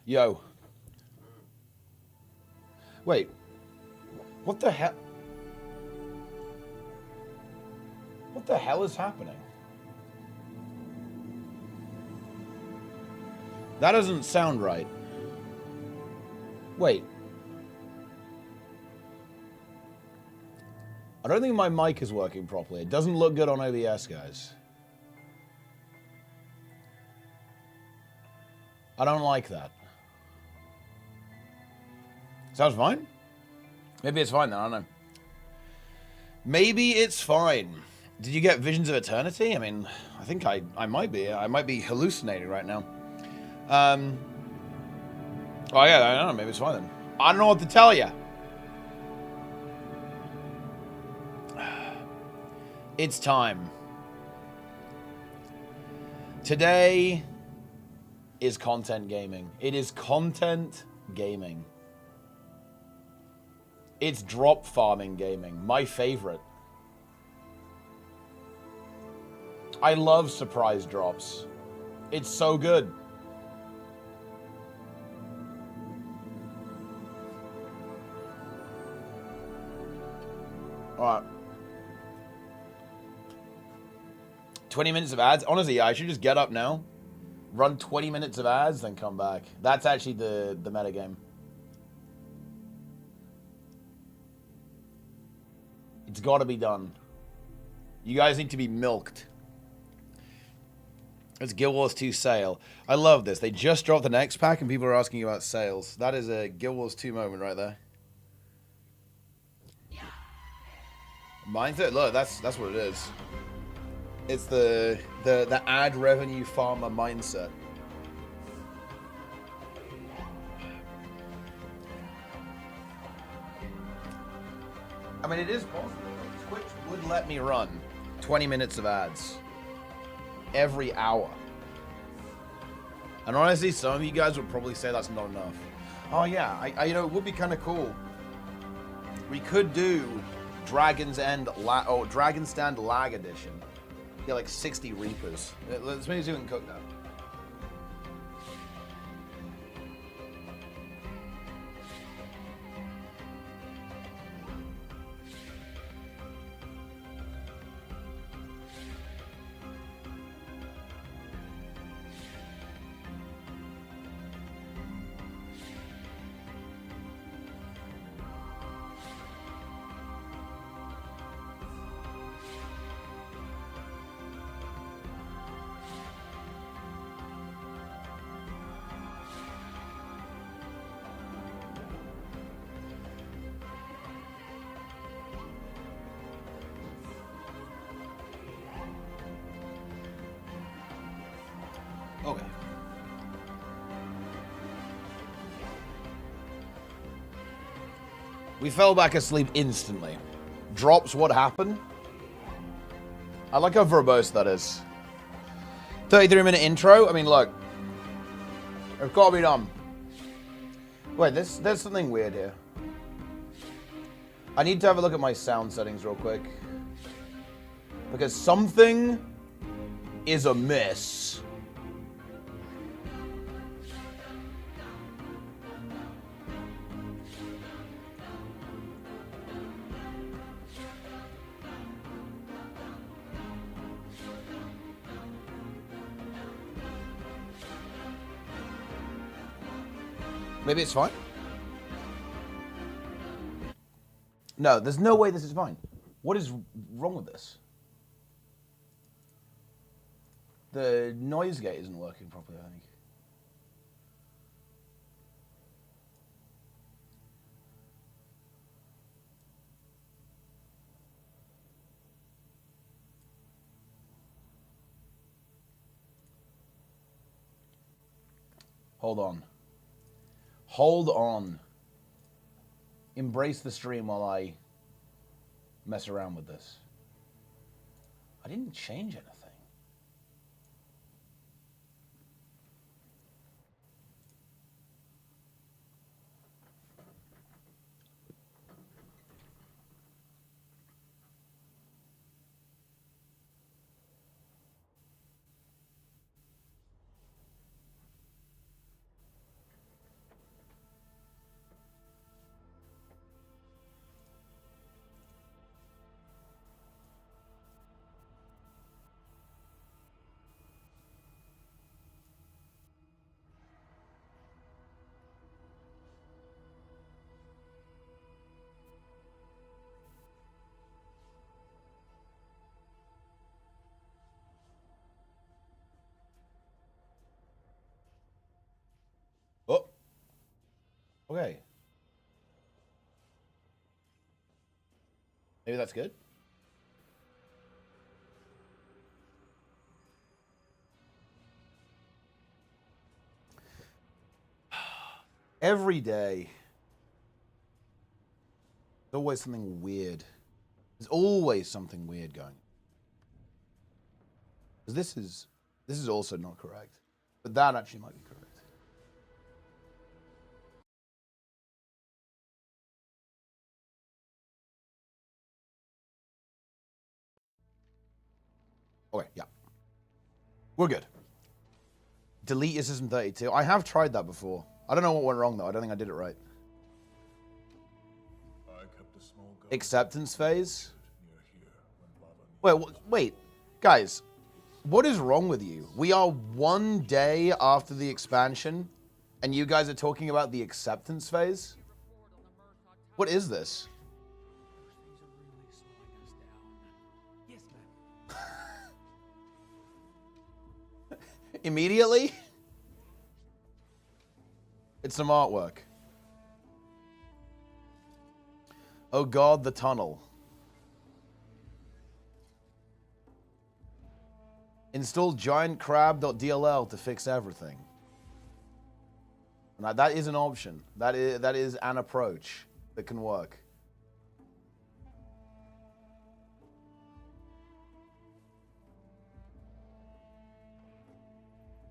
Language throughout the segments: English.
Yo. Wait. What the hell? What the hell is happening? That doesn't sound right. Wait. I don't think my mic is working properly. It doesn't look good on OBS, guys. I don't like that. Sounds fine? Maybe it's fine then, I don't know. Maybe it's fine. Did you get Visions of Eternity? I mean, I think I might be. I might be hallucinating right now. Oh yeah, I don't know. Maybe it's fine then. I don't know what to tell you. It's time. Today is content gaming. It is content gaming. It's drop farming gaming. My favorite. I love surprise drops. It's so good. Alright. 20 minutes of ads? Honestly, I should just get up now, run 20 minutes of ads, then come back. That's actually the metagame. It's got to be done. You guys need to be milked. It's Guild Wars 2 sale. I love this. They just dropped the next pack and people are asking about sales. That is a Guild Wars 2 moment right there. Mindset? Look, that's what it is. It's the ad revenue farmer mindset. I mean, it is possible. Twitch would let me run 20 minutes of ads every hour. And honestly, some of you guys would probably say that's not enough. Oh yeah, I you know, it would be kind of cool. We could do Dragon's Stand Lag Edition. Get like 60 Reapers. Let's maybe see if we can cook that. Okay. We fell back asleep instantly. Drops what happened? I like how verbose that is. 33-minute intro? I mean, look. It's got to be done. Wait, there's something weird here. I need to have a look at my sound settings real quick. Because something is amiss. Maybe it's fine? No, there's no way this is fine. What is wrong with this? The noise gate isn't working properly, I think. Hold on. Hold on. Embrace the stream while I mess around with this. I didn't change anything. Okay. Maybe that's good. Every day. There's always something weird. There's always something weird going. Because this is also not correct. But that actually might be correct. Okay, yeah. We're good. Delete your system 32. I have tried that before. I don't know what went wrong, though. I don't think I did it right. Acceptance phase? Wait. Guys, what is wrong with you? We are 1 day after the expansion, and you guys are talking about the acceptance phase? What is this? Immediately? It's some artwork. Oh god, the tunnel. Install giantcrab.dll to fix everything. Now, that is an option. That is an approach that can work.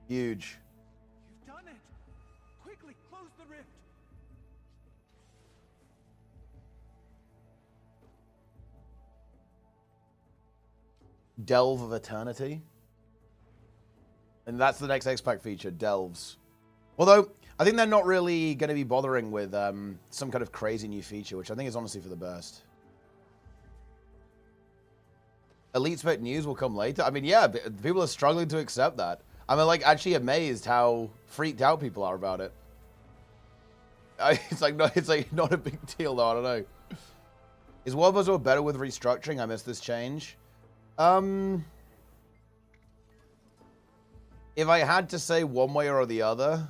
Huge. You've done it. Quickly close the rift. Delve of Eternity. And that's the next X-Pack feature, Delves. Although, I think they're not really going to be bothering with some kind of crazy new feature, which I think is honestly for the best. Elite Spec news will come later. I mean, yeah, people are struggling to accept that. I'm like actually amazed how freaked out people are about it. It's like not a big deal though. I don't know. Is World War better with restructuring? I missed this change. If I had to say one way or the other,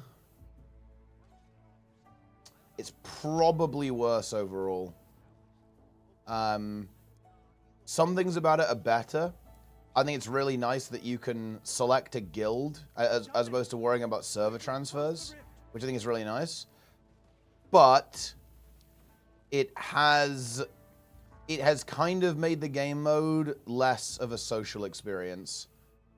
it's probably worse overall. Some things about it are better. I think it's really nice that you can select a guild as opposed to worrying about server transfers, which I think is really nice. But it has kind of made the game mode less of a social experience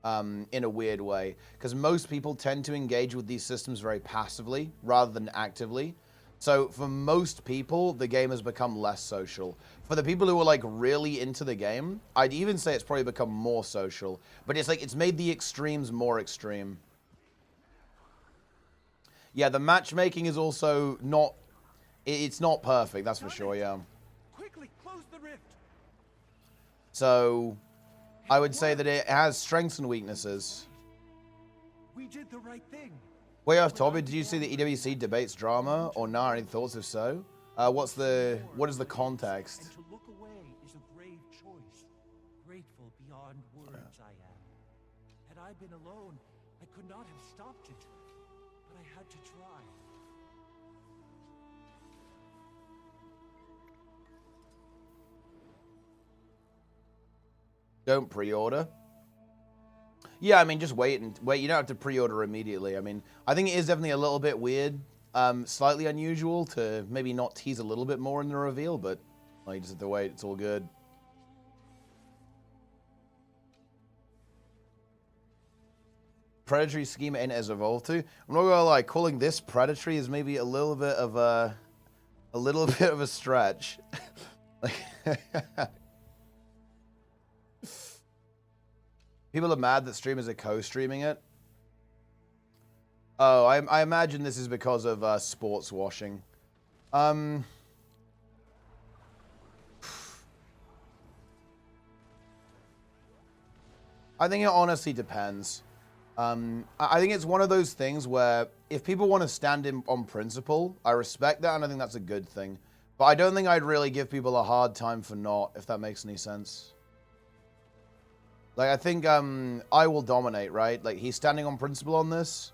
in a weird way, because most people tend to engage with these systems very passively rather than actively. So for most people, the game has become less social. For the people who are like really into the game, I'd even say it's probably become more social. But it's like it's made the extremes more extreme. Yeah, the matchmaking is also not... It's not perfect, that's for sure, yeah. Quickly close the rift. So, I would say that it has strengths and weaknesses. We did the right thing. Way off topic, did you see the EWC debates drama or not? Any thoughts if so? What is the context? And to look away is a brave choice. Grateful beyond words I am. Had I been alone, I could not have stopped it. But I had to try. Don't pre-order. Yeah, I mean, just wait. You don't have to pre-order immediately. I mean, I think it is definitely a little bit weird, slightly unusual to maybe not tease a little bit more in the reveal, but like, you just have to wait. It's all good. Predatory schema in as evolved to. I'm not gonna lie, calling this predatory is maybe a little bit of a stretch. Like, people are mad that streamers are co-streaming it. Oh, I imagine this is because of sports washing. I think it honestly depends. I think it's one of those things where if people want to stand in on principle, I respect that and I think that's a good thing. But I don't think I'd really give people a hard time for not, if that makes any sense. Like, I think I will dominate, right? Like, he's standing on principle on this.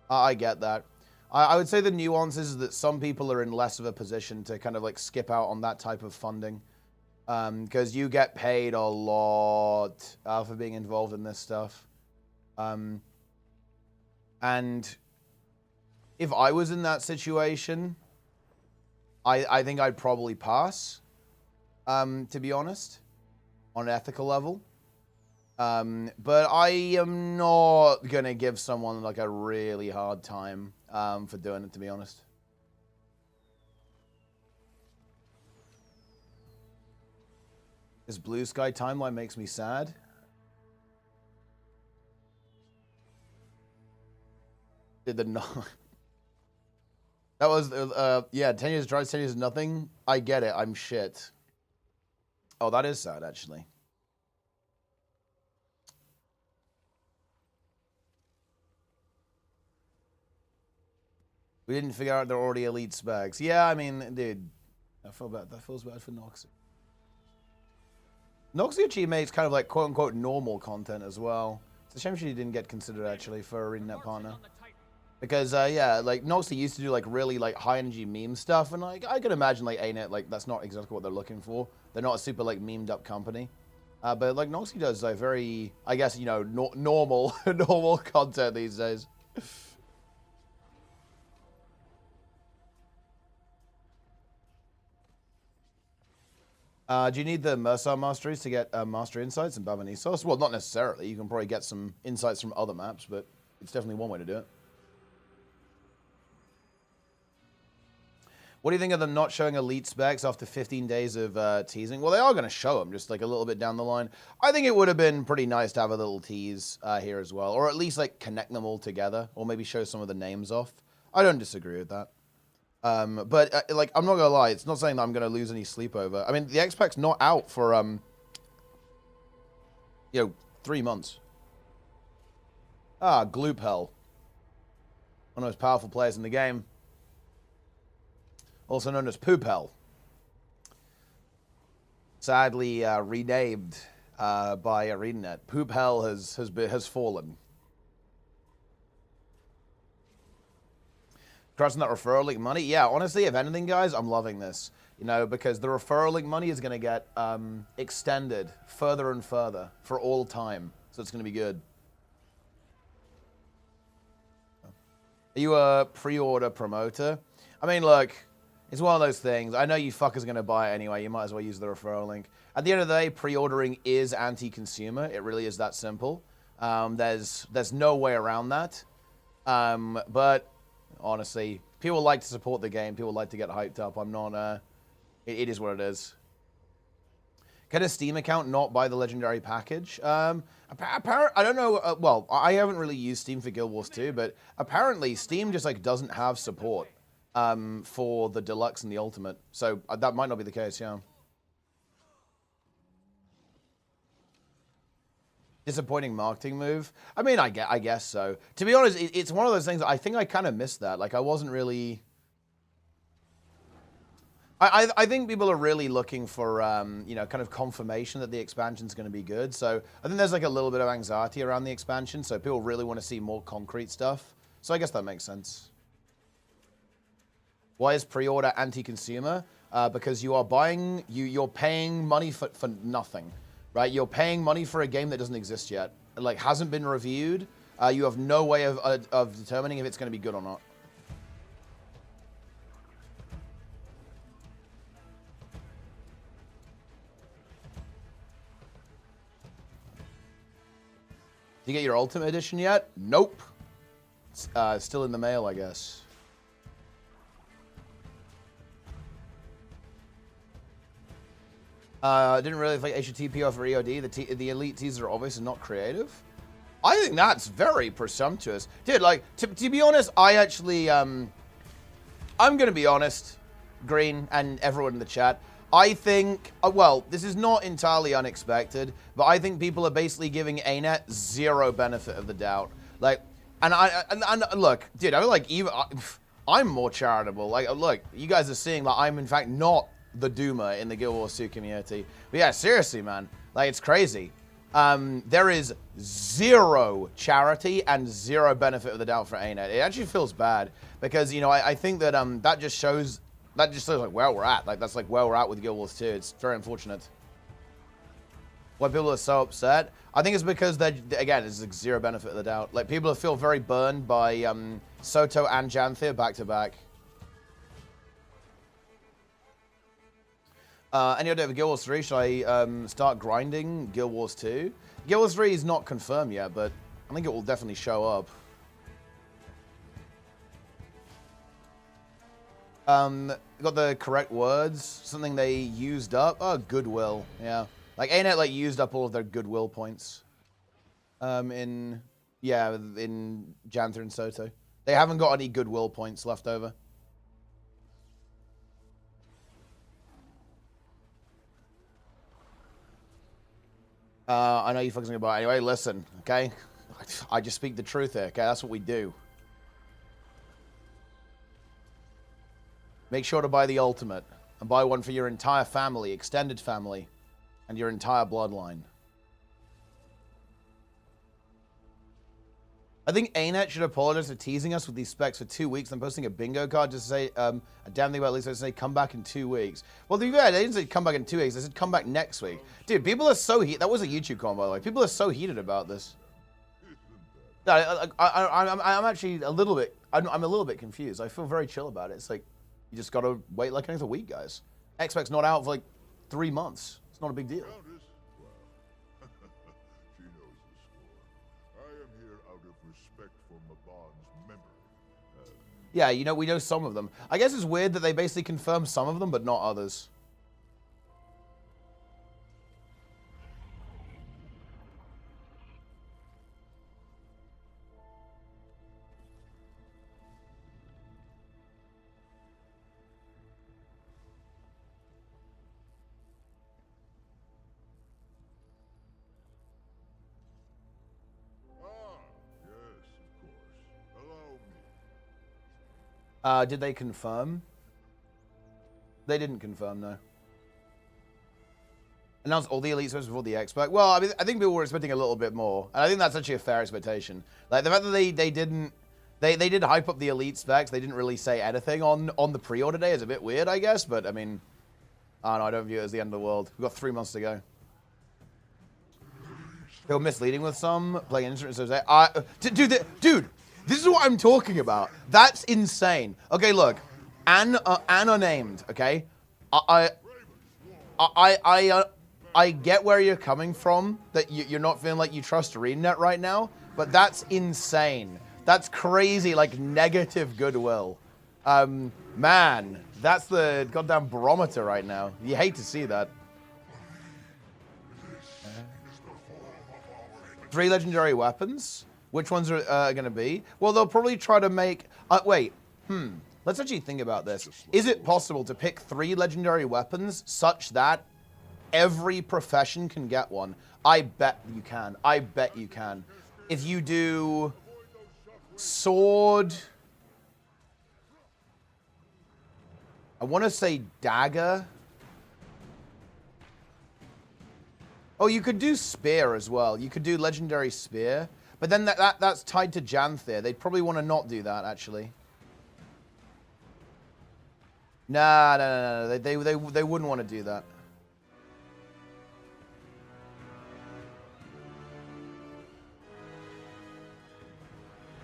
I get that. I would say the nuances is that some people are in less of a position to kind of like skip out on that type of funding. Because you get paid a lot for being involved in this stuff. And if I was in that situation, I think I'd probably pass, to be honest, on an ethical level. But I am not going to give someone like a really hard time for doing it, to be honest. This blue sky timeline makes me sad. Did the no? That was yeah. 10 years dry, 10 years nothing. I get it. I'm shit. Oh, that is sad, actually. We didn't figure out they're already elite specs. Yeah, I mean, dude, I feel bad. That feels bad for Noxy. Noxy actually makes kind of like quote-unquote normal content as well. It's a shame she didn't get considered actually for a ArenaNet partner. Because yeah, like Noxy used to do like really like high-energy meme stuff, and like I could imagine like ArenaNet, like that's not exactly what they're looking for. They're not a super like memed up company. But like Noxy does like very, I guess, you know, normal normal content these days. Do you need the Mercer masteries to get master insights in Bavanisos? Well, not necessarily. You can probably get some insights from other maps, but it's definitely one way to do it. What do you think of them not showing elite specs after 15 days of teasing? Well, they are going to show them just like a little bit down the line. I think it would have been pretty nice to have a little tease here as well, or at least like connect them all together, or maybe show some of the names off. I don't disagree with that. But like, I'm not gonna lie, it's not saying that I'm gonna lose any sleep over. I mean, the X-Pac's not out for you know, 3 months. Ah, Gloop-Hell. One of the most powerful players in the game. Also known as Poop-Hell. Sadly renamed by ArenaNet. Poop-Hell has fallen. Crossing that referral link money? Yeah, honestly, if anything, guys, I'm loving this. You know, because the referral link money is going to get extended further and further for all time. So it's going to be good. Are you a pre-order promoter? I mean, look, it's one of those things. I know you fuckers are going to buy it anyway. You might as well use the referral link. At the end of the day, pre-ordering is anti-consumer. It really is that simple. There's no way around that. But honestly, people like to support the game. People like to get hyped up. I'm not, it is what it is. Can a Steam account not buy the Legendary package? I don't know. Well, I haven't really used Steam for Guild Wars 2, but apparently Steam just like doesn't have support for the Deluxe and the Ultimate. So that might not be the case, yeah. Disappointing marketing move. I mean, I guess so. To be honest, it's one of those things that I think I kind of missed that. Like, I wasn't really... I think people are really looking for, you know, kind of confirmation that the expansion's going to be good. So I think there's like a little bit of anxiety around the expansion. So people really want to see more concrete stuff. So I guess that makes sense. Why is pre-order anti-consumer? Because you are buying, you're paying money for nothing. Right, you're paying money for a game that doesn't exist yet, like hasn't been reviewed. You have no way of determining if it's going to be good or not. Did you get your Ultimate Edition yet? Nope. Still in the mail, I guess. Didn't really think HTTP over EOD. The elite teasers are obviously not creative. I think that's very presumptuous. Dude, like, to be honest, I actually, I'm gonna be honest, Green, and everyone in the chat. I think, well, this is not entirely unexpected, but I think people are basically giving ANET zero benefit of the doubt. Like, and look, dude, I'm like, even, I'm more charitable. Like, look, you guys are seeing that I'm in fact not the doomer in the Guild Wars 2 community. But yeah, seriously, man, like, it's crazy. There is zero charity and zero benefit of the doubt for ANET. It actually feels bad because, you know, I think that that just shows like where we're at. Like that's like where we're at with Guild Wars 2. It's very unfortunate. Why people are so upset? I think it's because they're, again, it's like zero benefit of the doubt. Like people feel very burned by Soto and Janthir back to back. Any update for Guild Wars 3? Should I start grinding Guild Wars 2? Guild Wars 3 is not confirmed yet, but I think it will definitely show up. Got the correct words. Something they used up. Oh, goodwill. Yeah. Like, ANET, like, used up all of their goodwill points. In Janthir and Soto. They haven't got any goodwill points left over. I know you're focusing about it. Anyway, listen, okay? I just speak the truth here, okay? That's what we do. Make sure to buy the ultimate. And buy one for your entire family, extended family, and your entire bloodline. I think ANET should apologize for teasing us with these specs for 2 weeks and posting a bingo card just to say a damn thing about Lisa to say come back in 2 weeks. Well, to be fair, they didn't say come back in 2 weeks. They said come back next week. Dude, people are so heated. That was a YouTube comment, by the way. People are so heated about this. I'm actually a little bit. I'm a little bit confused. I feel very chill about it. It's like you just gotta wait like another week, guys. X-Spec's not out for like 3 months. It's not a big deal. Yeah, you know, we know some of them. I guess it's weird that they basically confirmed some of them, but not others. Did they confirm? They didn't confirm, no. Announced all the elite specs before the X-Spec. Well, I mean, I think people were expecting a little bit more, and I think that's actually a fair expectation. Like the fact that they did hype up the elite specs, they didn't really say anything on the pre-order day is a bit weird, I guess. But I mean, I don't know, I don't view it as the end of the world. We've got 3 months to go. They were misleading with some playing instruments. So dude. This is what I'm talking about. That's insane. Okay, look, unnamed. Okay, I get where you're coming from. That you're not feeling like you trust ArenaNet right now, but that's insane. That's crazy. Like negative goodwill. Man, that's the goddamn barometer right now. You hate to see that. 3 legendary weapons. Which ones are going to be? Well, they'll probably try to make... Let's actually think about this. Is it possible to pick 3 legendary weapons such that every profession can get one? I bet you can. I bet you can. If you do... sword... I want to say dagger. Oh, you could do spear as well. You could do legendary spear. But then that's tied to Janthir. They'd probably want to not do that, actually. No. They wouldn't want to do that.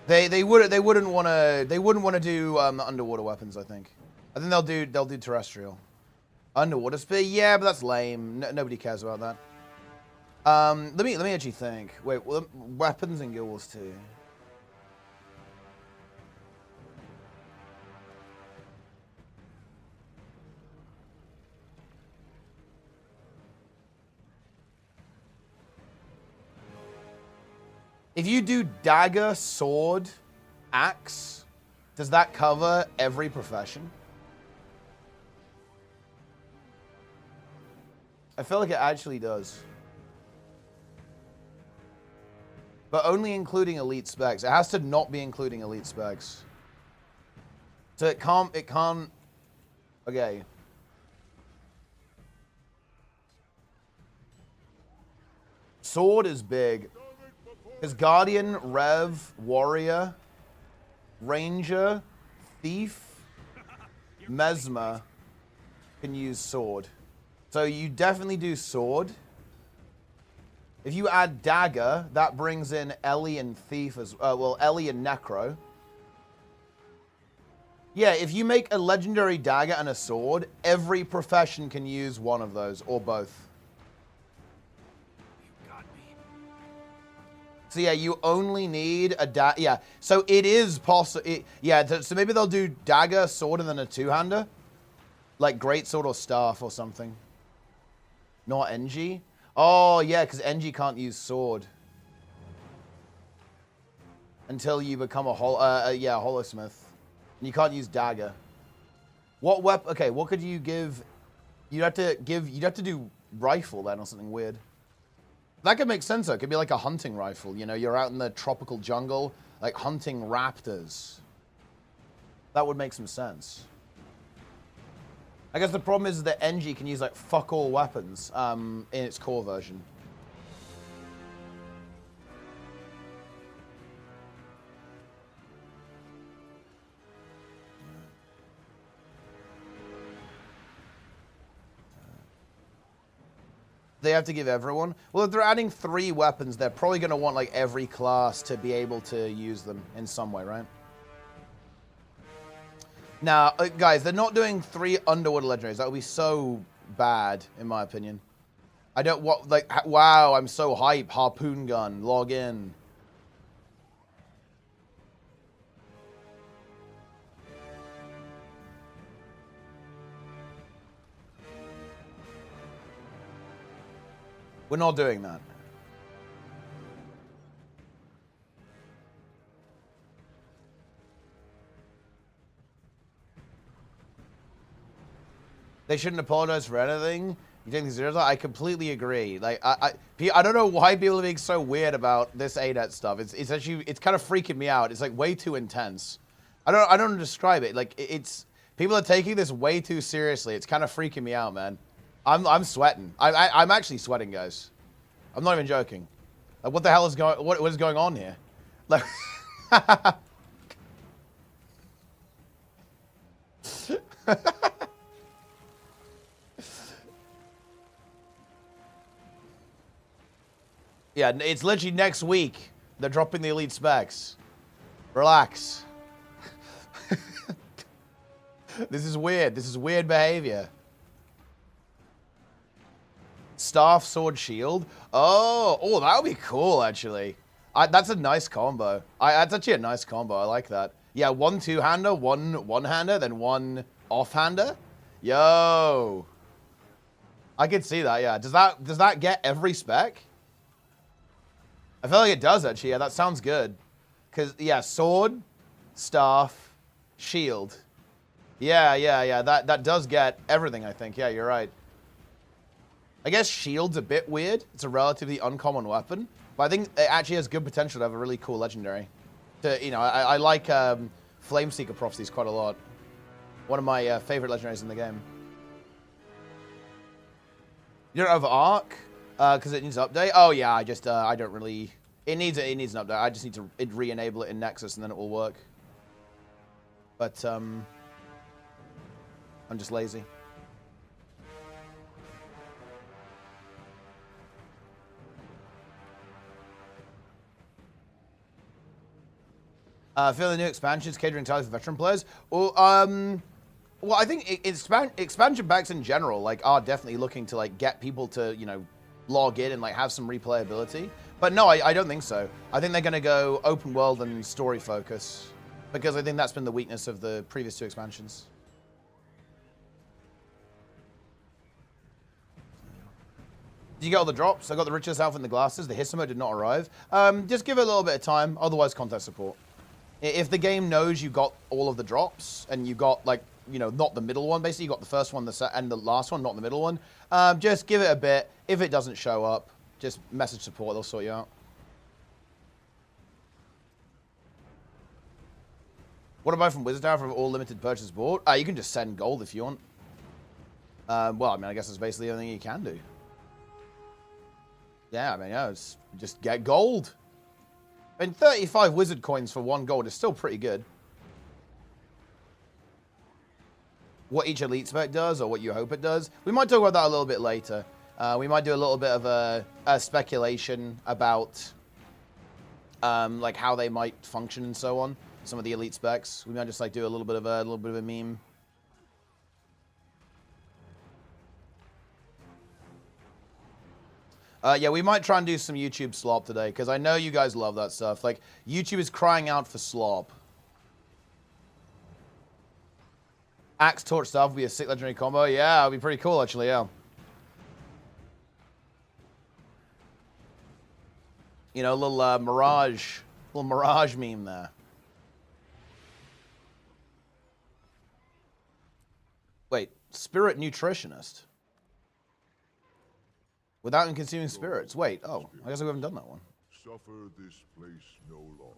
They wouldn't want to do underwater weapons. I think they'll do terrestrial. Underwater spear, yeah, but that's lame. Nobody cares about that. Let me actually think. Wait, weapons in Guild Wars 2. If you do dagger, sword, axe, does that cover every profession? I feel like it actually does. But only including elite specs. It has to not be including elite specs. So it can't, okay. sword is big. Because Guardian, Rev, Warrior, Ranger, Thief, Mesmer can use sword. So you definitely do sword. If you add Dagger, that brings in Ellie and Thief as well, Ellie and Necro. Yeah, if you make a legendary dagger and a sword, every profession can use one of those, or both. So yeah, you only need a dagger. Yeah, so it is possible. Yeah, so maybe they'll do dagger, sword, and then a two-hander. Like greatsword or staff or something. Not NG? Oh, yeah, because NG can't use sword. Until you become a Holosmith. And you can't use dagger. What weapon? Okay, what could you give? You'd have to do rifle then or something weird. That could make sense though. It could be like a hunting rifle. You know, you're out in the tropical jungle, like hunting raptors. That would make some sense. I guess the problem is that NG can use like fuck all weapons in its core version. They have to give everyone. Well, if they're adding 3 weapons, they're probably going to want like every class to be able to use them in some way, right? Now, guys, they're not doing 3 underwater legendaries. That would be so bad, in my opinion. I don't want like. Wow, I'm so hype. Harpoon gun, log in. We're not doing that. They shouldn't apologize for anything. You think seriously? I completely agree. Like, I don't know why people are being so weird about this ANET stuff. It's actually, it's kind of freaking me out. It's like way too intense. I don't know how to describe it. Like, people are taking this way too seriously. It's kind of freaking me out, man. I'm sweating. I'm actually sweating, guys. I'm not even joking. Like, what the hell is what is going on here? Like, yeah, it's literally next week. They're dropping the elite specs. Relax. This is weird. This is weird behavior. Staff, sword, shield. Oh, that would be cool, actually. That's a nice combo. That's actually a nice combo. I like that. Yeah, 1 two-hander, 1 one-hander, then 1 off-hander. Yo. I could see that, yeah. Does that get every spec? I feel like it does, actually. Yeah, that sounds good. Because, yeah, sword, staff, shield. Yeah. That does get everything, I think. Yeah, you're right. I guess shield's a bit weird. It's a relatively uncommon weapon. But I think it actually has good potential to have a really cool legendary. I like Flameseeker Prophecies quite a lot. One of my favorite legendaries in the game. You don't have Arc? Because it needs an update? Oh, yeah, I don't really... It needs an update. I just need to re-enable it in Nexus and then it will work. But, I'm just lazy. Feel the new expansions catering entirely for veteran players? Well, I think expansion packs in general, like, are definitely looking to, like, get people to, you know, log in and, like, have some replayability. But no, I don't think so. I think they're going to go open world and story focus. Because I think that's been the weakness of the previous 2 expansions. Did you get all the drops? I got the Richest Elf and the glasses. The Hissimo did not arrive. Just give it a little bit of time. Otherwise, contact support. If the game knows you got all of the drops and you got, like, you know, not the middle one, basically, you got the first one and the last one, not the middle one, just give it a bit. If it doesn't show up, just message support. They'll sort you out. What about from Wizard Tower for all limited purchase bought? You can just send gold if you want. Well, I mean, I guess that's basically the only thing you can do. Yeah, I mean, yeah, it's just get gold. I mean, 35 wizard coins for 1 gold is still pretty good. What each elite spec does, or what you hope it does. We might talk about that a little bit later. We might do a little bit of a speculation about like how they might function and so on. Some of the elite specs. We might just like do a little bit of a meme. Yeah, we might try and do some YouTube slop today, because I know you guys love that stuff. Like, YouTube is crying out for slop. Axe Torch stuff would be a sick legendary combo. Yeah, it'd be pretty cool, actually, yeah. You know, a little Mirage meme there. Wait, Spirit Nutritionist? Without consuming spirits. Wait, oh, I guess we haven't done that one. Suffer this place no longer.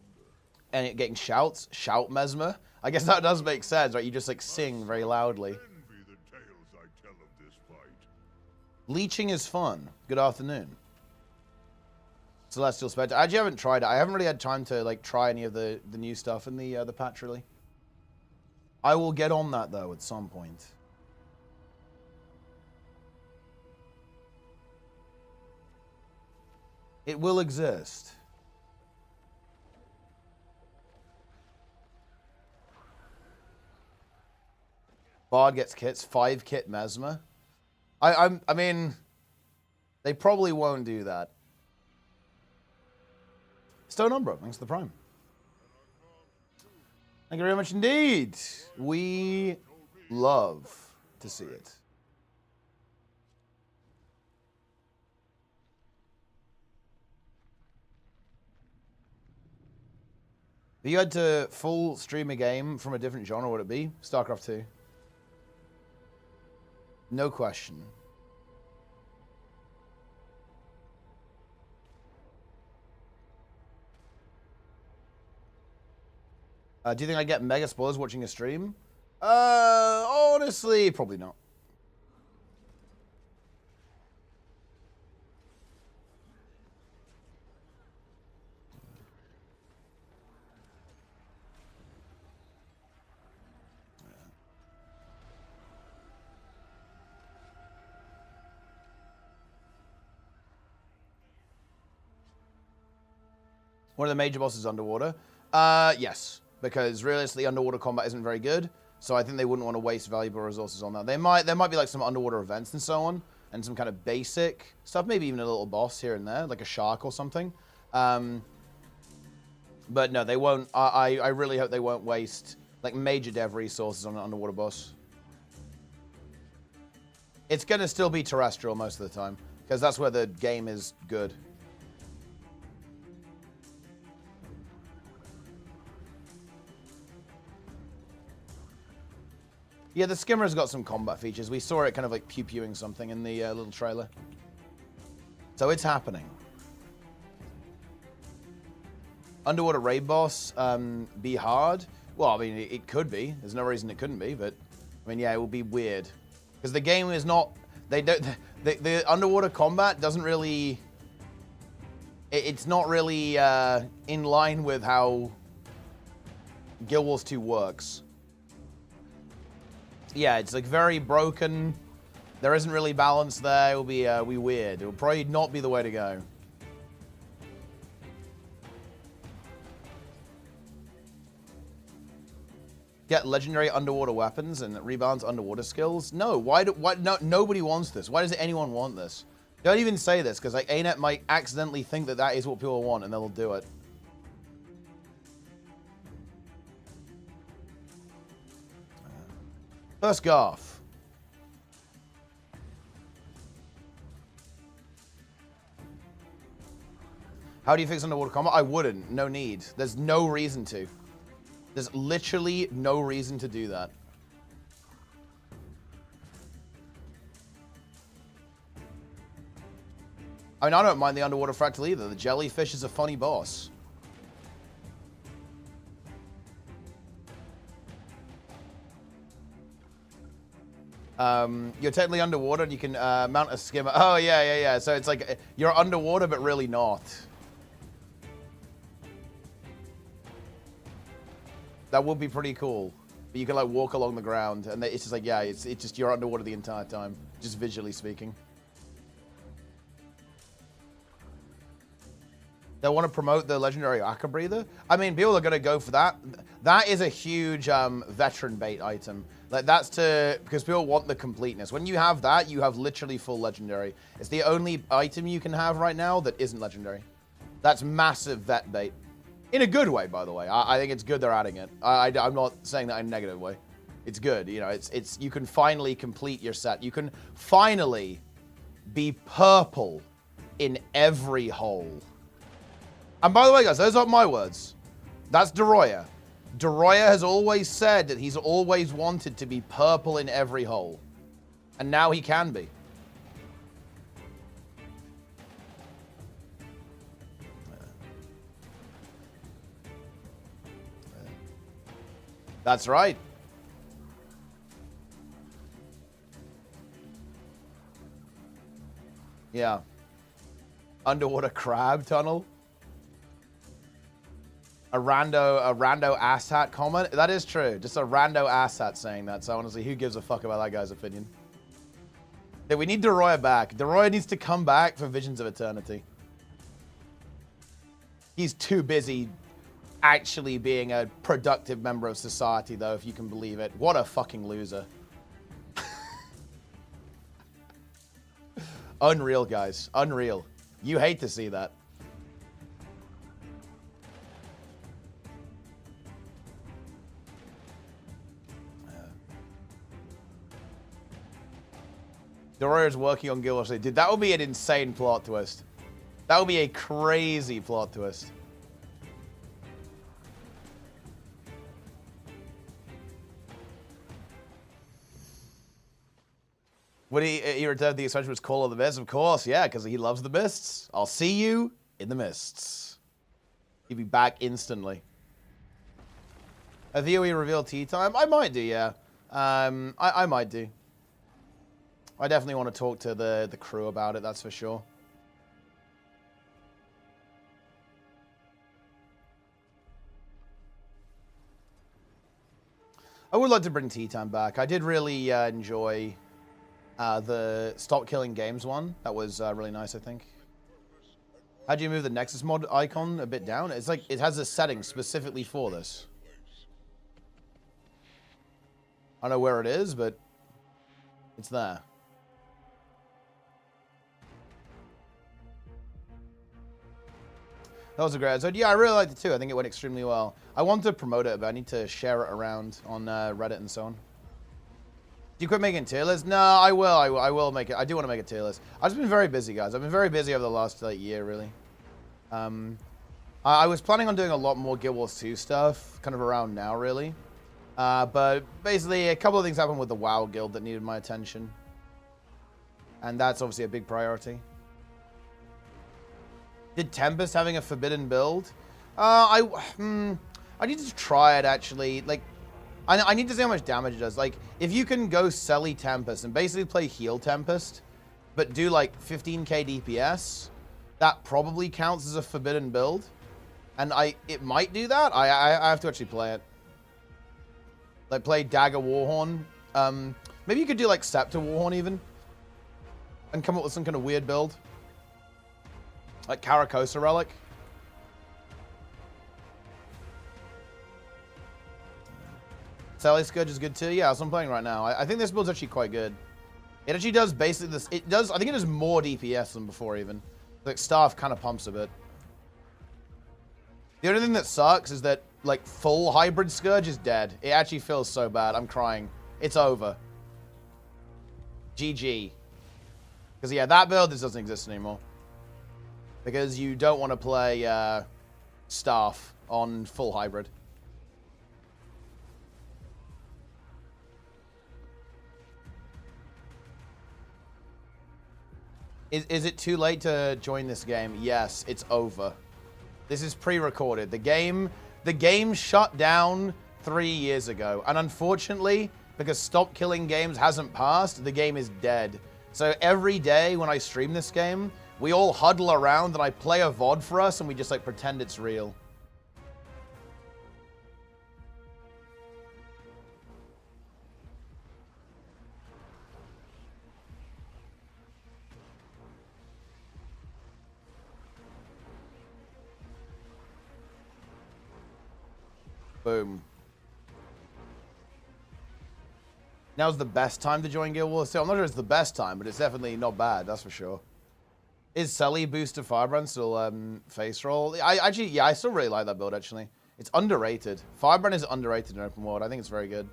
And it getting shouts? Shout Mesmer? I guess that does make sense, right? You just, like, sing very loudly. Envy the tales I tell of this fight. Leeching is fun. Good afternoon. Celestial Spectre. I actually haven't tried it. I haven't really had time to, like, try any of the new stuff in the patch, really. I will get on that, though, at some point. It will exist. Bard gets kits. 5 kit Mesmer. I mean, they probably won't do that. Stone Umbra, thanks to the Prime. Thank you very much indeed. We love to see it. If you had to full stream a game from a different genre, what would it be? StarCraft 2. No question. Do you think I get mega spoilers watching a stream? Honestly, probably not. One of the major bosses underwater? Yes. Because realistically, underwater combat isn't very good. So I think they wouldn't want to waste valuable resources on that. There might be like some underwater events and so on. And some kind of basic stuff. Maybe even a little boss here and there. Like a shark or something. But no, they won't. I really hope they won't waste like major dev resources on an underwater boss. It's going to still be terrestrial most of the time. Because that's where the game is good. Yeah, the skimmer's got some combat features. We saw it kind of like pew-pewing something in the little trailer. So it's happening. Underwater raid boss, be hard? Well, I mean, it could be. There's no reason it couldn't be, but I mean, yeah, it will be weird. Because the game is not, the underwater combat doesn't really, it's not really in line with how Guild Wars 2 works. Yeah, it's like very broken. There isn't really balance there. It will be weird. It will probably not be the way to go. Get legendary underwater weapons and rebalance underwater skills? No. Why? No, nobody wants this. Why does anyone want this? Don't even say this, because like ANET might accidentally think that that is what people want, and they'll do it. First Garth. How do you fix underwater combat? I wouldn't. No need. There's no reason to. There's literally no reason to do that. I mean, I don't mind the underwater fractal either. The jellyfish is a funny boss. You're technically underwater and you can mount a skimmer. Oh, yeah. So it's like you're underwater, but really not. That would be pretty cool. But you can like walk along the ground and it's just like, yeah, it's just you're underwater the entire time, just visually speaking. They want to promote the legendary Aka Breather. I mean, people are going to go for that. That is a huge veteran bait item. Like that's because people want the completeness. When you have that, you have literally full legendary. It's the only item you can have right now that isn't legendary. That's massive vet bait. In a good way, by the way. I think it's good they're adding it. I'm not saying that in a negative way. It's good. You know, it's you can finally complete your set. You can finally be purple in every hole. And by the way, guys, those aren't my words. That's Deroya. Deroya has always said that he's always wanted to be purple in every hole. And now he can be. That's right. Yeah. Underwater crab tunnel. A rando asshat comment. That is true. Just a rando asshat saying that. So honestly, who gives a fuck about that guy's opinion? Hey, we need Deroya back. Deroya needs to come back for Visions of Eternity. He's too busy actually being a productive member of society, though, if you can believe it. What a fucking loser. Unreal, guys. Unreal. You hate to see that. Deroya's working on Guild Wars. Dude, that would be an insane plot twist. That would be a crazy plot twist. Would he return the expansion was Call of the Mist? Of course, yeah, because he loves the mists. I'll see you in the mists. He'd be back instantly. A VOE reveal tea time? I might do, yeah. I might do. I definitely want to talk to the crew about it, that's for sure. I would like to bring tea time back. I did really enjoy the Stop Killing Games one. That was really nice, I think. How do you move the Nexus mod icon a bit down? It's like it has a setting specifically for this. I don't know where it is, but it's there. That was a great episode. Yeah, I really liked it too. I think it went extremely well. I want to promote it, but I need to share it around on Reddit and so on. Do you quit making tier lists? No, I will. I will make it. I do want to make a tier list. I've just been very busy, guys. I've been very busy over the last year, really. I was planning on doing a lot more Guild Wars 2 stuff, kind of around now, really. But basically, a couple of things happened with the WoW guild that needed my attention. And that's obviously a big priority. Did Tempest having a forbidden build? I need to try it, actually. Like, I need to see how much damage it does. Like, if you can go Selly Tempest and basically play Heal Tempest, but do like 15k DPS, that probably counts as a forbidden build. And it might do that. I have to actually play it. Like, play Dagger Warhorn. Maybe you could do like Scepter Warhorn even. And come up with some kind of weird build. Like Caracosa Relic. Sally Scourge is good too. Yeah, that's what I'm playing right now. I think this build's actually quite good. It actually does basically this. It does. I think it does more DPS than before even. Like Staff kind of pumps a bit. The only thing that sucks is that like full hybrid Scourge is dead. It actually feels so bad. I'm crying. It's over. GG. Because yeah, that build just doesn't exist anymore. Because you don't want to play Staff on full hybrid. Is it too late to join this game? Yes, it's over. This is pre-recorded. The game shut down 3 years ago. And unfortunately, because Stop Killing Games hasn't passed, the game is dead. So every day when I stream this game, we all huddle around and I play a VOD for us and we just like pretend it's real. Boom. Now's the best time to join Guild Wars 2. I'm not sure it's the best time, but it's definitely not bad, that's for sure. Is Selly boosted Firebrand still face roll? I still really like that build, actually. It's underrated. Firebrand is underrated in open world. I think it's very good.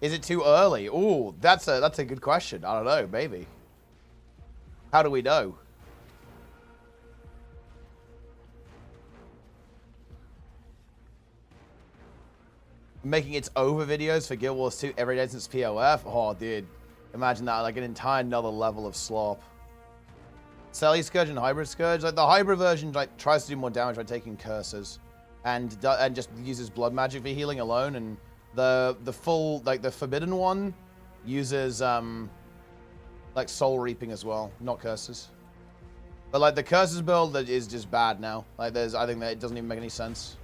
Is it too early? Ooh, that's a good question. I don't know, maybe. How do we know? Making its over videos for Guild Wars 2 every day since POF. Oh, dude. Imagine that, like an entire another level of slop. Selly Scourge and Hybrid Scourge. Like the hybrid version like tries to do more damage by taking curses. And just uses blood magic for healing alone. And the full, like the forbidden one uses like soul reaping as well, not curses. But like the curses build that is just bad now. Like I think that it doesn't even make any sense.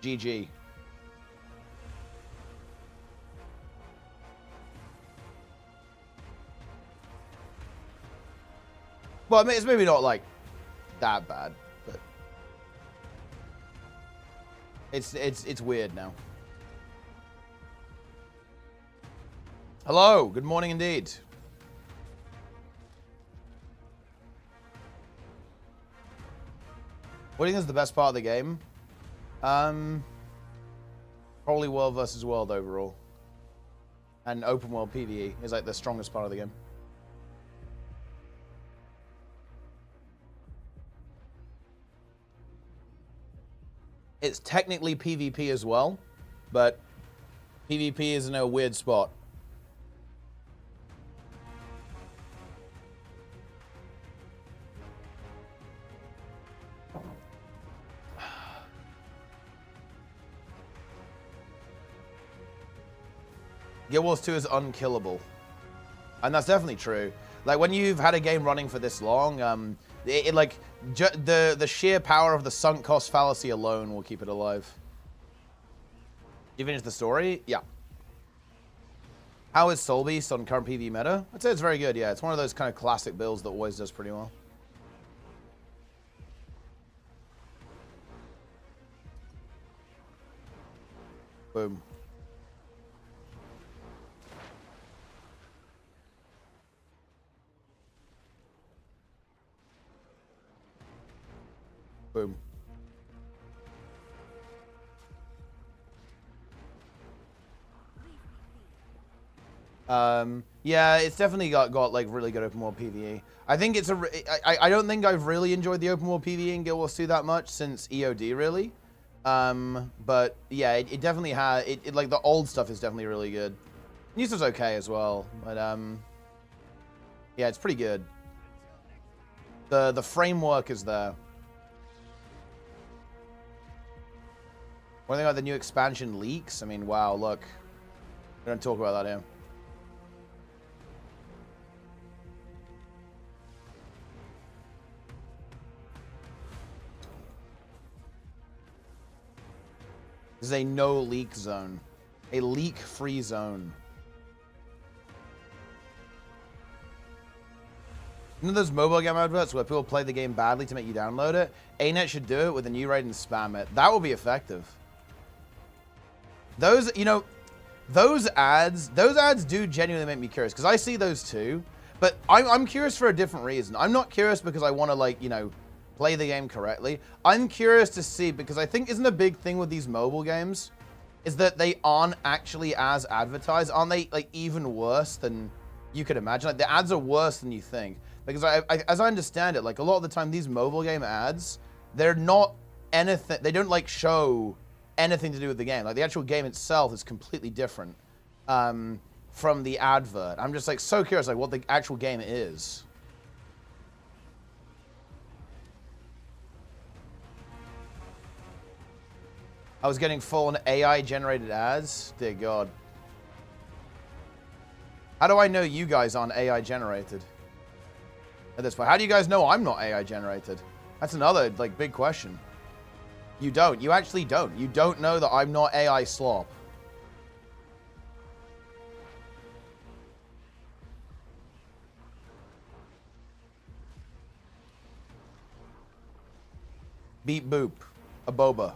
GG. Well, I mean, it's maybe not like that bad, but it's weird now. Hello, good morning indeed. What do you think is the best part of the game? Probably world versus world overall. And open world PvE is like the strongest part of the game. It's technically PvP as well, but PvP is in a weird spot. Guild Wars 2 is unkillable. And that's definitely true. Like, when you've had a game running for this long, the sheer power of the sunk cost fallacy alone will keep it alive. You finished the story? Yeah. How is Soul Beast on current PvE meta? I'd say it's very good, yeah. It's one of those kind of classic builds that always does pretty well. Boom. Boom. Yeah, it's definitely got like really good open world PvE. I think it's I don't think I've really enjoyed the open world PvE in Guild Wars 2 that much since EOD really. But yeah, it definitely has it like the old stuff is definitely really good. New stuff's okay as well, but yeah, it's pretty good. The framework is there. What do you think about the new expansion leaks? I mean, wow, look. We don't talk about that here. This is a no leak zone. A leak-free zone. You know those mobile game adverts where people play the game badly to make you download it? ArenaNet should do it with a new raid and spam it. That will be effective. Those, you know, those ads do genuinely make me curious because I see those too, but I'm curious for a different reason. I'm not curious because I want to, like, you know, play the game correctly. I'm curious to see because I think isn't a big thing with these mobile games is that they aren't actually as advertised. Aren't they like even worse than you could imagine? Like the ads are worse than you think because as I understand it, like a lot of the time these mobile game ads, they're not anything. They don't like show anything to do with the game. Like the actual game itself is completely different from the advert. I'm just like so curious like what the actual game is. I was getting full on AI-generated ads. Dear God. How do I know you guys aren't AI-generated? At this point, how do you guys know I'm not AI-generated? That's another, like, big question. You don't. You actually don't. You don't know that I'm not AI slop. Beep boop. A boba.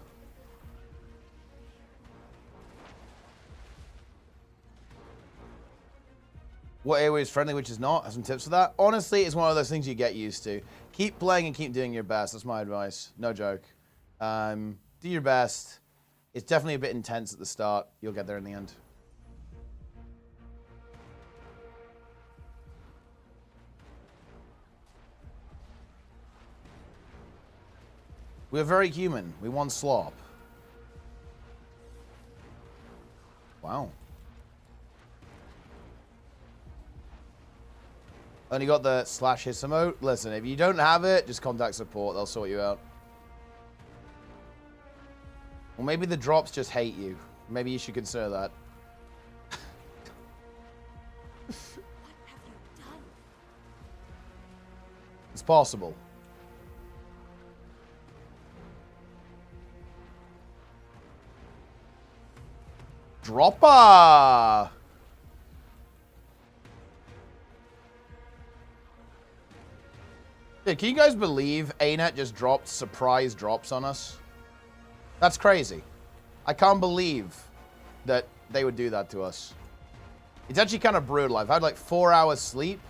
What area is friendly, which is not? Have some tips for that? Honestly, it's one of those things you get used to. Keep playing and keep doing your best. That's my advice. No joke. Do your best. It's definitely a bit intense at the start. You'll get there in the end. We're very human. We want slop. Wow. Only got the /his emote. Listen, if you don't have it, just contact support. They'll sort you out. Or maybe the drops just hate you. Maybe you should consider that. What have you done? It's possible. Dropper! Dude, can you guys believe ANET just dropped surprise drops on us? That's crazy. I can't believe that they would do that to us. It's actually kind of brutal. I've had like 4 hours sleep.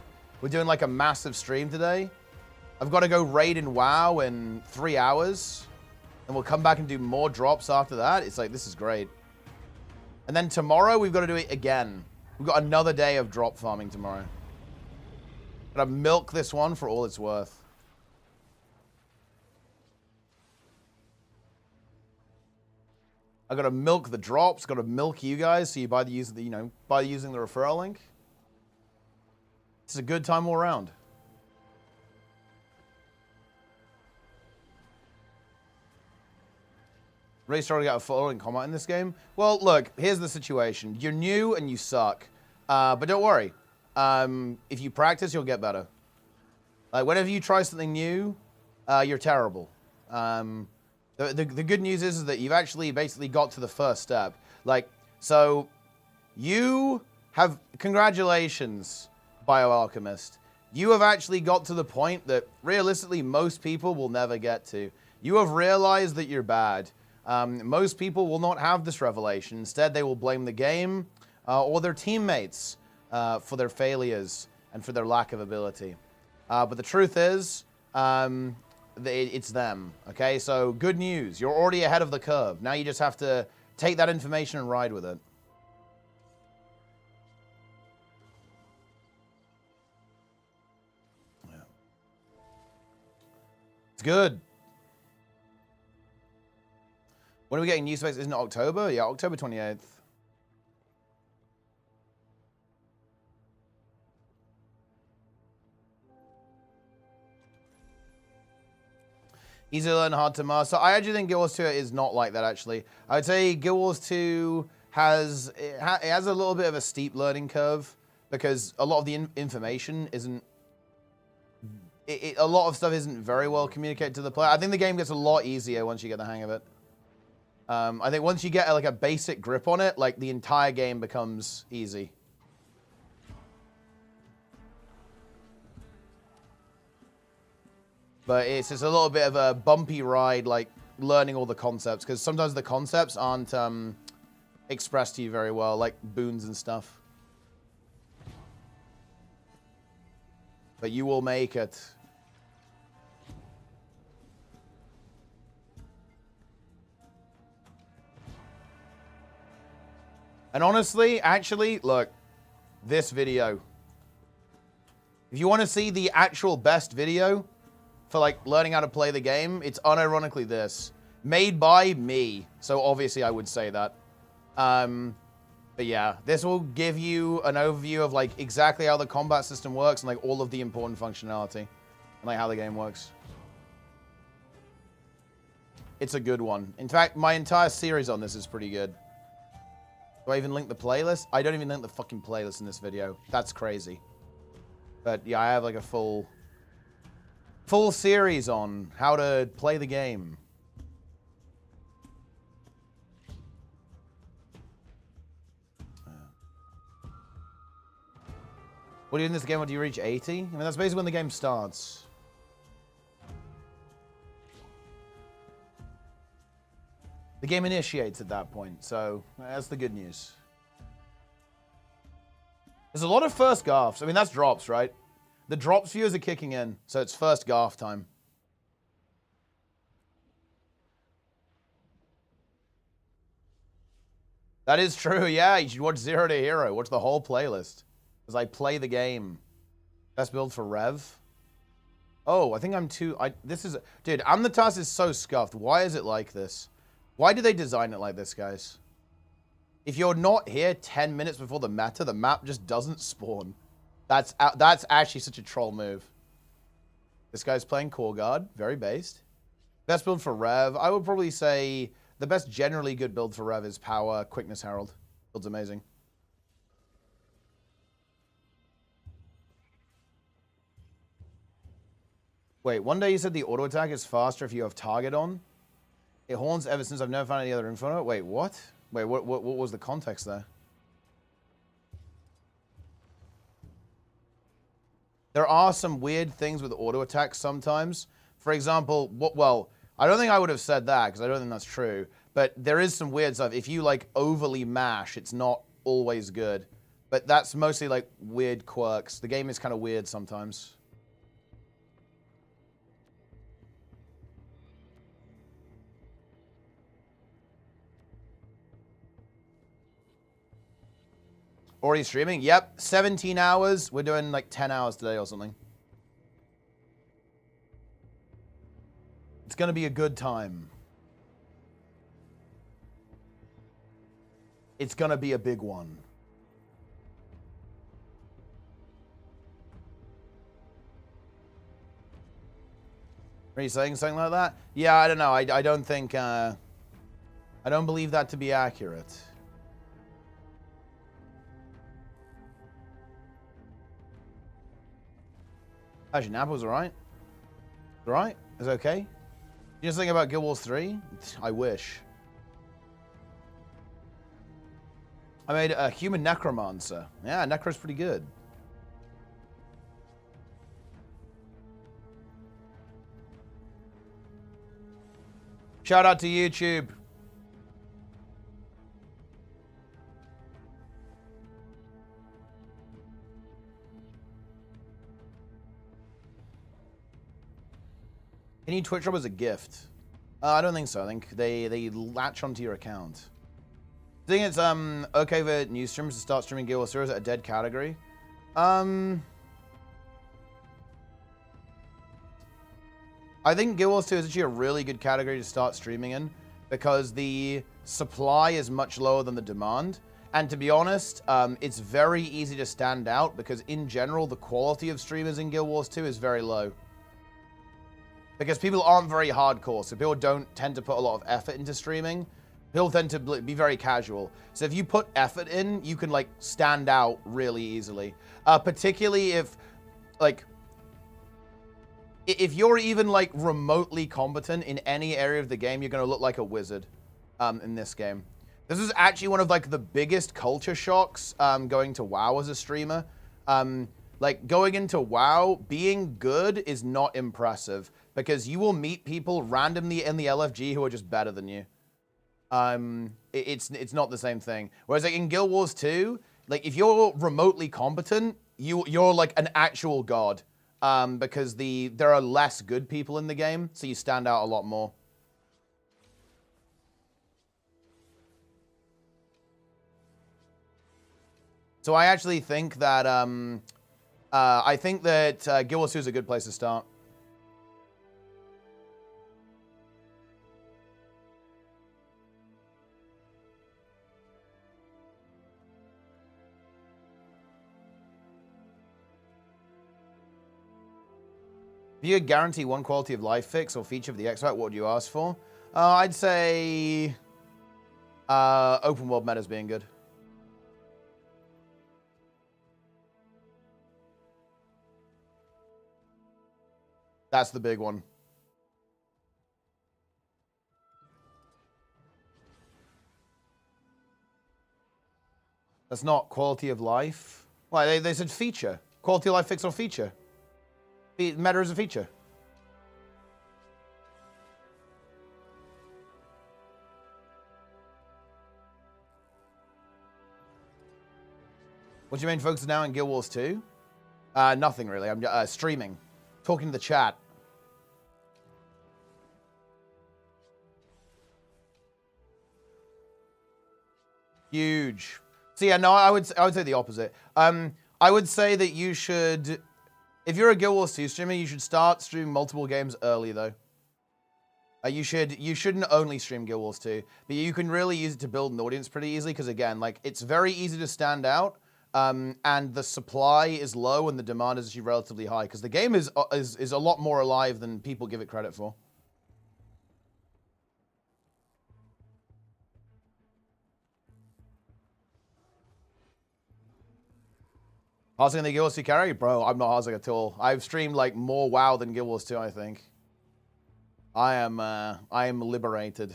We're doing like a massive stream today. I've got to go raid in WoW in 3 hours. And we'll come back and do more drops after that. It's like, this is great. And then tomorrow, we've got to do it again. We've got another day of drop farming tomorrow. Gotta milk this one for all it's worth. I gotta milk the drops, gotta milk you guys, so you buy the using the referral link. It's a good time all around. Really started to get a following comment in this game. Well, look, here's the situation. You're new and you suck. But don't worry. If you practice, you'll get better. Like, whenever you try something new, you're terrible. The good news is that you've actually basically got to the first step. Like, so you have, congratulations, Bioalchemist. You have actually got to the point that realistically most people will never get to. You have realized that you're bad. Most people will not have this revelation. Instead, they will blame the game or their teammates for their failures and for their lack of ability. But the truth is, it's them, okay? So good news. You're already ahead of the curve. Now you just have to take that information and ride with it. Yeah. It's good. When are we getting new specs? Isn't it October? Yeah, October 28th. Easy to learn, hard to master. I actually think Guild Wars 2 is not like that, actually. I would say Guild Wars 2 has a little bit of a steep learning curve because a lot of the information isn't... a lot of stuff isn't very well communicated to the player. I think the game gets a lot easier once you get the hang of it. I think once you get like a basic grip on it, like the entire game becomes easy. But it's just a little bit of a bumpy ride, like learning all the concepts, because sometimes the concepts aren't expressed to you very well, like boons and stuff. But you will make it. And honestly, actually, look, this video. If you want to see the actual best video for like learning how to play the game, it's unironically this. Made by me. So obviously I would say that. But yeah, this will give you an overview of like exactly how the combat system works and like all of the important functionality and like how the game works. It's a good one. In fact, my entire series on this is pretty good. Do I even link the playlist? I don't even link the fucking playlist in this video. That's crazy. But yeah, I have like a full series on how to play the game. What do you do in this game when you reach 80? I mean, that's basically when the game starts. The game initiates at that point, so that's the good news. There's a lot of first garfs. I mean, that's drops, right? The drops views are kicking in, so it's first garf time. That is true, yeah. You should watch Zero to Hero. Watch the whole playlist. As I play the game. Best build for Rev. Oh, I think I'm too... Dude, Amnatas is so scuffed. Why is it like this? Why do they design it like this, guys? If you're not here 10 minutes before the meta, the map just doesn't spawn. That's actually such a troll move. This guy's playing Core Guard. Very based. Best build for Rev. I would probably say the best generally good build for Rev is Power, Quickness Herald. Build's amazing. Wait, one day you said the auto attack is faster if you have target on. It haunts ever since. I've never found any other info on it. Wait, what? Wait, what was the context there? There are some weird things with auto attacks sometimes. For example, well, I don't think I would have said that because I don't think that's true. But there is some weird stuff. If you like overly mash, it's not always good. But that's mostly like weird quirks. The game is kind of weird sometimes. Already streaming? Yep, 17 hours. We're doing like 10 hours today or something. It's going to be a good time. It's going to be a big one. Are you saying something like that? Yeah, I don't know. I don't think... I don't believe that to be accurate. Actually, Napa was alright. Alright? It's okay. You just think about Guild Wars 3? I wish. I made a human necromancer. Yeah, Necro's pretty good. Shout out to YouTube. Can you Twitch up as a gift? I don't think so. I think they latch onto your account. I think it's okay for new streamers to start streaming Guild Wars 2 as a dead category. I think Guild Wars 2 is actually a really good category to start streaming in because the supply is much lower than the demand. And to be honest, it's very easy to stand out because in general, the quality of streamers in Guild Wars 2 is very low. Because people aren't very hardcore, so people don't tend to put a lot of effort into streaming. People tend to be very casual. So if you put effort in, you can, like, stand out really easily. Particularly if, like, if you're even, like, remotely competent in any area of the game, you're going to look like a wizard in this game. This is actually one of, like, the biggest culture shocks going to WoW as a streamer. Like, going into WoW, being good is not impressive. Because you will meet people randomly in the LFG who are just better than you. It's not the same thing. Whereas like in Guild Wars 2, like if you're remotely competent, you're like an actual god. Because there are less good people in the game, so you stand out a lot more. So I actually think that Guild Wars 2 is a good place to start. If you could guarantee one quality of life fix or feature of the X-Pack, what would you ask for? I'd say open world meta's being good. That's the big one. That's not quality of life. Why, they said feature. Quality of life fix or feature. Meta is a feature. What's your main focus now in Guild Wars 2? Nothing really. I'm streaming. Talking to the chat. Huge. So yeah, no, I would say the opposite. I would say that you should, if you're a Guild Wars 2 streamer, you should start streaming multiple games early though. You shouldn't only stream Guild Wars 2, but you can really use it to build an audience pretty easily because again, like it's very easy to stand out, and the supply is low and the demand is actually relatively high because the game is a lot more alive than people give it credit for. Hardstuck in the Guild Wars 2 carry? Bro, I'm not Hardstuck at all. I've streamed like more WoW than Guild Wars 2, I think. I am liberated.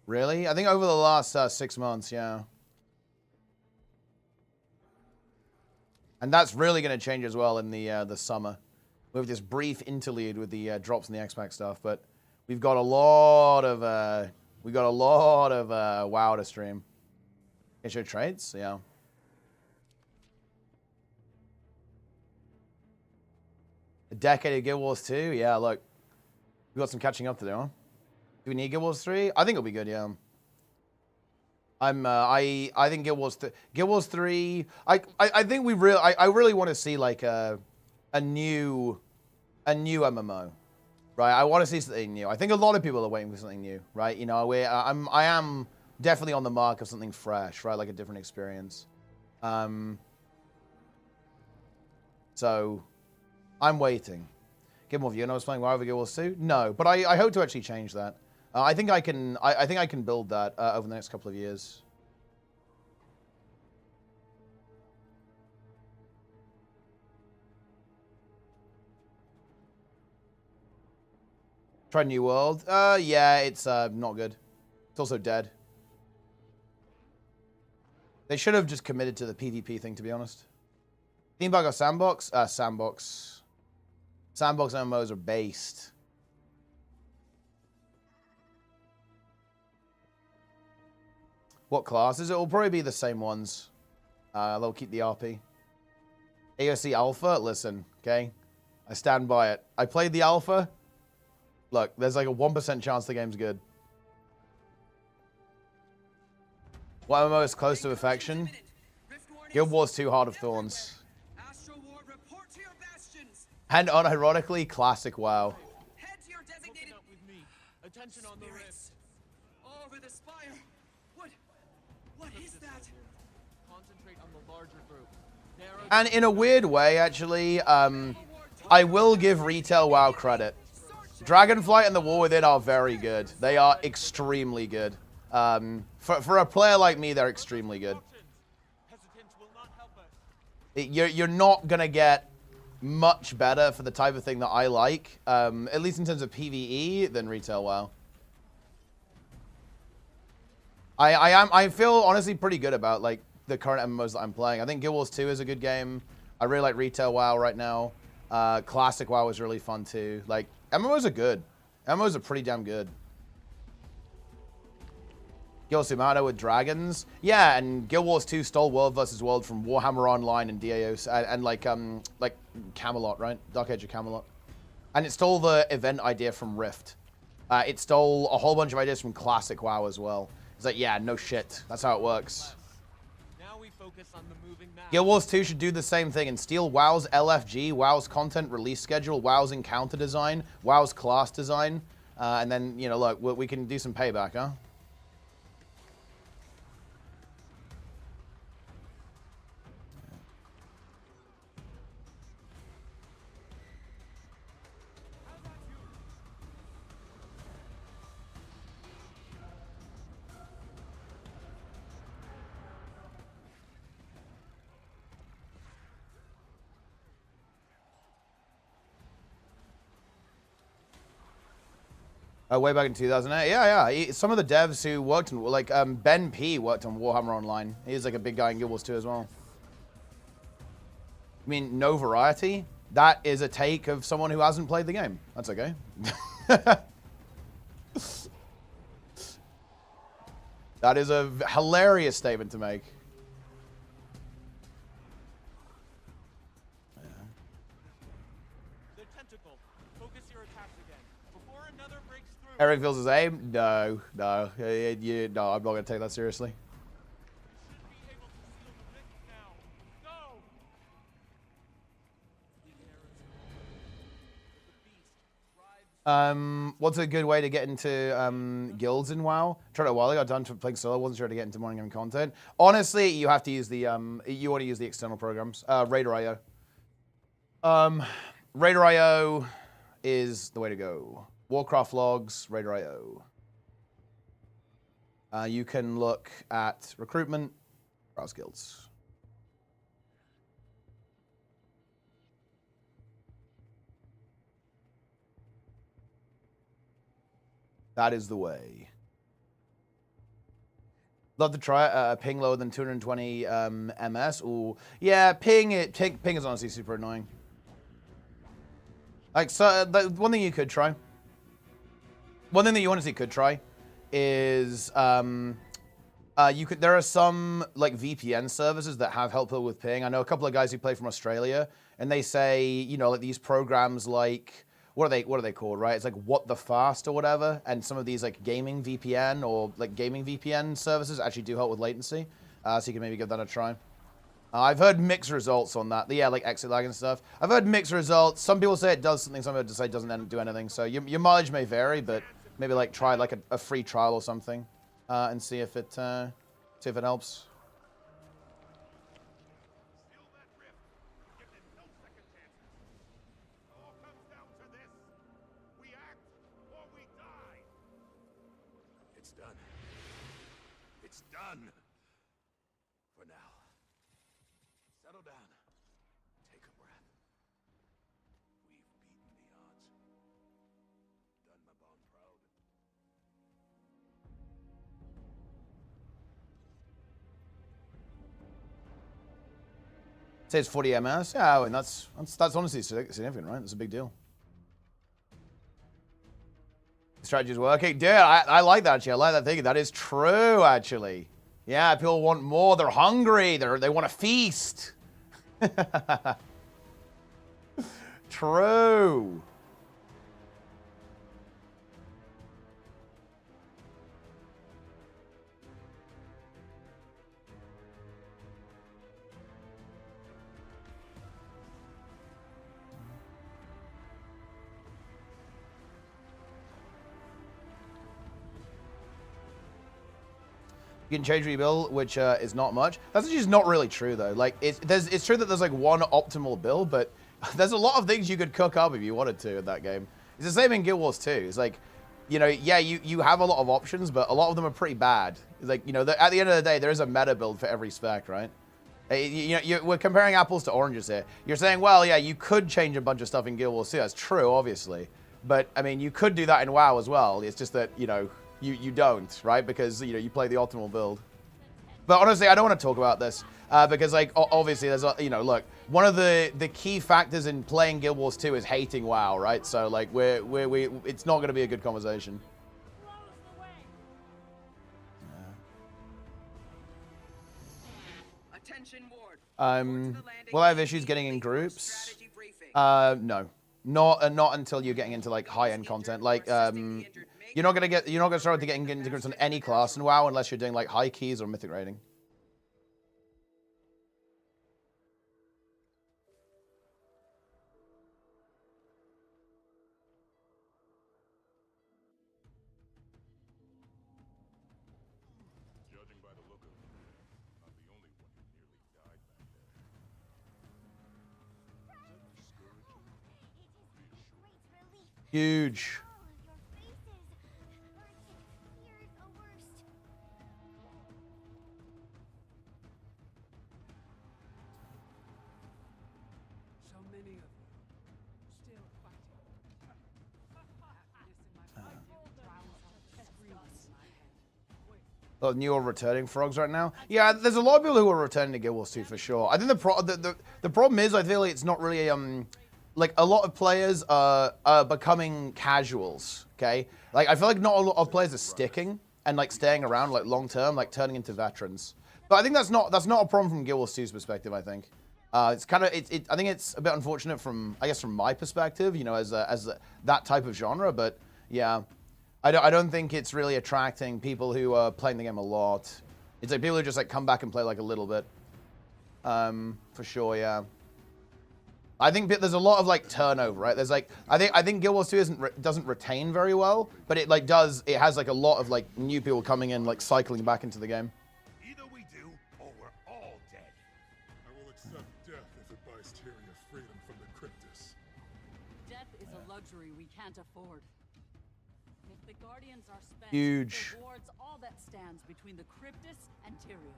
Really? I think over the last 6 months, yeah. And that's really going to change as well in the summer. We have this brief interlude with the drops and the X-Pac stuff, but we've got a lot of WoW to stream. Can show trades? Yeah. A decade of Guild Wars 2? Yeah, look. We've got some catching up to do, huh? Do we need Guild Wars 3? I think it'll be good, yeah. I think Guild Wars 3. I think I really want to see like a new MMO, right? I want to see something new. I think a lot of people are waiting for something new, right? You know, I am definitely on the mark of something fresh, right? Like a different experience. So I'm waiting. Give more view. I was playing WoW over Guild Wars 2? No, but I hope to actually change that. I think I can build that over the next couple of years. Try New World. Yeah, it's not good. It's also dead. They should have just committed to the PvP thing, to be honest. Theme bug or sandbox? Sandbox. Sandbox MMOs are based. What classes? It will probably be the same ones. They'll keep the RP. AOC Alpha? Listen, okay? I stand by it. I played the Alpha. Look, there's like a 1% chance the game's good. What MMO is close to perfection? Guild Wars 2 Heart of Thorns. And unironically, classic WoW. Head to your designated attention on the rift. Over the spire. What is that? Concentrate on the larger group. And in a weird way, actually, I will give retail WoW credit. Dragonflight and the War Within are very good. They are extremely good. For a player like me, they're extremely good. You're not going to get much better for the type of thing that I like, at least in terms of PvE, than retail WoW. I feel honestly pretty good about like the current MMOs that I'm playing. I think Guild Wars 2 is a good game. I really like retail WoW right now. Classic WoW is really fun too. Like MMOs are good. MMOs are pretty damn good. Guild Sumato with dragons. Yeah, and Guild Wars 2 stole World vs. World from Warhammer Online and DAO and like Camelot, right? Dark Age of Camelot. And it stole the event idea from Rift. It stole a whole bunch of ideas from Classic WoW as well. It's like, yeah, no shit. That's how it works. Now we focus on the moving map. Guild Wars 2 should do the same thing and steal WoW's LFG, WoW's content release schedule, WoW's encounter design, WoW's class design, and then, you know, look, we can do some payback, huh? Way back in 2008. Yeah. Some of the devs who worked on, like, Ben P worked on Warhammer Online. He's like a big guy in Guild Wars 2 as well. I mean, no variety? That is a take of someone who hasn't played the game. That's okay. That is a hilarious statement to make. The tentacle. Focus your attacks again. Before another breaks through. Eric feels his aim? No. No, I'm not going to take that seriously. Should be able to seal the rift now. Go! The air is the beast thrives. What's a good way to get into guilds in WoW? Tried it a while ago. I done playing solo. Wasn't sure how to get into morning content. Honestly, you have to use the you want to use the external programs. Raider.io. Raider.io is the way to go. Warcraft logs, Raider.io. You can look at recruitment, browse guilds. That is the way. Love to try it. Ping lower than 220 ms. Ooh, yeah. Ping is honestly super annoying. Like, so one thing you could try. One thing that you honestly could try is there are some like VPN services that have help with ping. I know a couple of guys who play from Australia, and they say, you know, like these programs like what are they called, right? It's like What the Fast or whatever, and some of these like gaming VPN or like gaming VPN services actually do help with latency. So you can maybe give that a try. I've heard mixed results on that. Yeah, like exit lag and stuff. I've heard mixed results. Some people say it does something, some people say it doesn't do anything. So your mileage may vary, but maybe like try like a free trial or something, and see if it helps. It's done. It's done. For now. Settle down. Take a breath. We've beaten the odds. Done my bond proud. It says 40 ms. Yeah, and that's honestly significant, right? That's a big deal. Strategy's working. Dude, I like that, actually. I like that thinking. That is true, actually. Yeah, people want more. They're hungry. They want to feast. True. You can change rebuild, which is not much. That's just not really true, though. Like, it's true that there's like one optimal build, but there's a lot of things you could cook up if you wanted to in that game. It's the same in Guild Wars 2. It's like, you know, yeah, you have a lot of options, but a lot of them are pretty bad. It's like, you know, at the end of the day, there is a meta build for every spec, right? We're comparing apples to oranges here. You're saying, well, yeah, you could change a bunch of stuff in Guild Wars 2. That's true, obviously. But, I mean, you could do that in WoW as well. It's just that, you know, you don't, right? Because, you know, you play the optimal build. But honestly, I don't want to talk about this because, like, obviously, there's, you know, look, one of the key factors in playing Guild Wars 2 is hating WoW, right? So, like, it's not going to be a good conversation. Attention, Ward. Will I have issues getting in groups? No, not until you're getting into like high-end content. Like, you're not gonna start to get into groups on any class in WoW unless you're doing like high keys or mythic rating. Judging by the look of it, not the only one who nearly died back there. Huge. So many of you still fighting. A lot of new or returning frogs right now. Yeah, there's a lot of people who are returning to Guild Wars 2 for sure. I think the problem is I feel like it's not really like a lot of players are becoming casuals. Okay, like I feel like not a lot of players are sticking and like staying around like long term, like turning into veterans. But I think that's not a problem from Guild Wars 2's perspective. I think it's kind of I think it's a bit unfortunate from from my perspective, you know, as that type of genre. But yeah. I don't think it's really attracting people who are playing the game a lot. It's like people who just like come back and play like a little bit. For sure, yeah. I think there's a lot of like turnover, right? There's like I think Guild Wars 2 doesn't retain very well, but it like it has like a lot of like new people coming in, like cycling back into the game. Either we do, or we're all dead. I will accept death if it buys Tyria freedom from the Cryptus. Death is a luxury we can't afford. If the Guardians are spent, Huge. the wards all that stands between the Cryptus and Tyria.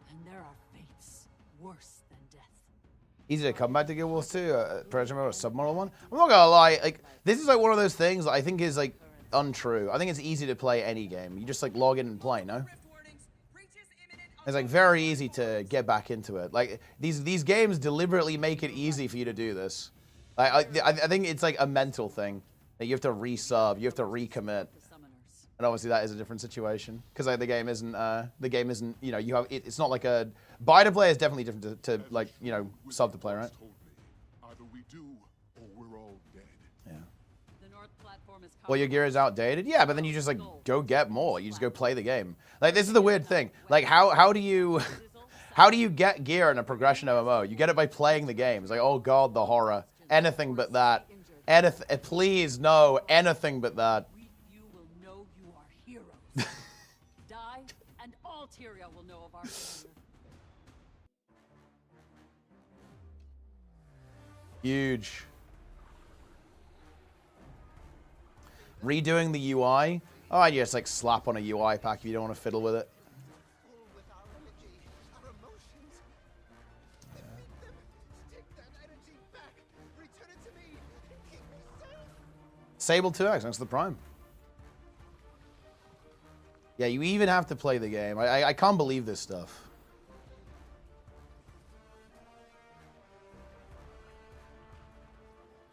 And there are fates worse than death. Easy to come back to Guild Wars 2, Predator mode or submodel one. I'm not gonna lie, like this is like one of those things that I think is like untrue. I think it's easy to play any game. You just like log in and play, no? It's like very easy to get back into it. Like these games deliberately make it easy for you to do this. I think it's like a mental thing. That you have to resub, you have to recommit, and obviously that is a different situation because like the game isn't you know you have it's not like a buy to play is definitely different to like you know sub to play, right? Either we do, or we're all dead. Yeah. The North platform is Well, your gear is outdated. Yeah, but then you just like go get more. You just go play the game. Like this is the weird thing. Like how do you get gear in a progression MMO? You get it by playing the game. It's like oh god, the horror. Anything but that. Please, no. Anything but that. You will know you are heroes. Die, and all Tyria will know of our failure. Huge. Redoing the UI. Oh, I just like slap on a UI pack if you don't want to fiddle with it. With our energy, our emotions. Defeat them. Take that energy back. Return it to me. Keep me safe. Sable 2X, thanks for the Prime. Yeah, you even have to play the game. I can't believe this stuff.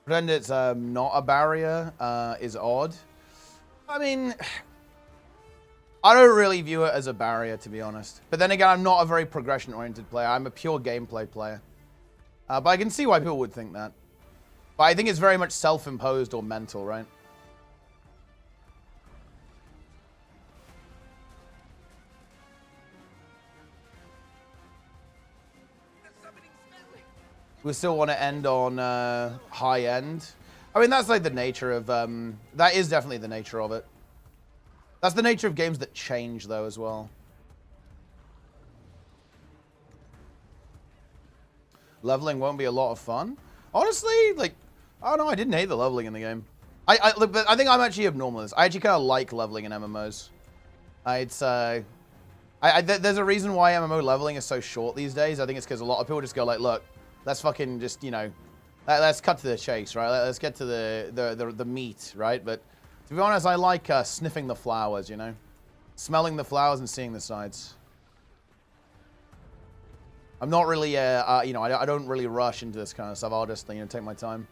Pretend it's not a barrier is odd. I mean, I don't really view it as a barrier, to be honest. But then again, I'm not a very progression-oriented player. I'm a pure gameplay player. But I can see why people would think that. But I think it's very much self-imposed or mental, right? We still want to end on high end. I mean, that's like the nature of... that is definitely the nature of it. That's the nature of games that change, though, as well. Leveling won't be a lot of fun. Honestly, like... I don't know, I didn't hate the leveling in the game. But I think I'm actually abnormal in this. I actually kind of like leveling in MMOs. There's a reason why MMO leveling is so short these days. I think it's because a lot of people just go like, look, let's fucking just, you know, let's cut to the chase, right? Let's get to the meat, right? But to be honest, I like sniffing the flowers, you know? Smelling the flowers and seeing the sights. I'm not really, you know, I don't really rush into this kind of stuff. I'll just, you know, take my time.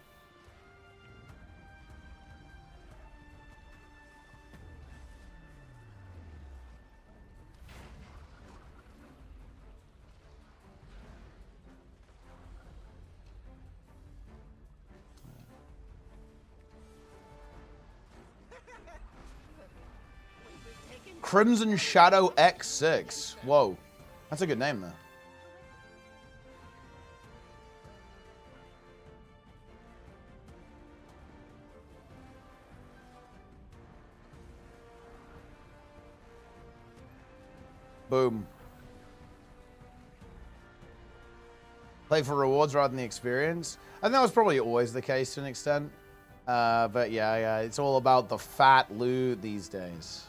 Crimson Shadow X6. Whoa. That's a good name, though. Boom. Play for rewards rather than the experience. I think that was probably always the case to an extent. But yeah, it's all about the fat loot these days.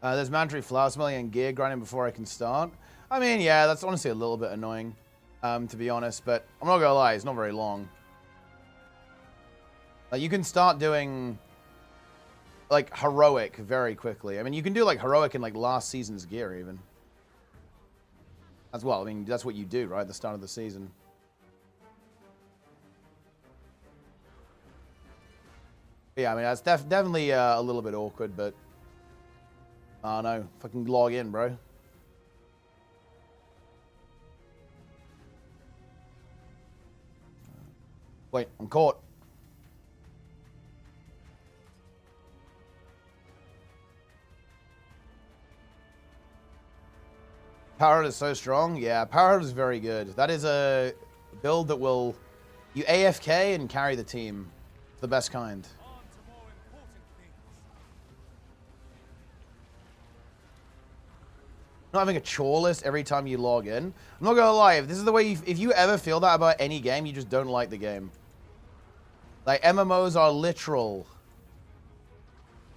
There's mandatory flower smelling and gear grinding before I can start. I mean, yeah, that's honestly a little bit annoying, to be honest, but I'm not gonna lie, it's not very long. Like, you can start doing, like, heroic very quickly. I mean, you can do, like, heroic in, like, last season's gear, even. As well, I mean, that's what you do, right, at the start of the season. But yeah, I mean, that's definitely a little bit awkward, but... Oh, no. Fucking log in, bro. Wait, I'm caught. Power is so strong. Yeah, power is very good. That is a build that will... You AFK and carry the team. It's the best kind. Not having a chore list every time you log in. I'm not gonna lie, if this is the way if you ever feel that about any game, you just don't like the game. Like, MMOs are literal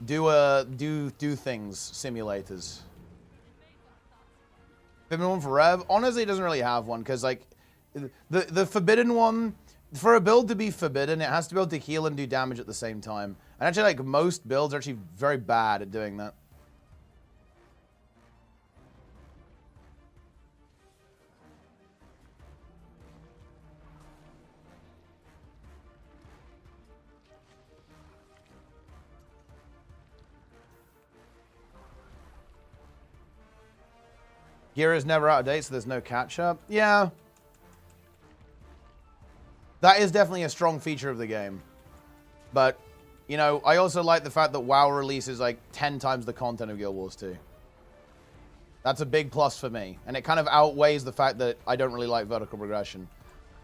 do things simulators. Forbidden one for Rev? Honestly, it doesn't really have one, because, like, the forbidden one, for a build to be forbidden, it has to be able to heal and do damage at the same time. And actually, like, most builds are actually very bad at doing that. Gear is never out of date, so there's no catch-up. Yeah. That is definitely a strong feature of the game. But, you know, I also like the fact that WoW releases like 10 times the content of Guild Wars 2. That's a big plus for me. And it kind of outweighs the fact that I don't really like vertical progression.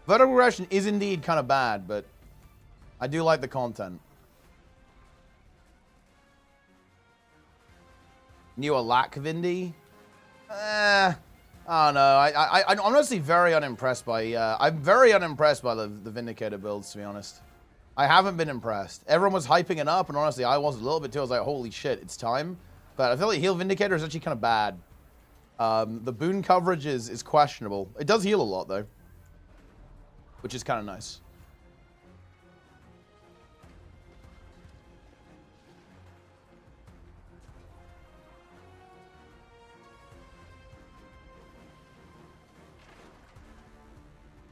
Vertical progression is indeed kind of bad, but I do like the content. New Alack Vindy? I don't know. I'm honestly very unimpressed by... I'm very unimpressed by the Vindicator builds, to be honest. I haven't been impressed. Everyone was hyping it up, and honestly, I was a little bit too. I was like, holy shit, it's time. But I feel like Heal Vindicator is actually kind of bad. The boon coverage is questionable. It does heal a lot, though. Which is kind of nice.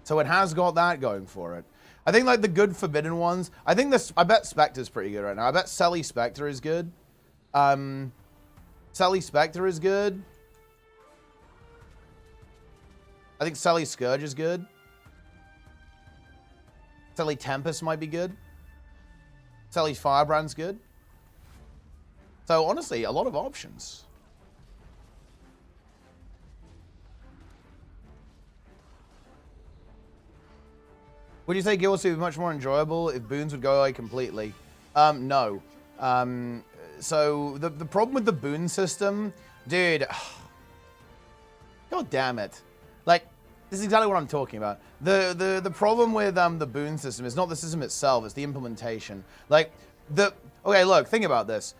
So it has got that going for it. I think, like, the good forbidden ones... I think this... I bet Spectre's pretty good right now. I bet Selly Spectre is good. Selly Spectre is good. I think Selly Scourge is good. Selly Tempest might be good. Selly Firebrand's good. So, honestly, a lot of options. Would you say Guild Wars 2 would be much more enjoyable if boons would go away completely? No. So, the problem with the boon system... Dude... God damn it. Like, this is exactly what I'm talking about. The problem with the boon system is not the system itself, it's the implementation. Like, okay, look, think about this.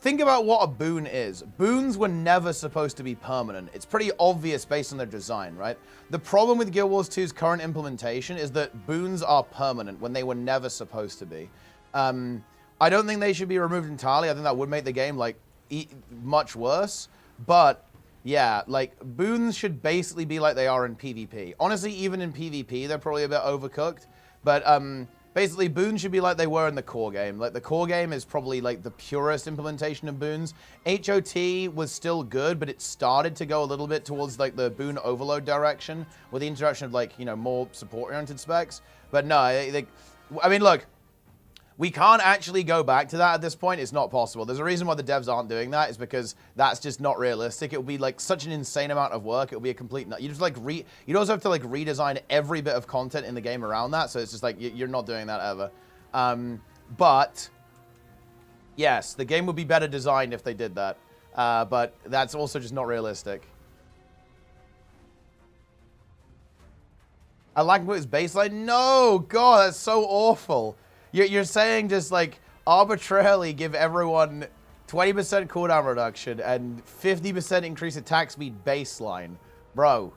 Think about what a boon is. Boons were never supposed to be permanent. It's pretty obvious based on their design, right? The problem with Guild Wars 2's current implementation is that boons are permanent when they were never supposed to be. I don't think they should be removed entirely. I think that would make the game, like, much worse. But, yeah, like, boons should basically be like they are in PvP. Honestly, even in PvP, they're probably a bit overcooked. But, basically, boons should be like they were in the core game. Like, the core game is probably, like, the purest implementation of boons. HOT was still good, but it started to go a little bit towards, like, the boon overload direction with the introduction of, like, you know, more support-oriented specs. But no, I mean, look, we can't actually go back to that at this point. It's not possible. There's a reason why the devs aren't doing that. Is because that's just not realistic. It would be like such an insane amount of work. It would be a complete... You just like you'd also have to like redesign every bit of content in the game around that. So it's just like you're not doing that ever. But yes, the game would be better designed if they did that. But that's also just not realistic. I like what his baseline. No, God, that's so awful. You're saying just, like, arbitrarily give everyone 20% cooldown reduction and 50% increase attack speed baseline. Bro.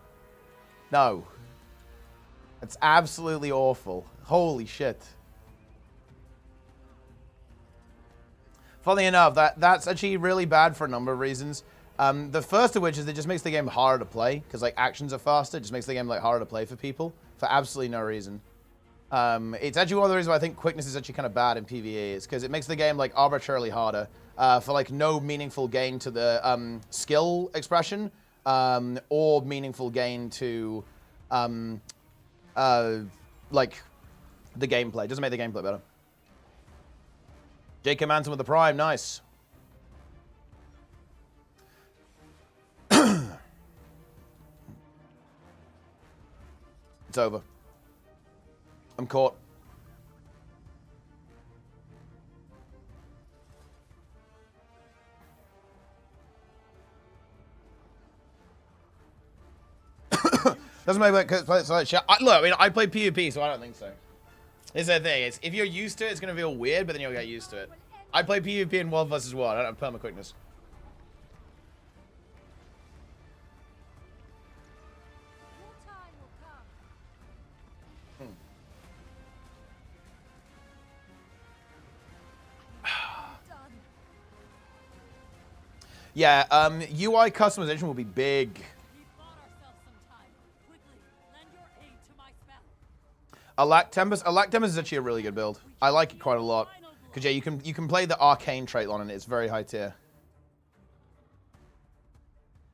No. That's absolutely awful. Holy shit. Funny enough, that's actually really bad for a number of reasons. The first of which is it just makes the game harder to play, because like actions are faster. It just makes the game like harder to play for people for absolutely no reason. It's actually one of the reasons why I think quickness is actually kind of bad in PvE, is because it makes the game like arbitrarily harder for like no meaningful gain to the skill expression or meaningful gain to like the gameplay. It doesn't make the gameplay better. J.K. Manson with the Prime, nice. It's over. I'm caught. Doesn't make like look. I mean, I play PvP, so I don't think so. It's the thing. It's if you're used to it, it's gonna feel weird, but then you'll get used to it. I play PvP in World vs. World. I don't have perma quickness. Your time will come. Done. Yeah, UI customization will be big. We bought ourselves some time. Quickly, lend your aid to my spell. Alack Tempest is actually a really good build. I like it quite a lot. Because yeah, you can play the arcane trait on it. It's very high tier.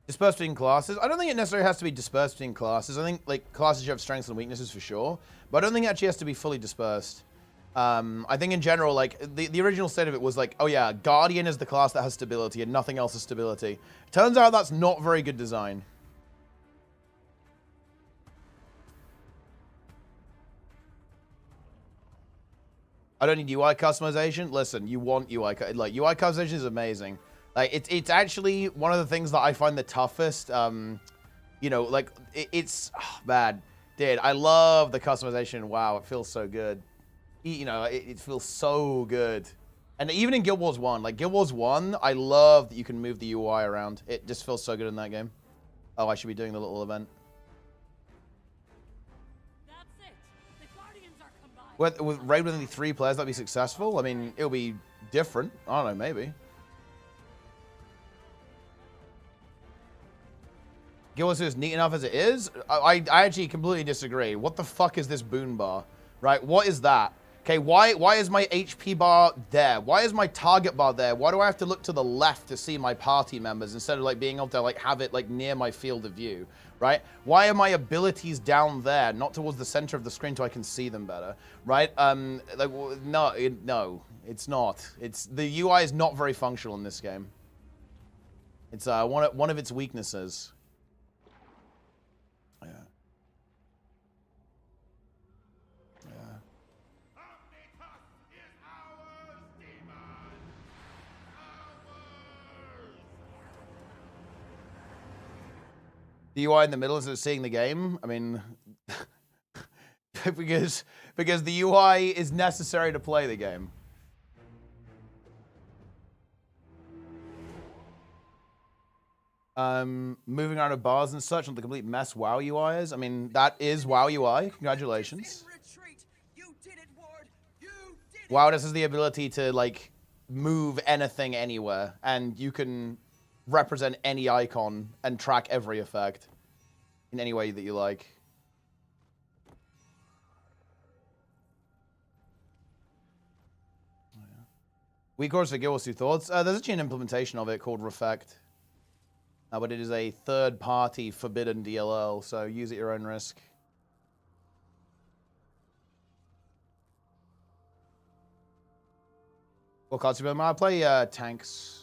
Dispersed between classes. I don't think it necessarily has to be dispersed between classes. I think like classes you have strengths and weaknesses for sure, but I don't think it actually has to be fully dispersed. I think in general, like the original state of it was like, oh yeah, Guardian is the class that has stability and nothing else is stability. Turns out that's not very good design. I don't need UI customization. Listen, you want UI. Like UI customization is amazing. Like it's actually one of the things that I find the toughest. You know, like it's bad, dude. I love the customization. Wow, it feels so good. You know, it feels so good. And even in Guild Wars 1, like Guild Wars 1, I love that you can move the UI around. It just feels so good in that game. Oh, I should be doing the little event. That's it. The Guardians are combined. With raid with only 3 players, that'd be successful. I mean, it'll be different. I don't know, maybe. Guild Wars 2 is neat enough as it is. I actually completely disagree. What the fuck is this boon bar? Right? What is that? Okay, why is my HP bar there? Why is my target bar there? Why do I have to look to the left to see my party members instead of like being able to like have it like near my field of view, right? Why are my abilities down there, not towards the center of the screen so I can see them better, right? Like no, it's not. The UI is not very functional in this game. It's one of its weaknesses. Yeah. The UI in the middle is seeing the game. I mean, because the UI is necessary to play the game. Moving around of bars and such, not the complete mess WoW UI is. I mean, that is WoW UI. Congratulations. WoW has the ability to like move anything anywhere, and you can represent any icon and track every effect in any way that you like. We course for Guild Wars 2 thoughts. There's actually an implementation of it called Refect, but it is a third-party forbidden DLL, so use at your own risk. What cards do you play? I play tanks.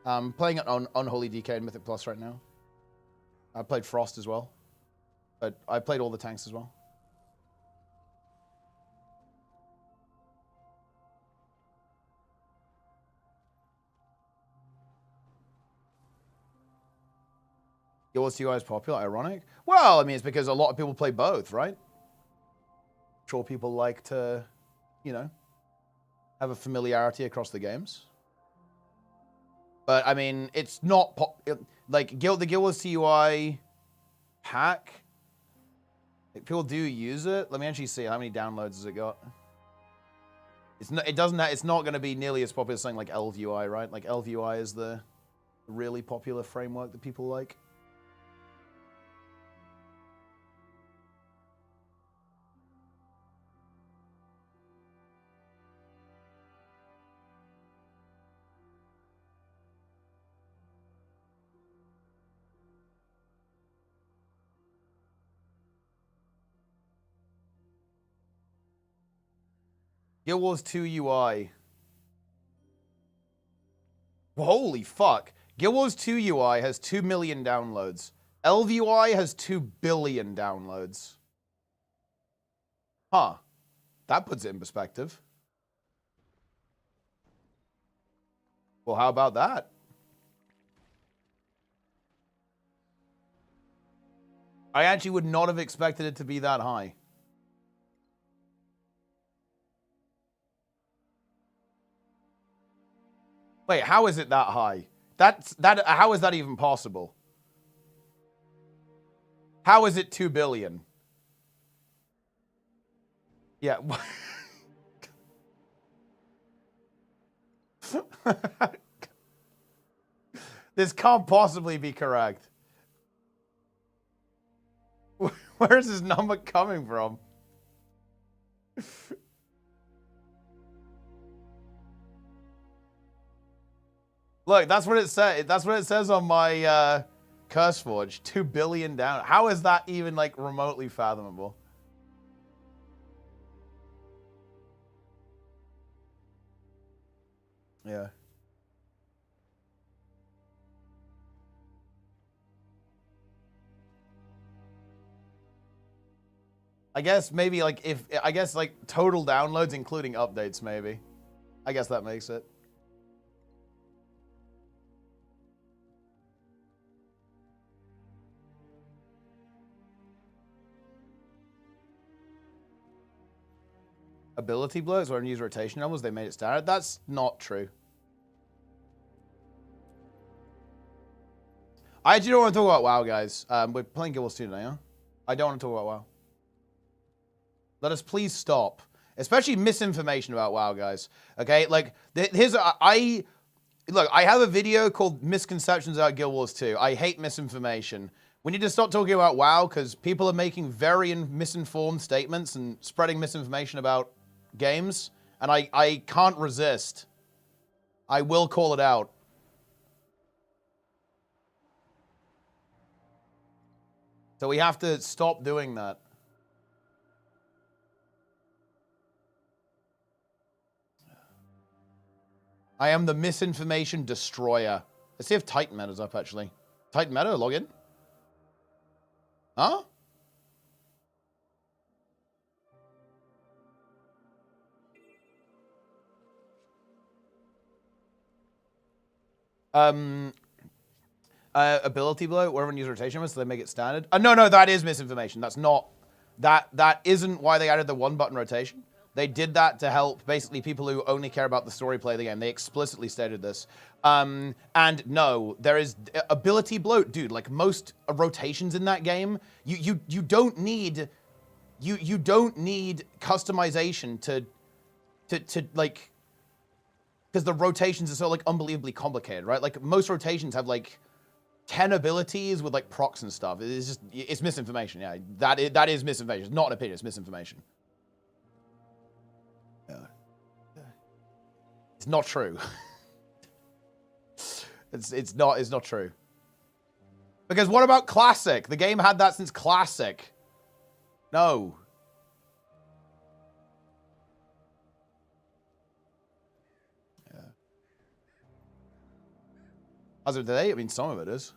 I'm playing it on Unholy DK and Mythic Plus right now. I played Frost as well. But I played all the tanks as well. Yours to you guys popular? Ironic? Well, I mean, it's because a lot of people play both, right? I'm sure people like to, you know, have a familiarity across the games. But I mean, it's not like the Guild Wars TUI pack. Like, people do use it. Let me actually see how many downloads has it got. It's not. It doesn't. It's not going to be nearly as popular as something like LVUI, right? Like LVUI is the really popular framework that people like. Guild Wars 2 UI. Holy fuck. Guild Wars 2 UI has 2 million downloads. LVUI has 2 billion downloads. Huh. That puts it in perspective. Well, how about that? I actually would not have expected it to be that high. Wait, how is it that high? How is that even possible? How is it 2 billion? Yeah. This can't possibly be correct. Where is this number coming from? Look, that's what it says. That's what it says on my CurseForge. 2 billion down. How is that even like remotely fathomable? Yeah. I guess maybe like I guess like total downloads including updates maybe. I guess that makes it. Ability blows or use rotation numbers, they made it standard. That's not true. I actually don't want to talk about WoW, guys. We're playing Guild Wars 2 today, huh? I don't want to talk about WoW. Let us please stop. Especially misinformation about WoW, guys. Okay, like, look, I have a video called Misconceptions About Guild Wars 2. I hate misinformation. We need to stop talking about WoW because people are making very misinformed statements and spreading misinformation about games, and I can't resist. I will call it out. So we have to stop doing that. I am the misinformation destroyer. Let's see if Titan Meta's up, actually. Titan Meta, login. Huh? Ability blow, wherever use rotation was, so they make it standard. No, that is misinformation. That's not, that isn't why they added the 1-button rotation. They did that to help basically people who only care about the story play the game. They explicitly stated this. And no, there is ability bloat, dude. Like most rotations in that game, you don't need you don't need customization to like, because the rotations are so like unbelievably complicated, right? Like most rotations have like 10 abilities with like procs and stuff. It's just, it's misinformation. Yeah, that is misinformation. It's not an opinion. It's misinformation. It's not true. it's not true. Because what about Classic? The game had that since Classic. No. Yeah. As of today, I mean, some of it is.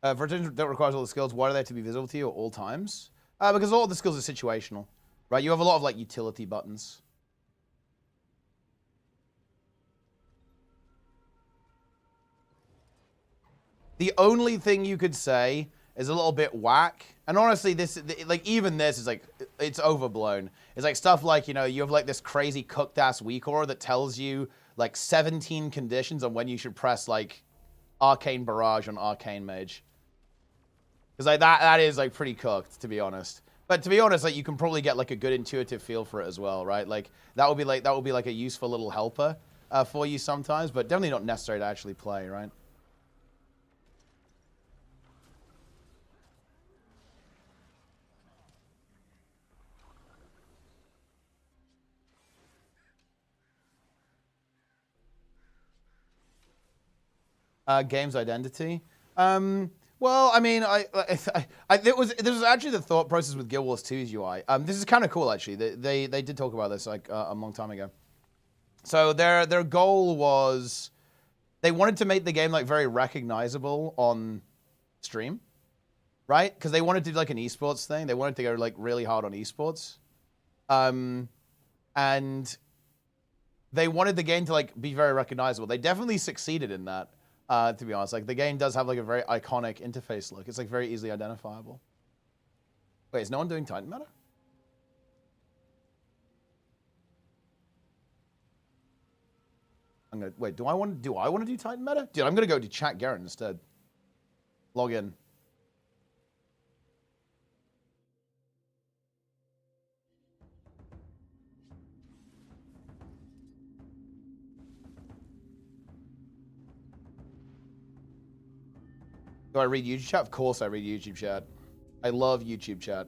For attention that requires all the skills, why do they have to be visible to you at all times? Because all of the skills are situational, right? You have a lot of like utility buttons. The only thing you could say is a little bit whack. And honestly, this, like, even this is like, it's overblown. It's like stuff like, you know, you have like this crazy cooked ass WeakAura that tells you like 17 conditions on when you should press like Arcane Barrage on Arcane Mage. Because like that is like pretty cooked, to be honest. But to be honest, like you can probably get like a good intuitive feel for it as well, right? Like that would be like a useful little helper for you sometimes, but definitely not necessary to actually play, right? Game's identity. Well, I mean, there was actually the thought process with Guild Wars 2's UI. This is kind of cool, actually. They did talk about this like a long time ago. So their goal was they wanted to make the game like very recognizable on stream, right? Because they wanted to do like an esports thing. They wanted to go like really hard on esports, and they wanted the game to like be very recognizable. They definitely succeeded in that. To be honest, like the game does have like a very iconic interface look. It's like very easily identifiable. Wait, is no one doing Titan Meta? I'm gonna wait. Do I want to do Titan Meta? Dude, I'm gonna go to chat Garen instead. Log in. Do I read YouTube chat? Of course I read YouTube chat. I love YouTube chat.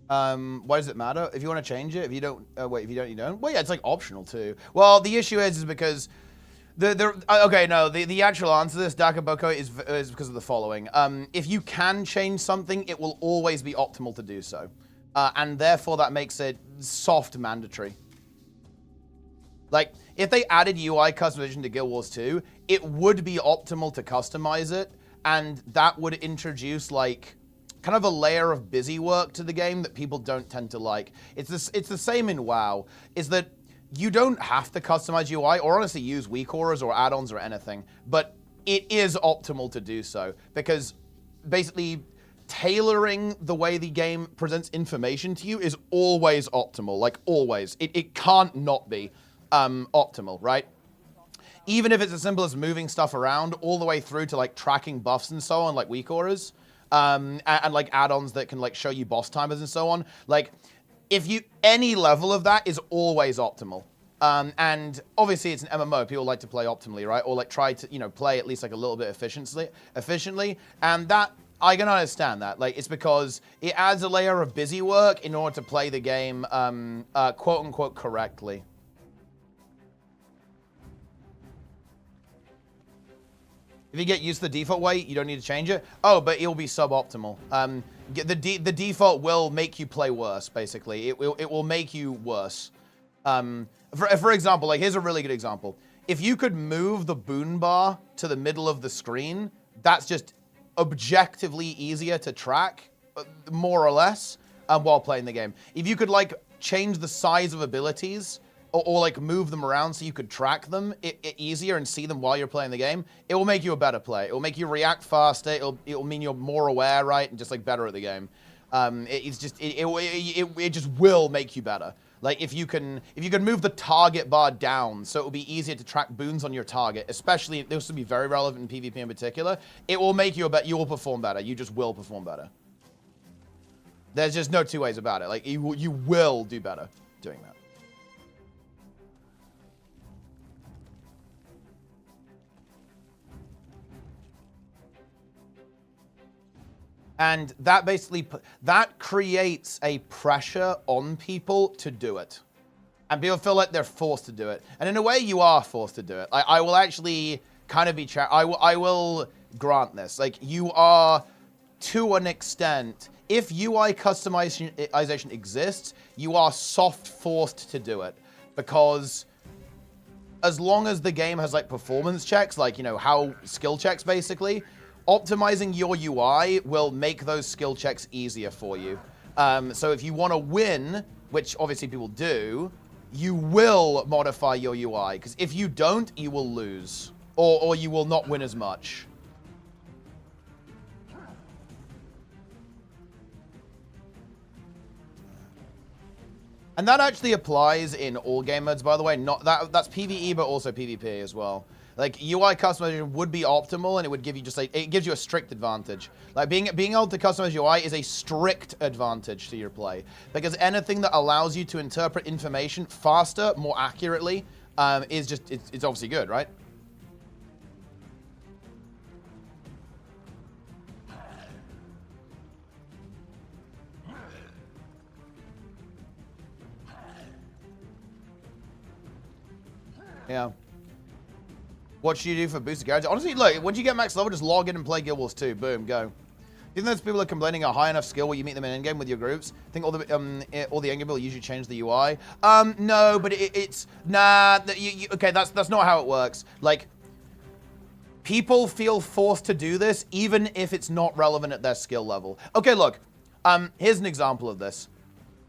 Why does it matter? If you want to change it, if you don't, wait, if you don't, you don't. Well, yeah, it's like optional too. Well, the issue is because the actual answer to this, Dakaboko, is because of the following. If you can change something, it will always be optimal to do so. And therefore that makes it soft mandatory. Like, if they added UI customization to Guild Wars 2, it would be optimal to customize it, and that would introduce, like, kind of a layer of busy work to the game that people don't tend to like. It's the same in WoW, is that you don't have to customize UI or honestly use WeakAuras or add-ons or anything, but it is optimal to do so because basically tailoring the way the game presents information to you is always optimal, like always. It can't not be optimal, right? Even if it's as simple as moving stuff around all the way through to like tracking buffs and so on, like WeakAuras, and like add-ons that can like show you boss timers and so on. Like, if you, any level of that is always optimal. And obviously it's an MMO, people like to play optimally, right? Or like try to, you know, play at least like a little bit efficiently. And that, I can understand that. Like, it's because it adds a layer of busy work in order to play the game, quote unquote, correctly. If you get used to the default way, you don't need to change it. Oh, but it'll be suboptimal. The default will make you play worse, basically. It will make you worse. For example, like here's a really good example. If you could move the boon bar to the middle of the screen, that's just objectively easier to track, more or less, while playing the game. If you could like change the size of abilities, or like move them around so you could track them easier and see them while you're playing the game, it will make you a better player. It will make you react faster. It'll mean you're more aware, right, and just like better at the game. It just will make you better. Like if you can move the target bar down so it will be easier to track boons on your target, especially this will be very relevant in PvP in particular. It will make you you will perform better. You just will perform better. There's just no two ways about it. Like you will do better doing that. And that basically, that creates a pressure on people to do it. And people feel like they're forced to do it. And in a way, you are forced to do it. I will actually kind of be, I will grant this. Like, you are, to an extent, if UI customization exists, you are soft forced to do it. Because as long as the game has like performance checks, like, you know, how skill checks basically, optimizing your UI will make those skill checks easier for you. So if you want to win, which obviously people do, you will modify your UI, because if you don't, you will lose, or you will not win as much. And that actually applies in all game modes, by the way. Not that's PvE, but also PvP as well. Like, UI customization would be optimal, and it would give you just like, it gives you a strict advantage. Like, being able to customize UI is a strict advantage to your play, because anything that allows you to interpret information faster, more accurately, is just, it's obviously good, right? Yeah. What should you do for boosted guarantee? Honestly, look, once you get max level, just log in and play Guild Wars 2. Boom, go. Do you think those people are complaining a high enough skill where you meet them in endgame with your groups? I think all the endgame people usually change the UI. No, but it's nah. Okay, that's not how it works. Like, people feel forced to do this even if it's not relevant at their skill level. Okay, look. Here's an example of this.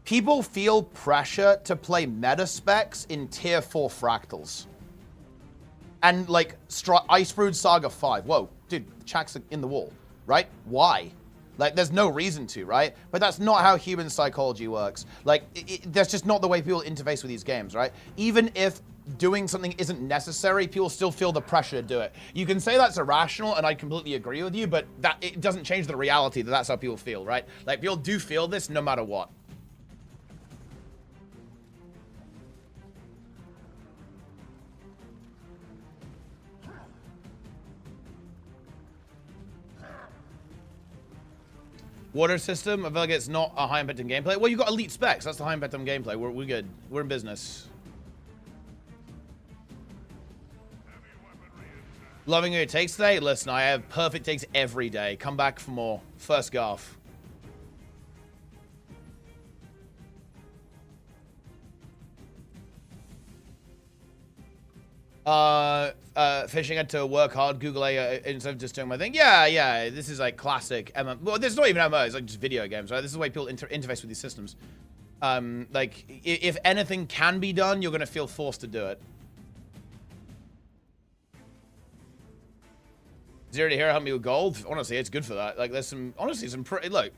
People feel pressure to play meta specs in tier 4 fractals. And like Ice Brood Saga 5. Whoa, dude, the checks in the wall, right? Why? Like, there's no reason to, right? But that's not how human psychology works. Like, that's just not the way people interface with these games, right? Even if doing something isn't necessary, people still feel the pressure to do it. You can say that's irrational, and I completely agree with you, but that it doesn't change the reality that that's how people feel, right? Like, people do feel this no matter what. Water system, I feel like it's not a high impact in gameplay. Well, you got elite specs. That's the high impact on gameplay. We're good. We're in business. Loving your takes today? Listen, I have perfect takes every day. Come back for more. First Garth. Fishing had to work hard, Google A instead of just doing my thing. Yeah, this is like classic MMO. Well, this is not even MMO, it's like just video games, right? This is the way people interface with these systems. Like, if anything can be done, you're gonna feel forced to do it. Zero to Hero help me with gold. Honestly, it's good for that. Like, there's some, honestly, some pretty, look,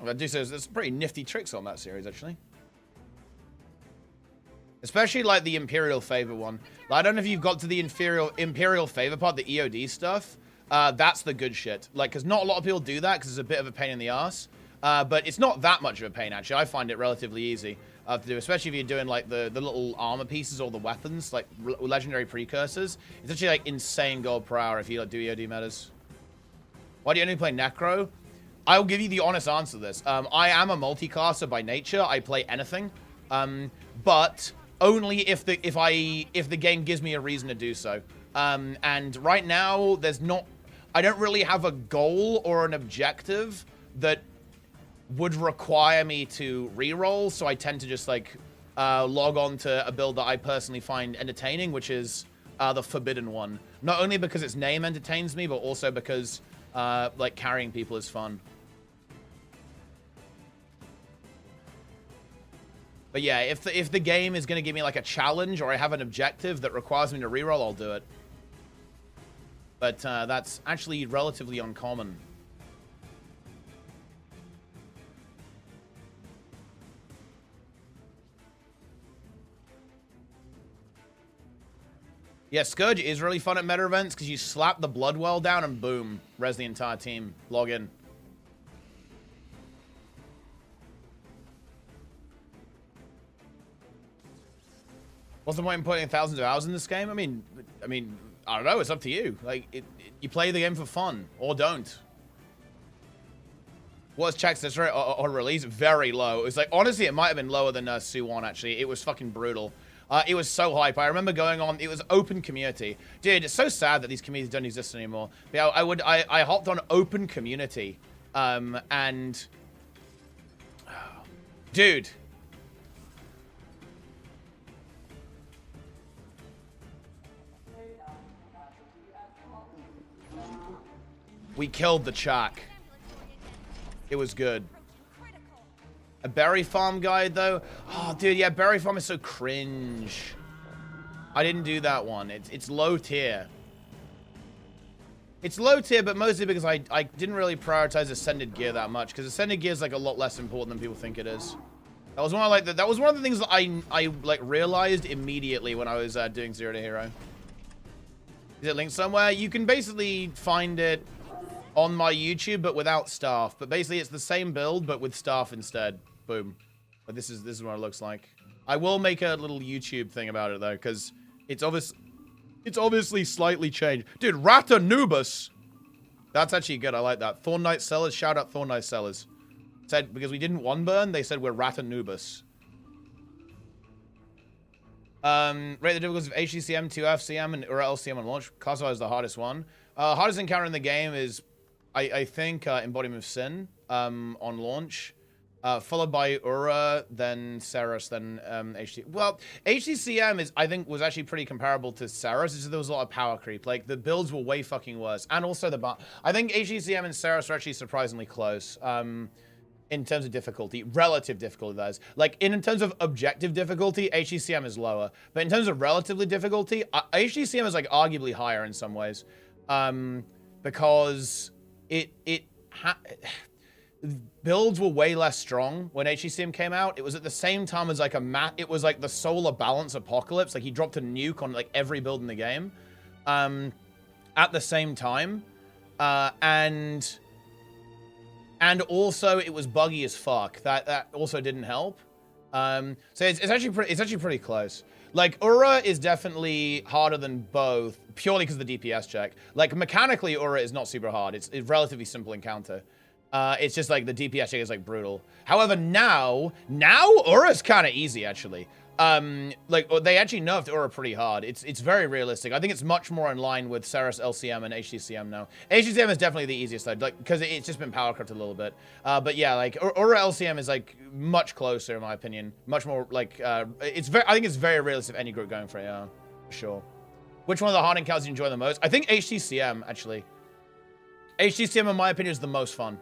I do say there's some pretty nifty tricks on that series, actually. Especially, like, the Imperial Favor one. Like, I don't know if you've got to the Imperial Favor part, the EOD stuff. That's the good shit. Like, because not a lot of people do that because it's a bit of a pain in the ass. But it's not that much of a pain, actually. I find it relatively easy to do, especially if you're doing, like, the little armor pieces or the weapons, like, legendary precursors. It's actually, like, insane gold per hour if you, like, do EOD metas. Why do you only play Necro? I'll give you the honest answer to this. I am a multi-classer by nature. I play anything. But only if the game gives me a reason to do so. And right now, I don't really have a goal or an objective that would require me to reroll, so I tend to just, like, log on to a build that I personally find entertaining, which is the Forbidden one. Not only because its name entertains me, but also because, like, carrying people is fun. But yeah, if the game is going to give me, like, a challenge, or I have an objective that requires me to reroll, I'll do it. But that's actually relatively uncommon. Yeah, Scourge is really fun at meta events because you slap the blood well down and boom, res the entire team. Log in. What's the point in putting thousands of hours in this game? I mean, I don't know. It's up to you. Like, you play the game for fun or don't. What's Jack's sister on release? Very low. It was like, honestly, it might have been lower than Sue-1, actually. It was fucking brutal. It was so hype. I remember going on, it was open community. Dude, it's so sad that these communities don't exist anymore. But yeah, I hopped on open community. And dude. We killed the Chak. It was good. A berry farm guide, though? Oh, dude, yeah, berry farm is so cringe. I didn't do that one. It's low tier. It's low tier, but mostly because I didn't really prioritize Ascended Gear that much, because Ascended Gear is like a lot less important than people think it is. That was one of like that was one of the things that I like realized immediately when I was doing Zero to Hero. Is it linked somewhere? You can basically find it on my YouTube, but without staff. But basically, it's the same build, but with staff instead. Boom. But this is what it looks like. I will make a little YouTube thing about it though, because it's obviously slightly changed. Dude, Ratanubus. That's actually good. I like that. Thorn Knight Sellers. Shout out Thorn Knight Sellers. Said because we didn't one burn, they said we're Ratanubus. Rate the difficulties of HCCM, 2FCM, and Ura LCM on launch. Classified as the hardest one. Hardest encounter in the game is, I think, Embodiment of Sin on launch. Followed by Ura, then Ceres, then HC. Well, HCCM is, I think, was actually pretty comparable to Ceres. It's just there was a lot of power creep. Like, the builds were way fucking worse. And also I think HCCM and Ceres are actually surprisingly close. In terms of difficulty, relative difficulty, that is. Like, in terms of objective difficulty, HCCM is lower. But in terms of relatively difficulty, HCCM is, like, arguably higher in some ways. Because builds were way less strong when HCCM came out. It was at the same time as, like, it was, like, the solar balance apocalypse. Like, he dropped a nuke on, like, every build in the game. At the same time. And also, it was buggy as fuck. That also didn't help. So it's actually pretty close. Like, Ura is definitely harder than both, purely because of the DPS check. Like, mechanically, Ura is not super hard. It's a relatively simple encounter. It's just, like, the DPS check is, like, brutal. However, now Ura's kind of easy, actually. Like, they actually nerfed Ura pretty hard. It's very realistic. I think it's much more in line with Ceres LCM and HCCM now. HCCM is definitely the easiest side, like, because it's just been power crept a little bit. But yeah, like, Ura LCM is, like, much closer, in my opinion. Much more, like, I think it's very realistic, any group going for it, yeah, for sure. Which one of the hard encounters do you enjoy the most? I think HCCM, actually. HCCM, in my opinion, is the most fun.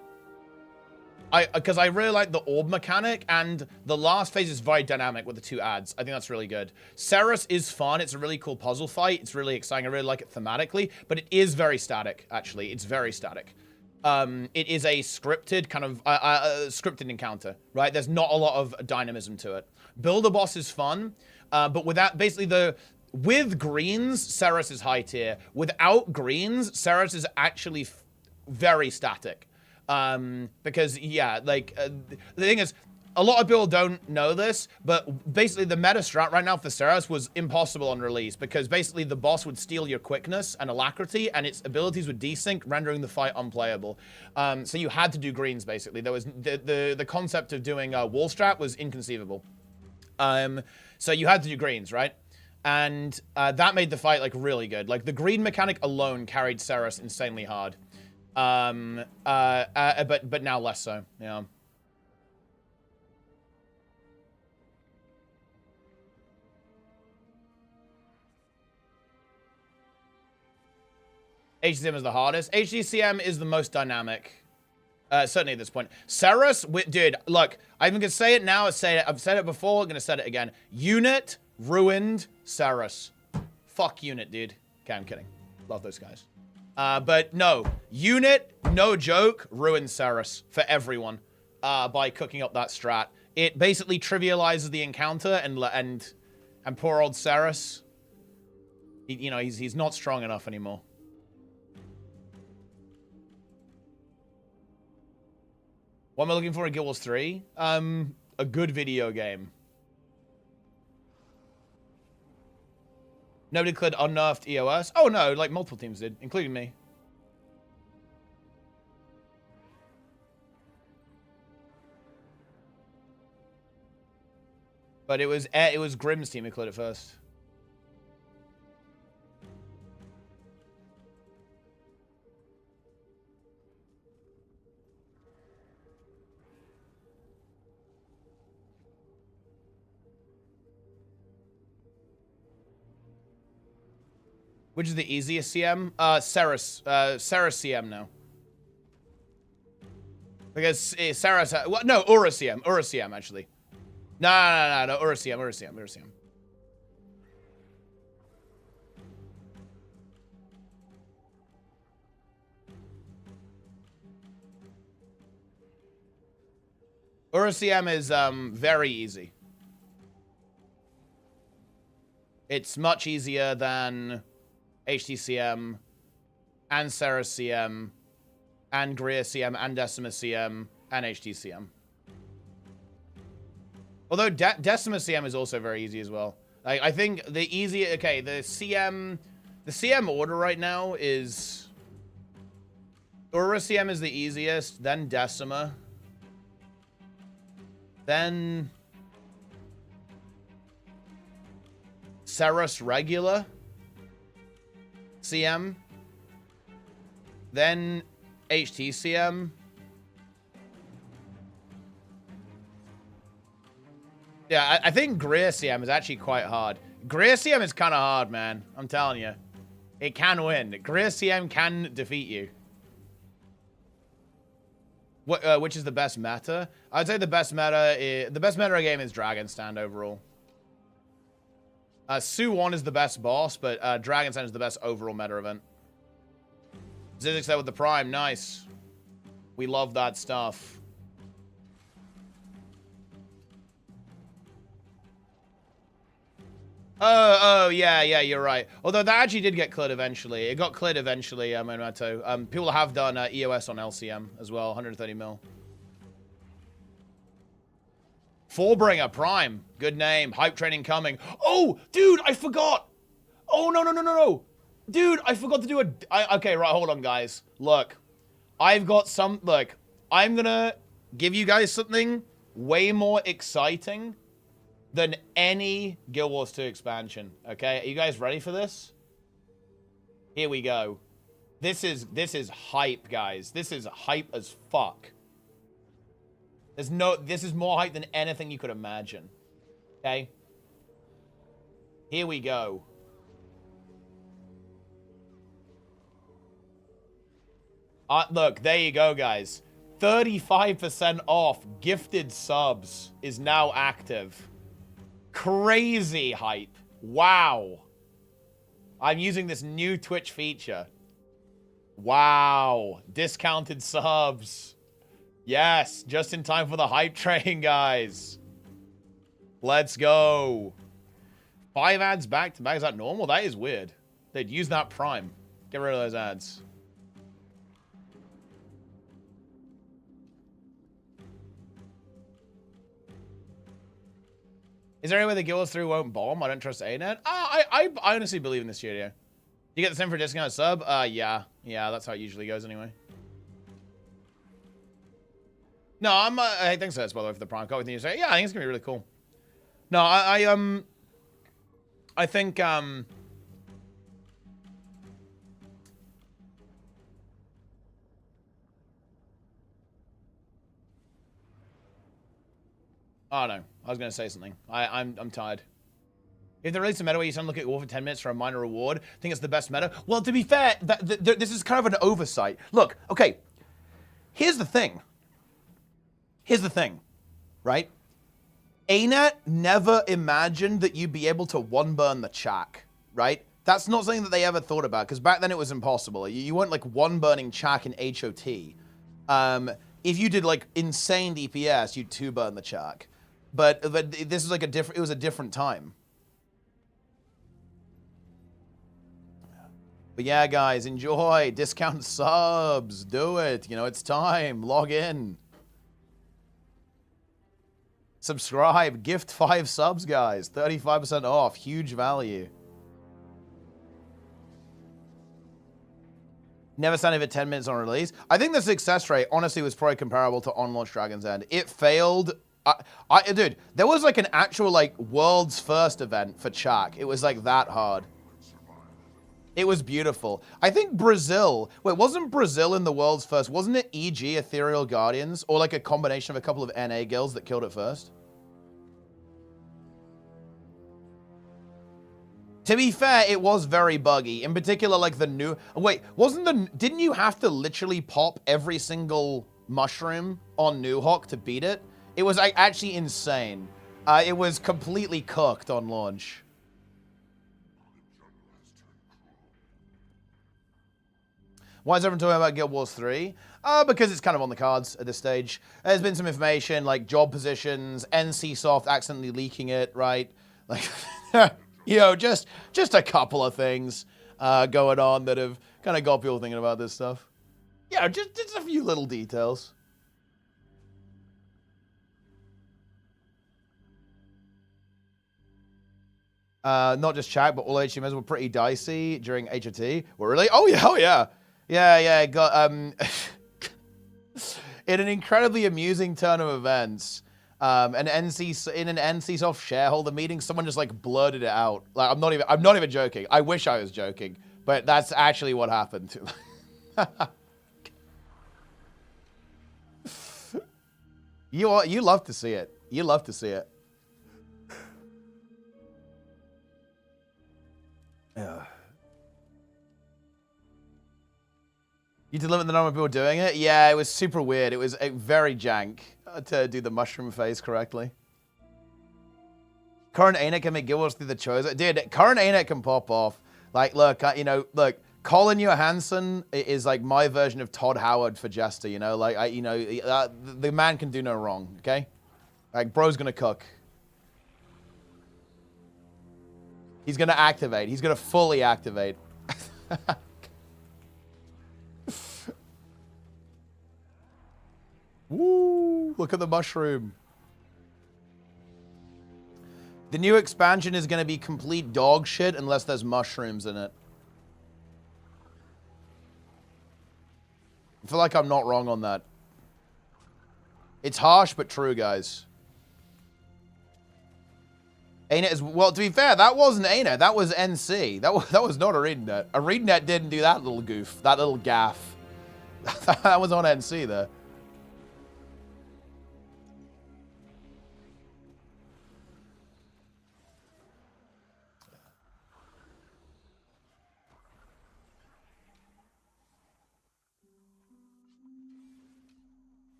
Because I really like the orb mechanic, and the last phase is very dynamic with the 2 adds. I think that's really good. Ceres is fun. It's a really cool puzzle fight. It's really exciting. I really like it thematically, but it is very static, actually. It's very static. It is a scripted kind of scripted encounter, right? There's not a lot of dynamism to it. Build a boss is fun, but without with greens, Ceres is high tier. Without greens, Ceres is actually very static. Because, yeah, like, the thing is, a lot of people don't know this, but basically the meta strat right now for Ceres was impossible on release, because basically the boss would steal your quickness and alacrity, and its abilities would desync, rendering the fight unplayable. So you had to do greens, basically. There was, the concept of doing wall strat was inconceivable. So you had to do greens, right? And that made the fight, like, really good. Like, the green mechanic alone carried Ceres insanely hard. But now less so, yeah. HCCM is the hardest. HCCM is the most dynamic. Certainly at this point. Ceres, dude, look, I'm gonna say it now, I've said it before, I'm gonna say it again. Unit ruined Ceres. Fuck Unit, dude. Okay, I'm kidding. Love those guys. But no, Unit, no joke, ruined Ceres for everyone by cooking up that strat. It basically trivializes the encounter, and poor old Ceres, you know, he's not strong enough anymore. What am I looking for in Guild Wars 3? A good video game. Nobody declared unnerfed EOS. Oh no, like multiple teams did, including me. But it was Grimm's team who cleared it first. Which is the easiest CM? Ceres CM now. Because Sarah... Well, no, Urusiem. Urusiem, actually. No, Urusiem. Urusiem is very easy. It's much easier than HTCM and Seracm and GrierCM and DecimaCM and HTCM. Although DecimaCM is also very easy as well. I think the easier... Okay, the CM order right now is... Urusiem is the easiest, then Decima. Then... Ceres regular. CM. Then HTCM. Yeah, I think GrierCM is actually quite hard. GrierCM is kind of hard, man. I'm telling you. It can win. GrierCM can defeat you. Which is the best meta? I'd say the best meta game is Dragon Stand overall. Su-1 is the best boss, but Dragon Stand is the best overall meta event. Zizix there with the Prime. Nice. We love that stuff. Oh, yeah, you're right. Although that actually did get cleared eventually. It got cleared eventually, Monato. People have done EOS on LCM as well, 130 mil. Fullbringer Prime. Good name. Hype training coming. Oh, dude, I forgot. Oh, no. Dude, I forgot to do okay, right, hold on, guys. Look, I've got some... Look, I'm gonna give you guys something way more exciting than any Guild Wars 2 expansion, okay? Are you guys ready for this? Here we go. This is hype, guys. This is hype as fuck. This is more hype than anything you could imagine. Okay? Here we go. Look, there you go, guys. 35% off gifted subs is now active. Crazy hype. Wow. I'm using this new Twitch feature. Wow. Discounted subs. Yes, just in time for the hype train, guys. Let's go. 5 ads back to back. Is that normal? That is weird. They'd use that Prime. Get rid of those ads. Is there any way the Guild Wars 3 won't bomb? I don't trust ANET. I honestly believe in this studio. You get the same for discount sub? Yeah. Yeah, that's how it usually goes anyway. No, I think so. That's by the way for the Prime code. You say, yeah, I think it's gonna be really cool. No, I think I don't know. I was gonna say something. I'm tired. If they release a meta where you suddenly look at war for 10 minutes for a minor reward, think it's the best meta? Well, to be fair, this is kind of an oversight. Look, okay. Here's the thing. Right? ANET never imagined that you'd be able to one-burn the Chak, right? That's not something that they ever thought about, because back then it was impossible. You weren't like one-burning Chak in HOT. If you did like insane DPS, you'd two-burn the Chak. But this is like it was a different time. But yeah, guys, enjoy. Discount subs. Do it. You know, it's time. Log in. Subscribe. Gift 5 subs, guys. 35% off. Huge value. Never signed over 10 minutes on release. I think the success rate, honestly, was probably comparable to on-launch Dragon's End. It failed. Dude, there was like an actual, like, world's first event for Chak. It was, like, that hard. It was beautiful. I think Brazil... Wait, wasn't Brazil in the world's first? Wasn't it EG, Ethereal Guardians? Or, like, a combination of a couple of NA guilds that killed it first? To be fair, it was very buggy. In particular, like, the new... Wait, wasn't the... Didn't you have to literally pop every single mushroom on New Hawk to beat it. It was like, actually insane. It was completely cooked on launch. Why is everyone talking about Guild Wars 3? Because it's kind of on the cards at this stage. There's been some information like job positions, NCSoft accidentally leaking it, right? Like, you know, just a couple of things going on that have kind of got people thinking about this stuff. Yeah, just a few little details. Not just chat, but all HMS were pretty dicey during HOT. Well, really? Oh yeah, oh yeah. Yeah, got in an incredibly amusing turn of events, in an NCSoft shareholder meeting, someone just like blurted it out. Like I'm not even joking. I wish I was joking, but that's actually what happened. You love to see it. You love to see it. Yeah. You did limit the number of people doing it? Yeah, it was super weird. It was very jank to do the mushroom phase correctly. Current ANET can make Guild Wars through the Chosen. Dude, current ANET can pop off. Like, look, look, Colin Johansson is like my version of Todd Howard for Jester, you know? Like, the man can do no wrong, okay? Like, bro's gonna cook. He's gonna activate. He's gonna fully activate. Woo! Look at the mushroom. The new expansion is going to be complete dog shit unless there's mushrooms in it. I feel like I'm not wrong on that. It's harsh, but true, guys. ANET is... Well, to be fair, that wasn't ANET. That was NC. That was not ArenaNet. ArenaNet didn't do that little goof. That little gaff. That was on NC there.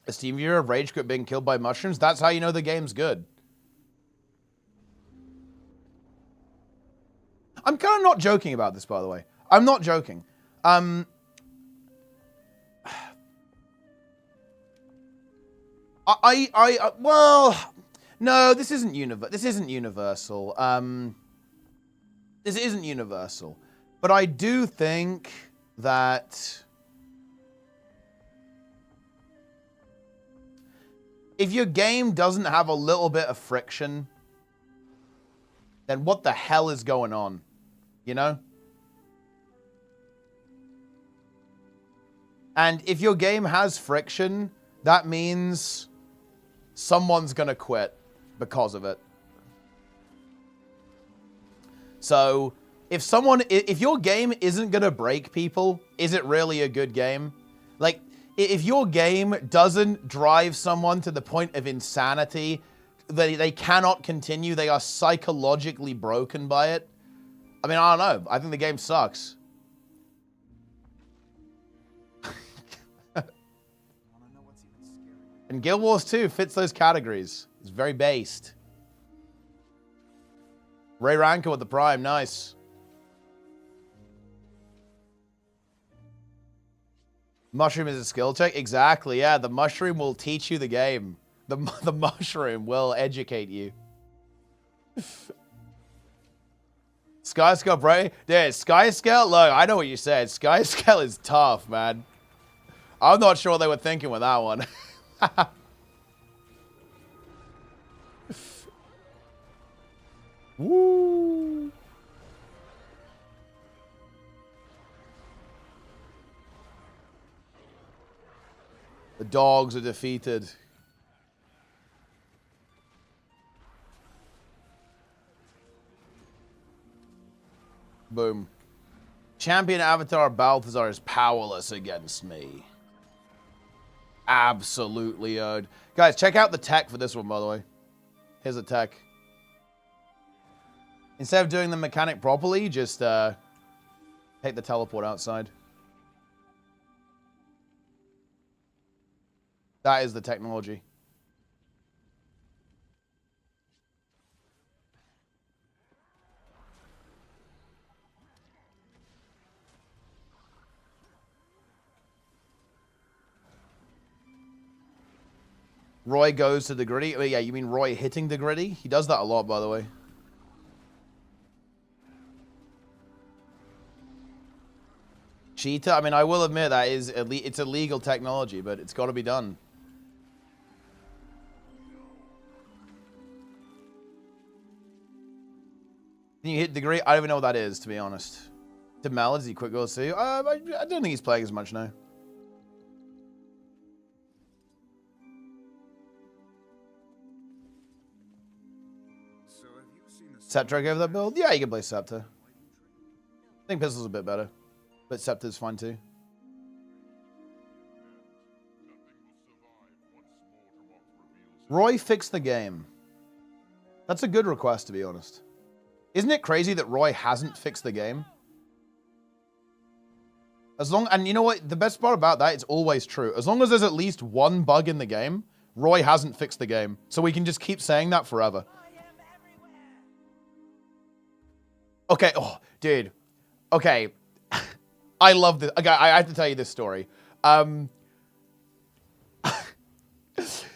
A Steam viewer of Rage Quit being killed by mushrooms? That's how you know the game's good. I'm kind of not joking about this, by the way. I'm not joking. Well, no, this isn't universal. This isn't universal. But I do think that if your game doesn't have a little bit of friction, then what the hell is going on? You know? And if your game has friction, that means someone's gonna quit because of it. So, if your game isn't gonna break people, is it really a good game? Like, if your game doesn't drive someone to the point of insanity, they cannot continue, they are psychologically broken by it, I mean, I don't know. I think the game sucks. And Guild Wars 2 fits those categories. It's very based. Ray Ranker with the Prime, nice. Mushroom is a skill check? Exactly, yeah. The mushroom will teach you the game. The mushroom will educate you. Skyscale, bro. Dude, Skyscale? Look, I know what you said. Skyscale is tough, man. I'm not sure what they were thinking with that one. Woo! The dogs are defeated. Boom. Champion Avatar Balthazar is powerless against me. Absolutely, guys, check out the tech for this one, by the way. Here's the tech. Instead of doing the mechanic properly, just Take the teleport outside. That is the technology. Roy goes to the gritty. Oh, yeah, you mean Roy hitting the gritty? He does that a lot, by the way. Cheetah? I mean, I will admit that it's illegal technology, but it's got to be done. Can you hit the gritty? I don't even know what that is, to be honest. To Mel, does he quick goals too? I don't think he's playing as much now. Scepter over that build? Yeah, you can play Scepter. I think Pistol's a bit better. But Scepter's fine too. Roy fixed the game. That's a good request, to be honest. Isn't it crazy that Roy hasn't fixed the game? And you know what? The best part about that, it's always true. As long as there's at least one bug in the game, Roy hasn't fixed the game. So we can just keep saying that forever. Okay, oh, dude. Okay. I love this. Okay, I have to tell you this story.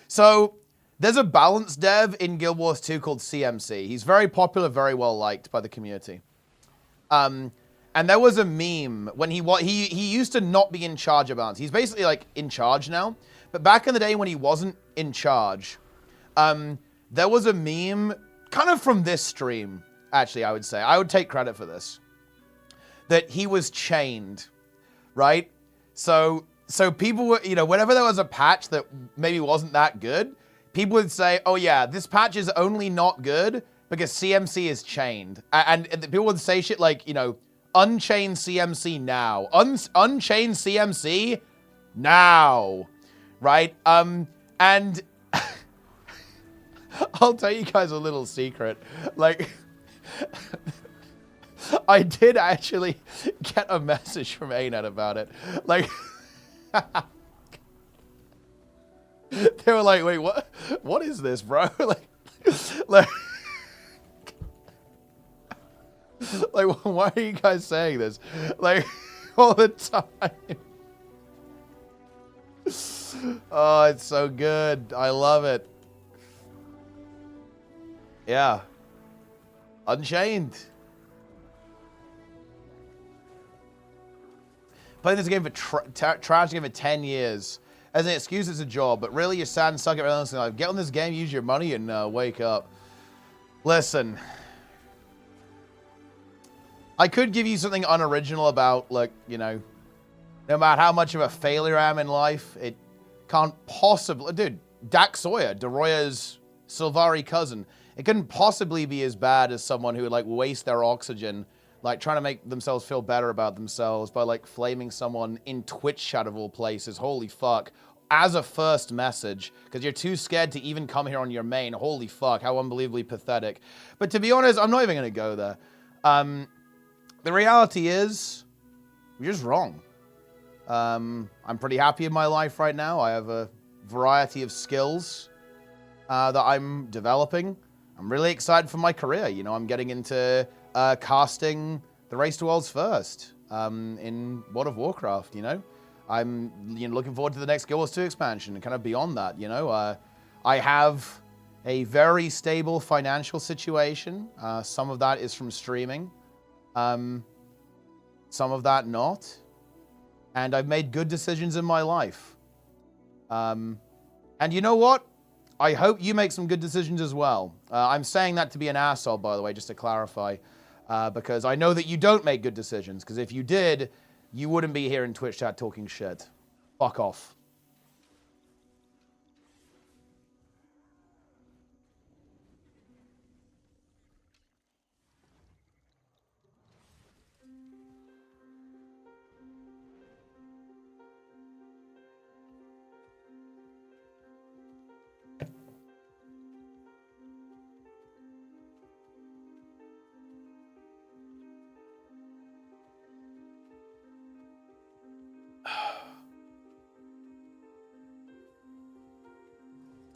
So, there's a balance dev in Guild Wars 2 called CMC. He's very popular, very well liked by the community. And there was a meme when he used to not be in charge of balance. He's basically like in charge now. But back in the day when he wasn't in charge, there was a meme kind of from this stream. Actually, I would say. I would take credit for this. That he was chained, right? So people were, you know, whenever there was a patch that maybe wasn't that good, people would say, oh yeah, this patch is only not good because CMC is chained. And people would say shit like, you know, unchain CMC now. Unchain CMC now, right? And I'll tell you guys a little secret. Like... I did actually get a message from ANET about it. Like, they were like, wait, what is this, bro? like, why are you guys saying this? Like, all the time. Oh, it's so good. I love it. Yeah. Unchained. Playing this game for trash game for 10 years. As an excuse, it's a job, but really you're sad and suck at everything else in life. Get on this game, use your money, and wake up. Listen. I could give you something unoriginal about, like, you know, no matter how much of a failure I am in life, it can't possibly... Dude, Dak Sawyer, Doroya's Sylvari cousin. It couldn't possibly be as bad as someone who would, like, waste their oxygen, like, trying to make themselves feel better about themselves by, like, flaming someone in Twitch chat of all places. Holy fuck. As a first message, because you're too scared to even come here on your main. Holy fuck, how unbelievably pathetic. But to be honest, I'm not even going to go there. The reality is, you're just wrong. I'm pretty happy in my life right now. I have a variety of skills that I'm developing. I'm really excited for my career. You know, I'm getting into casting the Race to Worlds First in World of Warcraft, you know. I'm looking forward to the next Guild Wars 2 expansion and kind of beyond that, you know. I have a very stable financial situation. Some of that is from streaming. Some of that not. And I've made good decisions in my life. And you know what? I hope you make some good decisions as well. I'm saying that to be an asshole, by the way, just to clarify. Because I know that you don't make good decisions. Because if you did, you wouldn't be here in Twitch chat talking shit. Fuck off.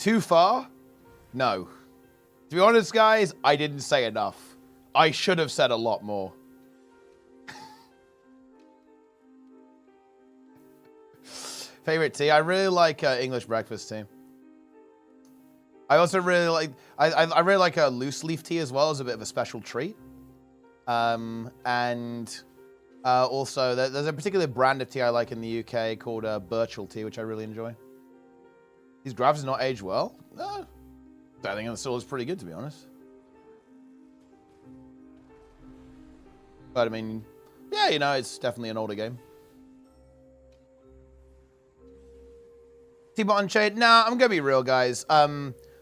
Too far? No. To be honest, guys, I didn't say enough. I should have said a lot more. Favorite tea? I really like English breakfast tea. I also really like, I really like a loose leaf tea as well as a bit of a special treat. Also, there's a particular brand of tea I like in the UK called Birchall tea, which I really enjoy. These graphics are not aged well? No. I think it still is pretty good, to be honest. But, I mean, yeah, you know, it's definitely an older game. T-Bot Unchained? Nah, I'm gonna be real, guys.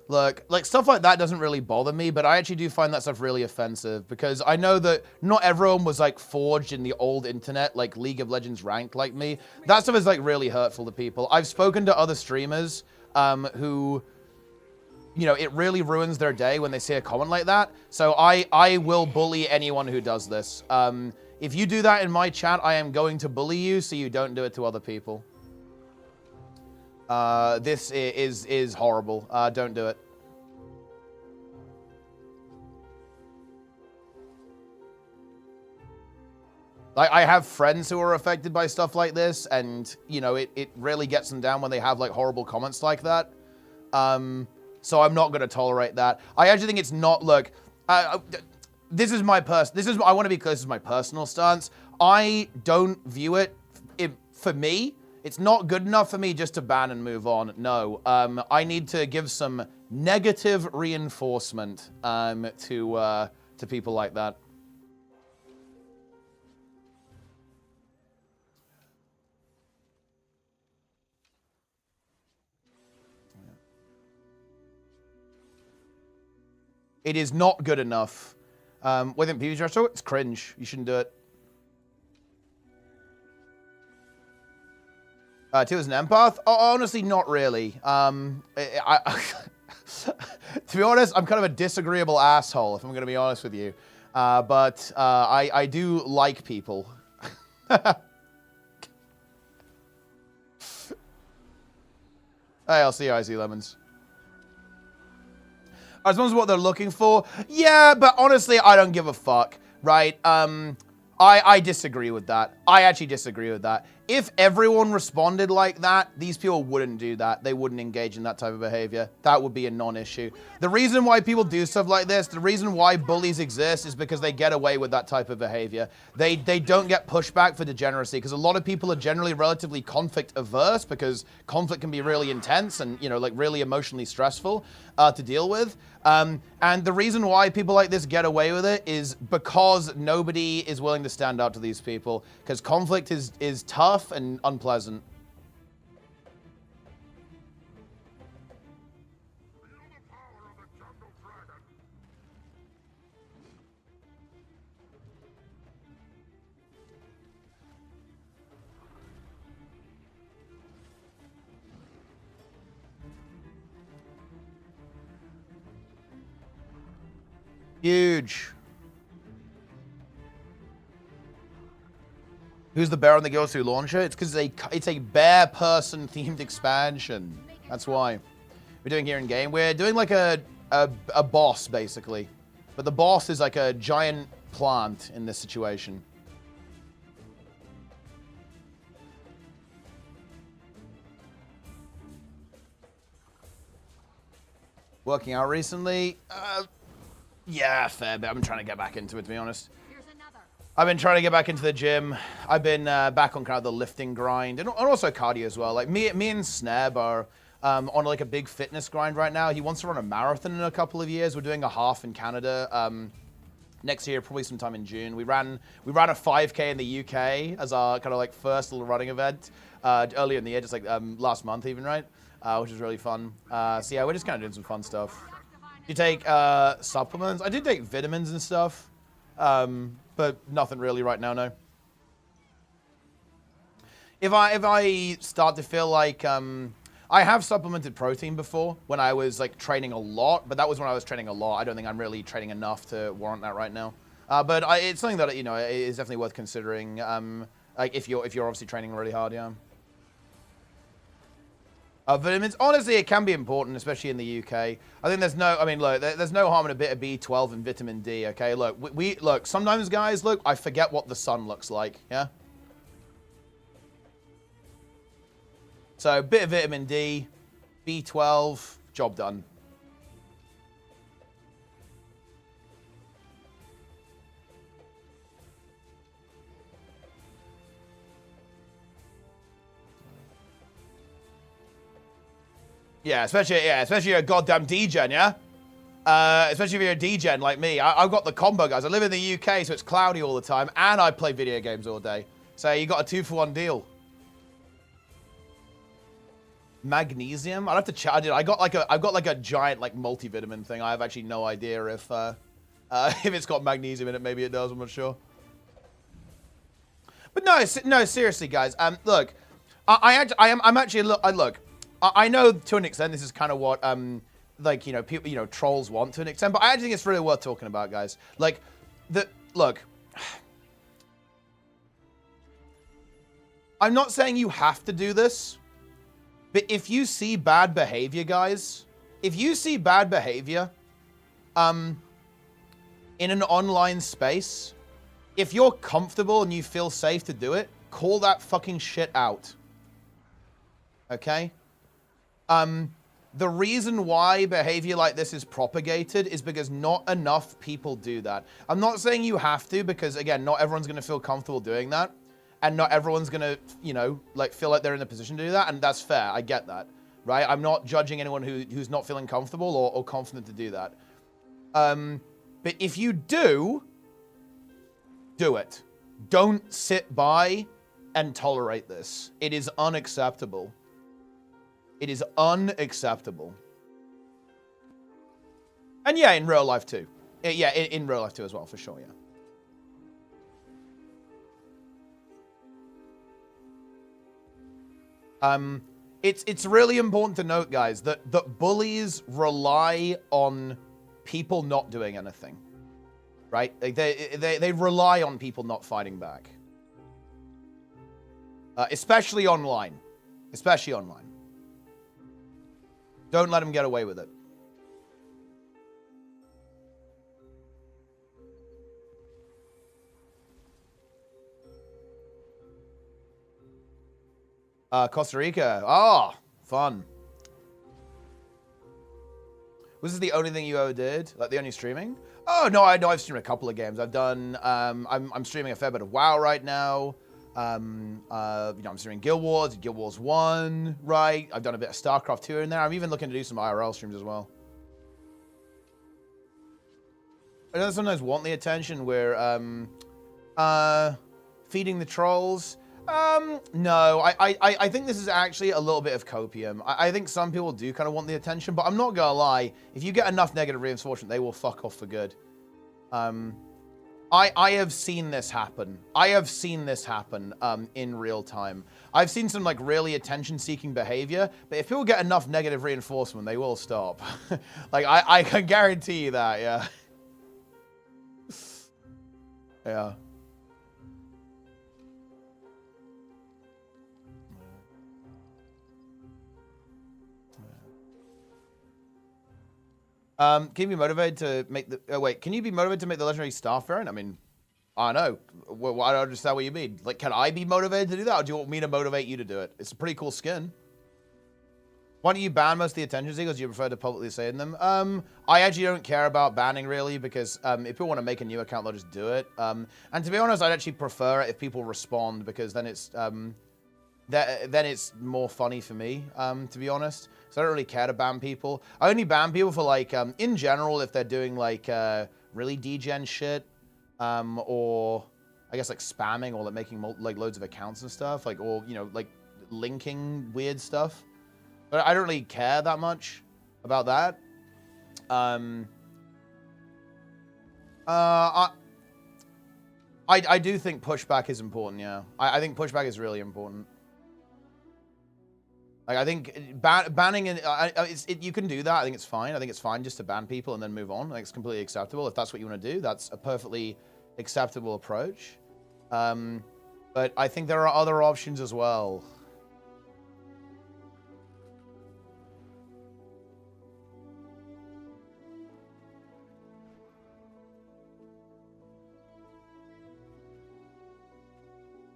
Look, like, stuff like that doesn't really bother me, but I actually do find that stuff really offensive, because I know that not everyone was, like, forged in the old internet, like League of Legends ranked like me. That stuff is, like, really hurtful to people. I've spoken to other streamers who, you know, it really ruins their day when they see a comment like that. So I will bully anyone who does this. If you do that in my chat, I am going to bully you, so you don't do it to other people. This is horrible. Don't do it. Like, I have friends who are affected by stuff like this, and, you know, it really gets them down when they have, like, horrible comments like that. So I'm not going to tolerate that. I actually think it's not, look, this is my I want to be clear, this is my personal stance. I don't view it, for me, it's not good enough for me just to ban and move on. No, I need to give some negative reinforcement to people like that. It is not good enough. Within PvP Retro, it's cringe. You shouldn't do it. Teal is an empath? Oh, honestly, not really. To be honest, I'm kind of a disagreeable asshole, if I'm going to be honest with you. But I do like people. Hey, I'll see you, Icy Lemons. As long as what they're looking for, yeah, but honestly, I don't give a fuck, right? I disagree with that. I actually disagree with that. If everyone responded like that, these people wouldn't do that. They wouldn't engage in that type of behavior. That would be a non-issue. The reason why people do stuff like this, the reason why bullies exist is because they get away with that type of behavior. They don't get pushback for degeneracy, because a lot of people are generally relatively conflict averse, because conflict can be really intense and, you know, like really emotionally stressful to deal with. And the reason why people like this get away with it is because nobody is willing to stand up to these people, because conflict is tough and unpleasant. Huge. Who's the bear on the gw2 launcher? It's because it's a bear person themed expansion. That's why. We're doing here in game. We're doing like a boss basically, but the boss is like a giant plant in this situation. Working out recently? Yeah, fair bit. I'm trying to get back into it, to be honest. I've been trying to get back into the gym. I've been back on kind of the lifting grind, and also cardio as well. Like me and Sneb are on like a big fitness grind right now. He wants to run a marathon in a couple of years. We're doing a half in Canada next year, probably sometime in June. We ran a 5K in the UK as our kind of like first little running event earlier in the year, just like last month even, right? Which was really fun. So yeah, we're just kind of doing some fun stuff. You take supplements? I did take vitamins and stuff. But nothing really right now, no. If I start to feel like I have supplemented protein before when I was like training a lot, but that was when I was training a lot. I don't think I'm really training enough to warrant that right now. But it's something that, you know, is definitely worth considering. Like if you're obviously training really hard, yeah. Vitamins, honestly, it can be important, especially in the UK. I think there's no, I mean, look, there's no harm in a bit of B12 and vitamin D, okay? Look, look, sometimes, guys, look, I forget what the sun looks like, yeah? So, a bit of vitamin D, B12, job done. Yeah, especially a goddamn degen, yeah? Especially if you're a degen like me. I've got the combo, guys. I live in the UK, so it's cloudy all the time, and I play video games all day. So you got a 2-for-1 deal. Magnesium? I'd have to chat. I've got like a giant like multivitamin thing. I have actually no idea if it's got magnesium in it. Maybe it does. I'm not sure. But no, seriously, guys. Look, I'm actually look. I know to an extent this is kind of what like people trolls want to an extent, but I actually think it's really worth talking about, guys. Like look, I'm not saying you have to do this, but if you see bad behavior, guys, if you see bad behavior in an online space, if you're comfortable and you feel safe to do it, call that fucking shit out. Okay? The reason why behavior like this is propagated is because not enough people do that. I'm not saying you have to, because again, not everyone's going to feel comfortable doing that. And not everyone's going to, like feel like they're in a position to do that. And that's fair. I get that. Right? I'm not judging anyone who's not feeling comfortable or confident to do that. But if you do it. Don't sit by and tolerate this. It is unacceptable. It is unacceptable. And yeah, in real life too. Yeah, in real life too as well, for sure, yeah. It's really important to note, guys, that bullies rely on people not doing anything. Right? They rely on people not fighting back. Especially online. Especially online. Don't let them get away with it. Costa Rica. Oh, fun. Was this the only thing you ever did? Like the only streaming? Oh, no, I've streamed a couple of games. I've done, I'm streaming a fair bit of WoW right now. I'm streaming Guild Wars, Guild Wars 1, right? I've done a bit of StarCraft 2 in there. I'm even looking to do some IRL streams as well. I don't sometimes want the attention where, feeding the trolls. No, I think this is actually a little bit of copium. I think some people do kind of want the attention, but I'm not gonna lie. If you get enough negative reinforcement, they will fuck off for good. I have seen this happen. I have seen this happen in real time. I've seen some like really attention-seeking behavior, but if people get enough negative reinforcement, they will stop. Like I can guarantee you that, yeah. Yeah. Can you be motivated to make the... Oh, wait. Can you be motivated to make the legendary staff variant? I mean, I don't know. Well, I don't understand what you mean. Like, can I be motivated to do that? Or do you want me to motivate you to do it? It's a pretty cool skin. Why don't you ban most of the attention seekers? Do you prefer to publicly say in them? I actually don't care about banning, really, because if people want to make a new account, they'll just do it. And to be honest, I'd actually prefer it if people respond, because then it's... then it's more funny for me, to be honest. So I don't really care to ban people. I only ban people for, like, in general, if they're doing, like, really degen shit, or, I guess, like, spamming or, like, making, like, loads of accounts and stuff, like, or, you know, like, linking weird stuff. But I don't really care that much about that. I do think pushback is important, yeah. I think pushback is really important. Like, I think banning, you can do that. I think it's fine. I think it's fine just to ban people and then move on. I think it's completely acceptable. If that's what you want to do, that's a perfectly acceptable approach. But I think there are other options as well.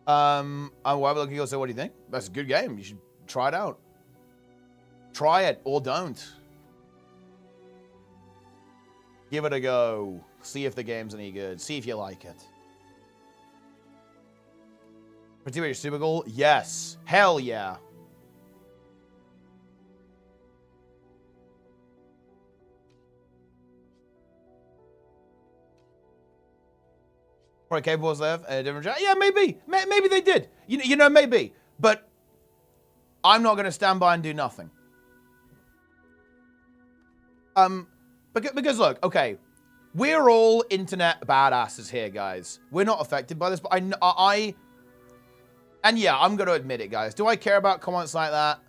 Why looking also, what do you think? That's a good game. You should try it out. Try it or don't. Give it a go. See if the game's any good. See if you like it. Particularly super goal? Yes. Hell yeah. Probably capable was there a different job. Yeah, maybe. Maybe they did. You know, maybe. But I'm not going to stand by and do nothing. Because look, okay, we're all internet badasses here, guys. We're not affected by this, but and yeah, I'm going to admit it, guys. Do I care about comments like that?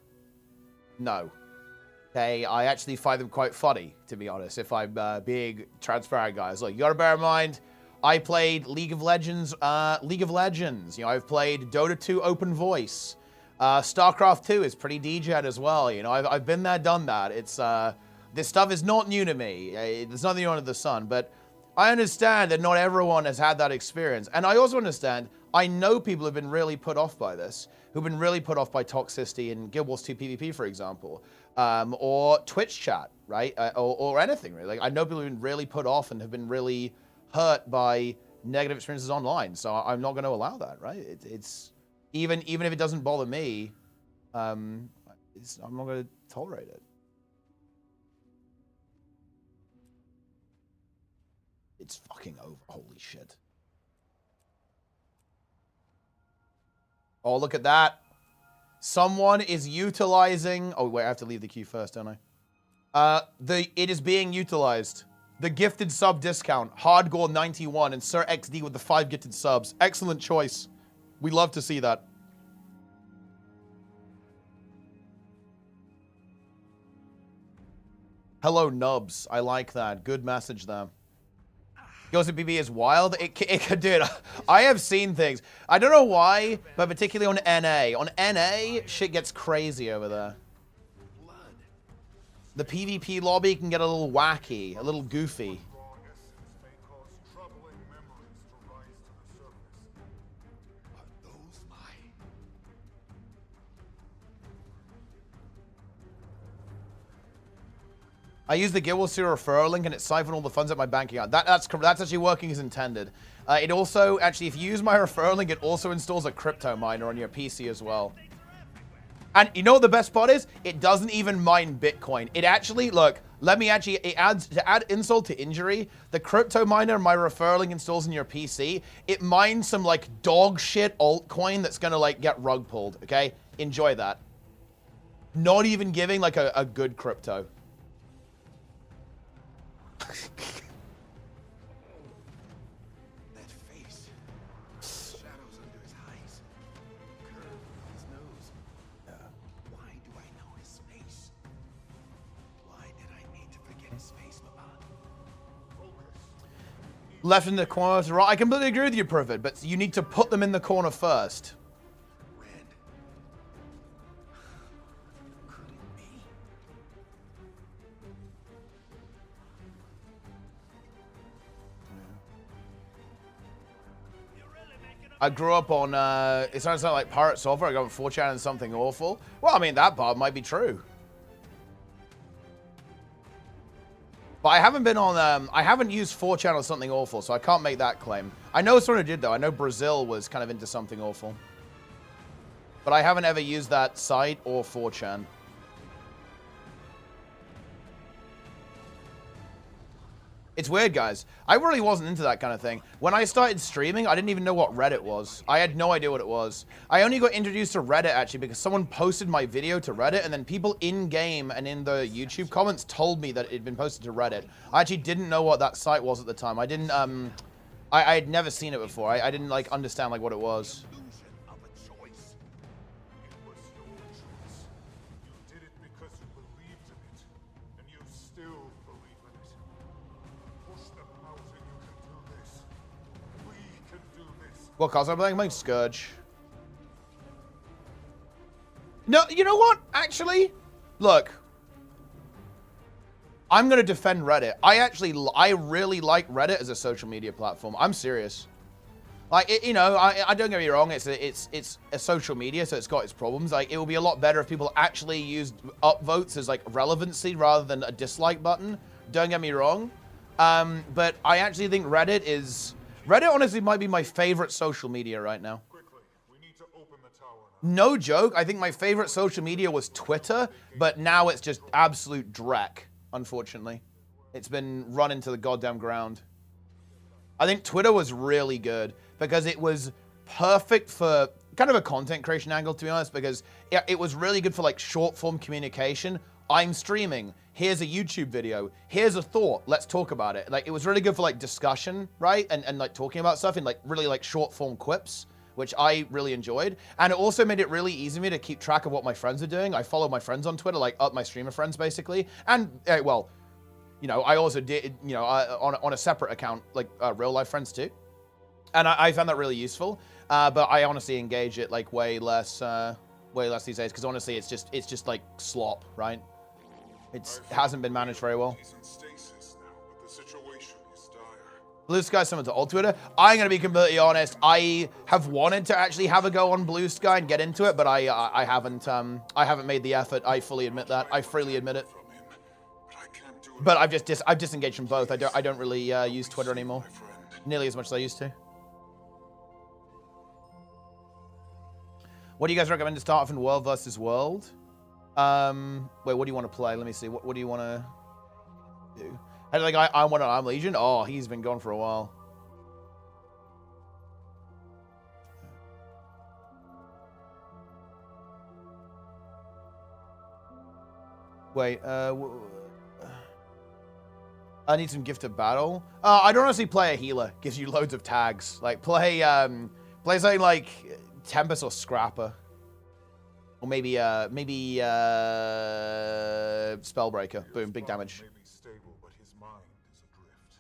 No. Okay, I actually find them quite funny, to be honest, if I'm being transparent, guys. Look, you got to bear in mind, I played League of Legends. You know, I've played Dota 2 Open Voice. StarCraft 2 is pretty degen as well. You know, I've been there, done that. It's this stuff is not new to me. It's nothing new under the sun. But I understand that not everyone has had that experience, and I also understand. I know people have been really put off by this, who've been really put off by toxicity in Guild Wars 2 PvP, for example, or Twitch chat, right, or anything really. Like I know people have been really put off and have been really hurt by negative experiences online. So I'm not going to allow that, right? It's even if it doesn't bother me, I'm not going to tolerate it. It's fucking over. Holy shit. Oh, look at that. Someone is utilizing... Oh, wait, I have to leave the queue first, don't I? It is being utilized. The gifted sub discount. Hardgore 91 and Sir XD with the 5 gifted subs. Excellent choice. We love to see that. Hello, Nubs. I like that. Good message there. Goes to BB is wild. It could do it. I have seen things. I don't know why, but particularly on NA. On NA, shit gets crazy over there. The PvP lobby can get a little wacky, a little goofy. I use the Guild Wars 2 referral link and it siphoned all the funds at my bank account. That's actually working as intended. It also, actually, if you use my referral link, it also installs a crypto miner on your PC as well. And you know what the best part is? It doesn't even mine Bitcoin. It actually, look, it adds, to add insult to injury, the crypto miner my referral link installs in your PC, it mines some, like, dog shit altcoin that's gonna, like, get rug pulled, okay? Enjoy that. Not even giving, like, a good crypto. That face. Shadows under his eyes. Curve on his nose. Why do I know his face? Why did I need to forget his face, Maman? Left in the corner to right. I completely agree with you, Privet, but you need to put them in the corner first. I grew up on, it sounds like pirate software. I got on 4chan and something awful. Well, I mean, that part might be true. But I haven't been on, I haven't used 4chan or something awful, so I can't make that claim. I know someone who did, though. I know Brazil was kind of into something awful. But I haven't ever used that site or 4chan. It's weird, guys. I really wasn't into that kind of thing. When I started streaming, I didn't even know what Reddit was. I had no idea what it was. I only got introduced to Reddit, actually, because someone posted my video to Reddit, and then people in-game and in the YouTube comments told me that it had been posted to Reddit. I actually didn't know what that site was at the time. I didn't, I had never seen it before. I didn't, like, understand, like, what it was. What cause I'm playing Scourge. No, you know what? Actually, look. I'm gonna defend Reddit. I really like Reddit as a social media platform. I'm serious. Like, you know, I don't get me wrong, it's a social media, so it's got its problems. Like, it would be a lot better if people actually used upvotes as, like, relevancy rather than a dislike button. Don't get me wrong. But I actually think Reddit honestly might be my favorite social media right now. Quickly, we need to open the tower now. No joke, I think my favorite social media was Twitter, but now it's just absolute dreck, unfortunately. It's been run into the goddamn ground. I think Twitter was really good because it was perfect for kind of a content creation angle, to be honest, because it was really good for like short form communication. I'm streaming. Here's a YouTube video. Here's a thought. Let's talk about it. Like, it was really good for like discussion, right? And like talking about stuff in like really like short form quips, which I really enjoyed. And it also made it really easy for me to keep track of what my friends are doing. I follow my friends on Twitter, like my streamer friends basically. And well, you know, I also did, you know, on a separate account, like real life friends too. And I found that really useful. But I honestly engage it like way less these days. Because honestly, it's just like slop, right? It hasn't been managed very well. He's in stasis now, but the situation is dire. Blue Sky similar to old Twitter. I'm gonna be completely honest. I have wanted to actually have a go on Blue Sky and get into it, but I haven't made the effort. I fully admit that. I freely admit it. From him, but I can't do it. But I've disengaged from both. I don't really use Twitter anymore, My friend. nearly as much as I used to. What do you guys recommend to start off in World versus World? Wait, what do you want to play? Let me see. What do you want to do? Hey, like I want an Arm Legion. Oh, he's been gone for a while. Wait, I need some gifted battle. I'd honestly play a healer. Gives you loads of tags. Like play something like Tempest or Scrapper. Or maybe Spellbreaker. Boom, big damage. May be stable, but his mind is adrift.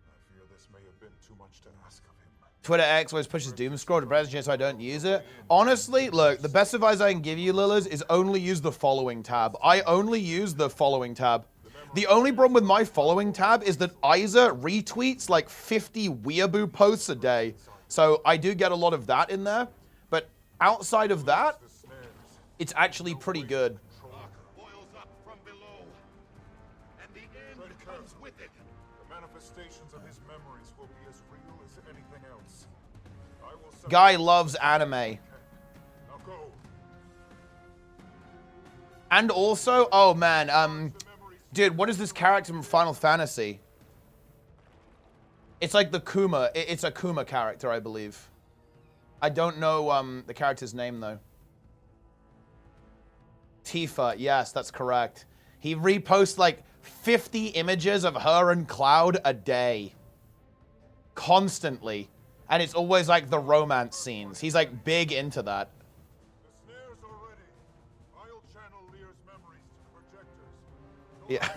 I fear this may have been too much to ask of him. Twitter X always pushes doom scroll to browse so I don't use it. Honestly, look, the best advice I can give you, Lillers, is only use the following tab. I only use the following tab. The only problem with my following tab is that Isa retweets like 50 weeaboo posts a day. So I do get a lot of that in there. But outside of that, it's actually pretty good. Boils up from below, and the end comes with it. The manifestations of his memories will be as real as anything else. I will Guy loves anime. Now go. And also, oh man, dude, what is this character from Final Fantasy? It's like the Kuma. It's a Kuma character, I believe. I don't know the character's name though. Tifa, yes, that's correct. He reposts like 50 images of her and Cloud a day. Constantly. And it's always like the romance scenes. He's like big into that. The snares are ready. I'll channel Lear's memories to projectors. Yeah.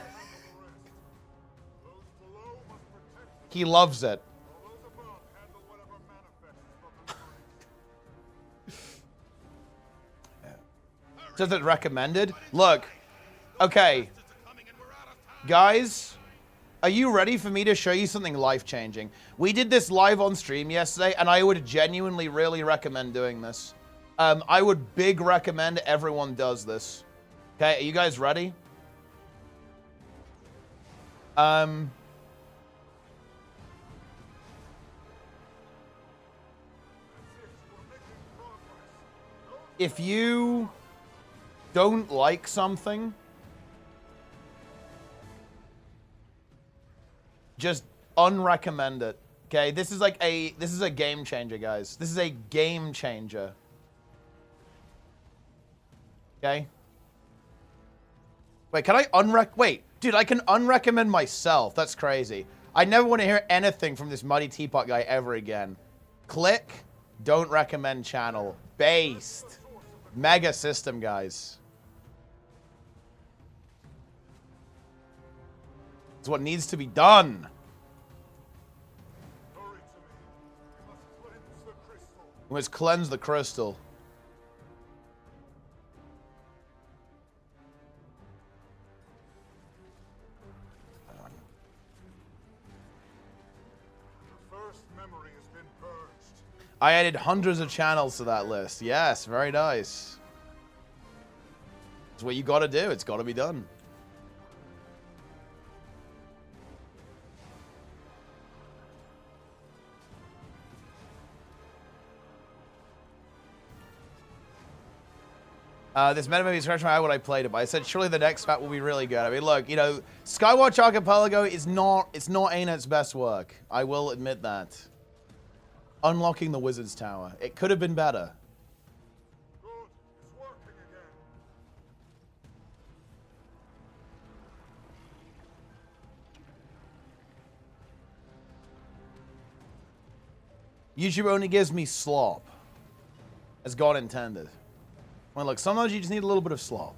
Those below must protect He loves it. while those above handle whatever manifests from the brain. Does it recommended? Look. Okay. Guys, are you ready for me to show you something life-changing? We did this live on stream yesterday, and I would genuinely really recommend doing this. I would big recommend everyone does this. Okay, are you guys ready? If you don't like something, just unrecommend it. Okay, this is a game changer, guys. This is a game changer. Okay? Wait, can I wait, dude, I can unrecommend myself. That's crazy. I never want to hear anything from this Muddy Teapot guy ever again. Click, don't recommend channel. Based. Mega system, guys. It's what needs to be done. Hurry to me. We must cleanse the crystal. We must cleanse the crystal. The first memory has been burned. I added hundreds of channels to that list. Yes, very nice. It's what you gotta do. It's gotta be done. This meta movie is fresh from how would I played it, but I said surely the next map will be really good. I mean, look, you know, Skywatch Archipelago is not ANET's best work. I will admit that. Unlocking the Wizard's Tower. It could have been better. Good. It's working again. YouTube only gives me slop. As God intended. Well, look, sometimes you just need a little bit of slop.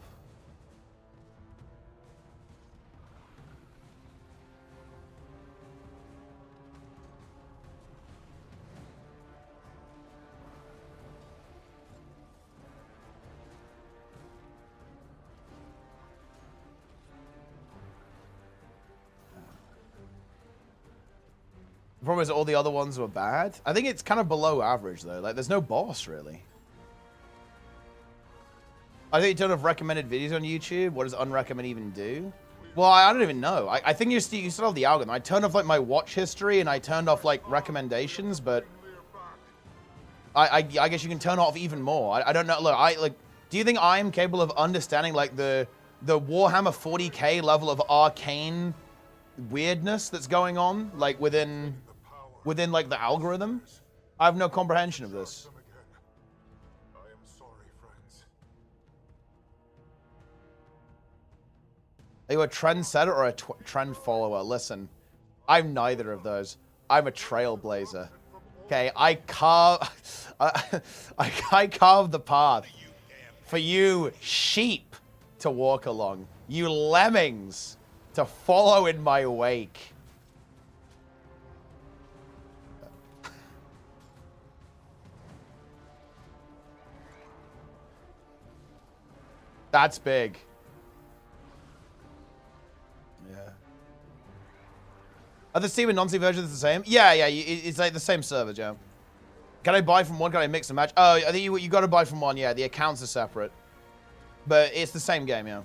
The problem is all the other ones were bad. I think it's kind of below average, though. Like, there's no boss, really. I think you turn off recommended videos on YouTube. What does unrecommend even do? Well, I don't even know. I think you still have the algorithm. I turned off, like, my watch history, and I turned off, like, recommendations, but... I guess you can turn off even more. I don't know. Look, do you think I am capable of understanding, like, the Warhammer 40k level of arcane weirdness that's going on, like, within like, the algorithm? I have no comprehension of this. I am sorry, friends. Are you a trendsetter or a trend follower? Listen, I'm neither of those. I'm a trailblazer. Okay, I carve the path for you sheep to walk along. You lemmings to follow in my wake. That's big. Yeah. Are the Steam and non-Steam versions the same? Yeah, it's like the same server, Joe. Can I buy from one? Can I mix and match? Oh, I think you got to buy from one. Yeah, the accounts are separate, but it's the same game. Yeah.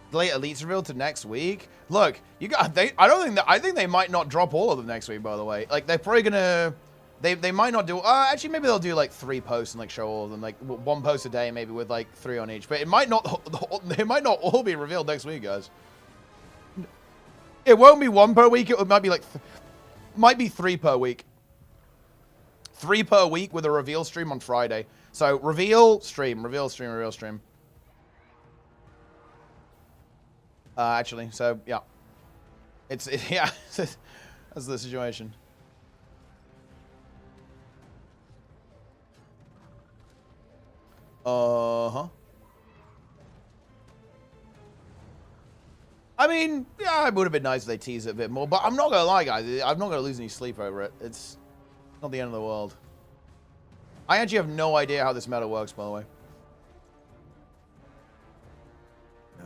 Delay Elites reveal to next week. Look, you got. I think they might not drop all of them next week. By the way, like they're probably gonna. They might not do. Actually, maybe they'll do like 3 posts and like show all of them, like 1 post a day, maybe with like 3 on each. But it might not. They might not all be revealed next week, guys. It won't be 1 per week. It might be like, might be 3 per week. 3 per week with a reveal stream on Friday. So reveal stream, reveal stream, reveal stream. Actually, so yeah, yeah, that's the situation. Uh-huh. I mean, yeah, it would have been nice if they teased it a bit more, but I'm not gonna lie, guys. I'm not gonna lose any sleep over it. It's not the end of the world. I actually have no idea how this meta works, by the way. Yeah.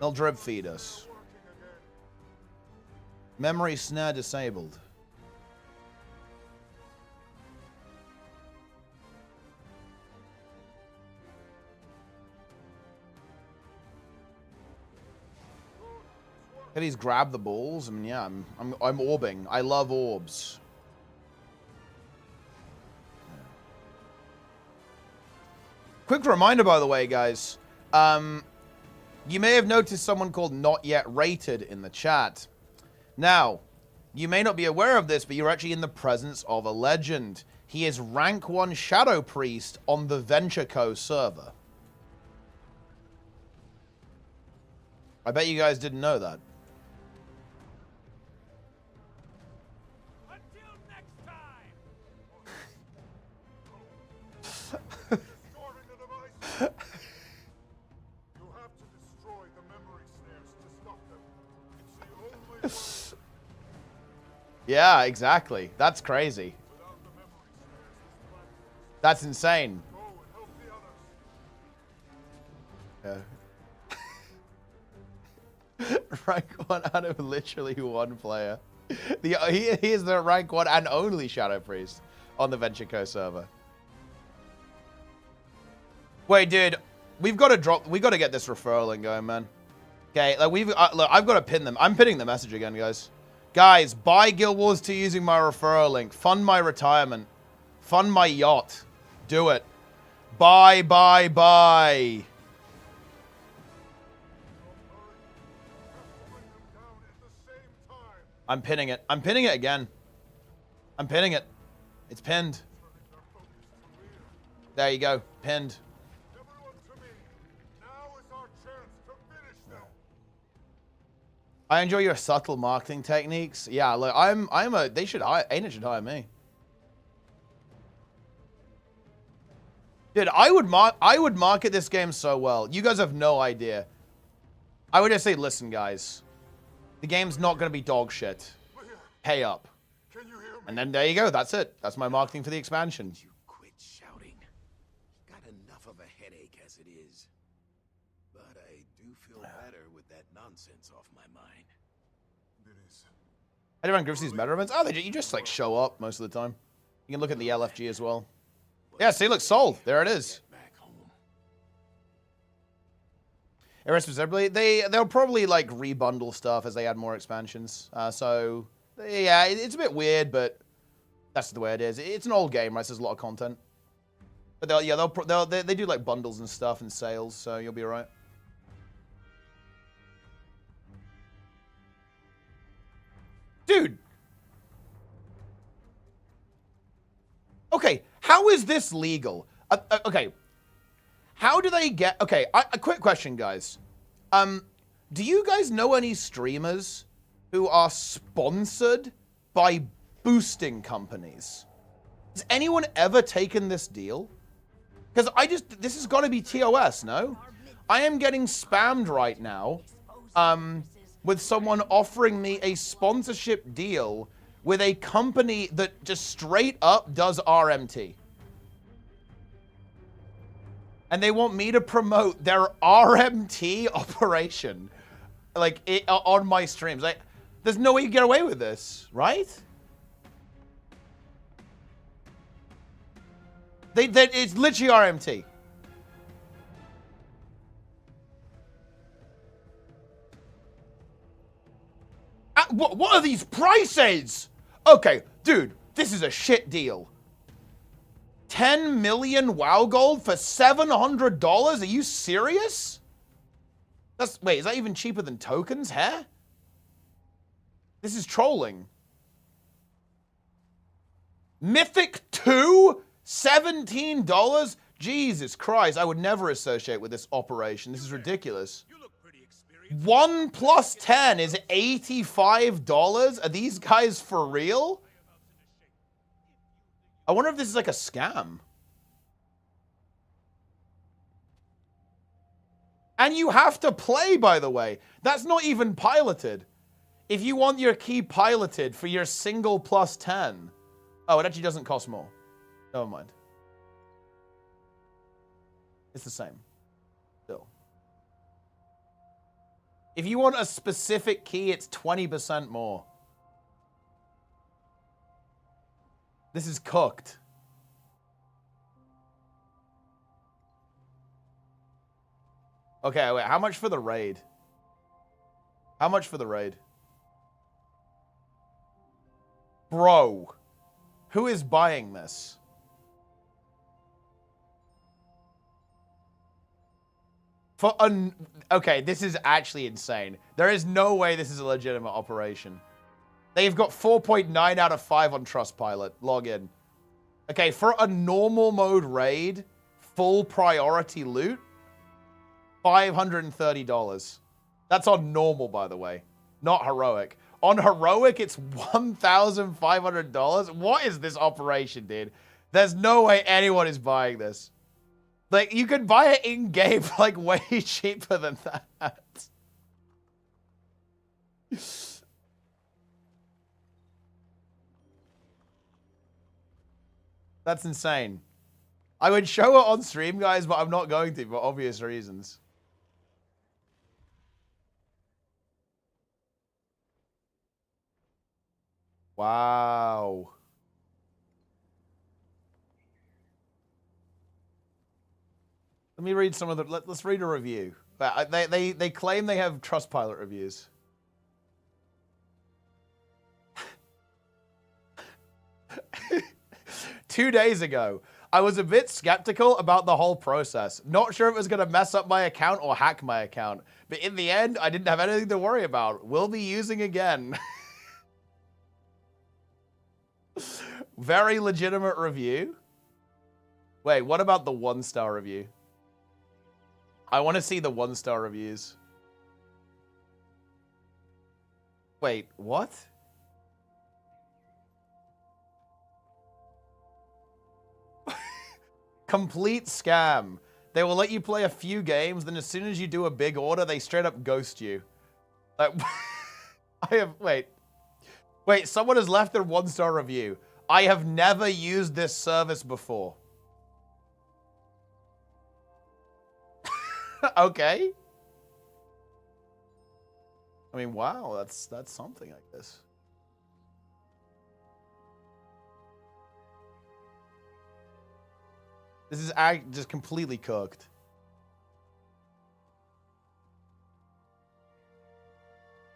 They'll drip feed us. Memory snare disabled. Can he's grab the balls? I mean, yeah, I'm orbing. I love orbs. Quick reminder, by the way, guys. You may have noticed someone called Not Yet Rated in the chat. Now, you may not be aware of this, but you're actually in the presence of a legend. He is rank 1 Shadow Priest on the Venture Co server. I bet you guys didn't know that. Until next time. Storing the device. You have to destroy the memory snares to stop them. It's the only way. Yeah, exactly. That's crazy. Without the memory snares, this platform That's insane. go and help the others. Yeah. Rank 1 out of literally one player. He is the rank 1 and only Shadow Priest on the Venture Co server. Wait, dude, we got to get this referral in going, man. Okay, like look, I've got to pin them. I'm pinning the message again, guys. Guys, buy Guild Wars 2 using my referral link. Fund my retirement. Fund my yacht. Do it. Buy, buy, buy. I'm pinning it. I'm pinning it again. I'm pinning it. It's pinned. There you go. Pinned. I enjoy your subtle marketing techniques. Yeah, look, they should hire, ANTIQUARY should hire me. Dude, I would market this game so well. You guys have no idea. I would just say, listen, guys. The game's not going to be dog shit. Pay up. And then there you go. That's it. That's my marketing for the expansion. You quit shouting. Got enough of a headache as it is. But I do feel better with that nonsense off my mind. How do you run Griffith's meta events? Oh, you just like show up most of the time. You can look at the LFG as well. Yeah, see, look, sold. There it is. Irrespectively, they'll probably like rebundle stuff as they add more expansions. So yeah, it's a bit weird, but that's the way it is. It's an old game, right? So there's a lot of content. But they do like bundles and stuff and sales, so you'll be alright. Dude. Okay, how is this legal? Okay. How do they get... Okay, a quick question, guys. Do you guys know any streamers who are sponsored by boosting companies? Has anyone ever taken this deal? Because this has got to be TOS, no? I am getting spammed right now with someone offering me a sponsorship deal with a company that just straight up does RMT. And they want me to promote their RMT operation, like, on my streams. Like, there's no way you get away with this, right? It's literally RMT. What are these prices? Okay, dude, this is a shit deal. 10 million WoW gold for $700? Are you serious? Wait, is that even cheaper than tokens, huh? This is trolling. Mythic 2? $17? Jesus Christ, I would never associate with this operation. This is ridiculous. 1 plus 10 is $85? Are these guys for real? I wonder if this is like a scam. And you have to play, by the way. That's not even piloted. If you want your key piloted for your single plus 10. Oh, it actually doesn't cost more. Never mind. It's the same. Still. If you want a specific key, it's 20% more. This is cooked. Okay, wait, how much for the raid? How much for the raid? Bro, who is buying this? Okay, this is actually insane. There is no way this is a legitimate operation. They've got 4.9 out of 5 on Trustpilot. Log in. Okay, for a normal mode raid, full priority loot, $530. That's on normal, by the way, not heroic. On heroic, it's $1,500. What is this operation, dude? There's no way anyone is buying this. Like, you could buy it in-game for, like, way cheaper than that. That's insane. I would show it on stream, guys, but I'm not going to for obvious reasons. Wow. Let me read some of the. Let's read a review. They claim they have Trustpilot reviews. Two days ago, I was a bit skeptical about the whole process. Not sure if it was going to mess up my account or hack my account. But in the end, I didn't have anything to worry about. Will be using again. Very legitimate review. Wait, what about the 1-star review? I want to see the 1-star reviews. Wait, what? Complete scam. They will let you play a few games, then as soon as you do a big order, they straight up ghost you. Like, wait, someone has left their 1-star review. I have never used this service before. Okay. I mean, wow, that's something, I guess. This is just completely cooked.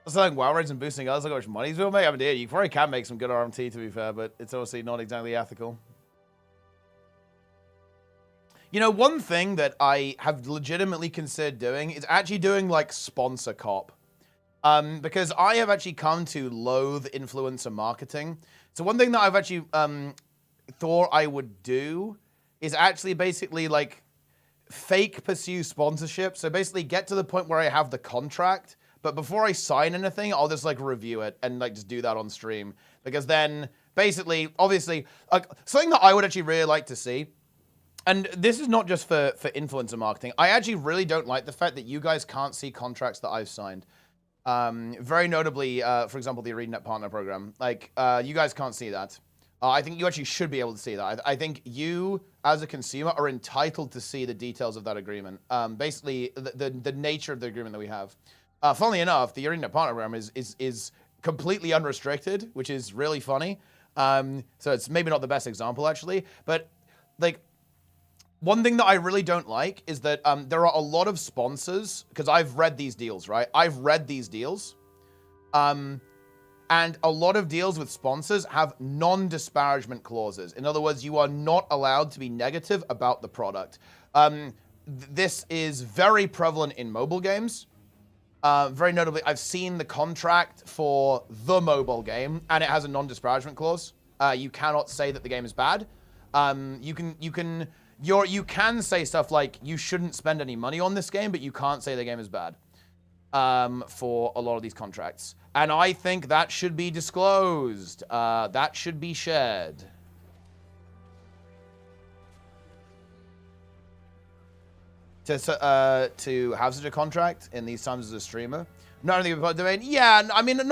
It's like WoW rates and boosting others. Look how much money we'll make. I mean, dude, you probably can make some good RMT, to be fair, but it's obviously not exactly ethical. You know, one thing that I have legitimately considered doing is actually doing, like, sponsor cop. Because I have actually come to loathe influencer marketing. So one thing that I've actually thought I would do is actually basically, like, fake pursue sponsorship. So basically get to the point where I have the contract, but before I sign anything, I'll just, like, review it and, like, just do that on stream. Because then, basically, obviously, like, something that I would actually really like to see, and this is not just for influencer marketing, I actually really don't like the fact that you guys can't see contracts that I've signed. Very notably, for example, the ArenaNet partner program. Like, you guys can't see that. I think you actually should be able to see that. I think you, as a consumer, are entitled to see the details of that agreement. Basically, the nature of the agreement that we have. Funnily enough, the ArenaNet partner program is completely unrestricted, which is really funny. So it's maybe not the best example, actually. But, like, one thing that I really don't like is that there are a lot of sponsors, because I've read these deals, right? I've read these deals. And a lot of deals with sponsors have non-disparagement clauses. In other words, you are not allowed to be negative about the product. This is very prevalent in mobile games. Very notably, I've seen the contract for the mobile game, and it has a non-disparagement clause. You cannot say that the game is bad. You can say stuff like, you shouldn't spend any money on this game, but you can't say the game is bad for a lot of these contracts. And I think that should be disclosed. That should be shared. To have such a contract in these times as a streamer, not only about domain, yeah, I mean, I'm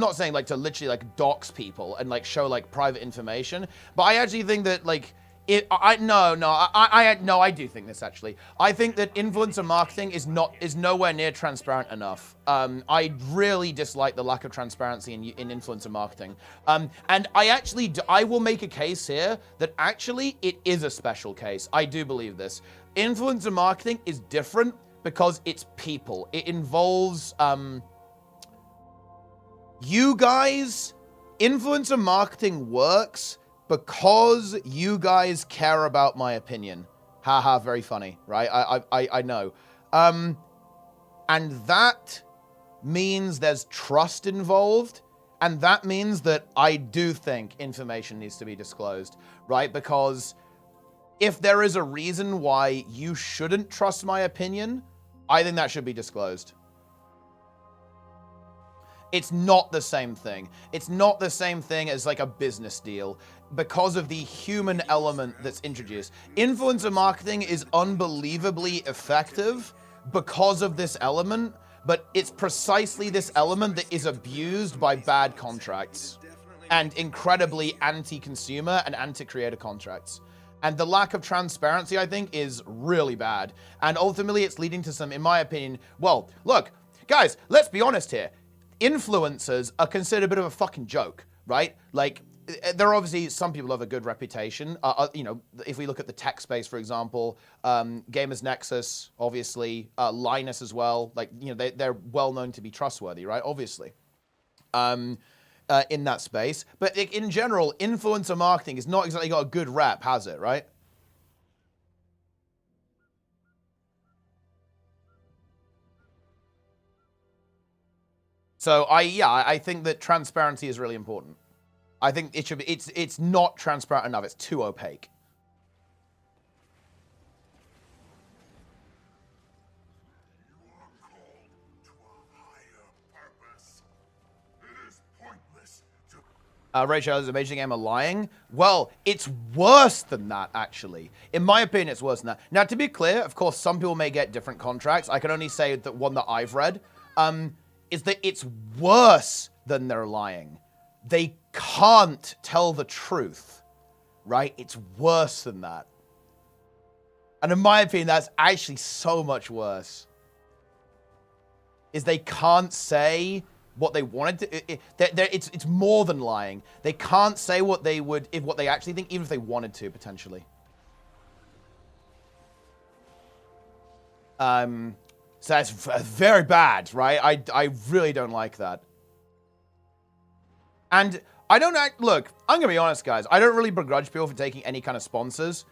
not saying like to literally like dox people and like show like private information, but I actually think that like I do think this actually. I think that influencer marketing is nowhere near transparent enough. I really dislike the lack of transparency in influencer marketing. And I will make a case here that actually it is a special case. I do believe this. Influencer marketing is different because it's people. It involves you guys. Influencer marketing works because you guys care about my opinion. Haha, very funny, right? I know. And that means there's trust involved, and that means that I do think information needs to be disclosed, right? Because if there is a reason why you shouldn't trust my opinion, I think that should be disclosed. It's not the same thing. It's not the same thing as like a business deal because of the human element that's introduced. Influencer marketing is unbelievably effective because of this element, but it's precisely this element that is abused by bad contracts and incredibly anti-consumer and anti-creator contracts. And the lack of transparency, I think, is really bad. And ultimately, it's leading to some, in my opinion, well, look, guys, let's be honest here. Influencers are considered a bit of a fucking joke. right? Like, there are obviously some people have a good reputation. You know, if we look at the tech space, for example, Gamers Nexus, obviously, Linus as well. Like, you know, they're well known to be trustworthy, right? Obviously, in that space. But in general, influencer marketing has not exactly got a good rep, has it? Right? So I think that transparency is really important. I think it should be. It's not transparent enough. It's too opaque. You are called to a higher purpose. It is pointless to... Rachel, is Amazing Game lying? Well, it's worse than that, actually. In my opinion, it's worse than that. Now, to be clear, of course, some people may get different contracts. I can only say that one that I've read is that it's worse than they're lying. They can't tell the truth, right? It's worse than that. And in my opinion, that's actually so much worse. Is they can't say what they wanted to. It's more than lying. They can't say what they would, what they actually think, even if they wanted to, potentially. So that's very bad, right? I really don't like that. And I don't look, I'm going to be honest, guys. I don't really begrudge people for taking any kind of sponsors.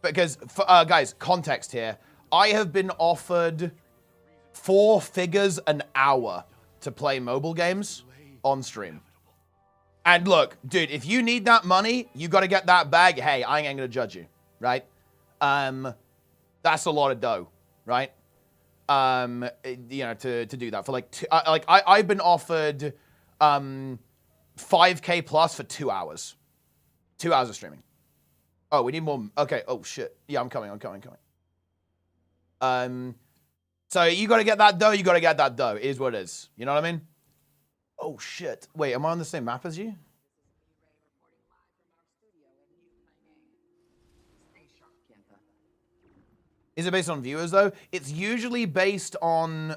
Because, guys, context here. I have been offered 4 figures an hour to play mobile games on stream. And look, dude, if you need that money, you got to get that bag. Hey, I ain't going to judge you, right? That's a lot of dough, right? You know, to do that for like, I've been offered 5K plus for 2 hours. 2 hours of streaming. Oh, we need more. Okay. Oh, shit. Yeah, I'm coming. So you got to get that dough. You got to get that dough. It is what it is. You know what I mean? Oh, shit. Wait, am I on the same map as you? Is it based on viewers, though? It's usually based on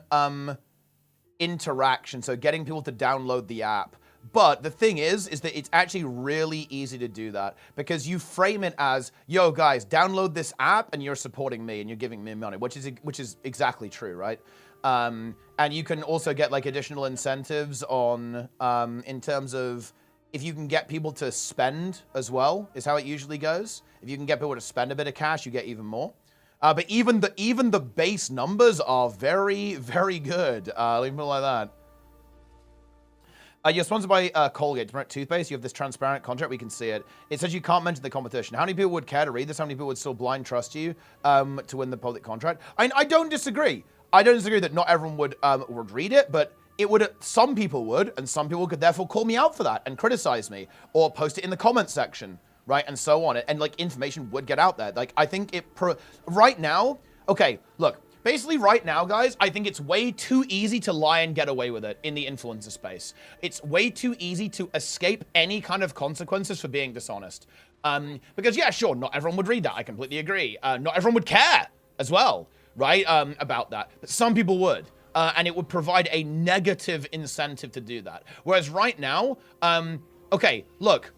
interaction, so getting people to download the app. But the thing is that it's actually really easy to do that because you frame it as, yo, guys, download this app and you're supporting me and you're giving me money, which is exactly true, right? And you can also get like additional incentives on, in terms of if you can get people to spend as well, is how it usually goes. If you can get people to spend a bit of cash, you get even more. But even the base numbers are very, very good. Let me put it like that. You're sponsored by Colgate to promote toothpaste. You have this transparent contract. We can see it. It says you can't mention the competition. How many people would care to read this? How many people would still blind trust you to win the public contract? I don't disagree. I don't disagree that not everyone would read it, but it would. Some people would, and some people could therefore call me out for that and criticize me or post it in the comment section, right, and so on. And like information would get out there. Like I think right now. Okay, look. Basically, right now, guys, I think it's way too easy to lie and get away with it in the influencer space. It's way too easy to escape any kind of consequences for being dishonest. Because, yeah, sure, not everyone would read that. I completely agree. Not everyone would care as well, right, about that. But some people would. And it would provide a negative incentive to do that. Whereas right now, okay, look.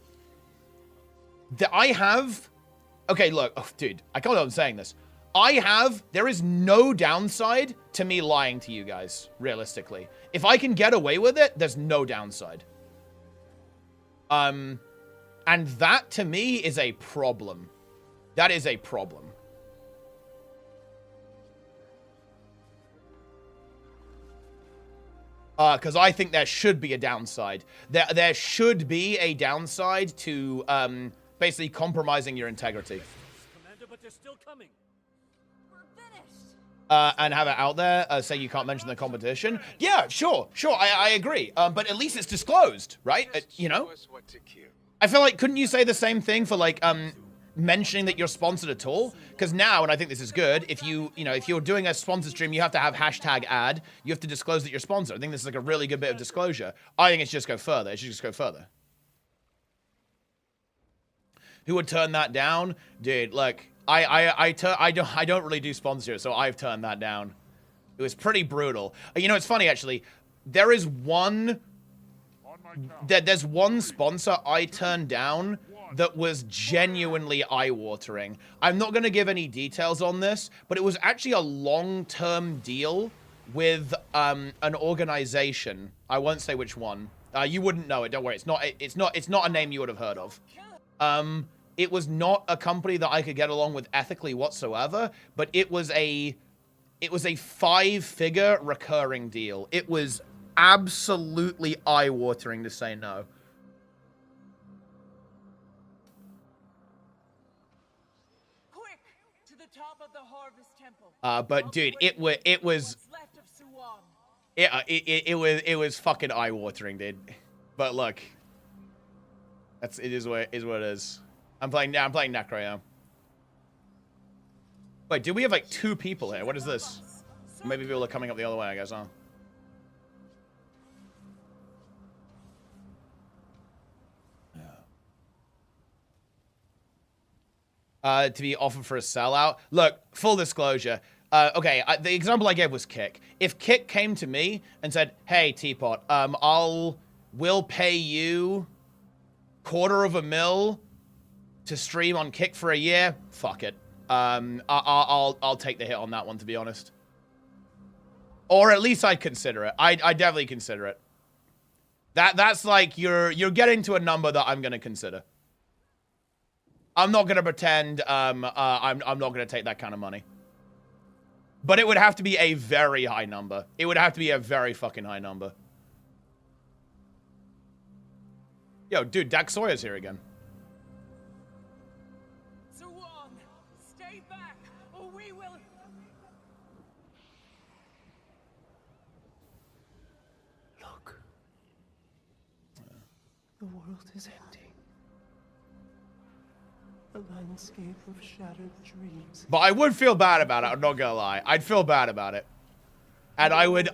Okay, look. Oh, dude, I can't believe I'm saying this. There is no downside to me lying to you guys, realistically. If I can get away with it, there's no downside. And that, to me, is a problem. That is a problem. Because I think there should be a downside. There should be a downside to basically compromising your integrity. Commander, but they're still coming. And have it out there, say you can't mention the competition. Yeah, sure, I agree. But at least it's disclosed, right? You know? I feel like, couldn't you say the same thing for, like, mentioning that you're sponsored at all? Because now, and I think this is good, if you're doing a sponsored stream, you have to have hashtag ad. You have to disclose that you're sponsored. I think this is, like, a really good bit of disclosure. I think it should just go further. It should just go further. Who would turn that down? Dude, look. I don't really do sponsorship, so I've turned that down. It was pretty brutal. You know, it's funny actually. There is one there's one sponsor I turned down that was genuinely eye-watering. I'm not going to give any details on this, but it was actually a long-term deal with an organization. I won't say which one. You wouldn't know it. Don't worry. It's not a name you would have heard of. It was not a company that I could get along with ethically whatsoever, but it was a 5-figure recurring deal. It was absolutely eye-watering to say no. Quick, to the top of the Harvest Temple. But dude, it was Left of Suwon. it was fucking eye-watering, dude. But look, it is what it is. I'm playing Necro now. Wait, do we have like 2 people here? What is this? Maybe people are coming up the other way, I guess, huh? To be offered for a sellout. Look, full disclosure. Okay, the example I gave was Kick. If Kick came to me and said, "Hey, Teapot, we'll pay you $250,000 to stream on Kick for a year," fuck it. I'll take the hit on that one, to be honest. Or at least I'd consider it. I'd definitely consider it. That's like you're getting to a number that I'm gonna consider. I'm not gonna pretend I'm not gonna take that kind of money. But it would have to be a very high number. It would have to be a very fucking high number. Yo, dude, Dax Sawyer's here again. Suwon, stay back, or we will. Look. The world is empty. A landscape of shattered dreams. But I would feel bad about it, I'm not gonna lie. I'd feel bad about it. And I would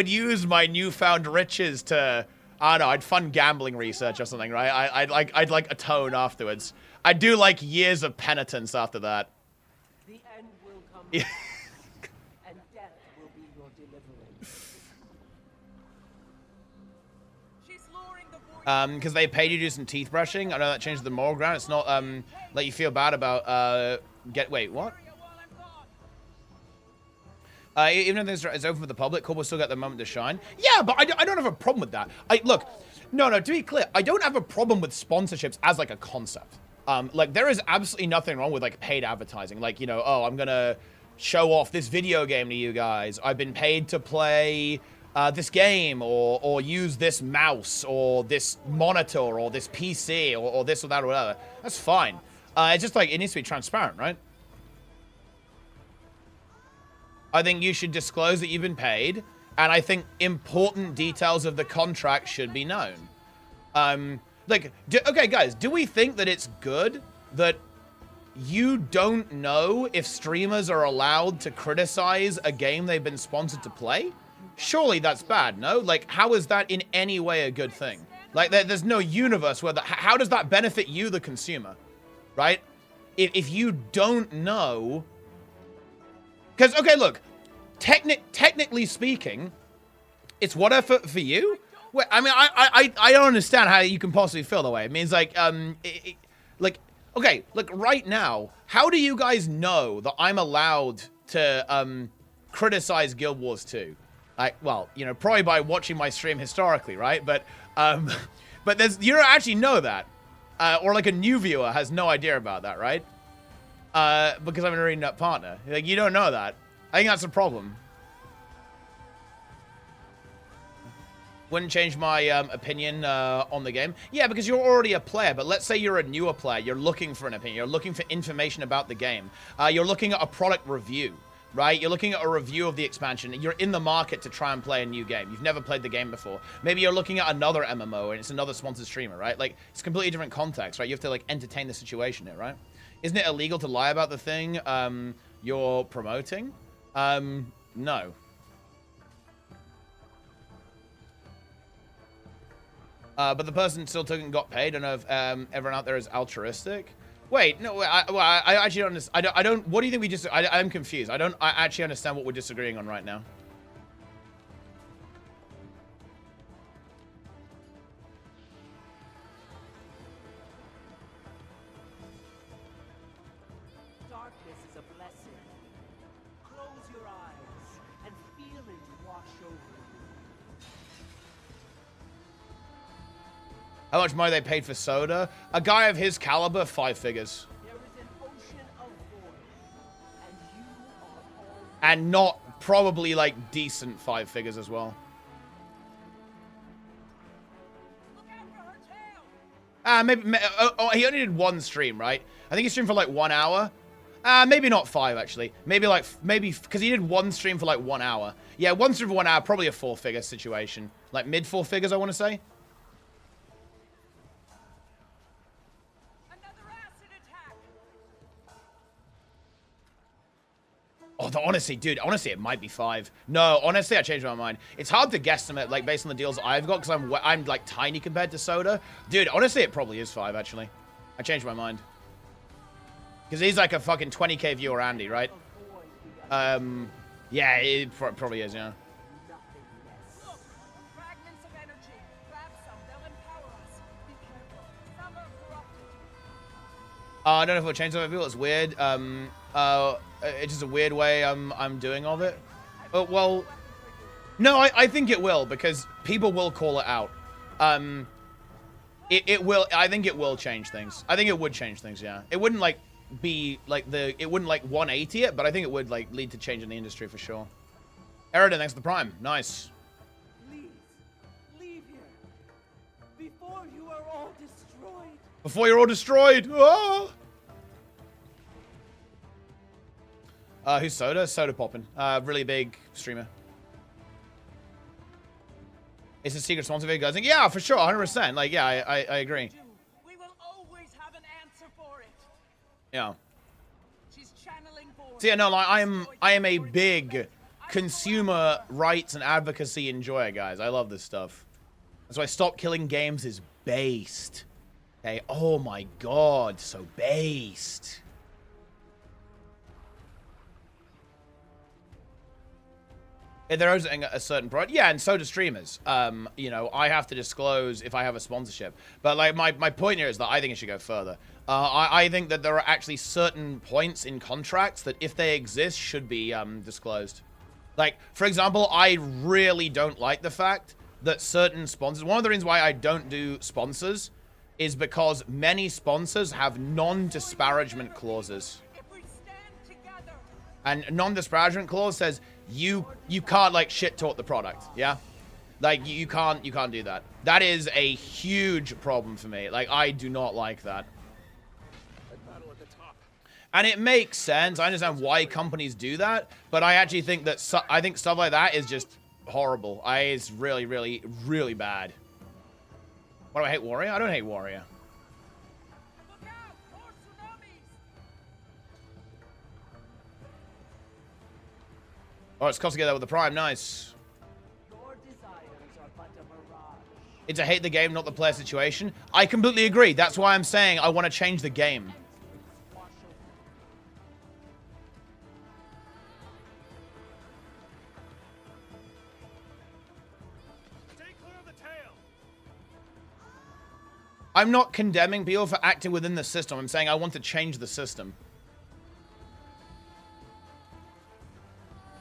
use my newfound riches to, I don't know, I'd fund gambling research or something, right? I'd like atone afterwards. I'd do like years of penitence after that. The end will come. And death will be your deliverance. She's lowering the voice. Because they paid you to do some teeth brushing. I know that changes the moral ground. It's not let you feel bad about wait, what? Even if it's open for the public, Corp will still get the moment to shine. Yeah, but I don't have a problem with that. Look, no, to be clear, I don't have a problem with sponsorships as like a concept. Like there is absolutely nothing wrong with like paid advertising. Like, you know, oh, I'm gonna show off this video game to you guys. I've been paid to play this game or use this mouse or this monitor or this PC or this or that or whatever. That's fine. It's just like it needs to be transparent, right? I think you should disclose that you've been paid, and I think important details of the contract should be known. Okay, guys, do we think that it's good that you don't know if streamers are allowed to criticize a game they've been sponsored to play? Surely that's bad, no? Like, how is that in any way a good thing? Like, there's no universe where how does that benefit you, the consumer, right? If you don't know... Because, okay, look, technically speaking, it's whatever for you. Well, I mean, I don't understand how you can possibly feel that way. It means, like, okay, look, right now, how do you guys know that I'm allowed to criticize Guild Wars 2? Like, well, you know, probably by watching my stream historically, right? But you don't actually know that. Or, like, a new viewer has no idea about that, right? Because I'm an ArenaNet partner. Like, you don't know that. I think that's a problem. Wouldn't change my opinion on the game. Yeah, because you're already a player, but let's say you're a newer player. You're looking for an opinion. You're looking for information about the game. You're looking at a product review, right? You're looking at a review of the expansion. You're in the market to try and play a new game. You've never played the game before. Maybe you're looking at another MMO and it's another sponsored streamer, right? Like, it's a completely different context, right? You have to, like, entertain the situation here, right? Isn't it illegal to lie about the thing you're promoting? No. But the person still took and got paid. I don't know if everyone out there is altruistic. Wait, no, I actually don't understand. I don't, what do you think we just, I'm confused. I actually understand what we're disagreeing on right now. How much money they paid for soda? A guy of his caliber, 5 figures. There is an ocean of void, and you are all. And not probably like decent 5 figures as well. Look out for her tail! Maybe he only did 1 stream, right? I think he streamed for like 1 hour. Maybe not 5 actually. Maybe because he did 1 stream for like 1 hour. Yeah, 1 stream for 1 hour, probably a 4-figure situation. Like mid 4 figures, I want to say. Another acid attack! Oh, honestly, dude, honestly, it might be 5. No, honestly, I changed my mind. It's hard to guesstimate, like, based on the deals I've got, because I'm like, tiny compared to Soda. Dude, honestly, it probably is 5, actually. I changed my mind. Because he's like a fucking 20k viewer Andy, right? Yeah, it probably is, yeah. Look! Fragments of energy. Grab some, they'll empower us. Be careful. Some are corrupted. I don't know if it'll change something. It's weird. It's just a weird way I'm doing of it. Well, no, I think it will, because people will call it out. It will. I think it will change things. I think it would change things. Yeah, it wouldn't like be like it wouldn't like 180 it, but I think it would like lead to change in the industry for sure. Eridan, thanks for the prime. Nice. Please, leave here. Before you are all destroyed. Before you're all destroyed. Ah! Who's Soda? Soda poppin'. Really big streamer. It's a secret sponsor video, guys. Yeah, for sure, 100%. Like, yeah, I agree. We will always have an answer for it. Yeah. She's channeling void. So yeah, no, like, I am a big consumer rights and advocacy enjoyer, guys. I love this stuff. That's why Stop Killing Games is based. Okay. Oh my god, so based. There is a certain product, yeah, and so do streamers. You know, I have to disclose if I have a sponsorship. But like my point here is that I think it should go further. I think that there are actually certain points in contracts that, if they exist, should be disclosed. Like, for example, I really don't like the fact that certain sponsors. One of the reasons why I don't do sponsors is because many sponsors have non-disparagement clauses. If we stand together. And non-disparagement clause says you can't like shit talk the product, yeah? Like you can't do that. That is a huge problem for me. Like I do not like that. And it makes sense. I understand why companies do that, but I actually think that I think stuff like that is just horrible. It's really, really, really bad. What do I hate, Warrior? I don't hate Warrior. Look out! More tsunamis! Oh, it's Costa get that with the prime. Nice. Your desires are but a mirage. It's a hate the game, not the player situation. I completely agree. That's why I'm saying I want to change the game. I'm not condemning people for acting within the system. I'm saying I want to change the system.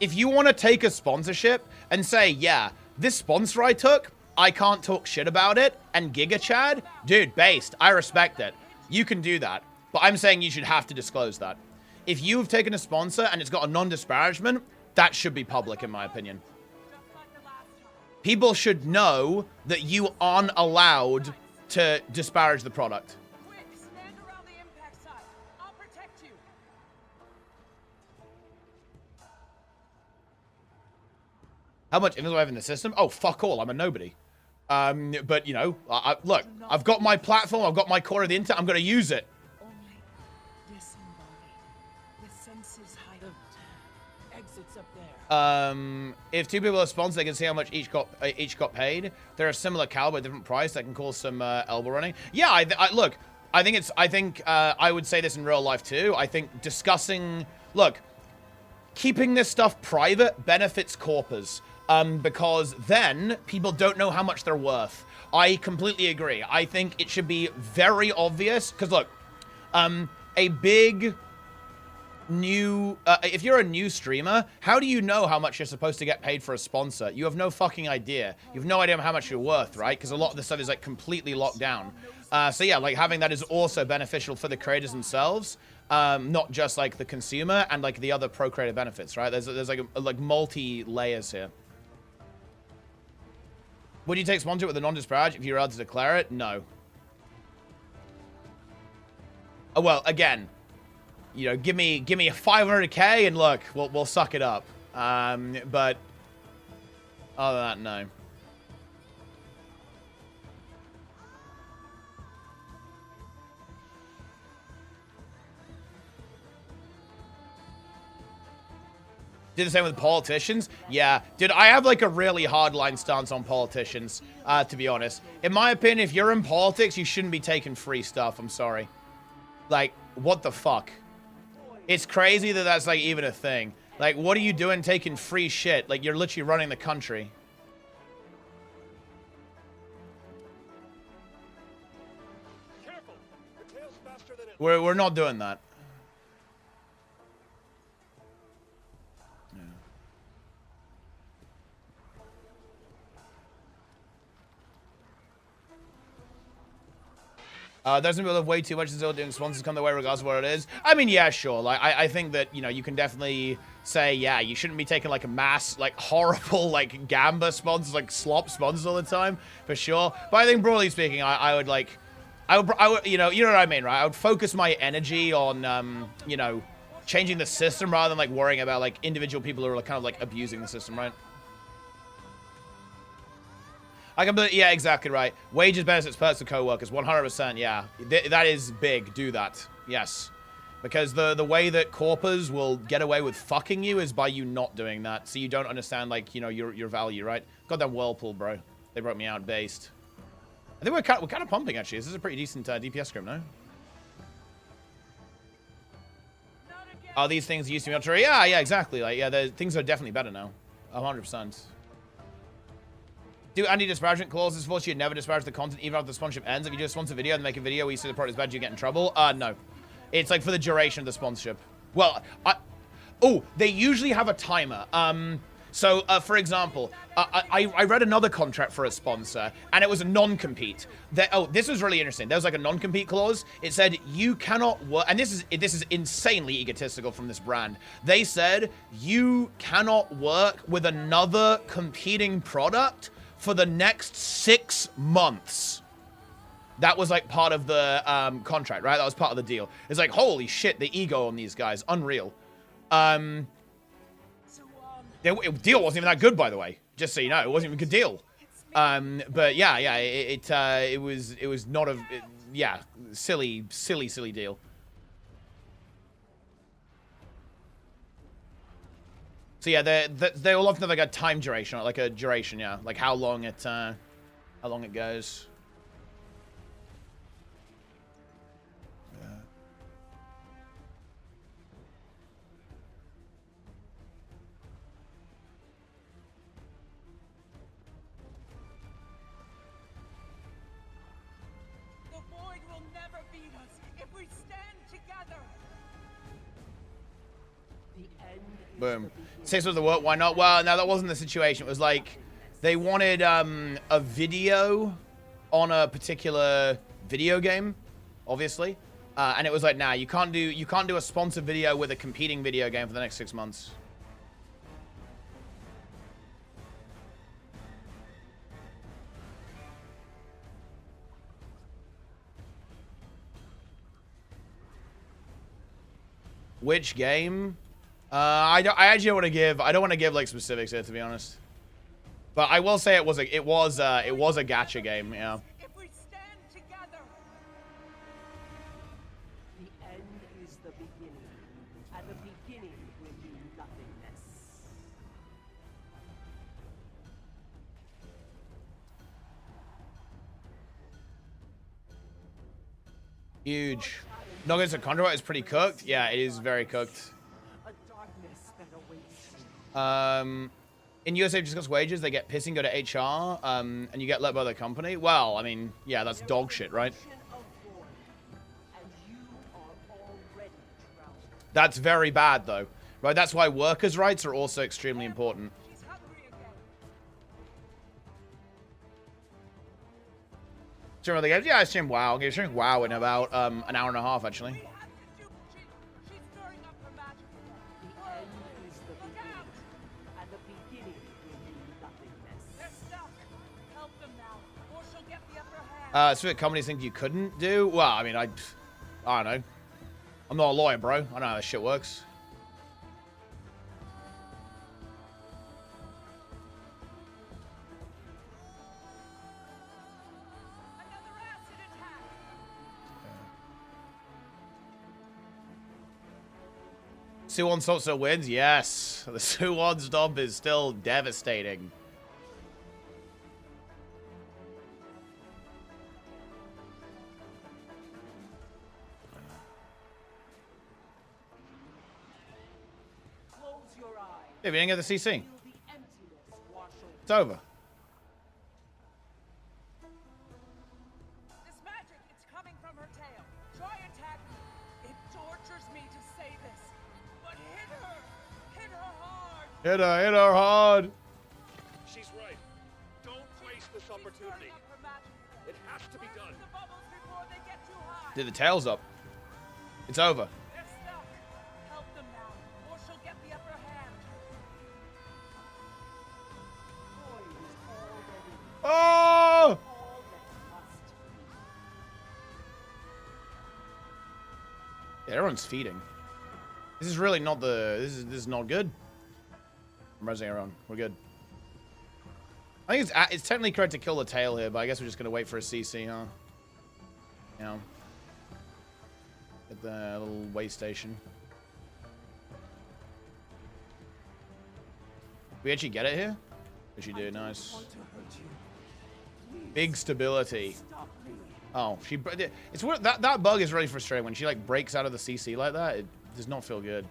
If you want to take a sponsorship and say, yeah, this sponsor I took, I can't talk shit about it, and Giga Chad, dude, based, I respect it. You can do that. But I'm saying you should have to disclose that. If you've taken a sponsor and it's got a non-disparagement, that should be public, in my opinion. People should know that you aren't allowed to disparage the product. Quick, stand around the impact site. I'll protect you. How much influence do I have in the system? Oh, fuck all. I'm a nobody. But, you know, look, I've got my platform. I've got my core of the internet. I'm going to use it. Only disembodied. With senses heightened. Exits up there. If two people are sponsored, they can see how much each got paid. They're a similar caliber, different price. That can cause some elbow running. Yeah, look. I think I would say this in real life too. I think discussing, look, keeping this stuff private benefits corpers, because then people don't know how much they're worth. I completely agree. I think it should be very obvious because look, a big new, if you're a new streamer, how do you know how much you're supposed to get paid for a sponsor? You have no fucking idea. You have no idea how much you're worth, right? Because a lot of this stuff is like completely locked down. So yeah, like having that is also beneficial for the creators themselves, not just like the consumer and like the other pro creator benefits, right? There's like multi layers here. Would you take sponsor with a non-disparage if you're allowed to declare it? No. Oh, well, again, you know, give me a 500k and look, we'll suck it up. But other than that, no. Do the same with politicians? Yeah. Dude, I have like a really hardline stance on politicians, to be honest. In my opinion, if you're in politics, you shouldn't be taking free stuff. I'm sorry. Like, what the fuck? It's crazy that that's like even a thing. Like, what are you doing taking free shit? Like, you're literally running the country. Careful. The tail's faster than it. We're not doing that. There's some people have way too much still doing sponsors come their way regardless of what it is. I mean, yeah, sure. Like, I think that, you know, you can definitely say, yeah, you shouldn't be taking, like, a mass, like, horrible, like, gamba sponsors, like, slop sponsors all the time, for sure. But I think, broadly speaking, I would, like, I would, you know what I mean, right? I would focus my energy on, you know, changing the system rather than, like, worrying about, like, individual people who are, like, kind of, like, abusing the system, right? I can, yeah, exactly right. Wages, benefits, perks to co-workers, 100%, yeah. That is big, do that, yes. Because the way that corpers will get away with fucking you is by you not doing that, so you don't understand, like, you know, your value, right? Goddamn Whirlpool, bro. They broke me out based. I think we're kind of pumping, actually. This is a pretty decent DPS script, no? Oh, these things used to be military? Yeah, exactly. Like, yeah, things are definitely better now. 100%. Do anti-disparagement clauses force you to never disparage the content even after the sponsorship ends? If you do a sponsor video and make a video where you say the product is bad, do you get in trouble? No. It's like for the duration of the sponsorship. Well, oh, they usually have a timer. So, for example, I read another contract for a sponsor, and it was a non-compete. Oh, this was really interesting. There was like a non-compete clause. It said you cannot work, and this is insanely egotistical from this brand. They said you cannot work with another competing product for the next 6 months. That was like part of the contract, right? That was part of the deal. It's like, holy shit, the ego on these guys, unreal. The deal wasn't even that good, by the way. Just so you know, it wasn't even a good deal. But yeah, it was not a silly deal. So yeah, they will often have like a time duration, or like a duration, yeah, like how long it goes. Yeah. The void will never beat us if we stand together. The end is Boom. Six was the work, why not? Well, no, that wasn't the situation. It was like they wanted a video on a particular video game, obviously. And it was like, nah, you can't do a sponsored video with a competing video game for the next 6 months. Which game? I actually don't want to give. I don't want to give like specifics here, to be honest. But I will say it was a gacha game. Yeah. If we stand together. The end is the beginning, and the beginning will be nothingness. Huge. Nuggets of Contra is pretty cooked. Yeah, it is very cooked. In USA, discuss wages, they get pissing, go to HR, and you get let by the company. Well, I mean, yeah, that's dog shit, right? That's very bad, though. Right? That's why workers' rights are also extremely important. She's hungry again. Stream other games? Yeah, I stream WoW. I'm streaming WoW in about an hour and a half, actually. We have to do. She's stirring up her magic again. The end is the Look beginning, out! and the beginning will be nothingness. They're stuck. Help them now, or she'll get the upper hand. So what companies think you couldn't do? Well, I mean, I don't know. I'm not a lawyer, bro. I don't know how this shit works. Another acid attack. Suwon Stop still wins? Yes. The Suwon Stomp is still devastating. Close your eyes. Yeah, we didn't get the CC. Feel the emptiness wash over. It's over. This magic, it's coming from her tail. Try attacking. It tortures me to say this, but hit her. Hit her hard. Hit her hard. She's right. Don't waste this Stirring opportunity. up her magic again. It has to be Burst done. the bubbles before they get too high. Did the tails up. It's over. They're stuck. Help them now, or she'll get the upper hand. Oh! All that must Yeah, everyone's feeding. This is really not the. This is not good. I'm resing everyone. We're good. I think it's technically correct to kill the tail here, but I guess we're just gonna wait for a CC, huh? You know. At the little way station. We actually get it here? We should do. Nice. want to hurt you. Big stability. Stop me. Oh, it's weird. That bug is really frustrating when she like breaks out of the CC like that. It does not feel good.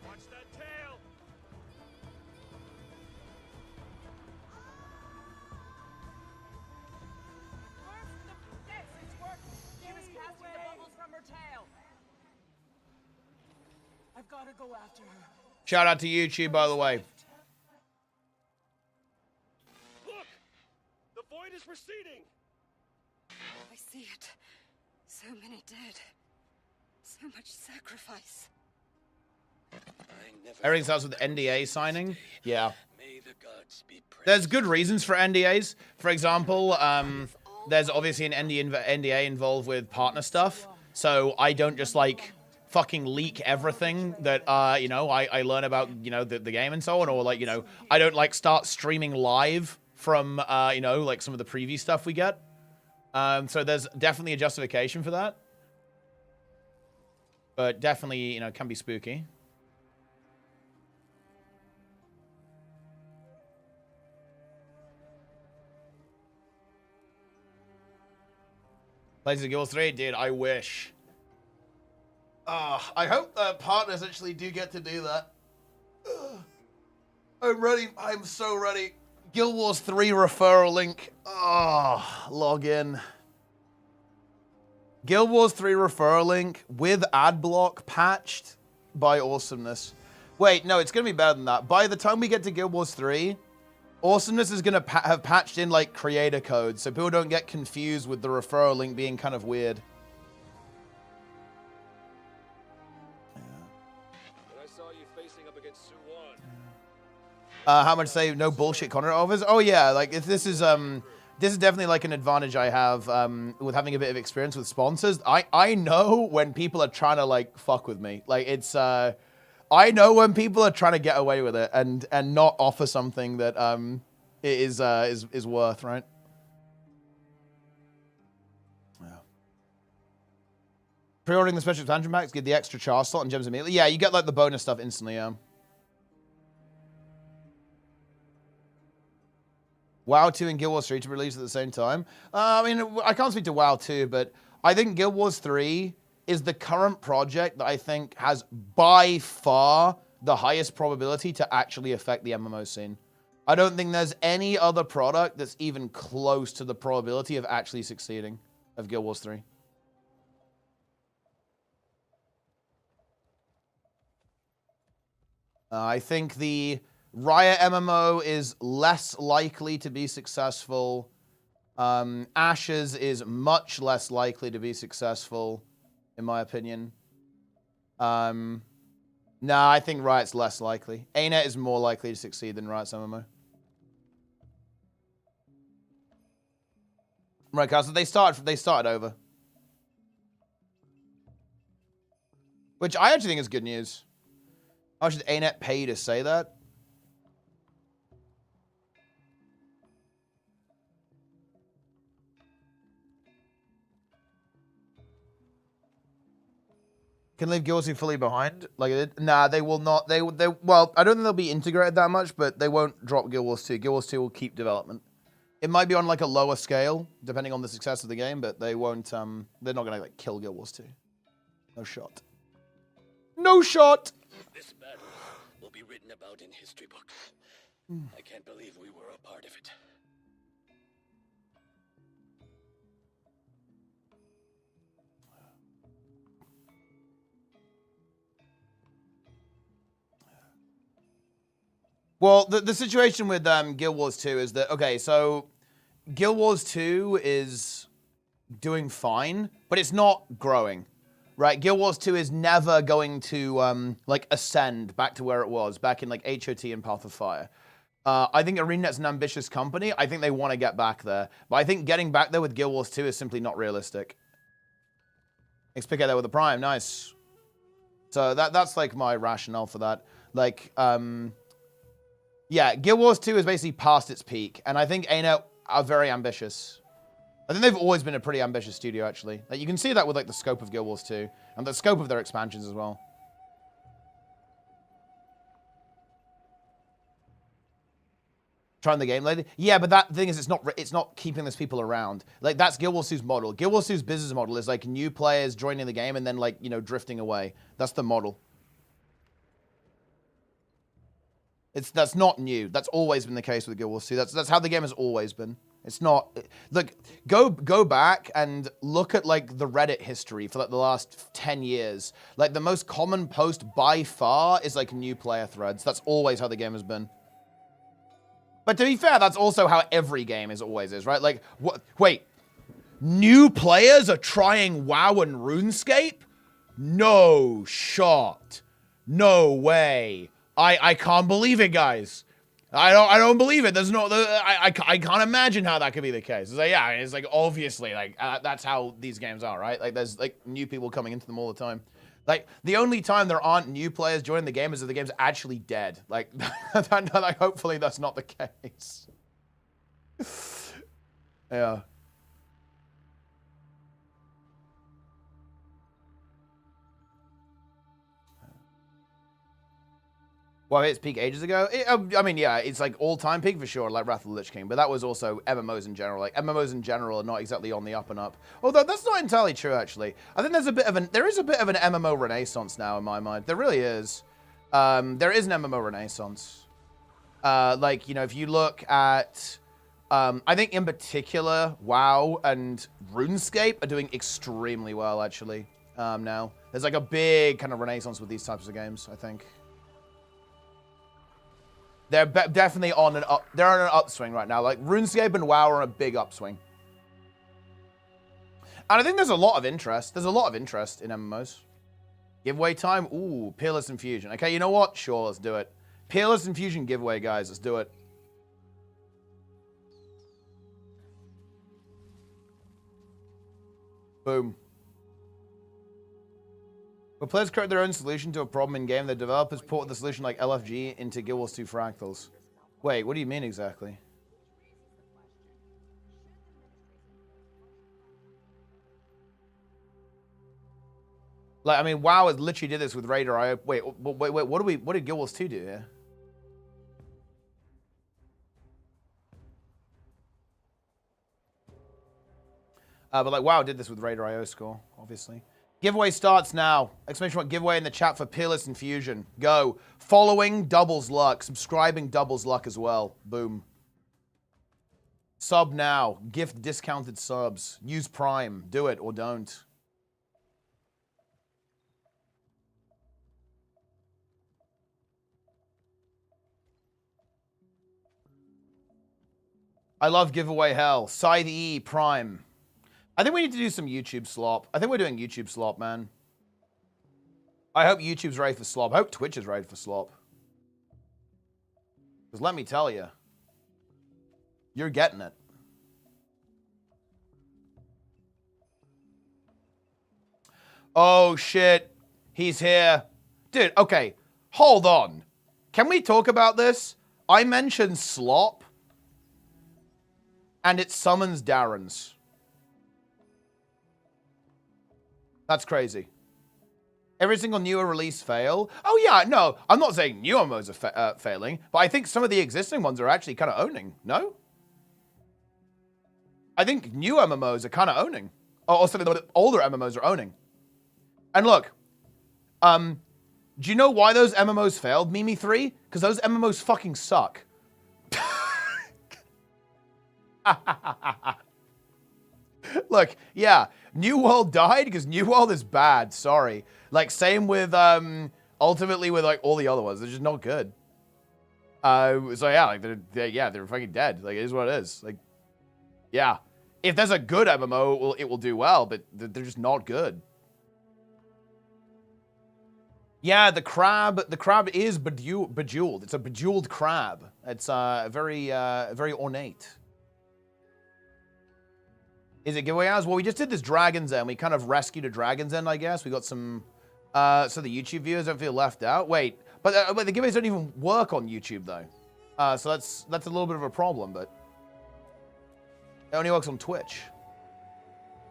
Watch that tail. Yes, it's working. She was casting the bubbles from her tail. I've got to go after her. Shout out to YouTube, by the way. Look! The void is receding. I see it. So many dead. So much sacrifice. Everything starts with NDA signing. Yeah. May the gods be praised. There's good reasons for NDAs. For example, there's obviously an NDA involved with partner stuff. So I don't just like fucking leak everything that you know, I learn about, you know, the game and so on, or like, you know, I don't like start streaming live from you know, like some of the preview stuff we get. So there's definitely a justification for that. But definitely, you know, can be spooky. Plays of Guild 3, dude, I wish. I hope that partners actually do get to do that. I'm ready. I'm so ready. Guild Wars 3 referral link. Log in. Guild Wars 3 referral link with ad block patched by awesomeness. Wait, no, it's going to be better than that. By the time we get to Guild Wars 3, awesomeness is going to have patched in like creator code so people don't get confused with the referral link being kind of weird. I saw you facing up against Suwon. How much say no bullshit content offers? Oh yeah, like if this is definitely like an advantage I have with having a bit of experience with sponsors. I know when people are trying to like fuck with me. Like it's I know when people are trying to get away with it and not offer something that is worth, right? Yeah. Pre-ordering the special expansion packs, get the extra char slot and gems immediately. Yeah, you get like the bonus stuff instantly, yeah. WoW 2 and Guild Wars 3 to release at the same time. I mean, I can't speak to WoW 2, but I think Guild Wars 3 is the current project that I think has by far the highest probability to actually affect the MMO scene. I don't think there's any other product that's even close to the probability of actually succeeding of Guild Wars 3. I think the Riot MMO is less likely to be successful. Ashes is much less likely to be successful, in my opinion. Nah, I think Riot's less likely. ANET is more likely to succeed than Riot's MMO. Right, guys, so they started over. Which I actually think is good news. How much did ANET pay you to say that? Can leave Guild Wars 2 fully behind? Like it did? Nah, they will not. Well, I don't think they'll be integrated that much, but they won't drop Guild Wars 2. Guild Wars 2 will keep development. It might be on like a lower scale, depending on the success of the game, but they won't, they're not gonna like kill Guild Wars 2. No shot. No shot! This battle will be written about in history books. I can't believe we were a part of it. Well, the situation with Guild Wars 2 is that, okay, so Guild Wars 2 is doing fine, but it's not growing, right? Guild Wars 2 is never going to, like, ascend back to where it was, back in, like, HOT and Path of Fire. I think ArenaNet's an ambitious company. I think they want to get back there. But I think getting back there with Guild Wars 2 is simply not realistic. Let's pick out there with a Prime. Nice. So that's, like, my rationale for that. Like, yeah, Guild Wars 2 is basically past its peak, and I think ANET are very ambitious. I think they've always been a pretty ambitious studio, actually. Like, you can see that with like the scope of Guild Wars 2, and the scope of their expansions as well. Trying the game lately? Yeah, but that thing is, it's not keeping those people around. Like, that's Guild Wars 2's model. Guild Wars 2's business model is like new players joining the game and then like, you know, drifting away. That's the model. That's not new. That's always been the case with Guild Wars 2. That's how the game has always been. It's not. Look, go back and look at like the Reddit history for like the last 10 years. Like the most common post by far is like new player threads. That's always how the game has been. But to be fair, that's also how every game always is, right? Like, what? Wait, new players are trying WoW and RuneScape? No shot. No way. I can't believe it, guys. I don't believe it. There's no. I can't imagine how that could be the case. It's like, yeah, it's like obviously like that's how these games are, right? Like there's like new people coming into them all the time. Like the only time there aren't new players joining the game is if the game's actually dead. Like, like hopefully that's not the case. Yeah. Well, it's peak ages ago. I mean, yeah, it's like all-time peak for sure, like Wrath of the Lich King. But that was also MMOs in general. Like MMOs in general are not exactly on the up and up. Although that's not entirely true, actually. I think there is a bit of an MMO renaissance now in my mind. There really is. There is an MMO renaissance. Like, you know, if you look at, I think in particular, WoW and RuneScape are doing extremely well, actually. Now there's like a big kind of renaissance with these types of games, I think. They're definitely on an up. They're on an upswing right now. Like RuneScape and WoW are on a big upswing, and I think there's a lot of interest. There's a lot of interest in MMOs. Giveaway time. Ooh, Peerless Infusion. Okay, you know what? Sure, let's do it. Peerless Infusion giveaway, guys. Let's do it. Boom. When players create their own solution to a problem in game, the developers port the solution like LFG into Guild Wars 2 Fractals. Wait, what do you mean exactly? Like, I mean, WoW has literally did this with Raider. Wait, what did Guild Wars 2 do here? But like, WoW did this with Raider IO score, obviously. Giveaway starts now. Exclamation point giveaway in the chat for Peerless Infusion. Go. Following doubles luck. Subscribing doubles luck as well. Boom. Sub now. Gift discounted subs. Use Prime. Do it or don't. I love giveaway hell. Scythe E Prime. I think we need to do some YouTube slop. I think we're doing YouTube slop, man. I hope YouTube's ready for slop. I hope Twitch is ready for slop. Because let me tell you, you're getting it. Oh, shit. He's here. Dude, okay. Hold on. Can we talk about this? I mentioned slop. And it summons Darren's. That's crazy. Every single newer release fail. Oh, yeah, no. I'm not saying new MMOs are failing. But I think some of the existing ones are actually kind of owning. No? I think new MMOs are kind of owning. Or some of the older MMOs are owning. And look, do you know why those MMOs failed, Mimi 3? Because those MMOs fucking suck. Look, yeah, New World died because New World is bad. Sorry. Like, same with, ultimately with, like, all the other ones. They're just not good. So, yeah, like, they're fucking dead. Like, it is what it is. Like, yeah. If there's a good MMO, it will do well, but they're just not good. Yeah, the crab is bejeweled. It's a bejeweled crab. It's very ornate. Is it giveaway hours? Well, we just did this Dragon's End. We kind of rescued a Dragon's End, I guess. We got some, so the YouTube viewers don't feel left out. Wait, but the giveaways don't even work on YouTube, though. So that's a little bit of a problem, but it only works on Twitch.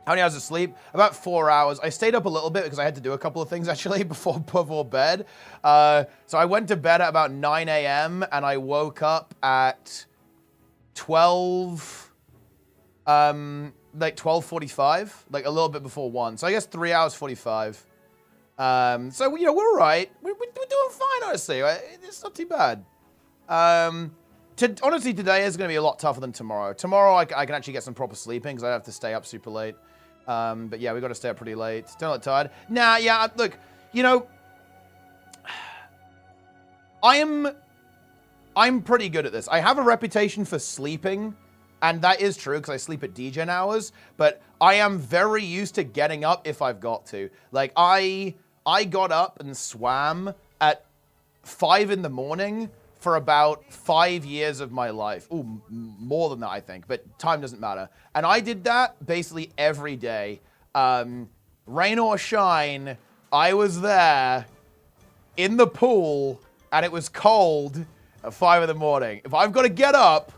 How many hours of sleep? About 4 hours. I stayed up a little bit because I had to do a couple of things, actually, before bed. So I went to bed at about 9 a.m. and I woke up at 12... like 12:45, like a little bit before 1. So I guess 3 hours 45. So, you know, we're all right. We're doing fine, honestly. It's not too bad. Honestly, today is going to be a lot tougher than tomorrow. Tomorrow, I can actually get some proper sleeping because I have to stay up super late. But yeah, we got to stay up pretty late. Don't look tired. Nah, yeah, look, you know, I'm pretty good at this. I have a reputation for sleeping. And that is true because I sleep at degen hours, but I am very used to getting up if I've got to. Like, I got up and swam at 5 in the morning for about 5 years of my life. Ooh, more than that, I think, but time doesn't matter. And I did that basically every day. Rain or shine, I was there in the pool, and it was cold at 5 in the morning. If I've got to get up,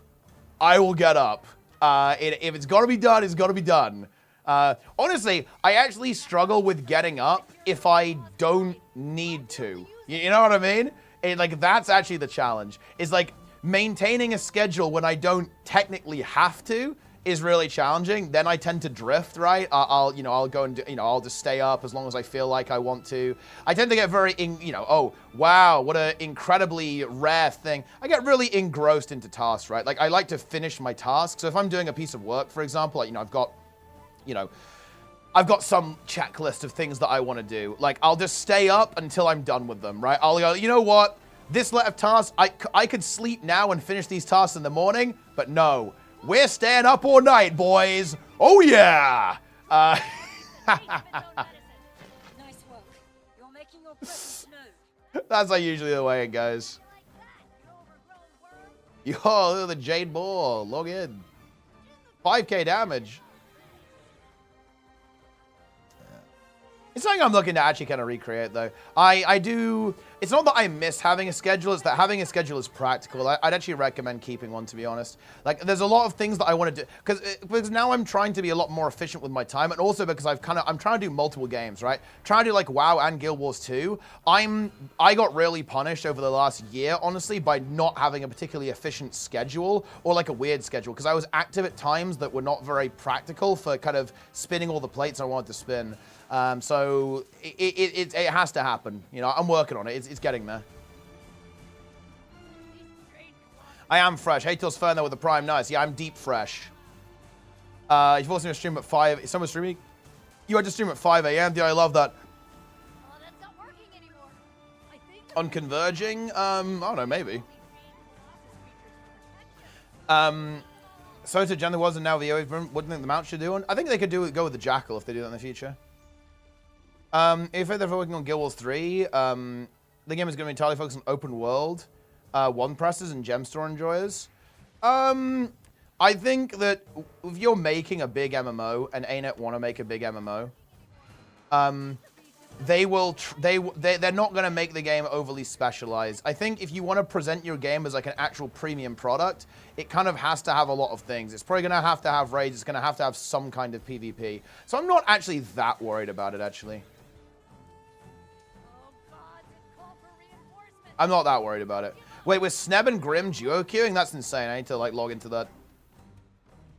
I will get up. If it's got to be done, it's got to be done. Honestly, I actually struggle with getting up if I don't need to. You know what I mean? Like, that's actually the challenge. Is like maintaining a schedule when I don't technically have to is really challenging. Then I tend to drift, right? I'll go and I'll just stay up as long as I feel like I want to. I tend to get very, oh, wow, what an incredibly rare thing. I get really engrossed into tasks, right? Like, I like to finish my tasks. So if I'm doing a piece of work, for example, like, I've got some checklist of things that I want to do. Like, I'll just stay up until I'm done with them, right? I'll go, you know what? This set of tasks, I could sleep now and finish these tasks in the morning, but no. We're staying up all night, boys. Oh, yeah. Nice work. You're making your presence known. That's not usually the way it goes. Yo, look at the Jade Ball. Log in. 5k damage. It's something I'm looking to actually kind of recreate, though. I do... It's not that I miss having a schedule, it's that having a schedule is practical. I'd actually recommend keeping one, to be honest. Like, there's a lot of things that I want to do, because now I'm trying to be a lot more efficient with my time, and also because I'm trying to do multiple games, right? Trying to do, like, WoW and Guild Wars 2. I got really punished over the last year, honestly, by not having a particularly efficient schedule, or, like, a weird schedule, because I was active at times that were not very practical for kind of spinning all the plates I wanted to spin. So it has to happen. You know, I'm working on it. It's getting there. I am fresh. Hey, Till's Ferno with the Prime. Nice. Yeah, I'm deep fresh. You've also stream at 5. Is someone streaming? You had to stream at 5 a.m. Dude, I love that. That's not working anymore. I think On converging? I don't know, maybe. So to generally wasn't now VO. What do you think the mount should do? I think they could go with the Jackal if they do that in the future. If they're working on Guild Wars 3, the game is going to be entirely focused on open world, one presses and gem store enjoyers. I think that if you're making a big MMO and ANET want to make a big MMO, they're not going to make the game overly specialized. I think if you want to present your game as like an actual premium product, it kind of has to have a lot of things. It's probably going to have raids. It's going to have some kind of PvP. So I'm not actually that worried about it, actually. I'm not that worried about it. Wait, with Sneb and Grim duo queuing? That's insane. I need to like log into that.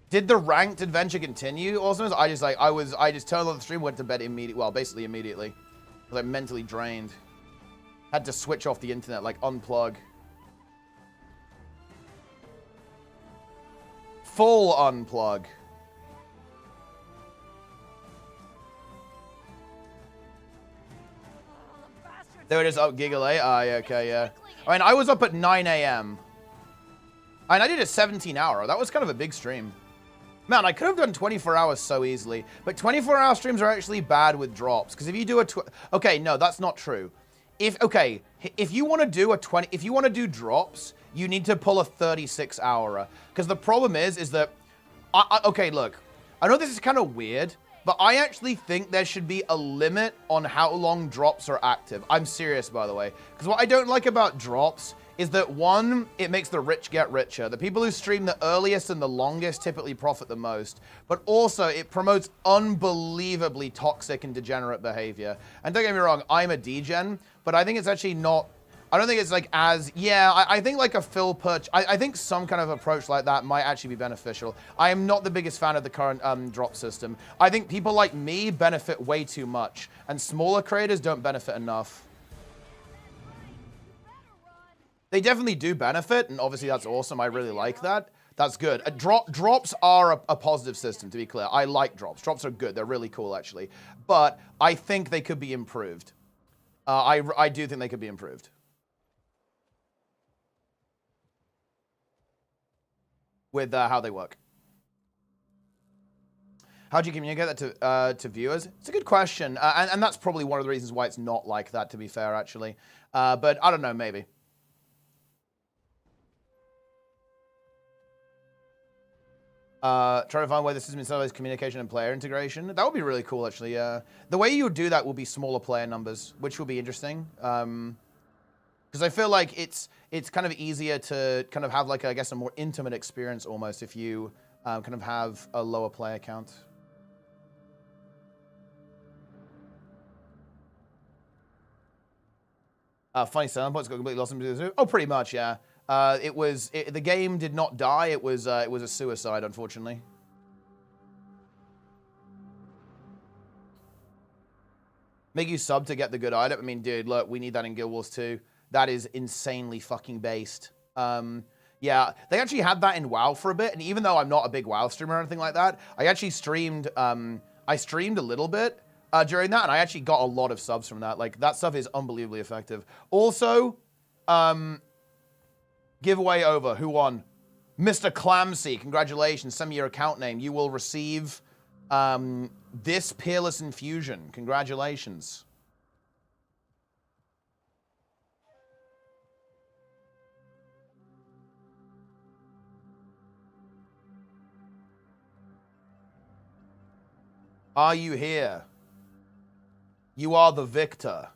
Did the ranked adventure continue? Also, I just turned on the stream, went to bed immediately. Well, basically immediately. I was like mentally drained. Had to switch off the internet, like unplug. Full unplug. They were just up Gigalate? Ah, yeah, okay, yeah. I mean, I was up at 9 a.m. And I did a 17-hour. That was kind of a big stream. Man, I could have done 24 hours so easily. But 24-hour streams are actually bad with drops. Because if you do a... Okay, no, that's not true. If you want to do if you want to do drops, you need to pull a 36-hourer. Because the problem is that... okay, look. I know this is kind of weird, but I actually think there should be a limit on how long drops are active. I'm serious, by the way. Because what I don't like about drops is that, one, it makes the rich get richer. The people who stream the earliest and the longest typically profit the most. But also, it promotes unbelievably toxic and degenerate behavior. And don't get me wrong, I'm a degen, but I think it's actually not... I don't think it's like as... Yeah, I think like a Phil Perch... I think some kind of approach like that might actually be beneficial. I am not the biggest fan of the current drop system. I think people like me benefit way too much. And smaller creators don't benefit enough. They definitely do benefit, and obviously that's awesome. I really like that. That's good. Drops are a positive system, to be clear. I like drops. Drops are good. They're really cool, actually. But I think they could be improved. I do think they could be improved. With how they work. How do you communicate that to viewers? It's a good question. And that's probably one of the reasons why it's not like that, to be fair, actually. But I don't know, maybe. Try to find where the system installs communication and player integration. That would be really cool, actually. The way you would do that will be smaller player numbers, which will be interesting. Because I feel like it's kind of easier to kind of have like, I guess, a more intimate experience almost if you kind of have a lower player count. Funny selling points got completely lost in the... Oh, pretty much, yeah. The game did not die. It was a suicide, unfortunately. Make you sub to get the good item. I mean, dude, look, we need that in Guild Wars 2. That is insanely fucking based. Yeah, they actually had that in WoW for a bit, and even though I'm not a big WoW streamer or anything like that, I actually streamed. I streamed a little bit during that, and I actually got a lot of subs from that. Like, that stuff is unbelievably effective. Also, giveaway over. Who won? Mr. Clamsy. Congratulations. Send me your account name. You will receive this Peerless Infusion. Congratulations. Are you here? You are the victor.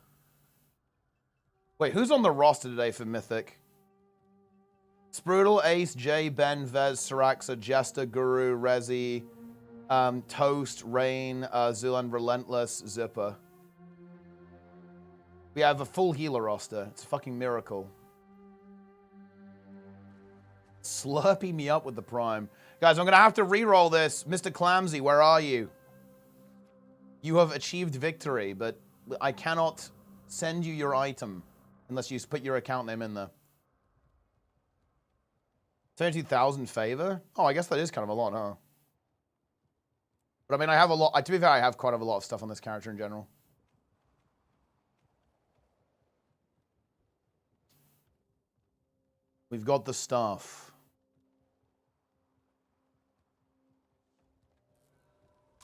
Wait, who's on the roster today for Mythic? Sprudel, Ace, Jay, Ben, Vez, Saraxa, Jester, Guru, Rezi, Toast, Rain, Zulan, Relentless, Zipper. We have a full healer roster. It's a fucking miracle. Slurpee me up with the Prime. Guys, I'm going to have to re-roll this. Mr. Clamsy, where are you? You have achieved victory, but I cannot send you your item unless you put your account name in there. 32,000 favor? Oh, I guess that is kind of a lot, huh? But I mean, I have a lot. To be fair, I have quite a lot of stuff on this character in general. We've got the stuff.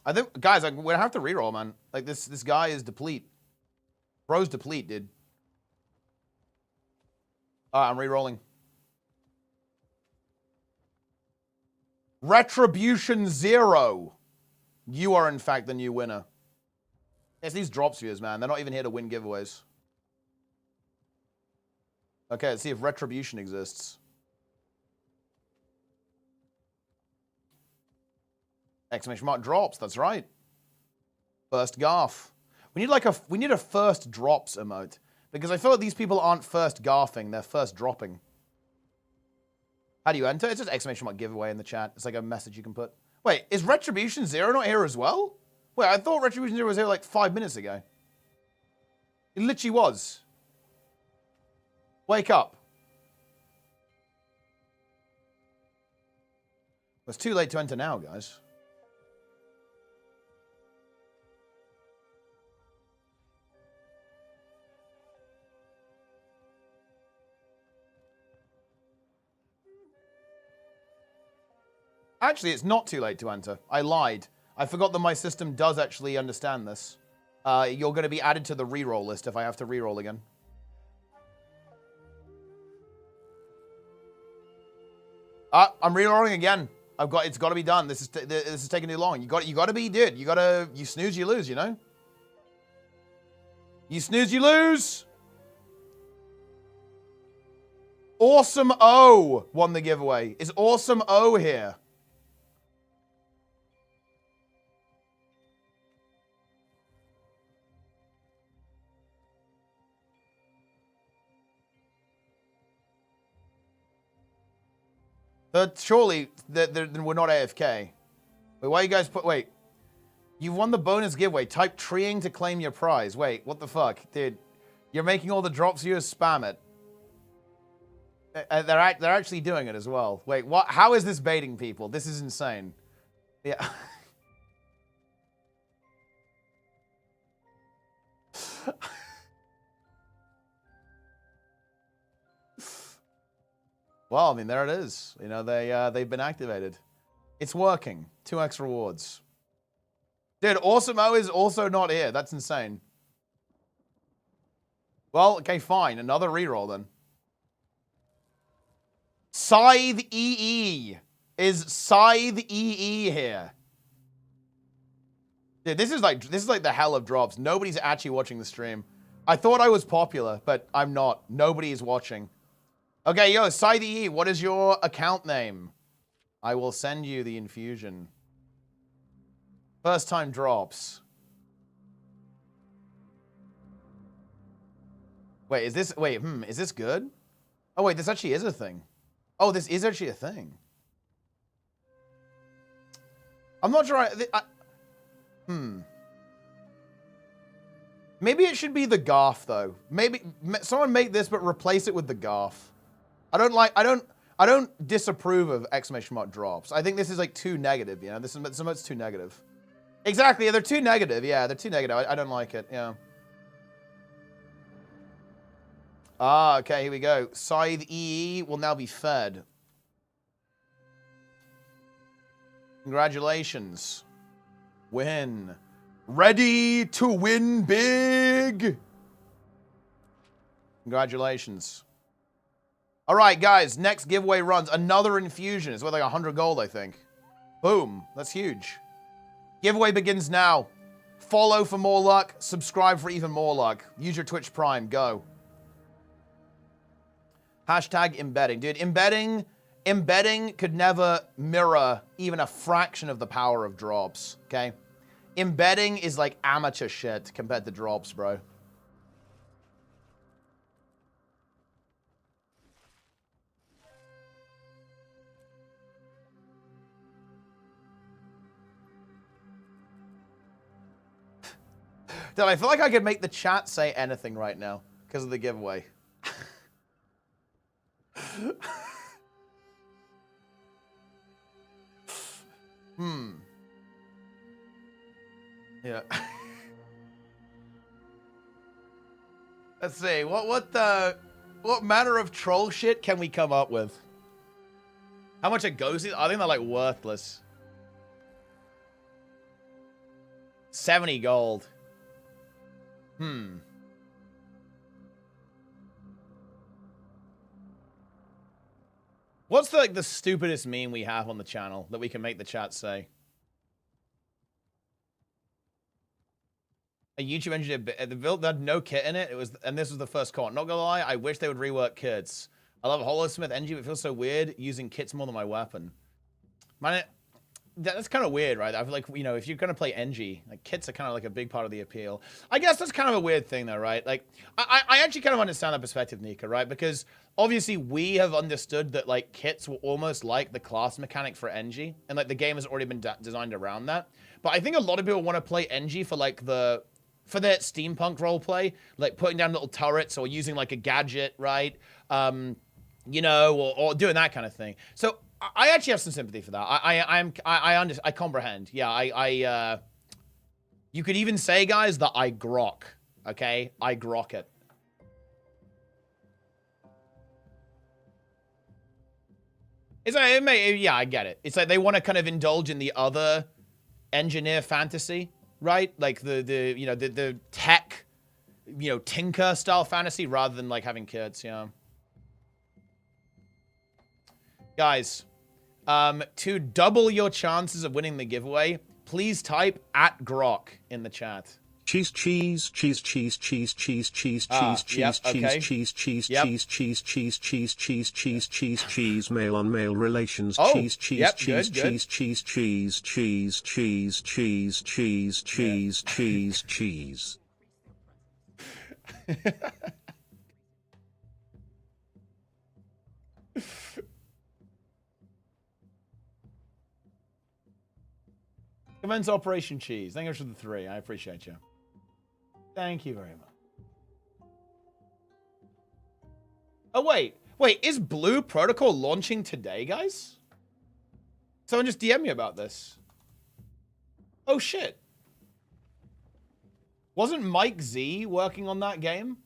I think, guys, we're gonna have to reroll, man. Like, this guy is deplete. Bro's deplete, dude. Alright, I'm rerolling. Retribution 0. You are, in fact, the new winner. It's these drops viewers, man. They're not even here to win giveaways. Okay, let's see if Retribution exists. Exclamation mark drops, that's right. First garf. We need a first drops emote. Because I feel like these people aren't first garfing, they're first dropping. How do you enter? It's just exclamation mark giveaway in the chat. It's like a message you can put. Wait, is Retribution 0 not here as well? Wait, I thought Retribution 0 was here like 5 minutes ago. It literally was. Wake up. It's too late to enter now, guys. Actually, it's not too late to enter. I lied. I forgot that my system does actually understand this. You're going to be added to the reroll list if I have to reroll again. I'm rerolling again. It's got to be done. This is taking too long. You got to be, dude. You snooze, you lose. You know. You snooze, you lose. Awesome O won the giveaway. Is Awesome O here? Surely, we're not AFK. Wait, why you guys wait. You've won the bonus giveaway. Type treeing to claim your prize. Wait, what the fuck? Dude, you're making all the drops you spam it. They're actually doing it as well. Wait, what? How is this baiting people? This is insane. Yeah. Well, I mean, there it is. You know, they've been activated. It's working. 2x rewards. Dude, Awesome O is also not here. That's insane. Well, okay, fine. Another reroll then. Scythe EE. Is Scythe EE here? Dude, this is like the hell of drops. Nobody's actually watching the stream. I thought I was popular, but I'm not. Nobody is watching. Okay, yo, Scythe EE, what is your account name? I will send you the infusion. First time drops. Wait, is this good? Oh, wait, this actually is a thing. Oh, this is actually a thing. I'm not sure Maybe it should be the garf, though. Maybe someone make this, but replace it with the garf. I don't disapprove of exclamation mark drops. I think this is like too negative, you know? This is too negative. Exactly, they're too negative. Yeah, they're too negative. I don't like it, yeah. Ah, okay, here we go. Scythe EE will now be fed. Congratulations. Win. Ready to win big. Congratulations. All right, guys, next giveaway runs. Another infusion. It's worth like 100 gold, I think. Boom. That's huge. Giveaway begins now. Follow for more luck. Subscribe for even more luck. Use your Twitch Prime. Go. Hashtag embedding. Dude, embedding could never mirror even a fraction of the power of drops, okay? Embedding is like amateur shit compared to drops, bro. Dude, I feel like I could make the chat say anything right now because of the giveaway. Yeah. Let's see. What manner of troll shit can we come up with? How much it goes? I think they're like worthless. 70 gold. What's the stupidest meme we have on the channel that we can make the chat say? A YouTube engineer, the build that had no kit in it. And this was the first con. Not gonna lie, I wish they would rework kits. I love Holosmith NG, but it feels so weird using kits more than my weapon. Man, that's kind of weird, right? I feel like, you know, if you're gonna play NG, like kits are kind of like a big part of the appeal. I guess that's kind of a weird thing, though, right? Like, I actually kind of understand that perspective, Nika, right? Because obviously we have understood that like kits were almost like the class mechanic for NG, and like the game has already been designed around that. But I think a lot of people want to play NG for like for their steampunk roleplay, like putting down little turrets or using like a gadget, right? You know, or doing that kind of thing. So I actually have some sympathy for that. I comprehend. Yeah, you could even say, guys, that I grok. Okay, I grok it. It's like, yeah, I get it. It's like they want to kind of indulge in the other engineer fantasy, right? Like the tech, you know, tinker style fantasy rather than like having kids, you know. Guys, to double your chances of winning the giveaway, please type @grok in the chat. Cheese, cheese, cheese, cheese, cheese, cheese, cheese, cheese, cheese, cheese, cheese, cheese, cheese, cheese, cheese, cheese, cheese, cheese, cheese, cheese, male on male relations, cheese, cheese, cheese, cheese, cheese, cheese, cheese, cheese, cheese, cheese, cheese, cheese, cheese. Commence Operation Cheese. Thank you for the 3. I appreciate you. Thank you very much. Oh, wait. Wait, is Blue Protocol launching today, guys? Someone just DM me about this. Oh, shit. Wasn't Mike Z working on that game?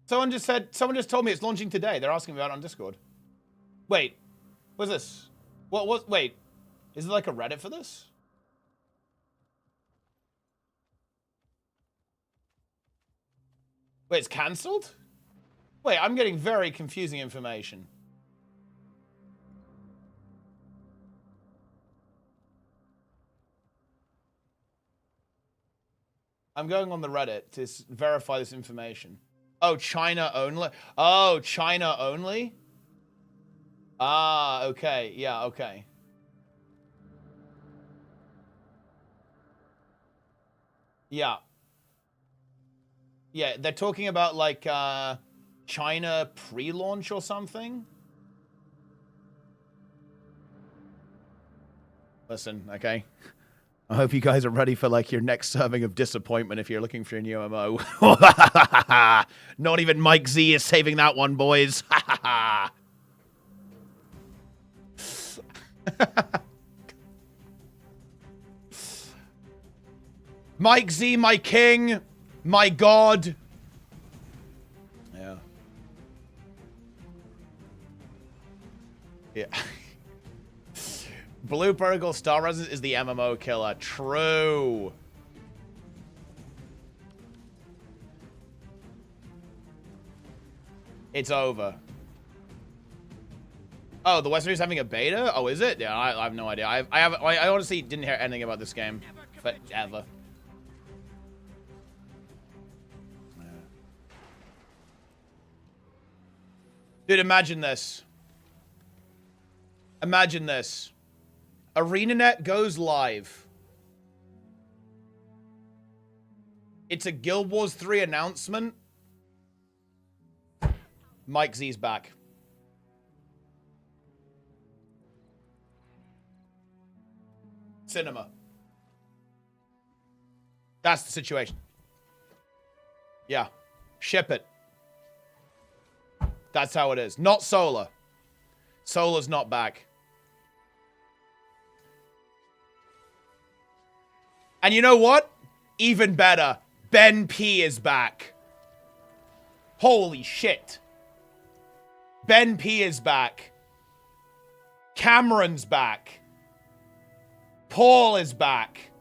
Someone just told me it's launching today. They're asking me about it on Discord. Wait, what's this? Wait, is there like a Reddit for this? Wait, it's cancelled? Wait, I'm getting very confusing information. I'm going on the Reddit to verify this information. Oh, China only? Oh, China only? Ah, okay. Yeah, okay. Yeah. Yeah, they're talking about, like, China pre-launch or something? Listen, okay? I hope you guys are ready for, like, your next serving of disappointment if you're looking for a new MMO. Not even Mike Z is saving that one, boys. Mike Z, my king, my god. Yeah. Yeah. Blue Protocol Star Resident is the MMO killer. True. It's over. Oh, the Westerners having a beta? Oh, is it? Yeah, I have no idea. I honestly didn't hear anything about this game forever. Dude, imagine this. Imagine this. ArenaNet goes live. It's a Guild Wars 3 announcement. Mike Z's back. Cinema. That's the situation. Yeah. Ship it. That's how it is. Not Solar. Solar's not back. And you know what? Even better. Ben P is back. Holy shit. Ben P is back. Cameron's back. Paul is back.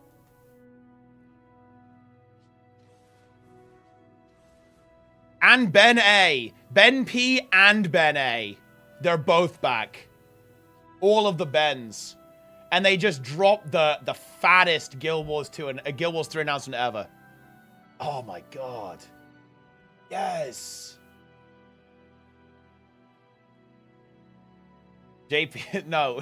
And Ben A. Ben P and Ben A. They're both back. All of the Bens. And they just dropped the fattest Guild Wars 2 and Guild Wars 3 announcement ever. Oh my god. Yes. JP, no.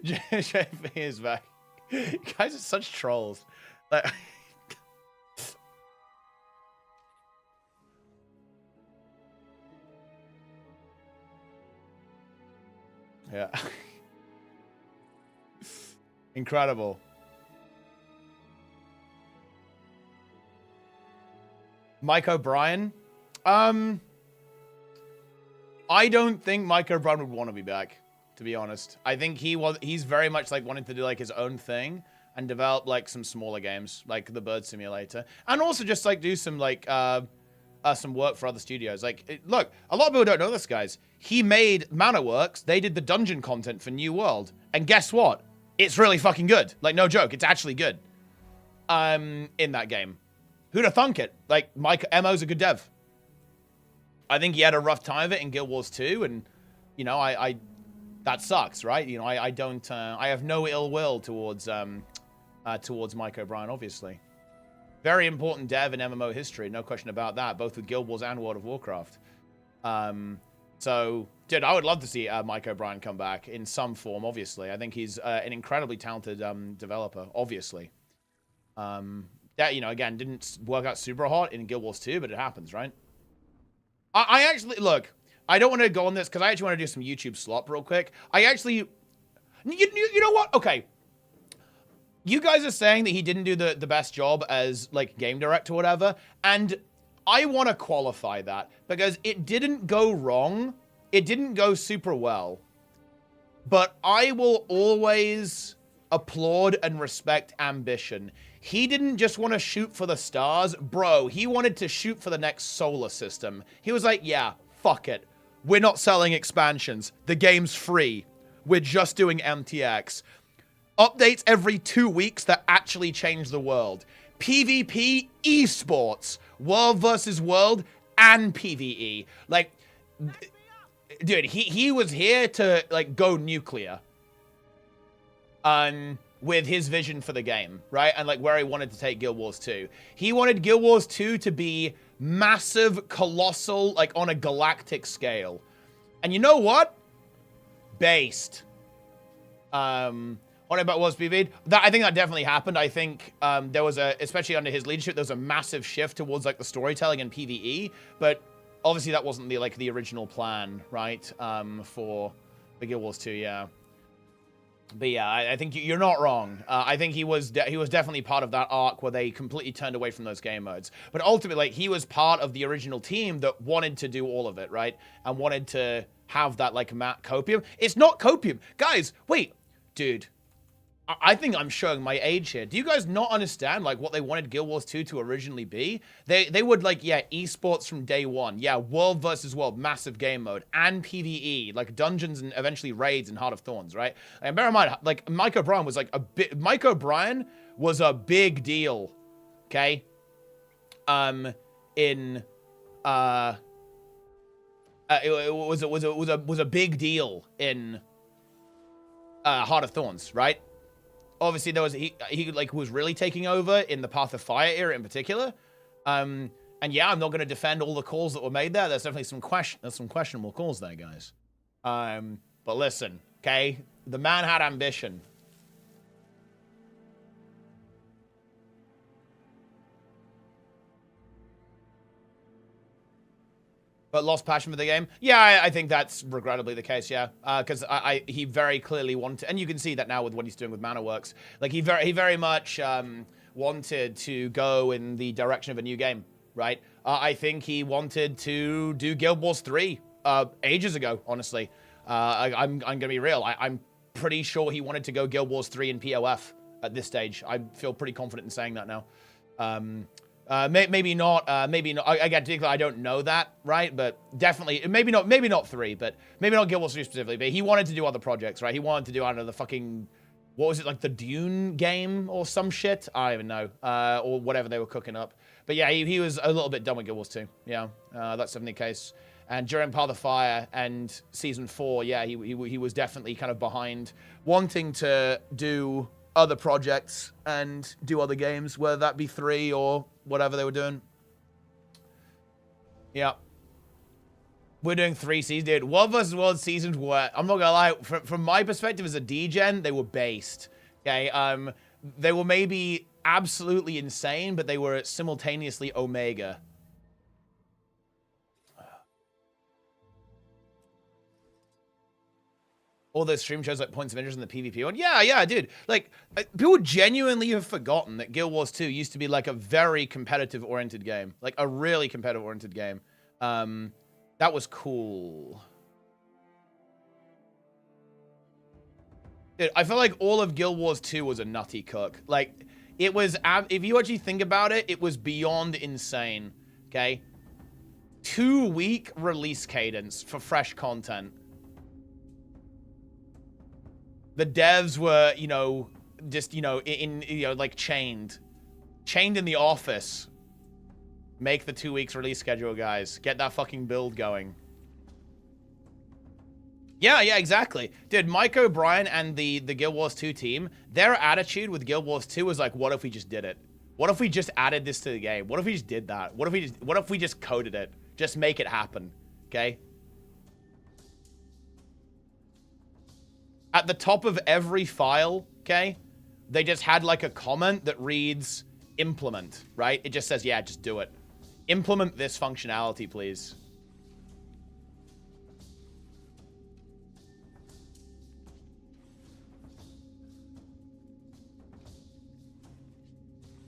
JP is back. You guys are such trolls. Like, yeah. Incredible. Mike O'Brien. I don't think Mike O'Brien would want to be back, to be honest. I think he's very much like wanting to do like his own thing and develop like some smaller games, like the Bird Simulator, and also just like do some like some work for other studios. Like, look, a lot of people don't know this, guys. He made Manaworks. They did the dungeon content for New World, and guess what? It's really fucking good. Like, no joke. It's actually good. In that game. Who'd have thunk it? Like, Mike Emo's a good dev. I think he had a rough time of it in Guild Wars 2, and, you know, that sucks, right? You know, I don't, I have no ill will towards Mike O'Brien, obviously. Very important dev in MMO history, no question about that, both with Guild Wars and World of Warcraft. So, dude, I would love to see Mike O'Brien come back in some form, obviously. I think he's an incredibly talented developer, obviously. That, you know, again, didn't work out super hot in Guild Wars 2, but it happens, right? I actually, look, I don't want to go on this because I actually want to do some YouTube slop real quick. I actually, you know what? Okay. You guys are saying that he didn't do the best job as, like, game director or whatever, and I want to qualify that because it didn't go wrong. It didn't go super well. But I will always applaud and respect ambition. He didn't just want to shoot for the stars. Bro, he wanted to shoot for the next solar system. He was like, yeah, fuck it. We're not selling expansions. The game's free. We're just doing MTX. Updates every 2 weeks that actually change the world. PvP, esports, world versus world, and PvE. Like, dude, he was here to, like, go nuclear. With his vision for the game, right? And, like, where he wanted to take Guild Wars 2. He wanted Guild Wars 2 to be massive, colossal, like, on a galactic scale. And you know what? Based. What about was BB? I think that definitely happened. I think there was especially under his leadership, there was a massive shift towards like the storytelling and PvE. But obviously that wasn't the original plan, right? For the Guild Wars 2, yeah. But yeah, I think you're not wrong. I think he was definitely part of that arc where they completely turned away from those game modes. But ultimately, like, he was part of the original team that wanted to do all of it, right? And wanted to have that like map copium. It's not copium, guys. Wait, dude. I think I'm showing my age here. Do you guys not understand, like, what they wanted Guild Wars 2 to originally be? They would, like, yeah, esports from day one. Yeah, world versus world, massive game mode. And PvE, like, dungeons and eventually raids and Heart of Thorns, right? And bear in mind, like, Mike O'Brien was, like, Mike O'Brien was a big deal, okay? It was a big deal in Heart of Thorns, right? Obviously, there was he like was really taking over in the Path of Fire era in particular. And yeah, I'm not going to defend all the calls that were made there. There's definitely some questionable calls there, guys. But listen, okay, the man had ambition. But lost passion for the game? Yeah, I think that's regrettably the case, yeah. Because he very clearly wanted, and you can see that now with what he's doing with Manaworks. Like, he very much wanted to go in the direction of a new game, right? I think he wanted to do Guild Wars 3 ages ago, honestly. I'm going to be real. I'm pretty sure he wanted to go Guild Wars 3 in POF at this stage. I feel pretty confident in saying that now. Maybe not. Maybe not. Again, I don't know that, right? But definitely, maybe not 3, but maybe not Guild Wars 3 specifically. But he wanted to do other projects, right? He wanted to do, I don't know, the fucking, what was it, like the Dune game or some shit? I don't even know. Or whatever they were cooking up. But yeah, he was a little bit done with Guild Wars 2. Yeah, that's definitely the case. And during Path of Fire and Season 4, yeah, he was definitely kind of behind wanting to do other projects and do other games, whether that be 3 or whatever they were doing. Yeah. We're doing 3 seasons, dude. World vs. World seasons were, I'm not gonna lie, from my perspective as a D-Gen, they were based. Okay, they were maybe absolutely insane, but they were simultaneously Omega. All those stream shows like points of interest in the PvP one. Yeah, dude. Like, people genuinely have forgotten that Guild Wars 2 used to be like a very competitive-oriented game. Like, a really competitive-oriented game. That was cool. Dude, I feel like all of Guild Wars 2 was a nutty cook. Like, it was, if you actually think about it, it was beyond insane. Okay? 2-week release cadence for fresh content. The devs were, you know, just, you know, like chained in the office. Make the 2 weeks release schedule, guys. Get that fucking build going. Yeah, exactly. Dude, Mike O'Brien and the Guild Wars 2 team, their attitude with Guild Wars 2 was like, what if we just did it? What if we just added this to the game? What if we just did that? What if we just coded it? Just make it happen, okay? At the top of every file, okay, they just had like a comment that reads implement, right? It just says, yeah, just do it. Implement this functionality, please.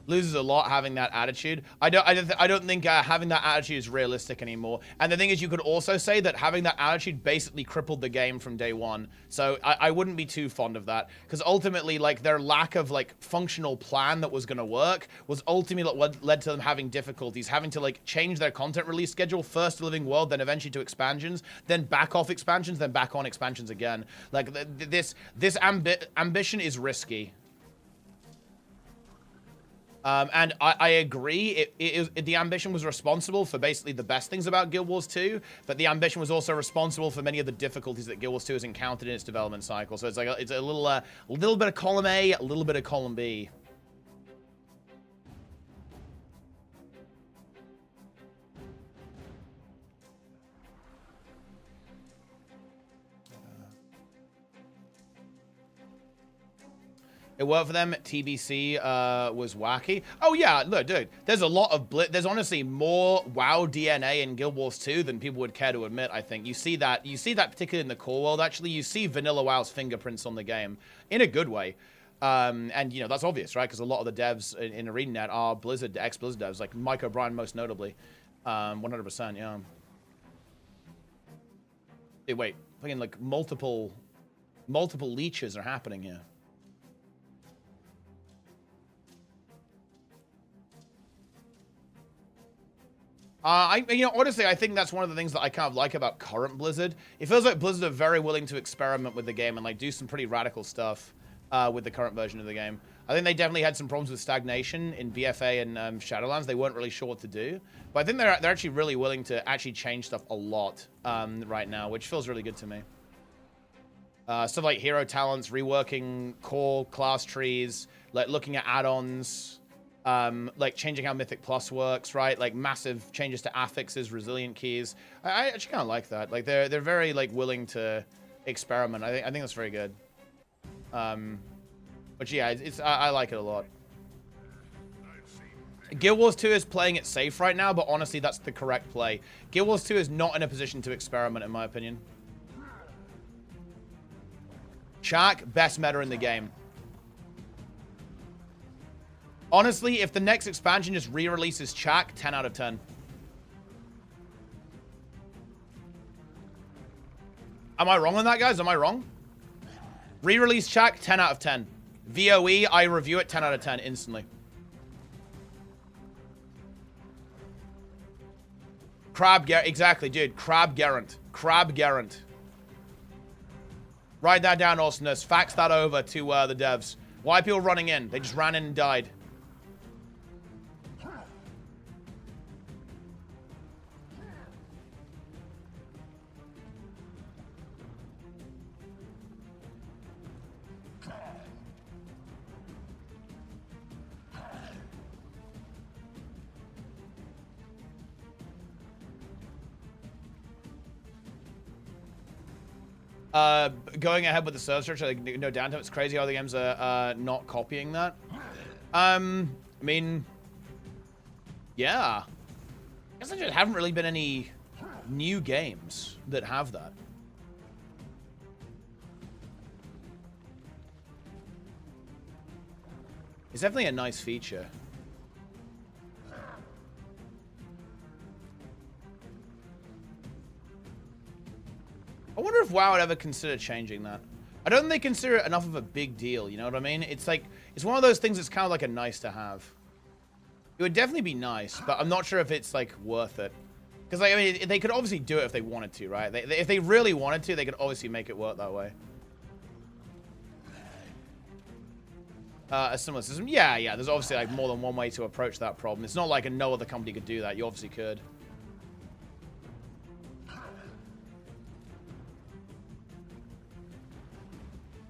Loses a lot having that attitude. I don't think having that attitude is realistic anymore. And the thing is, you could also say that having that attitude basically crippled the game from day one. So I wouldn't be too fond of that, because ultimately, like, their lack of like functional plan that was going to work was ultimately what led to them having difficulties, having to like change their content release schedule, first to Living World, then eventually to expansions, then back off expansions, then back on expansions again. Like this ambition is risky. And I agree, the ambition was responsible for basically the best things about Guild Wars 2, but the ambition was also responsible for many of the difficulties that Guild Wars 2 has encountered in its development cycle. So it's like it's a little bit of column A, a little bit of column B. It worked for them. TBC was wacky. Oh yeah, look, dude. There's a lot of there's honestly more WoW DNA in Guild Wars 2 than people would care to admit. I think you see that particularly in the core world. Actually, you see Vanilla WoW's fingerprints on the game in a good way. And you know that's obvious, right? Because a lot of the devs in ArenaNet are Blizzard, ex-Blizzard devs, like Mike O'Brien most notably. 100%, yeah. Hey, wait, fucking like multiple leeches are happening here. Honestly, I think that's one of the things that I kind of like about current Blizzard. It feels like Blizzard are very willing to experiment with the game and like do some pretty radical stuff with the current version of the game. I think they definitely had some problems with stagnation in BFA and Shadowlands. They weren't really sure what to do, but I think they're actually really willing to actually change stuff a lot right now, which feels really good to me. Stuff like hero talents, reworking core class trees, like looking at add-ons. Like changing how Mythic Plus works, right? Like massive changes to affixes, resilient keys. I actually kind of like that. Like they're very like willing to experiment. I think that's very good. But yeah, I like it a lot. Guild Wars 2 is playing it safe right now, but honestly, that's the correct play. Guild Wars 2 is not in a position to experiment, in my opinion. Shark, best meta in the game. Honestly, if the next expansion just re-releases Chak, 10 out of 10. Am I wrong on that, guys? Am I wrong? Re-release Chak, 10 out of 10. VOE, I review it, 10 out of 10 instantly. Exactly, dude. Crab Garant. Crab Garant. Write that down, awesomeness. Fax that over to the devs. Why are people running in? They just ran in and died. Going ahead with the server structure, like, no downtime. It's crazy how the games are not copying that. I mean, yeah. I guess there just haven't really been any new games that have that. It's definitely a nice feature. I wonder if WoW would ever consider changing that. I don't think they consider it enough of a big deal, you know what I mean? It's like, it's one of those things that's kind of like a nice to have. It would definitely be nice, but I'm not sure if it's like worth it. Because like, I mean, they could obviously do it if they wanted to, right? If they really wanted to, they could obviously make it work that way. A similar system? Yeah, there's obviously like more than one way to approach that problem. It's not like no other company could do that. You obviously could.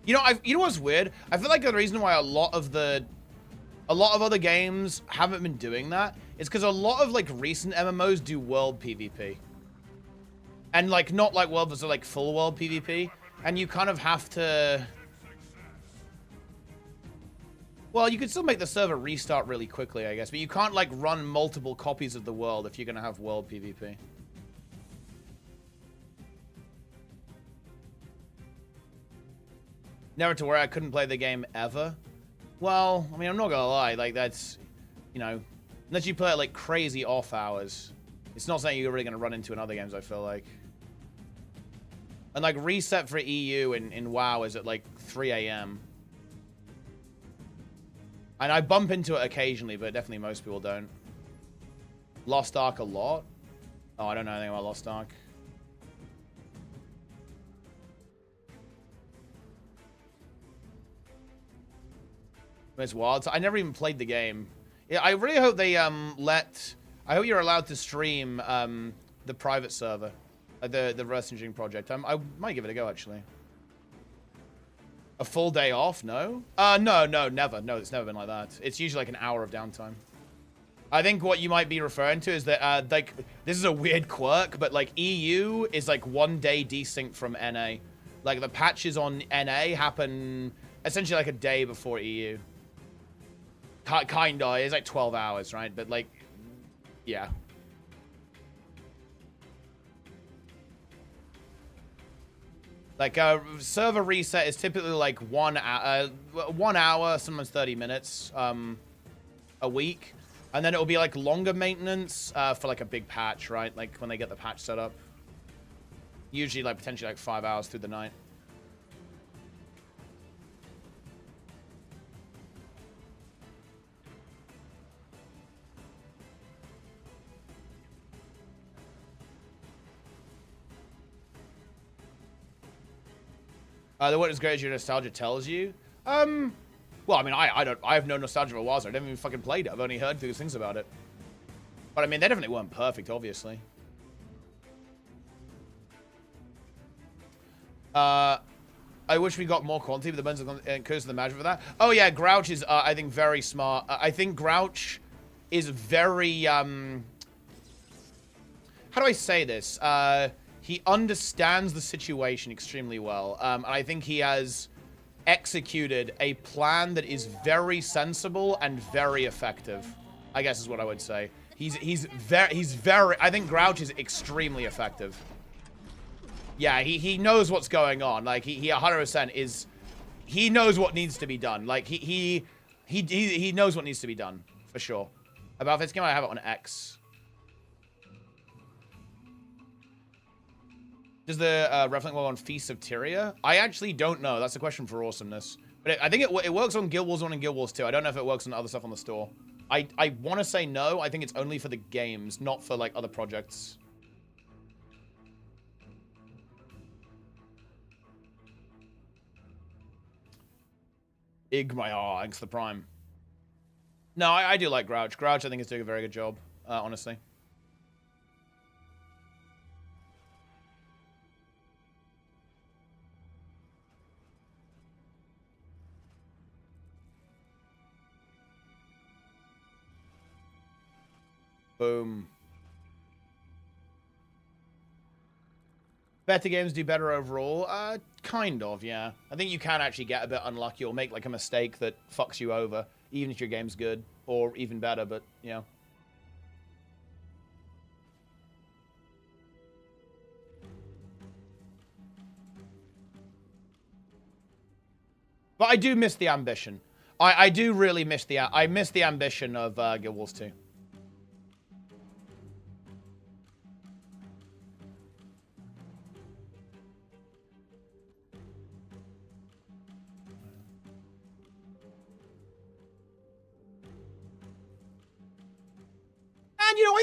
You know what's weird? I feel like the reason why a lot of other games haven't been doing that is because a lot of like recent MMOs do world PvP, and like not like world, but like full world PvP, and you kind of have to. Well, you could still make the server restart really quickly, I guess, but you can't like run multiple copies of the world if you're gonna have world PvP. Never to worry, I couldn't play the game ever. Well, I mean, I'm not gonna lie, like that's, you know, unless you play it like crazy off hours, it's not something you're really gonna run into in other games, I feel like. And like reset for EU in WoW is at like 3 AM. And I bump into it occasionally, but definitely most people don't. Lost Ark a lot? Oh, I don't know anything about Lost Ark. It's wild. So I never even played the game. Yeah, I really hope they I hope you're allowed to stream the private server, the reverse engineering project. I might give it a go actually. A full day off? No. No, never. No, it's never been like that. It's usually like an hour of downtime. I think what you might be referring to is that like this is a weird quirk, but like EU is like 1 day desync from NA. Like the patches on NA happen essentially like a day before EU. Kinda, it's like 12 hours, right? But like, yeah. Like server reset is typically like 1 hour, sometimes 30 minutes a week. And then it'll be like longer maintenance for like a big patch, right? Like when they get the patch set up. Usually like potentially like 5 hours through the night. What is great as your nostalgia tells you. Well, I mean, I have no nostalgia for WoW, so I never even fucking played it. I've only heard these things about it. But I mean, they definitely weren't perfect, obviously. I wish we got more quantity, but the Benz incurs the magic for that. Oh yeah, Grouch is, I think, very smart. I think Grouch is very, how do I say this? He understands the situation extremely well. And I think he has executed a plan that is very sensible and very effective, I guess is what I would say. He's very, I think Grouch is extremely effective. Yeah, he knows what's going on. Like, he 100% is, he knows what needs to be done. Like, he knows what needs to be done, for sure. About this game, I have it on X. Does the Reflect work on Feast of Tyria? I actually don't know. That's a question for awesomeness. But I think it works on Guild Wars 1 and Guild Wars 2. I don't know if it works on other stuff on the store. I want to say no. I think it's only for the games, not for, like, other projects. Igmar, thanks for the prime. No, I do like Grouch. Grouch, I think, is doing a very good job, honestly. Boom. Better games do better overall? Kind of, yeah. I think you can actually get a bit unlucky or make like a mistake that fucks you over, even if your game's good, or even better, but, you know. But I do miss the ambition. I do really miss the... I miss the ambition of Guild Wars 2. And, you know,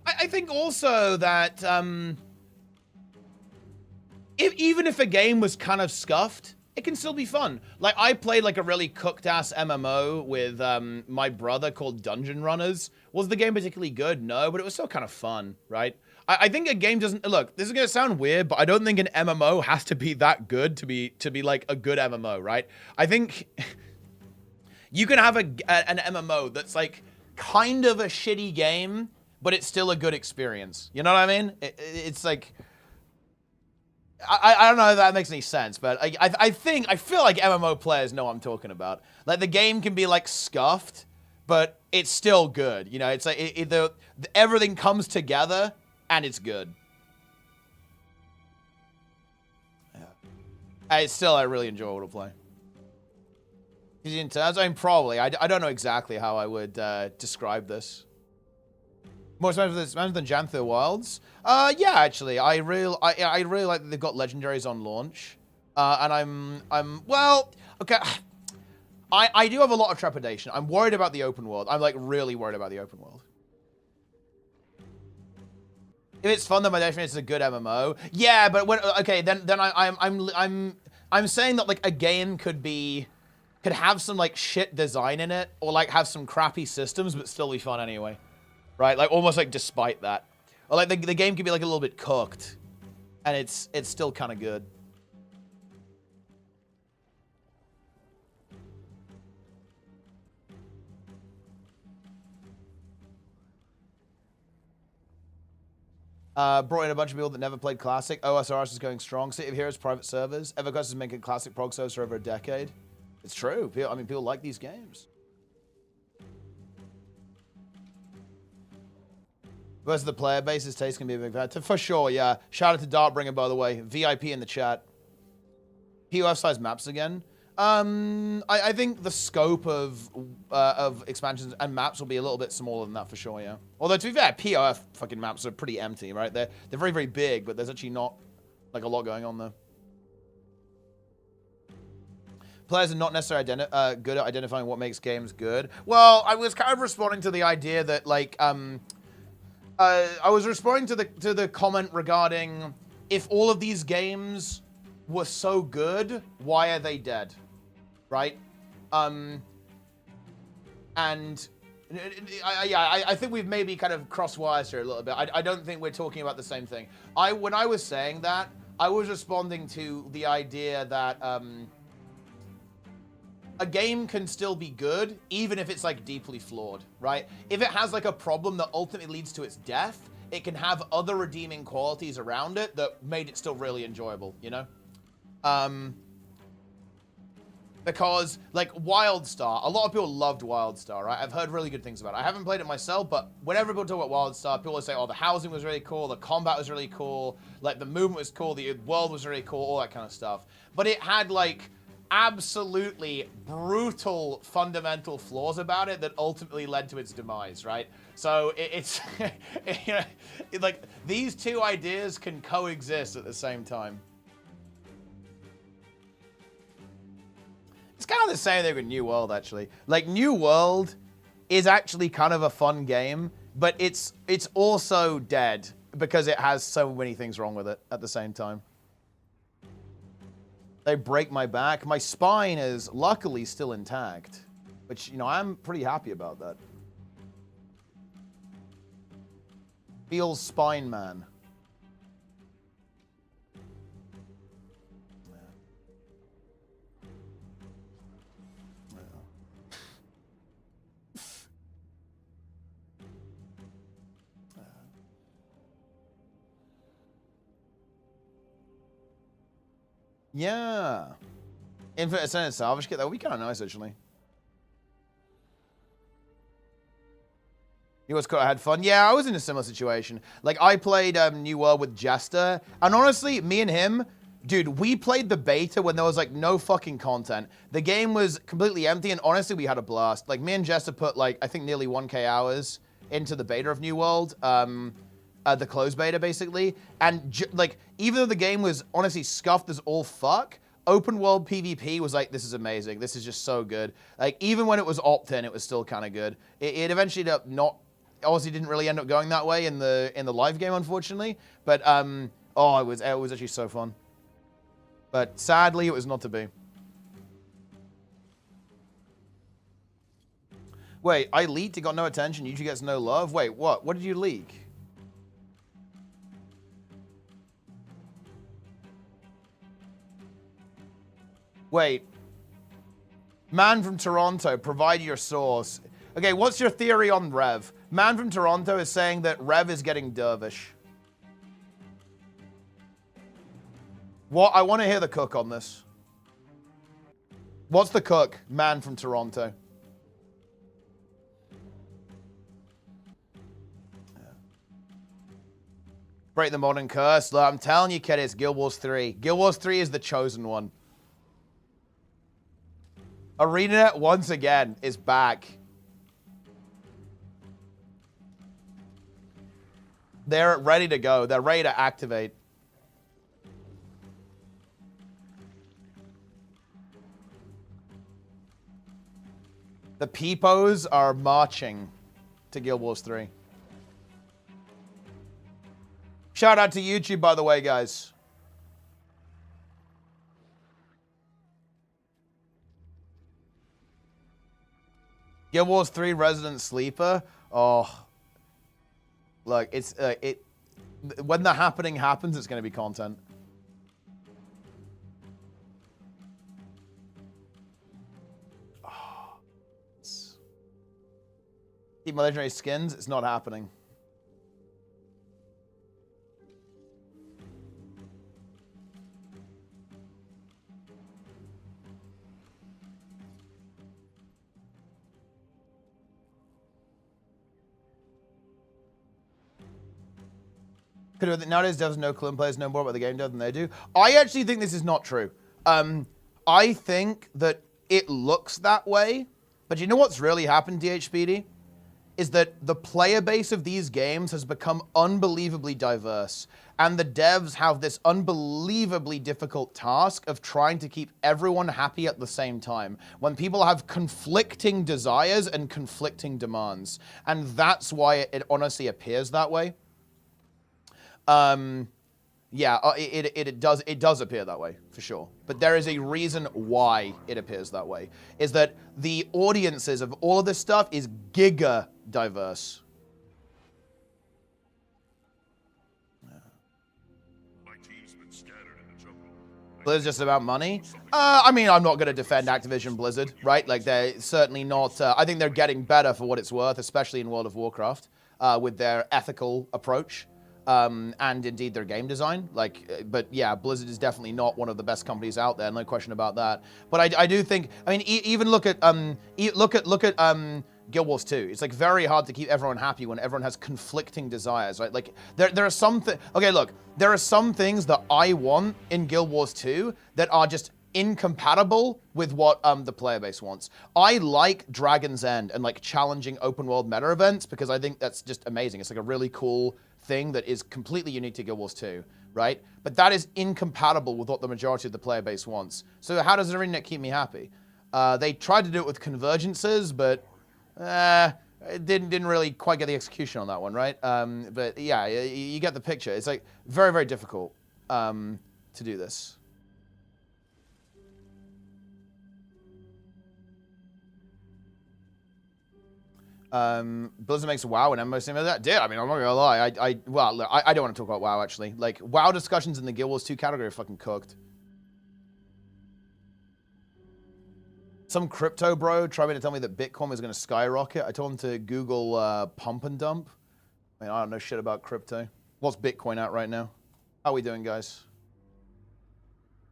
I think also that, even if a game was kind of scuffed, it can still be fun. Like, I played, like, a really cooked-ass MMO with, my brother called Dungeon Runners. Was the game particularly good? No, but it was still kind of fun, right? I think a game doesn't... Look, this is gonna sound weird, but I don't think an MMO has to be that good to be like, a good MMO, right? I think you can have an MMO that's, like, kind of a shitty game, but it's still a good experience. You know what I mean? It's like... I don't know if that makes any sense, but I feel like MMO players know what I'm talking about. Like, the game can be, like, scuffed, but it's still good. You know, it's like, everything comes together, and it's good. Yeah. It's still a really enjoyable to play. In terms, I mean, probably. I don't know exactly how I would describe this. More expensive than Janther Wilds? Yeah, actually. I really like that they've got legendaries on launch. And I'm well, okay. I do have a lot of trepidation. I'm worried about the open world. I'm like really worried about the open world. If it's fun, then by definition it's a good MMO. Yeah, but when okay, then I'm saying that like a game could have some like shit design in it, or like have some crappy systems, but still be fun anyway. Right? Like almost like despite that. Or like the game could be like a little bit cooked, and it's still kind of good. Brought in a bunch of people that never played Classic. OSRS is going strong. City of Heroes private servers. EVOKER is making Classic prog servers for over a decade. It's true. I mean, people like these games. Versus the player base's taste can be a big factor. For sure, yeah. Shout out to Dartbringer, by the way. VIP in the chat. POF size maps again. I think the scope of expansions and maps will be a little bit smaller than that for sure, yeah. Although to be fair, POF fucking maps are pretty empty, right? They're very, very big, but there's actually not like a lot going on there. Players are not necessarily good at identifying what makes games good. Well, I was kind of responding to the idea that like I was responding to the comment regarding if all of these games were so good, why are they dead? Right? And I think we've maybe kind of crossed wires here a little bit. I don't think we're talking about the same thing. When I was saying that, I was responding to the idea that a game can still be good, even if it's like deeply flawed, right? If it has like a problem that ultimately leads to its death, it can have other redeeming qualities around it that made it still really enjoyable, you know? Because, like, WildStar, a lot of people loved WildStar, right? I've heard really good things about it. I haven't played it myself, but whenever people talk about WildStar, people always say, oh, the housing was really cool, the combat was really cool, like, the movement was cool, the world was really cool, all that kind of stuff. But it had, like, absolutely brutal fundamental flaws about it that ultimately led to its demise, right? So it's, you know, like, these two ideas can coexist at the same time. It's kind of the same thing with New World, actually. Like, New World is actually kind of a fun game, but it's also dead because it has so many things wrong with it at the same time. They break my back. My spine is luckily still intact, which, you know, I'm pretty happy about that. Feels spine man. Yeah. Infinite Ascendant Salvage Kit, that would be kind of nice, actually. You was cool, I had fun. Yeah, I was in a similar situation. Like, I played New World with Jester, and honestly, me and him, dude, we played the beta when there was, like, no fucking content. The game was completely empty, and honestly, we had a blast. Like, me and Jester put, like, I think nearly 1K hours into the beta of New World. The closed beta, basically. And, like, even though the game was honestly scuffed as all fuck, open world PvP was like, this is amazing. This is just so good. Like, even when it was opt-in, it was still kind of good. It eventually ended up not, obviously didn't really end up going that way in the live game, unfortunately. But, oh, it was actually so fun. But sadly, it was not to be. Wait, I leaked, it got no attention, YouTube gets no love? Wait, what? What did you leak? Wait. Man from Toronto, provide your source. Okay, what's your theory on Rev? Man from Toronto is saying that Rev is getting dervish. What? I want to hear the cook on this. What's the cook? Man from Toronto. Break the modern curse. Look, I'm telling you, kid, it's Guild Wars 3. Guild Wars 3 is the chosen one. ArenaNet, once again, is back. They're ready to go. They're ready to activate. The peepos are marching to Guild Wars 3. Shout out to YouTube, by the way, guys. Guild Wars 3 Resident Sleeper. Oh, look, it's when the happening happens, it's going to be content. Oh, keep my legendary skins. It's not happening. Nowadays, devs no clue and players know more about the game dev than they do. I actually think this is not true. I think that it looks that way, but you know what's really happened, DHBD? Is that the player base of these games has become unbelievably diverse, and the devs have this unbelievably difficult task of trying to keep everyone happy at the same time, when people have conflicting desires and conflicting demands. And that's why it honestly appears that way. Yeah, it does appear that way, for sure. But there is a reason why it appears that way. Is that the audiences of all of this stuff is giga diverse. My team's been scattered in the jungle. Blizzard's just about money? I mean, I'm not going to defend Activision Blizzard, right? Like, they're certainly not... I think they're getting better for what it's worth, especially in World of Warcraft, with their ethical approach. And indeed their game design. Like, but yeah, Blizzard is definitely not one of the best companies out there, no question about that. But I do think, I mean, even look at Guild Wars 2. It's like very hard to keep everyone happy when everyone has conflicting desires, right? Like, there are some okay, look, there are some things that I want in Guild Wars 2 that are just incompatible with what the player base wants. I like Dragon's End and like challenging open world meta events because I think that's just amazing. It's like a really cool thing that is completely unique to Guild Wars 2, right? But that is incompatible with what the majority of the player base wants. So how does ArenaNet keep me happy? They tried to do it with convergences, but it didn't really quite get the execution on that one, right? But yeah, you get the picture. It's like very, very difficult to do this. Blizzard makes WoW and MMO similar to that. Dude, I mean, I'm not gonna lie. Well, look, I don't want to talk about WoW, actually. Like, WoW discussions in the Guild Wars 2 category are fucking cooked. Some crypto bro tried to tell me that Bitcoin was going to skyrocket. I told him to Google pump and dump. I mean, I don't know shit about crypto. What's Bitcoin at right now? How are we doing, guys?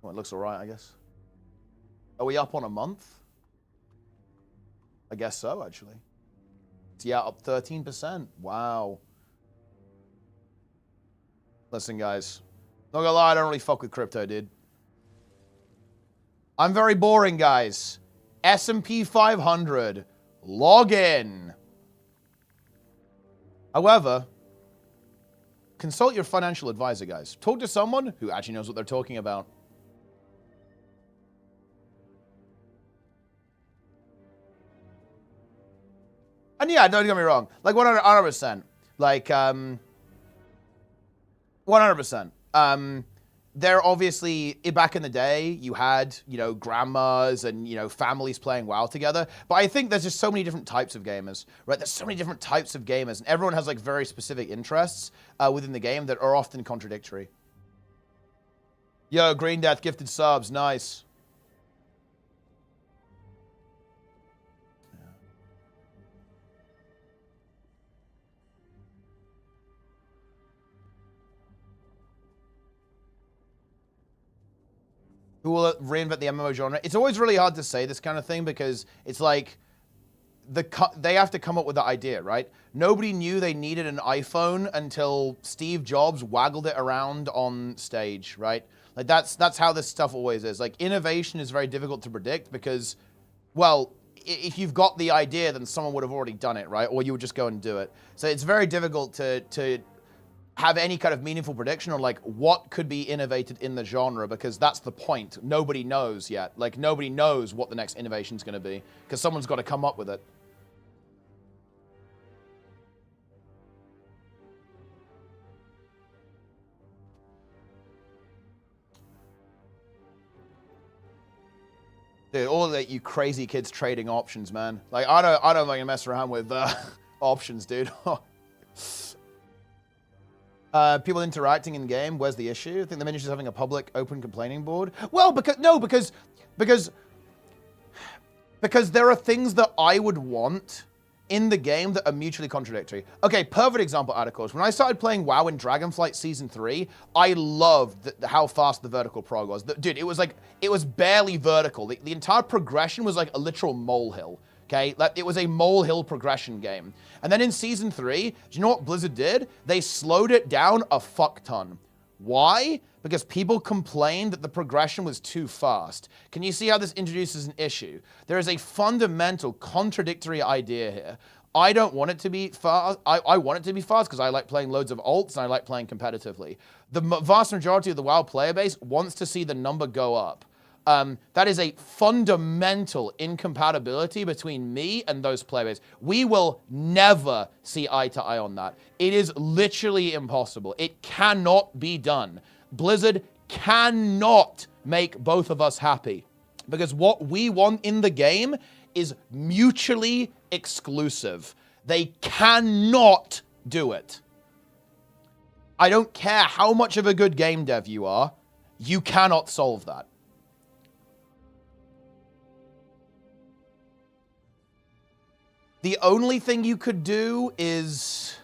Well, it looks all right, I guess. Are we up on a month? I guess so, actually. Yeah, up 13%. Wow. Listen, guys. Not gonna lie, I don't really fuck with crypto, dude. I'm very boring, guys. S&P 500. Log in. However, consult your financial advisor, guys. Talk to someone who actually knows what they're talking about. And yeah, don't get me wrong. Like, 100%. Like, 100%. There obviously, back in the day, you had, you know, grandmas and, you know, families playing WoW together. But I think there's just so many different types of gamers, right? There's so many different types of gamers. And everyone has, like, very specific interests within the game that are often contradictory. Yo, Green Death gifted subs. Nice. Who will reinvent the MMO genre? It's always really hard to say this kind of thing because it's like they have to come up with the idea, right? Nobody knew they needed an iPhone until Steve Jobs waggled it around on stage, right? Like that's how this stuff always is. Like, innovation is very difficult to predict because, well, if you've got the idea, then someone would have already done it, right? Or you would just go and do it. So it's very difficult to have any kind of meaningful prediction on, like, what could be innovated in the genre, because that's the point. Nobody knows yet. Like, nobody knows what the next innovation is going to be, because someone's got to come up with it. Dude, all that you crazy kids trading options, man. Like, I don't like to mess around with options, dude. People interacting in game, where's the issue? I think the menu is having a public open complaining board. Well, because there are things that I would want in the game that are mutually contradictory. Okay, perfect example, Atticus. When I started playing WoW in Dragonflight Season 3, I loved how fast the vertical prog was. Dude, it was barely vertical. The entire progression was like a literal molehill. Okay, it was a molehill progression game. And then in Season 3, do you know what Blizzard did? They slowed it down a fuck ton. Why? Because people complained that the progression was too fast. Can you see how this introduces an issue? There is a fundamental contradictory idea here. I don't want it to be fast. I want it to be fast because I like playing loads of alts and I like playing competitively. The vast majority of the WoW player base wants to see the number go up. That is a fundamental incompatibility between me and those players. We will never see eye to eye on that. It is literally impossible. It cannot be done. Blizzard cannot make both of us happy because what we want in the game is mutually exclusive. They cannot do it. I don't care how much of a good game dev you are, you cannot solve that. The only thing you could do is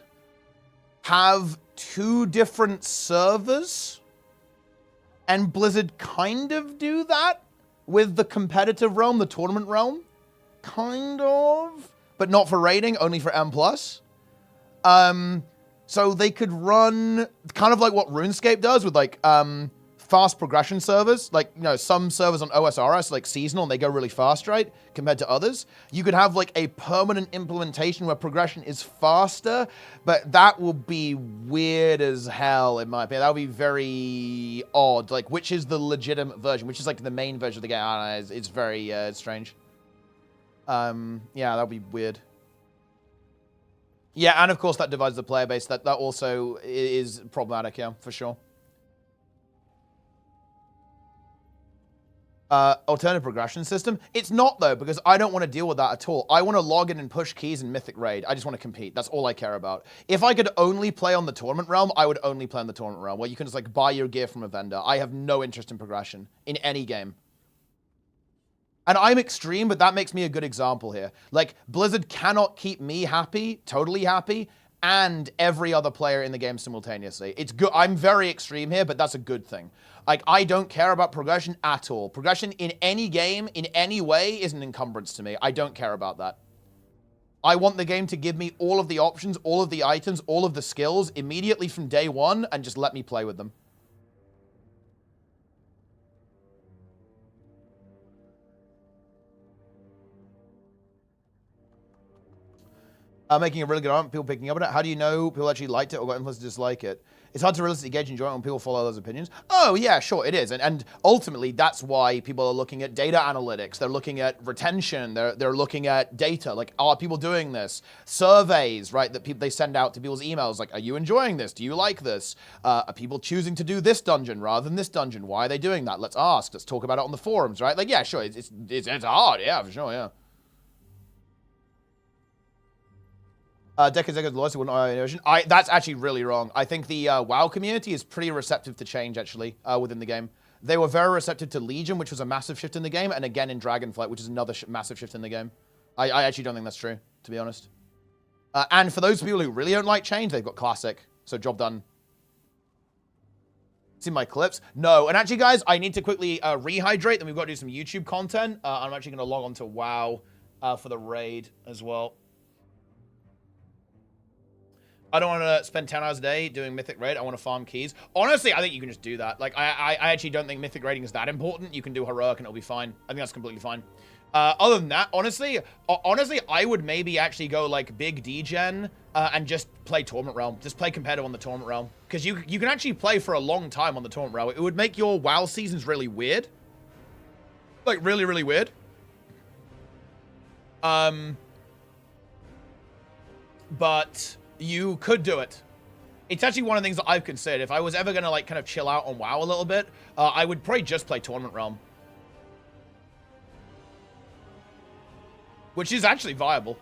have two different servers, and Blizzard kind of do that with the competitive realm, the tournament realm, kind of, but not for raiding, only for M+. So they could run kind of like what RuneScape does with like fast progression servers, like, you know, some servers on OSRS, like seasonal, and they go really fast, right, compared to others. You could have, like, a permanent implementation where progression is faster, but that will be weird as hell, in my opinion. That would be very odd. Like, which is the legitimate version? Which is, like, the main version of the game? I don't know, it's very strange. Yeah, that would be weird. Yeah, and of course that divides the player base. That also is problematic, yeah, for sure. Alternative progression system. It's not, though, because I don't want to deal with that at all. I want to log in and push keys in Mythic Raid. I just want to compete. That's all I care about. If I could only play on the tournament realm, I would only play on the tournament realm, where you can just, like, buy your gear from a vendor. I have no interest in progression in any game. And I'm extreme, but that makes me a good example here. Like, Blizzard cannot keep me happy, totally happy, and every other player in the game simultaneously. It's good. I'm very extreme here, but that's a good thing. Like, I don't care about progression at all. Progression in any game, in any way, is an encumbrance to me. I don't care about that. I want the game to give me all of the options, all of the items, all of the skills immediately from day one, and just let me play with them. Making a really good argument, people picking up on it. How do you know people actually liked it or got influenced to dislike it? It's hard to realistically gauge enjoyment when people follow those opinions. Oh, yeah, sure, it is. And ultimately, that's why people are looking at data analytics. They're looking at retention. They're looking at data. Like, are people doing this? Surveys, right, that people they send out to people's emails. Like, are you enjoying this? Do you like this? Are people choosing to do this dungeon rather than this dungeon? Why are they doing that? Let's ask. Let's talk about it on the forums, right? Like, yeah, sure, it's hard. Yeah, for sure, yeah. Decades loyalty wouldn't innovation. That's actually really wrong. I think the WoW community is pretty receptive to change, actually, within the game. They were very receptive to Legion, which was a massive shift in the game, and again in Dragonflight, which is another massive shift in the game. I actually don't think that's true, to be honest. And for those people who really don't like change, they've got Classic. So job done. See my clips? No. And actually, guys, I need to quickly rehydrate, then we've got to do some YouTube content. I'm actually going to log on to WoW for the raid as well. I don't want to spend 10 hours a day doing Mythic Raid. I want to farm keys. Honestly, I think you can just do that. Like, I actually don't think Mythic Raiding is that important. You can do Heroic and it'll be fine. I think that's completely fine. Other than that, honestly, I would maybe actually go, like, big degen and just play Tournament Realm. Just play competitive on the Tournament Realm. Because you can actually play for a long time on the Tournament Realm. It would make your WoW seasons really weird. Like, really, really weird. But you could do it. It's actually one of the things that I've considered. If I was ever going to, like, kind of chill out on WoW a little bit, I would probably just play Tournament Realm. Which is actually viable.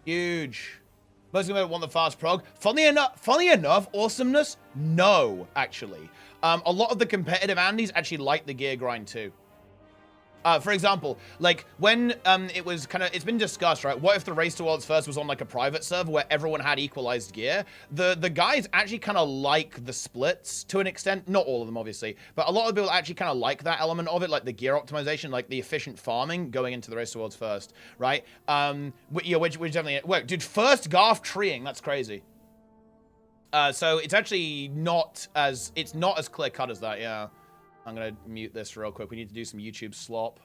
Huge. Most people want the fast prog. Funny enough, awesomeness, no, actually. A lot of the competitive Andys actually like the gear grind too. For example, like when it was kind of, it's been discussed, right? What if the Race to Worlds First was on like a private server where everyone had equalized gear? The guys actually kind of like the splits to an extent. Not all of them, obviously, but a lot of people actually kind of like that element of it, like the gear optimization, like the efficient farming going into the Race to Worlds First, right? Which definitely worked. Dude, first Garth treeing, that's crazy. So it's actually not as clear cut as that, yeah. I'm going to mute this real quick. We need to do some YouTube slop.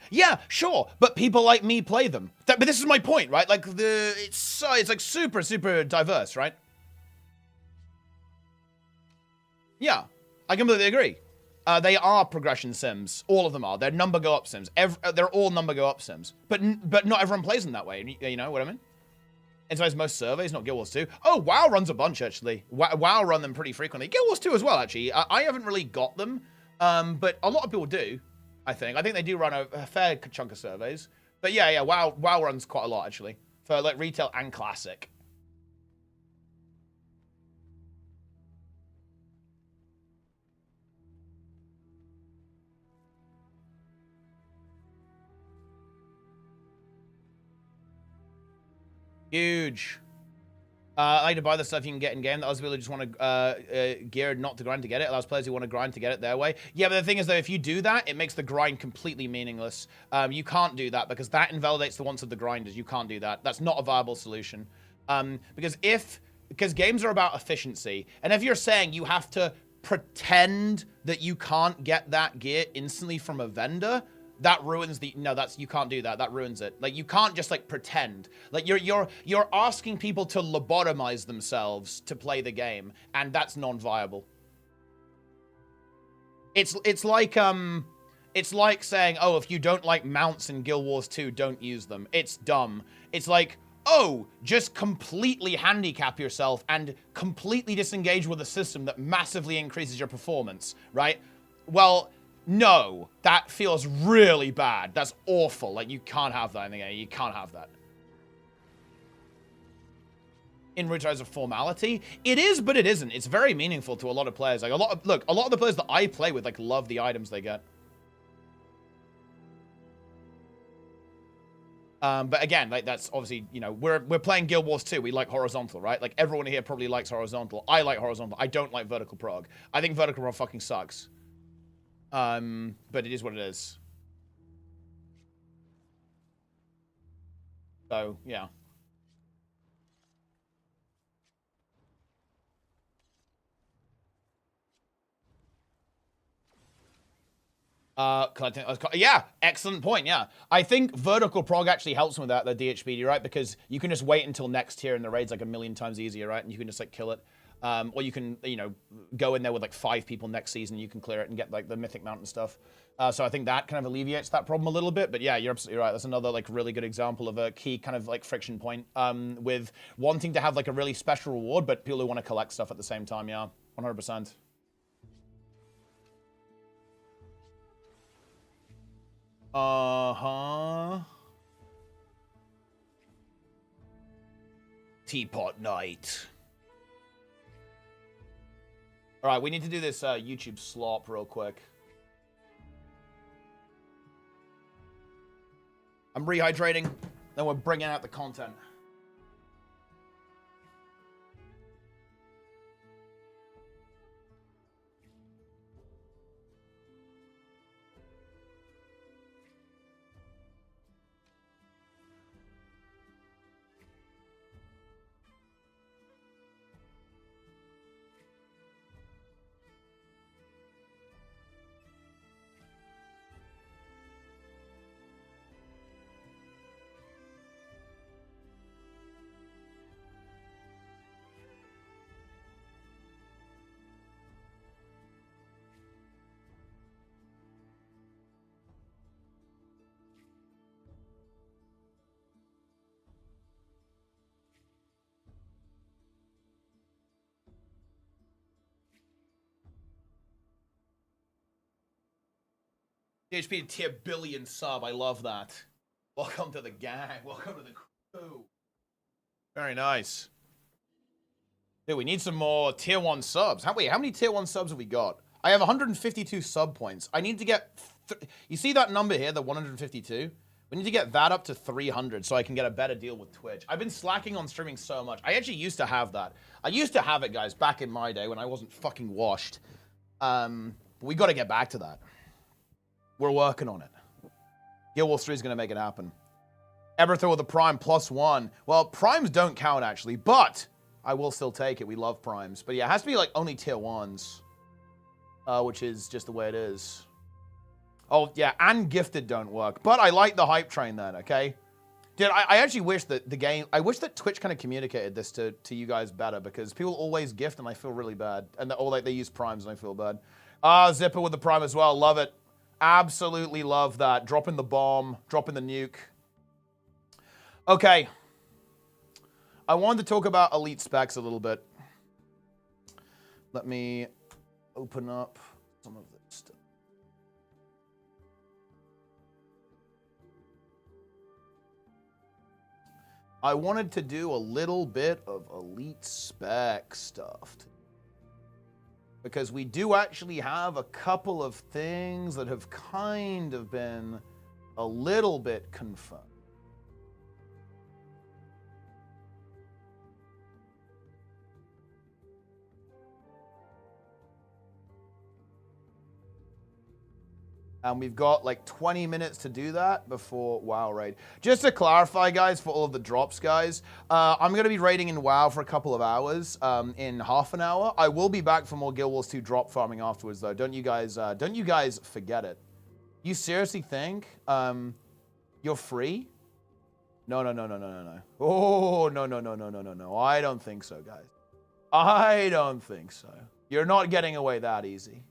Yeah, sure, but people like me play them. But this is my point, right? Like it's like super diverse, right? Yeah, I completely agree. They are progression sims. All of them are. They're number go up sims. They're all number go up sims. But not everyone plays them that way. You know what I mean? It's like most surveys, not Guild Wars 2. Oh, WoW runs a bunch actually. WoW run them pretty frequently. Guild Wars 2 as well actually. I haven't really got them, but a lot of people do. I think they do run a fair chunk of surveys. But yeah, WoW runs quite a lot, actually. For, like, retail and classic. Huge. I like to buy the stuff you can get in game. That other people just want to gear not to grind to get it. Allows players who want to grind to get it their way. Yeah, but the thing is, though, if you do that, it makes the grind completely meaningless. You can't do that because that invalidates the wants of the grinders. You can't do that. That's not a viable solution. Because games are about efficiency, and if you're saying you have to pretend that you can't get that gear instantly from a vendor, that ruins the, no, that's, you can't do that. That ruins it. Like, you can't just like pretend. Like, you're asking people to lobotomize themselves to play the game, and that's non-viable. It's like saying, oh, if you don't like mounts in Guild Wars 2, don't use them. It's dumb. It's like, oh, just completely handicap yourself and completely disengage with a system that massively increases your performance, right? Well, no, that feels really bad. That's awful. Like, you can't have that in the game. You can't have that. In which as a formality, it is, but it isn't. It's very meaningful to a lot of players. Like, a lot of the players that I play with, like, love the items they get. But again, like, that's obviously, you know, we're playing Guild Wars 2. We like horizontal, right? Like, everyone here probably likes horizontal. I like horizontal. I don't like vertical prog. I think vertical prog fucking sucks. But it is what it is. So, yeah. Yeah, excellent point, yeah. I think vertical prog actually helps with that, the DHBD, right? Because you can just wait until next tier and the raid's like a million times easier, right? And you can just like kill it. Or you can, you know, go in there with like 5 people next season, you can clear it and get like the mythic mount and stuff. So I think that kind of alleviates that problem a little bit. But yeah, you're absolutely right. That's another like really good example of a key kind of like friction point with wanting to have like a really special reward, but people who want to collect stuff at the same time, yeah, 100%. Uh-huh. Teapot night. All right, we need to do this YouTube slop real quick. I'm rehydrating, then we're bringing out the content. DHP tier billion sub. I love that. Welcome to the gang. Welcome to the crew. Very nice. Dude, we need some more tier 1 subs. How many tier 1 subs have we got? I have 152 sub points. I need to get... You see that number here, the 152? We need to get that up to 300 so I can get a better deal with Twitch. I've been slacking on streaming so much. I actually used to have that. I used to have it, guys, back in my day when I wasn't fucking washed. But we got to get back to that. We're working on it. Guild Wars 3 is going to make it happen. Everthrow with a Prime +1. Well, Primes don't count, actually, but I will still take it. We love Primes. But yeah, it has to be like only tier 1s, which is just the way it is. Oh, yeah, and Gifted don't work. But I like the hype train then, okay? Dude, I actually wish that the game... I wish that Twitch kind of communicated this to you guys better, because people always gift and I feel really bad. And or they use Primes and I feel bad. Zipper with the Prime as well. Love it. Absolutely love that. Dropping the bomb, dropping the nuke. Okay. I wanted to talk about elite specs a little bit. Let me open up some of this stuff. I wanted to do a little bit of elite spec stuff. Because we do actually have a couple of things that have kind of been a little bit confirmed. And we've got like 20 minutes to do that before WoW raid. Just to clarify, guys, for all of the drops, guys, I'm going to be raiding in WoW for a couple of hours, in half an hour. I will be back for more Guild Wars 2 drop farming afterwards, though. Don't you guys forget it. You seriously think you're free? No. Oh, no. I don't think so, guys. I don't think so. You're not getting away that easy.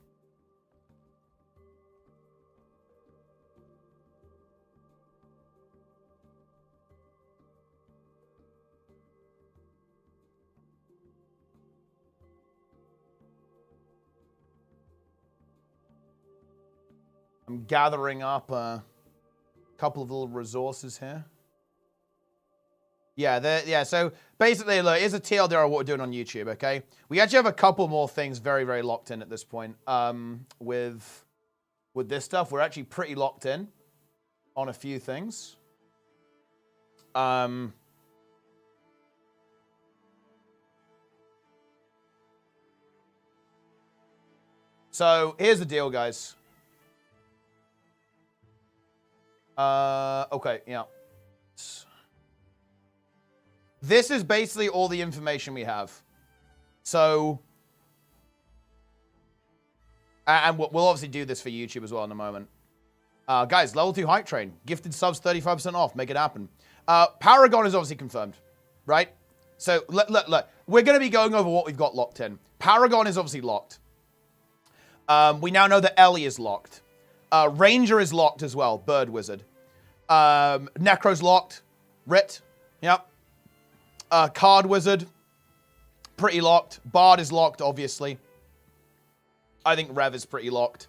I'm gathering up a couple of little resources here. Yeah, so basically, look, here's a TLDR of what we're doing on YouTube, okay? We actually have a couple more things very, very locked in at this point. With this stuff, we're actually pretty locked in on a few things. So here's the deal, guys. Okay, yeah. This is basically all the information we have. So, and we'll obviously do this for YouTube as well in a moment. Guys, level 2 hype train. Gifted subs 35% off. Make it happen. Paragon is obviously confirmed, right? So, look. We're going to be going over what we've got locked in. Paragon is obviously locked. We now know that Ellie is locked. Ranger is locked as well. Bird Wizard. Necro's locked. Rit. Yep. Card Wizard. Pretty locked. Bard is locked, obviously. I think Rev is pretty locked.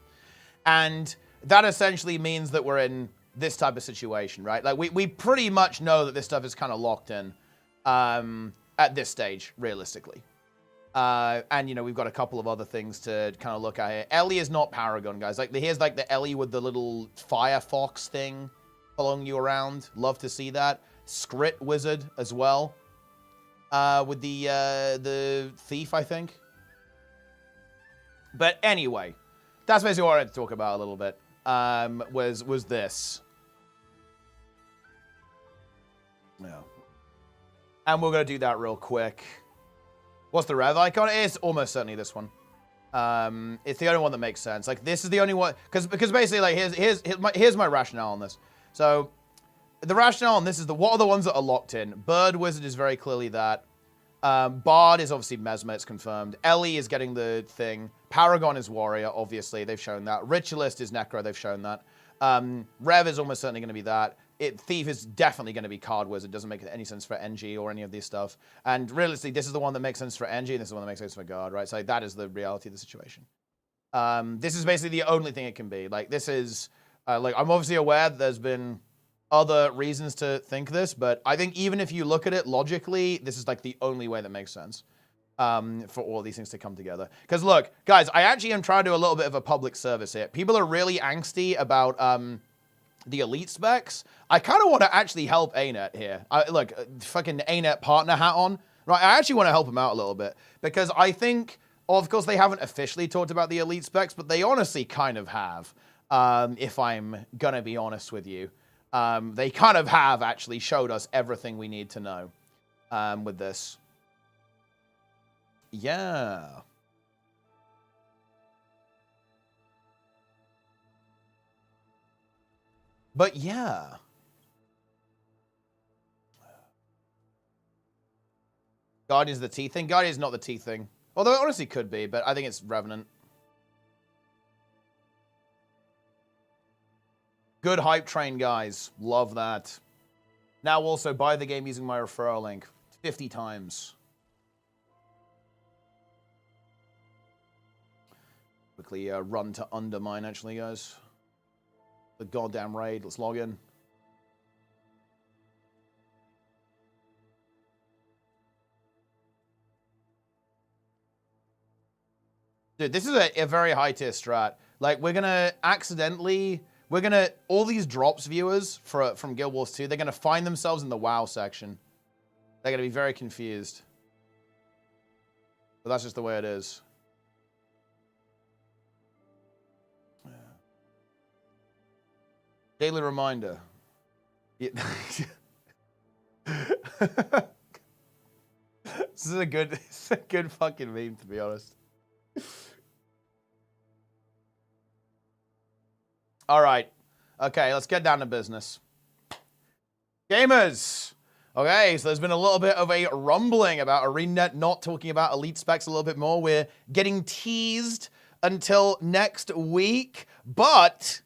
And that essentially means that we're in this type of situation, right? Like, we pretty much know that this stuff is kind of locked in at this stage, realistically. And, you know, we've got a couple of other things to kind of look at here. Ellie is not Paragon, guys. Like, here's, like, the Ellie with the little Firefox thing following you around. Love to see that. Scrit Wizard as well. With the Thief, I think. But anyway, that's basically what I wanted to talk about a little bit. Was this. Yeah. And we're going to do that real quick. What's the Rev icon? It's almost certainly this one. It's the only one that makes sense. Like, this is the only one, because basically, like, here's my rationale on this. So, the rationale on this is what are the ones that are locked in? Bird Wizard is very clearly that. Bard is obviously Mesmer, it's confirmed. Ellie is getting the thing. Paragon is Warrior, obviously, they've shown that. Ritualist is Necro, they've shown that. Rev is almost certainly going to be that. Thief is definitely going to be Card Wizard. Doesn't make any sense for NG or any of these stuff. And realistically, this is the one that makes sense for NG, and this is the one that makes sense for Guard, right? So that is the reality of the situation. This is basically the only thing it can be. Like, this is... like, I'm obviously aware that there's been other reasons to think this, but I think even if you look at it logically, this is, like, the only way that makes sense for all these things to come together. Because, look, guys, I actually am trying to do a little bit of a public service here. People are really angsty about... the elite specs. I kind of want to actually help ANET here. Look, fucking ANET partner hat on. Right, I actually want to help them out a little bit. Because I think, of course, they haven't officially talked about the elite specs, but they honestly kind of have, if I'm going to be honest with you. They kind of have actually showed us everything we need to know with this. Yeah. But yeah. Guardian's the T thing. Guardian's not the T thing. Although it honestly could be, but I think it's Revenant. Good hype train, guys. Love that. Now also buy the game using my referral link 50 times. Quickly run to undermine, actually, guys. The goddamn raid. Let's log in. Dude, this is a very high tier strat. Like, we're gonna accidentally... all these drops viewers from Guild Wars 2, they're gonna find themselves in the WoW section. They're gonna be very confused. But that's just the way it is. Daily reminder. Yeah. This is a good fucking meme, to be honest. All right. Okay, let's get down to business. Gamers! Okay, so there's been a little bit of a rumbling about ArenaNet not talking about elite specs a little bit more. We're getting teased until next week, but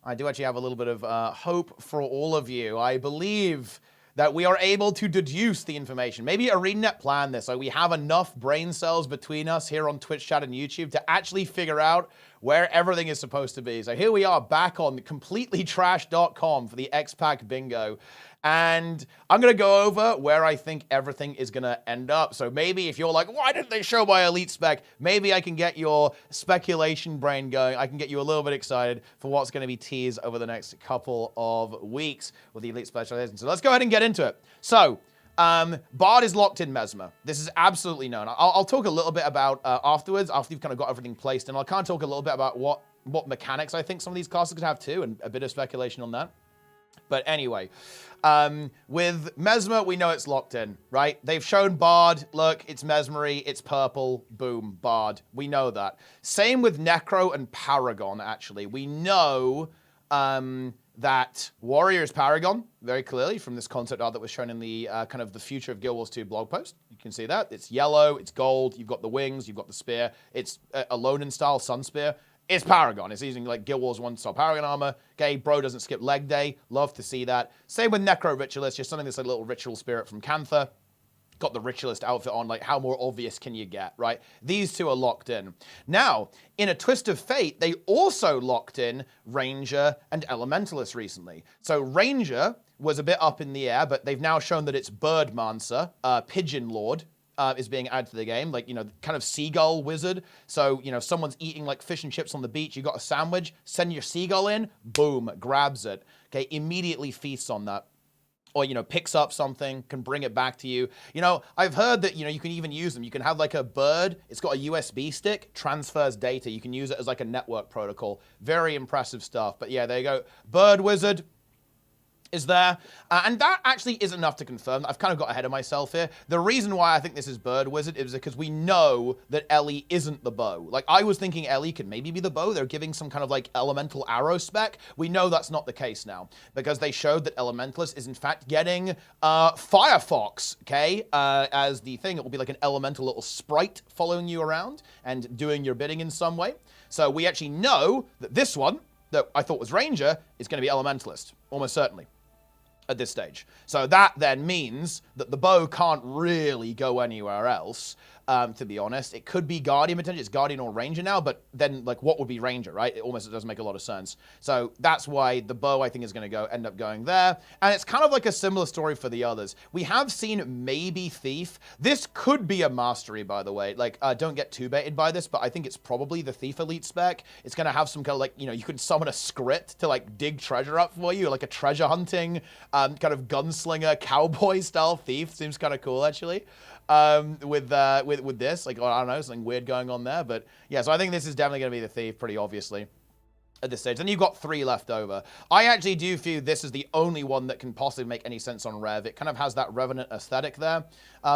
I do actually have a little bit of hope for all of you. I believe that we are able to deduce the information. Maybe ArenaNet planned this, so we have enough brain cells between us here on Twitch chat and YouTube to actually figure out where everything is supposed to be. So here we are back on completelytrash.com for the X-Pack bingo. And I'm going to go over where I think everything is going to end up. So maybe if you're like, why didn't they show my elite spec? Maybe I can get your speculation brain going. I can get you a little bit excited for what's going to be teased over the next couple of weeks with the elite specialization. So let's go ahead and get into it. So Bard is locked in Mesmer. This is absolutely known. I'll talk a little bit about afterwards, after you've kind of got everything placed. And I'll kind of talk a little bit about what mechanics I think some of these classes could have too, and a bit of speculation on that. But anyway, with Mesmer, we know it's locked in, right? They've shown Bard. Look, it's Mesmery, it's purple, boom, Bard. We know that. Same with Necro and Paragon, actually. We know that Warrior is Paragon, very clearly, from this concept art that was shown in the kind of the Future of Guild Wars 2 blog post. You can see that. It's yellow, it's gold, you've got the wings, you've got the spear. It's a Lonin style Sun Spear. It's Paragon. It's using like Guild Wars 1 style Paragon armor. Okay, bro doesn't skip leg day. Love to see that. Same with Necro Ritualist, just something that's a little ritual spirit from Cantha. Got the Ritualist outfit on, like how more obvious can you get, right? These two are locked in. Now, in a twist of fate, they also locked in Ranger and Elementalist recently. So Ranger was a bit up in the air, but they've now shown that it's Birdmancer, Pigeon Lord, is being added to the game, like, you know, kind of seagull wizard. So, you know, someone's eating like fish and chips on the beach, you got a sandwich, send your seagull in, boom, grabs it, okay, immediately feasts on that. Or, you know, picks up something, can bring it back to you. You know, I've heard that, you know, you can even use them. You can have like a bird, it's got a USB stick, transfers data. You can use it as like a network protocol. Very impressive stuff. But yeah, there you go. Bird wizard is there. And that actually isn't enough to confirm. I've kind of got ahead of myself here. The reason why I think this is Bird Wizard is because we know that Ellie isn't the bow. Like, I was thinking Ellie could maybe be the bow. They're giving some kind of, like, elemental arrow spec. We know that's not the case now, because they showed that Elementalist is, in fact, getting Firefox, okay, as the thing. It will be like an elemental little sprite following you around and doing your bidding in some way. So we actually know that this one, that I thought was Ranger, is going to be Elementalist, almost certainly, at this stage. So that then means that the bow can't really go anywhere else, to be honest. It could be Guardian potentially. It's Guardian or Ranger now, but then, like, what would be Ranger, right? It almost doesn't make a lot of sense. So that's why the bow, I think, is going to end up going there. And it's kind of like a similar story for the others. We have seen maybe Thief. This could be a mastery, by the way. Like, don't get too baited by this, but I think it's probably the Thief Elite spec. It's going to have some kind of, like, you know, you could summon a script to, like, dig treasure up for you, like a treasure hunting, kind of gunslinger, cowboy-style thief. Seems kind of cool, actually. With this, like, I don't know, something weird going on there, but yeah, so I think this is definitely going to be the thief, pretty obviously, at this stage. Then you've got 3 left over. I actually do feel this is the only one that can possibly make any sense on Rev. It kind of has that Revenant aesthetic there,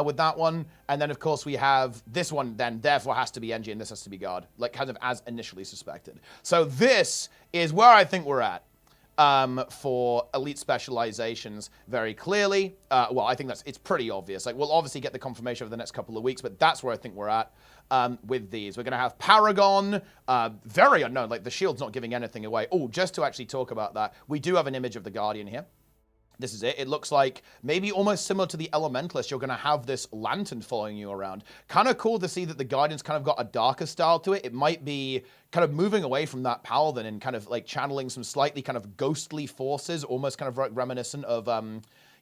with that one, and then of course we have this one then, therefore has to be NG, and this has to be Guard, like kind of as initially suspected. So this is where I think we're at. For elite specializations, very clearly. Well, I think it's pretty obvious. Like, we'll obviously get the confirmation over the next couple of weeks, but that's where I think we're at with these. We're going to have Paragon, very unknown. Like, the shield's not giving anything away. Oh, just to actually talk about that, we do have an image of the Guardian here. This is it. It looks like maybe almost similar to the Elementalist. You're going to have this lantern following you around. Kind of cool to see that the Guardian's kind of got a darker style to it. It might be kind of moving away from that Paladin and kind of like channeling some slightly kind of ghostly forces, almost kind of like reminiscent of,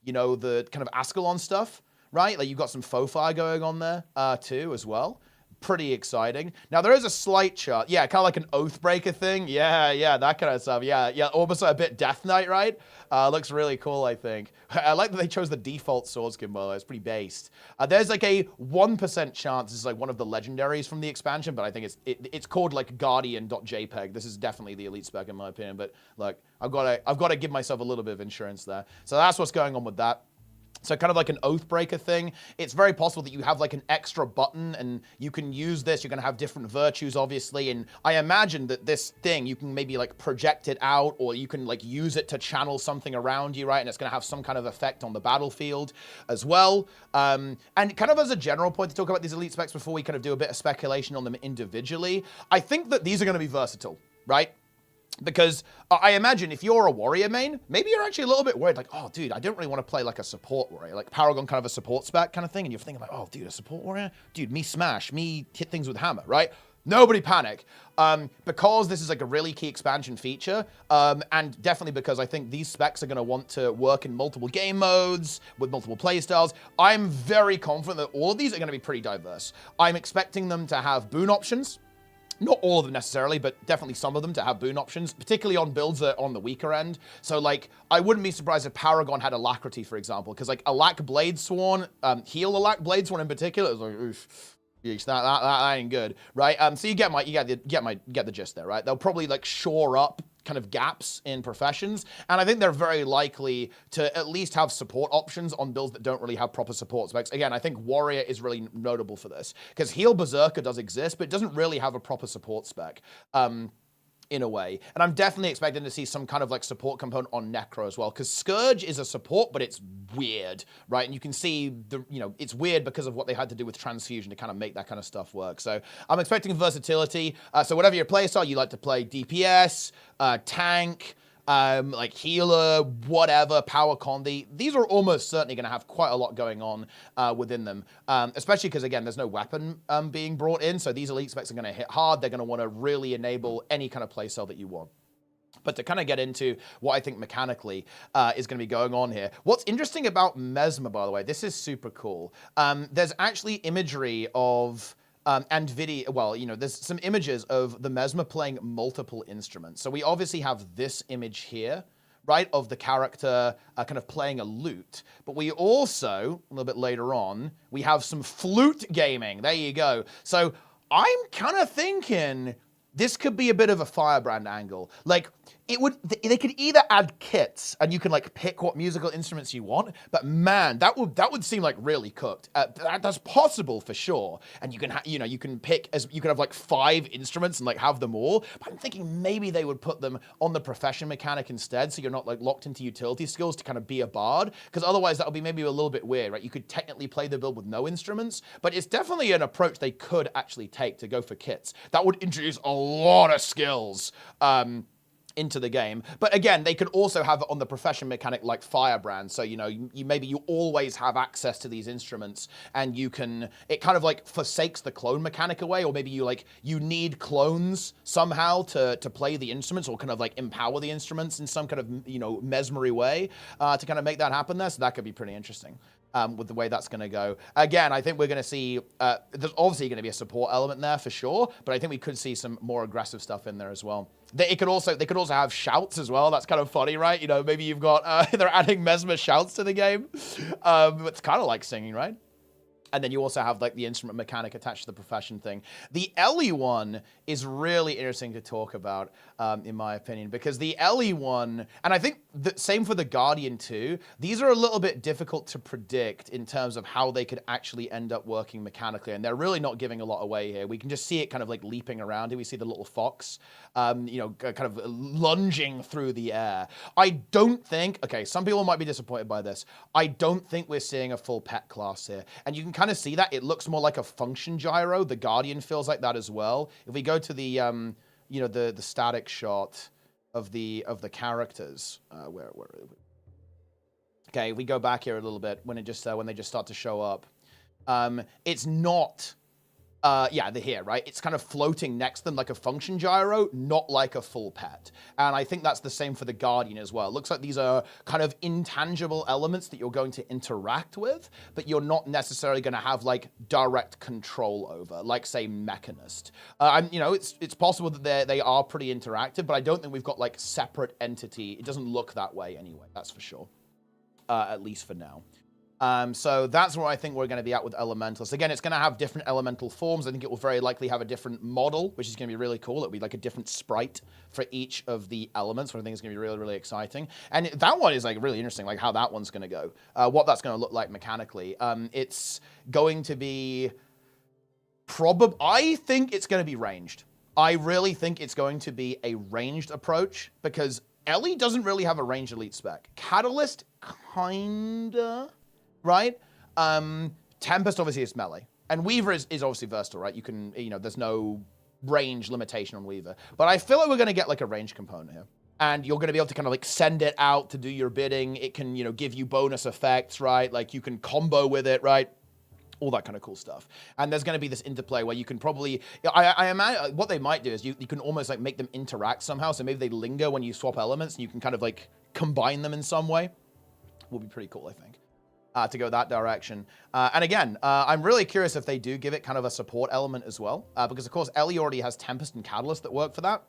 you know, the kind of Ascalon stuff, right? Like, you've got some faux fire going on there too as well. pretty exciting. Now, there is a slight chart. Yeah, kind of like an Oathbreaker thing. Yeah, that kind of stuff. Yeah, almost a bit Death Knight, right? Looks really cool, I think. I like that they chose the default sword skin, by the way. It's pretty based. There's like a 1% chance this is like one of the legendaries from the expansion, but I think it's called like Guardian.jpg. This is definitely the elite spec in my opinion, but look, I've got to give myself a little bit of insurance there. So that's what's going on with that. So kind of like an Oathbreaker thing. It's very possible that you have like an extra button and you can use this. You're going to have different virtues, obviously. And I imagine that this thing, you can maybe like project it out or you can like use it to channel something around you, right? And it's going to have some kind of effect on the battlefield as well. And kind of as a general point to talk about these elite specs before we kind of do a bit of speculation on them individually, I think that these are going to be versatile, right? Because I imagine if you're a warrior main, maybe you're actually a little bit worried, like, oh, dude, I don't really want to play like a support warrior, like Paragon kind of a support spec kind of thing, and you're thinking like, oh, dude, a support warrior? Dude, me smash, me hit things with hammer, right? Nobody panic. Because this is like a really key expansion feature, and definitely because I think these specs are going to want to work in multiple game modes, with multiple playstyles, I'm very confident that all of these are going to be pretty diverse. I'm expecting them to have boon options. Not all of them necessarily, but definitely some of them to have boon options, particularly on builds that are on the weaker end. So, like, I wouldn't be surprised if Paragon had Alacrity, for example, because, like, Alac Bladesworn, heal Alac Bladesworn in particular, is like, oof, that ain't good, right? So you get the gist there, right? They'll probably, like, shore up kind of gaps in professions, and I think they're very likely to at least have support options on builds that don't really have proper support specs. Again, I think Warrior is really notable for this, because Heal Berserker does exist, but it doesn't really have a proper support spec. In a way. And I'm definitely expecting to see some kind of like support component on Necro as well, because Scourge is a support, but it's weird, right? And you can see it's weird because of what they had to do with transfusion to kind of make that kind of stuff work. So I'm expecting versatility. So whatever your playstyle, you like to play DPS, tank, like healer, whatever, power condi. These are almost certainly going to have quite a lot going on within them, especially because, again, there's no weapon being brought in, so these elite specs are going to hit hard. They're going to want to really enable any kind of playstyle that you want. But to kind of get into what I think mechanically is going to be going on here. What's interesting about Mesmer, by the way, this is super cool. There's actually imagery of... and video, well, there's some images of the Mesmer playing multiple instruments. So we obviously have this image here, right, of the character kind of playing a lute. But we also, a little bit later on, we have some flute gaming. There you go. So I'm kind of thinking this could be a bit of a Firebrand angle. Like, they could either add kits and you can like pick what musical instruments you want, but man, that would seem like really cooked. That's possible for sure. And you can you can pick you can have like 5 instruments and like have them all. But I'm thinking maybe they would put them on the profession mechanic instead, so you're not like locked into utility skills to kind of be a bard, because otherwise that would be maybe a little bit weird, right? You could technically play the build with no instruments, but it's definitely an approach they could actually take to go for kits. That would introduce a lot of skills into the game. But again, they could also have it on the profession mechanic like Firebrand. So, maybe you always have access to these instruments and it kind of like forsakes the clone mechanic away, or maybe you need clones somehow to play the instruments, or kind of like empower the instruments in some kind of, mesmery way to kind of make that happen there. So that could be pretty interesting. With the way that's going to go. Again, I think we're going to see, there's obviously going to be a support element there for sure, but I think we could see some more aggressive stuff in there as well. They could also have shouts as well. That's kind of funny, right? Maybe you've got, they're adding Mesmer shouts to the game. It's kind of like singing, right? And then you also have like the instrument mechanic attached to the profession thing. The Ellie one is really interesting to talk about, in my opinion, because the Ellie one, and I think the same for the Guardian too, these are a little bit difficult to predict in terms of how they could actually end up working mechanically. And they're really not giving a lot away here. We can just see it kind of like leaping around here. We see the little fox, kind of lunging through the air. I don't think, okay, some people might be disappointed by this. I don't think we're seeing a full pet class here. And you can kind of see that. It looks more like a function gyro. The Guardian feels like that as well. If we go to the, the static shot of the characters, where okay, we go back here a little bit when they just start to show up. It's not Yeah, they're here, right? It's kind of floating next to them like a function gyro, not like a full pet. And I think that's the same for the Guardian as well. It looks like these are kind of intangible elements that you're going to interact with, but you're not necessarily going to have like direct control over, like say Mechanist. You know, it's possible that they are pretty interactive, but I don't think we've got like separate entity. It doesn't look that way anyway, that's for sure. At least for now. So that's where I think we're going to be at with Elementals. Again, it's going to have different elemental forms. I think it will very likely have a different model, which is going to be really cool. It'll be like a different sprite for each of the elements, which I think is going to be really, really exciting. And that one is like really interesting, like how that one's going to go, what that's going to look like mechanically. It's going to be I think it's going to be ranged. I really think it's going to be a ranged approach because Ellie doesn't really have a ranged elite spec. Catalyst, kinda. Right? Tempest obviously is melee. And Weaver is obviously versatile, right? You can, you know, there's no range limitation on Weaver. But I feel like we're going to get like a range component here. And you're going to be able to kind of like send it out to do your bidding. It can, you know, give you bonus effects, right? Like you can combo with it, right? All that kind of cool stuff. And there's going to be this interplay where you can probably, I imagine what they might do is you can almost like make them interact somehow. So maybe they linger when you swap elements and you can kind of like combine them in some way. Will be pretty cool, I think. To go that direction. And again, I'm really curious if they do give it kind of a support element as well, because of course Ellie already has Tempest and Catalyst that work for that.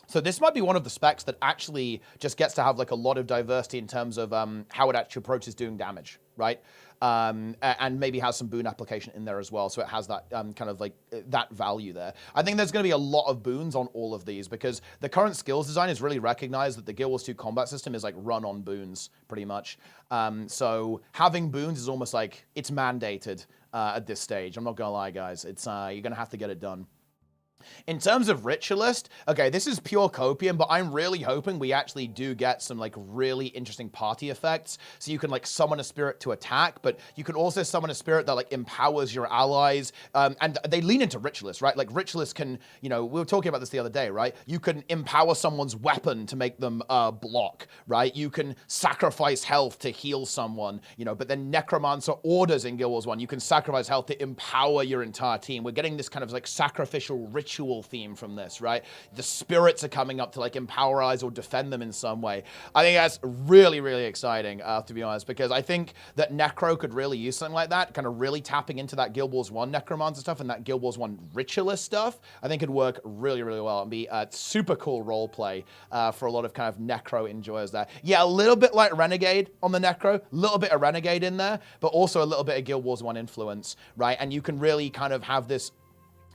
So this might be one of the specs that actually just gets to have like a lot of diversity in terms of how it actually approaches doing damage, right? And maybe has some boon application in there as well. So it has that kind of like that value there. I think there's going to be a lot of boons on all of these because the current skills design is really recognized that the Guild Wars 2 combat system is like run on boons pretty much. So having boons is almost like it's mandated at this stage. I'm not going to lie, guys. It's you're going to have to get it done. In terms of Ritualist, okay, this is pure copium, but I'm really hoping we actually do get some like really interesting party effects. So you can like summon a spirit to attack, but you can also summon a spirit that like empowers your allies. And they lean into Ritualist, right? Like Ritualist can, you know, we were talking about this the other day, right? You can empower someone's weapon to make them block, right? You can sacrifice health to heal someone, you know, but then Necromancer orders in Guild Wars 1, you can sacrifice health to empower your entire team. We're getting this kind of like sacrificial ritual theme from this, right? The spirits are coming up to like empower allies or defend them in some way. I think that's really, really exciting, to be honest, because I think that Necro could really use something like that, kind of really tapping into that Guild Wars 1 Necromancer stuff and that Guild Wars 1 Ritualist stuff. I think it'd work really, really well and be a super cool role play for a lot of kind of Necro enjoyers there. Yeah, a little bit like Renegade on the Necro, a little bit of Renegade in there, but also a little bit of Guild Wars 1 influence, right? And you can really kind of have this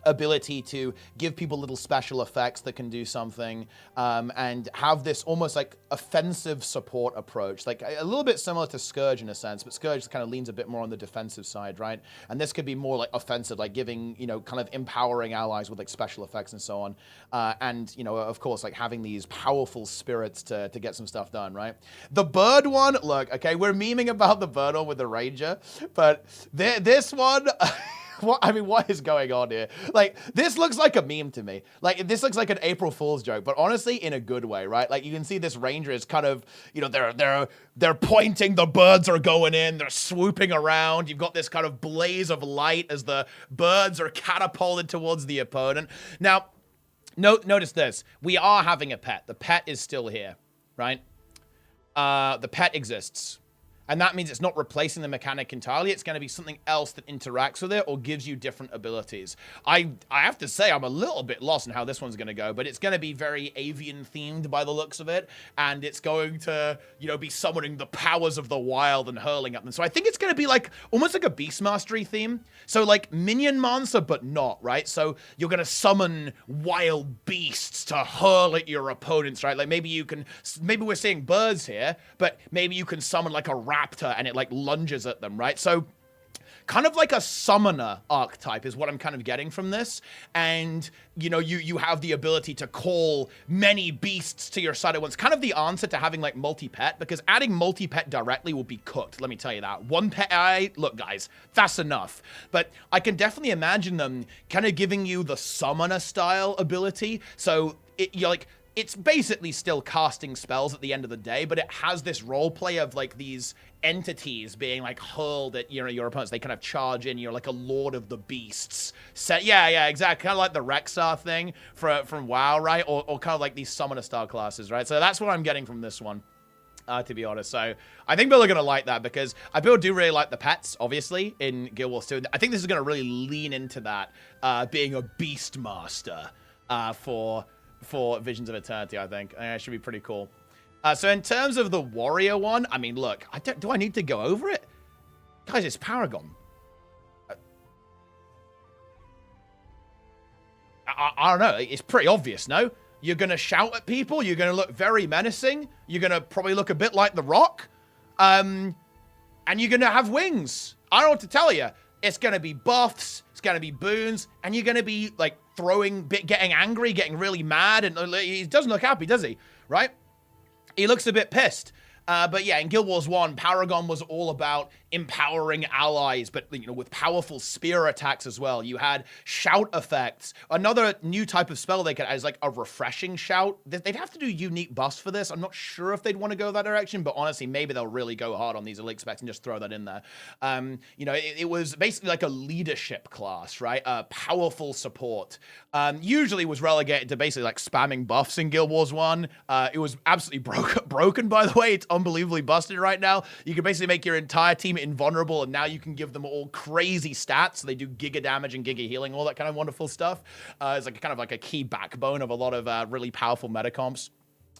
ability to give people little special effects that can do something, and have this almost like offensive support approach, like a little bit similar to Scourge in a sense, but Scourge kind of leans a bit more on the defensive side, right? And this could be more like offensive, like giving, you know, kind of empowering allies with like special effects and so on. And, you know, of course, like having these powerful spirits to get some stuff done, right? The bird one, look, okay, we're memeing about the bird one with the Ranger, but this one... what is going on here? Like, this looks like a meme to me. Like, this looks like an April Fool's joke, but honestly, in a good way, right? Like, you can see this Ranger is kind of, you know, they're pointing, the birds are going in, they're swooping around. You've got this kind of blaze of light as the birds are catapulted towards the opponent. Now, notice this. We are having a pet. The pet is still here, right? The pet exists. And that means it's not replacing the mechanic entirely. It's going to be something else that interacts with it or gives you different abilities. I have to say I'm a little bit lost in how this one's going to go, but it's going to be very avian themed by the looks of it. And it's going to, you know, be summoning the powers of the wild and hurling at them. So I think it's going to be like almost like a Beast Mastery theme. So like Minion Monster, but not, right? So you're going to summon wild beasts to hurl at your opponents, right? Like maybe we're seeing birds here, but maybe you can summon like a raptor and it like lunges at them, right? So kind of like a summoner archetype is what I'm kind of getting from this. And, you know, you have the ability to call many beasts to your side at once. Kind of the answer to having like multi-pet, because adding multi-pet directly will be cooked, let me tell you that. One pet, look guys, that's enough. But I can definitely imagine them kind of giving you the summoner style ability. So you're like, it's basically still casting spells at the end of the day, but it has this role play of like these entities being like hurled at your opponents. They kind of charge in. You're like a Lord of the Beasts. Yeah, exactly. Kind of like the Rexar thing from WoW, right? Or kind of like these summoner style classes, right? So that's what I'm getting from this one. To be honest. So I think people are going to like that because people do really like the pets, obviously, in Guild Wars 2. I think this is going to really lean into that, being a beast master for Visions of Eternity, I think. It should be pretty cool. So in terms of the warrior one, I mean, look, do I need to go over it? Guys, it's Paragon. I don't know. It's pretty obvious, no? You're going to shout at people. You're going to look very menacing. You're going to probably look a bit like The Rock. And you're going to have wings. I don't know what to tell you. It's going to be buffs. It's going to be boons. And you're going to be, like, getting angry, getting really mad. And he doesn't look happy, does he? Right? He looks a bit pissed. But yeah, in Guild Wars 1, Paragon was all about empowering allies, but with powerful spear attacks as well. You had shout effects. Another new type of spell they could add is like a refreshing shout. They'd have to do unique buffs for this. I'm not sure if they'd want to go that direction, but honestly, maybe they'll really go hard on these elite specs and just throw that in there. It was basically like a leadership class, right? Powerful support. Usually was relegated to basically like spamming buffs in Guild Wars 1. It was absolutely broken, by the way. It's unbelievably busted right now. You can basically make your entire team invulnerable, and now you can give them all crazy stats. So they do giga damage and giga healing, all that kind of wonderful stuff. It's like kind of like a key backbone of a lot of really powerful meta comps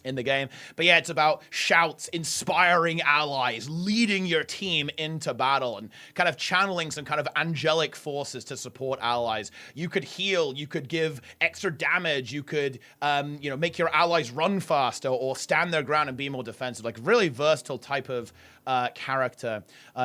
in the game. But yeah, it's about shouts, inspiring allies, leading your team into battle, and kind of channeling some kind of angelic forces to support allies. You could heal, you could give extra damage, you could, make your allies run faster or stand their ground and be more defensive. Like really versatile type of character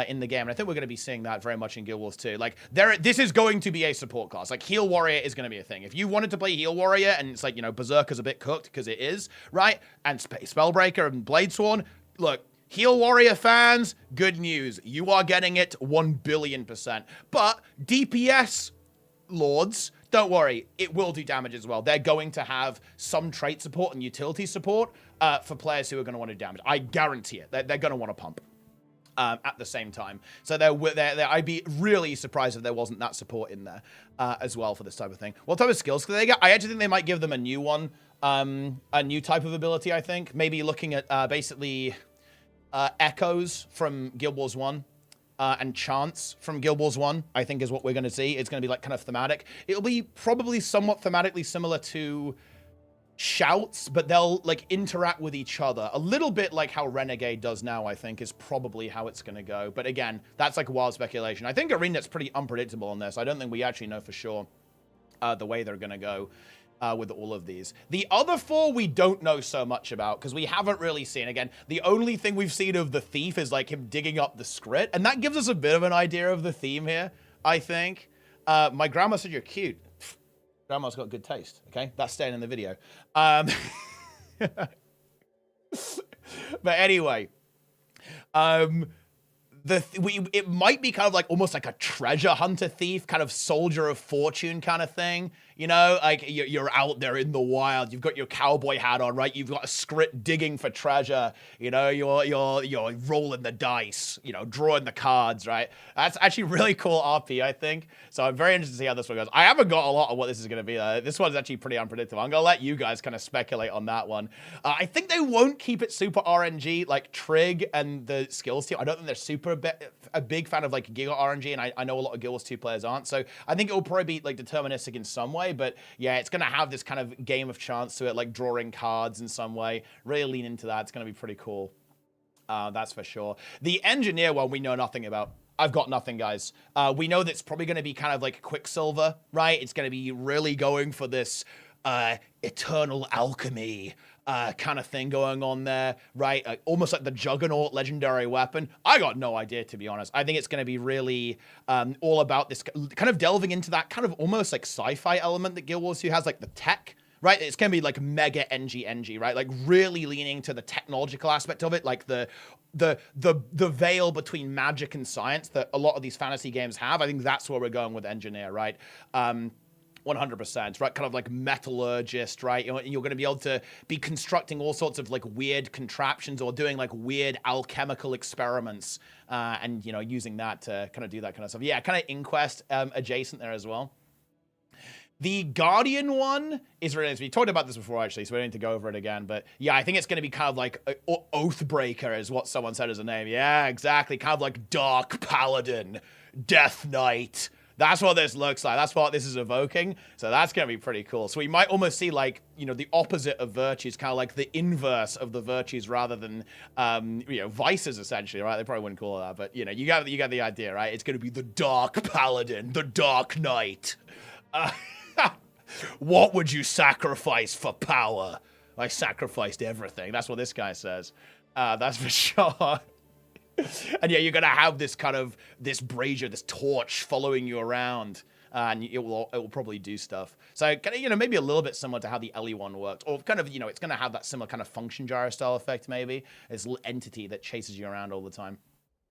in the game. And I think we're going to be seeing that very much in Guild Wars 2. Like, this is going to be a support class. Like, Heal Warrior is going to be a thing. If you wanted to play Heal Warrior and it's like, Berserker's a bit cooked, because it is, right? And Spellbreaker and Bladesworn, look, Heal Warrior fans, good news. You are getting it 1 billion%. But DPS lords, don't worry, it will do damage as well. They're going to have some trait support and utility support for players who are going to want to do damage. I guarantee it. They're going to want to pump at the same time. So I'd be really surprised if there wasn't that support in there as well for this type of thing. What type of skills could they get? I actually think they might give them a new one, a new type of ability, I think. Maybe looking at basically echoes from Guild Wars 1. And chants from Guild Wars 1, I think, is what we're going to see. It's going to be like kind of thematic. It'll be probably somewhat thematically similar to shouts, but they'll like interact with each other. A little bit like how Renegade does now, I think, is probably how it's going to go. But again, that's like wild speculation. I think ArenaNet's pretty unpredictable on this. I don't think we actually know for sure the way they're going to go with all of these. The other 4 we don't know so much about because we haven't really seen. Again, the only thing we've seen of the Thief is like him digging up the script, and that gives us a bit of an idea of the theme here, I think. My grandma said you're cute. Grandma's got good taste, okay? That's staying in the video. But anyway, it might be kind of like almost like a treasure hunter thief, kind of soldier of fortune kind of thing. Like you're out there in the wild. You've got your cowboy hat on, right? You've got a script digging for treasure. You're rolling the dice. Drawing the cards, right? That's actually really cool RP, I think. So I'm very interested to see how this one goes. I haven't got a lot of what this is going to be. This one's actually pretty unpredictable. I'm gonna let you guys kind of speculate on that one. I think they won't keep it super RNG like Trig and the skills team. I don't think they're a big fan of like Giga RNG, and I know a lot of Guild Wars 2 players aren't. So I think it will probably be like deterministic in some way. But yeah, it's going to have this kind of game of chance to it, like drawing cards in some way. Really lean into that. It's going to be pretty cool. That's for sure. The engineer one, we know nothing about. I've got nothing, guys. We know that it's probably going to be kind of like Quicksilver, right? It's going to be really going for this eternal alchemy kind of thing going on there, right? Almost like the Juggernaut legendary weapon. I got no idea, to be honest. I think it's going to be really all about this kind of delving into that kind of almost like sci-fi element that Guild Wars 2 has, like the tech, right? It's going to be like mega NG, right? Like really leaning to the technological aspect of it, like the veil between magic and science that a lot of these fantasy games have. I think that's where we're going with Engineer, right? 100%, right? Kind of like metallurgist, right? You're going to be able to be constructing all sorts of like weird contraptions or doing like weird alchemical experiments, and you know, using that to kind of do that kind of stuff. Yeah, kind of Inquest adjacent there as well. The Guardian one is really nice. We talked about this before, actually, so we don't need to go over it again. But yeah, I think it's going to be kind of like Oathbreaker is what someone said as a name. Yeah, exactly. Kind of like Dark Paladin, Death Knight. That's what this looks like. That's what this is evoking. So that's going to be pretty cool. So we might almost see like, you know, the opposite of virtues, kind of like the inverse of the virtues rather than, you know, vices, essentially, right? They probably wouldn't call it that. But, you know, you got the idea, right? It's going to be the Dark Paladin, the Dark Knight. What would you sacrifice for power? I sacrificed everything. That's what this guy says. That's for sure. And yeah, you're going to have this kind of, this brazier, this torch following you around. And it will probably do stuff. So, you know, maybe a little bit similar to how the Ellie one worked. Or kind of, you know, it's going to have that similar kind of function gyro style effect, maybe. This little entity that chases you around all the time.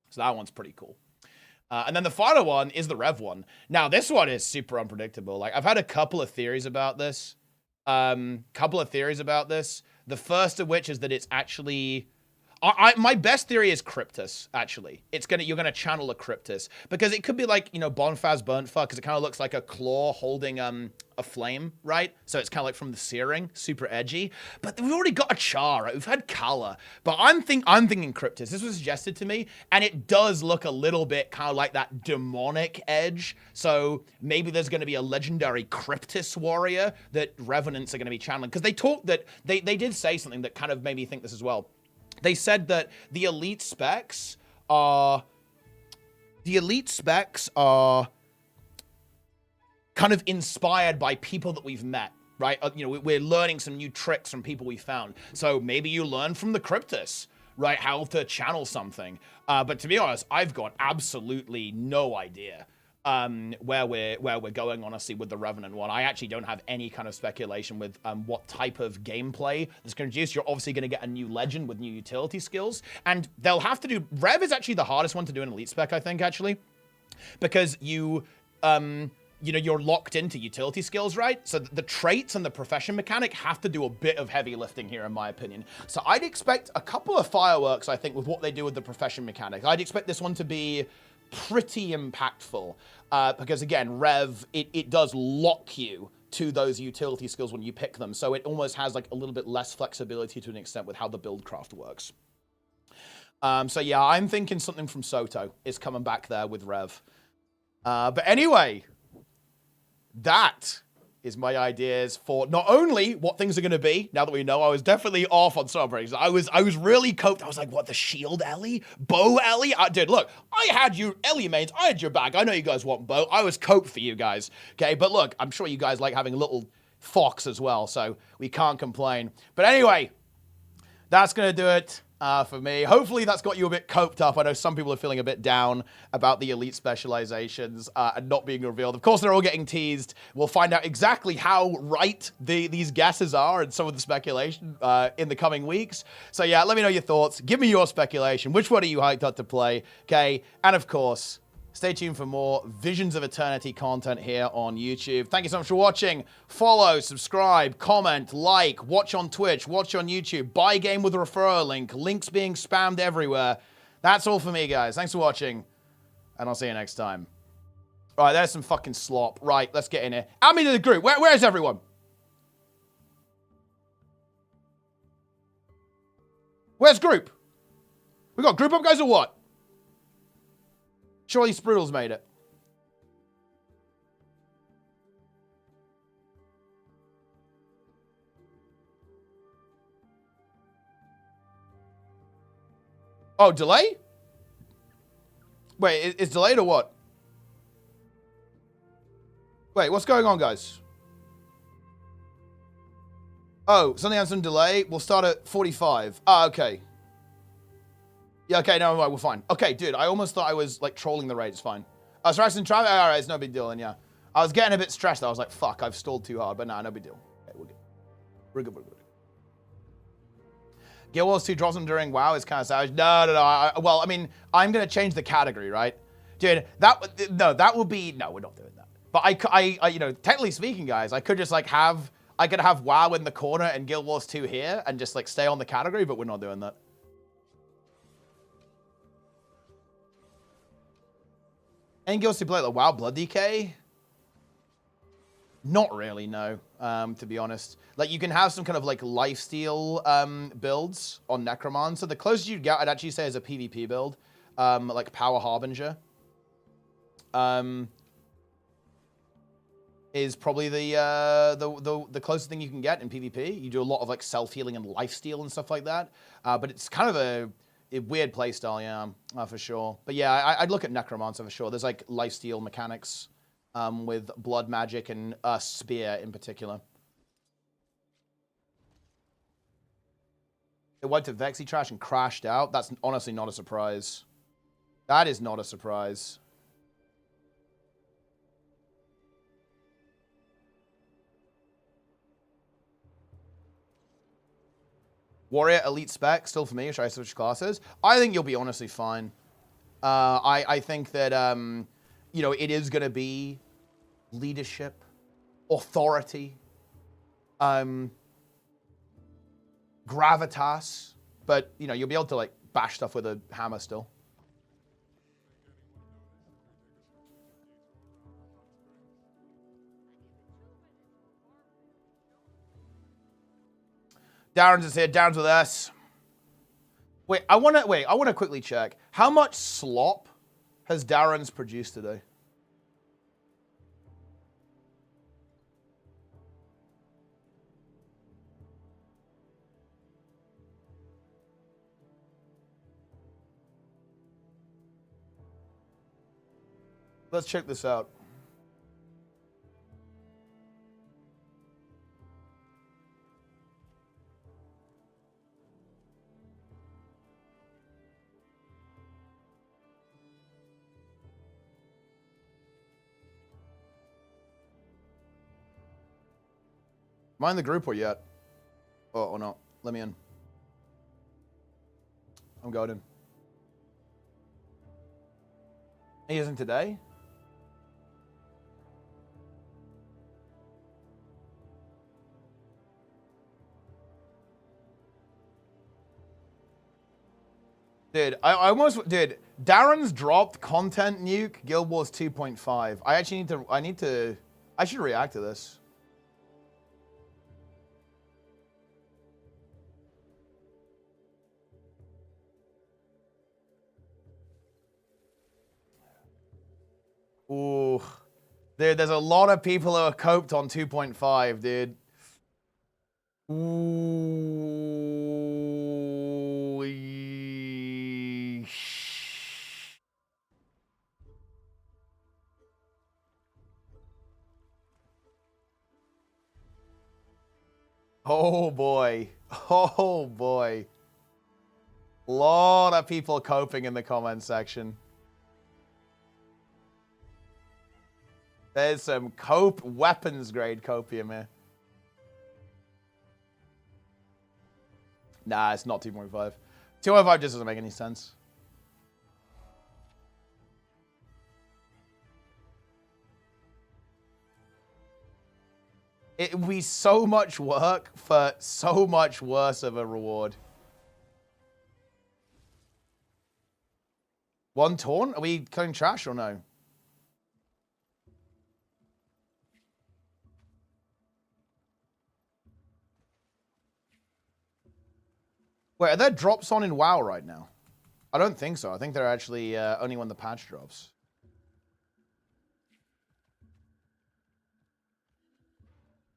So that one's pretty cool. And then the final one is the Rev one. Now, this one is super unpredictable. Like, I've had a couple of theories about this. The first of which is that it's actually... my best theory is Cryptus, actually. You're gonna channel a Cryptus. Because it could be like, you know, Bonfaz Burnt Fuck, because it kind of looks like a claw holding a flame, right? So it's kind of like from the searing, super edgy. But we've already got a Char, right? We've had Kala. But I'm thinking Cryptus. This was suggested to me, and it does look a little bit kind of like that demonic edge. So maybe there's going to be a legendary Cryptus warrior that Revenants are going to be channeling. Because they talked that, they did say something that kind of made me think this as well. They said that the elite specs are kind of inspired by people that we've met, right? You know, we're learning some new tricks from people we found. So maybe you learn from the Cryptus, right? How to channel something. But to be honest, I've got absolutely no idea where we're going, honestly, with the Revenant one. I actually don't have any kind of speculation with what type of gameplay that's going to introduce. You're obviously going to get a new legend with new utility skills, and they'll have to do... Rev is actually the hardest one to do in Elite Spec, I think, actually, because you know, you're locked into utility skills, right? So the traits and the profession mechanic have to do a bit of heavy lifting here, in my opinion. So I'd expect a couple of fireworks, I think, with what they do with the profession mechanic. I'd expect this one to be pretty impactful, because again, Rev, it does lock you to those utility skills when you pick them, so it almost has like a little bit less flexibility to an extent with how the build craft works. So yeah, I'm thinking something from Soto is coming back there with Rev. But anyway, that is my ideas for not only what things are going to be, now that we know. I was definitely off on some breaks. I was really coped. I was like, what, the shield Ellie? Bow Ellie? Dude, look, I had you, Ellie mains, I had your back. I know you guys want bow. I was coped for you guys, okay? But look, I'm sure you guys like having a little fox as well, so we can't complain. But anyway, that's going to do it for me. Hopefully that's got you a bit coped up. I know some people are feeling a bit down about the elite specializations and not being revealed. Of course, they're all getting teased. We'll find out exactly how right these guesses are and some of the speculation in the coming weeks. So yeah, let me know your thoughts. Give me your speculation. Which one are you hyped up to play? Okay, and of course, stay tuned for more Visions of Eternity content here on YouTube. Thank you so much for watching. Follow, subscribe, comment, like, watch on Twitch, watch on YouTube, buy game with a referral link, links being spammed everywhere. That's all for me, guys. Thanks for watching, and I'll see you next time. All right, there's some fucking slop. Right, let's get in here. Add me to the group. Where's everyone? Where's group? We got group up, guys, or what? Surely Sprudle's made it. Oh, delay? Wait, is delayed or what? Wait, what's going on, guys? Oh, something has some delay. We'll start at 45. Ah, okay. Yeah, okay, no, we're fine. Okay, dude, I almost thought I was, like, trolling the raid. It's fine. So in traffic? All right, it's no big deal, and yeah. I was getting a bit stressed, though. I was like, fuck, I've stalled too hard, but nah, no big deal. Okay, we're good. We're good, we're good. Guild Wars 2 drops them during WoW is kind of savage. No. Well, I mean, I'm going to change the category, right? Dude, that will be... No, we're not doing that. But I, you know, technically speaking, guys, I could just like have WoW in the corner and Guild Wars 2 here and just like stay on the category, but we're not doing that. Any guilds to play like WoW Blood DK? Not really, no. To be honest, like you can have some kind of like lifesteal builds on Necromancer. The closest you'd get, I'd actually say, is a PvP build, like Power Harbinger. Is probably the closest thing you can get in PvP. You do a lot of like self-healing and lifesteal and stuff like that. But it's kind of a weird playstyle, yeah, for sure. But yeah, I'd look at Necromancer for sure. There's like lifesteal mechanics with blood magic and spear in particular. It wiped to Vexy Trash and crashed out. That's honestly not a surprise. That is not a surprise. Warrior, Elite Spec, still for me. Should I switch classes? I think you'll be honestly fine. I think that, you know, it is going to be leadership, authority, gravitas, but, you know, you'll be able to, like, bash stuff with a hammer still. Darren's is here. Darren's with us. Wait, I want to quickly check. How much slop has Darren's produced today? Let's check this out. Am I in the group or yet? Oh, or not? Let me in. I'm going in. He isn't today? Dude, I almost did. Darren's dropped content nuke Guild Wars 2.5. I actually I should react to this. Ooh. Dude, there's a lot of people who are coped on 2.5, dude. Ooh. Oh boy. Oh boy. A lot of people coping in the comment section. There's some cope, weapons grade copium here. Nah, it's not 2.5. 2.5 just doesn't make any sense. It would be so much work for so much worse of a reward. One taunt? Are we cutting trash or no? Wait, are there drops on in WoW right now? I don't think so. I think they're actually only when the patch drops.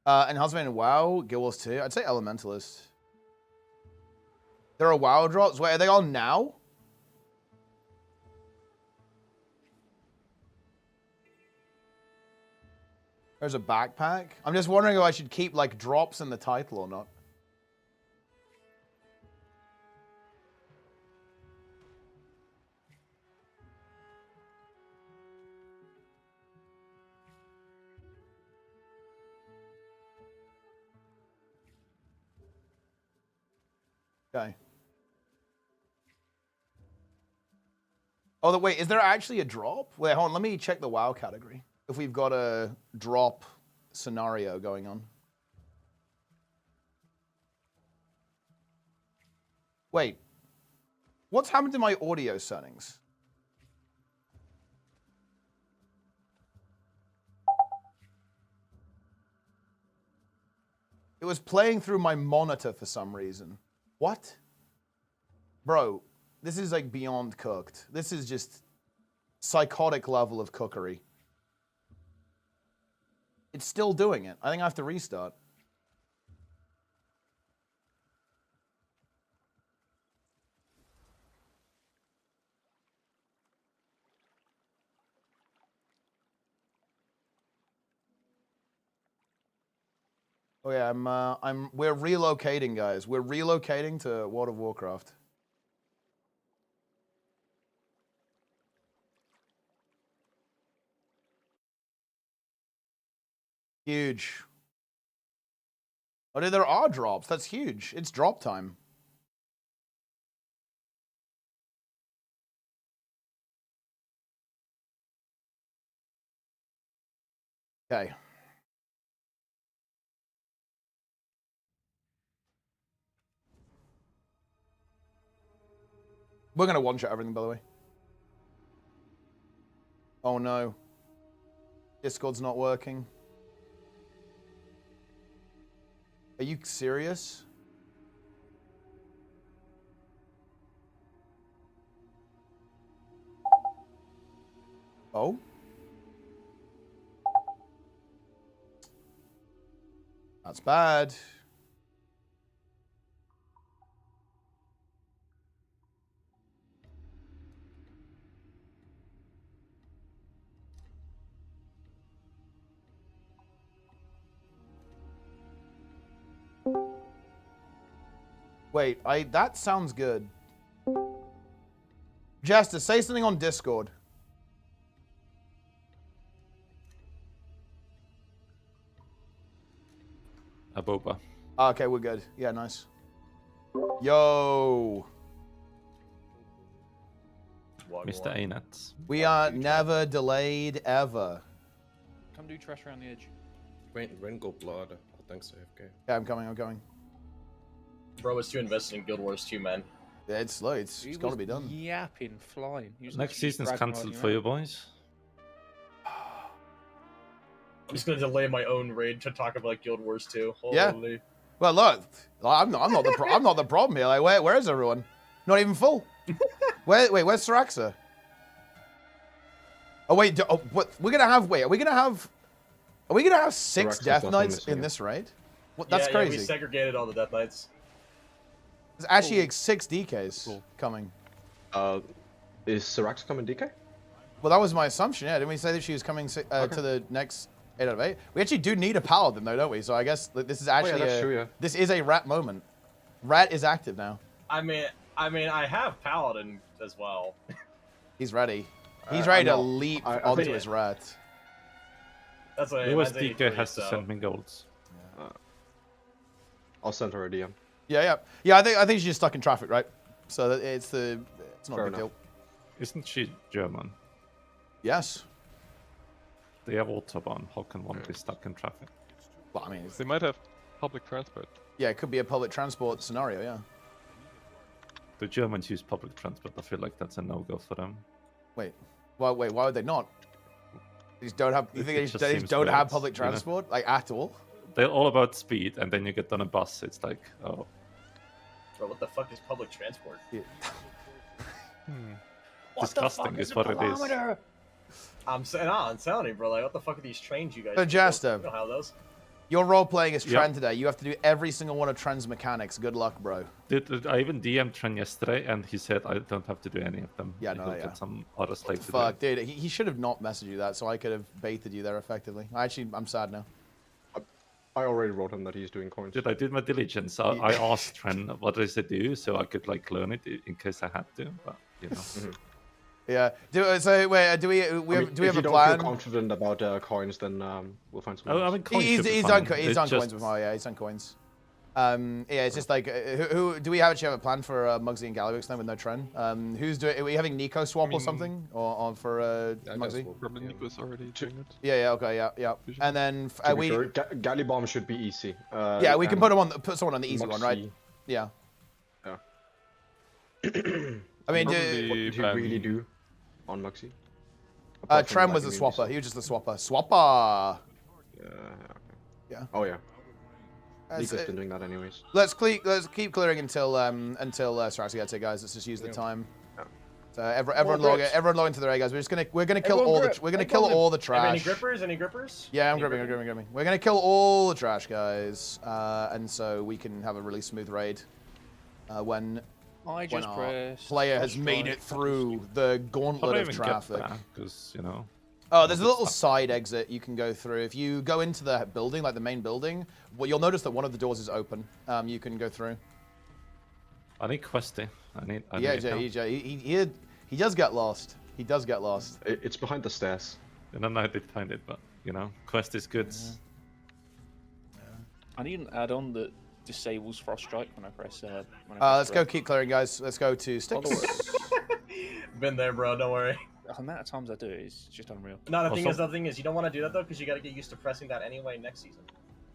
And husband in WoW, Guild Wars 2. I'd say Elementalist. There are WoW drops. Wait, are they on now? There's a backpack. I'm just wondering if I should keep like drops in the title or not. Okay. Oh, wait, is there actually a drop? Wait, hold on, let me check the WoW category. if we've got a drop scenario going on. Wait. What's happened to my audio settings? It was playing through my monitor for some reason. What? Bro, this is like beyond cooked. This is just psychotic level of cookery. It's still doing it. I think I have to restart. Oh yeah, we're relocating, guys. We're relocating to World of Warcraft. Huge. Oh, there are drops. That's huge. It's drop time. Okay. We're going to one-shot everything, by the way. Oh, no. Discord's not working. Are you serious? Oh? That's bad. Wait, that sounds good. Jester, say something on Discord. A boba. Okay, we're good. Yeah, nice. Yo. Mr. ANET. We are never delayed ever. Come do trash around the edge. Rain go blood. Oh, thanks, AFK. Yeah, I'm coming. Bro was too invested in Guild Wars 2, man. Yeah, it's slow. It's got to be done. Yapping, flying. Next season's cancelled for you boys. I'm just gonna delay my own raid to talk about Guild Wars 2. Holy. Yeah. Well, look, I'm not the problem here. Like, where is everyone? Not even full. Where's Syraxa? Oh wait, what? We're gonna have? Wait, are we gonna have 6 Death Knights in this raid? What? That's crazy. Yeah, we segregated all the Death Knights. There's actually 6 DKs coming. Is Syraxa coming DK? Well, that was my assumption. Yeah, didn't we say that she was coming to the next 8 out of 8? We actually do need a paladin though, don't we? So I guess this is actually this is a rat moment. Rat is active now. I mean, I have paladin as well. He's ready. He's ready to leap onto his rat. That's what US DK has to send me golds. Yeah. I'll send her a DM. Yeah. I think she's just stuck in traffic, right? So it's not a big deal. Isn't she German? Yes. They have Autobahn. How can one be stuck in traffic? Well, I mean, they might have public transport. Yeah, it could be a public transport scenario. Yeah. The Germans use public transport. I feel like that's a no-go for them. Wait, why would they not? They just don't have. You think they just don't have public transport, like at all? They're all about speed, and then you get on a bus. It's like, oh. Bro, what the fuck is public transport? Yeah. Disgusting is what it is. I'm telling you, bro. Like, what the fuck are these trains you guys? So, Jester, you know how those? You're role playing as Tren today. You have to do every single one of Tren's mechanics. Good luck, bro. Dude, I even DM'd Tren yesterday, and he said I don't have to do any of them. Yeah, no, He'll get some other slave to fuck, dude. He should have not messaged you that, so I could have baited you there effectively. I'm sad now. I already wrote him that he's doing coins. Dude, I did my diligence. I asked Tren what does it do, so I could like learn it in case I had to. But you know. Yeah. Do we have a plan? If you don't feel confident about coins, then we'll find something else. I mean, he's done coins before. Yeah, he's done coins. Yeah, it's just like who do we actually have a plan for Muggsy and Gallywix then with no trend? Who's doing? Are we having Nico swap or something, or for Muggsy? Probably Nico's already doing it. Yeah, okay, yeah. And then Galley bomb should be easy. Yeah, we can put someone on the easy one, right? Yeah. Yeah. I mean, what did he really do on Mugsy? Trem was the swapper. He was just the swapper. Swapper. Yeah. Oh yeah. Nico's been doing that anyways. Let's keep clearing until Saraxi gets it, guys. Let's just use the time. So everyone log into the raid, guys. We're gonna kill all the trash. Any grippers? Any grippers? Yeah, I'm gripping. We're gonna kill all the trash, guys, and so we can have a really smooth raid when our player has made it through the gauntlet of traffic. Because you know. Oh, there's a little side exit you can go through. If you go into the building, like the main building, well, you'll notice that one of the doors is open. You can go through. I need Questy. He does get lost. He does get lost. It's behind the stairs. I don't know how they find it, but you know, Quest is good. I need an add-on that disables Frost Strike when I press. Let's go keep clearing, guys. Let's go to sticks. Been there, bro. Don't worry. The amount of times I do it is just unreal. No, the thing is, you don't want to do that though, because you got to get used to pressing that anyway next season,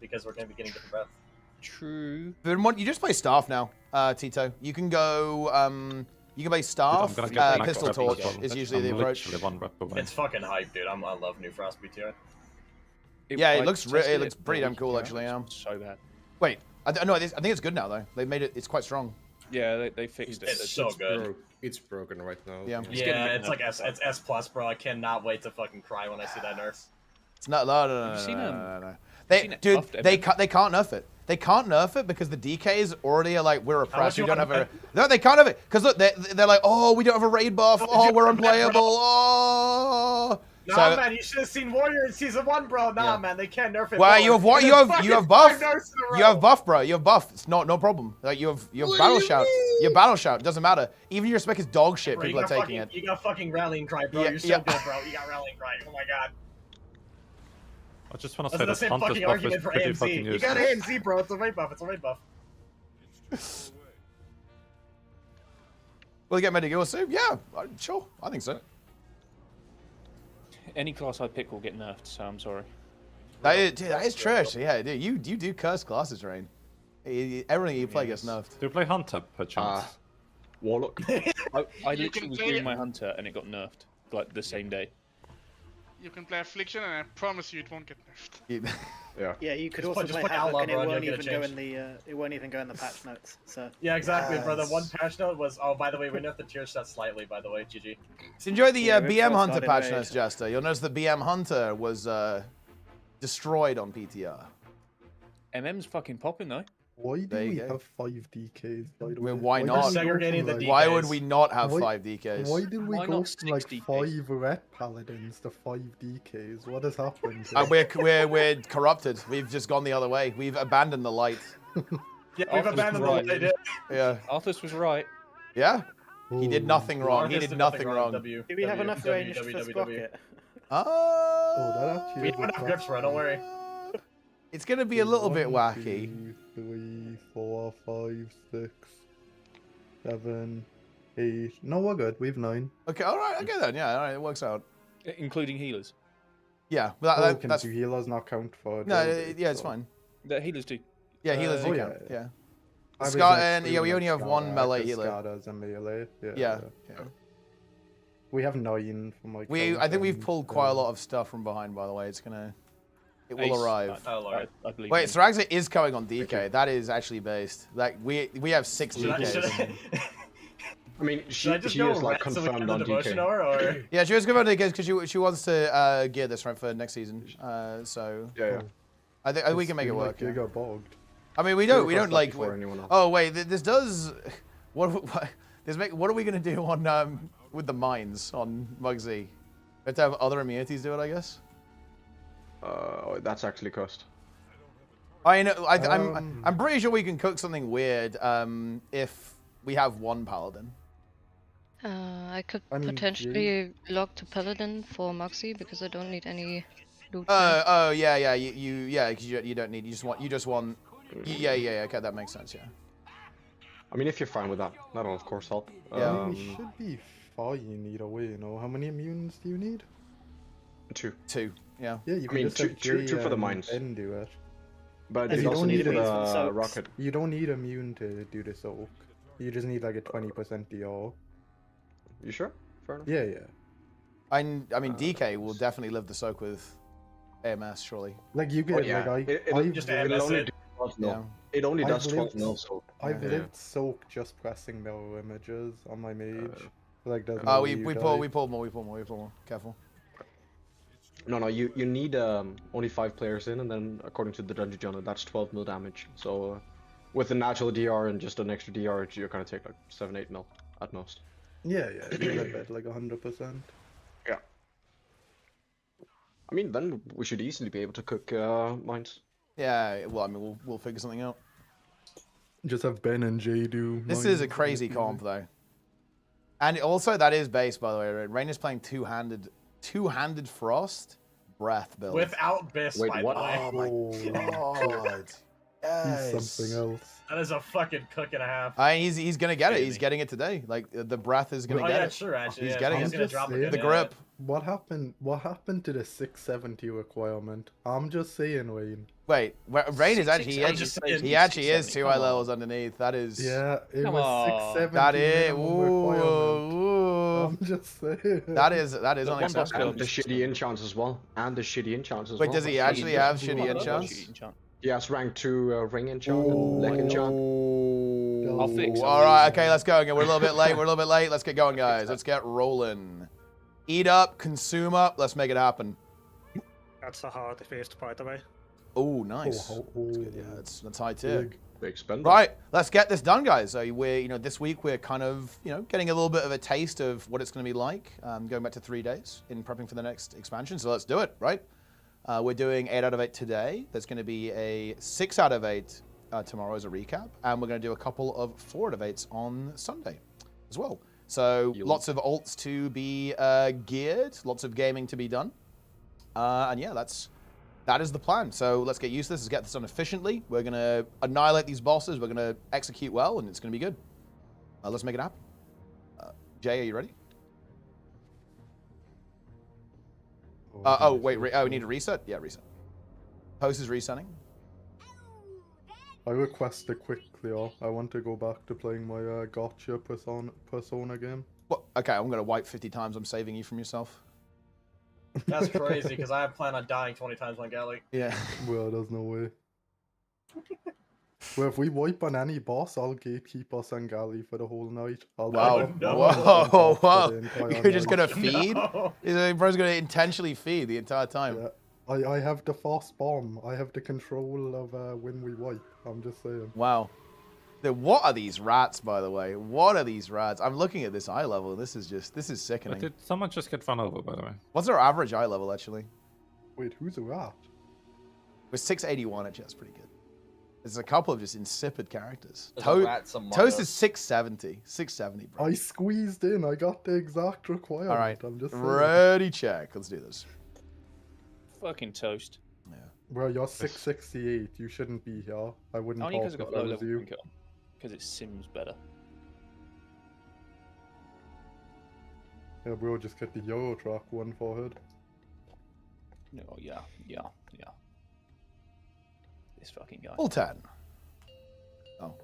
because we're going to be getting different breath. True. But you just play staff now, Tito. You can go. You can play staff. Pistol torch is usually the approach. It's fucking hype, dude. I love New Frost BTR. It looks pretty damn cool, actually. Yeah. So bad. Wait, I think it's good now though. They made it. It's quite strong. Yeah, they fixed it. It's so good. It's broken right now. Yeah, it's like S plus, bro. I cannot wait to fucking cry when I see that nerf. It's not. No. They can't nerf it. They can't nerf it because the DKs already are like, we're oppressed. We don't have a. No, they can't have it because look, they're like, oh, we don't have a raid buff. Oh, we're unplayable. Oh. Nah, man, you should have seen Warrior in season 1, bro. Nah, man, they can't nerf it. Well, you have what? You have buff. You have buff, bro. You have buff. It's no problem. Like you have battle shout. You have battle shout. It doesn't matter. Even your spec is dog shit. Bro, people are taking it. You got fucking rallying cry, bro. You're so good, bro. You got rallying cry. Oh my god. I just want to say the same fucking argument for AMZ. You got AMZ, bro. It's a raid buff. It's a raid buff. Will you get Medigil soon? Yeah, sure. I think so. Any class I pick will get nerfed, so I'm sorry. That is trash. Yeah, dude, you do curse classes, Rain. Everything you play gets nerfed. Do you play Hunter, perchance? Warlock. I literally was doing my Hunter and it got nerfed, like, the same day. You can play Affliction and I promise you it won't get nerfed. Yeah, you could also play Havoc and it won't even go in the patch notes. So yeah, exactly, bro. The one patch note was, oh, by the way, we nerfed the tier set slightly, by the way, GG. So enjoy the BM Hunter patch notes, Jester. You'll notice the BM Hunter was destroyed on PTR. MM's fucking popping though. Why do we have 5 DKs? By the way? Why not? Why would we not have 5 DKs? Why did we go from like 5 red paladins to 5 DKs? What has happened? We're corrupted. We've just gone the other way. We've abandoned the light. Yeah, we've abandoned the light. Yeah. Arthas was right. Yeah. He did nothing wrong. He did nothing wrong. Do we have enough range for Sprocket? Oh, that actually. We have enough grips, bro. Don't worry. It's going to be a little bit wacky. 2, 3, 4, 5, 6, 7, 8. No, we're good. We've 9. Okay, all right. Okay then. Yeah, all right. It works out. Including healers. Yeah, but that's healers not count for. No, yeah, it's fine. The healers do. Yeah, healers do count. Yeah. Scar and we only have one melee healer. Scardas and melee. Yeah. We have 9 from like. I think we've pulled quite a lot of stuff from behind. By the way, it will arrive. I believe. Wait, Saraxa is coming on DK. That is actually based. Like we have 6 DKs. I mean, she is like confirmed on DK. Or? Yeah, she was confirmed on DK because she wants to gear this right for next season. So yeah. I think we can make it work. You got bogged. I mean, we don't like. Oh wait, this does. What are we gonna do on with the mines on Muggsy? We have to have other immunities do it, I guess. That's actually cursed. I know. I'm pretty sure we can cook something weird if we have one paladin. I could potentially log to paladin for Muggsy because I don't need any loot. Oh yeah. You don't need. You just want Yeah. Okay, that makes sense. Yeah. I mean, if you're fine with that, that'll of course help. Yeah. I mean, we should be fine either way, you know. How many immunes do you need? 2. 2. Yeah. Yeah, you I can mean, just have two for the Jay mines. and do it. But And you also need it the for rocket. You don't need immune to do the soak. You just need like a 20% DR. You sure? Fair enough. Yeah. I mean, DK will definitely live the soak with AMS, surely. Like you get It only does 12 mil, so I've lived soak just pressing mirror images on my mage. Like there's Oh, no we pulled more. Careful. No, you need only 5 players in, and then according to the Dungeon Journal, that's 12 mil damage. So with a natural DR and just an extra DR, you're gonna take like 7-8 mil at most. Yeah, you live at like 100%. Yeah. I mean, then we should easily be able to cook mines. Yeah, well, I mean, we'll figure something out. Just have Ben and Jay do. This is a crazy comp, though. And also, that is base, by the way. Rain is playing two-handed frost breath build. Without Biss, Wait, by what? the way. Oh my god. Yes. He's something else. That is a fucking cook and a half. He's gonna get it. He's getting it today. Like the breath is gonna get it. Sure, actually. He's getting He's it. gonna drop it. The grip. What happened to the 670 requirement? I'm just saying, Wayne. Wait, Rain is actually he actually is 2 eye levels underneath. That is. Yeah, it was 670. That is. I'm just saying. That is unacceptable. And the shitty enchants as well. Wait, does he actually have shitty enchants? Yes, rank 2 ring enchant and leg enchant. I'll fix it. All right, okay, let's go again. We're a little bit late. Let's get going, guys. Let's get rolling. Eat up, consume up. Let's make it happen. That's a hard fist, by the way. Oh, nice. That's good. Yeah, that's high tier. Big spender. Right, let's get this done, guys. So we're, this week we're kind of, getting a little bit of a taste of what it's going to be like, going back to 3 days in prepping for the next expansion. So let's do it, right? We're doing 8 out of 8 today. There's going to be a 6 out of 8 tomorrow as a recap, and we're going to do a couple of 4 out of 8s on Sunday as well. So lots of alts to be geared, lots of gaming to be done, and yeah, that is the plan. So let's get used to this. Let's get this done efficiently. We're going to annihilate these bosses. We're going to execute well, and it's going to be good. Let's make it happen. Jay, are you ready? Wait. We need to reset? Yeah, reset. Post is resetting. I request a quick clear. I want to go back to playing my gotcha persona game. What? Okay, I'm going to wipe 50 times. I'm saving you from yourself. That's crazy, because I plan on dying 20 times on Galley. Yeah. Well, there's no way. Well, if we wipe on any boss, I'll gatekeep us and Galley for the whole night. Wow. Whoa. You're just going to feed? No. Bro's going to intentionally feed the entire time. Yeah. I have the fast bomb. I have the control of when we wipe. I'm just saying. Wow. What are these rats, by the way? What are these rats? I'm looking at this eye level. This is sickening. Did someone just get run over, by the way? What's our average eye level, actually? Wait, who's a rat? We're 681, actually. That's pretty good. There's a couple of just insipid characters. Toast is 670. 670, bro. I squeezed in. I got the exact requirement. All right. I'm just saying. Ready, check. Let's do this. Fucking toast. Yeah. Well, you're 668. You shouldn't be here. I wouldn't Only talk because I've if got I low was level you. because it sims better. Yeah, bro, just get the Euro track one forehead. No, yeah. This fucking guy. Full 10. Oh.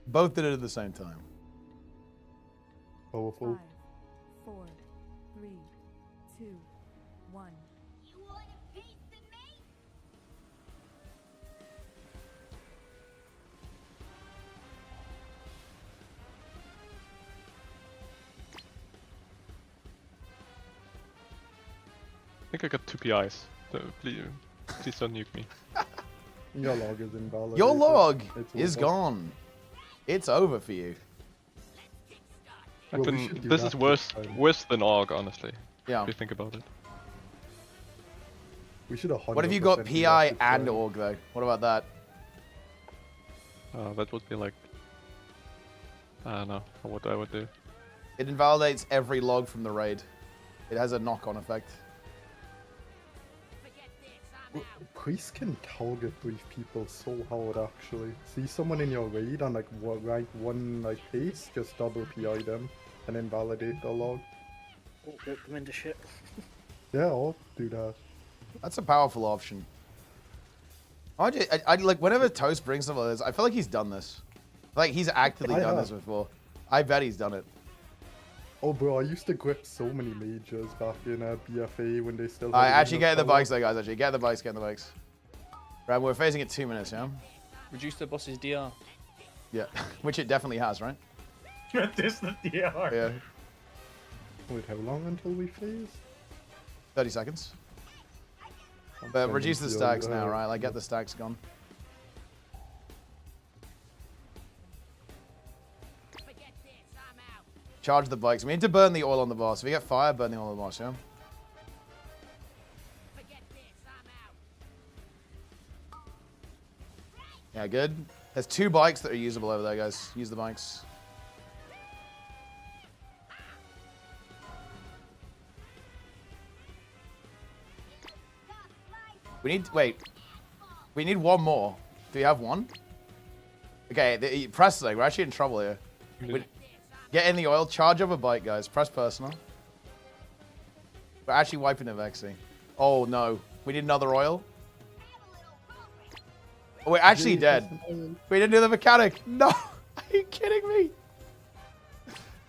Both did it at the same time. Powerful. 5, 4, 3, 2, 1. You want a piece of me? I think I got 2 PIs. So please don't nuke me. Your log is invalid. Your log is gone. It's over for you. This is worse than AUG, honestly. Yeah. If you think about it. We should have. What if you got PI and AUG though? What about that? That would be like, I don't know what I would do. It invalidates every log from the raid. It has a knock-on effect. Priest can target brief people so hard actually. See someone in your raid on like one like pace, just double PI them and invalidate the log. Or whip them into shit. Yeah, I'll do that. That's a powerful option. I like whenever Toast brings something like this, I feel like he's done this. Like he's actively done this before. I bet he's done it. Oh bro, I used to grip so many majors back in BFA when they still. Alright, actually get the bikes though, guys. Actually get the bikes, get the bikes. Right, we're phasing it 2 minutes, yeah. Reduce the boss's DR. Yeah, which it definitely has, right? Reduce the DR. Yeah. Wait, how long until we phase? 30 seconds. But reduce the stacks now, right? Like get the stacks gone. Charge the bikes. We need to burn the oil on the boss. If we get fire, burn the oil on the boss, yeah? Yeah, good. There's 2 bikes that are usable over there, guys. Use the bikes. We need, wait. We need one more. Do you have one? Okay, press like, we're actually in trouble here. Get in the oil, charge up a bike, guys. Press personal. We're actually wiping the Vexy. Oh no, we need another oil. Oh, we're actually dead. We didn't do the mechanic. No, are you kidding me?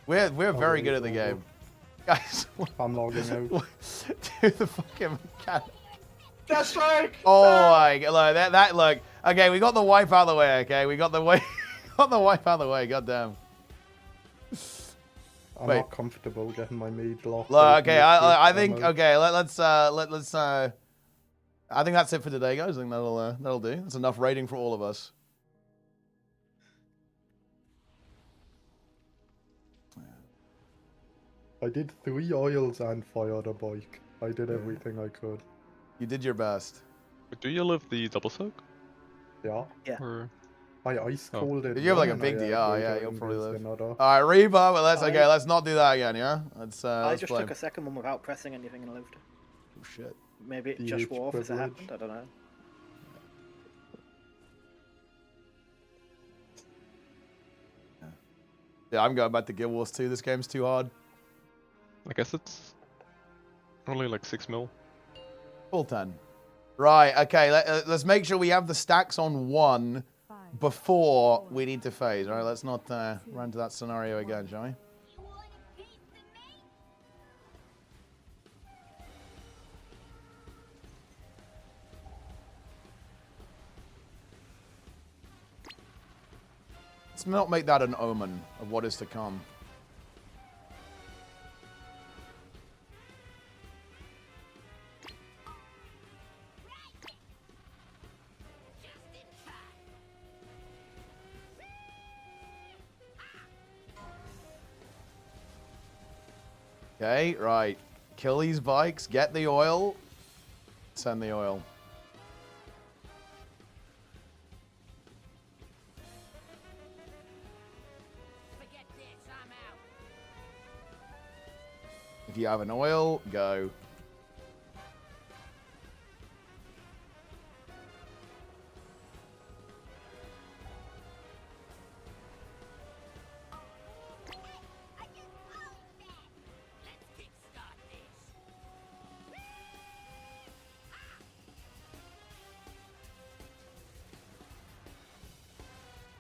We're very good at the game, guys. I'm logging out. Do the fucking mechanic. That's right. Oh my god, look, that look. Okay, we got the wipe out of the way. Okay, we got the wipe out of the way. Goddamn. I'm not comfortable getting my mage locked. Look, okay, I think let's I think that's it for today, guys. I think that'll do. That's enough rating for all of us. I did 3 oils and fired a bike. I did everything I could. You did your best. But do you live the double soak? Yeah. Yeah. Or... I ice cold it. You have like a big DR, yeah, you'll probably live. Alright, Reba, but let's not do that again, yeah? I just took a second one without pressing anything and lived. Oh shit. Maybe it just wore off as it happened, I don't know. Yeah, I'm going back to Guild Wars 2. This game's too hard. I guess it's only like 6 mil. Full 10. Right, okay, let's make sure we have the stacks on 1 before we need to phase. All right, let's not run to that scenario again, shall we? Let's not make that an omen of what is to come. Okay, right. Kill these bikes, get the oil, send the oil. If you have an oil, go.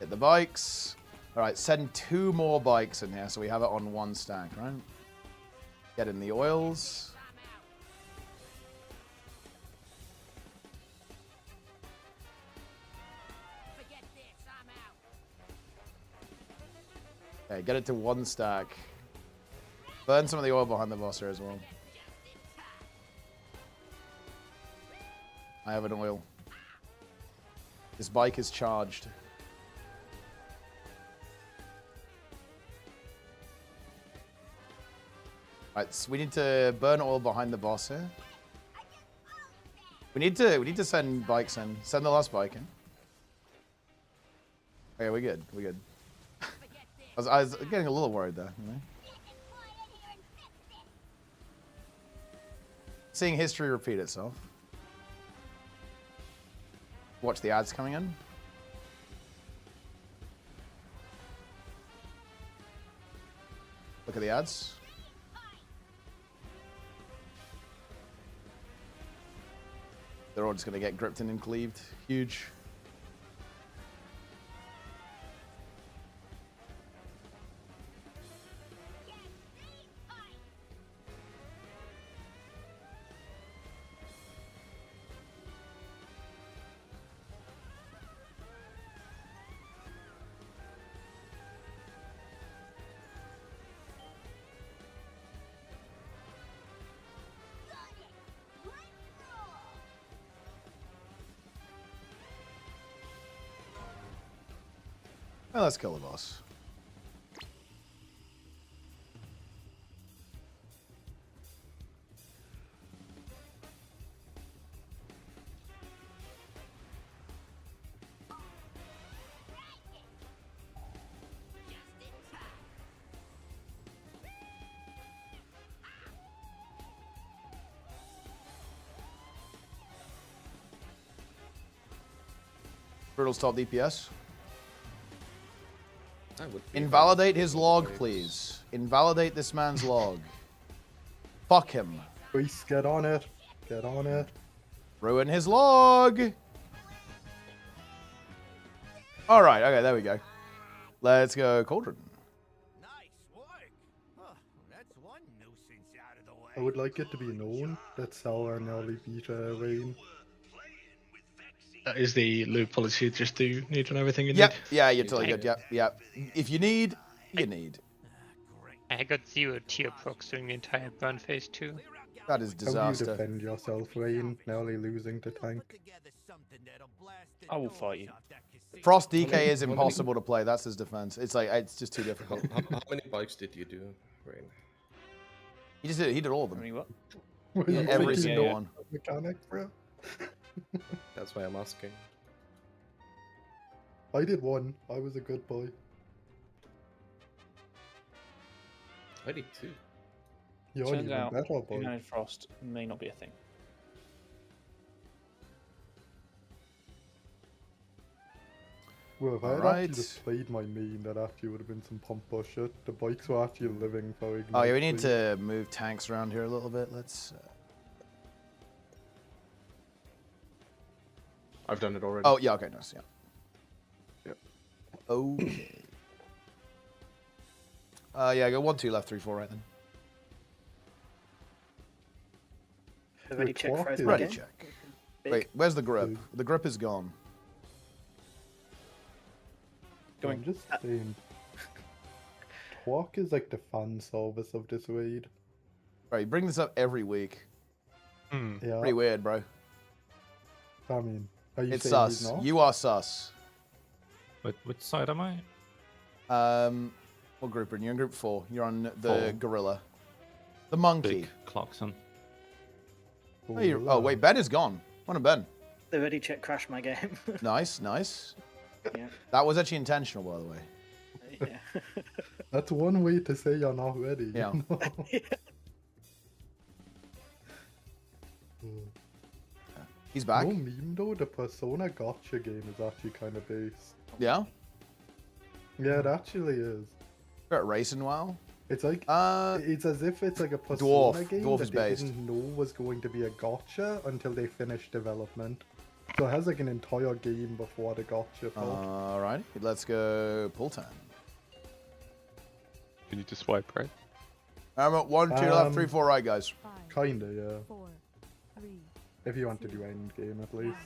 Hit the bikes. All right, send 2 more bikes in here so we have it on 1 stack, right? Get in the oils. Okay, get it to 1 stack. Burn some of the oil behind the boss here as well. I have an oil. This bike is charged. Right, so we need to burn oil behind the boss here. We need to send bikes in. Send the last bike in. Okay, we're good. We're good. I was getting a little worried there. You know? Seeing history repeat itself. Watch the ads coming in. Look at the ads. They're all just going to get gripped in and cleaved. Huge. Well, let's kill the boss. Brutal's top DPS. Invalidate his log, please. Invalidate this man's log. Fuck him. Please get on it. Get on it. Ruin his log. All right. Okay, there we go. Let's go, Cauldron. I would like it to be known that Sour nearly beat Rain. That is the loop policy. Just do need on everything you Yep. need. Yeah, you're totally good. Yep. Yep. If you need, you need. I got 0 tier procs during the entire burn phase too. That is disaster. How do you defend yourself, Rain? Nearly losing to tank. I will fight you. Frost DK is impossible to play. That's his defense. It's like it's just too difficult. How many bikes did you do, Rain? He just did. He did all of them. I mean, what? Yeah, every single one. Mechanic, bro. That's why I'm asking. I did one. I was a good boy. I did two. You're Turns even out, better, boy. United Frost may not be a thing. Well, if I had actually just played my main, that actually would have been some pompo shit. The bikes were actually living for Ignite. Oh yeah, we need to move tanks around here a little bit. Let's. I've done it already. Oh yeah, okay, nice, yeah. Yep. Okay. Yeah, go 1, 2, left, 3, 4, right then. Ready check for his Ready game? check. Wait, where's the grip? The grip is gone. I'm just saying. Talk is like the fan service of this raid. Right, you bring this up every week. Yeah. Pretty weird, bro. I mean, are you It's saying he's sus. not? You are sus. Which side am I? What group are you in? You're in group 4. You're on the 4. gorilla. The monkey. Big Clarkson. Oh, wait, Ben is gone. What a Ben. The ready check crashed my game. Nice, nice. Yeah. That was actually intentional, by the way. Yeah. That's one way to say you're not ready. Yeah. You know? He's back. No meme though, the Persona Gotcha game is actually kind of based. Yeah? Yeah, it actually is. You're at Racing WoW? It's like it's as if it's like a Persona game Dwarf that is they based. didn't know was going to be a gotcha until they finished development. So it has like an entire game before the gotcha part. Alright, let's go pull time. You need to swipe, right? I'm at 1, 2, left, 3, 4, right, guys. Kinda, yeah. 4, 3. If you want to do endgame at least.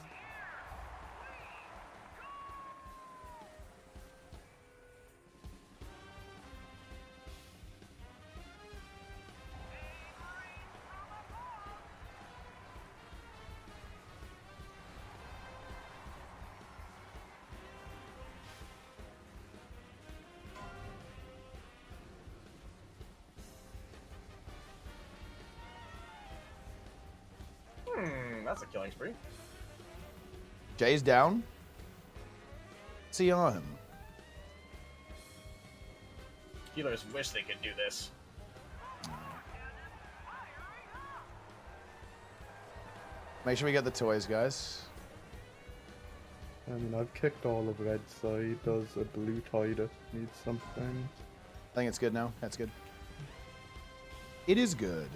That's a killing spree. Jay's down. CR him. Healers wish they could do this. Make sure we get the toys, guys. I mean, I've kicked all of red side. Does a blue tie that needs something? I think it's good now. That's good. It is good.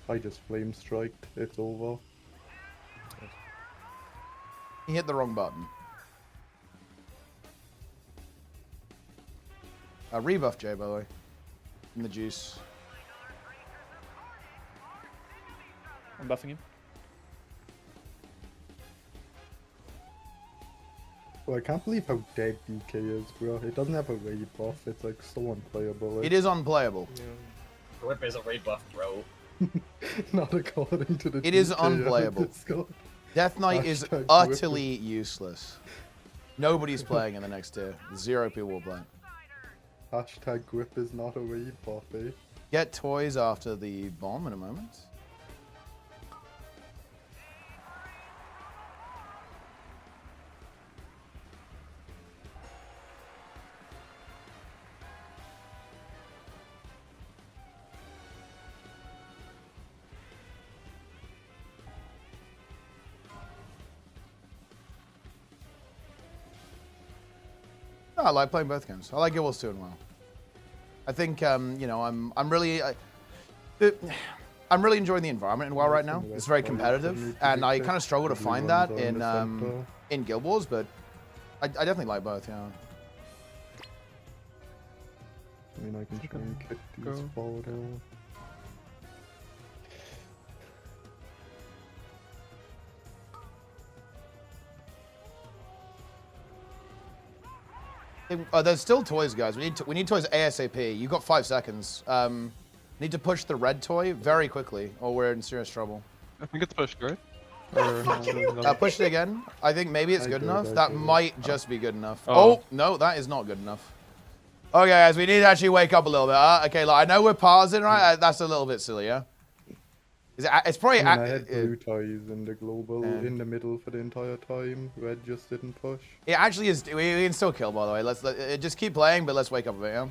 I just flame striked. It's over. He hit the wrong button. Rebuff Jay, by the way. In the juice. I'm buffing him. Well, I can't believe how dead DK is, bro. It doesn't have a raid buff. It's like so unplayable. It is unplayable. Yeah. Rip is a raid buff, bro. Not according to the It is DK unplayable. Discord. Death Knight is Hashtag utterly useless. Nobody's playing in the next tier. 0 people will play. Hashtag grip is not a raid buff, eh? Get toys after the bomb in a moment. No, I like playing both games. I like Guild Wars 2 and WoW. I think you know, I'm really enjoying the environment in WoW right now. It's very competitive, and I kind of struggle to find that in Guild Wars, but I definitely like both. Yeah. I mean, I can try and kick these forward out. There's still toys, guys. We need toys ASAP. You've got 5 seconds. Need to push the red toy very quickly, or we're in serious trouble. I think it's pushed, right? Push it again. I think maybe it's good enough. That might just be good enough. Oh, no, that is not good enough. Okay, guys, we need to actually wake up a little bit. Okay, look, I know we're pausing, right? That's a little bit silly, yeah? It's probably... I had blue ties in the global in the middle for the entire time. Red just didn't push. It actually is... We can still kill, by the way. Let's just keep playing, but let's wake up a bit, yeah?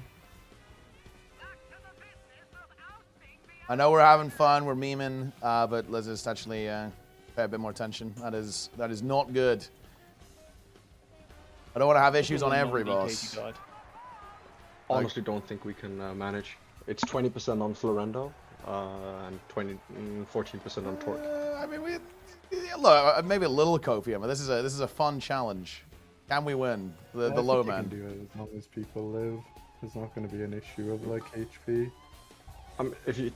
I know we're having fun, we're memeing, but let's just actually pay a bit more attention. That is not good. I don't want to have issues on every boss. Honestly, don't think we can manage. It's 20% on Florendo, and 14% on Torque. I mean, look, maybe a little copium, but this is a fun challenge. Can we win the low man? Can do it as long as people live. There's not going to be an issue of like HP. If you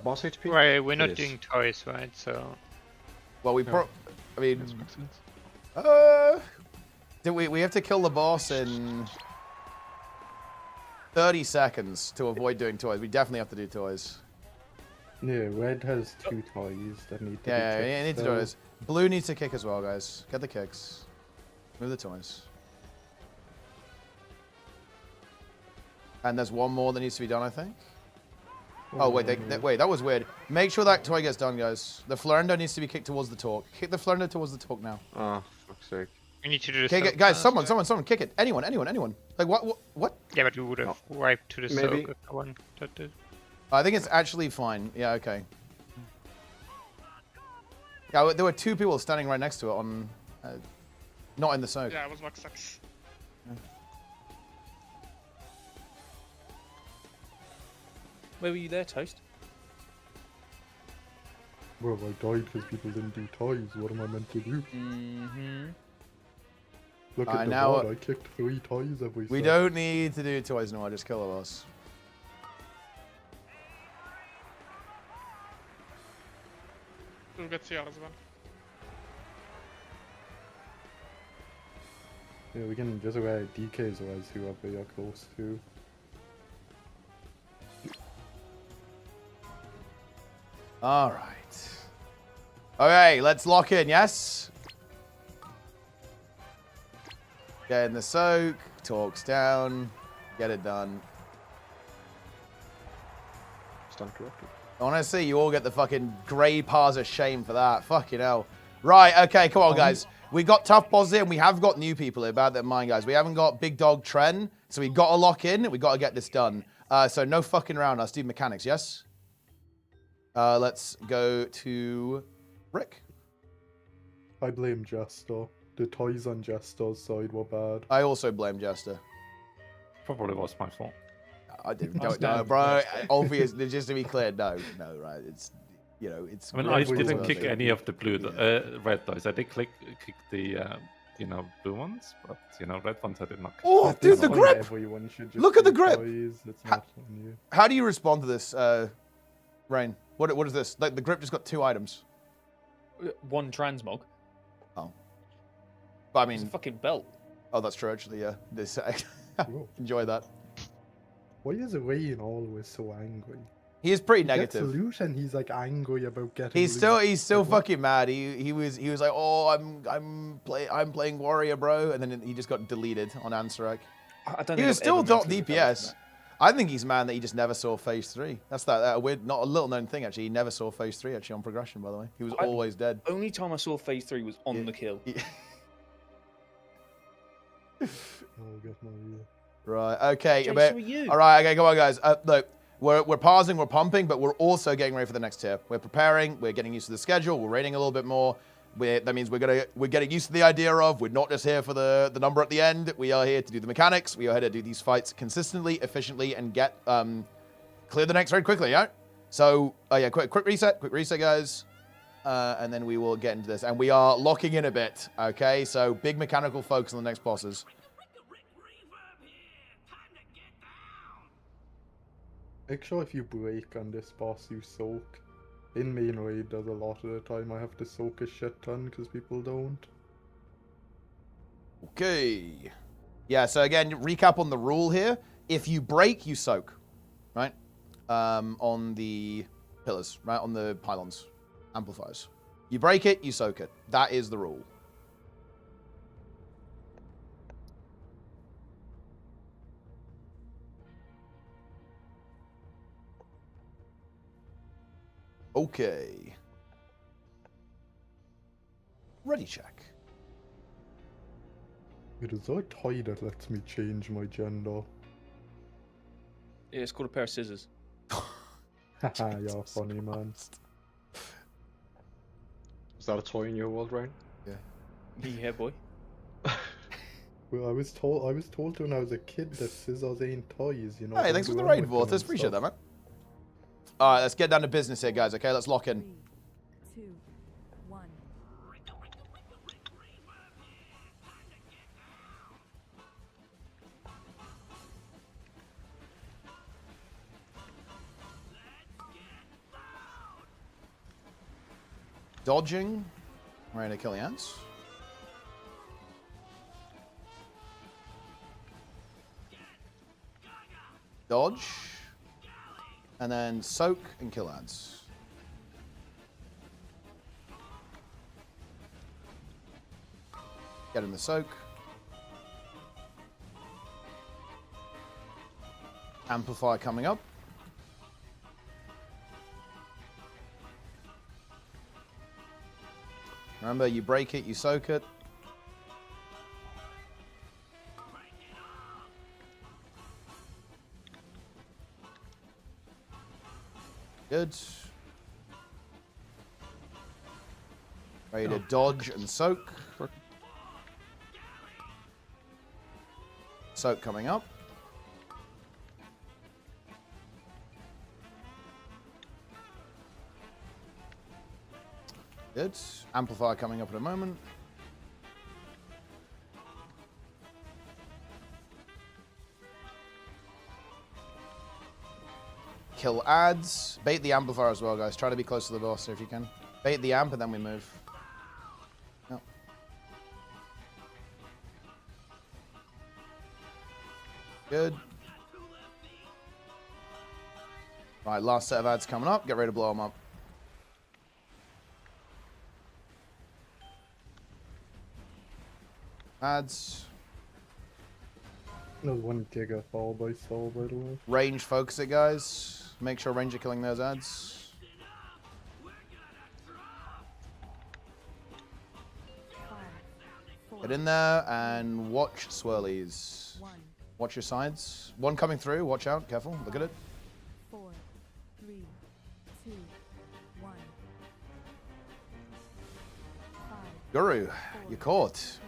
boss HP. Right, we're not doing toys, right? So. Well, I mean, we have to kill the boss in 30 seconds to avoid doing toys. We definitely have to do toys. Yeah, red has 2 toys that need to be yeah, need to do toys. Blue needs to kick as well, guys. Get the kicks. Move the toys. And there's one more that needs to be done, I think. Oh, wait, wait, that was weird. Make sure that toy gets done, guys. The Florendo needs to be kicked towards the Torque. Kick the Florendo towards the Torque now. Oh, fuck's sake. We need to do this. Kick it, guys, someone, kick it. Anyone. Like, what? Yeah, but we would have wiped to the Maybe. soak if one that did. I think it's actually fine. Yeah, okay. Yeah, there were 2 people standing right next to it on... not in the soak. Yeah, it was Max 6. Yeah. Where were you there, Toast? Well, I died because people didn't do toys. What am I meant to do? Look at the board. I kicked 3 toys every We don't need to do toys no more. Just kill the boss. We'll get CR as well. Yeah, we can just wear DKs or as whoever you're close to. All right. Okay, let's lock in, yes? Get in the soak, talks down, get it done. Stun corrupted. Honestly, you all get the fucking grey paws of shame for that. Fucking hell. Right, okay, come on, guys. We got tough bosses here, and we have got new people here. Bear that in mind, guys. We haven't got Big Dog Tren, so we got to lock in. We got to get this done. So no fucking around. Let's do mechanics, yes? Let's go to Rick. I blame Jester. The toys on Jester's side were bad. I also blame Jester. Probably was my fault. I didn't. No, bro. Obvious. Just to be clear, no, right. It's, you know, it's. I mean, I didn't kick any of the red dice. I did kick the you know, blue ones, but you know, red ones I did not kick. Oh, dude, the grip! Everyone should just Look at the do grip. toys. It's not on you. How do you respond to this, Rain? What is this? Like the grip just got 2 items. One transmog. Oh. But I mean, it's a fucking belt. Oh, that's true. Actually, yeah. This enjoy that. Why is Rain always so angry? He is pretty He negative. gets loot and he's like angry about getting. He's loot. still Like, fucking mad. He was like, oh, I'm playing warrior, bro, and then he just got deleted on Ansarak. I don't. He was still dot DPS. I think he's mad that he just never saw phase 3. That's that weird, not a little known thing actually. He never saw phase 3 actually on progression. By the way, he was always dead. Only time I saw phase 3 was on the kill. Oh, get my ear. Right. Okay. Jay, so are you. All right. Okay. Come on, guys. Look, we're pausing. We're pumping, but we're also getting ready for the next tier. We're preparing. We're getting used to the schedule. We're raiding a little bit more. That means we're getting used to the idea of we're not just here for the number at the end. We are here to do the mechanics. We are here to do these fights consistently, efficiently, and get clear the next raid quickly. Yeah. So yeah, quick reset, guys, and then we will get into this. And we are locking in a bit. Okay. So big mechanical focus on the next bosses. Make sure if you break on this boss, you soak. In main raid, there's a lot of the time I have to soak a shit ton because people don't. Okay. Yeah, so again, recap on the rule here. If you break, you soak. Right? On the pillars, right? On the pylons, amplifiers. You break it, you soak it. That is the rule. Okay. Ready check. It is a toy that lets me change my gender. Yeah, it's called a pair of scissors. Haha, you're funny, man. Is that a toy in your world, Ryan? Yeah. Yeah, boy. Well, I was told when I was a kid that scissors ain't toys, you know. Hey, thanks for the raid, Vortex. Appreciate that, man. All right, let's get down to business here, guys. Okay, let's lock in. 3, 2, 1. Dodging. Ready to kill the ants. Dodge. And then soak and kill ants. Get in the soak. Amplifier coming up. Remember, you break it, you soak it. Good. Ready to dodge and soak. Soak coming up. Good. Amplifier coming up in a moment. Kill ads. Bait the amplifier as well, guys. Try to be close to the boss if you can. Bait the amp and then we move. Yep. Good. Right, last set of ads coming up. Get ready to blow them up. Ads. There's 1 giga fall by soul, by the way. Range focus it, guys. Make sure range are killing those ads. 5, 4, Get in there and watch swirlies. 1. Watch your sides. One coming through. Watch out. Careful. Look at it. 4, 3, 2, 1. 5, Guru, you're caught.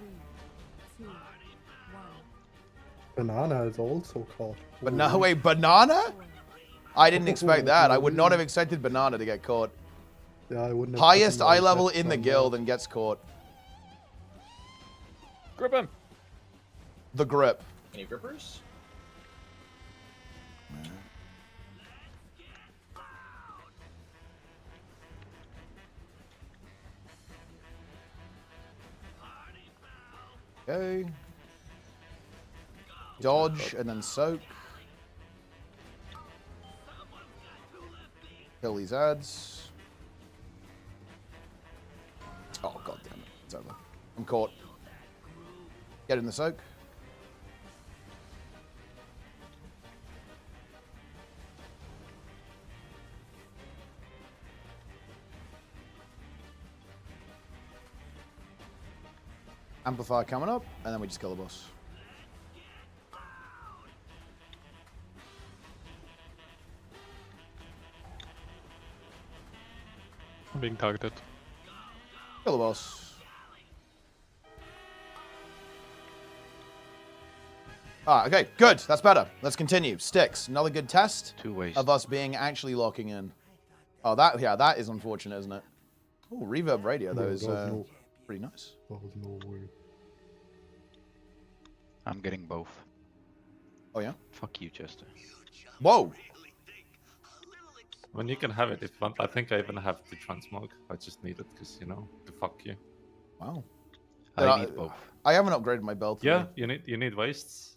3, 2, 1. Banana is also caught. But no, wait, banana? I didn't expect that. I would not have expected banana to get caught. Yeah, I wouldn't have. Highest eye level in the guild and gets caught. Grip him. The grip. Any grippers? Okay. Dodge and then soak. Kill these ads. Oh, god damn it. It's over. I'm caught. Get in the soak. Amplifier coming up, and then we just kill the boss. I'm being targeted. Kill the boss. Ah, okay, good. That's better. Let's continue. Sticks. Another good test 2 ways of us being actually locking in. Oh, that is unfortunate, isn't it? Oh, reverb radio though is pretty nice. No way. I'm getting both. Oh yeah? Fuck you, Chester. Whoa! When you can have it if you want. I think I even have the transmog. I just need it because, you know, to fuck you. Wow. I need both. I haven't upgraded my belt. Yeah, you need wastes.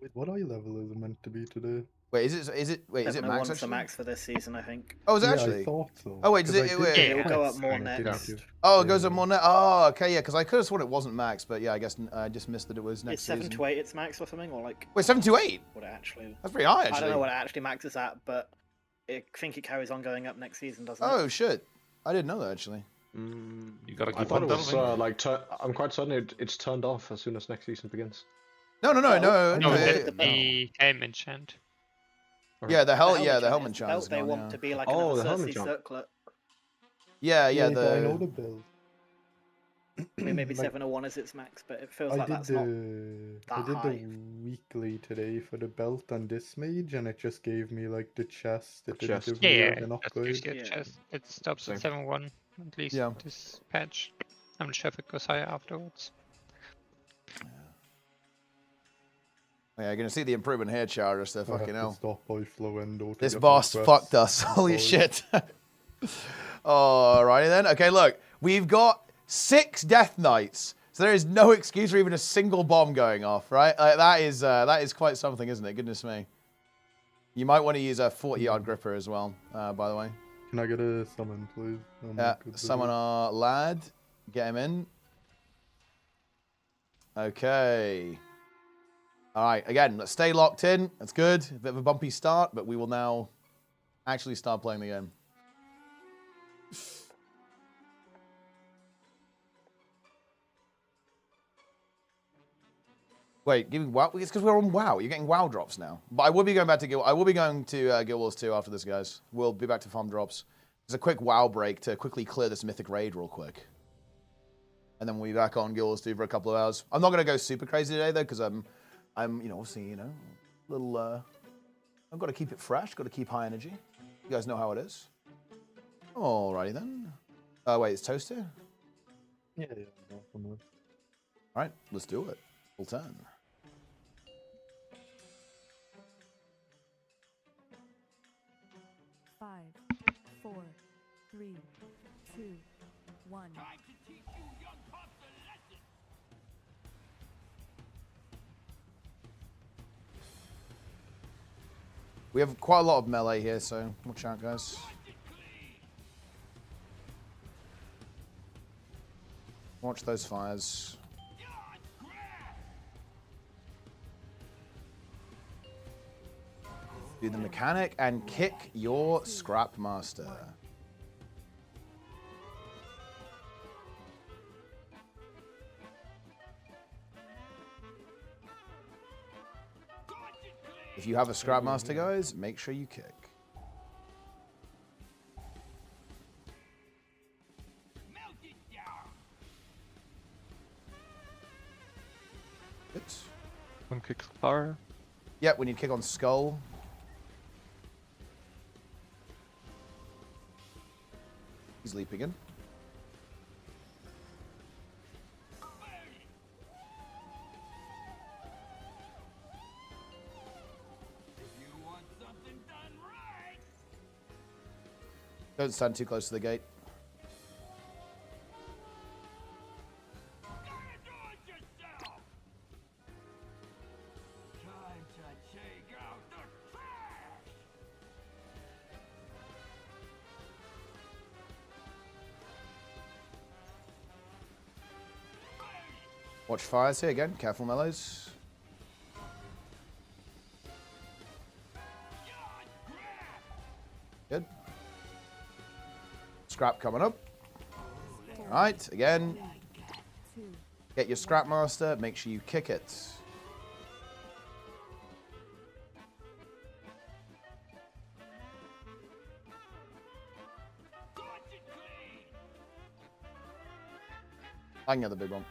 Wait, what eye level is it meant to be today? Wait, is it max the actually? max for this season, I think. Oh, is it Yeah, actually? I thought so. Oh wait, It will go up more next. Oh, it goes up more net. Oh, okay, yeah, because I could have sworn it wasn't max, but yeah, I guess I just missed that it was next It's 7 season. to 8 it's max or something, or like... Wait, 7 to 8? What it actually... That's pretty high, actually. I don't know what it actually maxes at, but I think it carries on going up next season, doesn't it? Oh, shit. I didn't know that, actually. You gotta I keep thought on it was delving. I'm quite certain it's turned off as soon as next season begins. No. That's the time enchant. Yeah, the helmet The chance. belt they want to be like Oh, the another helmet Cersei chant. circlet. Yeah, I know the build. I mean, maybe Like, 701 is its max, but it feels I like did that's not the that high. weekly today for the belt and this mage, and it just gave me like the chest. It didn't chest. give me Yeah, an that's upgrade. usually a chest. It stops at 7-1, at least Yeah. this patch. I'm not sure if it goes higher afterwards. Yeah, you're gonna see the improvement here, Charles. I Fucking have hell. to stop by Flowendo to This get boss my fucked quests. us. Holy Sorry. shit. Alrighty then. Okay, look. We've got 6 Death Knights. So there is no excuse for even a single bomb going off, right? That is quite something, isn't it? Goodness me. You might want to use a 40-yard gripper as well, by the way. Can I get a summon, please? Summon our lad. Get him in. Okay. Alright, again, let's stay locked in. That's good. A bit of a bumpy start, but we will now actually start playing the game. Wait, giving WoW? It's because we're on WoW. You're getting WoW drops now. But I will be going back to Guild. I will be going to Guild Wars 2 after this, guys. We'll be back to farm drops. There's a quick WoW break to quickly clear this mythic raid real quick, and then we'll be back on Guild Wars 2 for a couple of hours. I'm not going to go super crazy today though, because I'm, obviously, a little. I've got to keep it fresh. Got to keep high energy. You guys know how it is. Alrighty then. Wait, it's Toaster? Yeah, definitely. Alright, let's do it. Full turn. Five, 4, 3, 2, 1. We have quite a lot of melee here, so watch out, guys. Watch those fires. Do the mechanic and kick your scrap master. If you have a scrap master, guys, make sure you kick. kick fire. Yep, we need to kick on skull. He's leaping in. Don't stand too close to the gate. Watch fires here again. Careful, mellows. Good. Scrap coming up. Alright, again. Get your scrap master. Make sure you kick it. I can get the big one.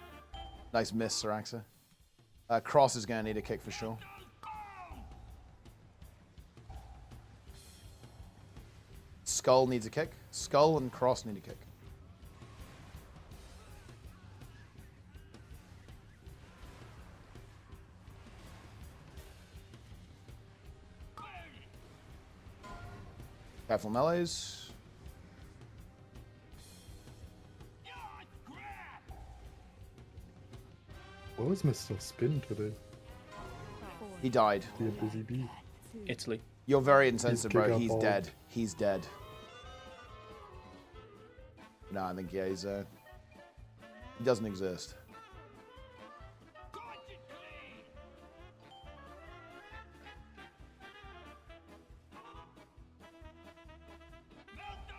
Nice miss, Saraxa. Cross is going to need a kick for sure. Skull needs a kick. Skull and Cross need a kick. Careful melees. What was Mr. Spin today? He died. Be a busy bee. Italy. You're very insensitive, He's bro. He's giga dead. He's dead. No, I think yeah, he's he doesn't exist.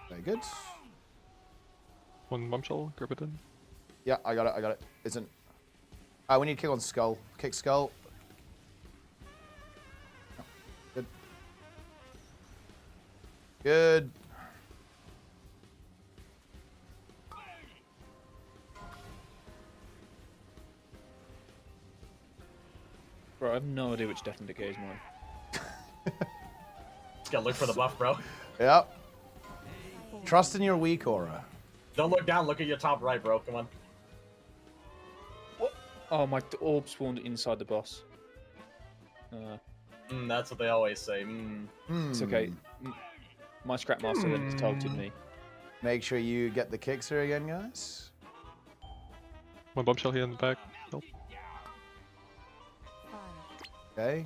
Very good. One bombshell, grab it in. Yeah, I got it. I got it. Isn't. We need to kick on skull. Kick skull. Good. Good. Bro, I have no idea which Death Decay is mine. Just gotta look for the buff, bro. Yep. Trust in your weak aura. Don't look down, look at your top right, bro. Come on. Oh, my orb spawned inside the boss. That's what they always say. It's okay. My scrap master has targeted me. Make sure you get the kicks here again, guys. One bombshell here in the back. Nope. Okay.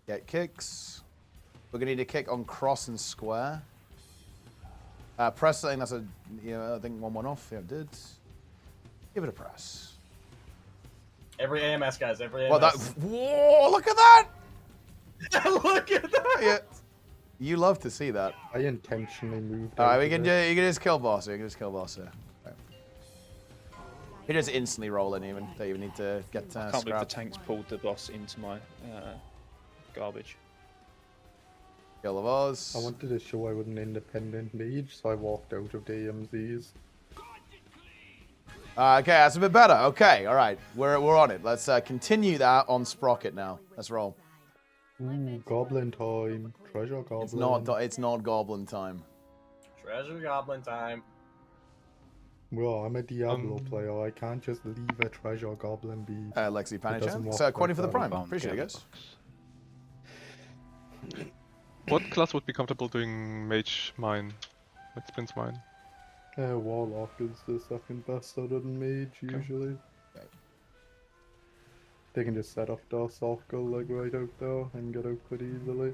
Get kicks. We're gonna need a kick on cross and square. Press, I think that's a, I think 1-1 off. Yeah, it did. Give it a press. Every AMS, guys. Every AMS. Well, that. Whoa! Look at that! Look at that! Yeah. You love to see that. I intentionally moved. All right, you can just kill boss here. You can just kill boss here. Okay. He just instantly roll in even. Don't even need to get I can't believe the tanks pulled the boss into my garbage. Kill the boss. I wanted to show I was an independent mage, so I walked out of the AMZs. Okay, that's a bit better. Okay, all right, we're on it. Let's continue that on Sprocket now. Let's roll. Ooh, goblin time, treasure goblin. It's not goblin time. Treasure goblin time. Well, I'm a Diablo player. I can't just leave a treasure goblin be. Lexi Panichan. So, Quanty for the Prime. Appreciate it, guys. What class would be comfortable doing mage mine? Like Spin's mine? Warlock is the second best other than mage, usually. Okay. They can just set up their circle like right out there and get out pretty easily.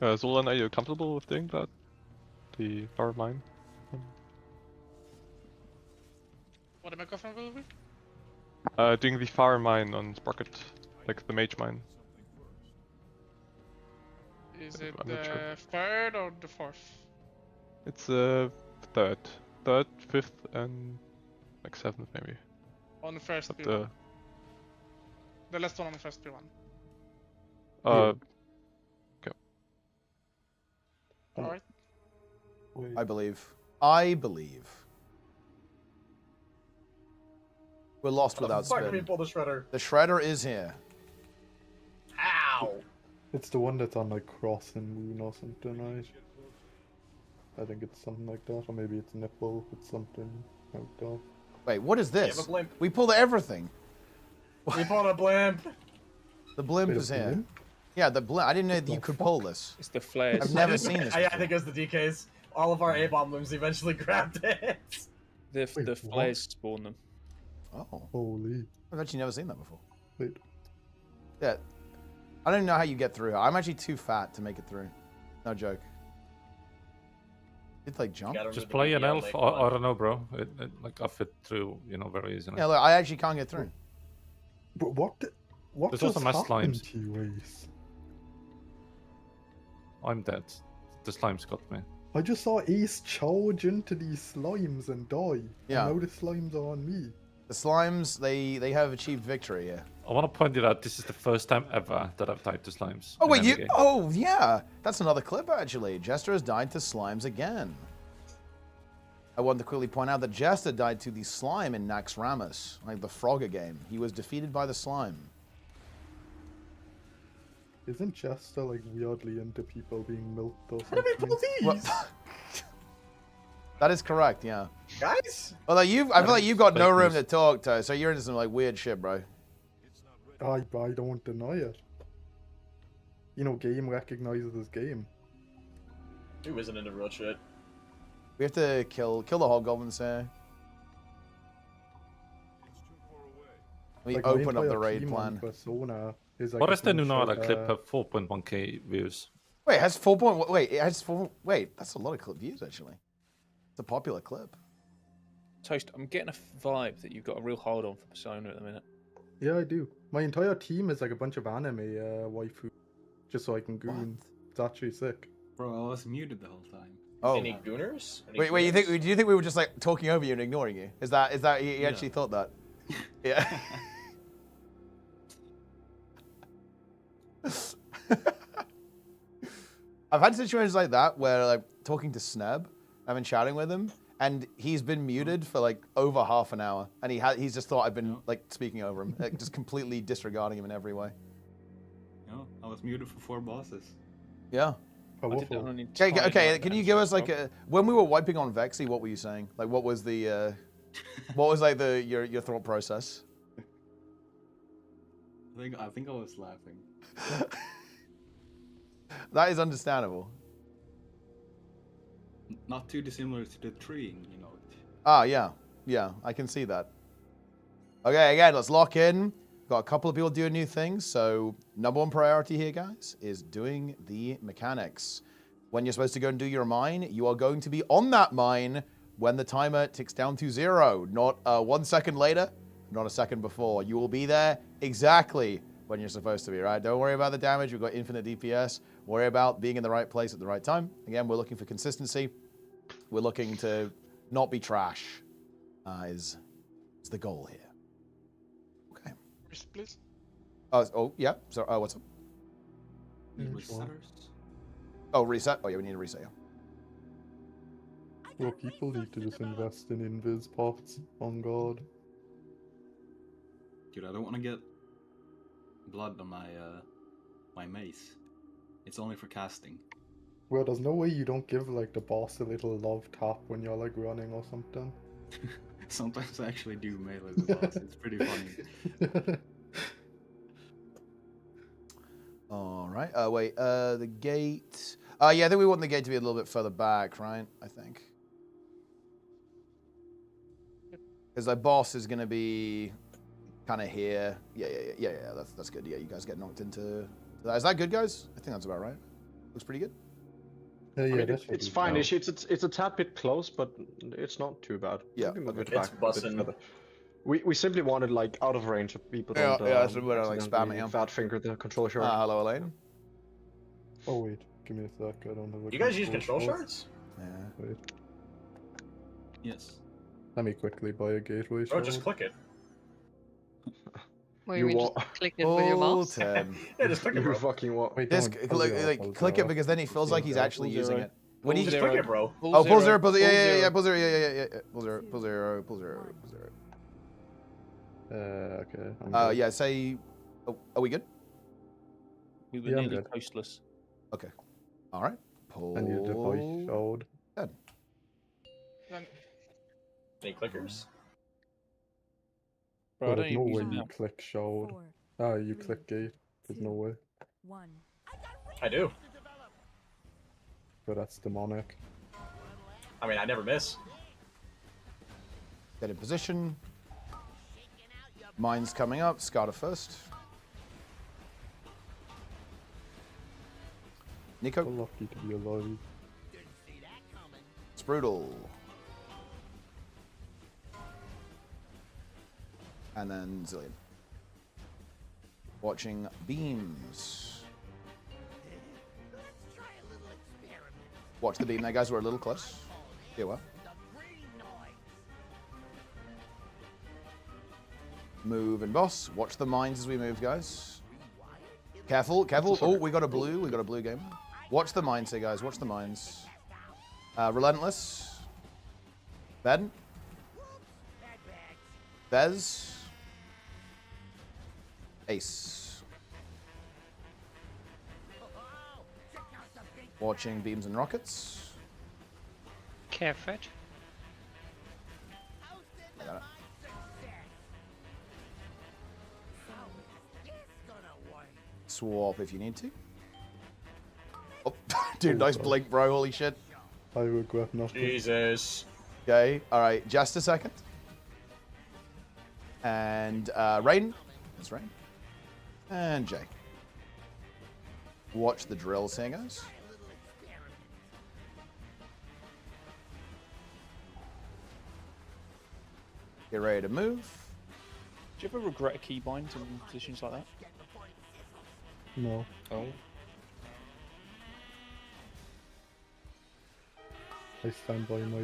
Zolan, are you comfortable with doing that? The fire mine? What am I comfortable with? Doing the fire mine on Sprocket, like the mage mine. Is it I'm not the sure. third or the fourth? It's third, fifth, and like seventh maybe. On the first But, P1. The last one on the first P1. Okay. Alright. I believe. We're lost without Fuck me, spin. pull the shredder. The shredder is here. Ow! It's the one that's on like Cross and Moon or something, right? I think it's something like that, or maybe it's Nipple with something out of. Wait, what is this? Yeah, the blimp. We pulled everything. We pulled a blimp. The blimp is here. Blimp? Yeah, the blimp. I didn't know that you could pull this. It's the flares. I've never seen this. I think it was the DKs. All of our A-bomb limbs eventually grabbed it. The flares spawn them. Oh. Holy. I've actually never seen that before. Wait. Yeah. I don't know how you get through. I'm actually too fat to make it through. No joke. Did like jump? Just play an elf. I don't know, bro. Like I fit through, very easily. Yeah, look, I actually can't get through. But what There's just also mass happened slimes. to you, Ace? I'm dead. The slimes got me. I just saw Ace charge into these slimes and die. Yeah. And now the slimes are on me. The slimes, they have achieved victory here. I want to point it out. This is the first time ever that I've died to slimes. Oh in wait, any you? game. Oh yeah, that's another clip actually. Jester has died to slimes again. I want to quickly point out that Jester died to the slime in Nax Ramus, like the Frogger game. He was defeated by the slime. Isn't Chester like weirdly into people being milked or How did we something? pull these? Well, that is correct, yeah. Guys? Although I feel like you've got no room to talk, to, so you're into some like weird shit, bro. I don't deny it. Game recognizes as game. Who isn't into real shit? We have to kill the hobgoblins here. We Like, open my up the entire raid team on plan. Persona is like What a is the new bunch Nada of, clip have 4.1k views? Wait, it has 4. Wait, it has 4. Wait, that's a lot of clip views actually. It's a popular clip. Toast, I'm getting a vibe that you've got a real hold on for Persona at the minute. Yeah, I do. My entire team is like a bunch of anime waifu, just so I can goon. It's actually sick. Bro, I was muted the whole time. Oh. Any gooners? Any Wait, gooners? do you think we were just like talking over you and ignoring you? Is that you actually thought that? Yeah. I've had situations like that where like talking to Sneb, I've been chatting with him, and he's been muted for like over half an hour, and he's just thought I've been like speaking over him, like, just completely disregarding him in every way. No, I was muted for 4 bosses. Yeah. Okay. Can you give us like when we were wiping on Vexy, what were you saying? Like, what was the your thought process? I think I was laughing. That is understandable. Not too dissimilar to the treeing, Ah, yeah, I can see that. Okay, again, let's lock in. Got a couple of people doing new things, so number one priority here, guys, is doing the mechanics. When you're supposed to go and do your mine, you are going to be on that mine when the timer ticks down to 0, not 1 second later, not a second before. You will be there exactly when you're supposed to be, right? Don't worry about the damage. We've got infinite DPS. Worry about being in the right place at the right time. Again, we're looking for consistency. We're looking to not be trash, is the goal here. Okay. Please. Oh, yeah. So, what's up? Resetters? Oh, reset. Oh, yeah, we need a reset. Yeah. Well, people need to just invest in invis pots on God. Dude, I don't want to get blood on my mace. It's only for casting. Well, there's no way you don't give like the boss a little love tap when you're like running or something. Sometimes I actually do melee the boss. It's pretty funny. All right. Wait. The gate. Yeah, I think we want the gate to be a little bit further back, right? I think. Because the boss is going to be kind of here. Yeah. That's good. Yeah, you guys get knocked into that. Is that good, guys? I think that's about right. Looks pretty good. Yeah, I mean, it's fine. It's a tad bit close, but it's not too bad. Yeah, we move it it's back a bit bussin'. further. We simply wanted like out of range of people. Yeah, don't, that's what I like accidentally spamming him. Fat finger the controller shard. Hello, Elaine. Oh wait, give me a sec. I don't have a. You guys use control shards? Yeah. Wait. Yes. Let me quickly buy a gateway. Oh, just click it. What, you mean just click it with your mouse? Yeah, just click it, You bro. fucking what? Wait, Just don't- click it because then he feels like he's actually using it. When he Just click it, bro. Oh, pull zero. Yeah. Pull zero. Yeah. Pull zero. Okay. I'm good. Yeah, say... Oh, are we good? We were Yeah, I'm nearly good. coastless. Okay. Alright. Pull... I need a voice showed. Good. Any clickers? Bro, I But don't there's no even use way it you now. click showed. Ah, you click gate. There's no way. I do. But that's demonic. I mean, I never miss. Get in position. Mine's coming up. Scarter first. Nico. So lucky to be alive. Sprudel. And then Zillion. Watching beams. Watch the beam there, guys. We're a little close. Here we are. Move and boss. Watch the mines as we move, guys. Careful, careful. Oh, we got a blue. We got a blue game. Watch the mines here, guys. Watch the mines. Relentless. Ben. Bez. Ace. Watching beams and rockets. Careful. I got it. Swap if you need to. Oh, dude, nice blink, bro. Holy shit. I regret nothing. Jesus. Okay, alright, just a second. And Rain. That's Rain. And Jay. Watch the drills here, guys. Get ready to move. Do you ever regret a keybind in positions like that? No. Oh. I stand by my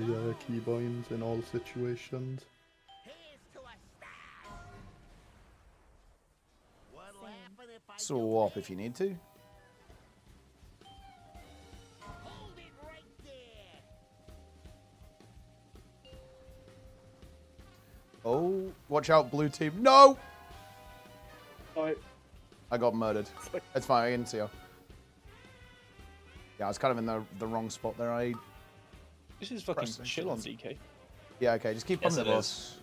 keybinds in all situations. Swap if you need to. Oh, watch out, blue team. No! I got murdered. It's fine, I didn't see her. Yeah, I was kind of in the wrong spot there. This is fucking chill on DK. Yeah, okay, just keep Yes, on the it boss.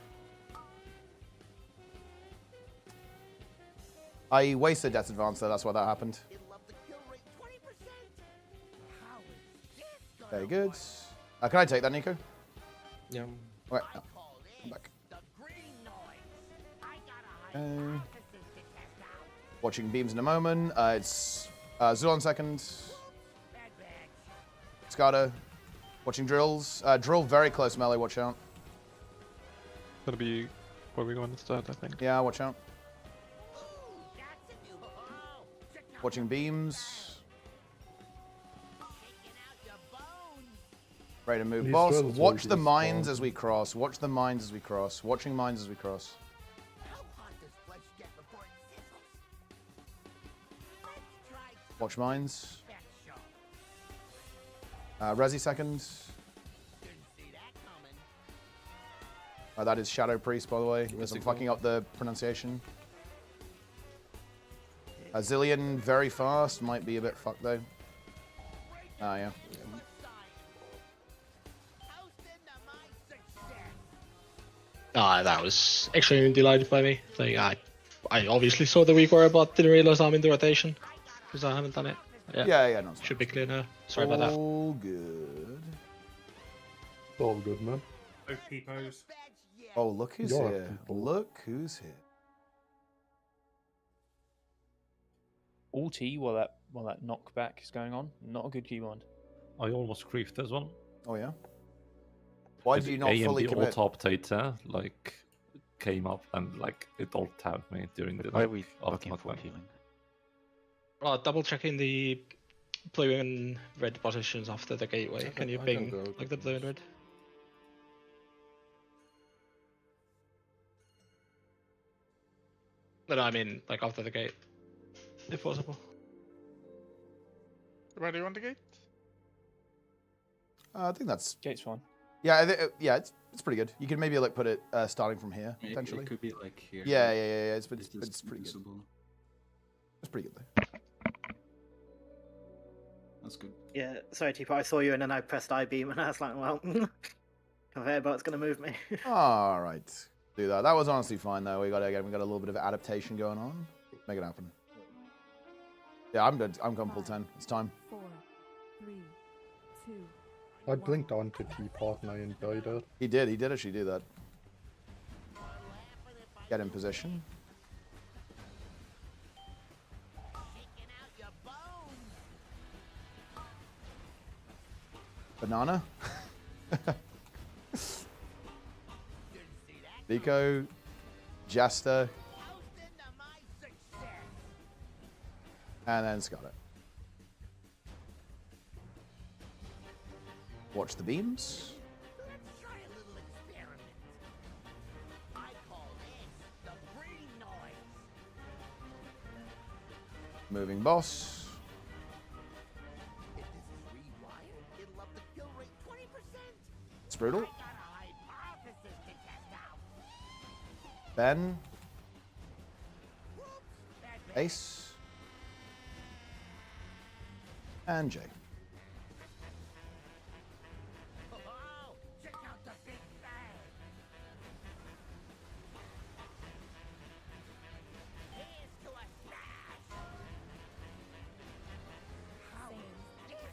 I wasted Death Advance though, that's why that happened. Very good. Can I take that, Nico? Yeah. Okay, no. Come back. Watching beams in a moment. It's Zulon second. Skada. Watching drills. Drill very close melee, watch out. Gonna be where we going instead, I think. Yeah, watch out. Watching beams. Ready to move, These boss. drills Watch will the be mines spawned. as we cross. Watch the mines as we cross. Watching mines as we cross. Watch mines. Resi second. That is Shadow Priest, by the way, because I'm fucking up the pronunciation. Zillion very fast, might be a bit fucked though. Ah, yeah. That was extremely delighted by me. Like, I obviously saw the weak wire, but didn't realize I'm in the rotation because I haven't done it. Yeah, no. Should be clear now. Sorry about that. All good. All good, man. OP pose. Oh, look who's You're here. Look who's here. Alt E while that knockback is going on. Not a good keybind. I almost griefed this one. Oh yeah. Why did you not fully commit? auto update like came up and like it all tabbed me during the Why are we looking for ultimate healing? Double checking the blue and red positions after the gateway. Can you ping like the blue and red? No, I mean like after the gate, if possible. Ready on the gate? I think that's gate's fine. Yeah, yeah, it's It's pretty good. You could maybe like put it starting from here potentially. It could be like here. Yeah. It's pretty good. It's pretty good though. That's good. Yeah, sorry, Teapot, I saw you and then I pressed I-beam and I was like, well, conveyor belt's going to move me. All right. Do that. That was honestly fine though. We got a little bit of adaptation going on. Make it happen. Yeah, I'm dead. I'm going full 10. It's time. 4, 3, 2. I blinked on to Teapot and I enjoyed it. He did actually do that. Get in position. Banana. Nico. Jester. And then Scarlet. Watch the beams. Moving boss. It's brutal. Ben. Ace. And Jay.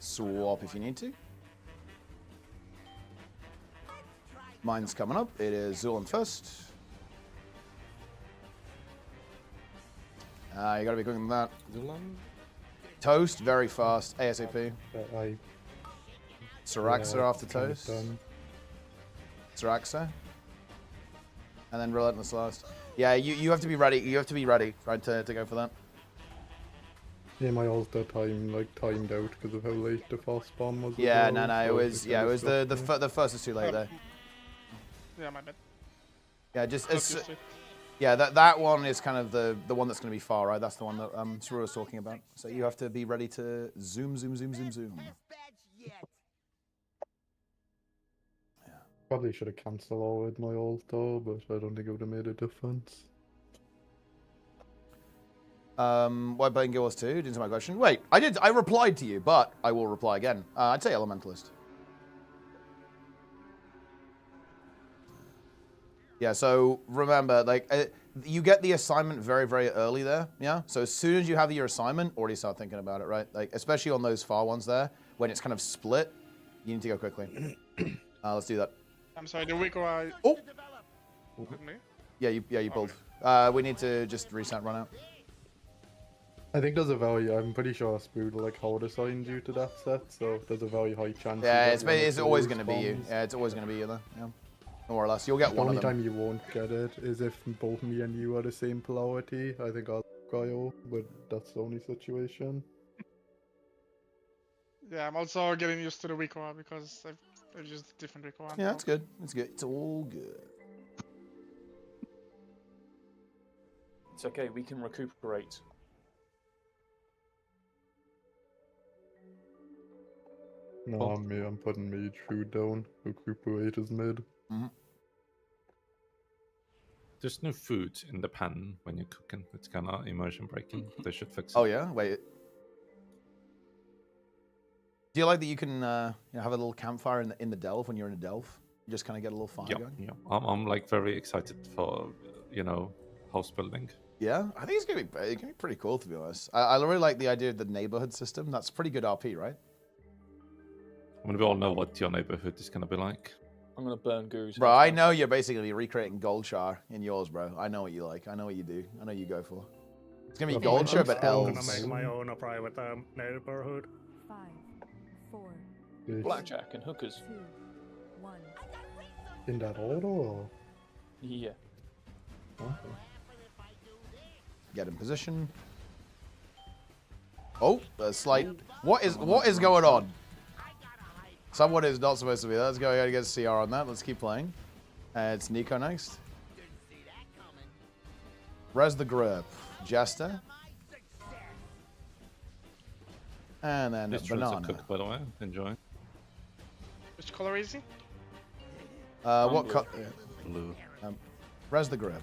Swap if you need to. Mine's coming up. It is Zulan first. You gotta be quicker than that. Zulan? Toast, very fast. ASAP. Syraxa after Toast. Syraxa. And then Relentless last. Yeah, you have to be ready. You have to be ready, right, to go for that. Yeah, my ulta timed out because of how late the fast bomb was. Yeah, no, it was the first is too late there. Yeah, my bad. Yeah, yeah, that one is kind of the one that's going to be far right. That's the one that Saru was talking about. So you have to be ready to zoom. Probably should have cancelled all with my ulta, but I don't think it would have made a difference. Why playing Guild Wars 2? Didn't answer my question. Wait, I replied to you, but I will reply again. I'd say Elementalist. Yeah, so remember, like, you get the assignment very, very early there, yeah? So as soon as you have your assignment, already start thinking about it, right? Like, especially on those far ones there, when it's kind of split, you need to go quickly. Let's do that. I'm sorry, the week I... Oh! Me? Yeah, you pulled. We need to just reset, run out. I think there's a very, I'm pretty sure Spoodle like hold assigned you to that set, so there's a very high chance. Yeah, it's always going to be you. Yeah, it's always going to be you there, yeah. More or less. You'll get one of them. The only time you won't get it is if both me and you are the same polarity. I think I'll go, but that's the only situation. Yeah, I'm also getting used to the week one because I've used a different week one. Yeah, that's good. It's good. It's all good. It's okay, we can recuperate. No, I'm putting Mage Food down. Recuperate is mid. There's no food in the pan when you're cooking. It's kind of immersion breaking. They should fix it. Oh yeah? Wait. Do you like that you can have a little campfire in the delve when you're in a delve? You just kind of get a little fire going? Yeah. I'm like very excited for, house building. Yeah? I think it's gonna be pretty cool, to be honest. I really like the idea of the neighborhood system. That's pretty good RP, right? I mean, we all know what your neighborhood is going to be like. I'm going to burn Guru's. Bro, I know you're basically recreating Goldshire in yours, bro. I know what you like. I know what you do. I know what you go for. It's going to be Goldshire, but elves. I'm going to make my own private neighborhood. 5, 4, blackjack and hookers. 2, 1. In that order, or? Yeah. Okay. Get in position. Oh, a slight. What is going on? Someone is not supposed to be there. Let's go ahead and get a CR on that. Let's keep playing. It's Nico next. Res the grip. Jester. And then This Banana. Cook, by the way. Enjoy. Which color is he? What cut? Blue. Res the grip.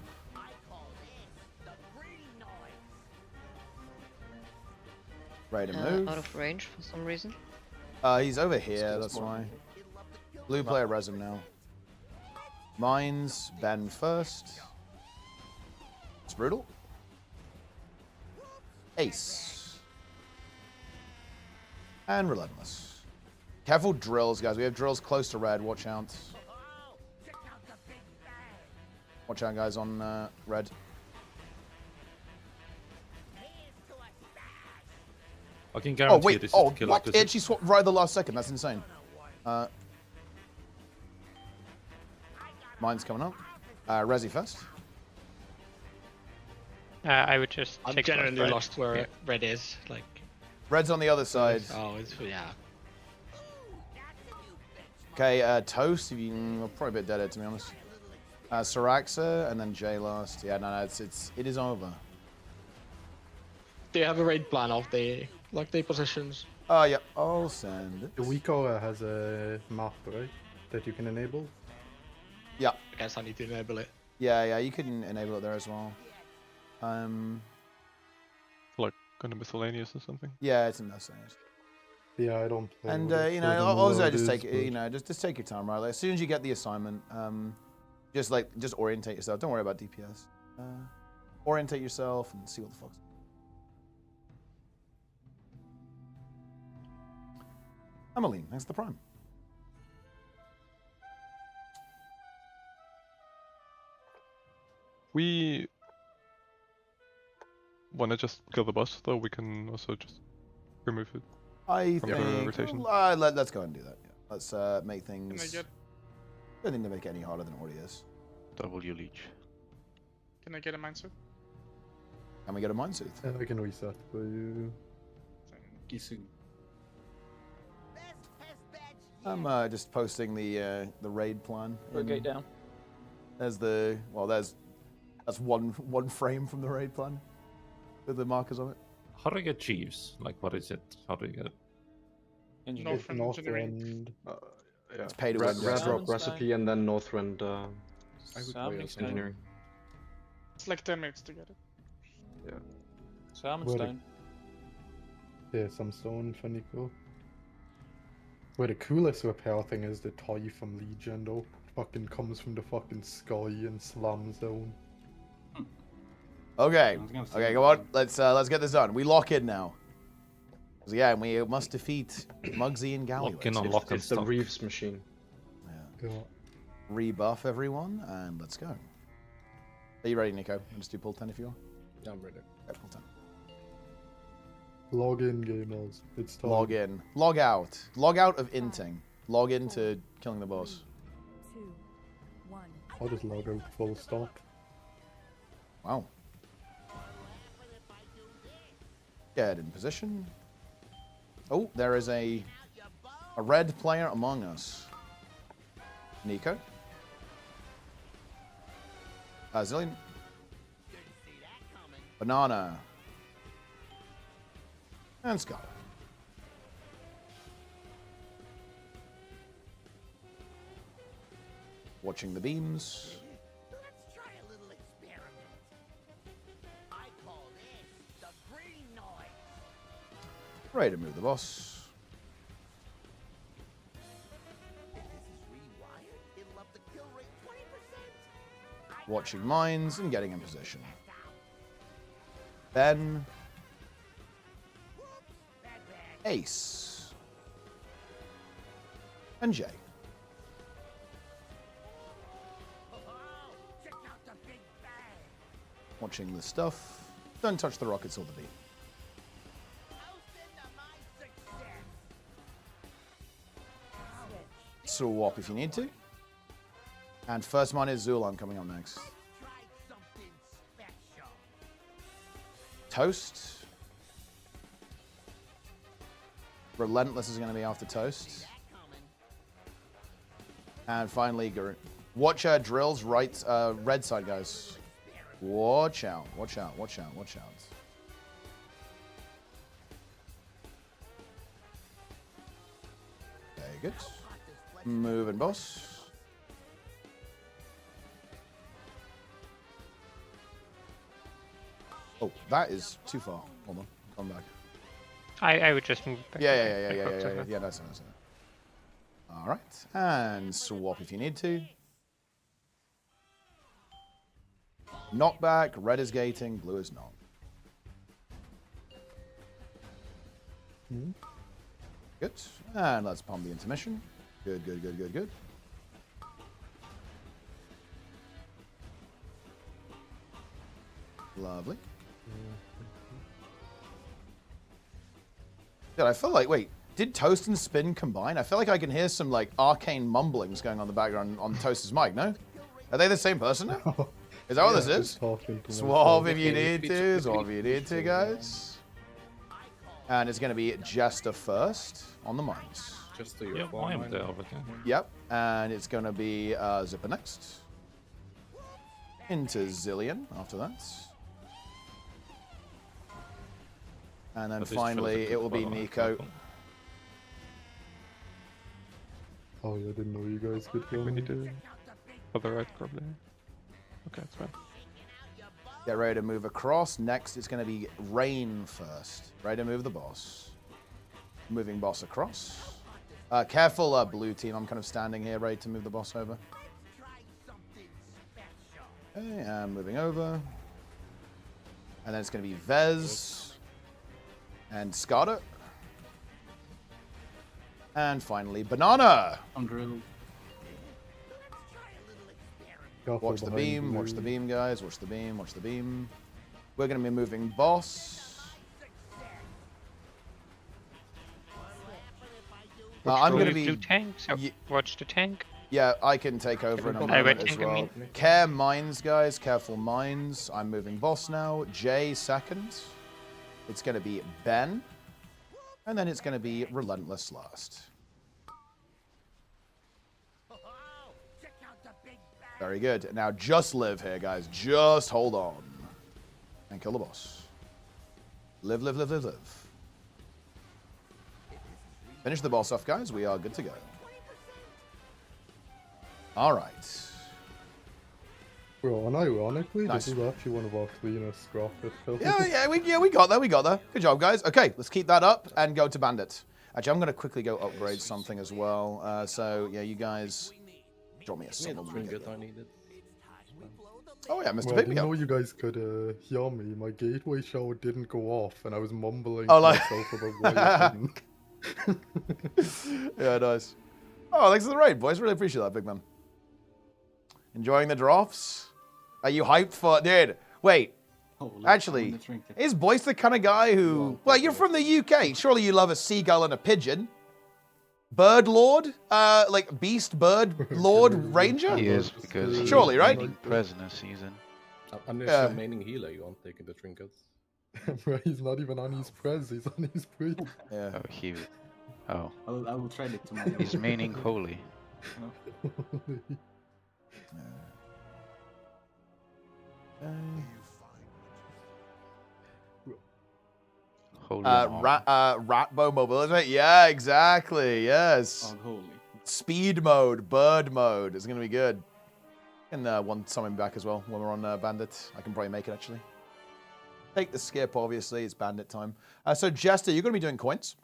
Ready to move. Out of range for some reason. He's over here, that's why. Blue player res him now. Mines, Ben first. It's brutal. Ace. And relentless. Careful drills, guys. We have drills close to red. Watch out. Watch out, guys, on red. I can guarantee this is the kill what? accuracy. She swapped right at the last second. That's insane. Mine's coming up. Resi first. I would just. I'm take generally red. lost where red is. Like. Red's on the other side. Oh, it's yeah. Okay, Toast. You're probably a bit dead, to be honest. Saraxa and then J last. Yeah, no, it is over. Do you have a raid plan of the positions? Oh yeah, I'll send it. The EVOKER has a map, right? That you can enable. Yeah. I guess I need to enable it. Yeah, you can enable it there as well. Like kind of miscellaneous or something. Yeah, it's in miscellaneous. Yeah, I don't play. And with it, you so I know, don't also what it just is, take but- you know, just take your time, right? Like, as soon as you get the assignment, just orientate yourself. Don't worry about DPS. Orientate yourself and see what the fuck's. Emmeline, thanks for the prime. We want to just kill the boss, though we can also just remove it. I from the think rotation. let's go and do that. Yeah. Let's make things. Can I get? Don't need to make it any harder than it already is. W leech. Can I get a mindset? Can we get a mindsuit? Yeah, I can reset for you. Gisu. I'm just posting the raid plan. Gate down. There's that's one frame from the raid plan with the markers on it. How do I get Jeeves? Like, what is it? How do you get it? Northwind engineering. Yeah. It's pay to Red win. Drop recipe and then Northwind Salmon stone. engineering. It's like 10 minutes to get it. Yeah. Salmon What a- stone. Yeah, some stone for Nico. Where the coolest repair thing is the toy from Legion though. Fucking comes from the fucking sky and slams down. Okay, come on. Let's get this done. We lock in now. Yeah, and we must defeat Muggsy and Galley. Lock in on lock and It's the stock. Reeves machine. Yeah. Rebuff everyone, and let's go. Are you ready, Nico? I'll just do pull 10 if you are. Yeah, I'm ready. Okay, pull 10. Log in, gamers. It's time. Log in. Log out. Log out of inting. Log into killing the boss. 2, 1. I'll just log out full stop. Wow. Get in position. Oh, there is a red player among us. Nico. Zillion. Banana. And Scott. Watching the beams. Let's try a little experiment. I call this the green noise. Ready to move the boss. If this is rewired, it'll up the kill rate 20%. Watching mines and getting in position. Ben. Ace. And Jay. Watching the stuff. Don't touch the rockets or the beam. Swap if you need to. And first mine is Zulan coming up next. Toast. Relentless is going to be after Toast. And finally, watch drills right, red side, guys. Watch out, watch out, watch out, watch out. Very good. Moving, boss. That is too far. Hold on. Come back. I would just move back. Yeah, that's nice. All right. And swap if you need to. Knockback. Red is gating. Blue is not. Good. And let's pump the intermission. Good. Lovely. Dude, I feel like, wait, did Toast and Spin combine? I feel like I can hear some, like, arcane mumblings going on in the background on Toast's mic, no? Are they the same person now? Is that what this is? Swap if you need to. Swap if you need to, guys. And it's going to be Jester first on the mines. Just to your mine. Yep. And it's going to be Zipper next. Into Zillion after that. And then finally, it will be Nico. Oh, yeah, I didn't know you guys could go. We need to... For the right, probably. Okay, that's fine. Get ready to move across. Next, it's going to be Rain first. Ready to move the boss. Moving boss across. Careful, blue team. I'm kind of standing here, ready to move the boss over. Okay, and moving over. And then it's going to be Vez. And Scarlet. And finally, Banana. Watch the beam, guys. Watch the beam. We're going to be moving boss. I'm going to be... tank, so watch the tank. Yeah, I can take over in a moment as well. Care mines, guys. Careful mines. I'm moving boss now. J second. It's going to be Ben. And then it's going to be Relentless last. Very good. Now just live here, guys. Just hold on. And kill the boss. Live. Finish the boss off, guys. We are good to go. All right. Well, unironically, this is actually one of our cleanest graphics. Yeah, we got there. Good job, guys. Okay, let's keep that up and go to Bandit. Actually, I'm going to quickly go upgrade something as well. So, yeah, you guys drop me a signal. Oh, yeah, Mr. Well, I didn't know you guys could hear me. My gateway show didn't go off, and I was mumbling to myself about why it didn't. Yeah, nice. Oh, thanks for the raid, boys. Really appreciate that, big man. Enjoying the drops? Are you hyped for... Dude, wait. Actually, is Boyce the kind of guy who... Well, you're from the UK. Surely you love a seagull and a pigeon. Bird Lord? Like Beast Bird Lord Ranger? He is, because... Surely, right? President season. Unless you're maining healer, you aren't taking the trinkets. He's not even on his prez, he's on his pre. Yeah. Oh, he... Oh. I will trade it to my... He's maining holy. Ratbo mobility? Yeah, exactly. Yes. Unholy. Speed mode, bird mode. It's going to be good. And want summon back as well when we're on Bandit. I can probably make it, actually. Take the skip, obviously. It's Bandit time. So, Jester, you're going to be doing coins.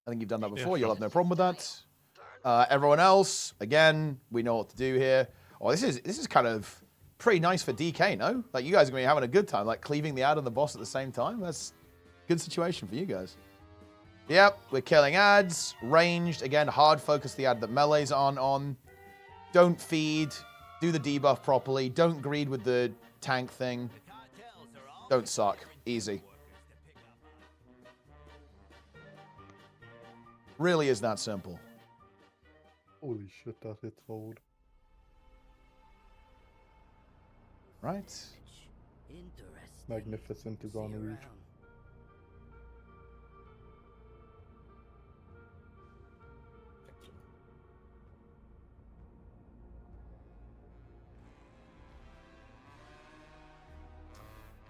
I think you've done that before. You'll have no problem with that. Everyone else, again, we know what to do here. Oh, this is kind of pretty nice for DK, no? Like, you guys are going to be having a good time, like cleaving the ad and the boss at the same time. That's a good situation for you guys. Yep, we're killing ads. Ranged, again, hard focus the ad that melees aren't on. Don't feed. Do the debuff properly. Don't greed with the tank thing. Don't suck. Easy. Really is that simple. Holy shit, that hits hold. Right. Magnificent is on reach.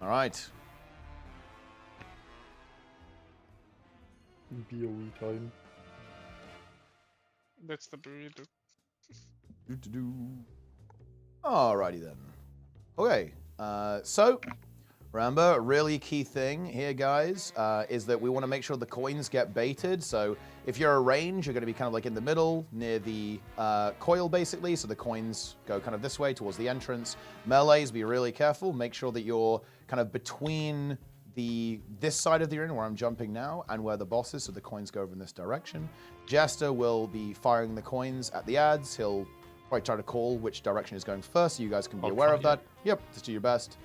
All right. BOE time. That's the burrito. Alrighty then. Okay, so Remember, a really key thing here, guys, is that we want to make sure the coins get baited. So if you're a range, you're going to be kind of like in the middle, near the coil, basically. So the coins go kind of this way towards the entrance. Melees, be really careful. Make sure that you're kind of between this side of the arena where I'm jumping now and where the boss is, so the coins go over in this direction. Jester will be firing the coins at the ads. He'll probably try to call which direction is going first, so you guys can be aware of that. Yep, just do your best.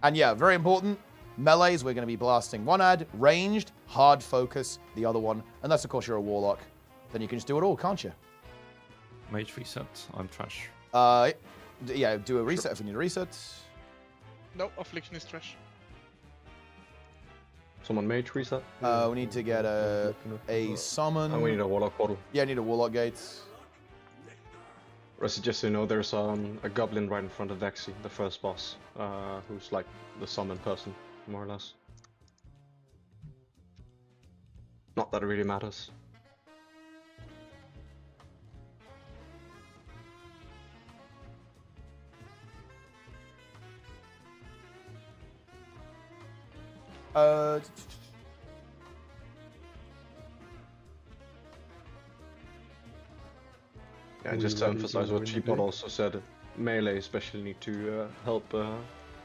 And yeah, very important, melees, we're going to be blasting one ad, ranged, hard focus, the other one. Unless, of course, you're a warlock. Then you can just do it all, can't you? Mage reset, I'm trash. Yeah, do a reset if you need a reset. No, affliction is trash. Someone mage reset? We need to get a summon. And we need a warlock portal. Yeah, I need a warlock gate. Just so you know, there's a goblin right in front of Vexy, the first boss, who's like the summon person, more or less. Not that it really matters. Yeah, just to emphasize what Cheapot also said, melee especially need to help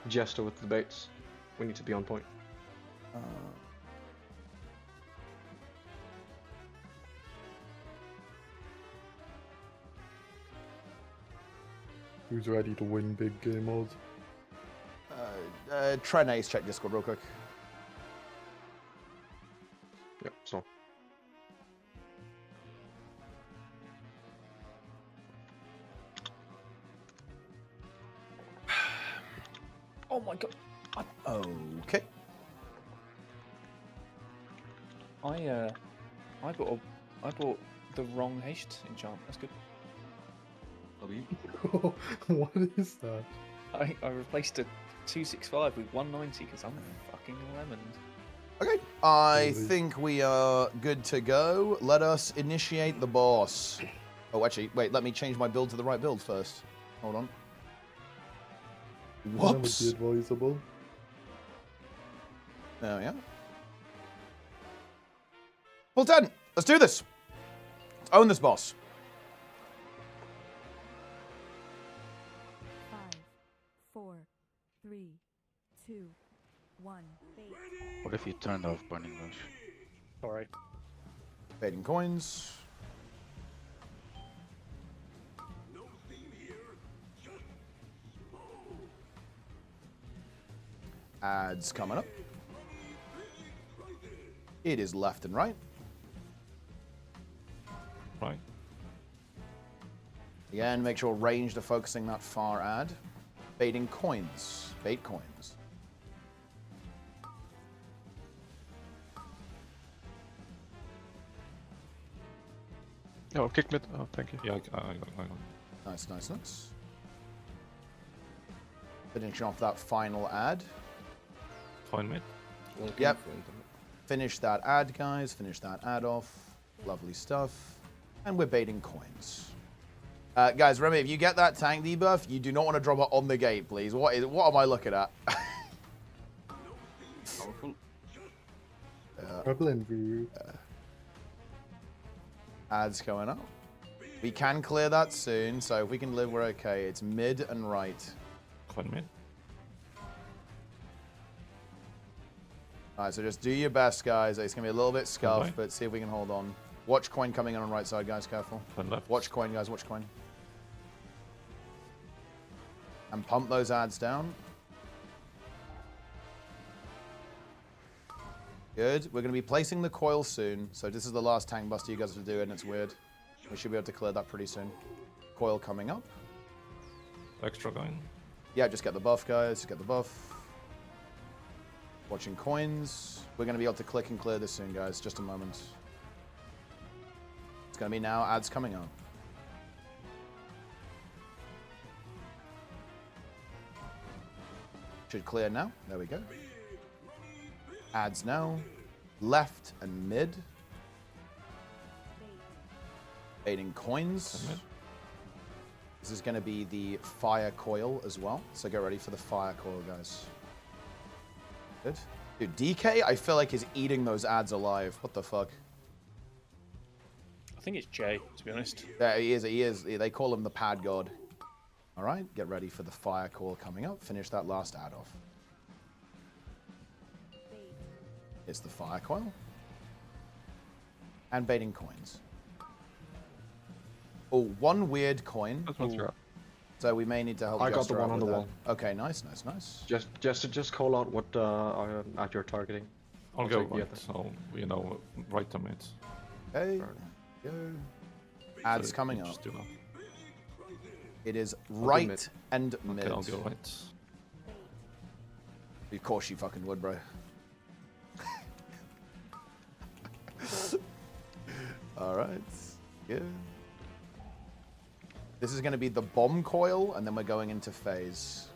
Jester with the baits. We need to be on point. Who's ready to win big game mode? Try and ace check Discord real quick. Yep, so. Oh my god. Okay. I bought the wrong haste enchant. That's good. What is that? I replaced a 265 with 190 because I'm fucking lemons. Okay, I think we are good to go. Let us initiate the boss. Oh, actually, wait, let me change my build to the right build first. Hold on. Whoops. That would be advisable. There we are. Full 10. Let's do this. Let's own this boss. 5, 4, 3, 2, 1. What if you turned off Burning Bush? Alright. Baiting coins. Ads coming up. It is left and right. Right. Again, make sure ranged are focusing that far ad. Baiting coins. Bait coins. Oh, kick mid. Oh, thank you. Yeah, I got it. Nice, nice, nice. Finishing off that final ad. Fine mid. Yep. Finish that ad, guys. Finish that ad off. Lovely stuff. And we're baiting coins. Guys, remember, if you get that tank debuff, you do not want to drop it on the gate, please. What am I looking at? Powerful. Ads going up. We can clear that soon, so if we can live, we're okay. It's mid and right. Fine mid. Alright, so just do your best, guys. It's going to be a little bit scuffed, but see if we can hold on. Watch coin coming in on right side, guys. Careful. Watch coin, guys. Watch coin. And pump those ads down. Good. We're going to be placing the coil soon. So this is the last tank buster you guys have to do, and it's weird. We should be able to clear that pretty soon. Coil coming up. Extra going. Yeah, just get the buff, guys. Get the buff. Watching coins. We're going to be able to click and clear this soon, guys. Just a moment. It's going to be now. Ads coming up. Should clear now. There we go. Ads now. Left and mid. Baiting coins. This is going to be the fire coil as well. So get ready for the fire coil, guys. Good. Dude, DK, I feel like is eating those ads alive. What the fuck? I think it's Jay, to be honest. Yeah, he is. He is. They call him the pad god. All right, get ready for the fire call coming up. Finish that last ad off. It's the fire coil. And baiting coins. Oh, one weird coin. So we may need to help. I got the Jester one out on the with wall. that. Okay, nice, nice, nice. Just call out what ad you're targeting. I'll go take the right, other. so, you know, right on it. Okay, go. Ads So coming you up. just do that. It is do right mid. and mid. Okay, I'll go right. Of course you fucking would, bro. Alright, good. This is going to be the bomb coil, and then we're going into phase.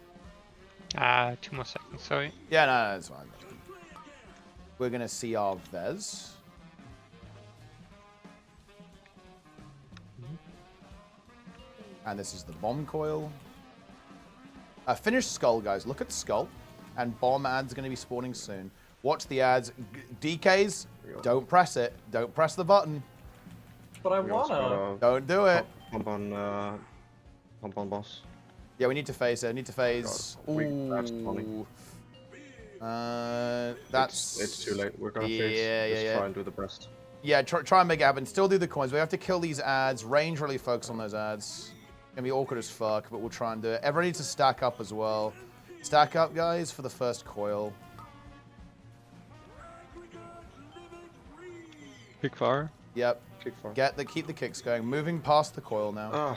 2 more seconds, sorry. Yeah, no, it's fine. We're going to see our Vez. And this is the bomb coil. Finish skull, guys. Look at skull. And bomb ads going to be spawning soon. Watch the ads. DKs, don't press it. Don't press the button. But I wanna. Don't do it. Pump on boss. Yeah, we need to phase it. I need to phase. That's funny. Ooh. That's. It's too late. We're gonna Yeah, phase. Just yeah. try and do the best. Yeah, try and make it happen. Still do the coins. We have to kill these ads. Range really focus on those ads. Gonna be awkward as fuck, but we'll try and do it. Everyone needs to stack up as well. Stack up, guys, for the first coil. Kick fire. Yep. Kick fire. Keep the kicks going. Moving past the coil now.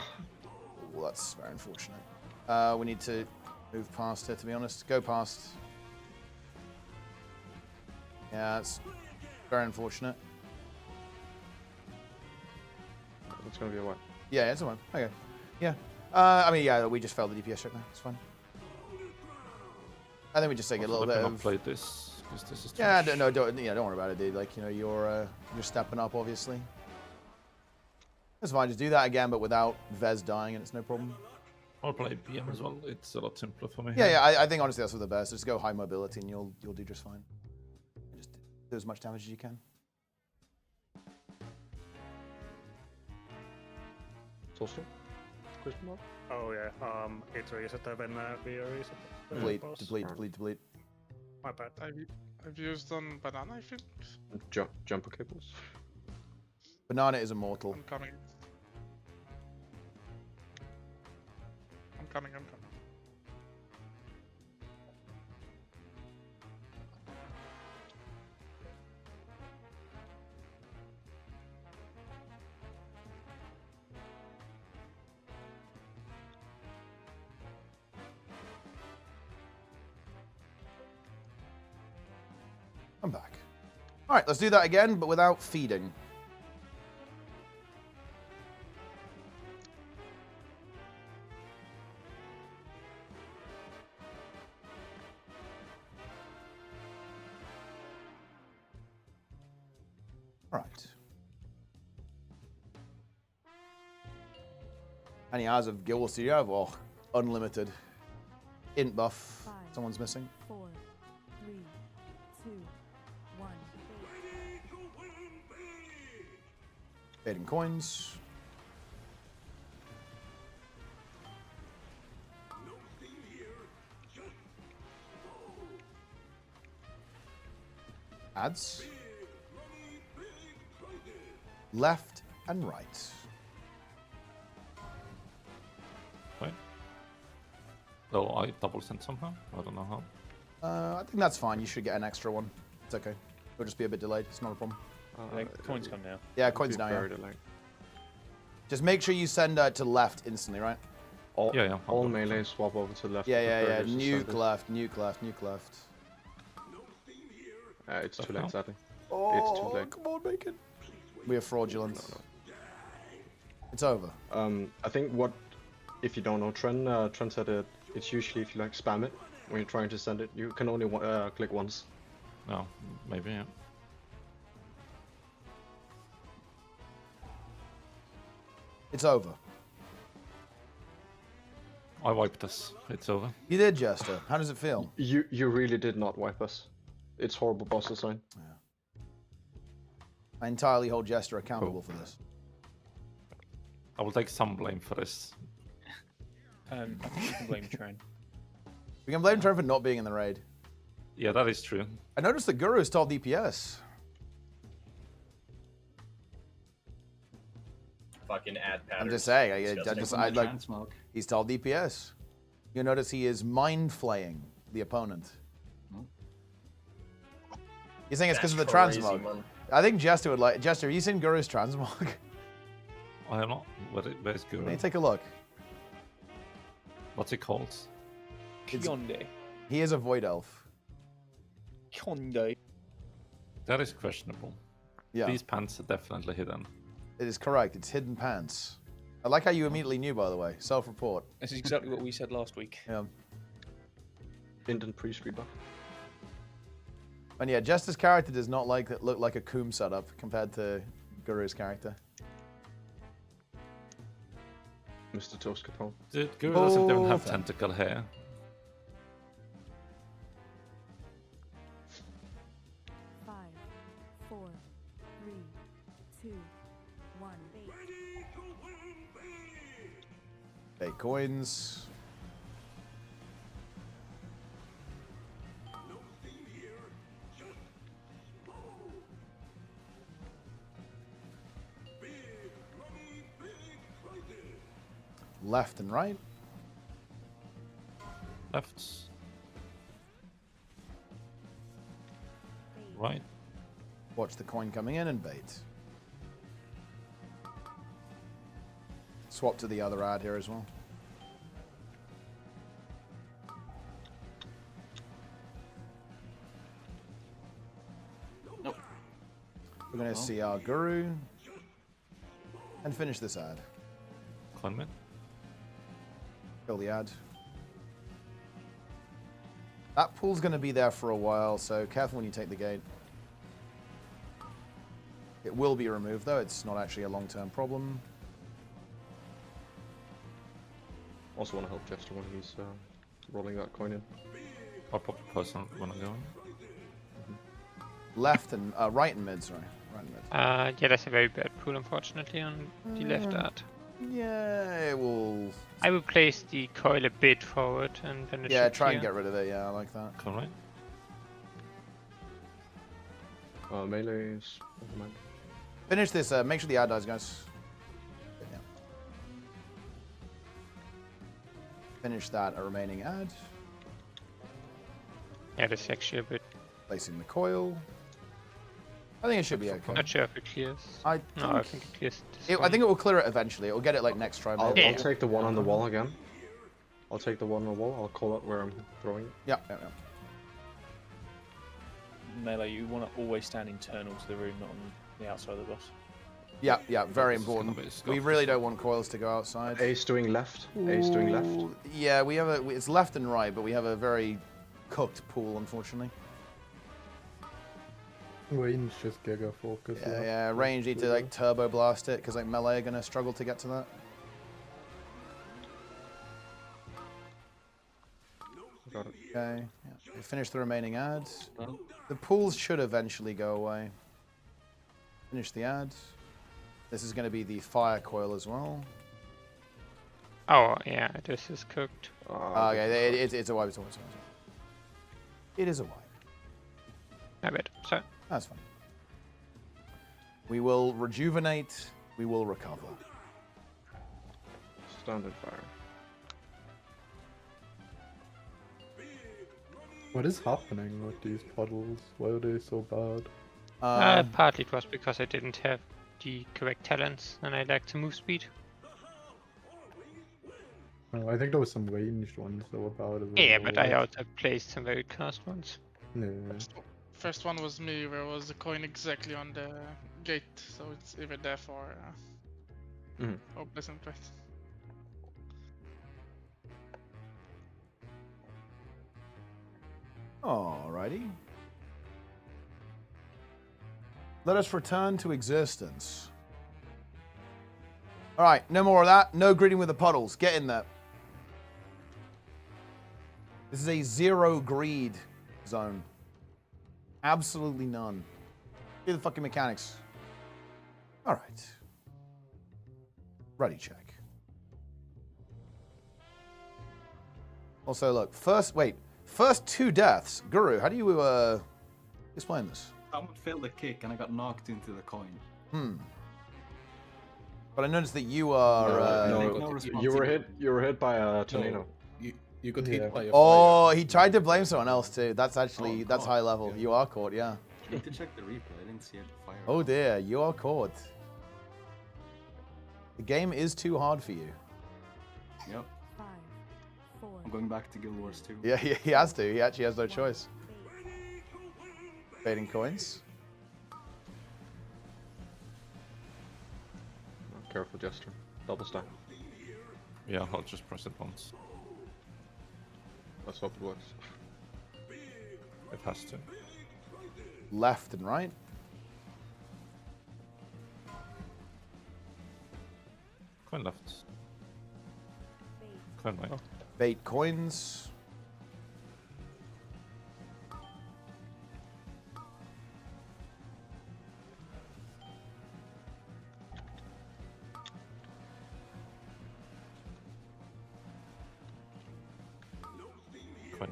Ooh, that's very unfortunate. We need to move past it, to be honest. Go past. Yeah, it's very unfortunate. It's gonna be a what? Yeah, it's a one. Okay. Yeah. I mean, yeah, we just failed the DPS check now. It's fine. I think we just take a little bit of. Play this, because this is. Yeah, trash. don't worry about it, dude. Like, you know, you're stepping up, obviously. That's fine. Just do that again, but without Vez dying, and it's no problem. I'll play PM as well. It's a lot simpler for me. Yeah, I think honestly that's for the best. Just go high mobility, and you'll do just fine. Just do as much damage as you can. Social? Question mark? Oh yeah, it's reset when we reset. Deplete. My bad. I've used on banana, I think. Jumper cables. Banana is immortal. I'm coming. I'm coming. I'm back. All right, let's do that again, but without feeding. All right. Any hours of Guild Wars do you have? Oh, unlimited. Int buff. 5, Someone's missing. 4, 3, 2, 1. Baiting coins. Ads. Left and right. Right. Oh, I double sent somehow. I don't know how. I think that's fine. You should get an extra one. It's okay. It'll just be a bit delayed. It's not a problem. I think coins come now. Yeah, coins now. Yeah. Just make sure you send to left instantly, right? Yeah. All melee swap over to the left. Yeah. Nuke left. It's too late, sadly. Oh, It's too late. Come on, Bacon. We are fraudulent. No. It's over. I think if you don't know, Trent said it's usually if you like spam it when you're trying to send it, you can only click once. No, maybe, yeah. It's over. I wiped us. It's over. You did, Jester. How does it feel? You really did not wipe us. It's horrible boss design. I entirely hold Jester accountable for this. I will take some blame for this. I think you can blame Train. We can blame Train for not being in the raid. Yeah, that is true. I noticed that Guru is tall DPS. Fucking ad patterns. I'm just saying. He's tall DPS. You notice he is mind flaying the opponent. You think it's because of the transmog? Man. I think Jester would like. Jester, have you seen Guru's transmog? I am not. Where's Guru? Let me take a look. What's it called? Kyonde. He is a void elf. Kyonde. That is questionable. Yeah. These pants are definitely hidden. It is correct. It's hidden pants. I like how you immediately knew, by the way. Self-report. This is exactly what we said last week. Yeah. Indent priest rebuff. And yeah, Jester's character does not look like a Coom setup compared to Guru's character. Mr. Toast Capone. Dude, Guru doesn't even have tentacle hair. Five, 4, 3, 2, 1. Bait coins. Left and right. Left. Right. Watch the coin coming in and bait. Swap to the other ad here as well. Nope. We're going to see our Guru and finish this ad. Conman. Kill the ad. That pool's going to be there for a while, so careful when you take the gate. It will be removed, though. It's not actually a long-term problem. Also want to help Jester when he's rolling that coin in. I'll pop a person when I go in. Left and right and mid, sorry. Right and mid. Yeah, that's a very bad pool, unfortunately, on the left ad. Yeah, it will. I will place the coil a bit forward and then it Yeah, should try and clear. get rid of it. Yeah, I like that. Come right. Melee is. Never mind. Finish this. Make sure the ad dies, guys. Yeah. Finish that remaining ad. Yeah, that's actually a bit. Placing the coil. I think it should be okay. Not sure if it clears. I think it clears. I think it will clear it eventually. It will get it like next try. I'll maybe. take the one on the wall again. I'll take the one on the wall. I'll call out where I'm throwing it. Yeah. Melee, you want to always stand internal to the room, not on the outside of the boss. Yeah, very important. We really don't want coils to go outside. Ace doing left. Ace doing left. Yeah, we have it's left and right, but we have a very cooked pool, unfortunately. Range just giga focus. Yeah, range need to like turbo blast it because like melee are gonna struggle to get to that. Got it. Okay, yeah. We finish the remaining ads. The pools should eventually go away. Finish the ad. This is going to be the fire coil as well. Oh, yeah, this is cooked. Okay, it's a wipe. It's a wipe. It is a wipe. I bet. So. That's fine. We will rejuvenate. We will recover. Standard fire. What is happening with these puddles? Why are they so bad? Partly it was because I didn't have the correct talents and I lacked the move speed. Oh, I think there was some ranged ones that were bad as well. Yeah, but I also placed some very cast ones. Yeah. First one was me, where was the coin exactly on the gate, so it's either there for hopeless and right. Alrighty. Let us return to existence. Alright, no more of that. No greeting with the puddles. Get in there. This is a zero greed zone. Absolutely none. Do the fucking mechanics. All right. Ready check. Also, look. First 2 deaths. Guru, how do you explain this? Someone failed a kick and I got knocked into the coin. But I noticed that you are. You were hit by a tornado. You got hit by a fire. He tried to blame someone else too. That's actually that's high level. Yeah. You are caught, yeah. I need to check the replay. I didn't see it fire. Oh dear, you are caught. The game is too hard for you. Yep. I'm going back to Guild Wars 2. Yeah, he has to. He actually has no choice. Fading coins. Careful, Jester. Double stack. Yeah, I'll just press it once. Let's hope it works. It has to. Left and right. Coin left. Coin right. Bait coins.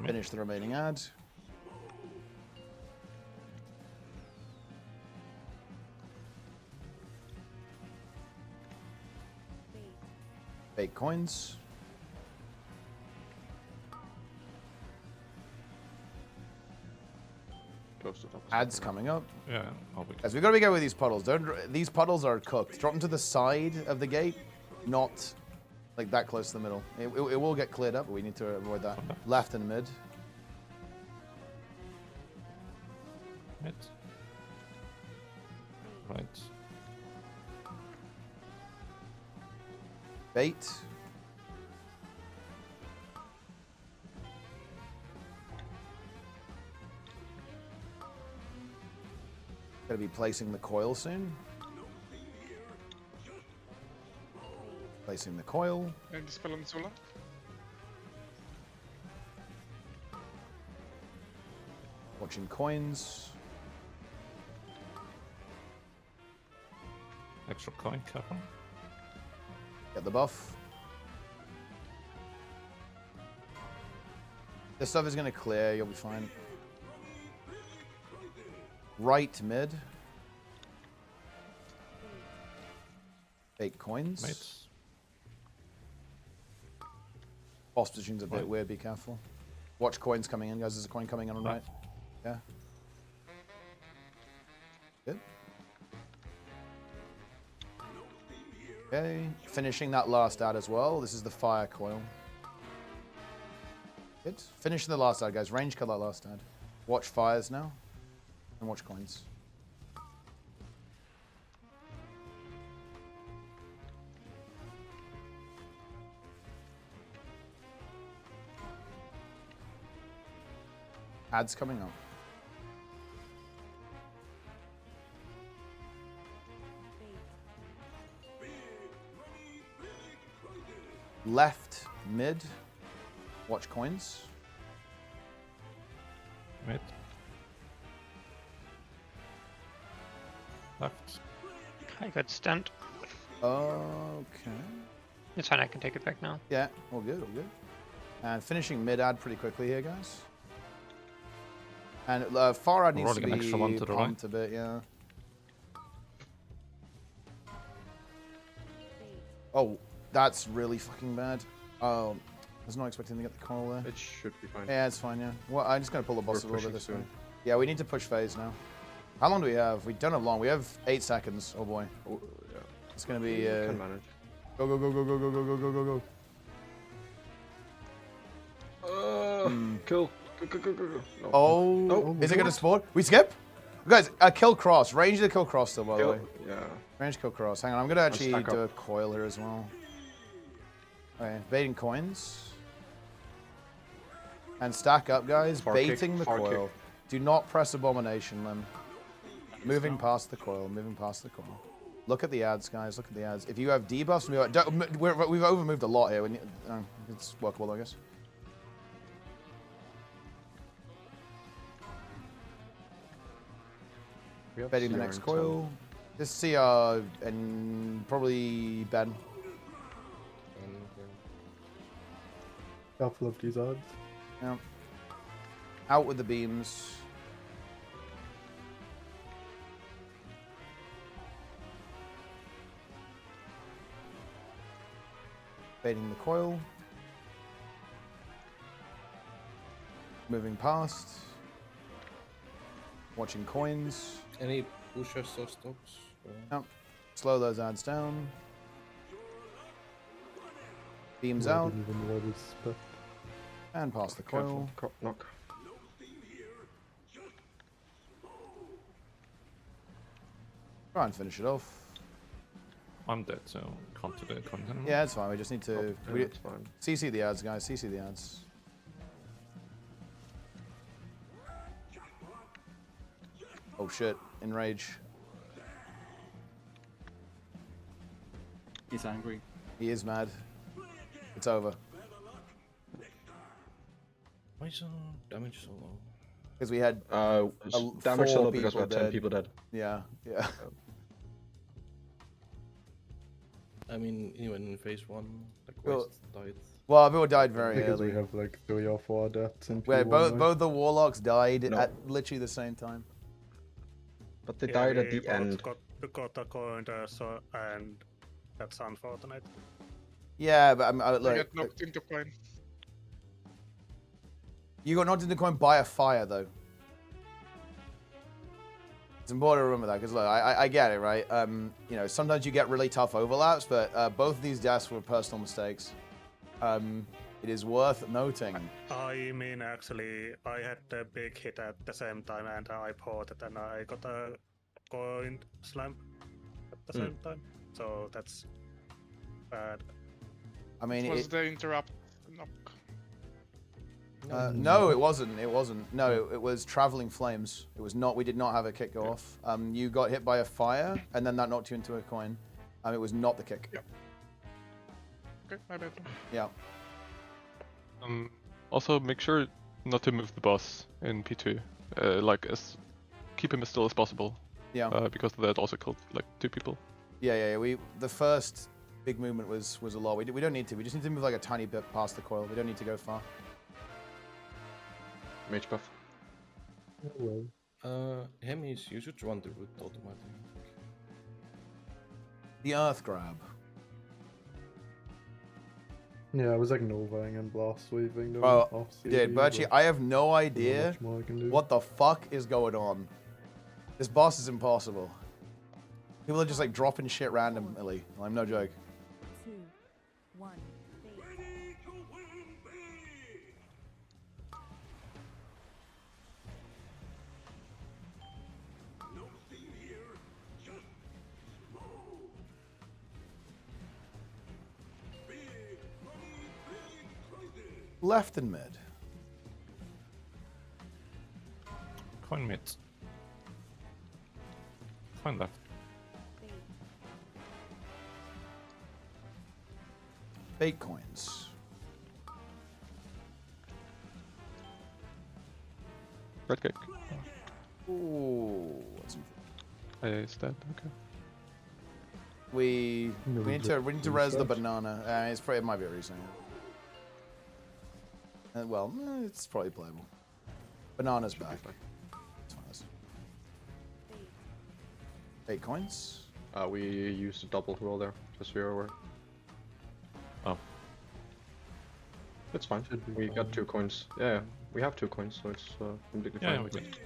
Finish the remaining ad. Bait coins. Ads coming up. Yeah, as we gotta be careful with these puddles. These puddles are cooked. Drop them to the side of the gate, not like that close to the middle. It will get cleared up, but we need to avoid that. Left and mid. Mid. Right. Bait. Gonna be placing the coil soon. Placing the coil. And dispel on Zula. Watching coins. Extra coin, careful. Get the buff. This stuff is gonna clear, you'll be fine. Right mid. 8 coins. Mates. Boss position's a bit weird, be careful. Watch coins coming in, guys. There's a coin coming in on right. Yeah. Good. Okay, finishing that last ad as well. This is the fire coil. Good. Finishing the last ad, guys. Range cut that last ad. Watch fires now. And watch coins. Ads coming up. Left, mid. Watch coins. Mid. Left. I got stunned. Okay. It's fine, I can take it back now. Yeah, all good, all good. And finishing mid ad pretty quickly here, guys. And far ad needs to be pumped a bit, yeah. Oh, that's really fucking bad. Oh, I was not expecting to get the call there. It should be fine. Yeah, it's fine, yeah. Well, I'm just gonna pull the boss a little bit this way. Yeah, we need to push phase now. How long do we have? We don't have long. We have 8 seconds. Oh boy. Oh, yeah. It's gonna be. Can manage. Go go go go go go go go go go go. Kill. Go. No. Oh, is it gonna spawn? We skip? Guys, kill cross. Range the kill cross still, by the way. Yeah. Range kill cross. Hang on, I'm gonna actually do a coil here as well. Okay, baiting coins. And stack up, guys. Baiting the coil. Do not press abomination limb. Moving past the coil. Moving past the coil. Look at the ads, guys. Look at the ads. If you have debuffs, we've overmoved a lot here. It's workable, I guess. We have Betting the CR next in coil. This CR and probably Ben. Careful of these odds. Yeah. Out with the beams. Baiting the coil. Moving past. Watching coins. Any pushers or stops? Yep. Slow those ads down. Beams I out. didn't even know this spec. And past the coil. Knock. Try and finish it off. I'm dead, so can't do the content. Yeah, it's fine. We just need to it's fine. CC the ads, guys. CC the ads. Oh shit! Enrage. He's angry. He is mad. It's over. Why is damage so low? Because we had damage so 4 low because we had 10 dead. people dead. Yeah, yeah. I mean, even in phase 1, like Well- Waste died. Well, people died very Because early. we have like 3 or 4 deaths in Where P1 both now. both the warlocks died No. at literally the same time. But they died at we the both end. Got a coin there, so, and that's unfortunate. Yeah, but I look, get knocked into coin. you got knocked into coin by a fire though. It's important to remember that because look, I get it, right? You know, sometimes you get really tough overlaps, but both of these deaths were personal mistakes. It is worth noting. I mean, actually, I had a big hit at the same time, and I ported, and I got a coin slam at the same time. So that's bad. I mean, Was the interrupt knock? no, it wasn't. It wasn't. No, it was traveling flames. It was not. We did not have a kick go off. You got hit by a fire, and then that knocked you into a coin. It was not the kick. Yep. Okay, my bad. Yeah. Also, make sure not to move the boss in P2. Keep him as still as possible. Yeah. Because that also killed like 2 people. Yeah. The first big movement was a lot. We don't need to. We just need to move like a tiny bit past the coil. We don't need to go far. Mage buff. Oh, well. Hemis, you should run the root automatic. The earth grab. Yeah, I was like Novaing and Blast Weaving. Oh, dude, Birchie, I have no idea what the fuck is going on. This boss is impossible. People are just like dropping shit randomly. I'm no joke. 2, 1. Left and mid. Coin mid. Coin left. Bait coins. Red kick. Ooh, what's It's dead. Okay. we need to res the banana. It might be a reason. Well, it's probably playable. Banana's back. It's fine. 8 coins. We used a double roll there, just so you're aware. Oh. It's fine. We got 2 coins. Yeah, we have 2 coins, so it's completely fine. Yeah, we did.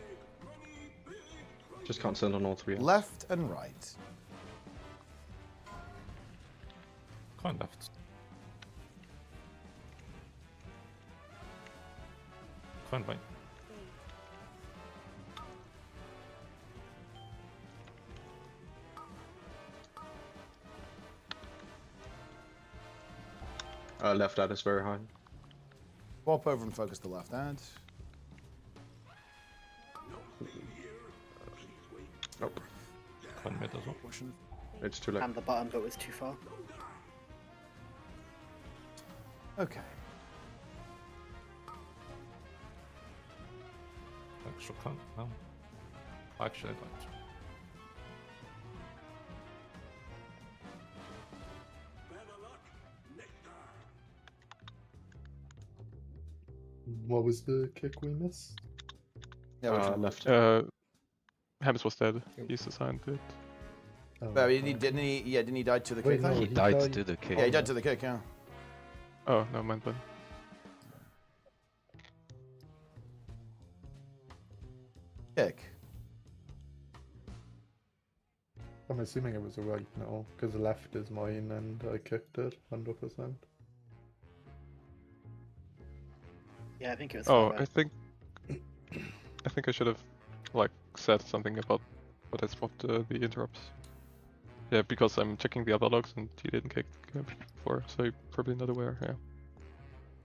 Just can't send on all 3. Left and right. Coin left. Coin right. Left ad is very high. Swap over and focus the left ad. Nope. Coin mid as well. It's too late. And the button, but it was too far. Okay. Extra coin. No. Actually, I don't. What was the kick we missed? Yeah, left. Hammers was dead. He's assigned to it. Oh, But didn't he die to the Wait, kick? no, though? He died to the kick. Yeah, he died to the kick. Yeah. Oh, no, mind then. Kick. I'm assuming it was a right now, because left is mine and I kicked it 100%. Yeah, I think it was. Oh, right. I think I should have like said something about what I swapped the interrupts. Yeah, because I'm checking the other logs and he didn't kick before, so you're probably not aware. Yeah,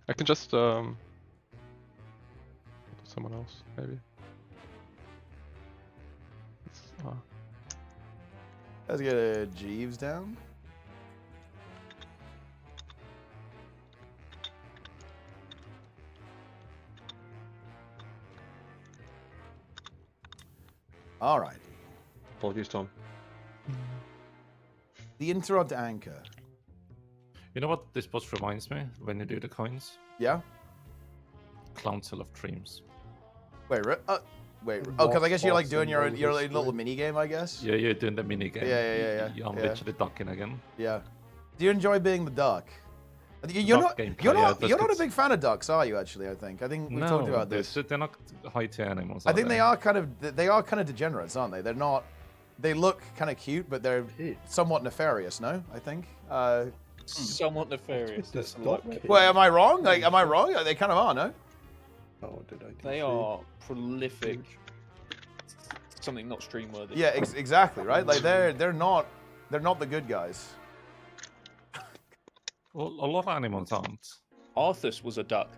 I can just someone else maybe. Let's get a Jeeves down. All right. Apologies, Tom. The interrupt anchor. You know what this boss reminds me when you do the coins? Yeah. Council of Dreams. Wait. Wait. Oh, because I guess you're like doing your little mini game, I guess. Yeah, you're doing the mini game. Yeah. I'm literally ducking again. Yeah. Do you enjoy being the duck? You're not a big fan of ducks, are you? Actually, I think we talked about this. They're not high tier animals. I think they are kind of degenerates, aren't they? They're not. They look kind of cute, but they're somewhat nefarious. No, I think. Somewhat nefarious. Well, am I wrong? Like, am I wrong? They kind of are, no? Oh, did I? They are prolific. Something not stream worthy. Yeah, exactly. Right. Like they're not the good guys. Well, a lot of animals aren't. Arthas was a duck.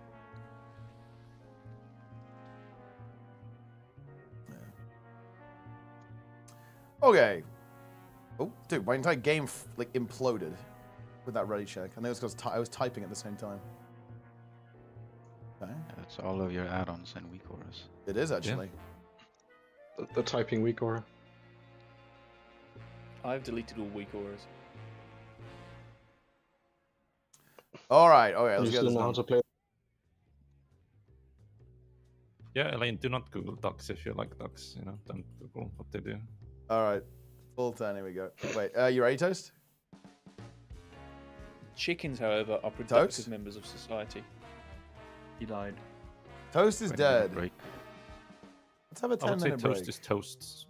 Okay. Oh, dude, my entire game like imploded with that ready check. I think it's because I was typing at the same time. Okay. That's all of your add-ons and weak auras. It is actually. Yeah. The typing weak aura. I've deleted all weak auras. All right. Okay. Let's get this how done. to play. Yeah, Elaine, do not Google ducks if you like ducks. You know, don't Google what they do. All right. Full turn. Here we go. Wait. You ready, Toast? Chickens, however, are productive members of society. He died. Toast is dead. Break. Let's have a 10-minute break. Toast is toasts.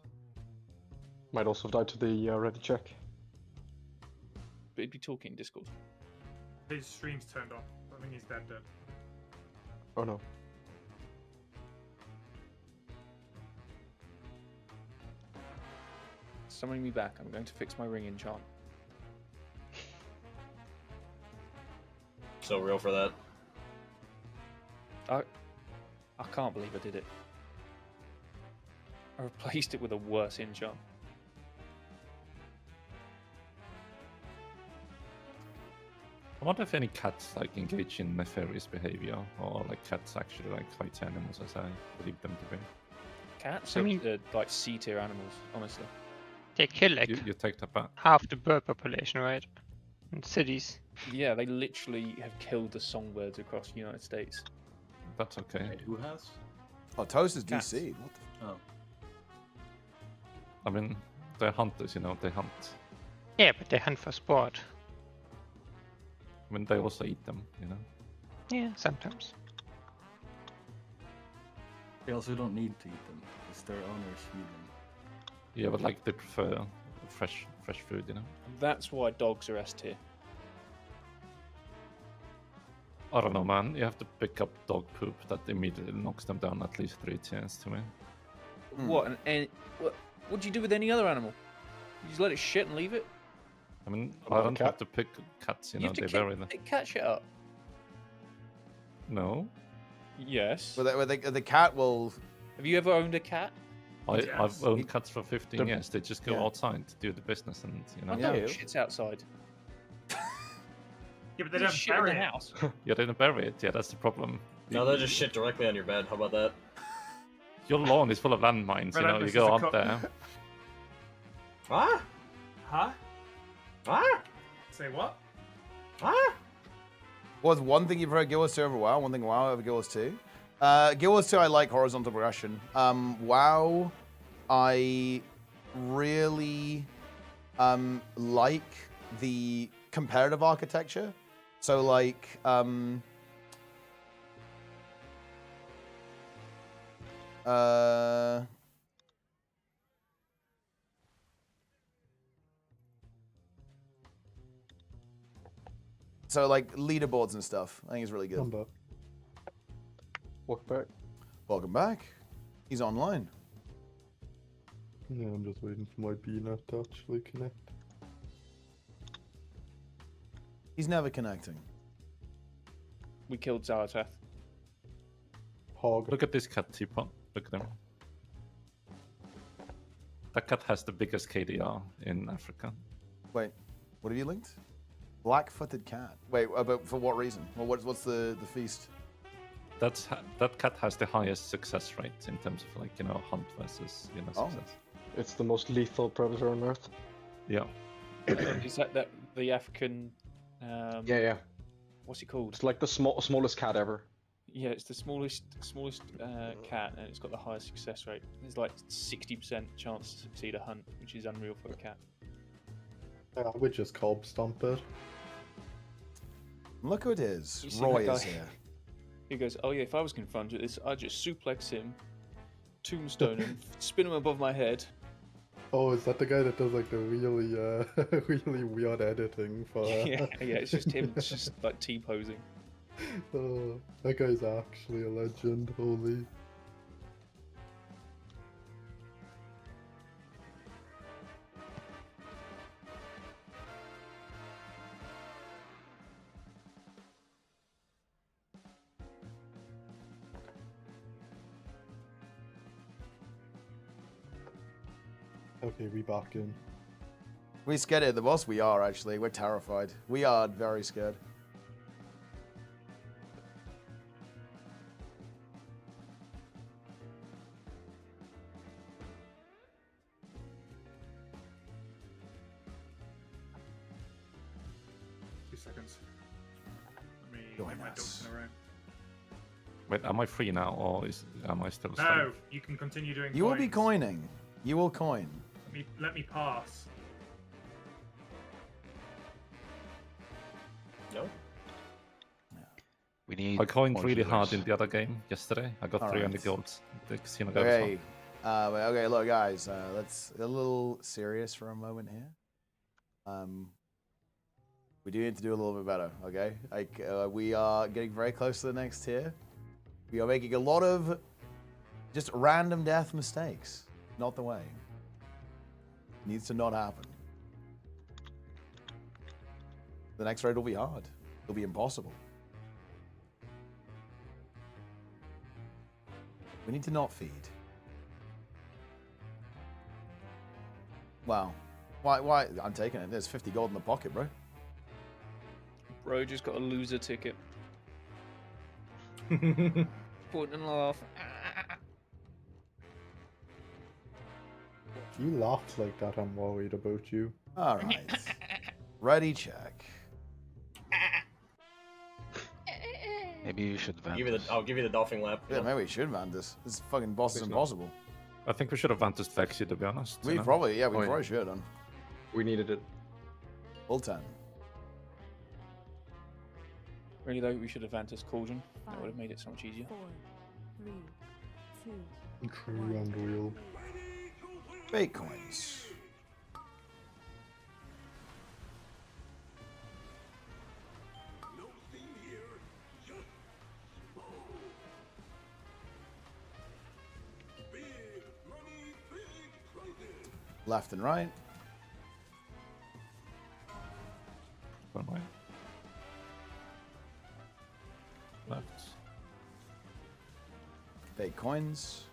Might also have died to the ready check. But he'd be talking Discord. His stream's turned off. I think he's dead. Oh no. Summon me back. I'm going to fix my ring enchant. So real for that. I can't believe I did it. I replaced it with a worse enchant. I wonder if any cats like engage in nefarious behavior, or like cats actually like high tier animals as I believe them to be. Cats are like C tier animals, honestly. They kill like You take that back. half the bird population, right? In cities. Yeah, they literally have killed the songbirds across the United States. That's okay. Wait, who has? Oh, Toast is Cats. DC. What the? Oh. I mean, they're hunters, you know, they hunt. Yeah, but they hunt for sport. I mean, they also eat them, you know. Yeah, sometimes. They also don't need to eat them, because their owners feed them. Yeah, but like they prefer fresh food, you know. That's why dogs are S tier. I don't know, man. You have to pick up dog poop that immediately knocks them down at least 3 tiers to me. What? What do you do with any other animal? You just let it shit and leave it? I mean, I don't have to pick cats, you know. They vary them. Cat shit up. No. Yes. Well, the cat will. Have you ever owned a cat? I've owned cats for 15 years. They just go outside to do the business, and you know. No, shit's outside. Yeah, but they don't shit bury in the it. house. Yeah, they don't bury it. Yeah, that's the problem. No, they just shit directly on your bed. How about that? Your lawn is full of landmines. You know, you go out there. Huh? Huh? Huh? Say what? Huh? Was one thing you've heard Guild Wars 2 over WoW, one thing WoW over Guild Wars 2? Guild Wars 2, I like horizontal progression. WoW, I really like the comparative architecture. So like so like leaderboards and stuff. I think it's really good. I'm back. Welcome back. Welcome back. He's online. Yeah, I'm just waiting for my BNet to actually connect. He's never connecting. We killed Zaratath. Hog. Look at this cat, Teapot. Look at him. That cat has the biggest KDR in Africa. Wait, what have you linked? Black-footed cat. Wait, but for what reason? Well, what's the feast? That cat has the highest success rate in terms of like, you know, hunt versus, you know, success. It's the most lethal predator on Earth. Yeah. Is that the African? Yeah. What's it called? It's like the smallest cat ever. Yeah, it's the smallest cat, and it's got the highest success rate. There's like 60% chance to succeed a hunt, which is unreal for a cat. Yeah, we just cob stomp it. Look who it is. You see Roy that is guy? here. He goes, "Oh yeah, if I was confronted with this, I'd just suplex him, tombstone him, spin him above my head." Oh, is that the guy that does like the really, really weird editing for? Yeah, it's just him, it's just like T-posing. Oh, that guy's actually a legend. Holy. Okay, we back in. We scared of the boss? We are, actually. We're terrified. We are very scared. Seconds. Let me Join get my us. ducks in a row. Wait, am I free now, or am I still No, stuck? you can continue doing. You will be coins. coining. You will coin. Let me pass. No. We need. I coined more really hard healers. in the other game yesterday. I got All 300 right. golds. The casino game Okay. Okay, look, guys. Let's get a little serious for a moment here. We do need to do a little bit better, okay? Like, we are getting very close to the next tier. We are making a lot of just random death mistakes. Not the way. Needs to not happen. The next raid will be hard. It'll be impossible. We need to not feed. Wow. Why? I'm taking it. There's 50 gold in the pocket, bro. Bro just got a loser ticket. Point and laugh. If you laughed like that, I'm worried about you. All right. Ready, check. Maybe you should vent. I'll give you the dolphin lap. Yeah, maybe we should Vandus. This fucking boss is impossible. I think we should have Vantus Vexy, to be honest. We you know? probably, yeah, we Oh, yeah. probably should have done. We needed it. Full 10. Really though, we should have Vantus Cauldron. That would have made it so much easier. 4, 3, 2, True and real. Fake coins. Left and right. One way. Left. Fake coins.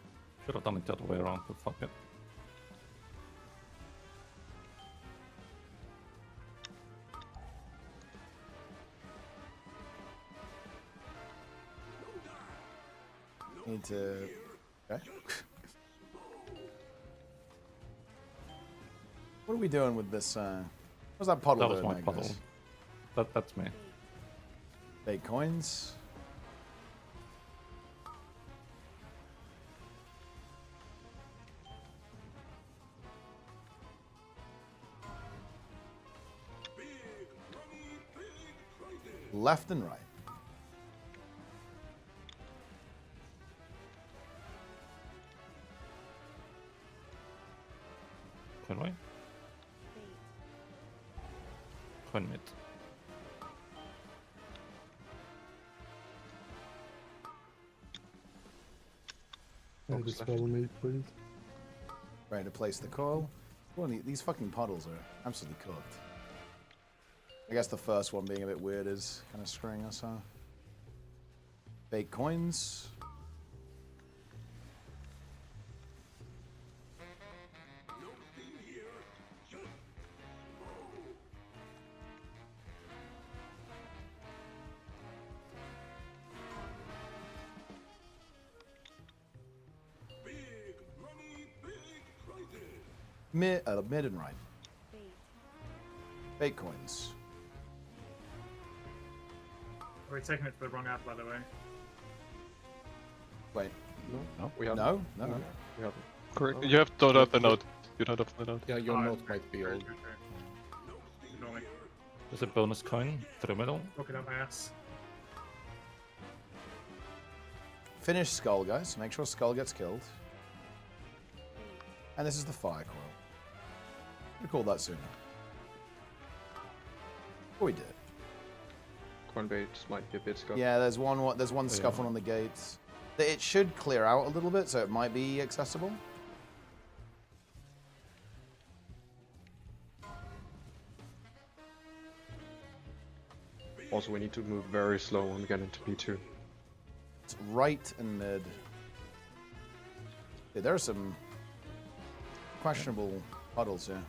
Should have done it the other way around, but fuck it. Need to. Okay. What are we doing with this? What's that puddle? That was doing my there, puddle. guys? That's me. Fake coins. left and right. Coin right. Coin mid. Dispel me, please. Ready to place the coil. Well, these fucking puddles are absolutely cooked. I guess the first one being a bit weird is kind of screwing us, huh? Bake coins. Mid and right. Bake coins. Are we taking it to the wrong ad, by the way? Wait. No, we haven't. No? We haven't. Correct. You have don't have the note. You don't have the note. Yeah, your note might be old. Ignore me. There's a bonus coin through middle. Looking up my ass. Finish Skull, guys. Make sure Skull gets killed. And this is the fire coil. We called that sooner. Oh, we did. Coinbase might be a bit scuffed. Yeah, there's one scuffle on the gates. It should clear out a little bit, so it might be accessible. Also, we need to move very slow when we get into P2. It's right and mid. Yeah, there are some questionable puddles here.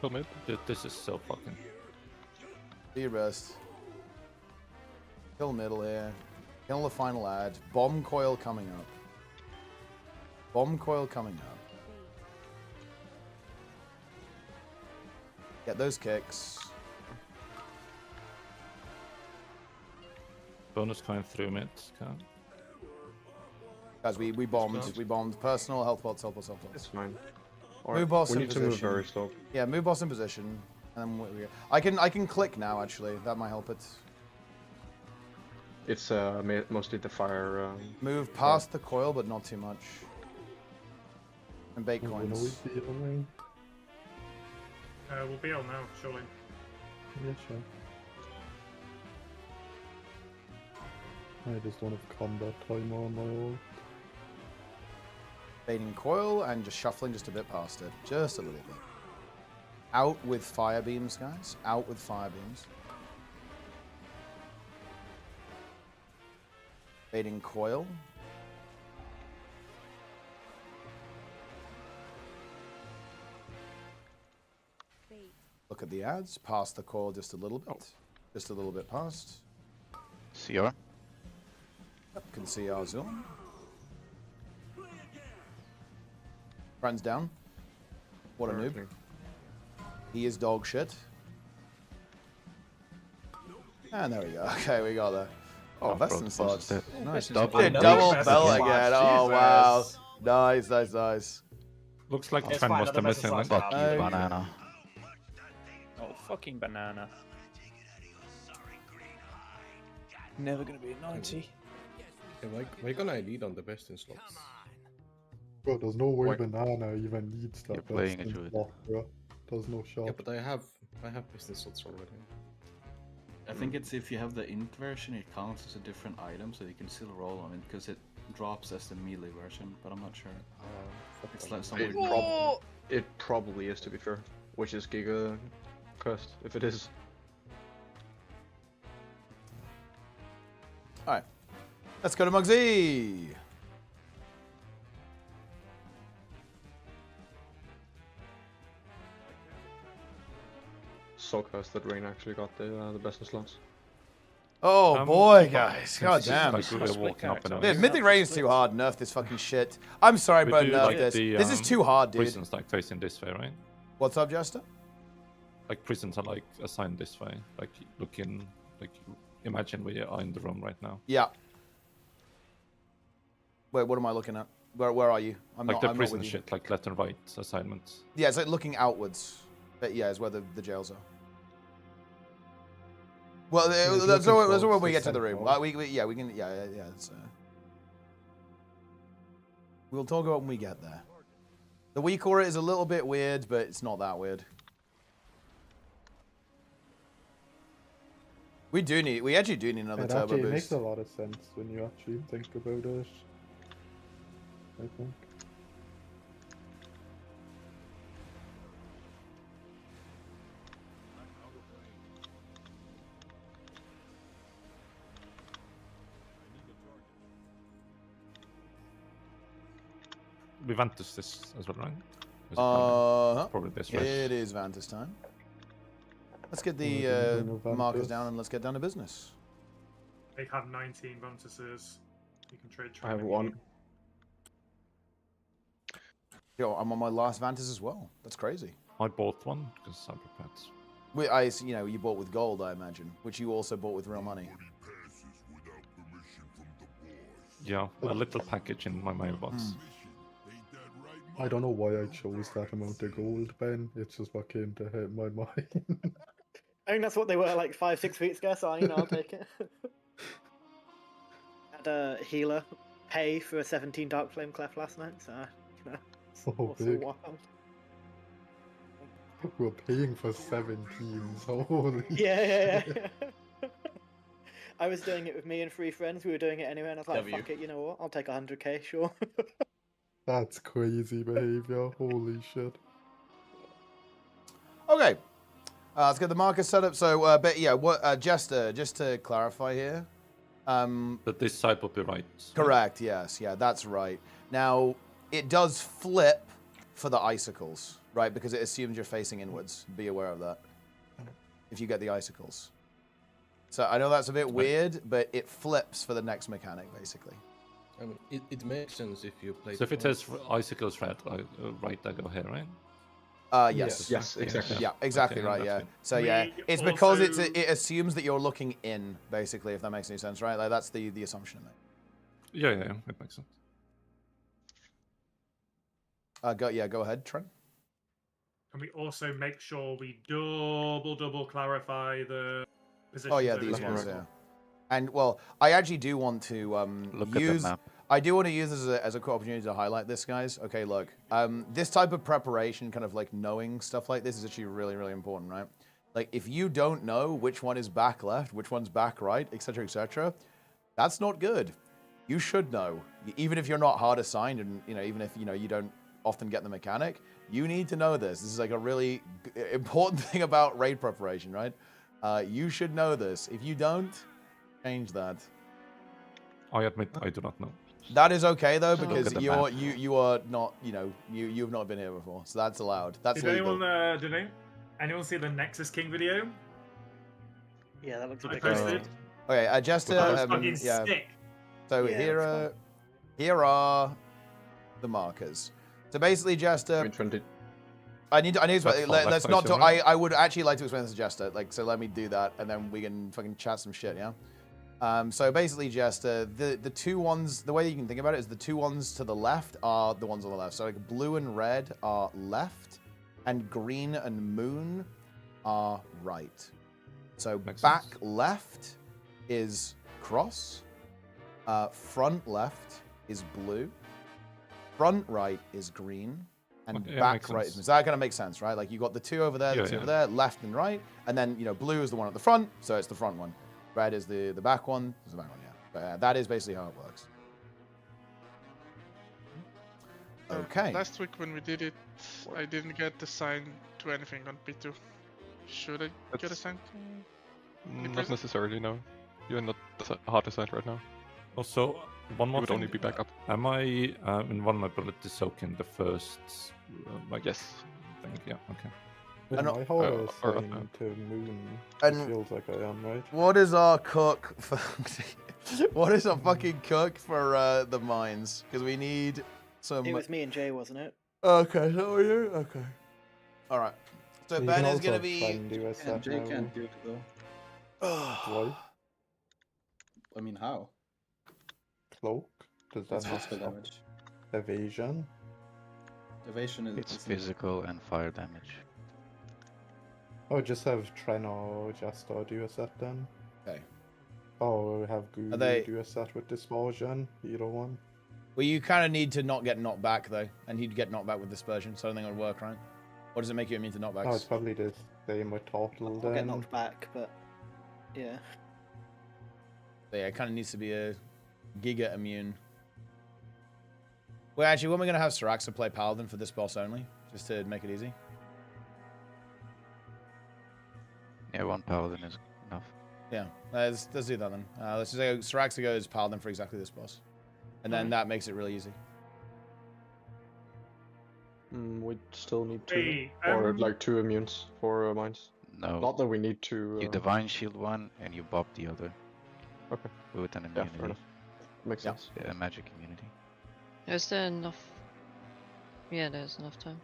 Kill mid. Dude, this is so fucking. De-rest. Kill middle here. Kill the final ad. Bomb coil coming up. Bomb coil coming up. Get those kicks. Bonus coin through mid. Can't. Guys, we bombed. We bombed. Personal, health bots, health bots, health bots. It's fine. Move boss we in need position. to move very slow. Yeah, move boss in position. And then I can click now, actually. That might help it. It's mostly the fire. Move past the coil, but not too much. And bake coins. We'll be all now, surely. Yeah, sure. I just want to combat timer on my ult. Baiting coil and just shuffling just a bit past it. Just a little bit. Out with fire beams, guys. Out with fire beams. Baiting coil. Look at the ads. Past the coil just a little bit. Just a little bit past. CR. Yep, can see our zone. Friends down. What a noob. He is dog shit. And there we go. Okay, we got that. Oh, Veston slots. Nice. Double bell again. Oh, wow. Nice, nice, nice. Looks like the friend was the missing link. Fuck you, banana. Oh, fucking banana. Never gonna be a 90. Yeah, why can't I lead on the best in slots? Bro, there's no way banana even needs that. You're playing it, slot, bro. There's no shot. Yeah, but I have best in slots already. I think it's if you have the int version, it counts as a different item, so you can still roll on it because it drops as the melee version. But I'm not sure. It's like some weird It probably is, to be fair. Which is Giga cursed, if it is. Alright. Let's go to Muggsy! So cursed that Rain actually got the best in slots. Oh boy, guys. God damn. Like we're walking up and Dude, Mythic Rain's too hard. Nerf this fucking shit. I'm sorry, but nerf this. This is too hard, dude. Prisons like facing this way, right? What's up, Jester? Like prisons are like assigned this way. Like looking, like imagine we are in the room right now. Yeah. Wait, what am I looking at? Where are you? I'm like not. the I'm not prison with you. shit, like left and right assignments. Yeah, it's like looking outwards. But yeah, is where the jails are. Well, that's when we get to the room. Yeah, we can. Yeah. It's, we'll talk about when we get there. The weak aura is a little bit weird, but it's not that weird. We actually do need another turbo Actually, boost. it makes a lot of sense when you actually think about it. I think. We Vantus this as well, right? Probably this, right? It is Vantus time. Let's get the markers down and let's get down to business. They have 19 Vantuses. You can trade. I have one. Yo, I'm on my last Vantus as well. That's crazy. I bought one because I'm prepared. You bought with gold, I imagine, which you also bought with real money. Yeah, a little package in my mailbox. I don't know why I chose that amount of gold, Ben. It's just what came to hit my mind. I think that's what they were like 5-6 weeks ago, so I'll take it. Had a healer pay for a 17 Dark Flame Clef last night, so you know. So big. Wild. We're paying for 17s, holy Yeah. I was doing it with me and 3 friends. We were doing it anyway, and I was like, fuck it, you know what? I'll take 100k, sure. That's crazy behavior. Holy shit. Okay. Let's get the marker set up. So, but yeah, just to clarify here. That this side would be right. Correct, yes. Yeah, that's right. Now, it does flip for the icicles, right? Because it assumes you're facing inwards. Be aware of that. If you get the icicles. So I know that's a bit weird, but it flips for the next mechanic, basically. I mean, it makes sense if you play. So if it says icicles right, I go here, right? Yes. Yes, exactly. Yeah, exactly Okay, right. Yeah. good. So yeah, it's because it assumes that you're looking in, basically, if that makes any sense, right? Like that's the assumption. Yeah, it makes sense. Go ahead, Trent. Can we also make sure we double clarify the position? Oh yeah, these ones. Yeah. And well, I actually do want to use. I do want to use this as a cool opportunity to highlight this, guys. Okay, look, this type of preparation, kind of like knowing stuff like this, is actually really, really important, right? Like, if you don't know which one is back left, which one's back right, etc., that's not good. You should know, even if you're not hard assigned, and even if you don't often get the mechanic, you need to know this. This is like a really important thing about raid preparation, right? You should know this. If you don't, change that. I admit I do not know. That is okay though, because you are not, you've not been here before, so that's allowed. That's legal. Did anyone see the Nexus King video? Yeah, that looks a I bit posted. Okay, just to fucking sick. So Yeah, here are the markers. So basically, just I need to explain. Let's not talk. I would actually like to explain this to Jester. So let me do that, and then we can fucking chat some shit. Yeah. So basically, just the two ones. The way you can think about it is the two ones to the left are the ones on the left. So like blue and red are left, and green and moon are right. So back left is cross. Front left is blue. Front right is green. And back right is. So that kind of makes sense, right? Like you got the two over there, the two over there, left and right, and then blue is the one at the front, so it's the front one. Red is the back one. Is the back one, yeah. But that is basically how it works. Okay. Last week when we did it, I didn't get assigned to anything on P2. Should I get assigned? Not necessarily, no. You're not hard assigned right now. Also, one more would thing. only be backup. Am I in vulnerability to soak in the first? Yes. Thing? Yeah. Okay. Am I hard assigned to moon? It feels like I am, right? What is our cook for? What is our fucking cook for the mines? Because we need some. It was me and Jay, wasn't it? Okay, so are you? Okay. All right. So You Ben can is also gonna be. find USF Jay now. can't do it though. Why? I mean, how? Cloak? Does that That's not physical stop? damage. Evasion. Evasion is It's physical and fire damage. Oh, just have Tren or Jester do a set then. Okay. Or have Guru they- do a set with Dispersion, either one. Well, you kind of need to not get knocked back, though. And he'd get knocked back with Dispersion, so I don't think it would work, right? Or does it make you immune to knockbacks? Oh, it's probably the same with Total I'll then. get knocked back, but yeah. So yeah, it kind of needs to be a Giga immune. Well, actually, when we're going to have Syraxa play Paladin for this boss only, just to make it easy. Yeah, one paladin is enough. Yeah, let's do that then. Let's just say Syraxa goes Paladin for exactly this boss. And then that makes it really easy. We still need two. Hey, Or like 2 immunes for mines. No. Not that we need to. You divine shield one and you bop the other. Okay. With an Yeah, immunity. fair enough. Makes sense. Yeah, magic immunity. Is there enough? Yeah, there's enough time.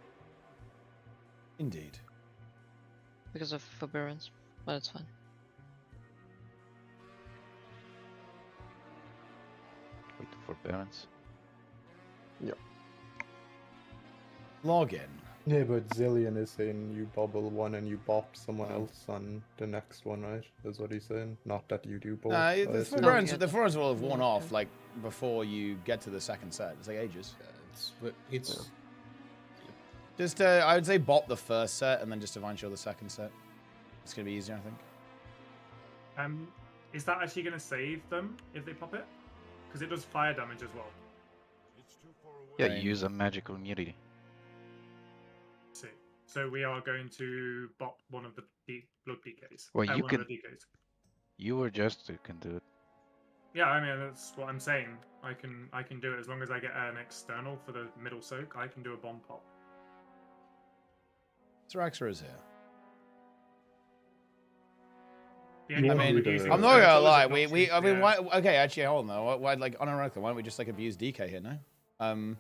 Indeed. Because of forbearance, but it's fine. With the forbearance. Yep. Log in. Yeah, but Zillion is saying you bubble one and you bop someone else on the next one, right? Is what he's saying. Not that you do both. I The assume. forbearance will have worn off like before you get to the second set. It's like ages. It's Just I would say bop the first set and then just divine shield the second set. It's gonna be easier, I think. Is that actually going to save them if they pop it? Because it does fire damage as well. Yeah, you use a magical immunity. See. So we are going to bop one of the blood PKs. Well, you one can. of the DKs. You or Jester can do it. Yeah, I mean that's what I'm saying. I can do it as long as I get an external for the middle soak. I can do a bomb pop. Syraxa is here. The I only problem mean, with using I'm not gonna Turtle is lie. it knocks We you- I mean, yeah. why? Okay, actually, hold on though. Why, like, unironically, why don't we just like abuse DK here now?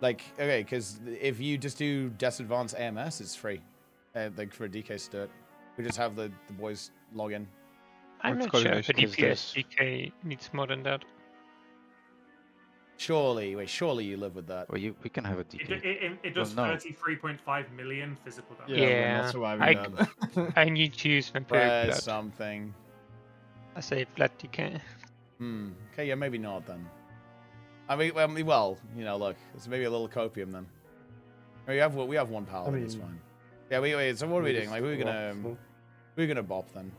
Like, okay, because if you just do Disadvance AMS, it's free. Like for DK to do it, we just have the boys log in. I'm not sure if a DPS DK needs more than that. Surely you live with that. Well, we can have a DK. It does Well, no. 33.5 million physical damage. Yeah, I need to use Vampiric Press Blood. something. I say Blood DK. Okay, yeah, maybe not then. I mean, well, you know, look, it's maybe a little copium then. We have one paladin. It's fine. Yeah, wait. So what are we doing? Like, we're gonna bop then.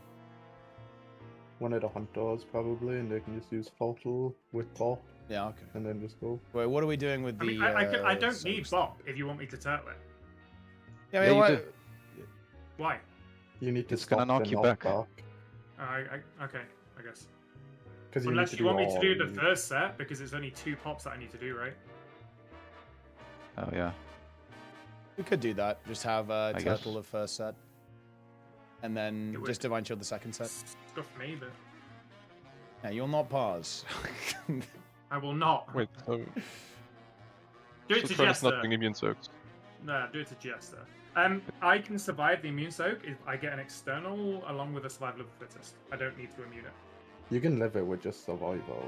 One of the hunters probably, and they can just use Total with bop. Yeah, okay. And then just go. Wait, what are we doing with I mean, the? I don't need bop if you want me to turtle it. Yeah, I mean, you do. Why? You need to It's gonna stop knock the you back. knockback. Okay, I guess. 'Cause Unless need you want me all to do of the them. first set, because it's only 2 pops that I need to do, right? Oh yeah. We could do that. Just have guess. turtle the first set, and then would. just divine shield the second set. Stuff me, but Yeah, you'll not pause. I will not. Wait, Do it so to Trent is not Jester. doing immune soaks. No, do it to Jester. I can survive the immune soak if I get an external along with a survival of the fittest. I don't need to immune it. You can live it with just survival.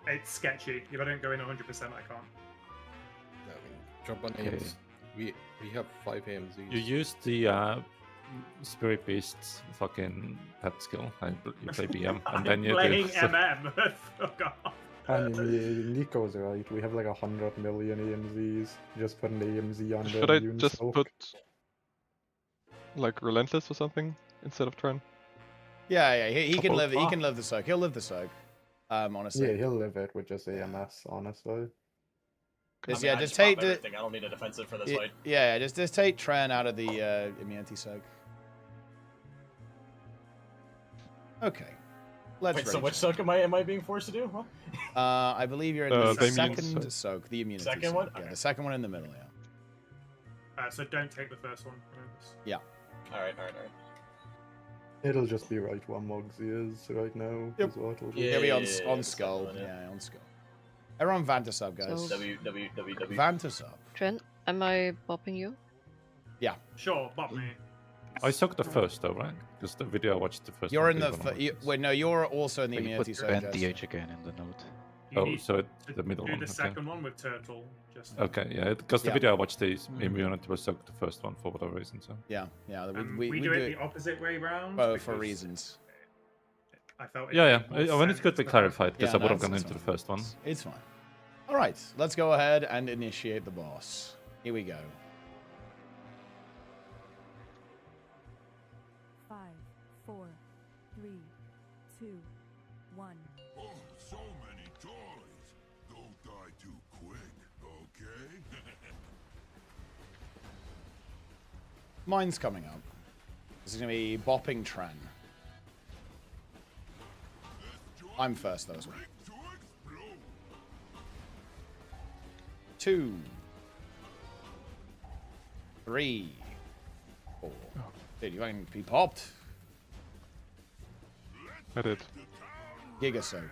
It's sketchy. If I don't go in 100%, I can't. Drop on Okay. AMs. We have 5 AMZs. You use the Spirit Beast's fucking pet skill, and you play BM, and then you playing do. MM. Fuck off. I mean, Nico's right. We have like 100 million AMZs. Just put an AMZ on Should the I immune just soak. put like Relentless or something instead of Tren? Yeah, he can Couple- live. He can live the soak. He'll live the soak. Honestly. Yeah, he'll live it with just AMS, honestly. Just, I mean, yeah, I just pop take the. everything. I don't need a defensive for this fight. Yeah, just take Tren out of the immunity soak. Okay. Let's Wait, so rage. which soak am I being forced to do? Huh? I believe you're in The the immune second soak, the immunity Second soak. one? Yeah, Okay. the second one in the middle, yeah. So don't take the first one. Yeah. Alright. It'll just be right where Mugsy is right now. Yep. Is what it'll be. He'll be on, yeah, on the skull. second one, yeah. Yeah, on skull. Everyone Vantasub, guys. So- W. Vantasub. Trent, am I bopping you? Yeah. Sure, bop me. I sucked the first though, right? Because the video I watched the first. You're one in the. did one of my Wait, no, you're also in the But you immunity put soak. Jess. NDH again in the note. You Oh, need so to the middle do one. the Okay. second one with turtle. Just Okay, yeah, because the Yeah. video I watched, the immunity was soaked the first one for whatever reason. So Yeah, yeah. we do it the opposite way round. for because reasons. I felt. yeah, made more yeah. When it's sense good to the clarify it, first- because Yeah, I would have no, gone it's into the fine. first one. It's fine. All right, let's go ahead and initiate the boss. Here we go. 5, 4, 3, 2, 1. Oh, so many toys. Don't die too quick, okay? Mine's coming up. This is gonna be bopping Tren. I'm first though as well. 2, 3, 4. Dude, you ain't be popped. I did. Giga Soak.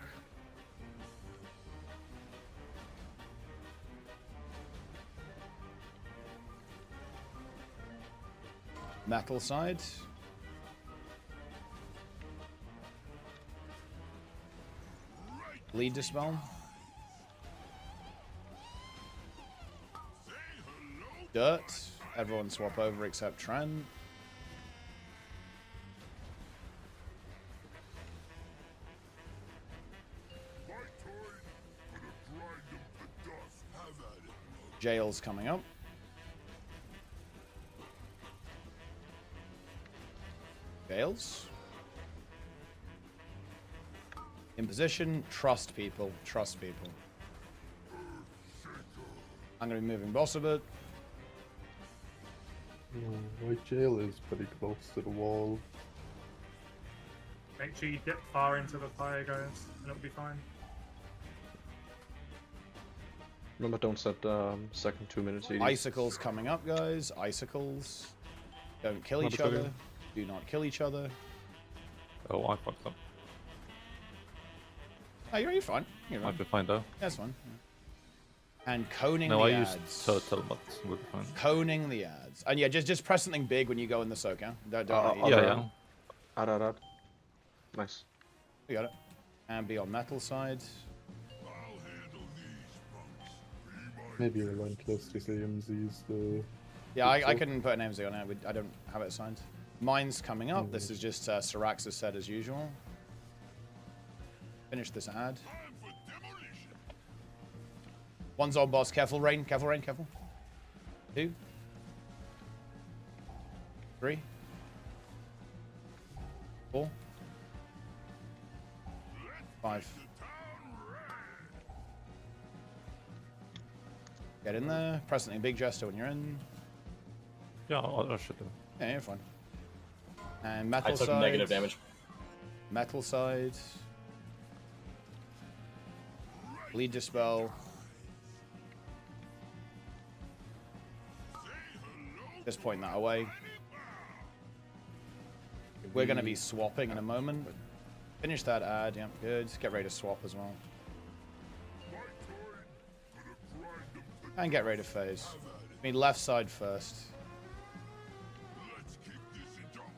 Metal side. Bleed Dispel. Dirt. Everyone swap over except Tren. Jail's coming up. Jails. In position. Trust people. Trust people. I'm going to be moving boss a bit. My jail is pretty close to the wall. Make sure you dip far into the fire, guys, and it'll be fine. Remember, don't set second 2 minutes. ED. Icicles coming up, guys. Icicles. Don't kill each Monetization. other. Do not kill each other. Oh, I fucked up. Oh, you're fine. You're Might fine. be fine though. That's fine. And coning No, the I ads. used turtle, but we'll be fine. Coning the ads. And yeah, just press something big when you go in the soak, yeah? Don't Yeah. Add. Nice. We got it. And be on metal side. Maybe Relentless just AMZs the... Yeah, I can put names on it. I don't have it assigned. Mine's coming up. This is just Syrax's set as usual. Finish this ad. One's on boss. Careful, Rain. Careful, Rain. Careful. 2. 3. 4. 5. Get in there. Press something big, Jester, when you're in. Yeah, I should do. Yeah, you're fine. And metal I took side. negative damage. Metal side. Bleed Dispel. Just point that away. We're going to be swapping in a moment. Finish that ad. Yeah, good. Get ready to swap as well. And get ready to phase. I mean, left side first.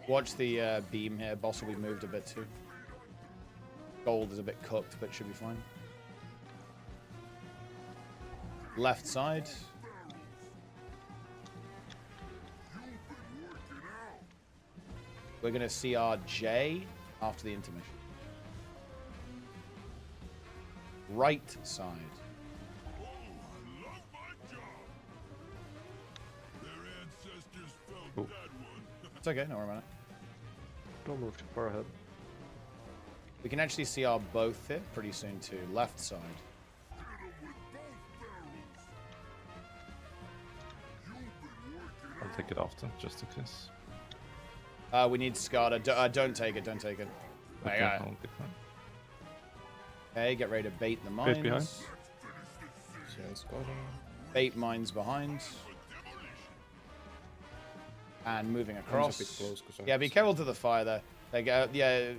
Watch the beam here. Boss will be moved a bit too. Gold is a bit cooked, but should be fine. Left side. We're going to see our J after the intermission. Right side. Ooh. It's okay, don't worry about it. Don't move too far ahead. We can actually see our both here pretty soon too. Left side. I'll take it after, just in case. We need Skada. Don't take it, don't take it. Okay, Hang on. I'll take that. Okay, get ready to bait the Bait behind. mines. Bait mines behind. And moving across. bit close 'cause I Yeah, have be some- careful to the fire there. Like, yeah,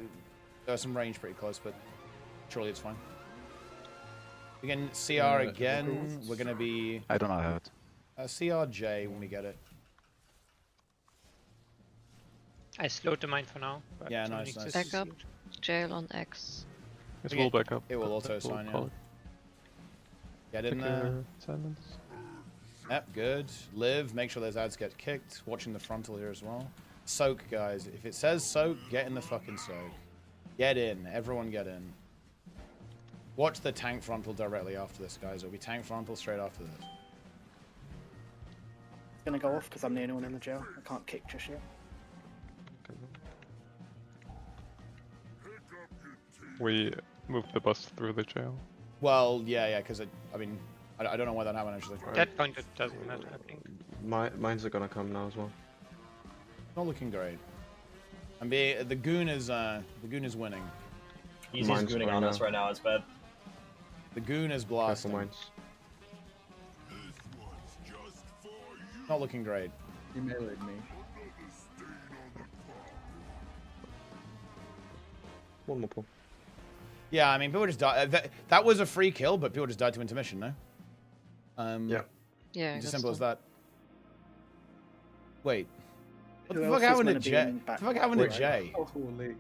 there's some range pretty close, but surely it's fine. We can CR again. We're gonna be I don't know how it. CRJ when we get it. I slowed the mine for now. But Yeah, when nice, it nice. exists, Back up. Jail on X. It Okay. will back up. It will but auto we'll assign, call yeah. it. Get in Check there. your silence. Yep, good. Live, make sure those ads get kicked. Watching the frontal here as well. Soak, guys. If it says soak, get in the fucking soak. Get in. Everyone get in. Watch the tank frontal directly after this, guys. It'll be tank frontal straight after this. It's gonna go off because I'm the only one in the jail. I can't kick just yet. We moved the bus through the jail. Well, yeah, because I mean, I don't know why that happened actually. That point it doesn't matter, I think. Mines are gonna come now as well. Not looking great. And the goon is winning. He's gooning on us right now. It's bad. The goon is blasting. Mines. Not looking great. He meleeed me. One more pull. Yeah, I mean, people just died. That was a free kill, but people just died to intermission, no? Yeah. Yeah. It's as simple as that. Wait. What Who the else fuck is happened to gonna be Jay? in What back the fuck happened to right? Jay? Holy.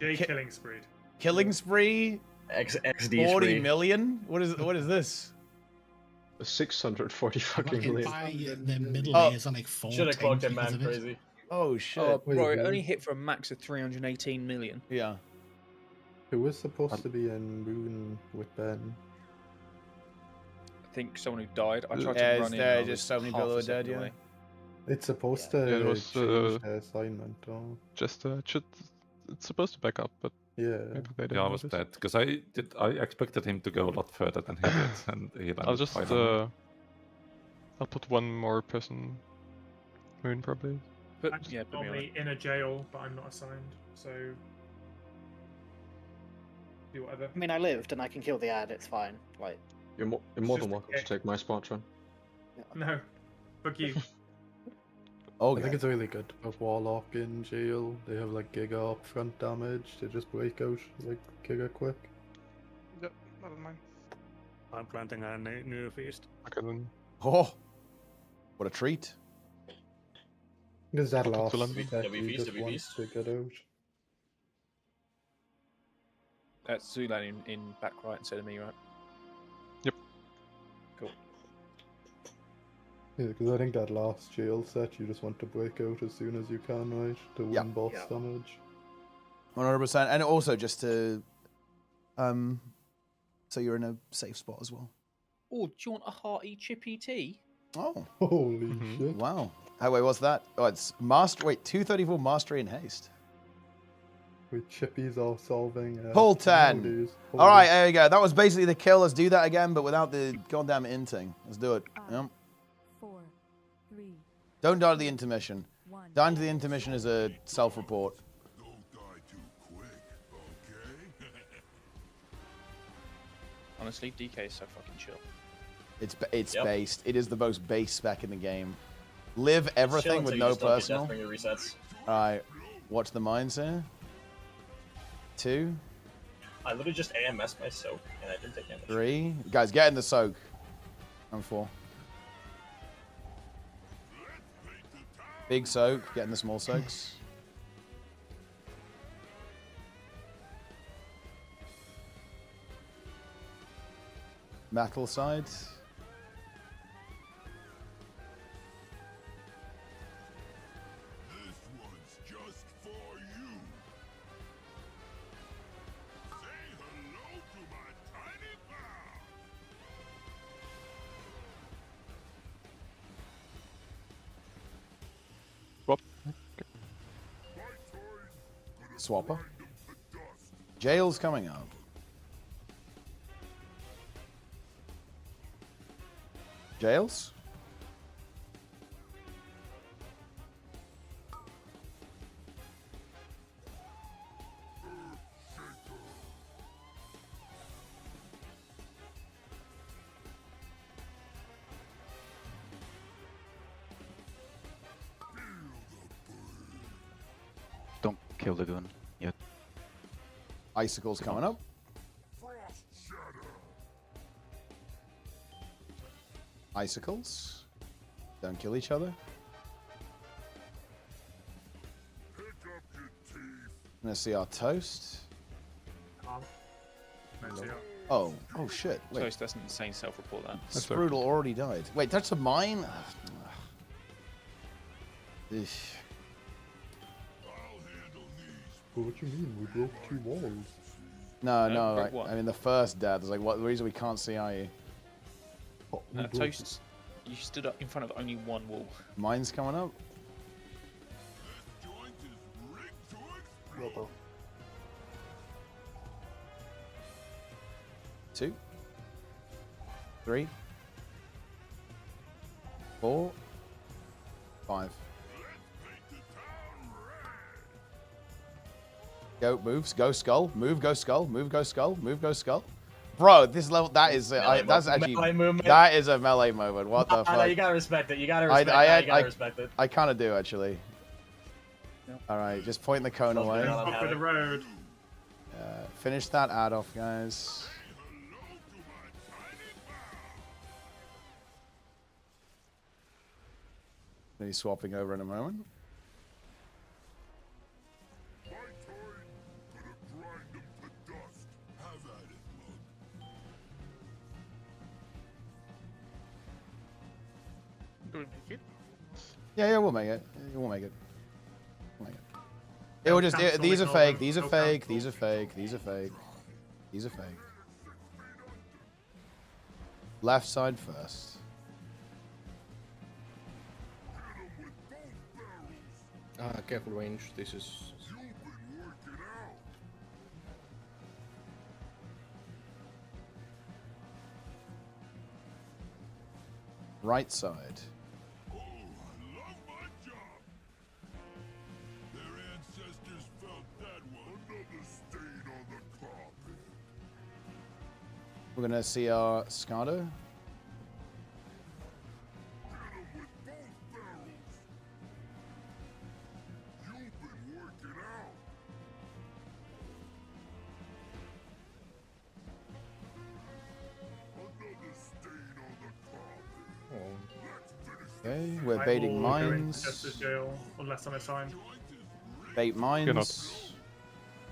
Jay killing spree. Killing spree? XD 40 spree. million? What is this? 640 fucking Fucking million. buy the middle Oh. layers are like 4 Should have clocked him, because man. of it. Crazy. Oh shit. Oh, bro, it who? only hit for a max of 318 million. Yeah. Who was supposed to be in Moon with Ben? I think someone who died. I tried Yeah, to run in. there and I just was so many half people a were dead, second yeah. away. It's supposed Yeah, to it was, change the assignment, or... Just it's supposed to back up, but Yeah. maybe they didn't Yeah, I was notice. dead because I expected him to go a lot further than he did, and he landed I'll just quite on. I'll put one more person moon probably. But I'm yeah, put me on normally in a jail, but I'm not assigned, so do whatever. I mean, I lived and I can kill the ad. It's fine. Like, You're more just than a welcome to kick. take my spot, Tron. No, fuck you. I think it's really good of Warlock in jail. They have like giga upfront damage. They just break out like giga quick. Yep, I don't mind. I'm planting a new feast. Okay then. Oh, what a treat. Because that I'll talk last to London. step W you feast, just W want feast. to get out. That's Zulan in back right instead of me, right? Yep. Cool. Yeah, because I think that last jail set you just want to break out as soon as you can, right? To win Yeah. boss Yeah. damage. 100%. And also just to so you're in a safe spot as well. Oh, do you want a hearty chippy tea? Oh. Holy shit. Wow. Oh wait, what's that? Oh, it's master. Wait, 234 mastery and haste. With chippies are solving. Pull 10. nowadays. All right, there you go. That was basically the kill. Let's do that again, but without the goddamn inting. Let's do it. Yep. 4, 3, Don't die to the intermission. 1. Dying to the intermission is a self-report. Honestly, DK is so fucking chill. It's Yep. based. It is the most base spec in the game. Live everything Chill with until you no just don't get personal. Deathbringer resets. All right, watch the mines here. 2, I literally just AMS my soak and I didn't take damage. 3. Guys, get in the soak. And 4. Big soak. Get in the small soaks. Metal side. Swap. Swapper. Jail's coming up. Jails? Don't kill the goon yet. Icicles coming up. Icicles. Don't kill each other. Gonna see our toast. Calm. No, see ya. Oh shit. Wait. Sorry, that's an insane self-report. That. Sprudel already died. Wait, that's a mine? What do you mean? We broke 2 walls. No, broke what? I mean the first death is like what the reason we can't see IE. Toast, you stood up in front of only one wall. Mine's coming up. Rubber. 2, 3, 4, 5. Go, moves, go skull, move, go skull, move, go skull, move, go skull. Bro, this level, that is, that's actually, that is a melee moment. What the fuck? No, you gotta respect it. You gotta respect it. You gotta respect it. I kind of do, actually. All right, just point the cone away. Top of the road. Finish that ad off, guys. Maybe swapping over in a moment. Do we make it? Yeah, we'll make it. We'll make it. We'll make it. It will just. These are fake. These are fake. These are fake. These are fake. These are fake. Left side first. Careful range. This is. Right side. We're gonna see our Scada. Okay, we're baiting mines. Just jail, unless I'm assigned. Bait mines.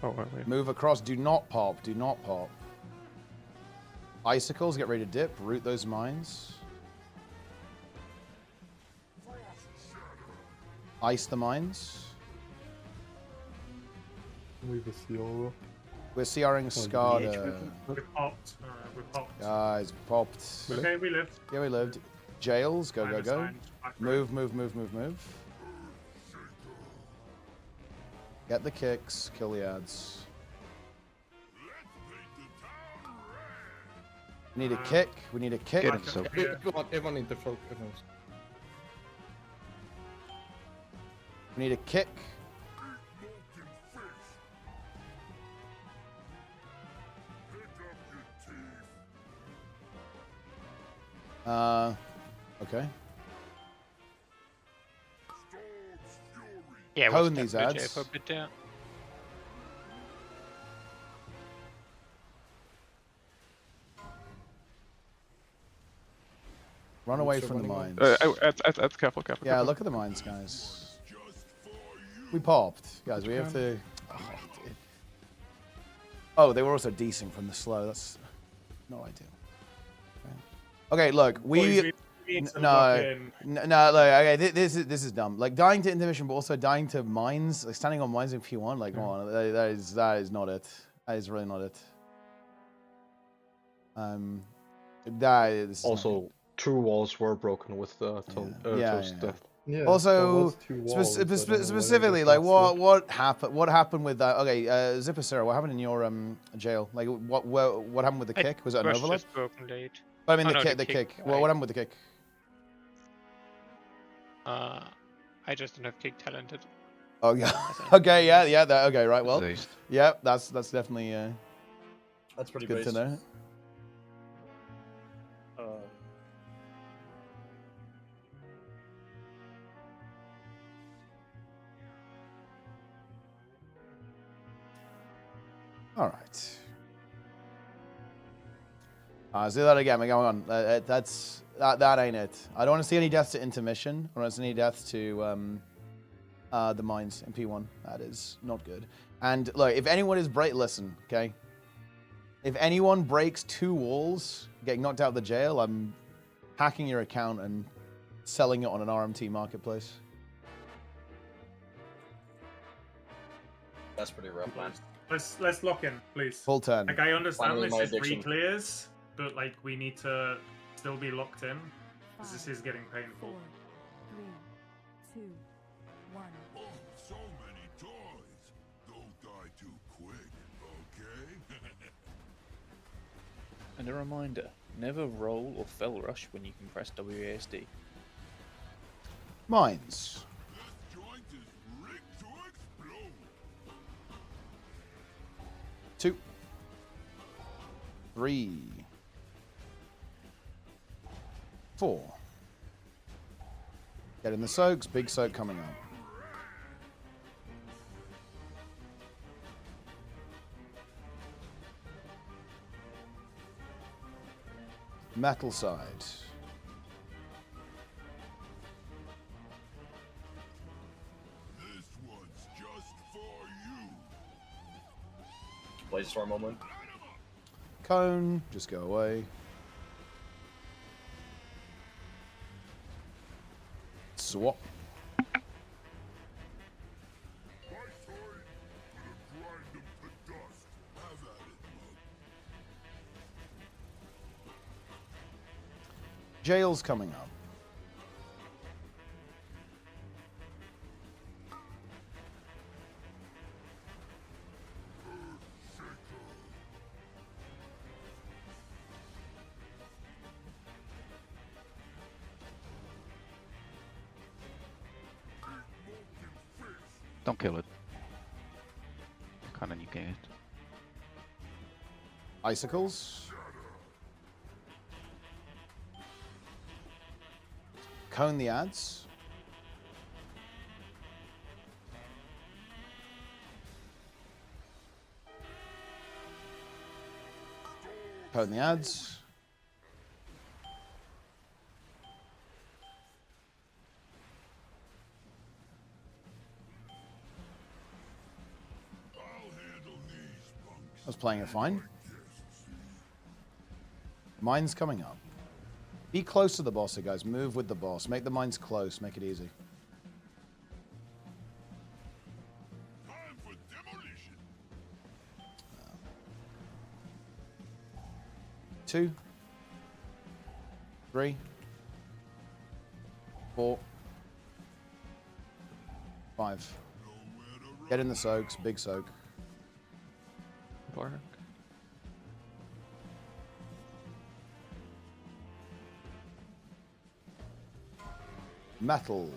Oh, wait. Move across. Do not pop. Do not pop. Icicles, get ready to dip. Root those mines. Ice the mines. Leave a CR. We're CRing Scada. We popped. We popped. Guys, popped. Okay, we lived. Yeah, we lived. Jails, go, I'm go, go. assigned. Move, move, move, move, move. Get the kicks, kill the ads. We need a kick. We need a kick. Everyone in the folk. We need a kick. Okay. Yeah, Cone these ads. For a bit there. Run away from the mines. That's careful. Yeah, look at the mines, guys. We popped. Guys, we have to... Oh, they were also desync from the slow. That's no ideal. Okay, look, we... No, look, okay, this is dumb. Like, dying to intermission, but also dying to mines, like standing on mines in P1, like, come on, that is not it. That is really not it. That is... Also... 2 walls were broken with the Toast death. Yeah, also, specifically, like what happened? What happened with that? Okay, Zipper Sarah, what happened in your jail? Like what happened with the kick? Was it an Rush overload? just broken late. But I mean Oh, no, the kick. Well, what happened with the kick? I just don't have kick talented. Oh yeah. Okay, yeah. That okay, right. Well, yeah, that's definitely that's pretty good to know. All right. Let's do that again. We're going on. That ain't it. I don't want to see any deaths to intermission. I don't want to see any deaths to the mines in P1. That is not good. And look, if anyone is listen, okay. If anyone breaks 2 walls, getting knocked out of the jail, I'm hacking your account and selling it on an RMT marketplace. That's pretty rough, man. Let's lock in, please. Full turn. Like I understand Finally, this my is addiction. re-clears, but like we need to still be locked in because this is getting painful. 4, 3, 2, 1. Oh, so many toys. Don't die too quick, okay? And a reminder, never roll or fell rush when you can press WASD. Mines. This joint is rigged to explode. 2, 3, 4. Get in the soaks. Big soak coming up. Metal side. This one's just for you. Blaze Storm moment. Cone. Just go away. Swap. Jail's coming up. Don't kill it. Kinda nuking it. Icicles. Cone the ads. Cone the ads. I was playing it fine. Mine's coming up. Be close to the boss, guys. Move with the boss. Make the mines close. Make it easy. Time for demolition. 2, 3, 4, 5. Get in the soaks. Big soak. Bark. Metal.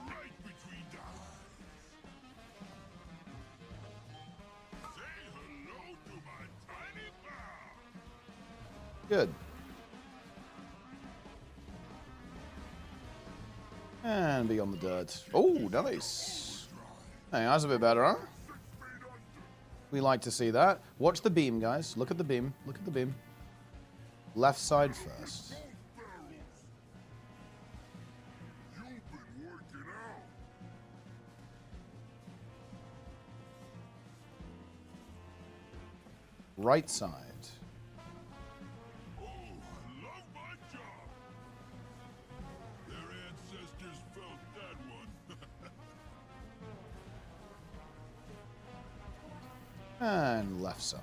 Right between the eyes. Say hello to my tiny pal. Good. And beyond the dirt. Oh, nice. Hey, that's a bit better, huh? We like to see that. Watch the beam, guys. Look at the beam. Look at the beam. Left side first. Right side. Oh, I love my job. Their ancestors felt that one. And left side.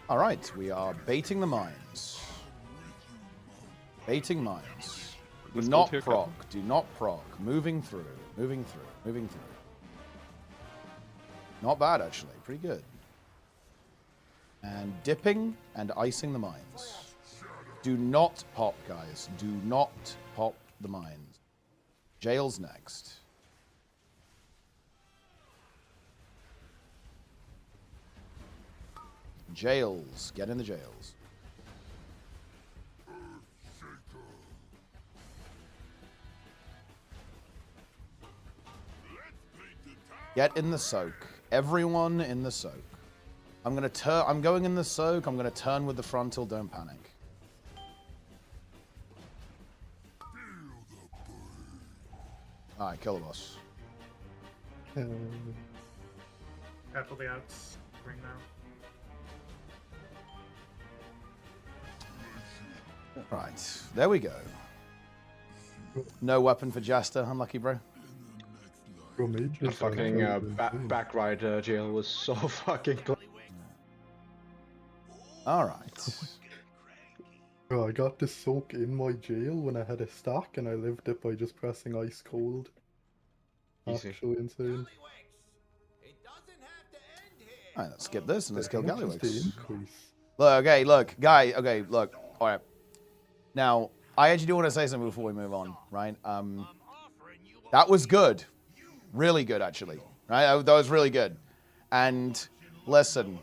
All right, we are baiting the mines. Baiting mines. Do not proc. Do not proc. Moving through. Moving through. Moving through. Not bad, actually. Pretty good. And dipping and icing the mines. Do not pop, guys. Do not pop the mines. Jail's next. Jails. Get in the jails. Let's paint the town Get in the soak. Everyone in the soak. I'm gonna turn. I'm going in the soak. I'm gonna turn with the frontal. Don't panic. All right, kill the boss. Careful the outs. Ring now. Right, there we go. No weapon for Jester. Unlucky, bro. The fucking back ride jail was so fucking close. Alright. Bro, I got to soak in my jail when I had a stack and I lived it by just pressing ice cold. Easy. Actually insane. Alright, let's skip this and let's kill How much is the Gallywix. increase? Look, okay, look, guy, okay, look. Alright. Now, I actually do want to say something before we move on, right? That was good. Really good, actually. Right? That was really good. And listen,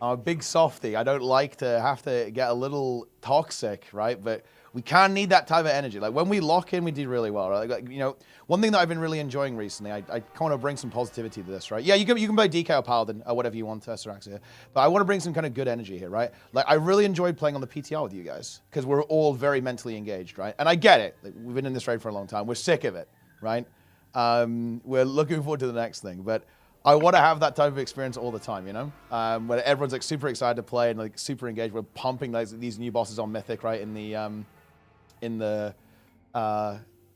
I'm a big softy. I don't like to have to get a little toxic, right? But we can need that type of energy. Like when we lock in, we did really well, right? Like, you know, one thing that I've been really enjoying recently, I kind of bring some positivity to this, right? Yeah, you can play DK or Paladin or whatever you want, Tesseract here. But I want to bring some kind of good energy here, right? Like I really enjoyed playing on the PTR with you guys because we're all very mentally engaged, right? And I get it. Like, we've been in this raid for a long time. We're sick of it, right? We're looking forward to the next thing, but I want to have that type of experience all the time, you know? When everyone's like super excited to play and like super engaged. We're pumping these new bosses on Mythic, right? In the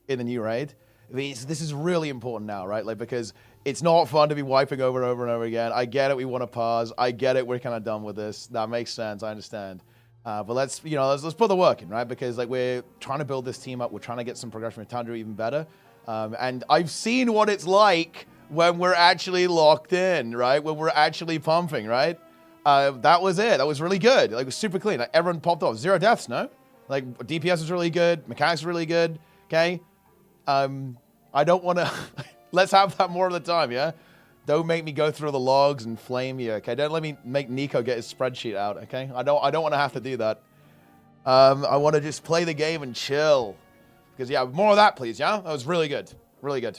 new raid. This is really important now, right? Like because it's not fun to be wiping over and over and over again. I get it. We want to pause. I get it. We're kind of done with this. That makes sense. I understand. But let's put the work in, right? Because like we're trying to build this team up. We're trying to get some progression. We're trying to do even better. And I've seen what it's like when we're actually locked in, right? When we're actually pumping, right? That was it. That was really good. Like, it was super clean. Like, everyone popped off. 0 deaths, no? Like, DPS was really good. Mechanics were really good, okay? I don't want to... Let's have that more of the time, yeah? Don't make me go through the logs and flame you, okay? Don't let me make Nico get his spreadsheet out, okay? I don't want to have to do that. I want to just play the game and chill. Because, yeah, more of that, please, yeah? That was really good. Really good.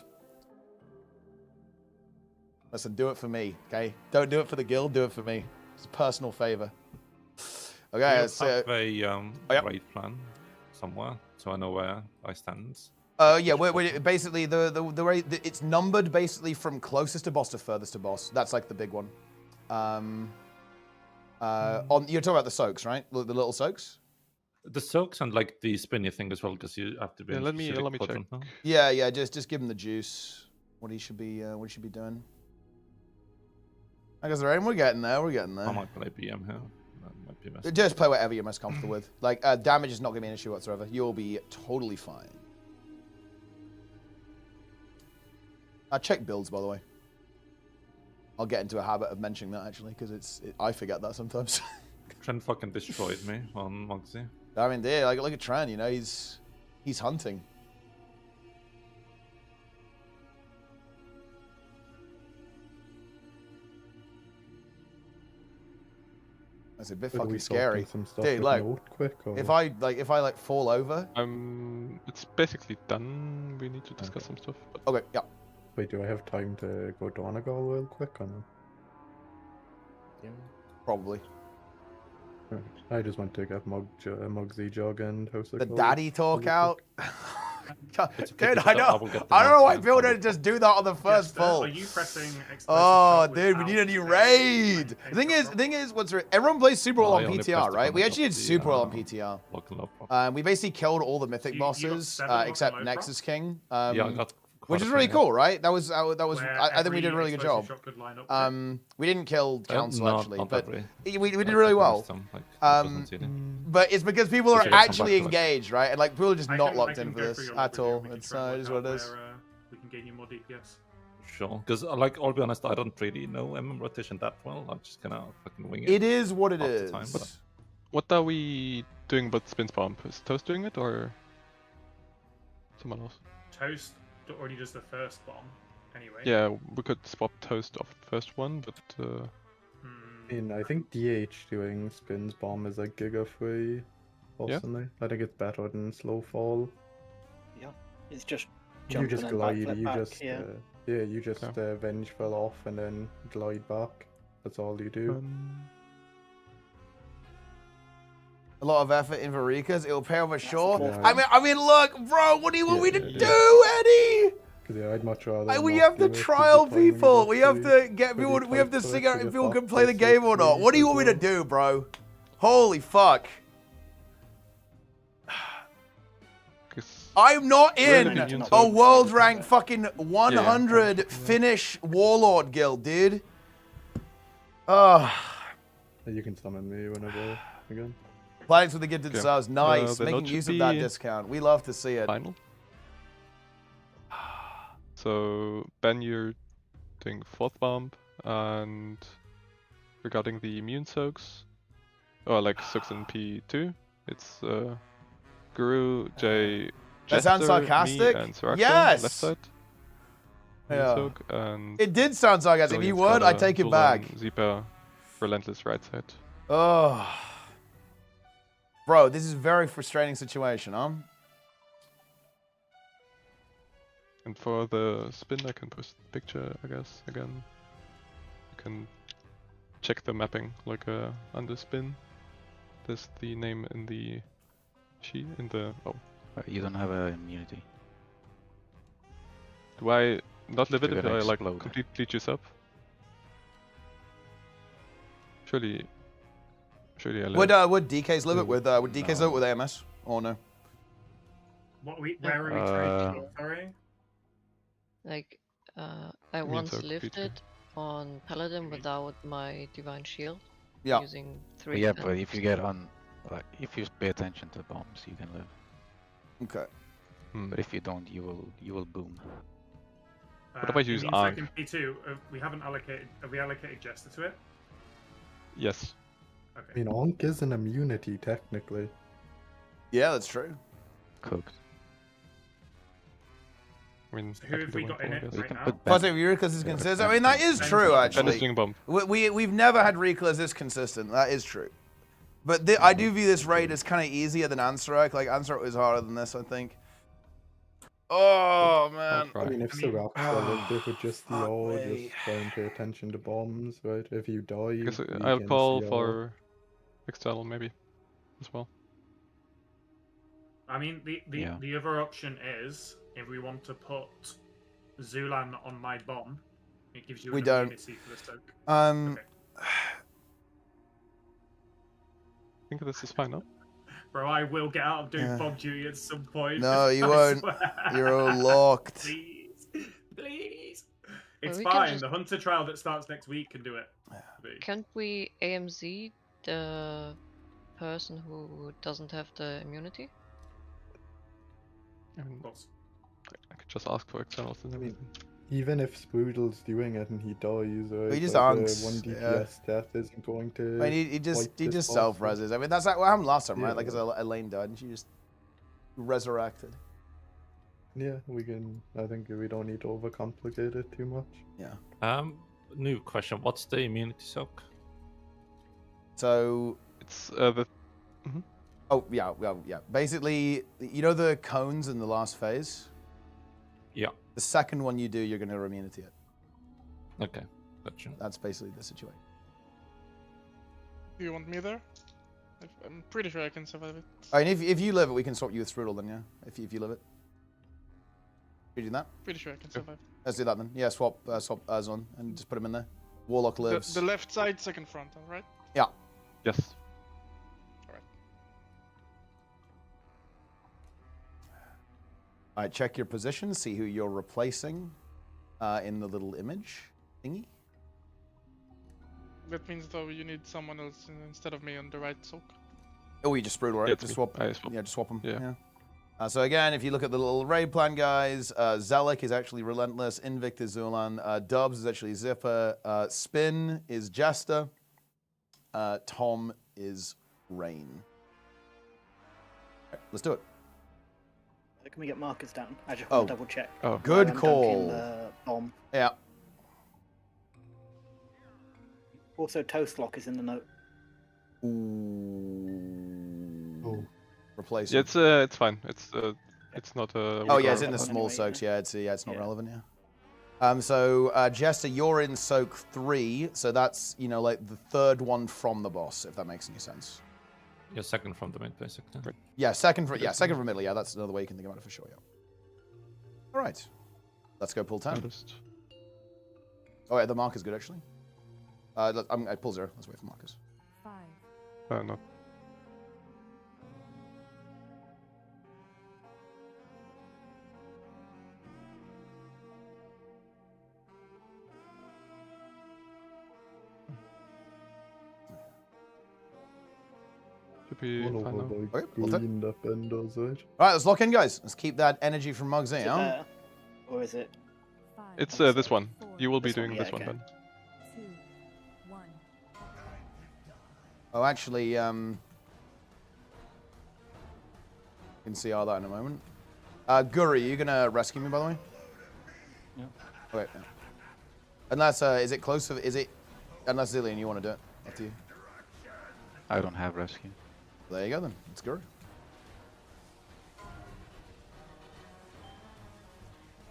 Listen, do it for me, okay? Don't do it for the guild, do it for me. It's a personal favor. Okay, let's have a raid plan somewhere, so I know where I stand. Yeah, we're basically the raid, it's numbered basically from closest to boss to furthest to boss. That's like the big one. You're talking about the soaks, right? The little soaks? The soaks and like the spinny thing as well, because you have to be. Yeah, let me check. Yeah, just give him the juice. What he should be doing. I guess we're getting there. We're getting there. I might play BM here. That might be best. Just play whatever you're most comfortable with. Like damage is not gonna be an issue whatsoever. You'll be totally fine. Check builds, by the way. I'll get into a habit of mentioning that actually, because I forget that sometimes. Trent fucking destroyed me on Moxie. I mean, yeah, like look at Trent. You know, he's hunting. That's a bit fucking scary, dude. Like, if I fall over. It's basically done. We need to discuss some stuff. But... Okay, yeah. Wait, do I have time to go Donegal real quick or no? Yeah. Probably. I just want to get Mugsy Jug and House of The Gold. daddy talk out. Dude, I don't know why people don't just do that on the first pull. Are you pressing oh, dude, we need a new raid. The thing is, everyone plays Super World on PTR, right? We actually did Super World on PTR. We basically killed all the mythic bosses except Nexus King. Yeah, I got which is really cool, right? That was. I think we did a really good job. We didn't kill Council actually, but we did really well. But it's because people are actually engaged, right? And like people are just not locked in for this at all. It's what it is. We can gain you more DPS. Sure, because like I'll be honest, I don't really know MM rotation that well. I'm just gonna fucking wing it. It is what it is. What are we doing about Spin's bomb? Is Toast doing it or someone else? Toast already does the first bomb, anyway. Yeah, we could swap Toast off the first one, but. I think DH doing Spin's bomb is like gw2, personally. Yeah? I think it's better than slow fall. Yeah, it's just you just glide. You back, just yeah. Yeah, you just vengeful off and then glide back. That's all you do. A lot of effort in Varikas. It'll pay off for sure. Yeah. I mean, look, bro. What do you want me to do, Eddie? Because yeah, I'd much rather. We not have to do it, 'cause trial the timing is people. We have actually to get pretty people. We have to tight for it figure out to if get people can back play by the game or not. 6 What do you weeks want me as to do, bro? Holy fuck. I'm not in a world rank fucking 100 Finnish warlord guild, dude. You can summon me whenever again. Planets with the gifted subs, nice. The Making note use should of that be discount. We love to see it. Final. So Ben, you're doing 4th bomb, and regarding the immune soaks, or like soaks in P2, it's Guru, J, That Jester, sounds sarcastic? me, and Soraxo, Yes! left side. Yeah. Soak, and It did sound sarcastic. If you would, I take it back. Zipa, Relentless right side. Oh. Bro, this is a very frustrating situation, huh? And for the spin, I can post the picture, I guess, again. You can check the mapping, like under spin. There's the name in the sheet, in the... Oh. You don't have a immunity. Do I not live it You're if gonna I like explode. completely juice up? Surely I live. Would DKs live it with DKs live it with AMS or no? Where are we trading? Sorry. Like, I once lived it on Paladin without my Divine Shield. Yeah. Using But 3 yeah, spells. but if you get on, like, if you pay attention to bombs, you can live. Okay. But if you don't, you will boom. What if I use Immune Arc? soak in P2, we haven't allocated. Have we allocated Jester to it? Yes. Okay. I mean, Onk is an immunity technically. Yeah, that's true. Cooked. I mean, So who have we got in it right now? Positive Euriclus is consistent. I mean, that is true, actually. doing bomb. We've never had Reclus this consistent. That is true. But I do view this raid as kind of easier than Ansarak. Like, Ansarak was harder than this, I think. Oh, man. I mean, if Soraxo lived it with just the all, just try and pay attention to bombs, right? If you die, I guess you I'll can call see all. for external maybe as well. I mean, the other option is if we want to put Zulan on my bomb, it gives you We an don't. immunity for the soak. Okay. I think this is fine, no? Bro, I will get out of doing bomb duty at some point. No, you I won't. swear. You're all locked. Please. Please. It's we can fine. just- The Hunter trial that starts next week can do it. Can't we AMZ the person who doesn't have the immunity? I mean, I could just ask for externals and everything. Even if Spoodle's doing it and he dies, right? He just like, anks, one DPS death isn't going to. I mean, he just wipe this self off. reses. I mean, that's like what happened last time, right? Yeah. Like, as Elaine died and she just resurrected. Yeah, we can. I think we don't need to overcomplicate it too much. Yeah. New question. What's the immunity soak? So it's the. Oh yeah. Basically, you know the cones in the last phase. Yeah. The second one you do, you're going to immunity it. Okay, gotcha. That's basically the situation. Do you want me there? I'm pretty sure I can survive it. I mean, if you live it, we can swap you with Strudel then, yeah. If you live it. You do that? Pretty sure I can survive. Let's do that then. Yeah, swap Azon and just put him in there. Warlock lives. The left side, second front, right? Yeah. Yes. Alright, check your position, see who you're replacing in the little image thingy. That means though you need someone else instead of me on the right soak. Oh, you just Strudel, right? Yeah, Just swap. I swap. Yeah, just swap them. Yeah. So again, if you look at the little raid plan, guys, Zelik is actually Relentless, Invicta is Zulan, Dubs is actually Zipper, Spin is Jester, Tom is Rain. Right, let's do it. Can we get markers down? I just Oh. want to double check. Oh. Good I'm call. dunking the bomb. Yeah. Also, Toast Lock is in the note. Ooh. Replace Yeah, it. it's fine. It's not Oh yeah, it's in the small soaks. Yeah, it's not Yeah. relevant. Yeah. So Jester, you're in soak 3, so that's like the third one from the boss, if that makes any sense. Yeah, second from the mid, basically. Yeah, second from middle. Yeah, that's another way you can think about it for sure. Yeah. All right, let's go pull 10. Oh yeah, the marker's good actually. I pull 0. Let's wait for markers. 5. No. Should be One fine over now. by green that Ben does, right? All right, let's lock in, guys. Let's keep that energy from Mugs in. Better, or is it? It's this one. You will be This one, doing yeah, this one okay. then. 2, 1. Oh, actually, you can see all that in a moment. Guri, are you gonna rescue me, by the way? Yeah. Wait. Yeah. Unless, is it close? Unless Zillion, you want to do it? Up to you. I don't have rescue. There you go then. It's Guri.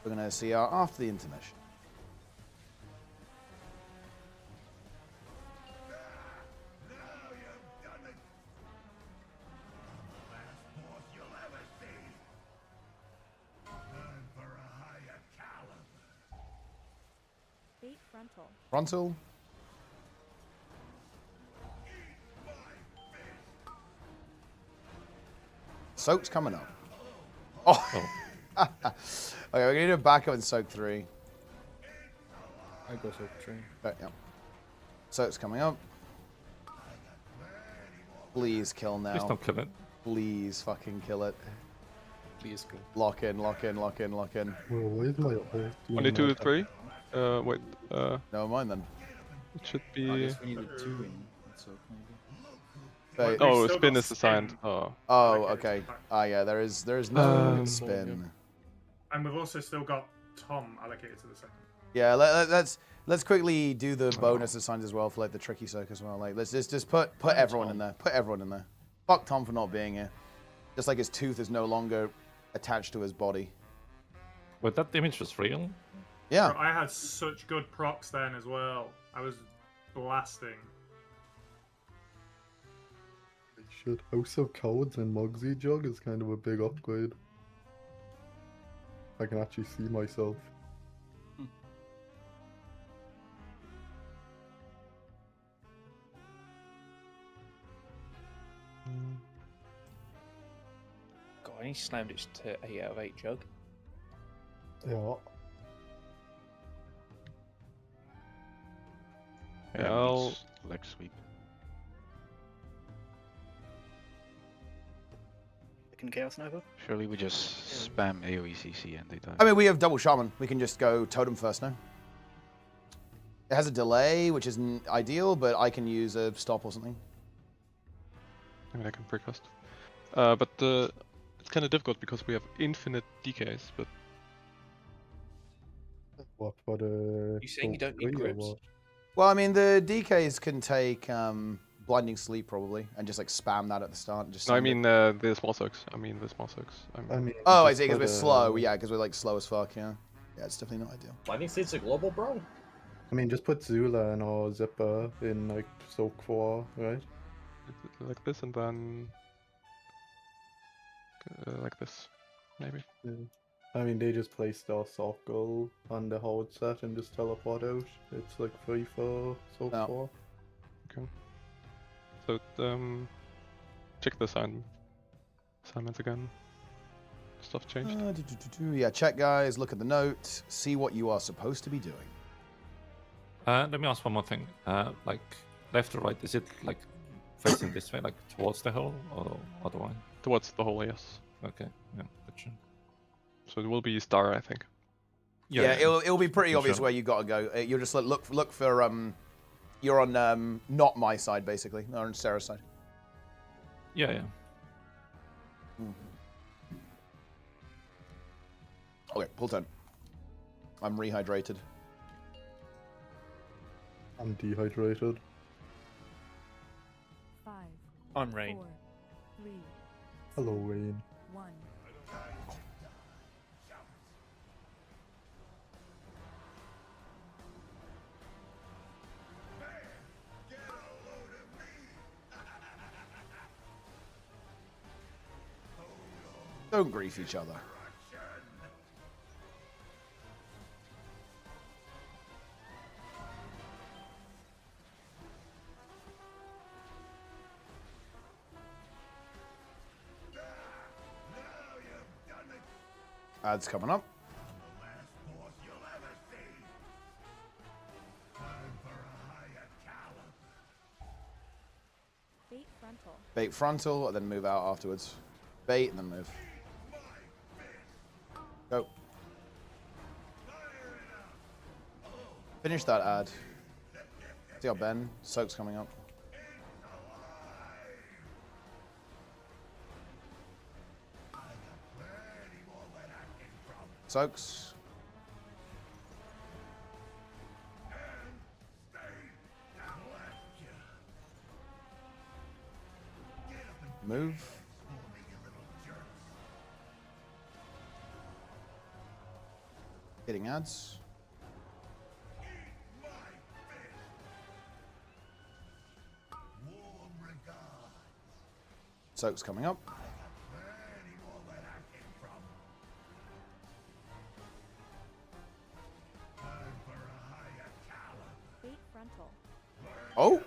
We're gonna see her after the intermission. Frontal. Frontal. Soak's coming up. Oh. Okay, we're gonna do a backup in Soak 3. I go Soak 3. Okay, yeah. Soak's coming up. Please kill now. Please don't kill it. Please fucking kill it. Please go. Lock in, lock in, lock in, lock in. Well, where's my other? 22 to 3. Wait. Never mind then. It should I be. guess we need a 2 in Soak maybe. So- Oh, spin is assigned. Oh. Oh, okay. Yeah, there is no spin. And we've also still got Tom allocated to the second. Yeah, let's quickly do the bonus assigned as well for like the tricky soak as well. Like let's just put everyone in there. Put everyone in there. Fuck Tom for not being here. Just like his tooth is no longer attached to his body. But that image was real. Yeah. Bro, I had such good procs then as well. I was blasting. Shit, House of Cowards and Mugsy Jug is kind of a big upgrade. I can actually see myself. God, I slammed it to 8 out of 8 jug. Yeah. Yeah, I'll leg sweep. Can Chaos Nova? Surely we just spam AoE CC and they die. I mean, we have double shaman. We can just go totem first now. It has a delay, which isn't ideal, but I can use a stop or something. I mean, I can precast. But it's kind of difficult because we have infinite decays, but... What, for the... You saying you don't need grips? Well, I mean, the DKs can take blinding sleep probably, and just like spam that at the start. And just No, I mean the small soaks. I mean, oh, I see, because we're slow. Yeah, because we're like slow as fuck. Yeah, yeah, it's definitely not ideal. Lightning Seed's a global, bro. I mean, just put Zula and or Zipper in like Soak 4, right? Like this, and then like this, maybe. Yeah. I mean, they just play Star Circle on the Howard set and just teleport out. It's like free for Soak 4. Okay. So check the assignments again. Stuff changed. Yeah, check, guys. Look at the note. See what you are supposed to be doing. Let me ask one more thing. Like left or right? Is it like facing this way, like towards the hole, or otherwise? Towards the hole, yes. Okay. Yeah. Gotcha. So it will be star, I think. Yeah, it'll be pretty obvious where you gotta go. You'll just like, look for You're on not my side basically, or on Sarah's side. Yeah, yeah. Okay, pull 10. I'm rehydrated. I'm dehydrated. 5. I'm Rain. 4, 3, Hello, Rain. 1. Don't grief each other. Ads coming up. Bait frontal. Bait frontal, and then move out afterwards. Bait, and then move. Go. Finish that ad. See how Ben. Soak's coming up. Soaks. Move. Getting ads. Soak's coming up. Bait frontal. Oh.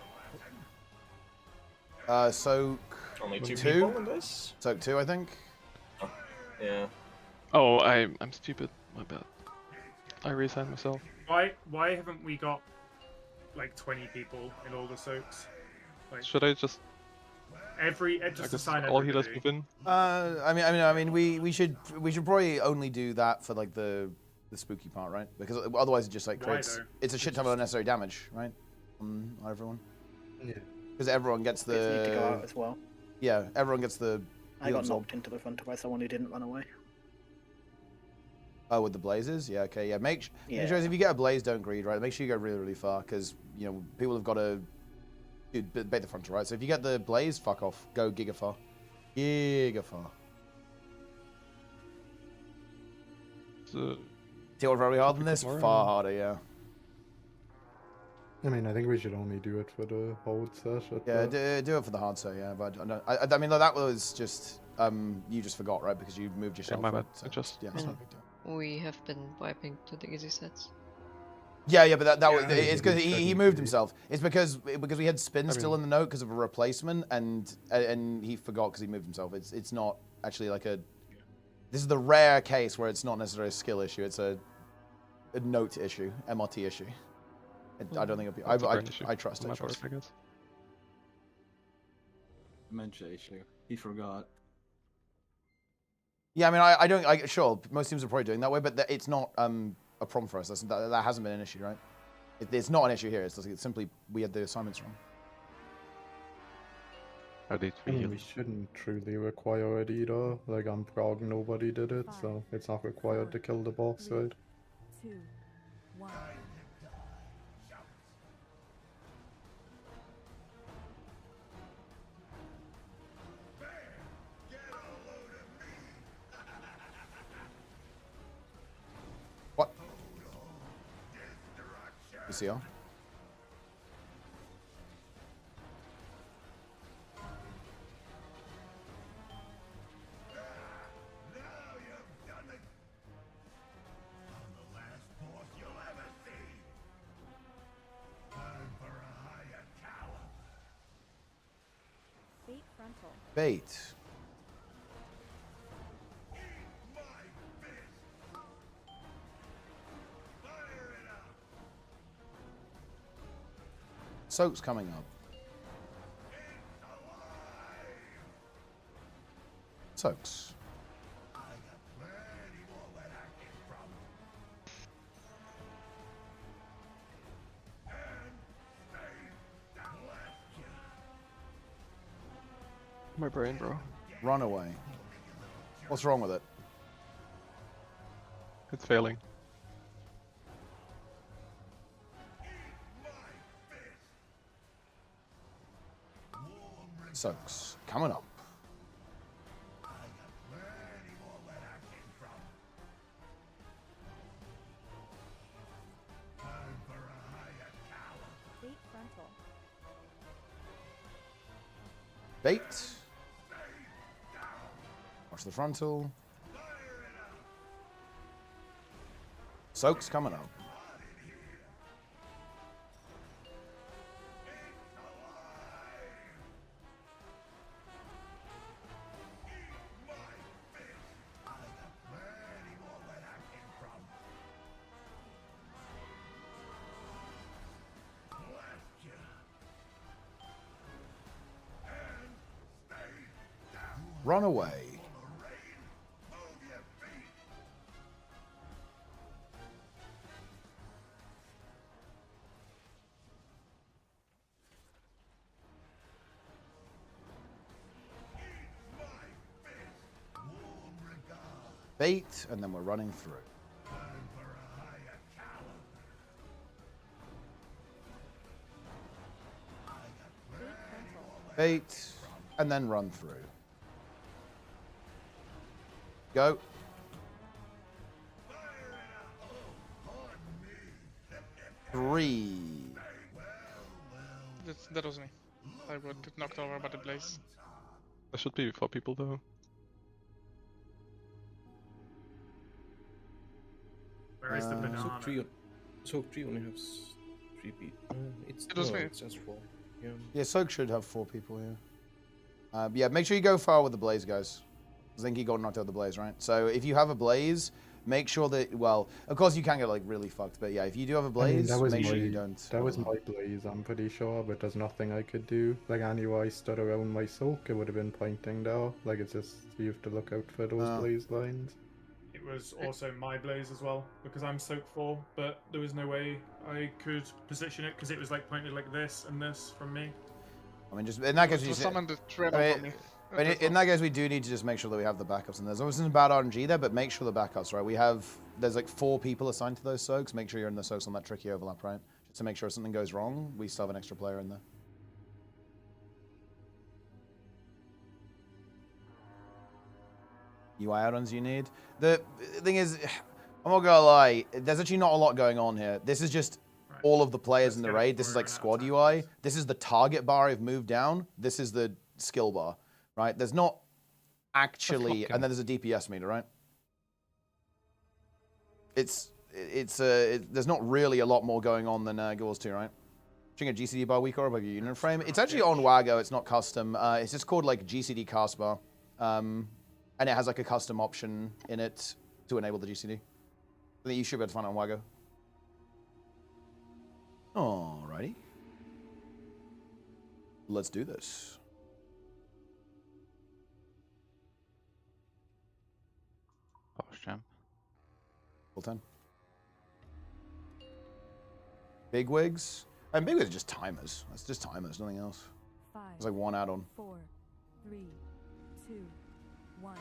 Soak. Only two 2. people in this? Soak 2, I think. Oh, yeah. Oh, I'm stupid. My bad. I resigned myself. Why haven't we got like 20 people in all the soaks? Like, Should I just? Just assign all everybody. healers within. I mean, we should probably only do that for like the spooky part, right? Because otherwise it just like Why, creates though? it's a shit ton of unnecessary damage, right? On everyone. Yeah. Because everyone gets Need to go out the as well. yeah, everyone gets the. I got knocked into the front by someone who didn't run away. Oh, with the blazes, yeah, okay, yeah. Make sure Yeah. if you get a blaze, don't greed, right? Make sure you go really, really far, because you know people have got to bait the frontal, right? So if you get the blaze, fuck off, go gigafar, gigafar. So, See what very hard than this? tomorrow? Far harder, yeah. I mean, I think we should only do it for the hold set. Yeah, do it for the hard set, yeah. But I mean, that was just you just forgot, right? Because you moved yourself. my right? bad. So, I just yeah, it's not a big deal. We have been wiping to the easy sets. Yeah, but that was Yeah, it's because he technically. moved himself. It's because we had spin still in the note because of a replacement, and he forgot because he moved himself. It's not actually like a. This is the rare case where it's not necessarily a skill issue. It's a note issue, MRT issue. I don't think it'll be. I trust. I trust. I guess. Dementia issue. He forgot. Yeah, I mean, I don't. Sure, most teams are probably doing that way, but it's not a problem for us. That hasn't been an issue, right? It's not an issue here. It's simply we had the assignments wrong. Are they I mean, we shouldn't truly require it either. Like on Prague, nobody did it, so it's not required to kill the boss, right? 2, 1. What? UCL? Bait frontal. Bait. Soak's coming up. Soaks. My brain, bro. Run away. What's wrong with it? It's failing. Soaks. Coming up. Bait frontal. Bait. Watch the frontal. Soak's coming up. Run away. Bait, and then we're running through. Bait, and then run through. Go. Three. That was me. I would knocked over by the blaze. There should be 4 people though. Where is the banana? Soak 3 only has 3 people. It was me. It's just 4. Yeah. Yeah, Soak should have 4 people here. Yeah, make sure you go far with the blaze, guys. I think he got knocked out the blaze, right? So if you have a blaze, make sure that, well, of course you can get like really fucked, but yeah, if you do have a blaze, make sure you don't. That was my blaze, I'm pretty sure, but there's nothing I could do. Like anywhere I stood around my soak, it would have been pointing there. Like it's just, you have to look out for those blaze lines. It was also my blaze as well, because I'm soak 4, but there was no way I could position it, because it was like pointed like this and this from me. I mean, just in that case, in that case, we do need to just make sure that we have the backups. And there's obviously some bad RNG there, but make sure the backups, right? There's like 4 people assigned to those soaks. Make sure you're in the soaks on that tricky overlap, right? Just to make sure if something goes wrong, we still have an extra player in there. UI add-ons you need. The thing is, I'm not gonna lie, there's actually not a lot going on here. This is just all of the players in the raid. This is like squad UI. This is the target bar I've moved down. This is the skill bar, right? There's not actually, and then there's a DPS meter, right? There's not really a lot more going on than Gw2, 2, right? Checking a GCD bar weak or above your unit frame. It's actually on Wago. It's not custom. It's just called like GCD cast bar, and it has like a custom option in it to enable the GCD. I think you should be able to find it on Wago. Alrighty. Let's do this. Post jump. Full 10. Big wigs. And big wigs are just timers. That's just timers, nothing else. 5. It's like 1 add-on. 4, 3, 2, 1.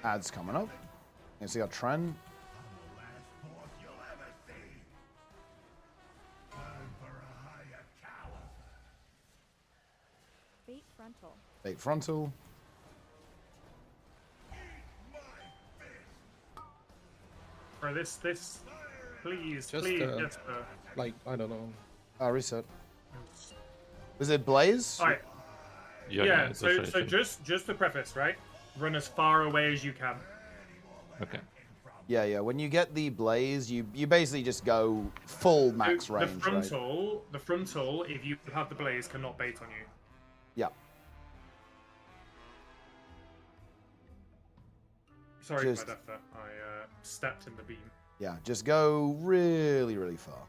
Ads coming up. You can see our trend. Bait frontal. Bait frontal. Bro, this, please, Just, please, like, I don't know. Reset. Was it Blaze? Alright. Yeah, so just to preface, right? Run as far away as you can. Okay. Yeah. When you get the Blaze, you basically just go full max range, The frontal, if you have the Blaze, cannot bait on you. Yeah. Sorry if I left that. I stepped in the beam. Yeah, just go really, really far.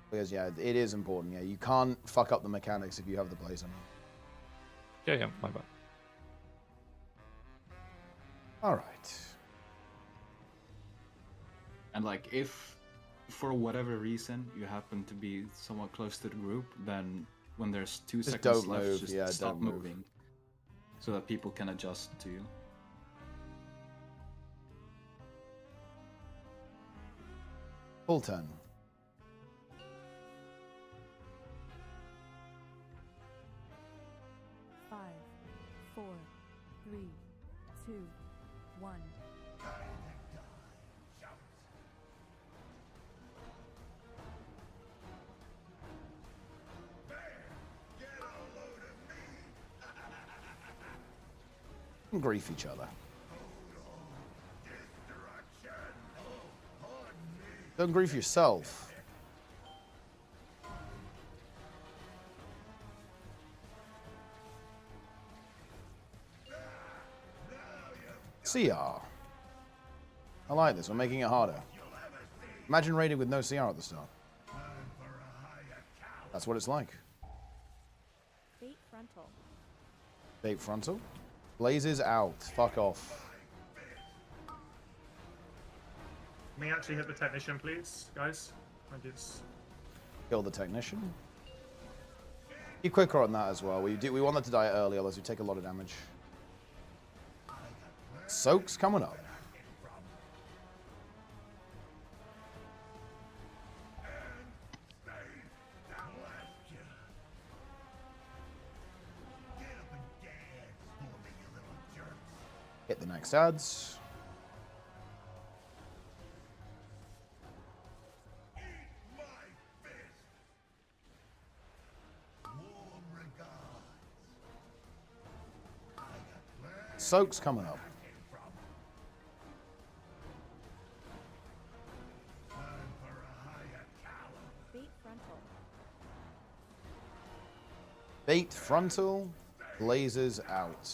Because, yeah, it is important. Yeah, you can't fuck up the mechanics if you have the Blaze on you. Yeah, my bad. All right. And like, if for whatever reason you happen to be somewhat close to the group, then when there's 2 just seconds don't left, move. just Yeah, stop don't move. moving, so that people can adjust to you. Full 10. Five, 4, 3, 2, 1. Grief each other. Don't grief yourself. CR. I like this. We're making it harder. Imagine raiding with no CR at the start. That's what it's like. Bait frontal. Bait frontal. Blazes out. Fuck off. Can we actually hit the technician, please, guys? I just... Kill the technician. Be quicker on that as well. We want them to die early, otherwise we take a lot of damage. Soak's coming up. Hit the next ads. Soak's coming up. Bait frontal. Bait frontal. Blazes out.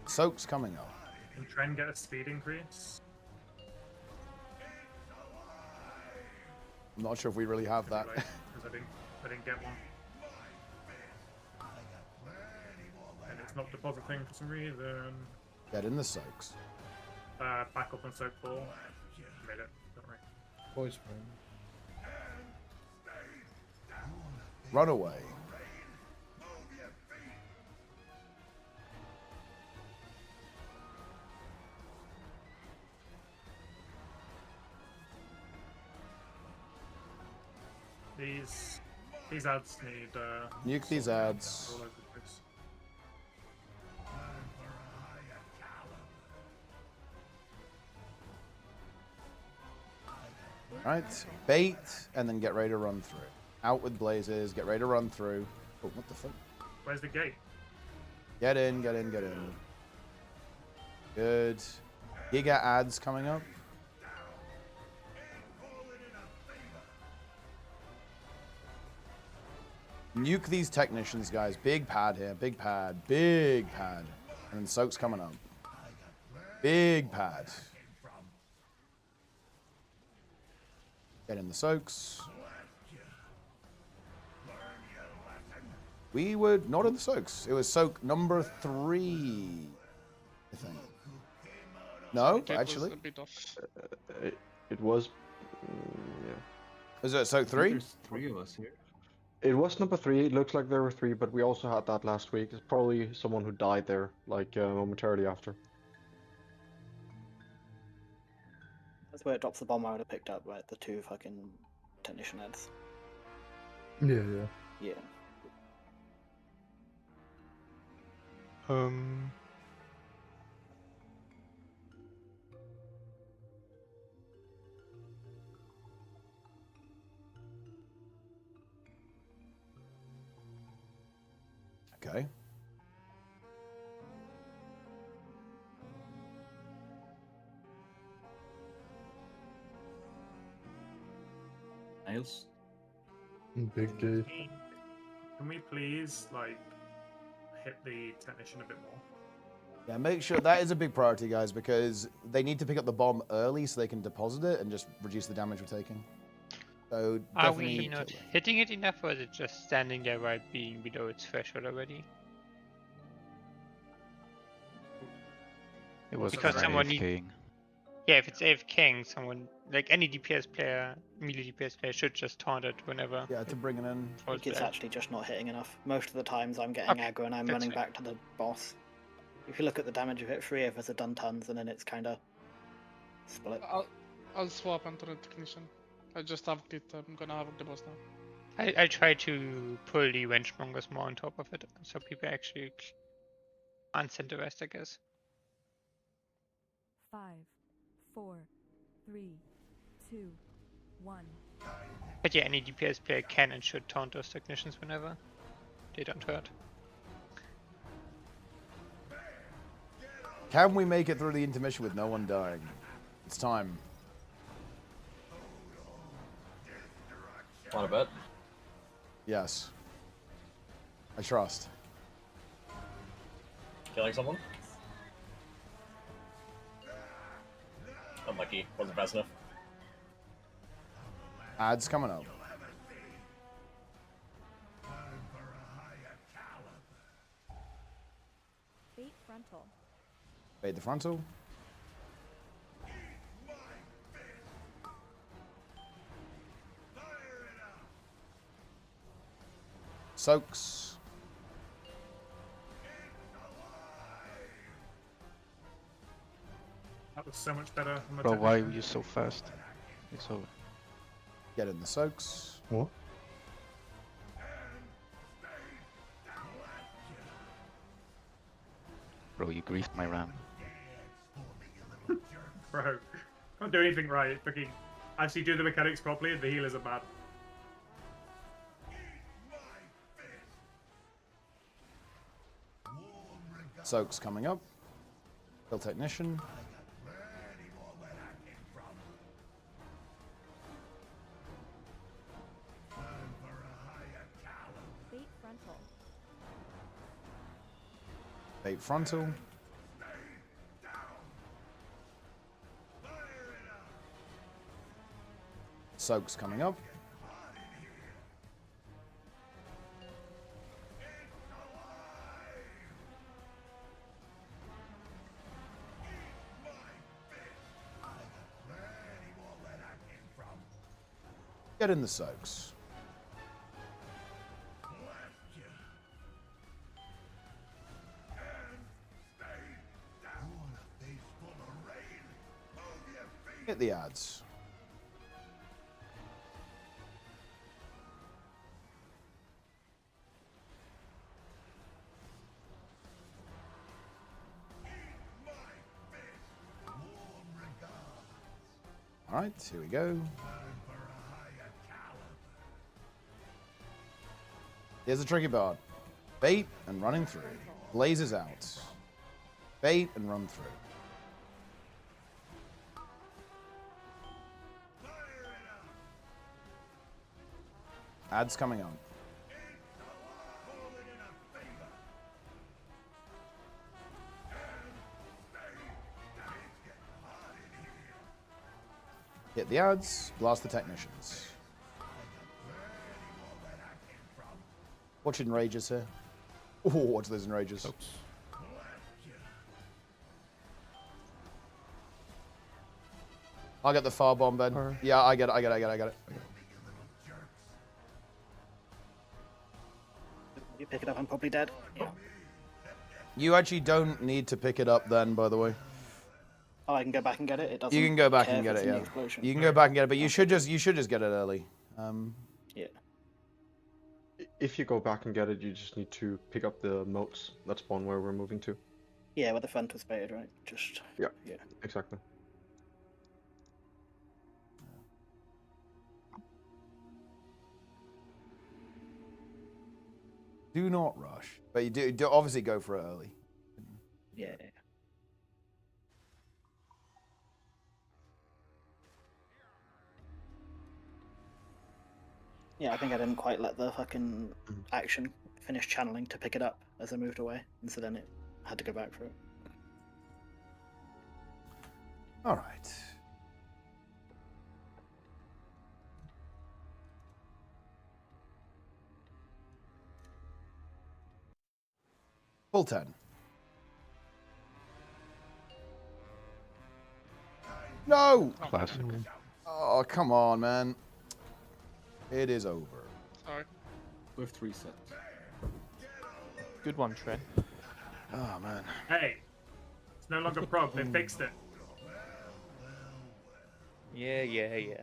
Soak's coming up. Can try and get a speed increase. I'm not sure if we really have that. Because I didn't get one. And it's not depositing for some reason. Get in the Soaks. Back up on soak 4. Made it. Don't worry. Voice frame. Run away. These ads need Nuke these ads. all over the place. Right, bait, and then get ready to run through. Out with blazes, get ready to run through. Oh, what the fuck? Where's the gate? Get in, get in, get in. Good. Giga ads coming up. Nuke these technicians, guys. Big pad here, big pad, big pad. And then Soak's coming up. Big pad. Get in the Soaks. We were not in the Soaks. It was Soak number 3, I think. No, actually. It was. Yeah. Was it Soak 3? There's 3 of us here. It was number 3. It looks like there were 3, but we also had that last week. It's probably someone who died there, like momentarily after. That's where it drops the bomb I would have picked up, right? The 2 fucking technician heads. Yeah. Yeah. Okay. Nails. Big gate. Can we please, like, hit the technician a bit more? Yeah, make sure that is a big priority, guys, because they need to pick up the bomb early so they can deposit it and just reduce the damage we're taking. So Are we definitely not hitting it enough, or is it just standing there while being below its threshold already? It was because someone AFKing. Yeah, if it's AFKing, someone like any DPS player, melee DPS player should just taunt it whenever. Yeah, to bring it in. I think it's actually just not hitting enough. Most of the times I'm getting aggro and I'm running back to the boss. If you look at the damage of it, 3 of us have done tons, and then it's kind of split. I'll swap onto the technician. I just have it. I'm gonna have the boss now. I try to pull the Wenchmongers more on top of it, so people actually can't send the rest, I guess. 5, 4, 3, 2, 1. But yeah, any DPS player can and should taunt those technicians whenever they don't hurt. Can we make it through the intermission with no one dying? It's time. Want to bet? Yes. I trust. Killing someone? Unlucky. Wasn't fast enough. Ads coming up. Bait frontal. Bait the frontal. Soaks. That was so much better. On the Bro, why are technician. you so fast? It's over. Get in the soaks. What? Bro, you griefed my ram. Bro, can't do anything right. Fucking actually do the mechanics properly, and the healers are bad. Soaks coming up. Kill technician. Bait frontal. Bait frontal. Soaks coming up. Get in the soaks. Hit the ads. All right, here we go. Here's the tricky part. Bait and running through. Blazes out. Bait and run through. Ads coming up. Hit the ads, blast the technicians. Watch enrages here. Oh, watch those enrages. Oops. I'll get the far bomb, Ben. Yeah, I get it. You pick it up, I'm probably dead. Yeah. You actually don't need to pick it up then, by the way. Oh, I can go back and get it. It doesn't. You can go back care and if get it's it, in the yeah. explosion. You can go back and get it, but you should just get it early. Yeah. If you go back and get it, you just need to pick up the moats that spawn where we're moving to. Yeah, where the front was baited, right? Just. Yeah. Yeah. Exactly. Do not rush, but you do obviously go for it early. Yeah. Yeah, I think I didn't quite let the fucking action finish channeling to pick it up as I moved away, and so then it had to go back for it. All right. Full 10. No! Classic. Oh, come on, man. It is over. Sorry. With 3 sets. Good one, Trent. Oh man. Hey, it's no longer prog. They fixed it. Yeah, yeah, yeah.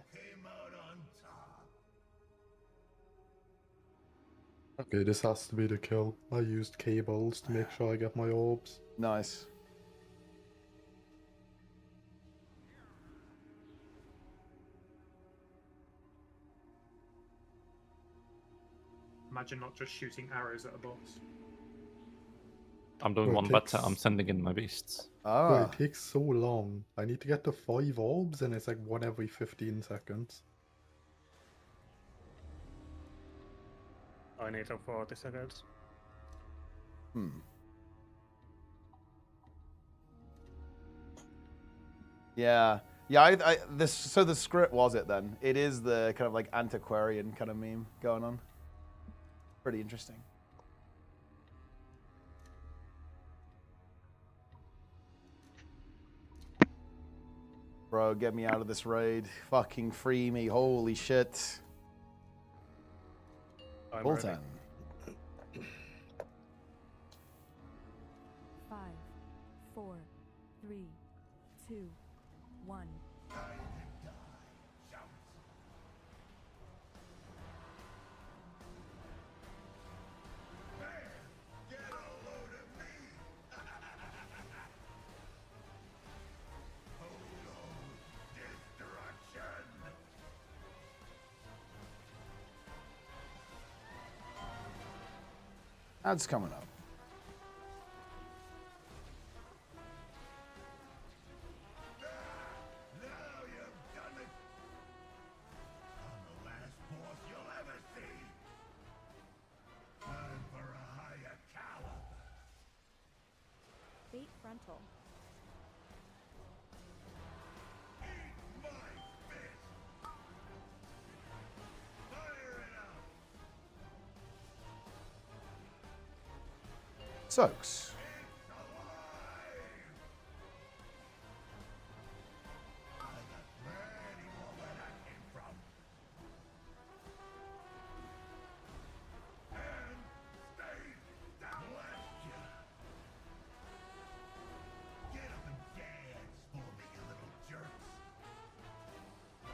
Okay, this has to be the kill. I used cables to make sure I get my orbs. Nice. Imagine not just shooting arrows at a boss. I'm doing Well, it one better. takes- I'm sending in my beasts. But it takes so long. I need to get to 5 orbs and it's like one every 15 seconds. I need 40 seconds. Yeah. So the script was it then? It is the kind of like antiquarian kind of meme going on. Pretty interesting. Bro, get me out of this raid. Fucking free me. Holy shit. I'm ready. 10. 5, 4, 3, 2, 1. That's coming up. Fate frontal. Soaks.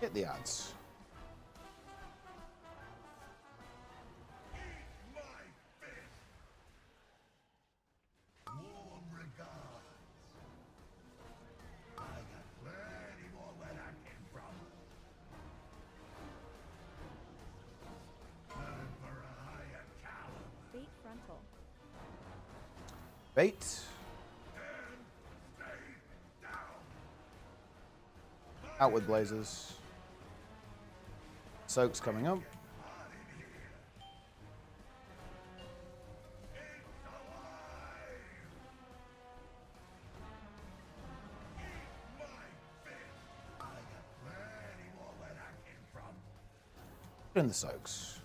Hit the ads. Fate frontal. Bait. Out with blazers. Soaks coming up. Put in the soaks.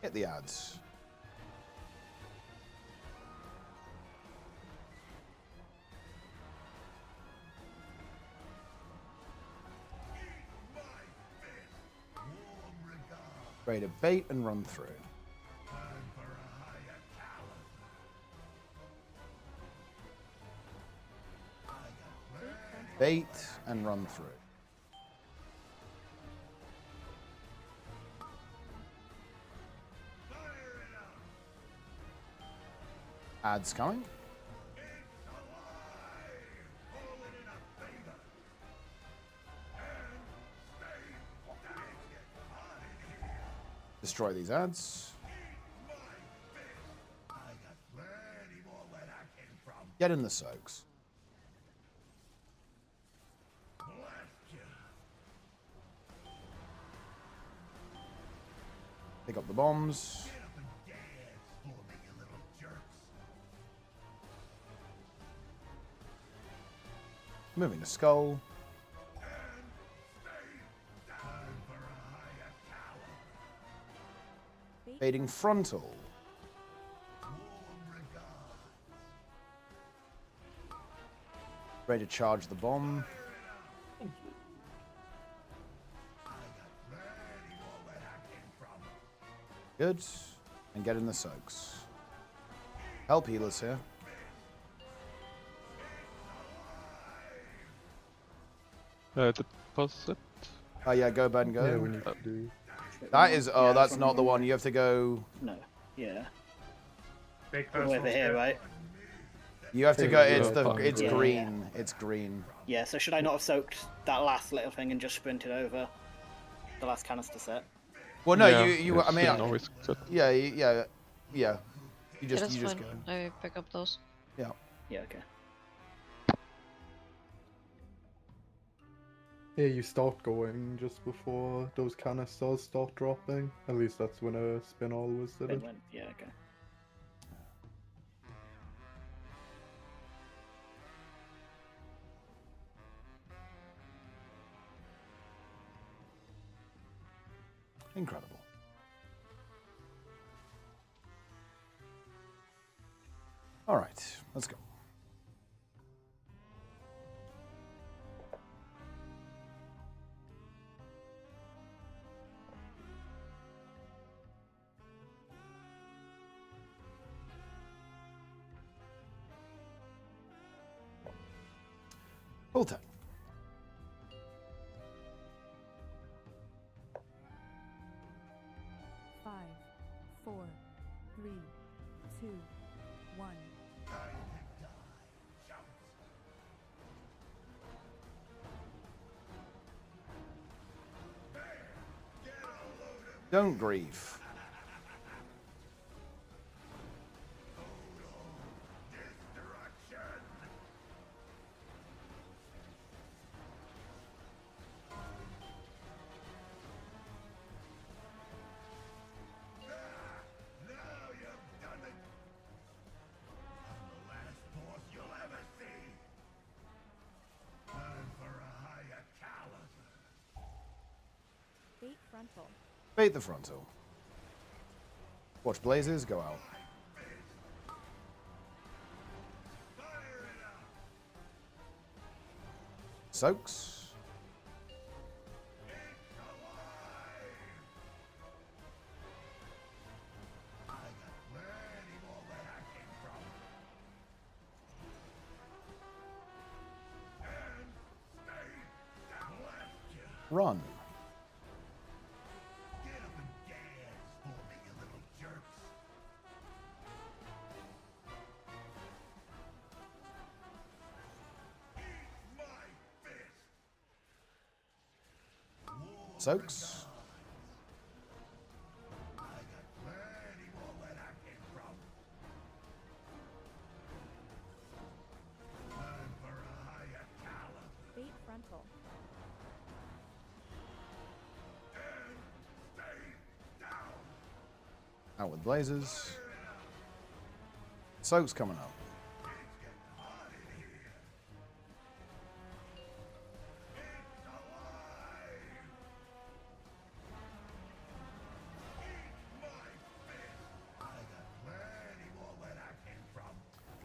Hit the ads. Ready to bait and run through. Bait and run through. Ads coming. Destroy these ads. Get in the soaks. Pick up the bombs. Moving to skull. Baiting frontal. Ready to charge the bomb. Good. And get in the soaks. Help healers here. Deposit. Oh yeah, go Ben, go. Yeah, we need to do. That is. Oh, Yeah, that's from not the one one. way. You have to go. No. Yeah. Big All the way over here, right? You have to go. It's the. It's Yeah. green. It's green. Yeah. So should I not have soaked that last little thing and just sprinted over the last canister set? Well, no, Yeah, you. I mean, always yeah. You Yeah, just. that's You just fine. go. I pick up those. Yeah. Yeah. Okay. Yeah, you start going just before those canisters start dropping. At least that's when a spin always did it. Yeah. Okay. Incredible. All right, let's go. Full 10. Five, four, three, two, one. Don't grieve. Bait frontal. Bait the frontal. Watch blazes go out. Soaks. Run. Soaks. Bait frontal. Out with blazes. Soaks coming up.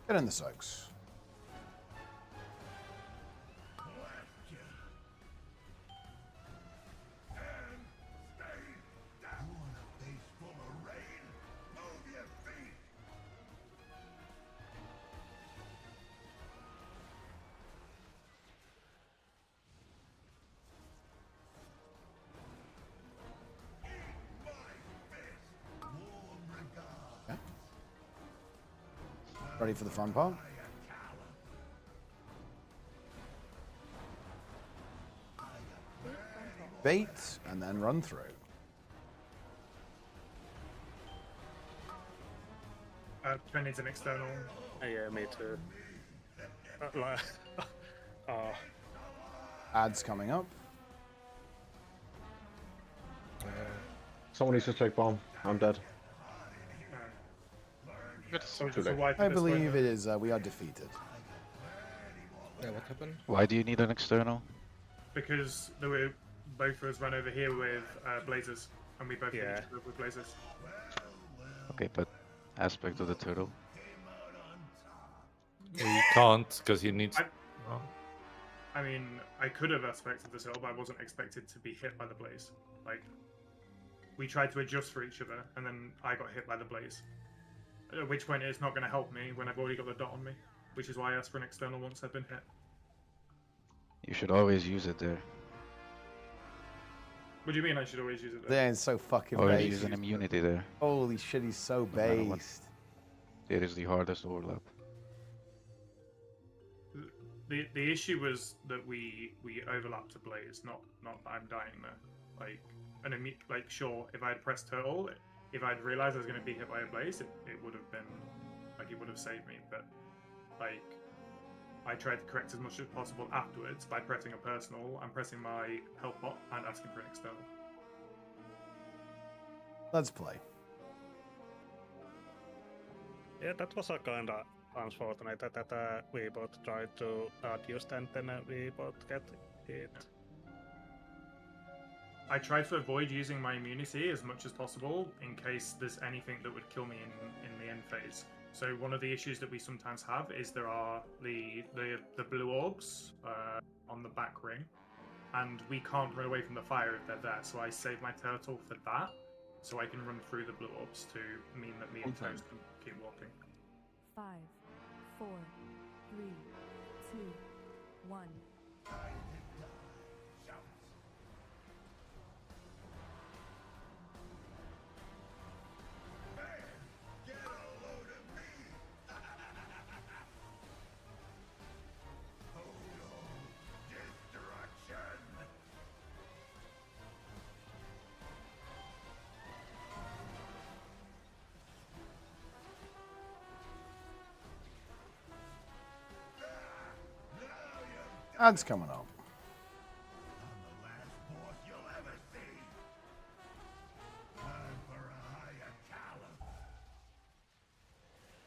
Get in the soaks. Okay. Ready for the fun part? Bait and then run through. Ben needs an external. Yeah, me too. Ads coming up. Someone needs to take bomb. I'm dead. Soldiers Too are late. wiped I at this point. believe it is. We are defeated. Yeah, what happened? Why do you need an external? Because there were both of us run over here with blazers, and we both hit each other with blazers. Okay, but aspect of the turtle. You can't, because you need... Oh. I mean, I could have aspected the turtle, but I wasn't expected to be hit by the blaze. Like, we tried to adjust for each other, and then I got hit by the blaze. At which point it's not going to help me when I've already got the dot on me, which is why I asked for an external once I've been hit. You should always use it there. What do you mean I should always use it there? They're so fucking Always based. use an immunity there. Holy shit, he's so No matter what. based. It is the hardest overlap. The issue was that we overlapped a blaze, not that I'm dying there. Like sure, if I had pressed turtle, if I'd realized I was going to be hit by a blaze, it would have been like it would have saved me. But like I tried to correct as much as possible afterwards by pressing a personal and pressing my help bot and asking for an external. Let's play. Yeah, that was a kind of unfortunate that we both tried to use and then we both get hit. I try to avoid using my immunity as much as possible in case there's anything that would kill me in the end phase. So one of the issues that we sometimes have is there are the blue orbs on the back ring, and we can't run away from the fire if they're there. So I save my turtle for that, so I can run through the blue orbs to mean that me and Toast can keep walking. 5, 4, 3, 2, 1. Ads coming up.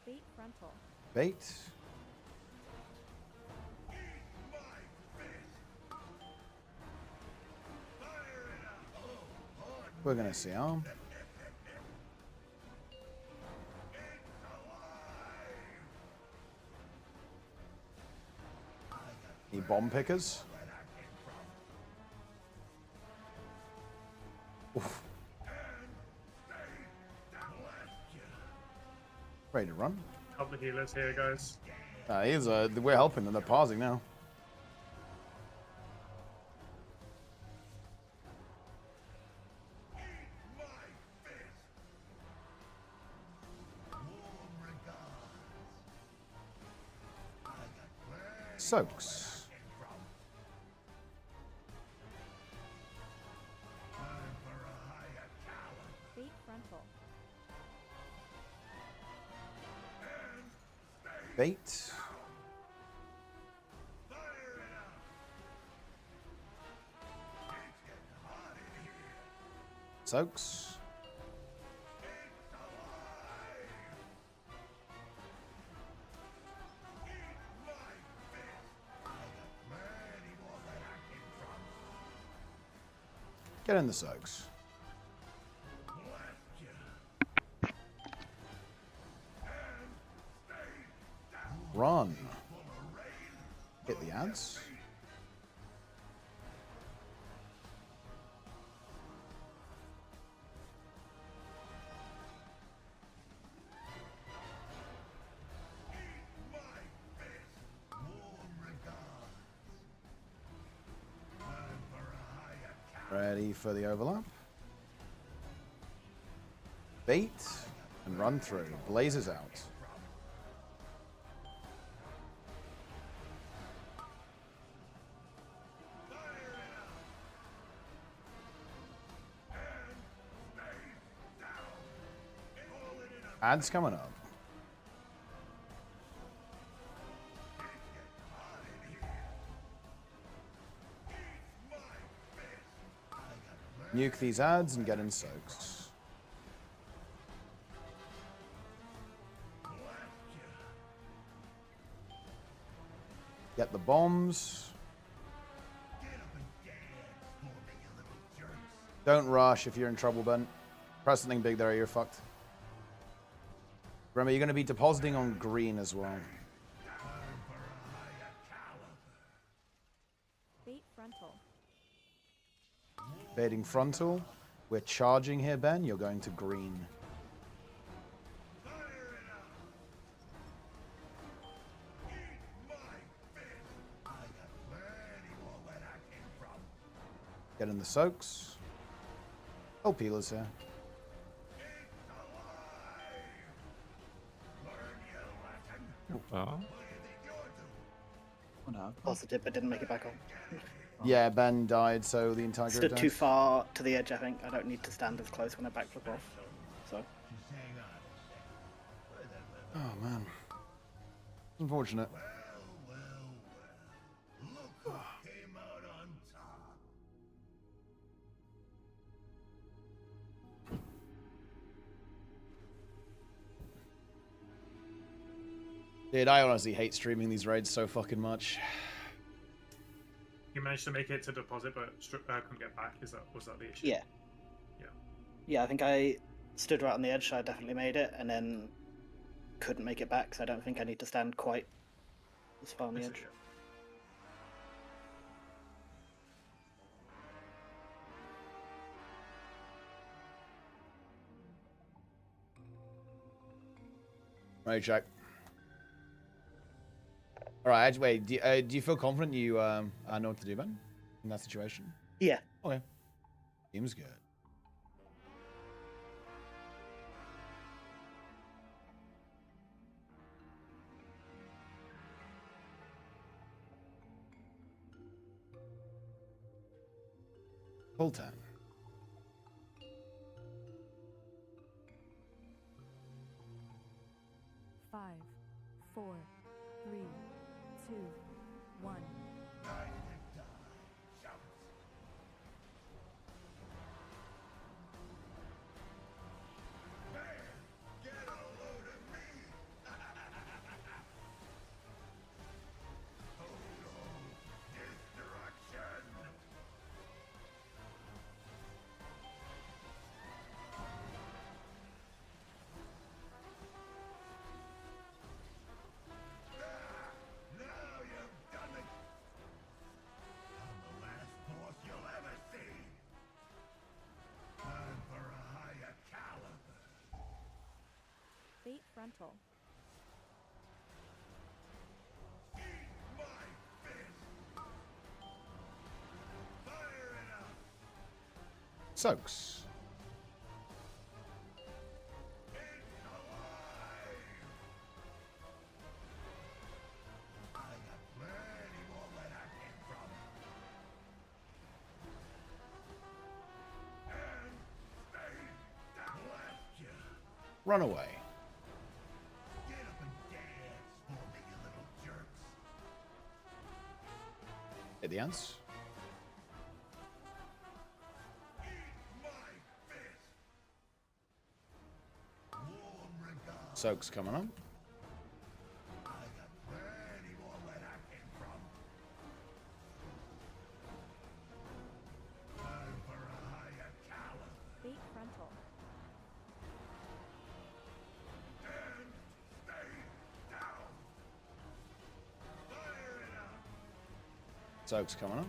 Bait frontal. Bait. We're gonna see arm. Any bomb pickers? Oof. Ready to run? Help the healers here, guys. We're helping them. They're pausing now. Soaks. Bait frontal. Bait. Soaks. Get in the soaks. Run. Hit the ads. Ready for the overlap. Bait and run through. Blazes out. Ads coming up. Nuke these ads and get in soaks. Get the bombs. Don't rush if you're in trouble, Ben. Press something big there or you're fucked. Remember, you're going to be depositing on green as well. Bait frontal. Baiting frontal. We're charging here, Ben. You're going to green. Get in the soaks. Oh, peelers here. Positive, but didn't make it back on. Yeah, Ben died, so the entire group Stood too dies. far to the edge, I think. I don't need to stand as close when I backflip off. So. Oh, man. Unfortunate. Dude, I honestly hate streaming these raids so fucking much. You managed to make it to deposit, but couldn't get back. Was that the issue? Yeah. Yeah. Yeah, I think I stood right on the edge, so I definitely made it, and then couldn't make it back, so I don't think I need to stand quite as far on the edge. Right, check. All right, wait. Do you feel confident you know what to do, Ben, in that situation? Yeah. Okay. Seems good. Full 10. Five, 4, 3, 2, 1. Fate frontal. Soaks. Run away. Hit the ants. Soaks coming up. Fate frontal. Soaks coming up.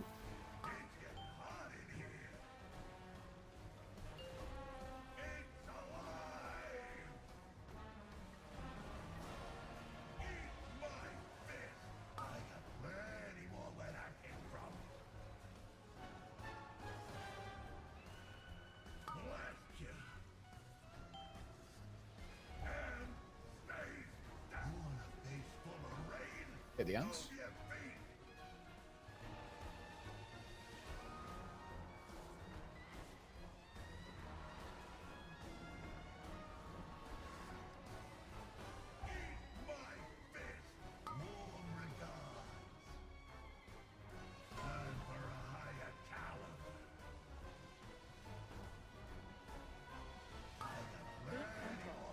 Hit the ants.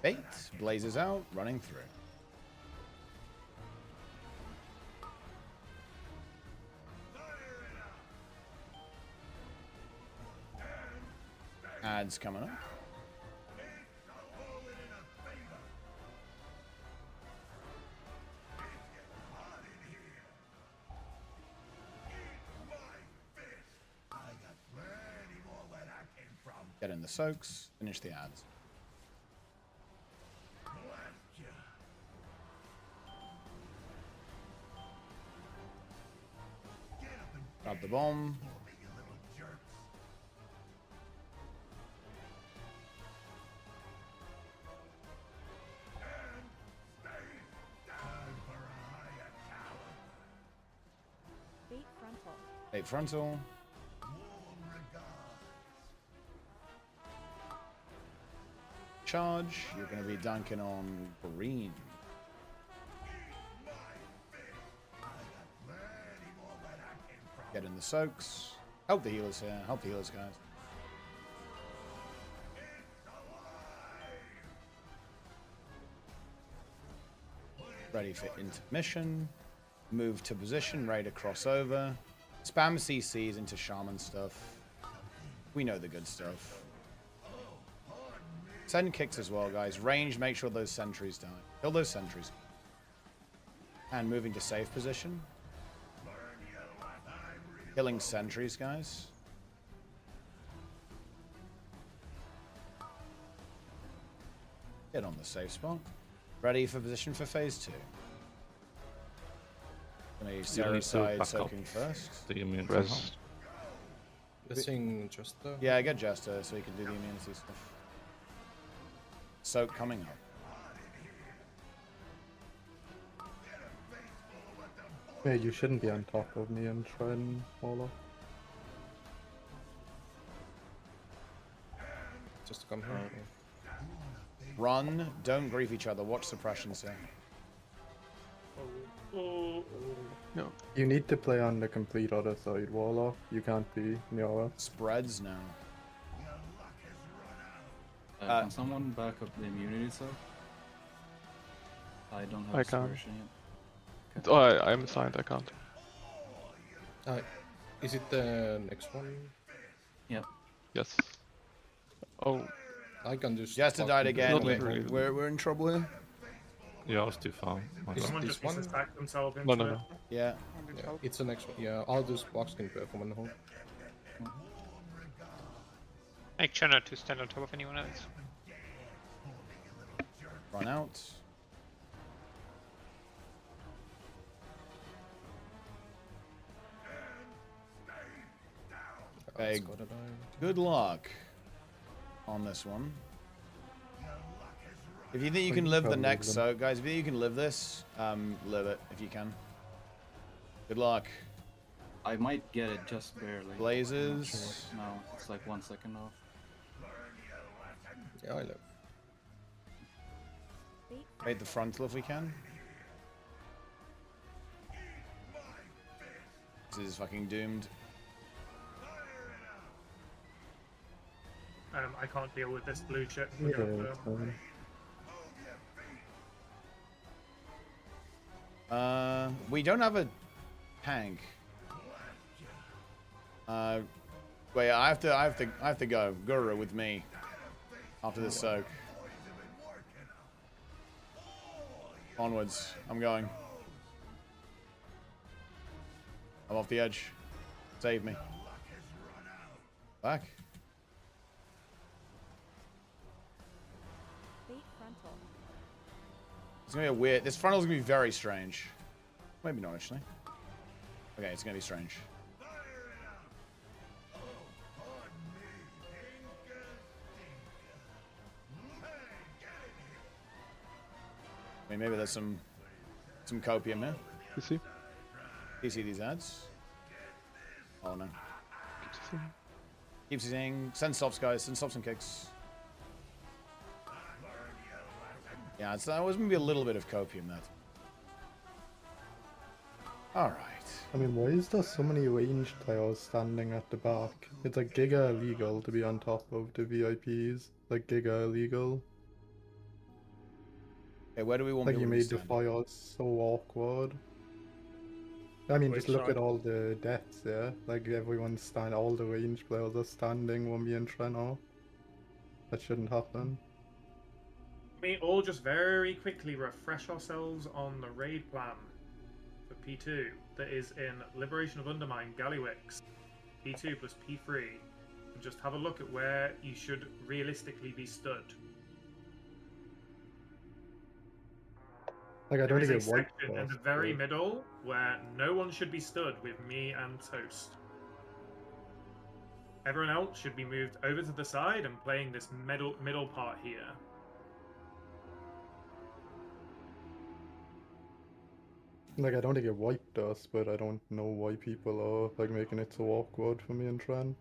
Bait blazes out, running through. Ads coming up. Get in the soaks. Finish the ads. Grab the bomb. Bait frontal. Bait frontal. Charge. You're going to be dunking on green. Get in the soaks. Help the healers here. Help the healers, guys. Ready for intermission. Move to position. Ready to cross over. Spam CCs into shaman stuff. We know the good stuff. Send kicks as well, guys. Range, make sure those sentries die. Kill those sentries. And moving to safe position. Killing sentries, guys. Get on the safe spot. Ready for position for phase 2. Gonna Sarah side soaking first. The immune Rest. Missing Jester. Yeah, get Jester so he can do the immunity stuff. Soak coming up. Yeah, you shouldn't be on top of me and try and haul off. Just to come here. Run, don't grief each other. Watch suppressions here. No. You need to play on the complete other side, Warlock. You can't be near us. Spreads now. Can someone back up the immunity side? I don't have I can't. dispersion yet. Oh, I'm assigned, I can't. Is it the next one? Yep. Yes. Oh. I can just. Jester died again. Really. We're in trouble here. Yeah, I was too far. Someone just needs to stack themselves into No. it. Yeah. Yeah, it's the next one. Yeah, I'll just box can perform on the whole. Make sure not to stand on top of anyone else. Run out. Okay, good luck on this one. If you think you can live the next soak, guys, if you think you can live this, live it if you can. Good luck. I might get it just barely. Blazes. No, it's like 1 second off. Yeah, I live. Bait the frontal if we can. This is fucking doomed. I can't deal with this blue shit. Yeah, it's fine. We don't have a tank. Wait, I have to go. Guru with me after this soak. Onwards. I'm going. I'm off the edge. Save me. Back. It's gonna be a weird. This frontal's gonna be very strange. Maybe not actually. Okay, it's gonna be strange. I mean, maybe there's some copium here. You see? You see these ads? Oh no. Keep seeing. Send stops, guys. Send stops and kicks. Yeah, it's always gonna be a little bit of copium that. Alright. I mean, why is there so many ranged players standing at the back? It's like giga illegal to be on top of the VIPs. Like giga illegal. Okay, where do we want like you people to made the stand? fire so awkward. I mean, just Which look side? at all the deaths, yeah? Like everyone's standing, all the ranged players are standing when me and Trent are. That shouldn't happen. We all just very quickly refresh ourselves on the raid plan for P2 that is in Liberation of Undermine, Gallywix, P2 plus P3, and just have a look at where you should realistically be stood. Like, I There don't is think a it wiped section in us, the very but- middle where no one should be stood with me and Toast. Everyone else should be moved over to the side and playing this middle part here. Like, I don't think it wiped us, but I don't know why people are, like, making it so awkward for me and Tran.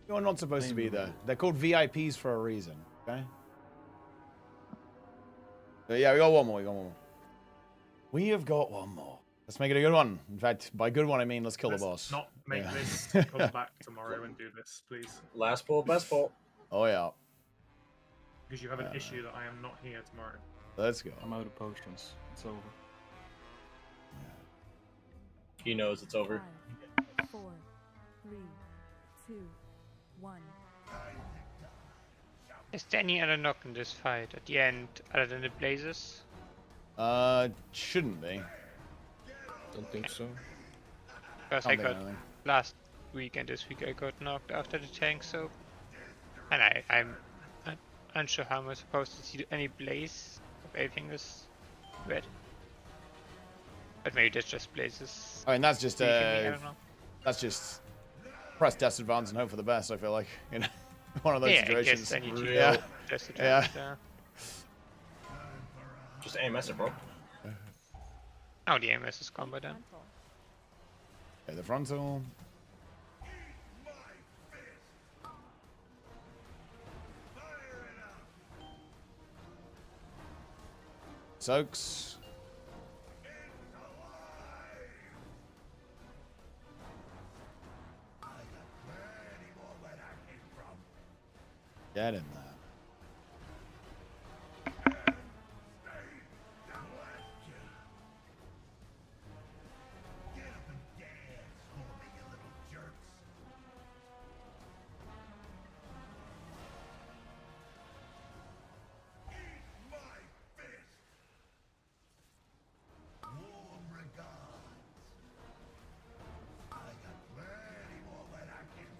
You're not supposed to be there. They're called VIPs for a reason, okay? But yeah, we got one more. We have got one more. Let's make it a good one. In fact, by good one, I mean let's kill the boss. Not make Yeah. this come back tomorrow and do this, please. Last pull, best pull. Oh, yeah. Because you have an issue that I am not here tomorrow. Let's go. I'm out of potions. It's over. He knows it's over. 5, 4, 3, 2, 1. Is there any other knock in this fight at the end other than the blazes? Shouldn't be. Don't think so. Because I got last week and this week I got knocked after the tank, so and I'm unsure how I'm supposed to see any blaze if everything is red. But maybe that's just blazes. I mean, that's just I don't know. that's just press test advance and hope for the best. I feel like, you know, one of those situations. I guess I need to yeah. test it Yeah. out, Just AMS it, bro. Oh, the AMS is gone by then. Okay, the frontal. Soaks. Get in there.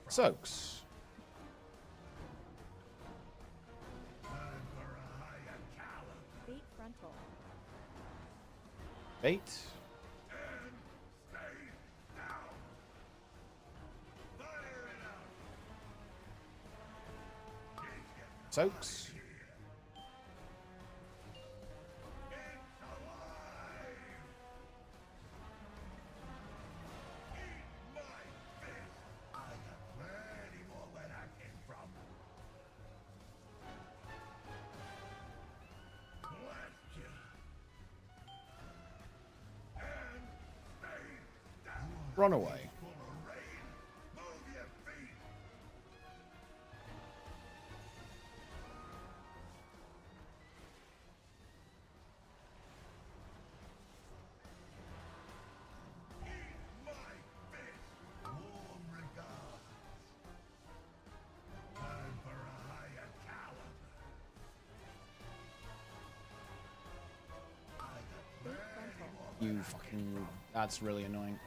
Soaks. Bait frontal. Bait. Soaks. Run away. You fucking... That's really annoying.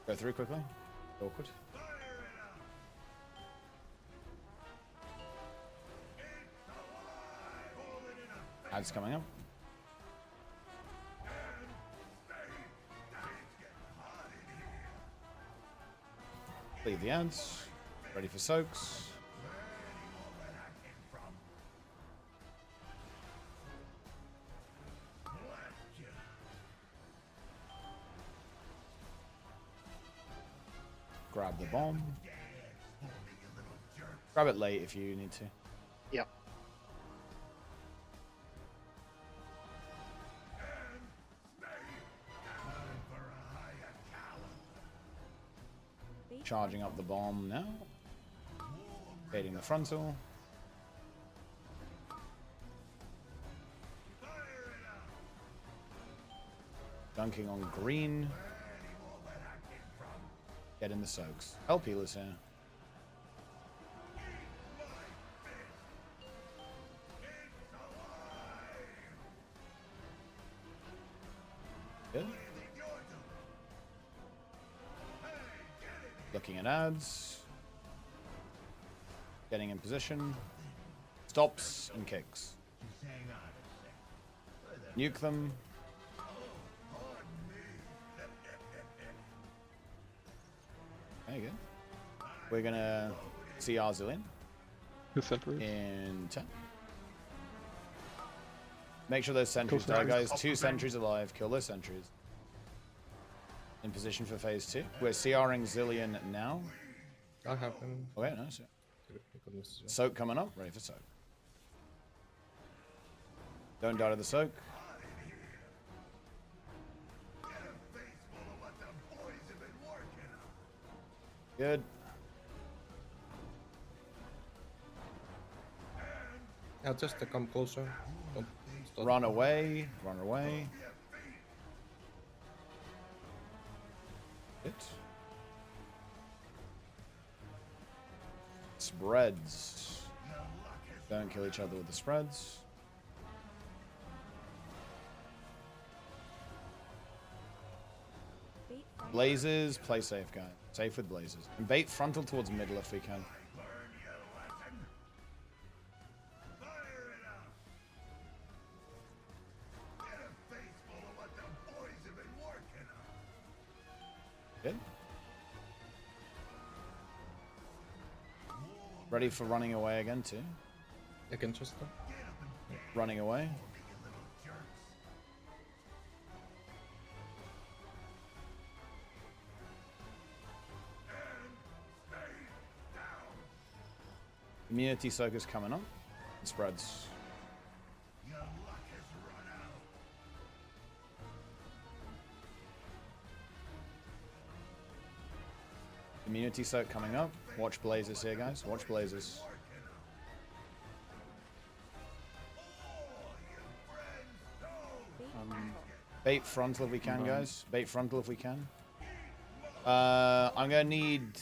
Go through quickly. Awkward. Ads coming up. Leave the ads. Ready for soaks. Grab the bomb. Grab it late if you need to. Yep. Charging up the bomb now. Baiting the frontal. Dunking on green. Get in the soaks. Help healers here. Good. Looking at ads. Getting in position. Stops and kicks. Nuke them. There you go. We're gonna see our Zillion. In 10. Make sure those sentries die, guys. 2 sentries alive. Kill those sentries. In position for phase 2. We're CRing Zillion now. I have him. Okay, nice. Soak coming up. Ready for soak. Don't die to the soak. Good. Yeah, just to come closer. Don't stop. Run away. Run away. Good. Spreads. Don't kill each other with the spreads. Blazes, play safe, guys. Safe with blazes. And bait frontal towards middle if we can. Good. Ready for running away again too. Again, just running away. Immunity soak is coming up. It spreads. Immunity soak coming up. Watch blazes here, guys. Watch blazes. Bait frontal if we can, guys. Bait frontal if we can. I'm gonna need.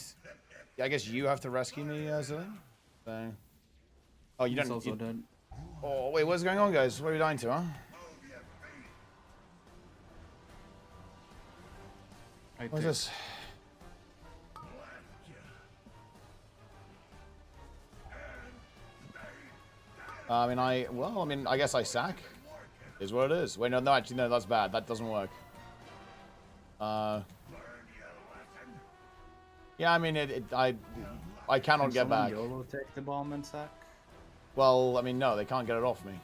I guess you have to rescue me, Zillion. So. Oh, you don't. Also dead. Oh wait, what's going on, guys? What are we dying to, huh? What's this? I guess I sack. Is what it is. Wait, no, actually, no, that's bad. That doesn't work. Yeah, I mean, I cannot get back. YOLO take the bomb and sack? Well, I mean, no, they can't get it off me.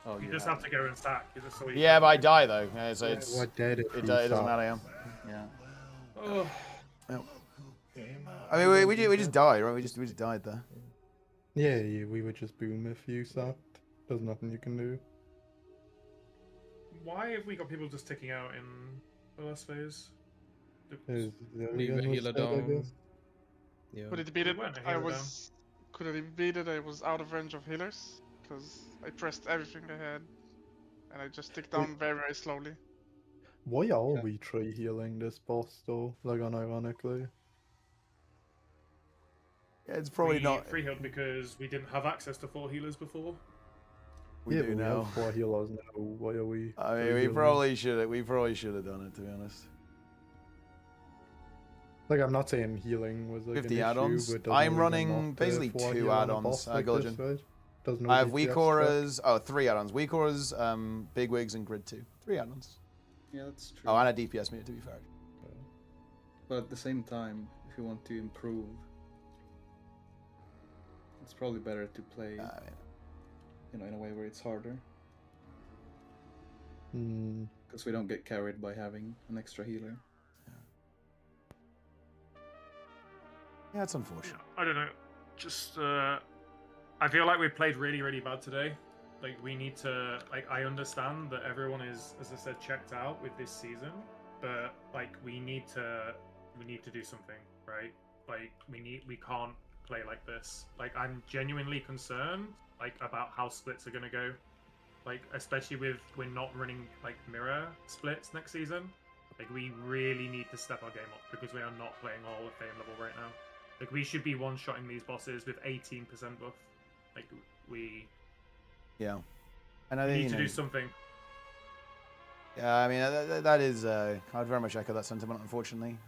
Oh, you just have to go and sack. You just Yeah, but I die though. Yeah, so Yeah, it's we're dead if it you doesn't sack. matter. Yeah. Yeah. Oh. I mean, we just died, right? We just died there. Yeah, we would just boom if you sacked. There's nothing you can do. Why have we got people just ticking out in the last phase? Leave a healer down. Yeah. Could it be that Went a I healer was? Could it be that I was out of range of healers? Because I pressed everything I had, and I just ticked down very, very slowly. Why are we try healing this boss though? Like unironically. Yeah, it's probably not. Free healed because we didn't have access to 4 healers before. We do but now. We have 4 healers now. Why are we? I mean, we probably should have done it, to be honest. Like, I'm not saying healing was like 50 an add-ons. issue, but I'm running basically 4 2 heal on a add-ons. boss like Gullion. this, right? Does no I have DPS weak stack. auras. Oh, 3 add-ons. Weak auras, big wigs, and grid 2. 3 add-ons. Yeah, that's true. Oh, and a DPS meter, to be fair. But at the same time, if you want to improve, it's probably better to play, in a way where it's harder. Because we don't get carried by having an extra healer. Yeah, it's unfortunate. I don't know. Just, I feel like we played really, really bad today. Like, we need to, like, I understand that everyone is, as I said, checked out with this season, but, like, we need to do something, right? Like, we can't play like this. Like, I'm genuinely concerned, like, about how splits are gonna go. Like, especially with, we're not running, like, mirror splits next season. Like, we really need to step our game up because we are not playing all of Fame level right now. Like, we should be one-shotting these bosses with 18% buff. Like, we Yeah. And I need think, to do something. Yeah, I mean that is. I'd very much echo that sentiment, unfortunately.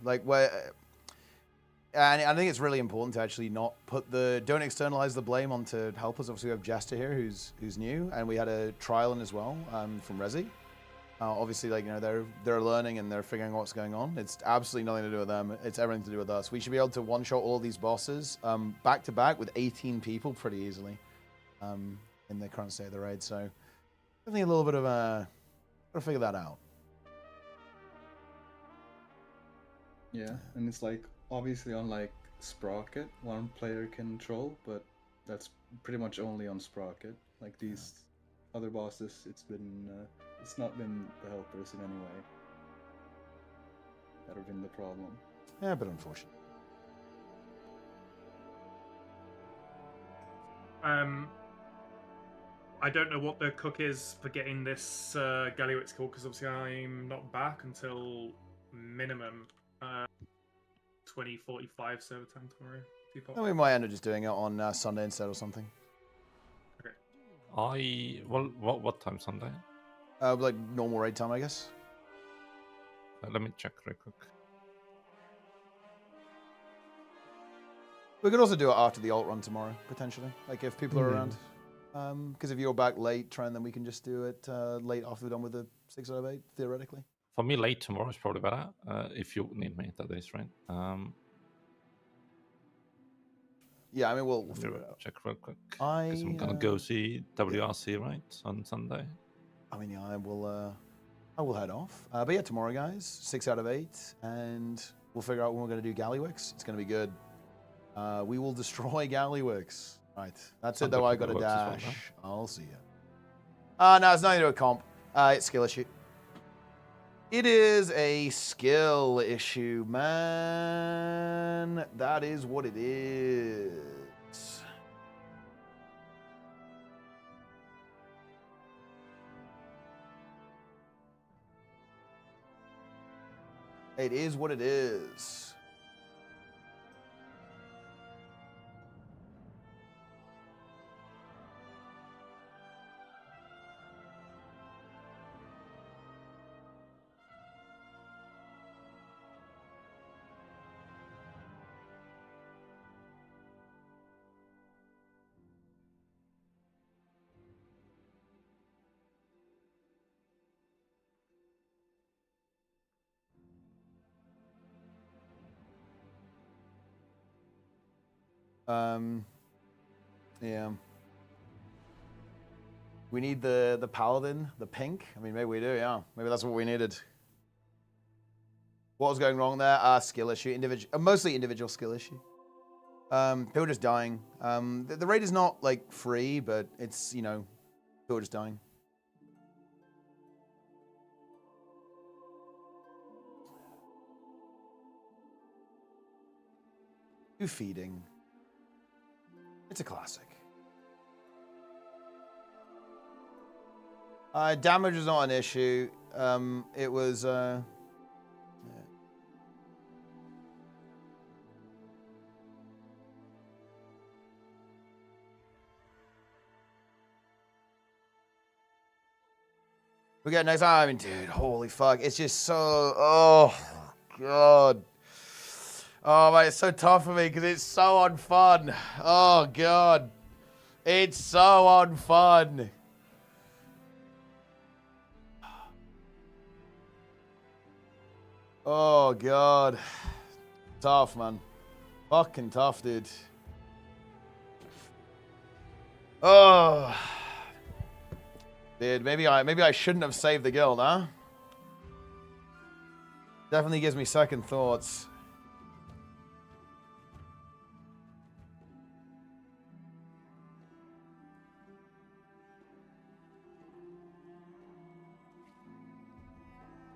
Like where, and I think it's really important to actually not put don't externalize the blame onto helpers. Obviously, we have Jester here, who's new, and we had a trial in as well from Resi. Obviously, like they're learning and they're figuring out what's going on. It's absolutely nothing to do with them. It's everything to do with us. We should be able to one-shot all these bosses back to back with 18 people pretty easily in the current state of the raid. So I think a little bit of gotta figure that out. Yeah, and it's like obviously on like Sprocket, one player can troll, but that's pretty much only on Sprocket. Like these other bosses, it's not been the helpers in any way that have been the problem. Yeah, but unfortunate. I don't know what the cook is for getting this Gallywix call, because obviously I'm not back until minimum 20:45 server time tomorrow. And we might end up just doing it on Sunday instead or something. Okay. What time Sunday? Like normal raid time, I guess. Let me check real quick. We could also do it after the alt run tomorrow, potentially. Like if people are around. Because if you're back late, Trent, then we can just do it late after we're done with the 6 out of 8, theoretically. For me, late tomorrow is probably better. If you need me, that is right. Yeah, I mean we'll figure it out. Check real quick. I'm gonna go see WRC right on Sunday. I mean, yeah, I will head off. But yeah, tomorrow, guys, 6 out of 8, and we'll figure out when we're gonna do Gallywix. It's gonna be good. We will destroy Gallywix. Right, that's it though. I got a dash. I'll see you. No, it's nothing to do with comp. It's skill issue. It is a skill issue, man. That is what it is. It is what it is. Yeah. We need the paladin, the pink. I mean, maybe we do. Yeah, maybe that's what we needed. What was going wrong there? Skill issue, mostly individual skill issue. People just dying. The raid is not like free, but it's people just dying. Feeding. It's a classic. Damage is not an issue. It was. Yeah. We get next time. I mean, dude, holy fuck! It's just so. Oh god. Oh man, it's so tough for me because it's so unfun. Oh god, it's so unfun. Oh god, tough man, fucking tough, dude. Oh, dude, maybe I shouldn't have saved the guild, huh? Definitely gives me second thoughts.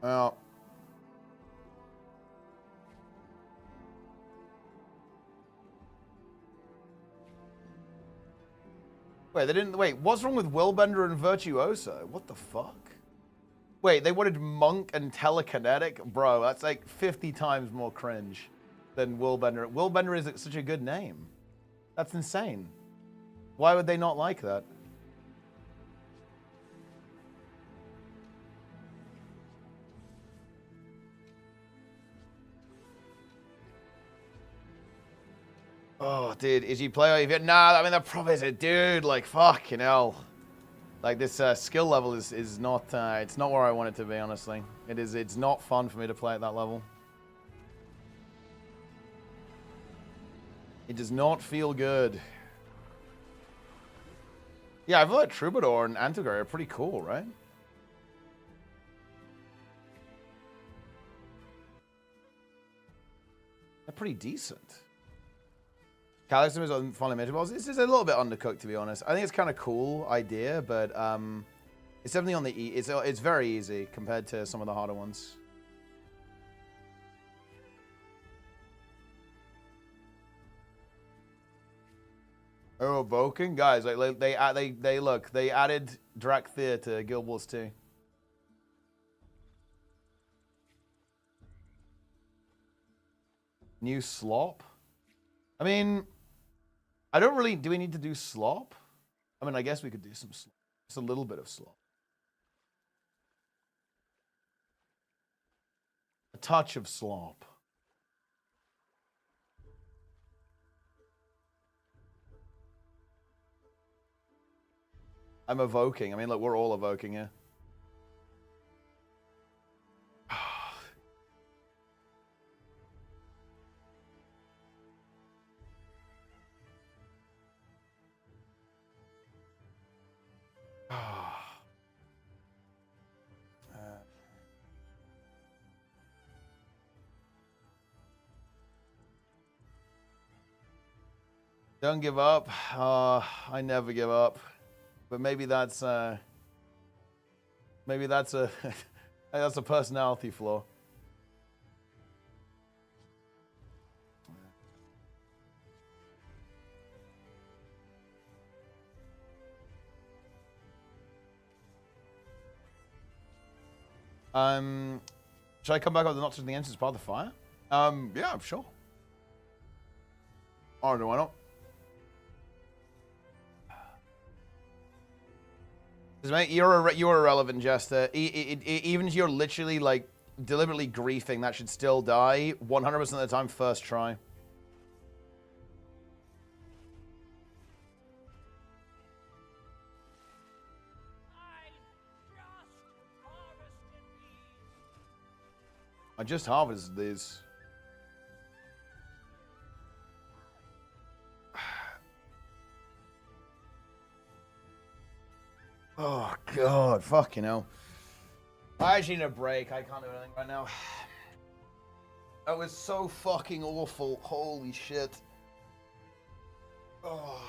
Well, wait, they didn't. Wait, what's wrong with Willbender and Virtuoso? What the fuck? Wait, they wanted Monk and Telekinetic? Bro, that's like 50 times more cringe than Willbender. Willbender is such a good name. That's insane. Why would they not like that? Oh, dude, is he play EV? Nah, I mean, the problem is, dude, like, fucking hell. Like, this skill level is not, it's not where I want it to be, honestly. It's not fun for me to play at that level. It does not feel good. Yeah, I feel like Troubadour and Antiquary are pretty cool, right? They're pretty decent. Calixum is on finally major balls. This is a little bit undercooked, to be honest. I think it's kind of cool idea, but it's definitely on the it's very easy compared to some of the harder ones. Oh, Evoking guys, like they added Drakthir to Guild Wars 2. New slop. I mean, I don't really. Do we need to do slop? I mean, I guess we could do some slop. Just a little bit of slop. A touch of slop. I'm evoking. I mean, look, we're all evoking here. Don't give up. I never give up. But maybe that's a that's a personality flaw. Should I come back up the notch in the end as part of the fire? Yeah, I'm sure. I don't know, why not? Mate, you're irrelevant, Jester. Even if you're literally like deliberately griefing, that should still die 100% of the time first try. I just harvested these. Oh, God. Fucking hell. I actually need a break. I can't do anything right now. That was so fucking awful. Holy shit. Oh.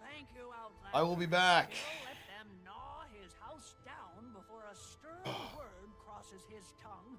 Thank you, Outlander. I will be back. We'll let them gnaw his house down before a stern word crosses his tongue.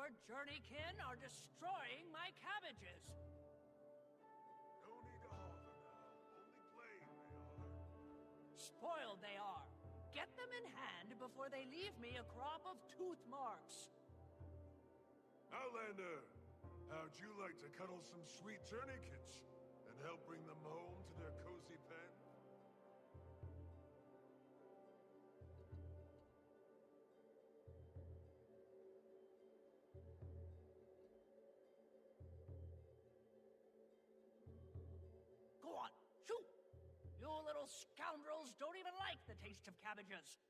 Your journeykin are destroying my cabbages. No need to holler now. Only playing they are. Spoiled they are. Get them in hand before they leave me a crop of tooth marks. Outlander, how'd you like to cuddle some sweet journeykins and help bring them home to their cozy pen? Go on, shoot! You little scoundrels don't even like the taste of cabbages.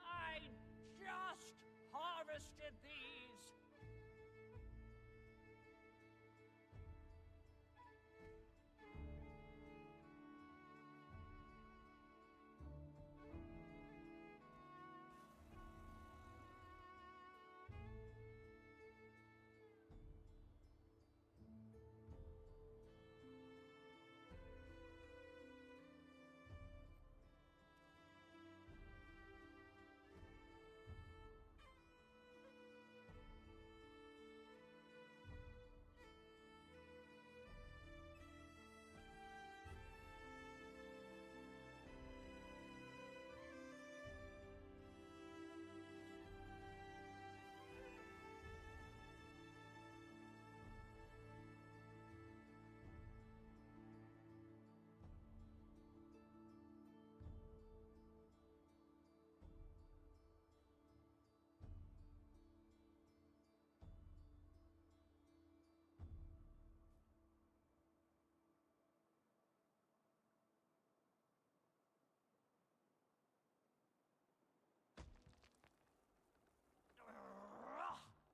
I just harvested these.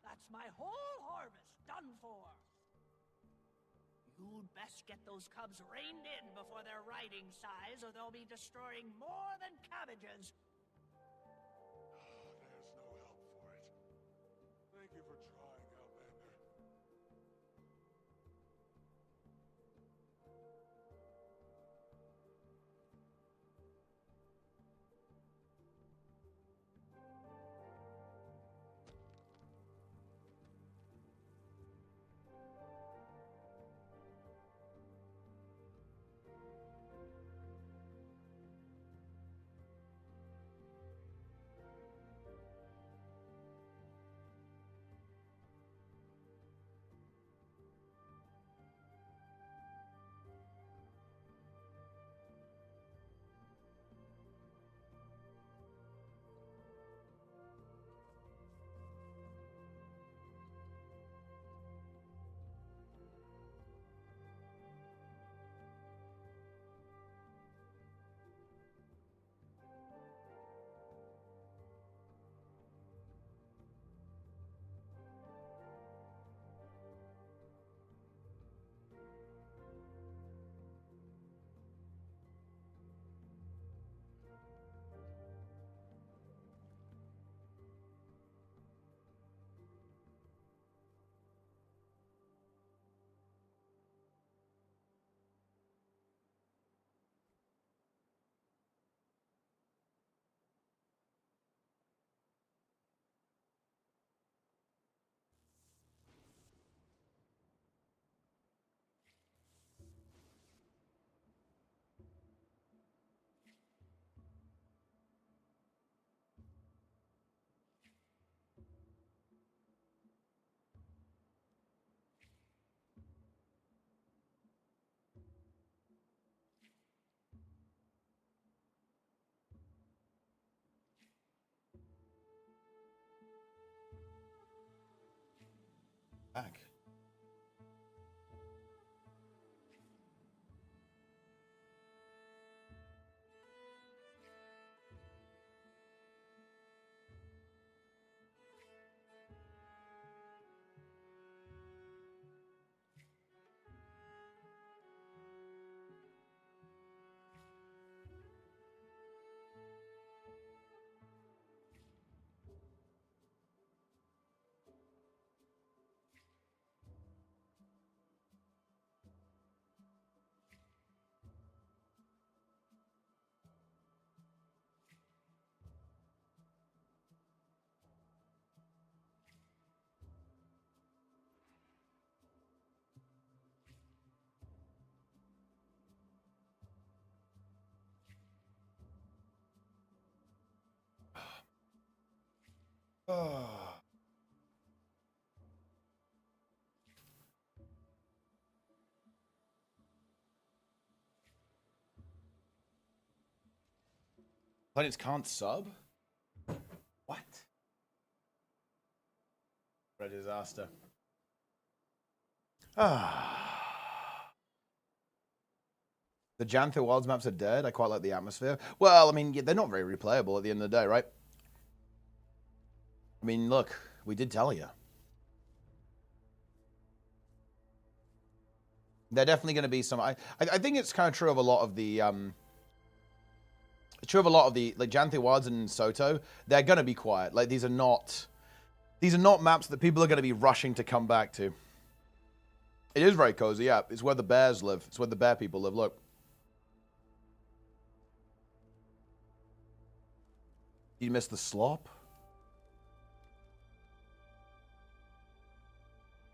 That's my whole harvest done for. You'd best get those cubs reined in before they're riding size, or they'll be destroying more than cabbages. There's no help for it. Thank you for trying, Outlander. Back. Oh. Planets can't sub? What? What a disaster. Ah. The Jantha Wilds maps are dead. I quite like the atmosphere. Well, I mean, they're not very replayable at the end of the day, right? I mean, look, we did tell you. They're definitely going to be some. I think it's kind of true of a lot of the. True of a lot of the like Jantha Wilds and Soto. They're going to be quiet. Like these are not maps that people are going to be rushing to come back to. It is very cozy. Yeah, it's where the bears live. It's where the bear people live. Look. You missed the slop?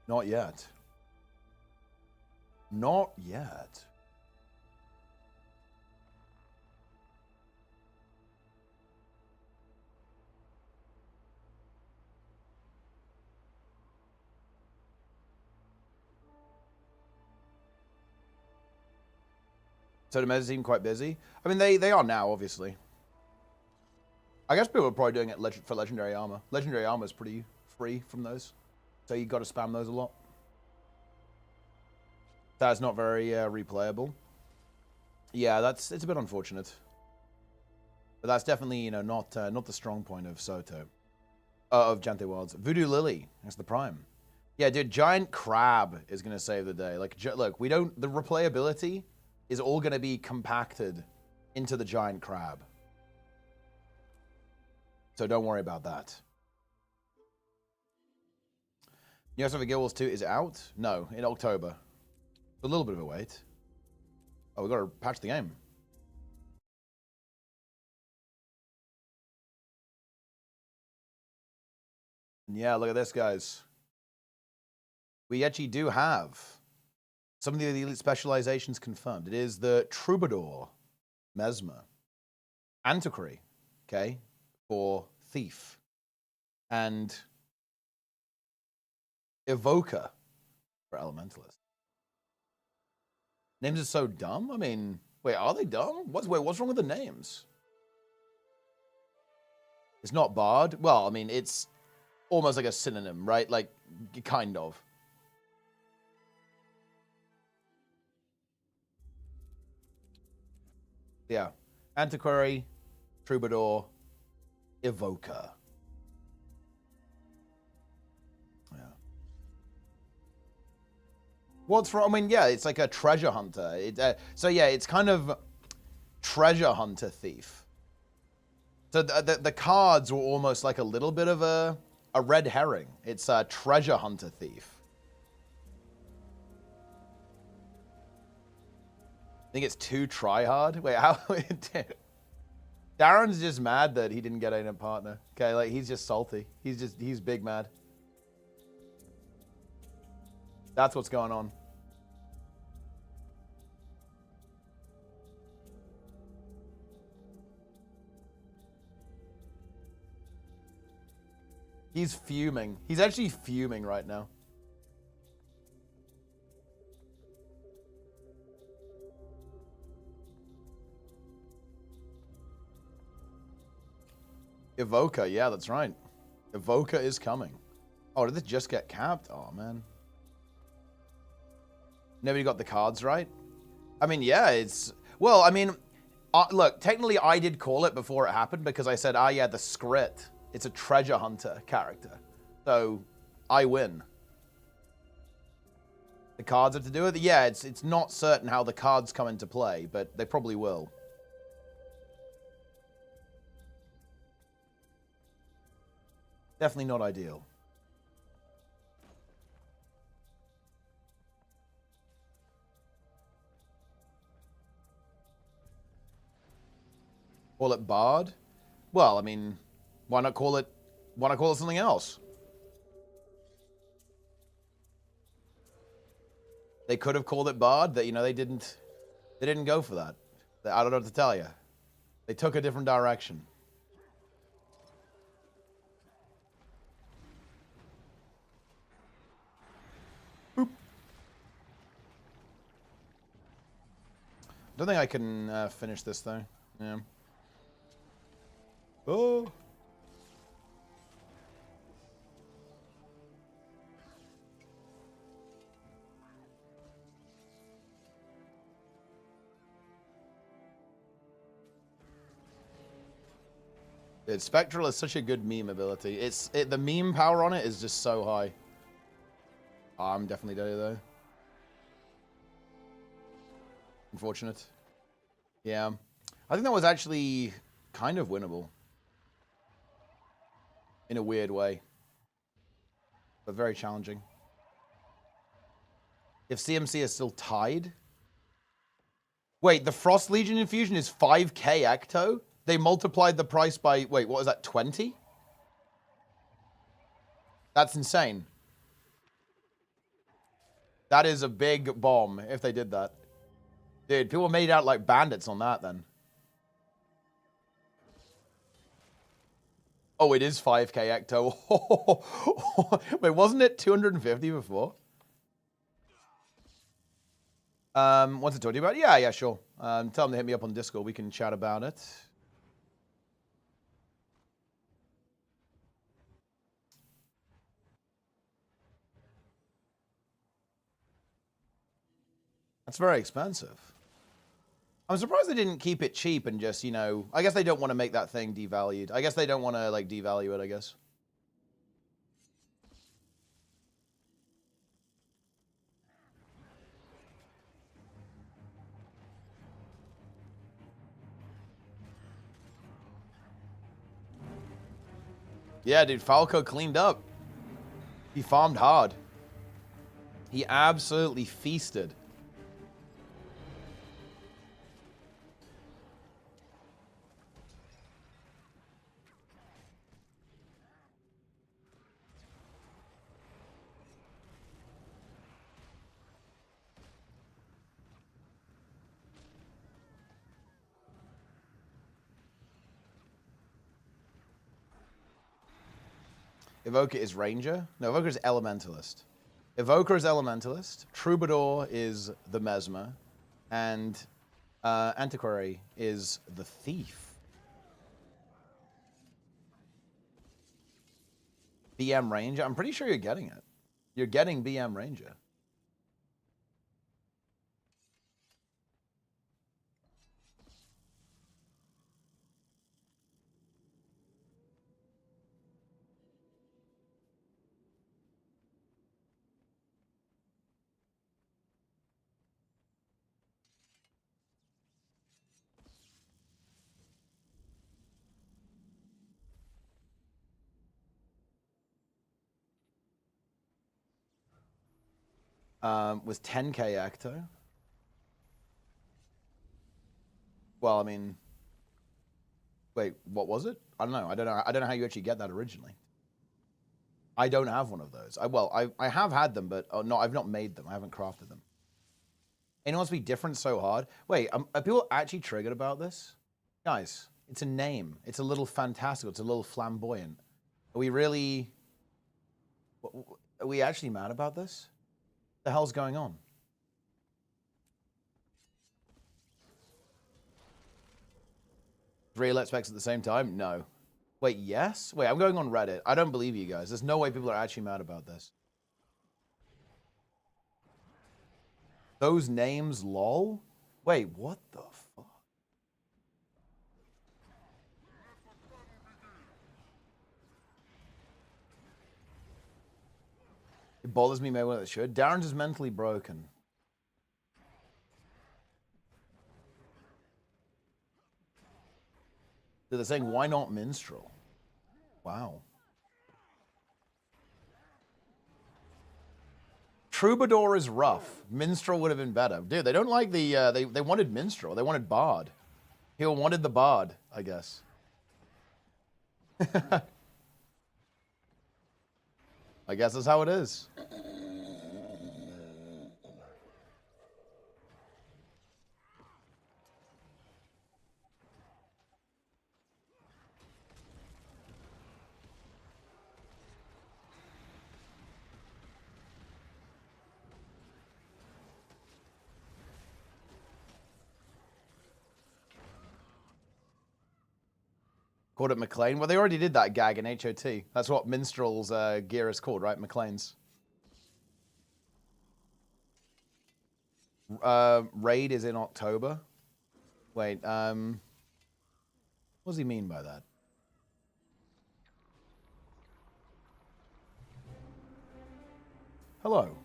Not yet. Not yet. So the meta seem quite busy. I mean, they are now, obviously. I guess people are probably doing it for legendary armor. Legendary armor is pretty free from those, so you got to spam those a lot. That's not very replayable. Yeah, it's a bit unfortunate. But that's definitely not the strong point of Soto, of Jantha Wilds. Voodoo Lily, that's the prime. Yeah, dude, Giant Crab is going to save the day. Like, look, we don't... The replayability is all going to be compacted into the Giant Crab. So don't worry about that. New episode of Guild Wars 2 is out? No, in October. A little bit of a wait. Oh, we got to patch the game. Yeah, look at this, guys. We actually do have some of the elite specializations confirmed. It is the Troubadour, Mesmer, Antiquary, okay, for Thief, and Evoker for Elementalist. Names are so dumb. I mean, wait, are they dumb? What's wrong with the names? It's not Bard. Well, I mean, it's almost like a synonym, right? Like, kind of. Yeah. Antiquary, Troubadour, Evoker. Yeah. What's wrong? I mean, yeah, it's like a treasure hunter. So yeah, it's kind of treasure hunter thief. So the cards were almost like a little bit of a red herring. It's a treasure hunter thief. I think it's too try-hard. Wait, how? Darren's just mad that he didn't get a partner. Okay, like he's just salty. He's big mad. That's what's going on. He's fuming. He's actually fuming right now. Evoker, yeah, that's right. Evoker is coming. Oh, did this just get capped? Oh, man. Nobody got the cards right? I mean, yeah, it's... Well, I mean, look, technically I did call it before it happened because I said, yeah, the script. It's a treasure hunter character. So, I win. The cards have to do with it? Yeah, it's not certain how the cards come into play, but they probably will. Definitely not ideal. Call it Bard? Well, I mean, why not call it something else? They could have called it Bard. That, you know, they didn't go for that. I don't know what to tell you. They took a different direction. Boop. Don't think I can finish this though. Yeah. Oh. Dude, Spectral is such a good meme ability. The meme power on it is just so high. Oh, I'm definitely dead though. Unfortunate. Yeah. I think that was actually kind of winnable. In a weird way. But very challenging. If CMC is still tied? Wait, the Frost Legion infusion is 5k Ecto? They multiplied the price by, wait, what was that, 20? That's insane. That is a big bomb if they did that. Dude, people made out like bandits on that then. Oh, it is 5k Ecto. Wait, wasn't it 250 before? What's it talking about? Yeah, sure. Tell them to hit me up on Discord. We can chat about it. That's very expensive. I'm surprised they didn't keep it cheap and just, you know... I guess they don't want to make that thing devalued. I guess they don't want to, like, devalue it, I guess. Yeah, dude, Falco cleaned up. He farmed hard. He absolutely feasted. Evoker is Ranger. No, Evoker is Elementalist. Evoker is Elementalist. Troubadour is the Mesmer. And Antiquary is the Thief. BM Ranger. I'm pretty sure you're getting it. You're getting BM Ranger. Was 10k Ecto. Well, I mean, wait, what was it? I don't know. I don't know how you actually get that originally. I don't have one of those. I have had them, but no, I've not made them. I haven't crafted them. Anyone wants to be different so hard? Wait, are people actually triggered about this? Guys, it's a name. It's a little fantastical. It's a little flamboyant. Are we really... Are we actually mad about this? What the hell's going on? Three alert specs at the same time? No. Wait, yes? Wait, I'm going on Reddit. I don't believe you guys. There's no way people are actually mad about this. Those names, lol? Wait, what the fuck? It bothers me more than it should. Darren's is mentally broken. They're saying, why not Minstrel? Wow. Troubadour is rough. Minstrel would have been better. Dude, they don't like the, they wanted Minstrel. They wanted Bard. He wanted the Bard, I guess. I guess that's how it is. Called it McLean. Well, they already did that gag in HOT. That's what Minstrel's gear is called, right? McLean's. Raid is in October. Wait, what does he mean by that? Hello.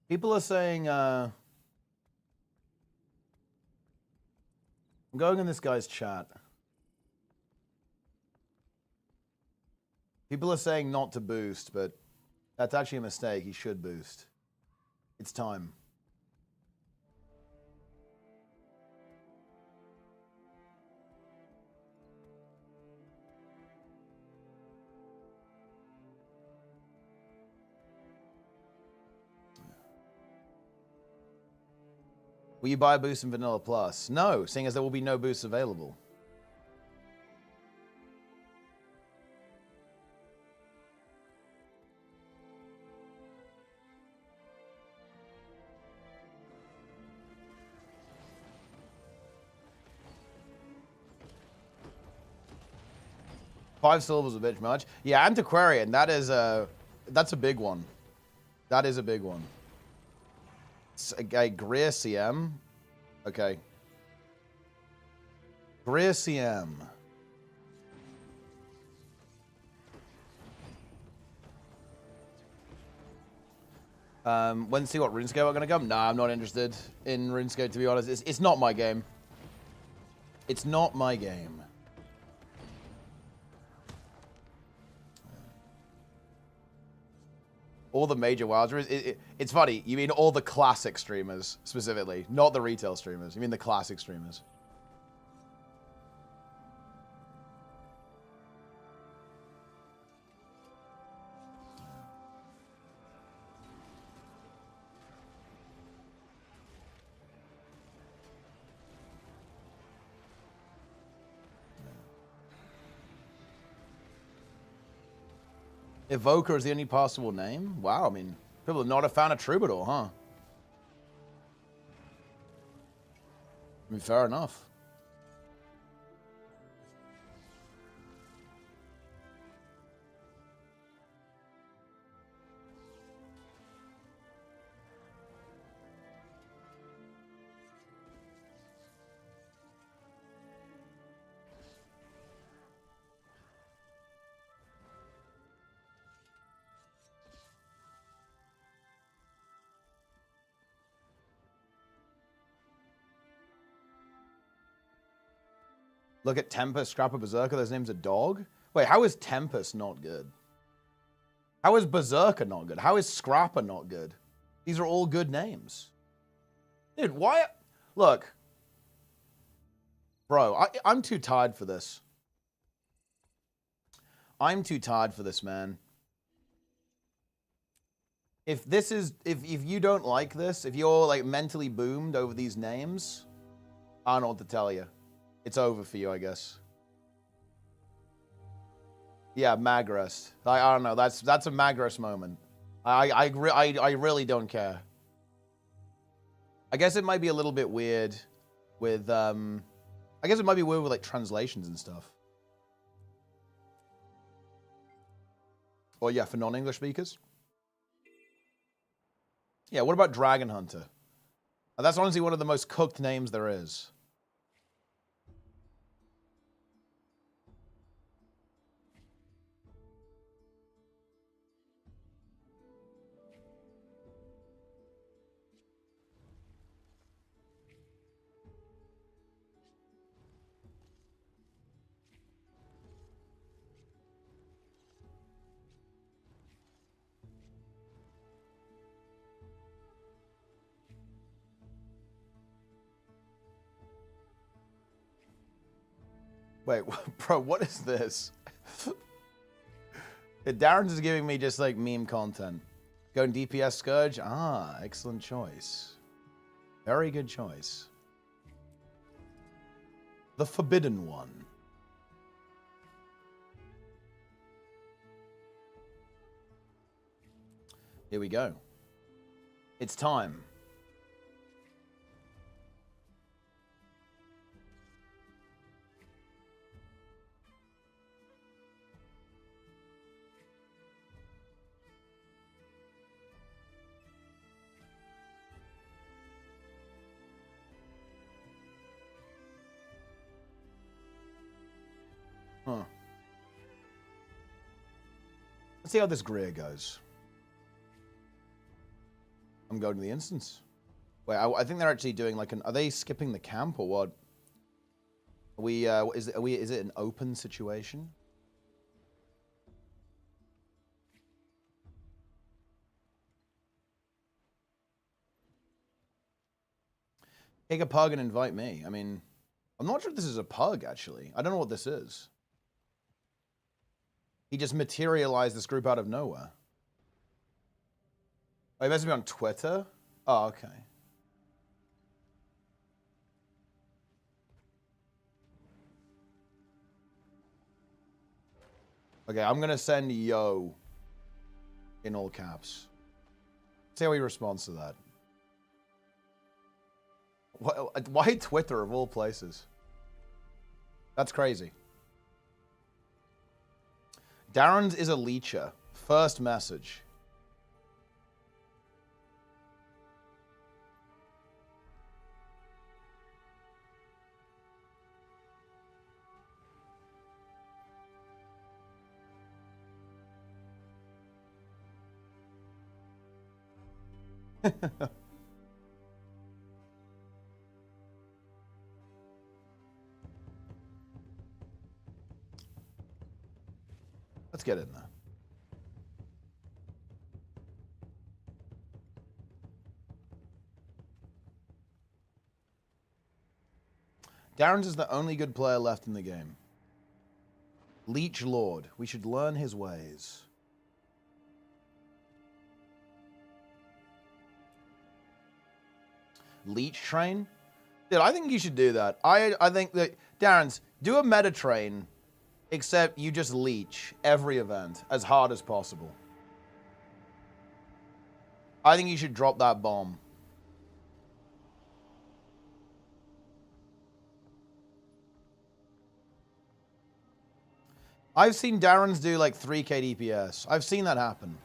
People are saying, I'm going in this guy's chat. People are saying not to boost, but that's actually a mistake. He should boost. It's time. Will you buy a boost in Vanilla Plus? No, seeing as there will be no boosts available. Five syllables a bit much. Yeah, Antiquarian, that's a big one. That is a big one. It's a guy, Greer CM. Okay. Greer CM. When see what RuneScape are going to come? Nah, I'm not interested in RuneScape, to be honest. It's not my game. It's not my game. All the major WoW streamers. It's funny. You mean all the classic streamers, specifically. Not the retail streamers. You mean the classic streamers. Evoker is the only possible name? Wow, I mean, people are not a fan of Troubadour, huh? I mean, fair enough. Look at Tempest, Scrapper, Berserker. Those names are dog. Wait, how is Tempest not good? How is Berserker not good? How is Scrapper not good? These are all good names. Dude, why? Look. Bro, I'm too tired for this. I'm too tired for this, man. If this is, if you don't like this, if you're like mentally boomed over these names, I don't know what to tell you. It's over for you, I guess. Yeah, Magrest. I don't know. That's a Magrest moment. I really don't care. I guess it might be a little bit weird with I guess it might be weird with like translations and stuff. Or yeah, for non-English speakers. Yeah, what about Dragon Hunter? That's honestly one of the most cooked names there is. Wait, bro, what is this? Darren's is giving me just like meme content. Going DPS Scourge? Ah, excellent choice. Very good choice. The Forbidden One. Here we go. It's time. Huh. Let's see how this Greer goes. I'm going to the instance. Wait, I think they're actually doing like an. Are they skipping the camp or what? Are we? Is it an open situation? Take a pug and invite me. I mean, I'm not sure if this is a pug actually. I don't know what this is. He just materialized this group out of nowhere. Oh, he must be on Twitter? Oh, okay. Okay, I'm going to send yo in all caps. See how he responds to that. Why Twitter of all places? That's crazy. Darren's is a leecher. First message. Let's get in there. Darren's is the only good player left in the game. Leech Lord. We should learn his ways. Leech Train? Dude, I think you should do that. I think that, Darren's, do a meta train, except you just leech every event as hard as possible. I think you should drop that bomb. I've seen Darren's do like 3k DPS. I've seen that happen.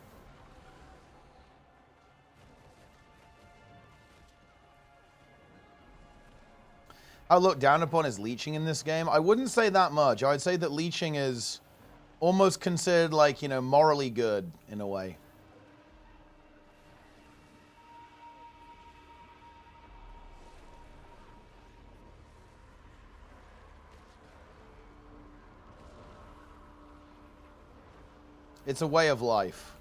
I look down upon is leeching in this game. I wouldn't say that much. I would say that leeching is almost considered like, you know, morally good in a way. It's a way of life.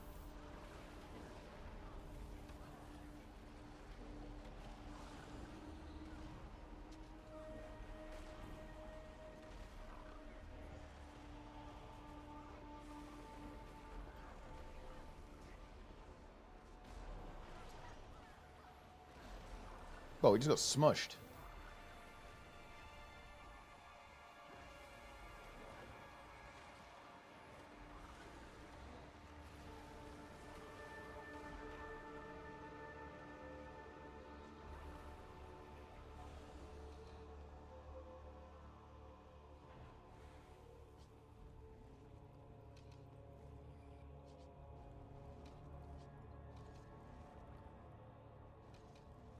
Oh, we just got smushed.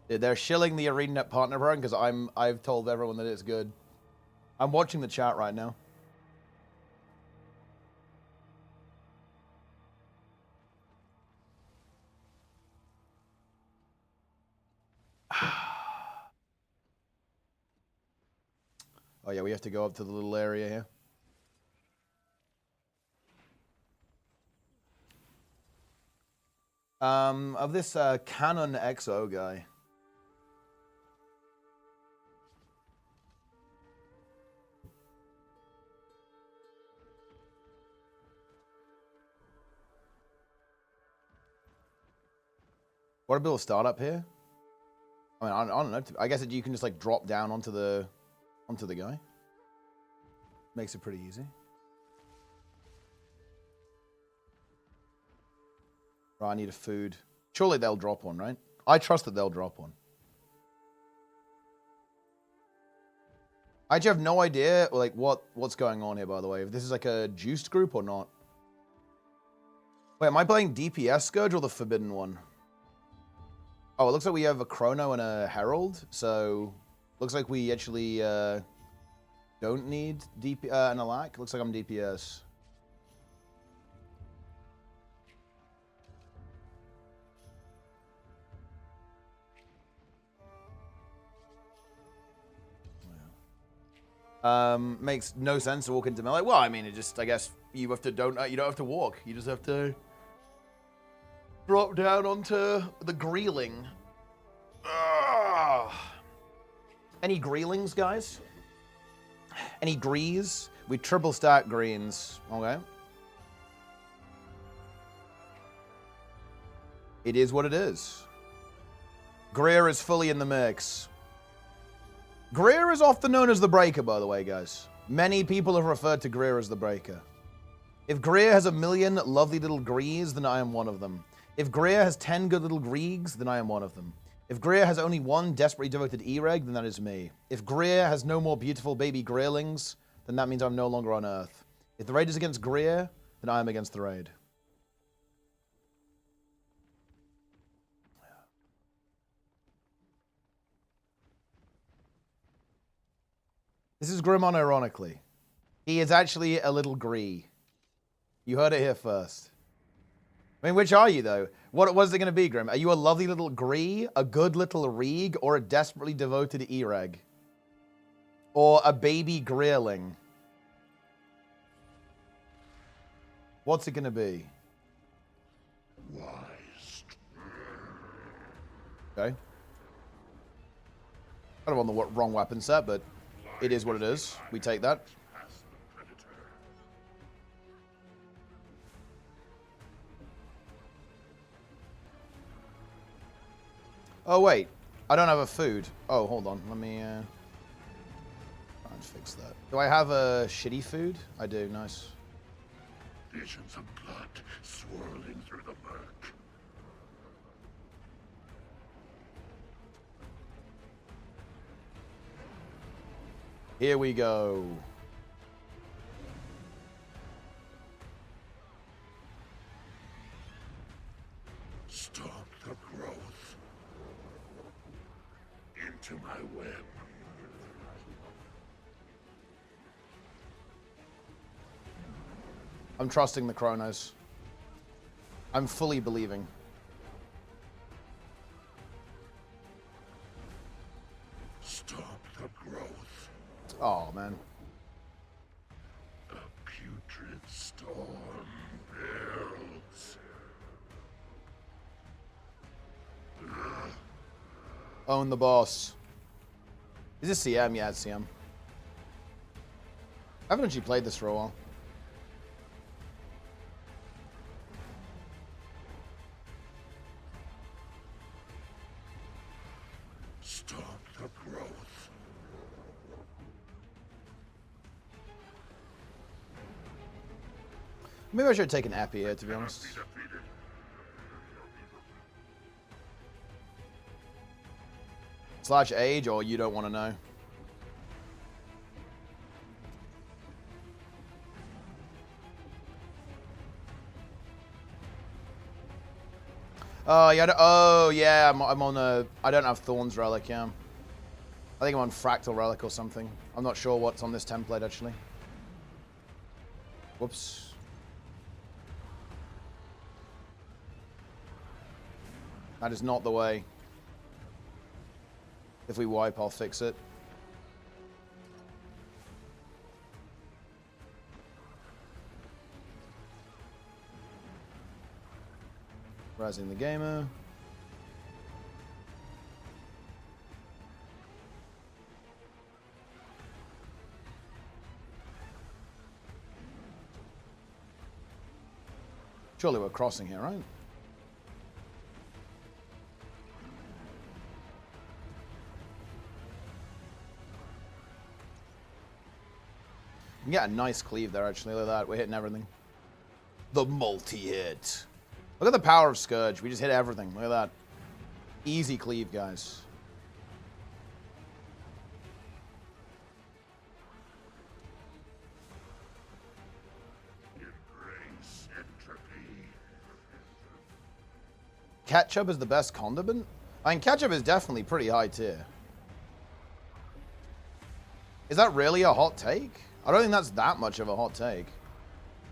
They're shilling the ArenaNet partner program because I've told everyone that it's good. I'm watching the chat right now. Oh yeah, we have to go up to the little area here. Of this Canon XO guy. What a build start up here? I mean, I don't know. I guess you can just like drop down onto the guy. Makes it pretty easy. Right, I need a food. Surely they'll drop one, right? I trust that they'll drop one. I actually have no idea like what's going on here, by the way. If this is like a juiced group or not. Wait, am I playing DPS Scourge or the Forbidden one? Oh, it looks like we have a Chrono and a Herald, so looks like we actually don't need an Alak. Looks like I'm DPS. Makes no sense to walk into melee. Well, I mean, it just, I guess you have to you don't have to walk. You just have to drop down onto the Greeling. Ugh. Any Greelings, guys? Any Grees? We triple stack greens. Okay. It is what it is. Greer is fully in the mix. Greer is often known as the Breaker, by the way, guys. Many people have referred to Greer as the Breaker. If Greer has 1,000,000 lovely little Grees, then I am one of them. If Greer has 10 good little Griegs, then I am one of them. If Greer has only one desperately devoted Ereg, then that is me. If Greer has no more beautiful baby Greerlings, then that means I'm no longer on Earth. If the raid is against Greer, then I am against the raid. This is Grimon, ironically. He is actually a little Gree. You heard it here first. I mean, which are you, though? What is it going to be, Grim? Are you a lovely little Gree, a good little Reeg, or a desperately devoted Ereg? Or a baby Greerling? What's it going to be? Okay. Kind of on the wrong weapon set, but it is what it is. We take that. Oh, wait. I don't have a food. Oh, hold on. Let me try and fix that. Do I have a shitty food? I do. Nice. Visions of blood swirling through the murk. Here we go. Stop the growth into my web. I'm trusting the Chronos. I'm fully believing. Stop the growth. Oh, man. A putrid storm builds. Own the boss. Is this CM? Yeah, it's CM. I haven't actually played this for a while. Stop the growth. Maybe I should take an Epi here, to be honest. Slash age, or you don't want to know? Oh yeah. I'm on a. I don't have Thorns Relic. Yeah. I think I'm on Fractal Relic or something. I'm not sure what's on this template actually. Whoops. That is not the way. If we wipe, I'll fix it. Rising the gamer. Surely we're crossing here, right? We can get a nice cleave there, actually. Look at that. We're hitting everything. The multi-hit. Look at the power of Scourge. We just hit everything. Look at that. Easy cleave, guys. Embrace entropy. Ketchup is the best condiment? I mean, ketchup is definitely pretty high tier. Is that really a hot take? I don't think that's that much of a hot take.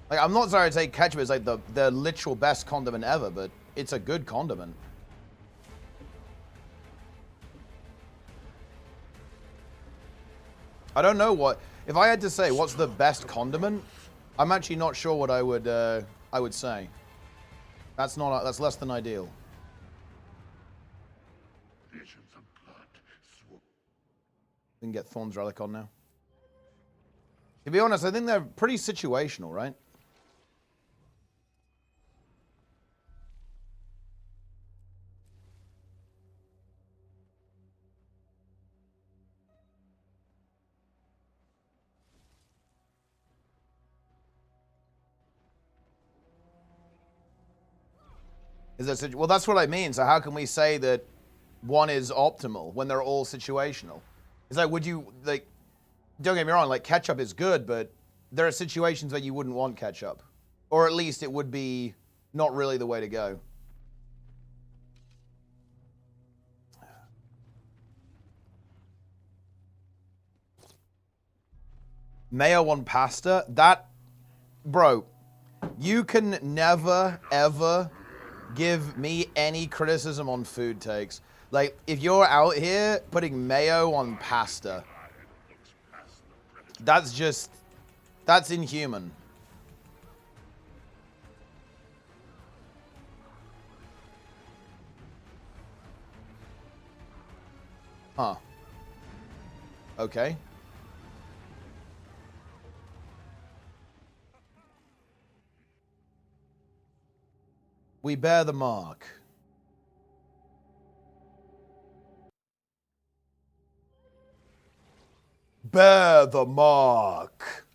Like, I'm not sorry to say ketchup is like the literal best condiment ever, but it's a good condiment. I don't know what... If I had to say what's the best condiment, I'm actually not sure what I would say. That's not... That's less than ideal. Visions of blood. We can get Thorn's Relic on now. To be honest, I think they're pretty situational, right? Well, that's what I mean. So how can we say that one is optimal when they're all situational? It's like, would you, like, don't get me wrong, like, ketchup is good, but there are situations where you wouldn't want ketchup. Or at least it would be not really the way to go. Mayo on pasta? That, bro, you can never, ever give me any criticism on food takes. Like, if you're out here putting mayo on pasta, that's just, that's inhuman. Huh. Okay. We bear the mark. Bear the mark.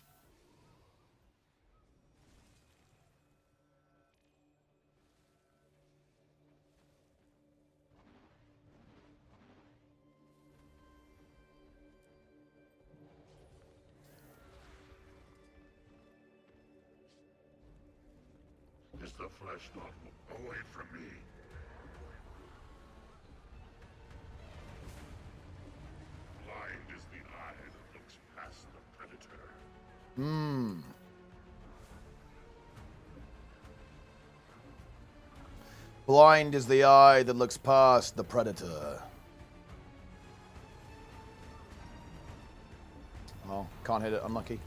Is the flesh not away from me? Blind is the eye that looks past the predator. Hmm. Blind is the eye that looks past the predator. Oh, can't hit it. Unlucky.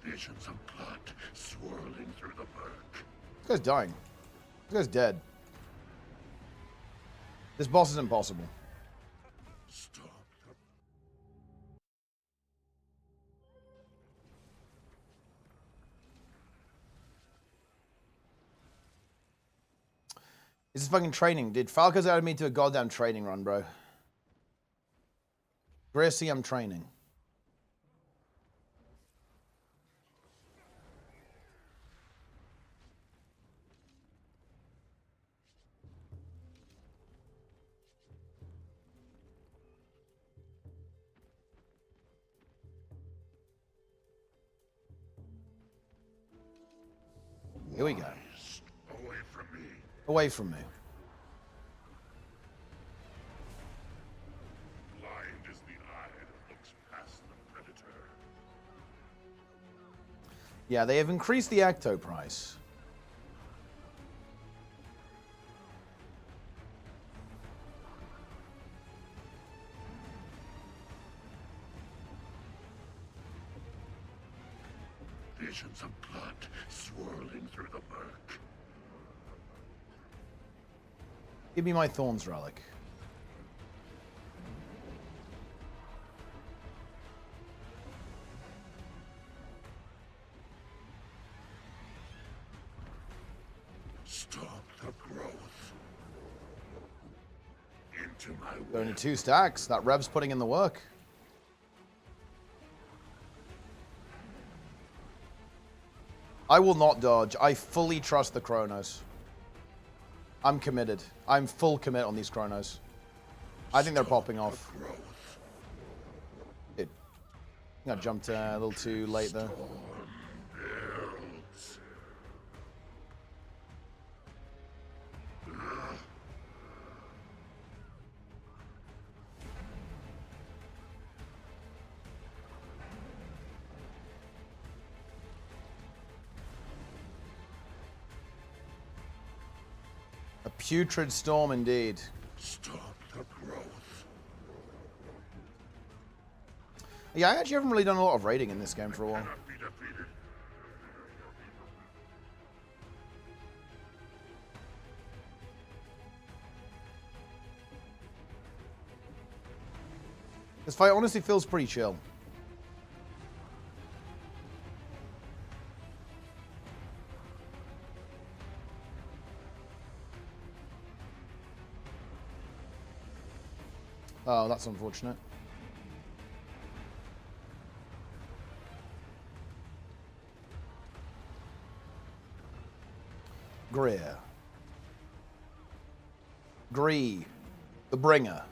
Visions of blood swirling through the murk. This guy's dying. This guy's dead. This boss is impossible. Stop. This is fucking training. Dude, Falco's added me to a goddamn training run, bro. Gracie, I'm training. Here we go. Away from me. Away from me. Blind is the eye that looks past the predator. Yeah, they have increased the Ecto price. Visions of blood swirling through the murk. Give me my Thorns relic. Stop the growth. Into my Only 2 stacks. That Rev's putting in the work. I will not dodge. I fully trust the Chronos. I'm committed. I'm full commit on these Chronos. I think they're popping off. I think I jumped a little too late there. A putrid storm indeed. Stop the growth. Yeah, I actually haven't really done a lot of raiding in this game for a while. Be defeated. This fight honestly feels pretty chill. Oh, that's unfortunate. Greer. Gree. The Bringer.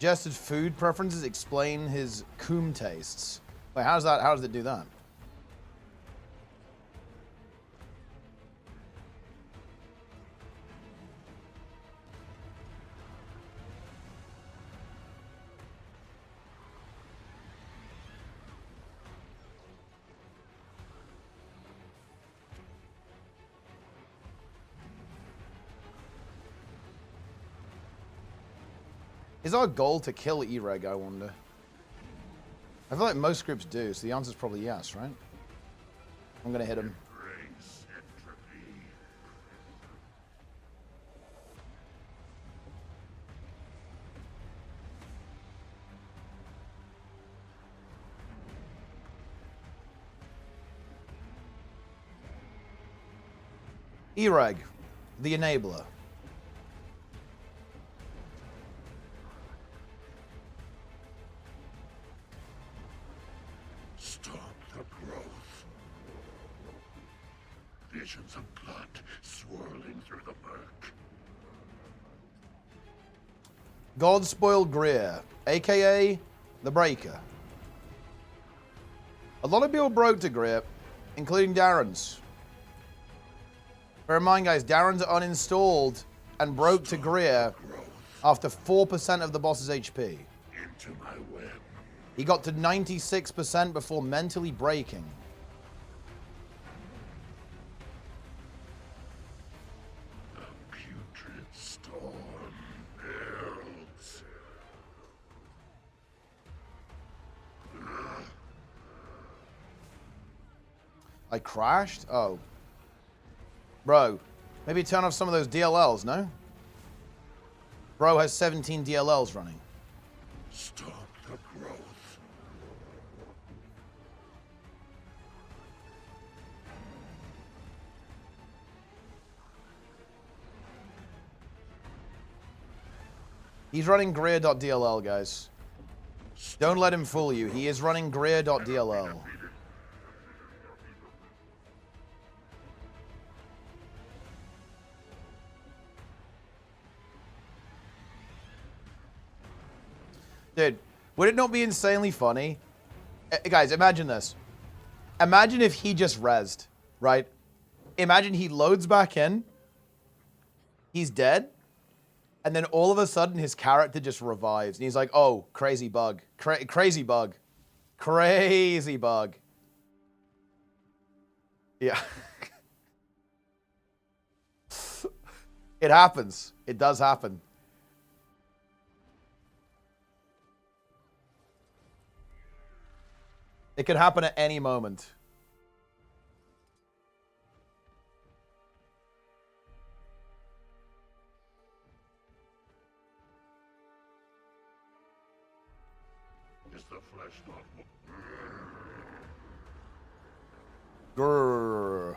Suggested food preferences explain his coom tastes. Wait, how does it do that? Is our goal to kill E-Reg, I wonder? I feel like most groups do, so the answer's probably yes, right? I'm gonna hit him. E-Reg, the enabler. Stop the growth. Visions of blood swirling through the murk. Godspoiled Greer, aka the Breaker. A lot of people broke to Greer, including Darren's. Bear in mind, guys, Darren's uninstalled and broke to Greer after 4% of the boss's HP. Into my web. He got to 96% before mentally breaking. A putrid storm builds. I crashed? Oh. Bro, maybe turn off some of those DLLs, no? Bro has 17 DLLs running. Stop the growth. He's running Greer.dll, guys. Don't let him fool you. He is running Greer.dll. Dude, would it not be insanely funny? Guys, imagine this. Imagine if he just rezzed, right? Imagine he loads back in. He's dead. And then all of a sudden his character just revives. And he's like, oh, crazy bug. Crazy bug. Crazy bug. Yeah. It happens. It does happen. It could happen at any moment. Is the flesh not? Grrr.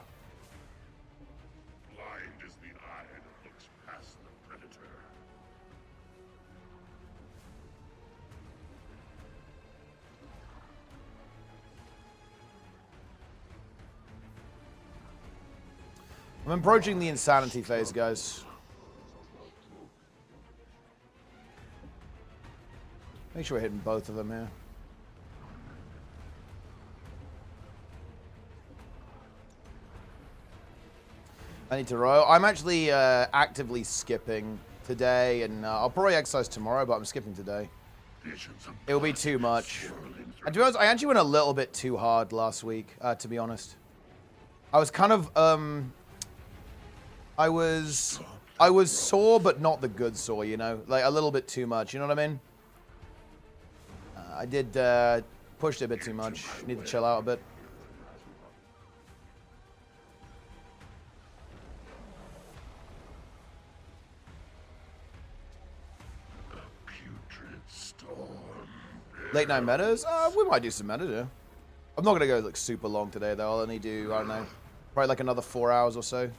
Blind is the eye that looks past the predator. I'm approaching the insanity phase, guys. Make sure we're hitting both of them here. I need to row. I'm actually actively skipping today, and I'll probably exercise tomorrow, but I'm skipping today. It'll be too much. And to be honest, I actually went a little bit too hard last week, to be honest. I was kind of, I was sore, but not the good sore, you know? Like, a little bit too much, you know what I mean? I did push it a bit too much. Need to chill out a bit. Late night metas? We might do some meta, yeah. I'm not going to go like super long today, though. I'll only do, I don't know, probably like another 4 hours or so.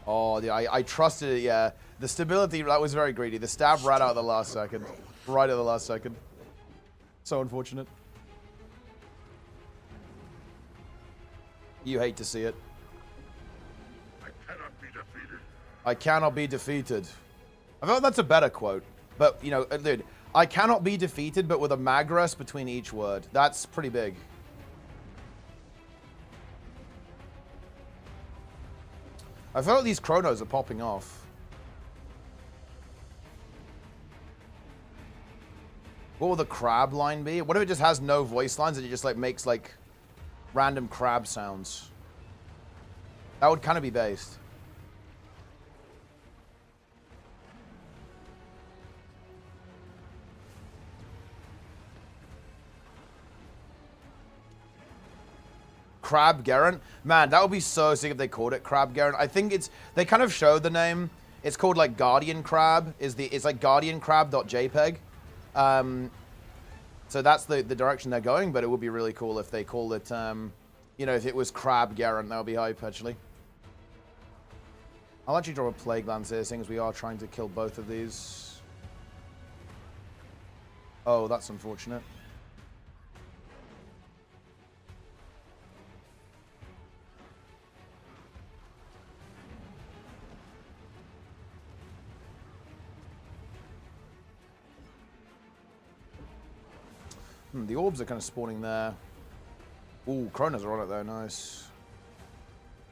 Oh, I trusted it, yeah. The stability, that was very greedy. The stab right out at the last second. Right at the last second. So unfortunate. You hate to see it. I cannot be defeated. I cannot be defeated. I feel like that's a better quote. But, you know, dude, I cannot be defeated, but with a Magras between each word. That's pretty big. I feel like these chronos are popping off. What will the crab line be? What if it just has no voice lines and it just like makes like random crab sounds? That would kind of be based. Crab Garen? Man, that would be so sick if they called it Crab Garen. I think it's, they kind of showed the name. It's called like Guardian Crab. It's like guardiancrab.jpg. So that's the direction they're going, but it would be really cool if they called it, you know, if it was Crab Garen. That would be hype, actually. I'll actually draw a Plague Lance here, seeing as we are trying to kill both of these. Oh, that's unfortunate. The orbs are kind of spawning there. Ooh, Kronos are on it though, nice.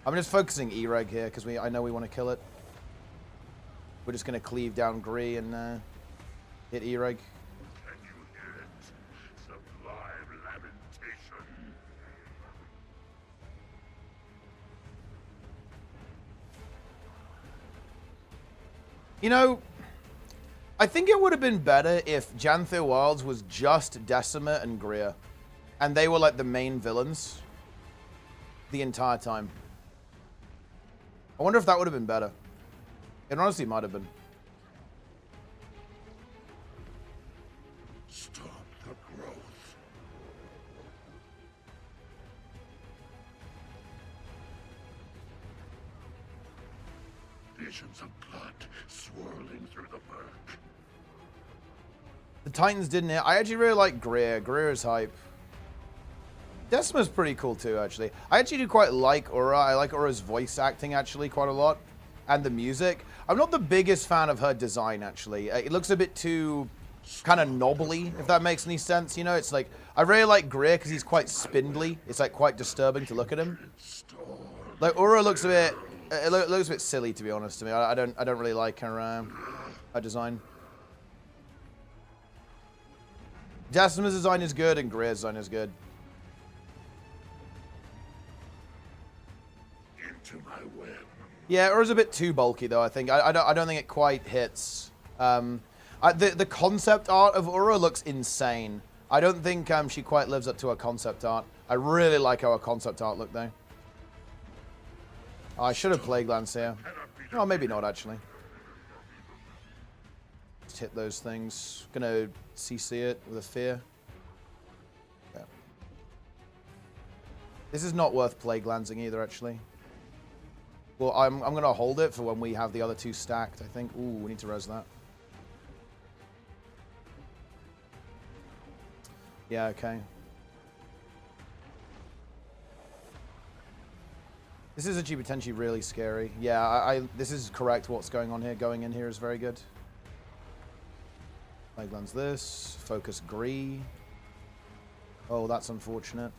I'm just focusing E-Reg here because I know we want to kill it. We're just going to cleave down Gree and hit E-Reg. Can you hear it? Sublime lamentation. You know, I think it would have been better if Jantho Wilds was just Decima and Greer. And they were like the main villains the entire time. I wonder if that would have been better. It honestly might have been. Stop the growth. Visions of blood swirling through the murk. The Titans didn't hit. I actually really like Greer. Greer is hype. Decima's pretty cool too, actually. I actually do quite like Aura. I like Aura's voice acting, actually, quite a lot. And the music. I'm not the biggest fan of her design, actually. It looks a bit too kind of knobbly, if that makes any sense. You know, it's like, I really like Greer because he's quite spindly. It's like quite disturbing to look at him. Like, Aura looks a bit, it looks a bit silly, to be honest to me. I don't really like her design. Decima's design is good and Greer's design is good. Into my web. Yeah, Aura's a bit too bulky though. I think I don't think it quite hits. The concept art of Aura looks insane. I don't think she quite lives up to her concept art. I really like how her concept art looked though. Oh, I should have Plague Lance here. Oh, maybe not actually. Just hit those things. Gonna CC it with a fear. Yeah. This is not worth Plague Lancing either actually. Well, I'm going to hold it for when we have the other two stacked, I think. Ooh, we need to res that. Yeah, okay. This is actually potentially really scary. Yeah, this is correct what's going on here. Going in here is very good. Plague Lance this. Focus Gree. Oh, that's unfortunate.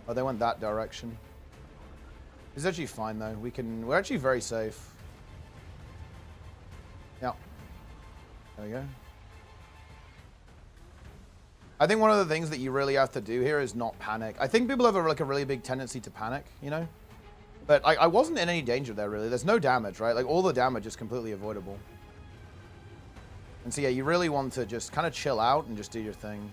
Oh, they went that direction. It's actually fine though. We're actually very safe. Yeah. There we go. I think one of the things that you really have to do here is not panic. I think people have a really big tendency to panic, you know? But I wasn't in any danger there really. There's no damage, right? Like all the damage is completely avoidable. And so yeah, you really want to just kind of chill out and just do your thing.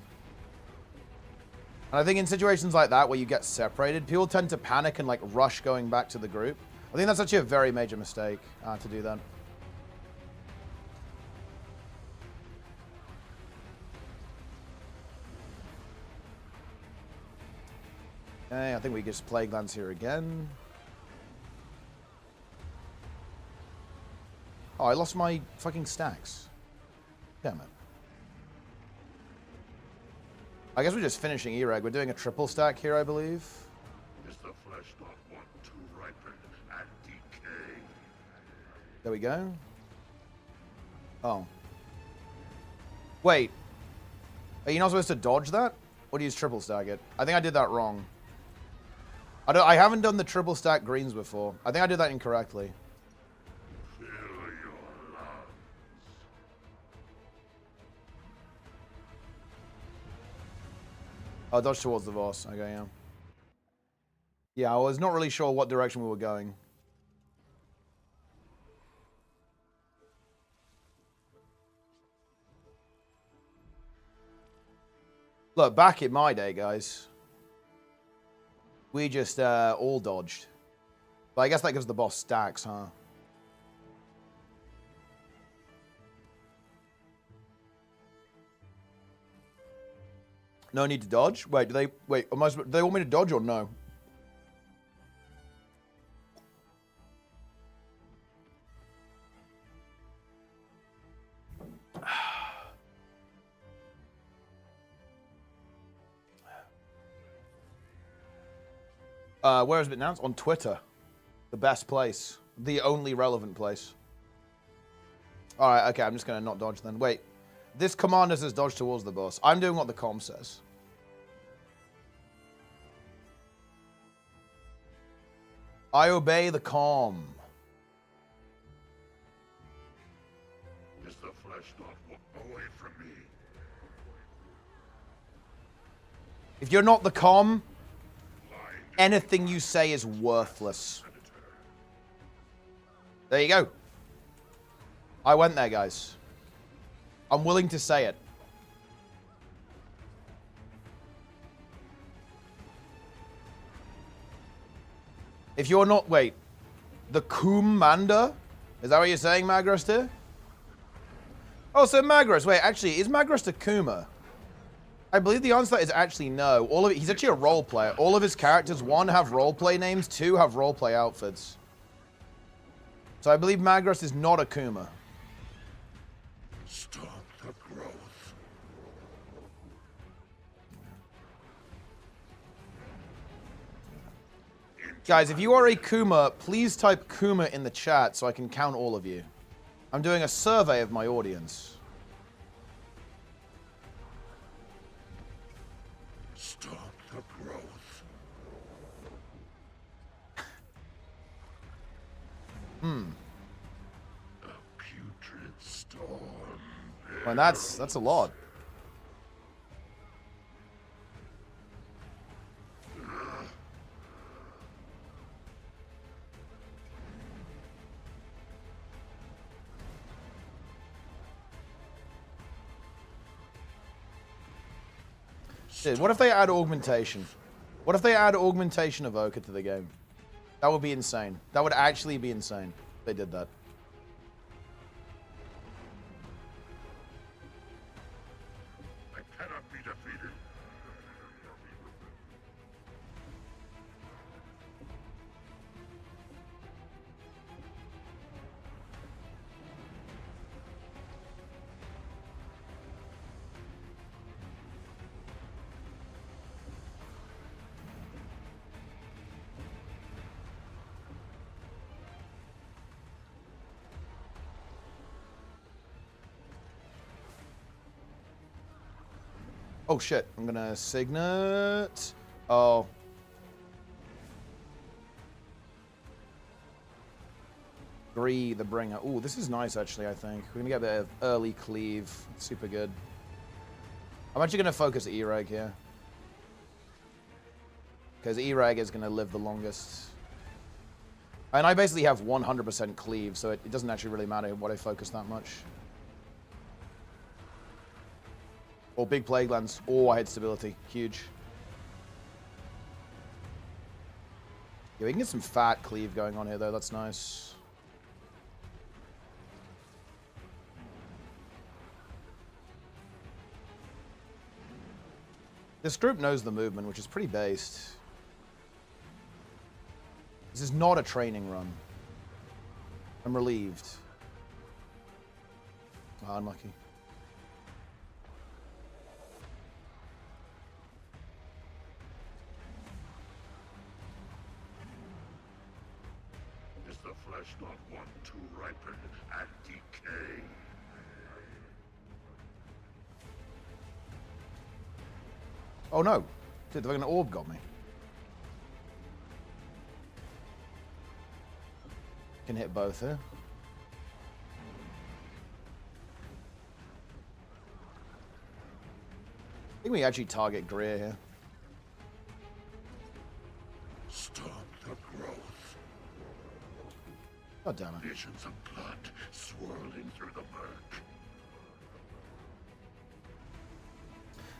And I think in situations like that where you get separated, people tend to panic and like rush going back to the group. I think that's actually a very major mistake to do that. Okay, I think we just Plague Lance here again. Oh, I lost my fucking stacks. Damn it. I guess we're just finishing E-Reg. We're doing a triple stack here, I believe. Is the flesh not want to ripen and decay? There we go. Oh. Wait. Are you not supposed to dodge that? Or do you use triple stack it? I think I did that wrong. I haven't done the triple stack greens before. I think I did that incorrectly. Fill your lungs. Oh, dodge towards the boss. Okay, yeah. Yeah, I was not really sure what direction we were going. Look, back in my day, guys, we just all dodged. But I guess that gives the boss stacks, huh? No need to dodge? Wait, do they do they want me to dodge or no? Where has it been announced? On Twitter. The best place. The only relevant place. Alright, okay, I'm just gonna not dodge then. Wait. This commander says dodge towards the boss. I'm doing what the comm says. I obey the comm. Is the flesh not away from me? If you're not the comm, anything you say is worthless. There you go. I went there, guys. I'm willing to say it. If you're not... Wait. The commander? Is that what you're saying, Magros, here? Oh, so Magros. Wait, actually, is Magros a Kuma? I believe the answer is actually no. All of it, he's actually a role player. All of his characters, 1, have roleplay names, 2 have roleplay outfits. So I believe Magros is not a Kuma. Stop the growth. Guys, if you are a Kuma, please type Kuma in the chat so I can count all of you. I'm doing a survey of my audience. Stop the growth. A putrid storm. Well, that's a lot. Dude, what if they add augmentation? What if they add augmentation evoker to the game? That would be insane. That would actually be insane if they did that. I cannot be defeated. Oh shit, I'm gonna signet. Oh. Gree the bringer. Ooh, this is nice actually, I think. We're gonna get a bit of early cleave. Super good. I'm actually gonna focus E-Reg here. Because E-Reg is gonna live the longest. And I basically have 100% cleave, so it doesn't actually really matter what I focus that much. Or big plague lands. Oh, I had stability. Huge. Yeah, we can get some fat cleave going on here, though. That's nice. This group knows the movement, which is pretty based. This is not a training run. I'm relieved. Oh, unlucky. to ripen and decay. Oh no. Dude, the fucking orb got me. Can hit both here. I think we actually target Greer here. Stop the growth. God damn it. Visions of blood swirling through the murk.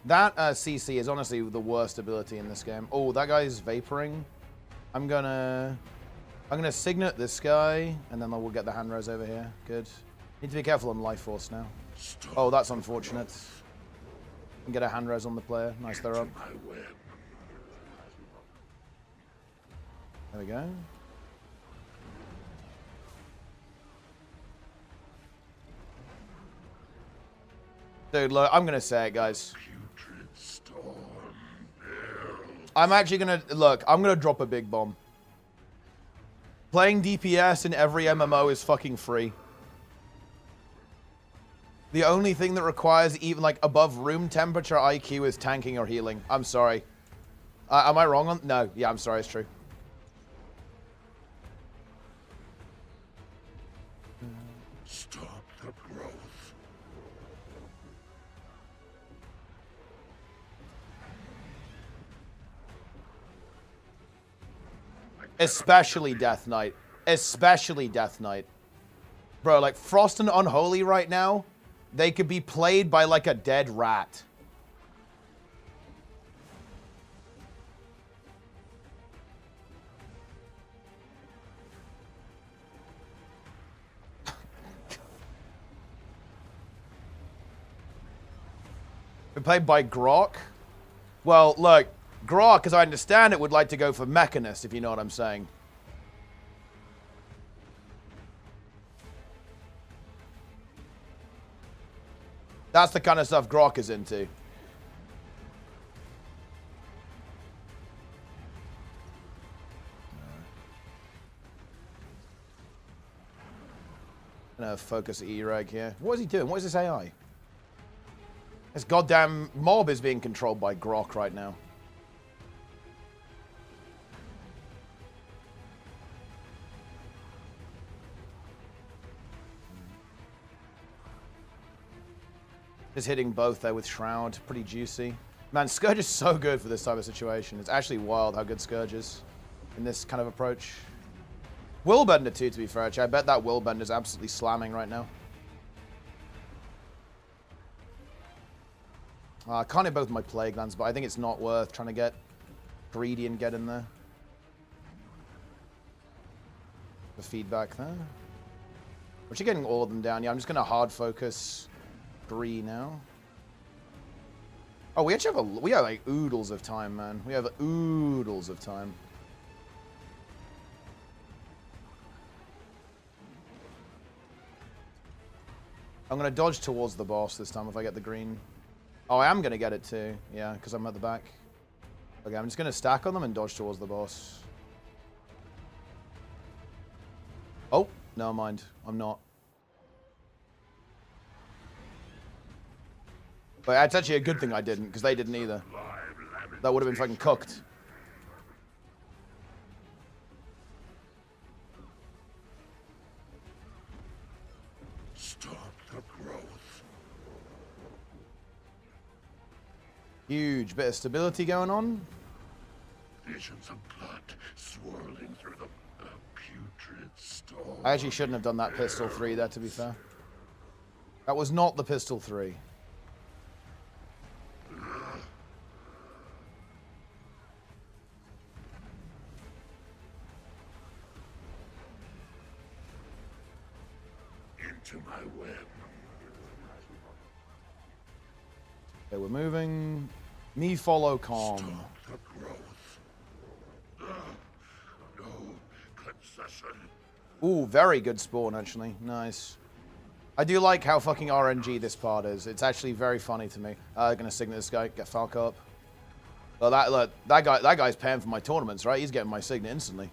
That CC is honestly the worst ability in this game. Oh, that guy's vaporing. I'm gonna Signet this guy, and then we'll get the hand res over here. Good. Need to be careful on Life Force now. Oh, that's unfortunate. And get a hand res on the player. Nice throw up. There we go. Dude, look, I'm gonna say it, guys. I'm actually gonna look. I'm gonna drop a big bomb. Playing DPS in every MMO is fucking free. The only thing that requires even like above room temperature IQ is tanking or healing. I'm sorry. Am I wrong on? No. Yeah, I'm sorry. It's true. Stop the growth. Especially Death Knight. Especially Death Knight. Bro, like Frost and Unholy right now, they could be played by like a dead rat. Been played by Grok? Well, look, Grok, as I understand it, would like to go for Mechanist, if you know what I'm saying. That's the kind of stuff Grok is into. I'm gonna focus E-Reg here. What is he doing? What is this AI? This goddamn mob is being controlled by Grok right now. Just hitting both there with Shroud. Pretty juicy. Man, Scourge is so good for this type of situation. It's actually wild how good Scourge is in this kind of approach. Willbender too, to be fair. Actually, I bet that Willbender is absolutely slamming right now. I can't hit both my Plague Lands, but I think it's not worth trying to get greedy and get in there. The feedback there. We're actually getting all of them down. Yeah, I'm just going to hard focus Bree now. Oh, we actually have we have like oodles of time, man. We have oodles of time. I'm going to dodge towards the boss this time if I get the green. Oh, I am going to get it too. Yeah, because I'm at the back. Okay, I'm just going to stack on them and dodge towards the boss. Oh, never mind. I'm not. But it's actually a good thing I didn't, because they didn't either. That would have been fucking cooked. Stop the growth. Huge bit of stability going on. Visions of blood swirling through the putrid storm. I actually shouldn't have done that pistol 3 there, to be fair. That was not the pistol 3. Into my web. Okay, we're moving. Me follow calm. Stop the growth. No concession. Ooh, very good spawn, actually. Nice. I do like how fucking RNG this part is. It's actually very funny to me. Gonna Signet this guy, get Falco up. Well, that guy's paying for my tournaments, right? He's getting my Signet instantly.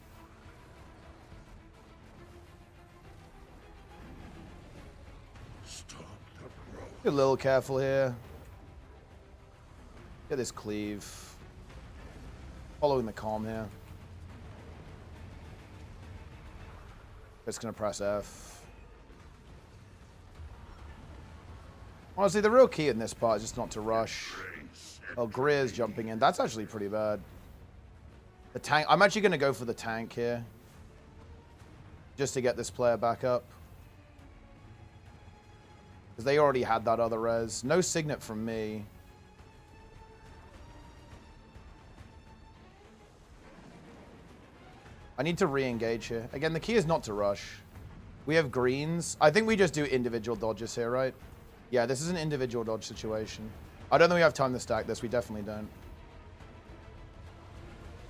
Be a little careful here. Get this cleave. Following the calm here. Just gonna press F. Honestly, the real key in this part is just not to rush. Oh, Greer's jumping in. That's actually pretty bad. The tank. I'm actually gonna go for the tank here. Just to get this player back up. Because they already had that other res. No signet from me. I need to re-engage here. Again, the key is not to rush. We have greens. I think we just do individual dodges here, right? Yeah, this is an individual dodge situation. I don't think we have time to stack this. We definitely don't.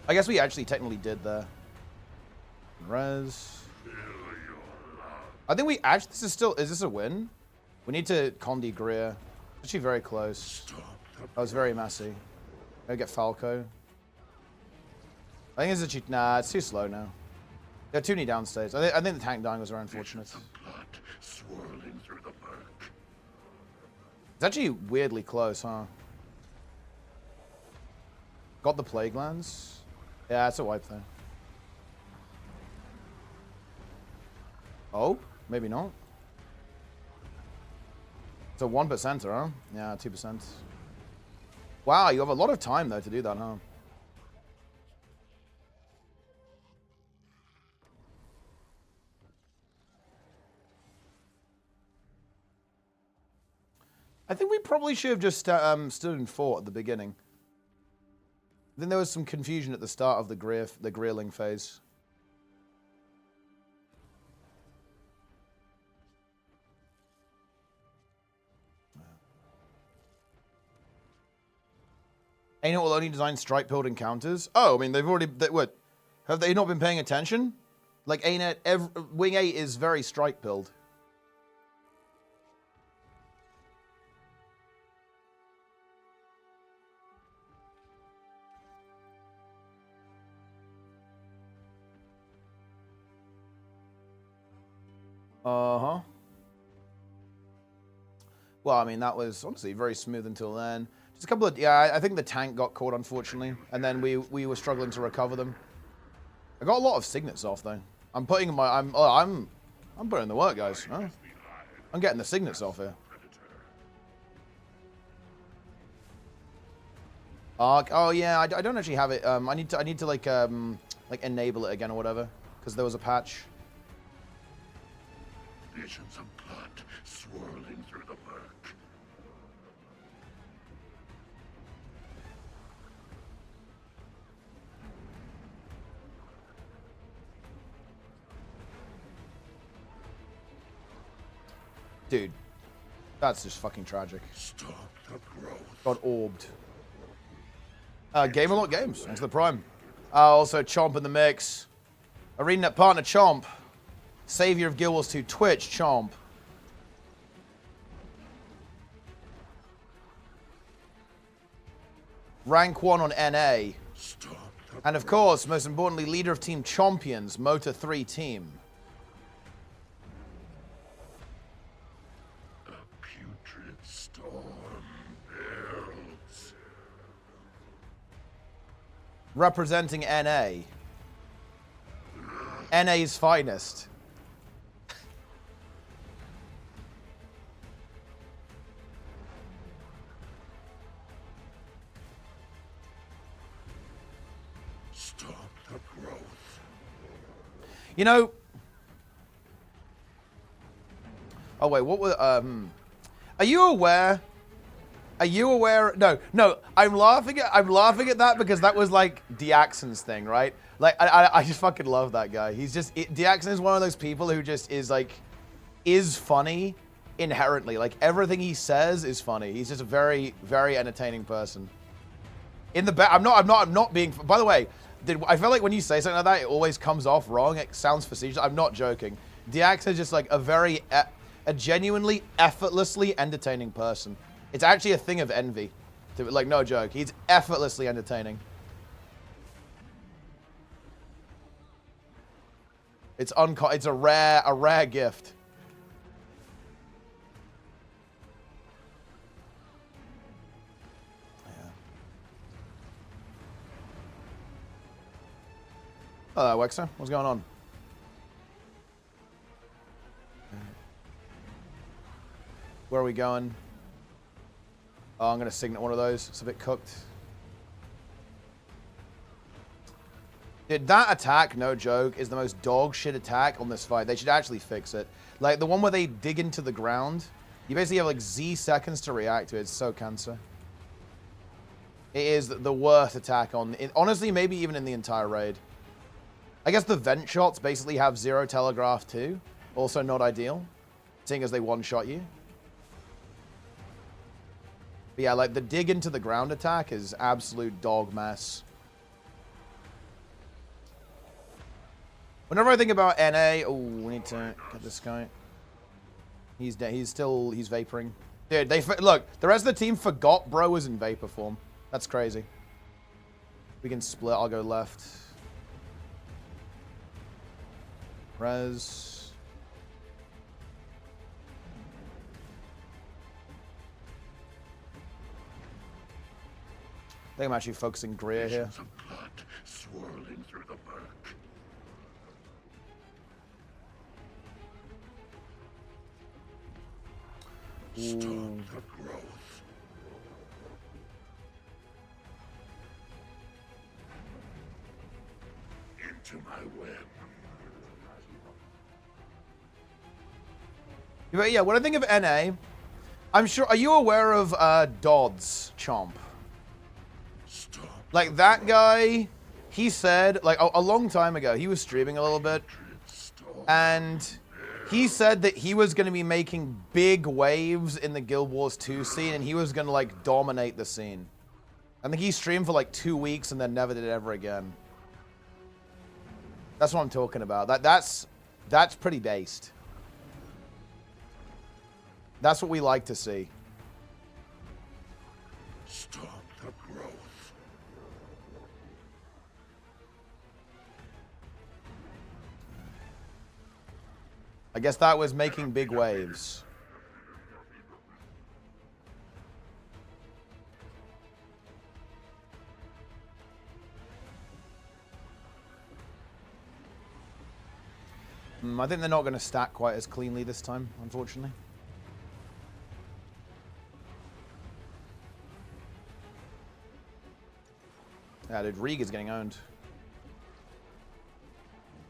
I guess we actually technically did there. Res. I think we actually... This is still... Is this a win? We need to Condi Greer. Actually very close. That was very messy. Go get Falco. I think it's a cheat. Nah, it's too slow now. There are too many downstays. I think the tank dying was very unfortunate. Swirling through the murk. It's actually weirdly close, huh? Got the Plague Lands. Yeah, it's a wipe though. Oh, maybe not. It's a 1%, huh? Yeah, 2%. Wow, you have a lot of time though to do that, huh? I think we probably should have just stood in fort at the beginning. I think there was some confusion at the start of the Greerling phase. ANTIQUARY will only design strike-pilled encounters. Oh, I mean, they've already... What? Have they not been paying attention? Like, ANTIQUARY... Wing 8 is very strike-pilled. Uh-huh. Well, I mean, that was honestly very smooth until then. Just a couple of... Yeah, I think the tank got caught, unfortunately. And then we were struggling to recover them. I got a lot of signets off, though. I'm putting my... I'm putting in the work, guys. Huh? I'm getting the signets off here. Oh, yeah, I don't actually have it. I need to like enable it again or whatever. Because there was a patch. Visions of blood swirling through the murk. Dude, that's just fucking tragic. Stop the growth. Got orbed. Game a lot games. Thanks to the Prime. Also, Chomp in the mix. ArenaNet partner Chomp. Savior of Guild Wars 2 Twitch Chomp. Rank 1 on NA. And of course, most importantly, leader of Team Champions, Motor 3 team. A putrid storm builds. Representing NA. NA's finest. Stop the growth. You know... Oh, wait, what were... Are you aware... Are you aware... No, I'm laughing at that because that was, like, Diaxon's thing, right? Like, I just fucking love that guy. He's just... Diaxon is one of those people who just is, like... Is funny inherently. Like, everything he says is funny. He's just a very, very entertaining person. In the back... I'm not being... By the way... I feel like when you say something like that, it always comes off wrong. It sounds facetious. I'm not joking. Diax is just like a genuinely, effortlessly entertaining person. It's actually a thing of envy. Like, no joke. He's effortlessly entertaining. It's a rare gift. Hello, Wexer. What's going on? Where are we going? Oh, I'm going to signet one of those. It's a bit cooked. Dude, that attack, no joke, is the most dog shit attack on this fight. They should actually fix it. Like, the one where they dig into the ground, you basically have, like, Z seconds to react to it. It's so cancer. It is the worst attack on... honestly, maybe even in the entire raid. I guess the vent shots basically have 0 telegraph too. Also not ideal, seeing as they one-shot you. But yeah, like, the dig into the ground attack is absolute dog mess. Whenever I think about NA... oh, we need to get this guy. He's dead. He's vaporing. Dude, look, the rest of the team forgot bro was in vapor form. That's crazy. We can split. I'll go left. Res. I think I'm actually focusing Greer here. Of blood swirling through the murk. Stop the growth. Into my web. But yeah, when I think of NA, I'm sure... are you aware of Dodds Chomp? Stop. Like, that guy, he said, like, a long time ago, he was streaming a little bit, and he said that he was going to be making big waves in the Guild Wars 2 scene, and he was going to, like, dominate the scene. I think he streamed for, like, 2 weeks and then never did it ever again. That's what I'm talking about. That's pretty based. That's what we like to see. Stop the growth. I guess that was making big waves. I think they're not going to stack quite as cleanly this time, unfortunately. Yeah, dude, Reeg is getting owned.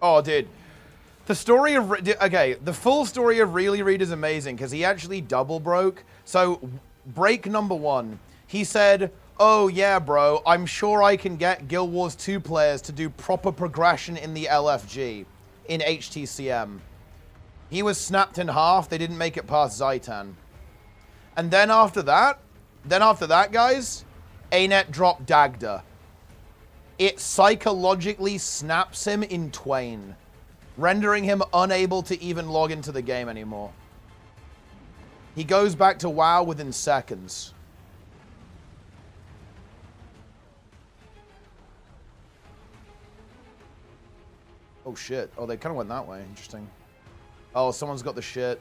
Oh, dude. The story of... okay, the full story of Really Reed is amazing because he actually double broke. So, break number 1. He said, oh, yeah, bro, I'm sure I can get Guild Wars 2 players to do proper progression in the LFG, in HTCM. He was snapped in half. They didn't make it past Zaitan. And then after that, guys, ANET dropped Dagda. It psychologically snaps him in twain, rendering him unable to even log into the game anymore. He goes back to WoW within seconds. Oh shit. Oh, they kind of went that way. Interesting. Oh, someone's got the shit.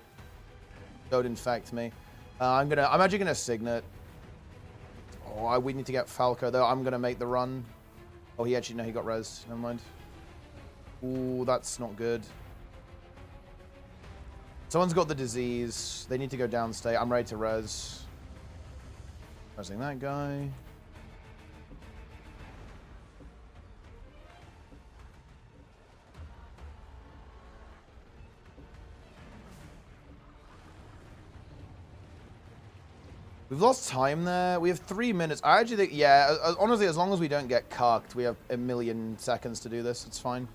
Don't infect me. I'm actually gonna signet. Oh, we need to get Falco though. I'm gonna make the run. Oh, he actually, no, he got res. Never mind. Ooh, that's not good. Someone's got the disease. They need to go downstate. I'm ready to res. Resing that guy. We've lost time there. We have 3 minutes. I actually think, yeah, honestly, as long as we don't get cucked, we have a million seconds to do this. It's fine.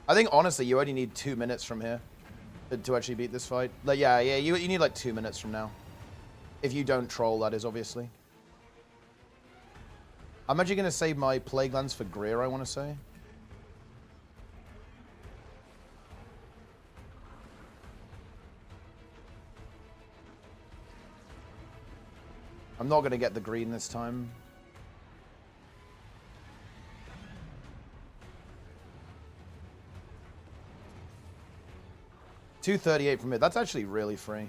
I think, honestly, you only need 2 minutes from here to actually beat this fight. Like, yeah, you need like 2 minutes from now. If you don't troll, that is, obviously. I'm actually going to save my Plague Lands for Greer, I want to say. I'm not going to get the green this time. $238 from it. That's actually really free.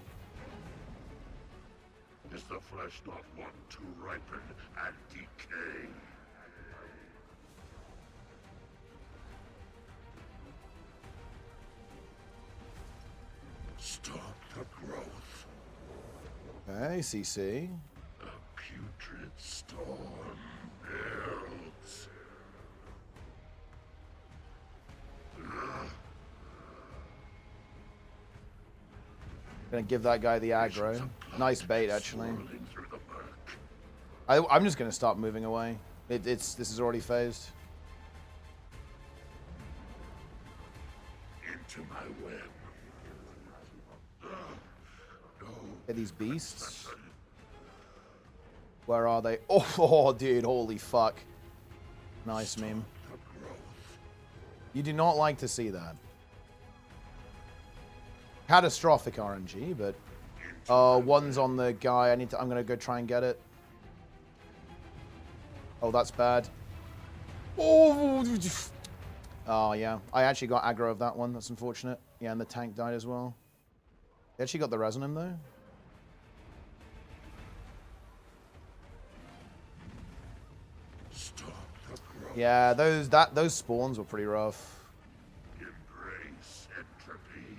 Is the flesh not one to ripen and decay? CC. Putrid storm builds. Gonna give that guy the aggro. Nice bait, actually. I'm just gonna start moving away. This is already phased. Into my web. Get these beasts. Where are they? Oh, dude, holy fuck. Nice meme. You do not like to see that. Catastrophic RNG, but one's on the guy. I'm gonna go try and get it. Oh, that's bad. Oh, yeah. I actually got aggro of that one. That's unfortunate. Yeah, and the tank died as well. They actually got the res on him though. Yeah, those spawns were pretty rough. Embrace entropy.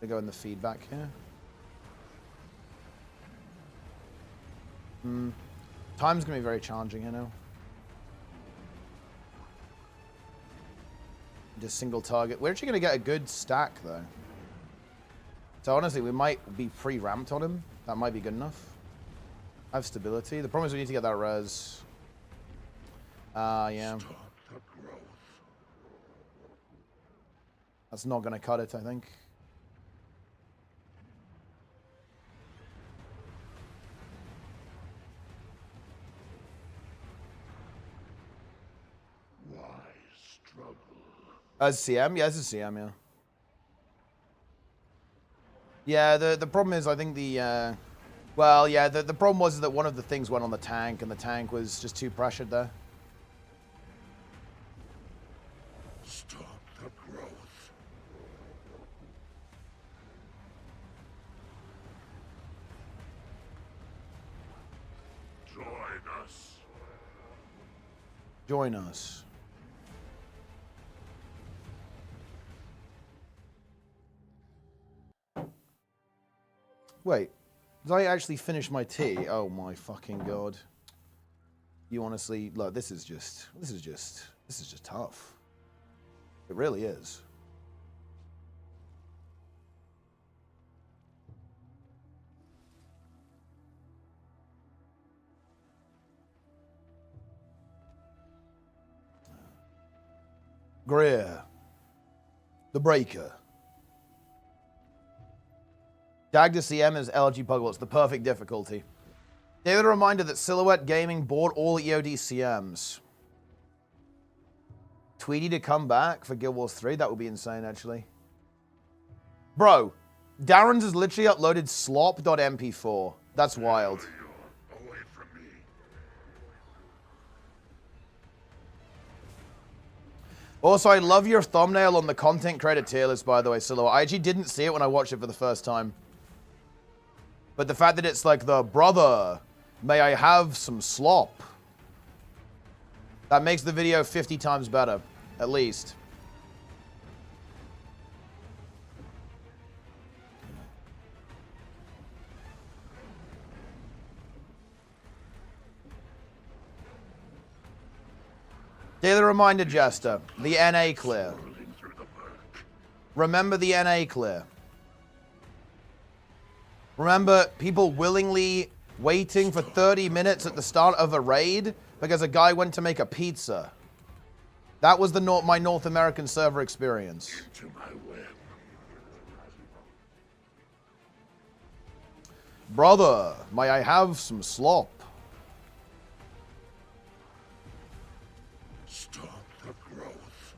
They go in the feedback here. Time's gonna be very challenging, you know. Just single target. We're actually gonna get a good stack though. So honestly, we might be pre-ramped on him. That might be good enough. I have stability. The problem is we need to get that res. Yeah. That's not gonna cut it, I think. As CM? Yeah, this is CM, yeah. Yeah, the problem is, I think the, well, yeah, the problem was that one of the things went on the tank, and the tank was just too pressured there. Stop the growth. Join us. Join us. Wait, did I actually finish my tea? Oh my fucking god. You honestly, look, this is just tough. It really is. Greer. The Breaker. Jag to CM is LG Puggle. It's the perfect difficulty. David, a reminder that Silhouette Gaming bought all EOD CMs. Tweedy to come back for Guild Wars 3? That would be insane, actually. Bro, Darren's has literally uploaded slop.mp4. That's wild. Also, I love your thumbnail on the content creator tier list, by the way, Silhouette. I actually didn't see it when I watched it for the first time. But the fact that it's like the brother, may I have some slop? That makes the video 50 times better, at least. Daily reminder, Jester. The NA clear. Remember the NA clear. Remember people willingly waiting for 30 minutes at the start of a raid because a guy went to make a pizza. That was my North American server experience. Brother, may I have some slop? Stop the growth.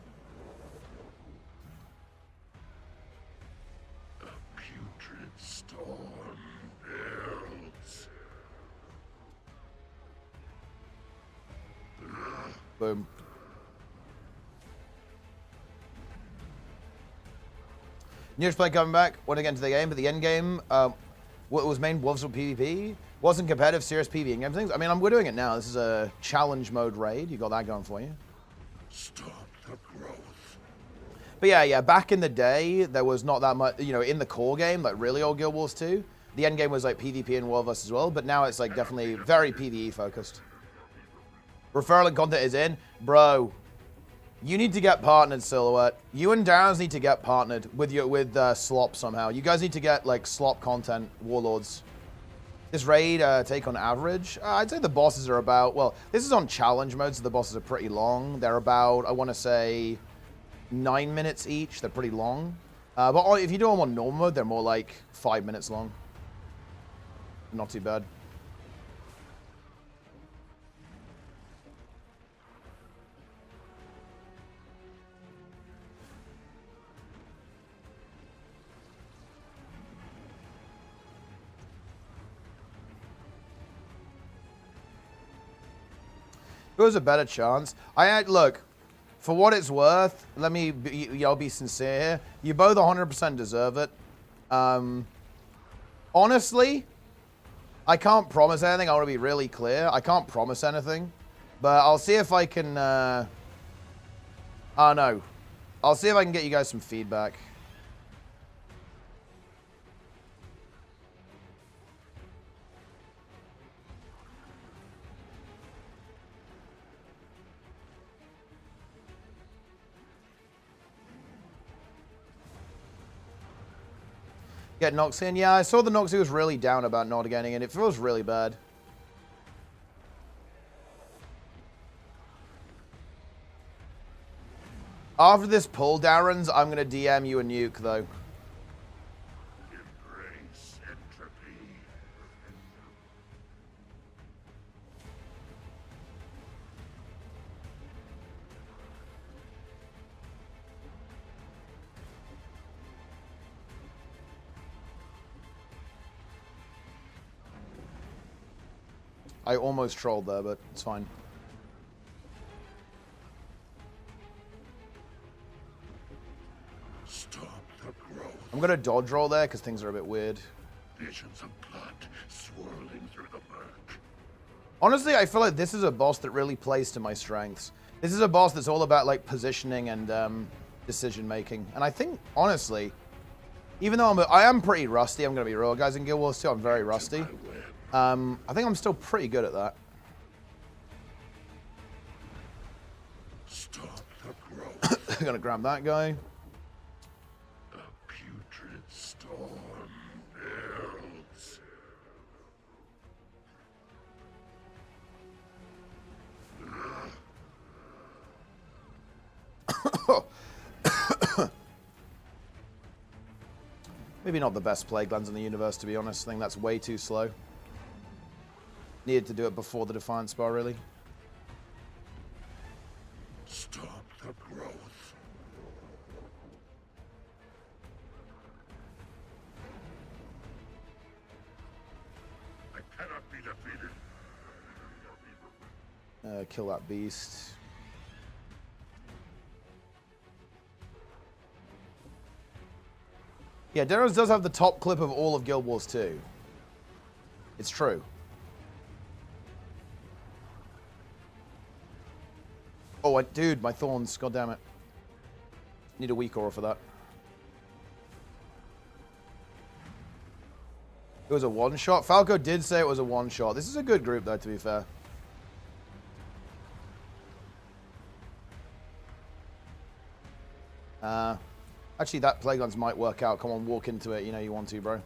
A putrid storm builds. Boom. Newest play coming back. Want to get into the game, but the end game, what was main Wolves or PvP? Wasn't competitive, serious PvE in game things. I mean, we're doing it now. This is a challenge mode raid. You got that going for you. Stop the growth. But yeah, back in the day, there was not that much, you know, in the core game, like really old Guild Wars 2, the end game was like PvP and World Vs. as well, but now it's like definitely very PvE focused. Referral and content is in. Bro, you need to get partnered, Silhouette. You and Downs need to get partnered with Slop somehow. You guys need to get like Slop content, Warlords. This raid take on average, I'd say the bosses are about, well, this is on challenge mode, so the bosses are pretty long. They're about, I want to say, 9 minutes each. They're pretty long. But if you do them on normal mode, they're more like 5 minutes long. Not too bad. It was a better chance. Look, for what it's worth, I'll be sincere here. You both 100% deserve it. Honestly, I can't promise anything. I want to be really clear. I can't promise anything. But I'll see if I can, I don't know. I'll see if I can get you guys some feedback. Get Nox in. Yeah, I saw the Noxy was really down about not getting in. It feels really bad. After this pull, Darrens, I'm going to DM you a nuke, though. Embrace entropy. I almost trolled there, but it's fine. Stop the growth. I'm going to dodge roll there because things are a bit weird. Visions of blood swirling through the murk. Honestly, I feel like this is a boss that really plays to my strengths. This is a boss that's all about like positioning and decision making. And I think, honestly, even though I am pretty rusty, I'm going to be real, guys, in Guild Wars 2, I'm very rusty. I think I'm still pretty good at that. Stop the growth. I'm going to grab that guy. The putrid storm builds. Maybe not the best plague lands in the universe, to be honest. I think that's way too slow. Needed to do it before the Defiance bar, really. Stop the growth. I cannot be defeated. Kill that beast. Yeah, Deros does have the top clip of all of Guild Wars 2. It's true. Oh, dude, my thorns. God damn it. Need a weak aura for that. It was a one-shot? Falco did say it was a one-shot. This is a good group, though, to be fair. Actually, that Plague Lance might work out. Come on, walk into it. You know you want to, bro.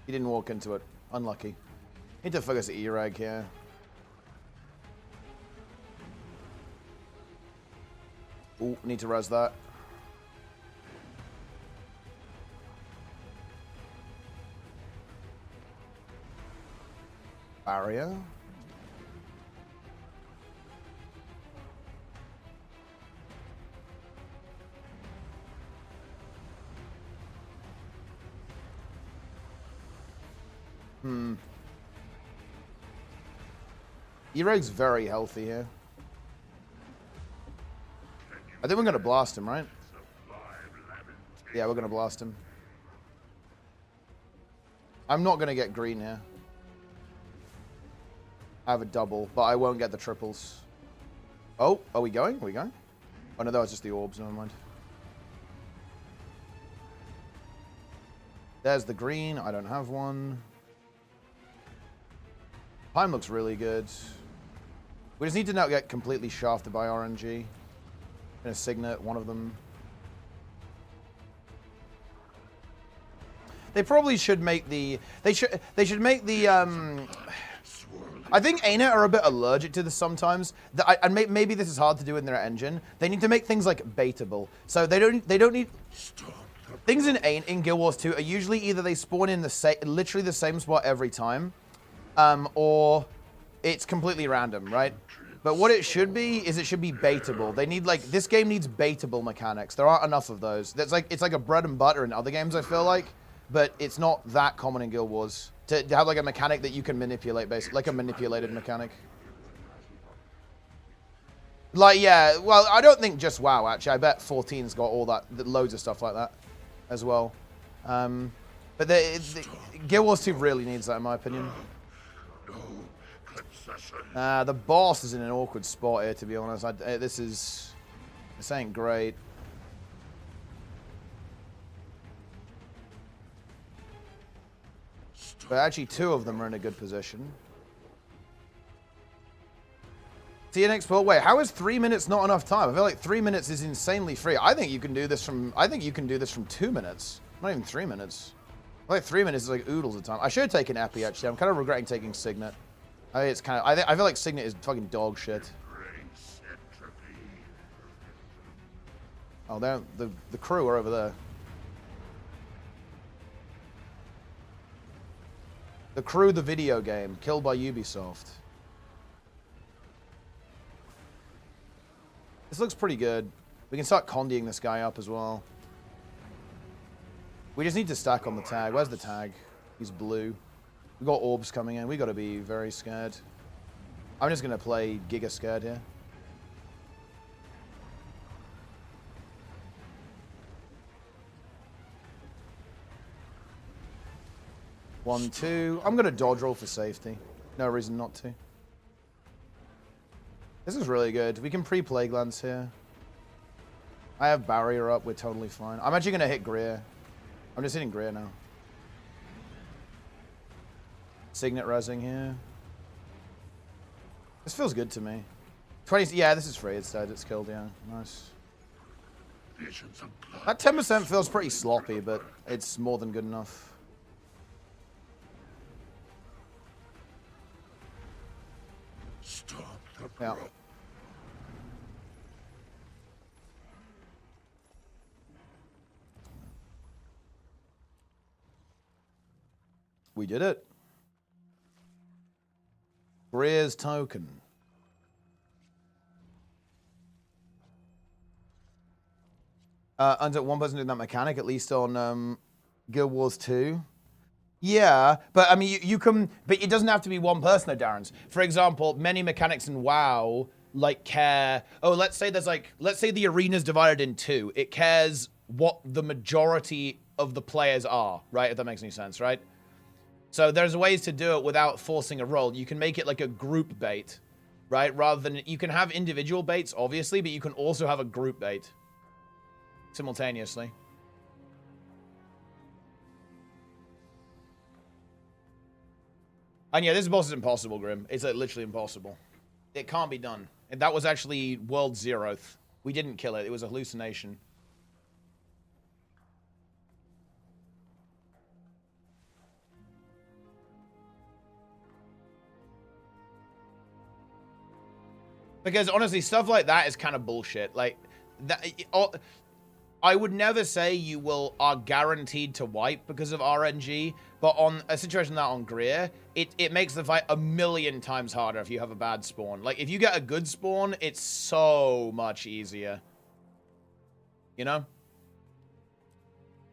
He didn't walk into it. Unlucky. Need to focus the E-Reg here. Ooh, need to res that. Barrier. E-Reg's very healthy here. I think we're going to blast him, right? Yeah, we're gonna blast him. I'm not gonna get green here. I have a double, but I won't get the triples. Oh, are we going? Are we going? Oh no, that was just the orbs, never mind. There's the green, I don't have one. Time looks really good. We just need to not get completely shafted by RNG. Gonna Signet, one of them. They probably should make the... They should make the... I think ANET are a bit allergic to this sometimes. And maybe this is hard to do in their engine. They need to make things like baitable. So they don't need... Things in Guild Wars 2 are usually either they spawn in literally the same spot every time, or it's completely random, right? But what it should be is it should be baitable. They need this game needs baitable mechanics. There aren't enough of those. It's like a bread and butter in other games, I feel like, but it's not that common in Guild Wars to have like a mechanic that you can manipulate, basically, like a manipulated mechanic. Like, yeah, well, I don't think just WoW, actually. I bet 14's got all that, loads of stuff like that as well. But Guild Wars 2 really needs that, in my opinion. The boss is in an awkward spot here, to be honest. This ain't great. But actually, two of them are in a good position. TNX Port. Wait, how is 3 minutes not enough time? I feel like 3 minutes is insanely free. I think you can do this from 2 minutes. Not even 3 minutes. I feel like 3 minutes is like oodles of time. I should have taken Epi, actually. I'm kind of regretting taking Signet. I feel like Signet is fucking dog shit. Oh, the crew are over there. The Crew, the video game, killed by Ubisoft. This looks pretty good. We can start condying this guy up as well. We just need to stack on the tag. Where's the tag? He's blue. We got orbs coming in. We got to be very scared. I'm just going to play Giga Scared here. One, two. I'm going to dodge roll for safety. No reason not to. This is really good. We can pre-Plague Lance here. I have Barrier up. We're totally fine. I'm actually going to hit Greer. I'm just hitting Greer now. Signet resing here. This feels good to me. 20. Yeah, this is free. It's dead. It's killed. Yeah, nice. That 10% feels pretty sloppy, but it's more than good enough. Yeah. We did it. Greer's token. Under one person doing that mechanic, at least on Guild Wars 2. Yeah, but I mean, you can, but it doesn't have to be one person, though, Darren's. For example, many mechanics in WoW, like care, let's say the arena's divided in two. It cares what the majority of the players are, right? If that makes any sense, right? So there's ways to do it without forcing a roll. You can make it like a group bait, right? Rather than, you can have individual baits, obviously, but you can also have a group bait simultaneously. And yeah, this boss is impossible, Grim. It's like literally impossible. It can't be done. And that was actually World 0th. We didn't kill it. It was a hallucination. Because honestly, stuff like that is kind of bullshit. Like, that, I would never say you are guaranteed to wipe because of RNG, but on a situation like that on Greer, it makes the fight a million times harder if you have a bad spawn. Like, if you get a good spawn, it's so much easier. You know?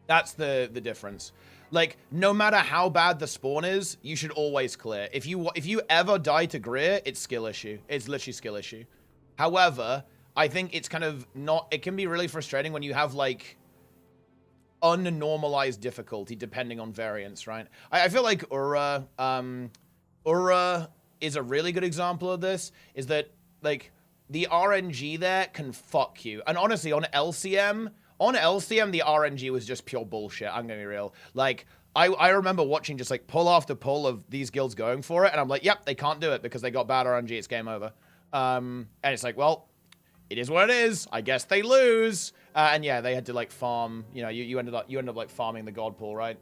That's the difference. Like, no matter how bad the spawn is, you should always clear. If you ever die to Greer, it's skill issue. It's literally skill issue. However, I think it's kind of not... It can be really frustrating when you have, like... unnormalized difficulty depending on variants, right? I feel like Ura is a really good example of this, is that, like, the RNG there can fuck you. And honestly, on LCM, the RNG was just pure bullshit. I'm gonna be real. Like, I remember watching just, like, pull after pull of these guilds going for it, and I'm like, yep, they can't do it because they got bad RNG, it's game over. And it's like, well, it is what it is. I guess they lose. And yeah, they had to, like, farm, you know, you ended up like farming the god pool, right?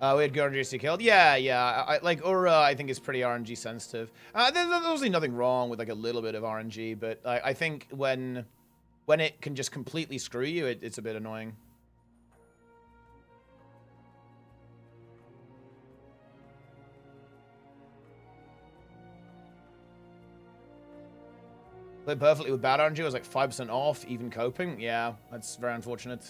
We had good RNG killed. Yeah. I like Ura, I think is pretty RNG sensitive. There's obviously nothing wrong with like a little bit of RNG, but I think when it can just completely screw you, it's a bit annoying. Played perfectly with bad RNG. It was like 5% off, even coping. Yeah, that's very unfortunate.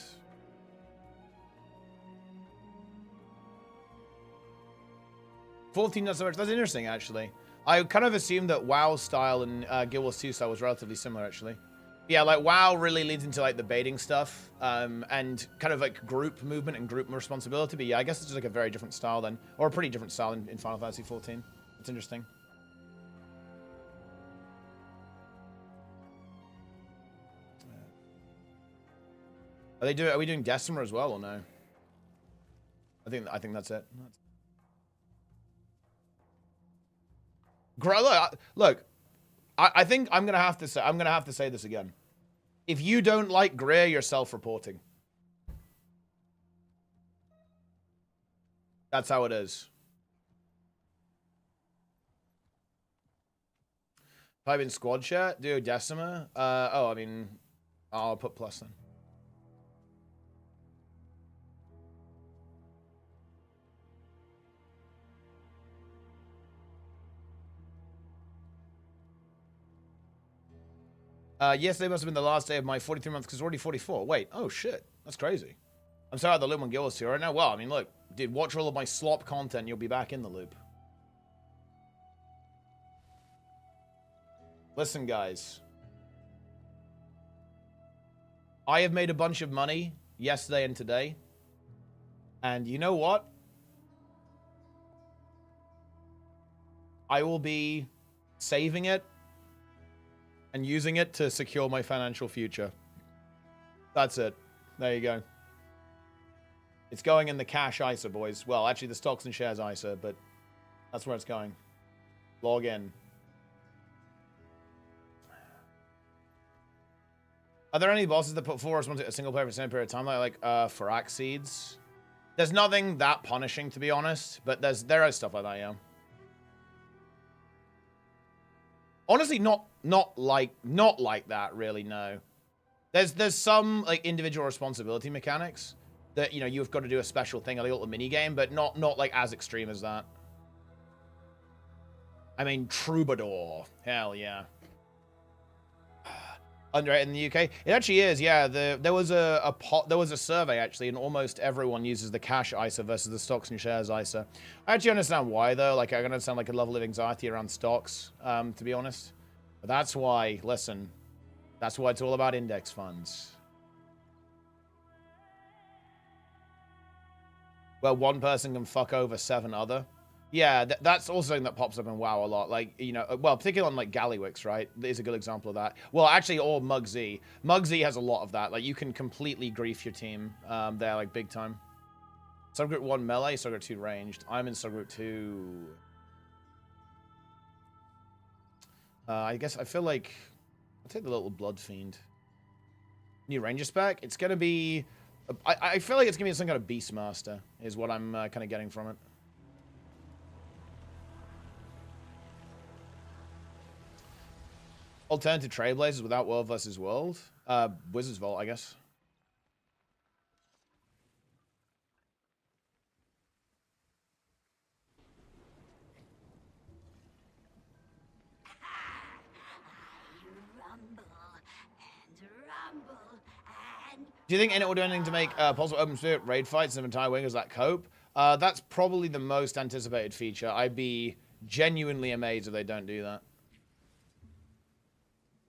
$14 not so much. That's interesting, actually. I kind of assumed that WoW style and Guild Wars 2 style was relatively similar, actually. Yeah, like WoW really leads into like the baiting stuff and kind of like group movement and group responsibility. But yeah, I guess it's just like a very different style then, or a pretty different style in Final Fantasy 14. It's interesting. Are we doing Decimer as well or no? I think that's it. Look, I think I'm gonna have to say this again. If you don't like Greer, you're self-reporting. That's how it is. Type in squad chat, do Decimer. Oh, I mean, I'll put plus then. Yesterday must have been the last day of my 43 months because it's already 44. Wait, oh shit, that's crazy. I'm sorry the loop on Guild Wars 2 right now. Well, I mean, look, dude, watch all of my slop content, you'll be back in the loop. Listen, guys. I have made a bunch of money yesterday and today. And you know what? I will be saving it and using it to secure my financial future. That's it. There you go. It's going in the cash ISA, boys. Well, actually, the stocks and shares ISA, but that's where it's going. Log in. Are there any bosses that put forward a single player for the same period of time, like Farak Seeds? There's nothing that punishing, to be honest, but there is stuff like that, yeah. Honestly, not like that, really, no. There's some like individual responsibility mechanics that, you know, you've got to do a special thing, a little mini game, but not like as extreme as that. I mean, Troubadour, hell yeah. Underrated in the UK, it actually is. Yeah, there was a survey actually, and almost everyone uses the cash ISA versus the stocks and shares ISA. I actually understand why though. Like, I can understand like a level of anxiety around stocks, to be honest. But that's why. Listen, that's why it's all about index funds. Where one person can fuck over 7 other. Yeah, that's also something that pops up in WoW a lot. Like, you know, well, particularly on like Gallywix, right? Is a good example of that. Well, actually, or Muggsy. Muggsy has a lot of that. Like, you can completely grief your team there, like, big time. Subgroup 1 melee, subgroup 2 ranged. I'm in subgroup 2. I guess I feel like I'll take the little Blood Fiend. New Ranger spec. It's gonna be. I feel like it's gonna be some kind of Beastmaster. Is what I'm kind of getting from it. Alternative Trailblazers without World versus World? Wizard's Vault, I guess. Do you think Innit will do anything to make possible open spirit raid fights and entire wingers that cope? That's probably the most anticipated feature. I'd be genuinely amazed if they don't do that.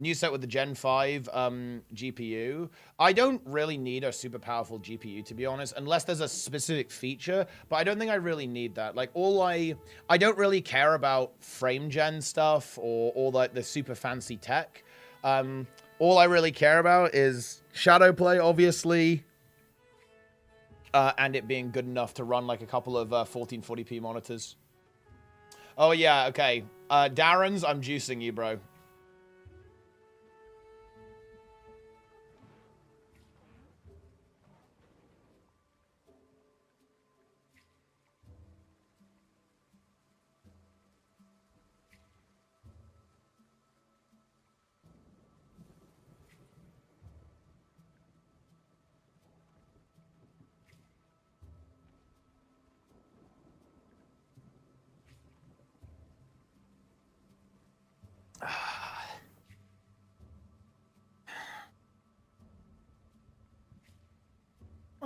New set with the Gen 5 GPU. I don't really need a super powerful GPU, to be honest, unless there's a specific feature, but I don't think I really need that. Like, I don't really care about frame gen stuff or like the super fancy tech. All I really care about is shadow play, obviously, and it being good enough to run like a couple of 1440p monitors. Oh, yeah, okay. Darren's, I'm juicing you, bro.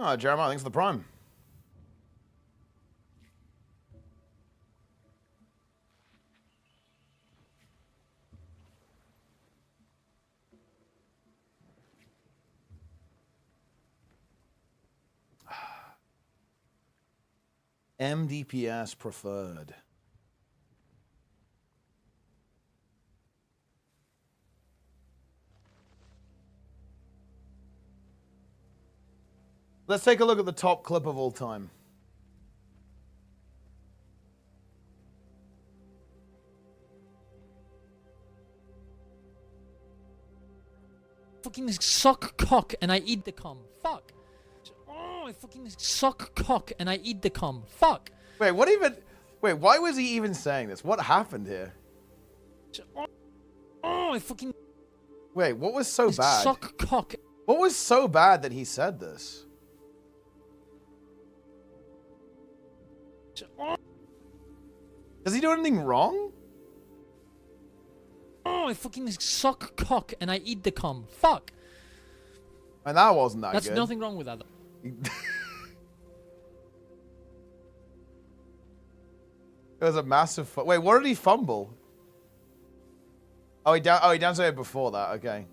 Oh, Jeremiah, thanks for the prime. MDPS preferred. Let's take a look at the top clip of all time. Fucking suck cock and I eat the cum. Fuck. Oh, I fucking suck cock and I eat the cum. Fuck. Wait, why was he even saying this? What happened here? Oh, I fucking... Wait, what was so bad? Suck cock. What was so bad that he said this? Does he do anything wrong? Oh, I fucking suck cock and I eat the cum. Fuck. And that wasn't that good. That's nothing wrong with that. It was a massive... Wait, what did he fumble? Oh, he downside before that. Okay.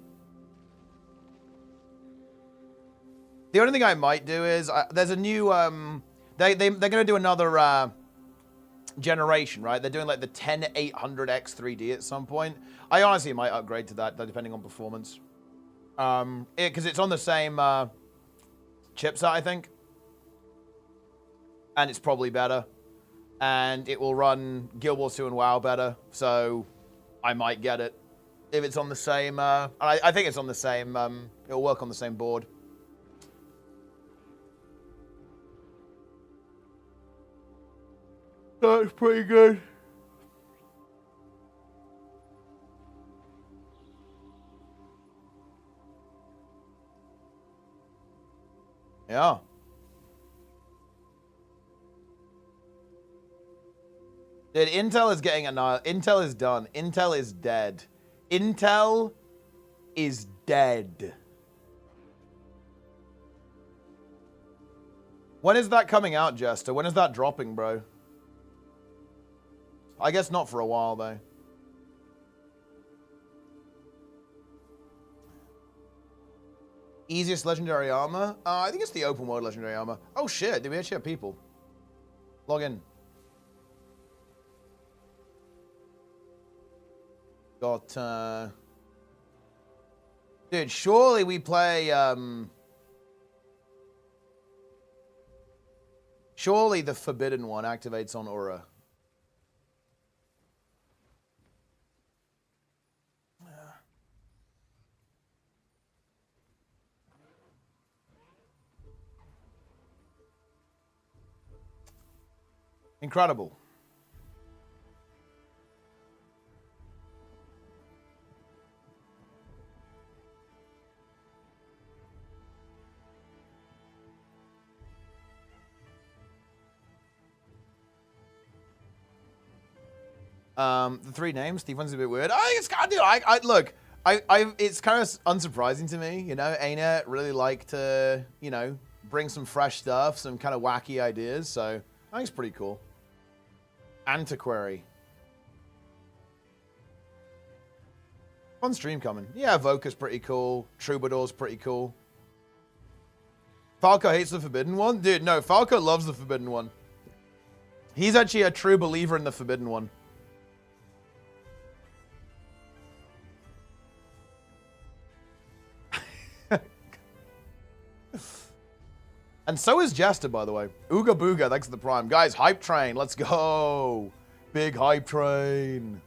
The only thing I might do is... there's a new... they're going to do another generation, right? They're doing like the 10800X3D at some point. I honestly might upgrade to that, depending on performance. Because it's on the same chipset, I think. And it's probably better. And it will run Guild Wars 2 and WoW better. So I might get it. If it's on the same... I think it's on the same... it'll work on the same board. That's pretty good. Yeah. Dude, Intel is getting Intel is done. Intel is dead. Intel is dead. When is that coming out, Jester? When is that dropping, bro? I guess not for a while, though. Easiest legendary armor? I think it's the open world legendary armor. Oh shit, do we actually have people? Log in. Got, Dude, surely we play, Surely the forbidden one activates on Aura. Incredible. The three names, Steve one's a bit weird. It's kind of, look, it's kind of unsurprising to me, you know. ArenaNet really like to, you know, bring some fresh stuff, some kind of wacky ideas. So I think it's pretty cool. Antiquary. Fun stream coming. Yeah, Evoker's pretty cool. Troubadour's pretty cool. Falco hates the Forbidden One? Dude, no, Falco loves the Forbidden One. He's actually a true believer in the Forbidden One. And so is Jester, by the way. Ooga Booga, thanks for the prime. Guys, hype train, let's go. Big hype train.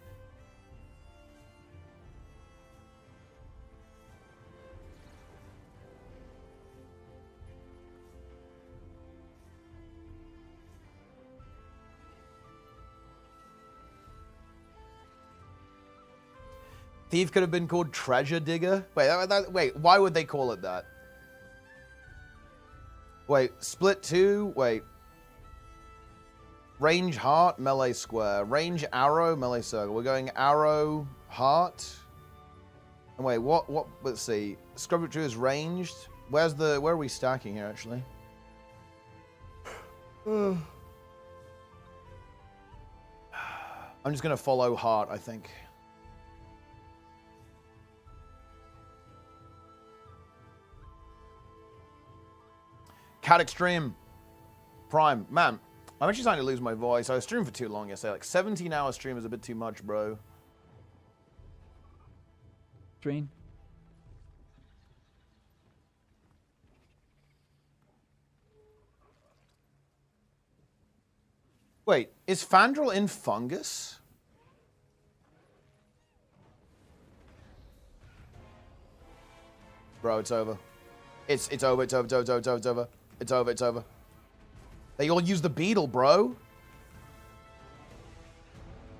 Thief could have been called Treasure Digger. Wait, why would they call it that? Wait, split 2? Wait. Range heart, melee square. Range arrow, melee circle. We're going arrow, heart. And wait, what, let's see. Scrub 2 is ranged. Where are we stacking here, actually? I'm just going to follow heart, I think. Cat Extreme. Prime. Man, I'm actually starting to lose my voice. I was streaming for too long yesterday. Like 17-hour stream is a bit too much, bro. Train. Wait, is Fandral in fungus? Bro, it's over. It's over, it's over, it's over, it's over, it's over. It's over, it's over. They all use the beetle, bro.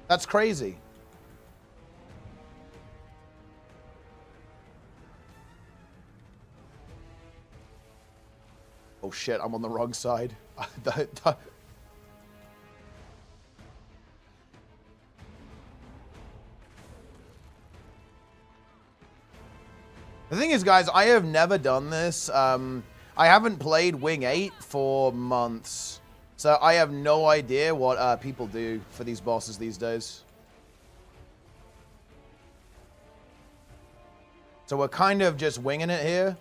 That's crazy. Oh shit, I'm on the wrong side. The thing is, guys, I have never done this. I haven't played Wing 8 for months. So I have no idea what people do for these bosses these days. So we're kind of just winging it here.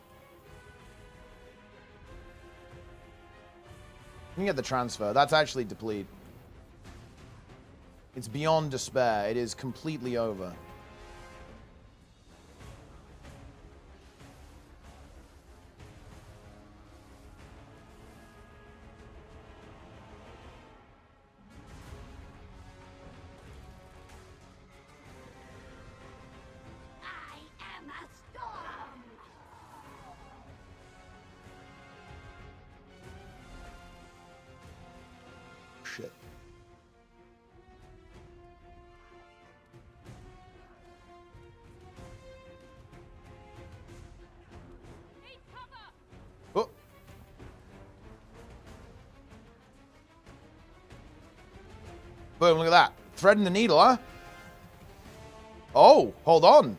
You can get the transfer. That's actually deplete. It's beyond despair. It is completely over. Shit. Oh. Boom, look at that. Threading the needle, huh? Oh, hold on.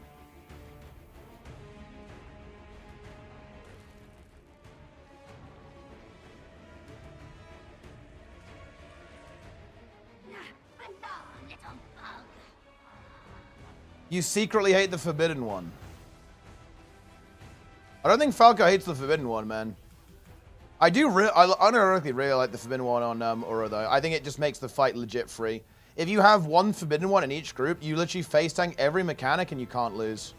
You secretly hate the Forbidden One. I don't think Falco hates the Forbidden One, man. I unironically really like the Forbidden One on Aura, though. I think it just makes the fight legit free. If you have one Forbidden One in each group, you literally face tank every mechanic and you can't lose.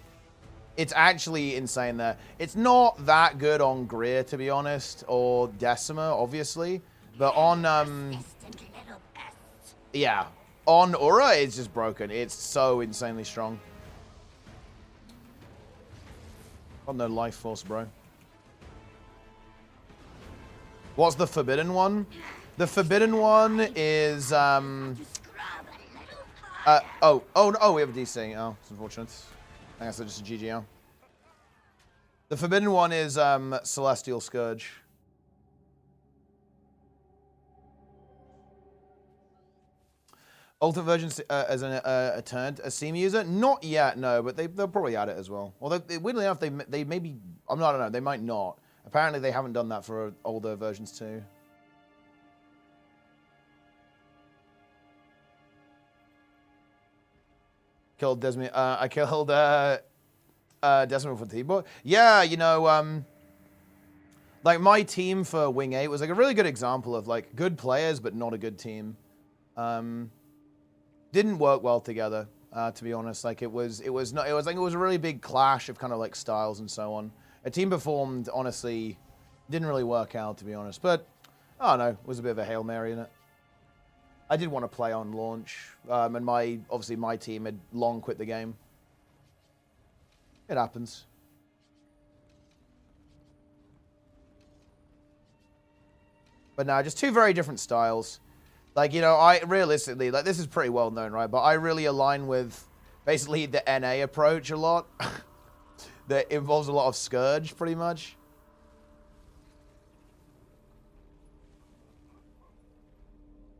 It's actually insane there. It's not that good on Greer, to be honest, or Decima, obviously. But on, yeah. On Aura, it's just broken. It's so insanely strong. Got no life force, bro. What's the Forbidden One? The Forbidden One is, oh, we have a DC. Oh, it's unfortunate. I guess it's just a GGL. The Forbidden One is, Celestial Scourge. Ultimate version as a turned a Steam user? Not yet, no, but they'll probably add it as well. Although, weirdly enough, they maybe, I don't know, they might not. Apparently, they haven't done that for older versions too. Killed Desmond. I killed Desmond for T-Bot. Yeah, you know, like my team for Wing 8 was like a really good example of like good players but not a good team. Didn't work well together, to be honest. Like it was a really big clash of kind of like styles and so on. A team performed, honestly, didn't really work out, to be honest. But I don't know, it was a bit of a Hail Mary in it. I did want to play on launch, and obviously my team had long quit the game. It happens. But no, just two very different styles. Like, you know, I realistically, like, this is pretty well known, right? But I really align with basically the NA approach a lot. That involves a lot of Scourge, pretty much.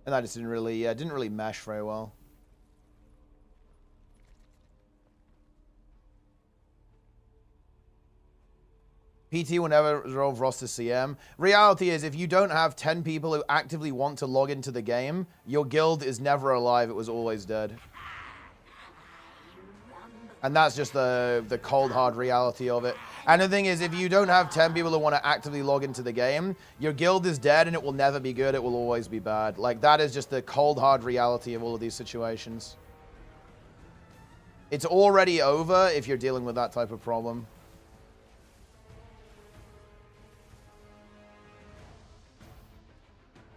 And that just didn't really mesh very well. PT will never resolve roster CM. Reality is, if you don't have 10 people who actively want to log into the game, your guild is never alive. It was always dead. And that's just the cold, hard reality of it. And the thing is, if you don't have 10 people who want to actively log into the game, your guild is dead and it will never be good. It will always be bad. Like, that is just the cold, hard reality of all of these situations. It's already over if you're dealing with that type of problem.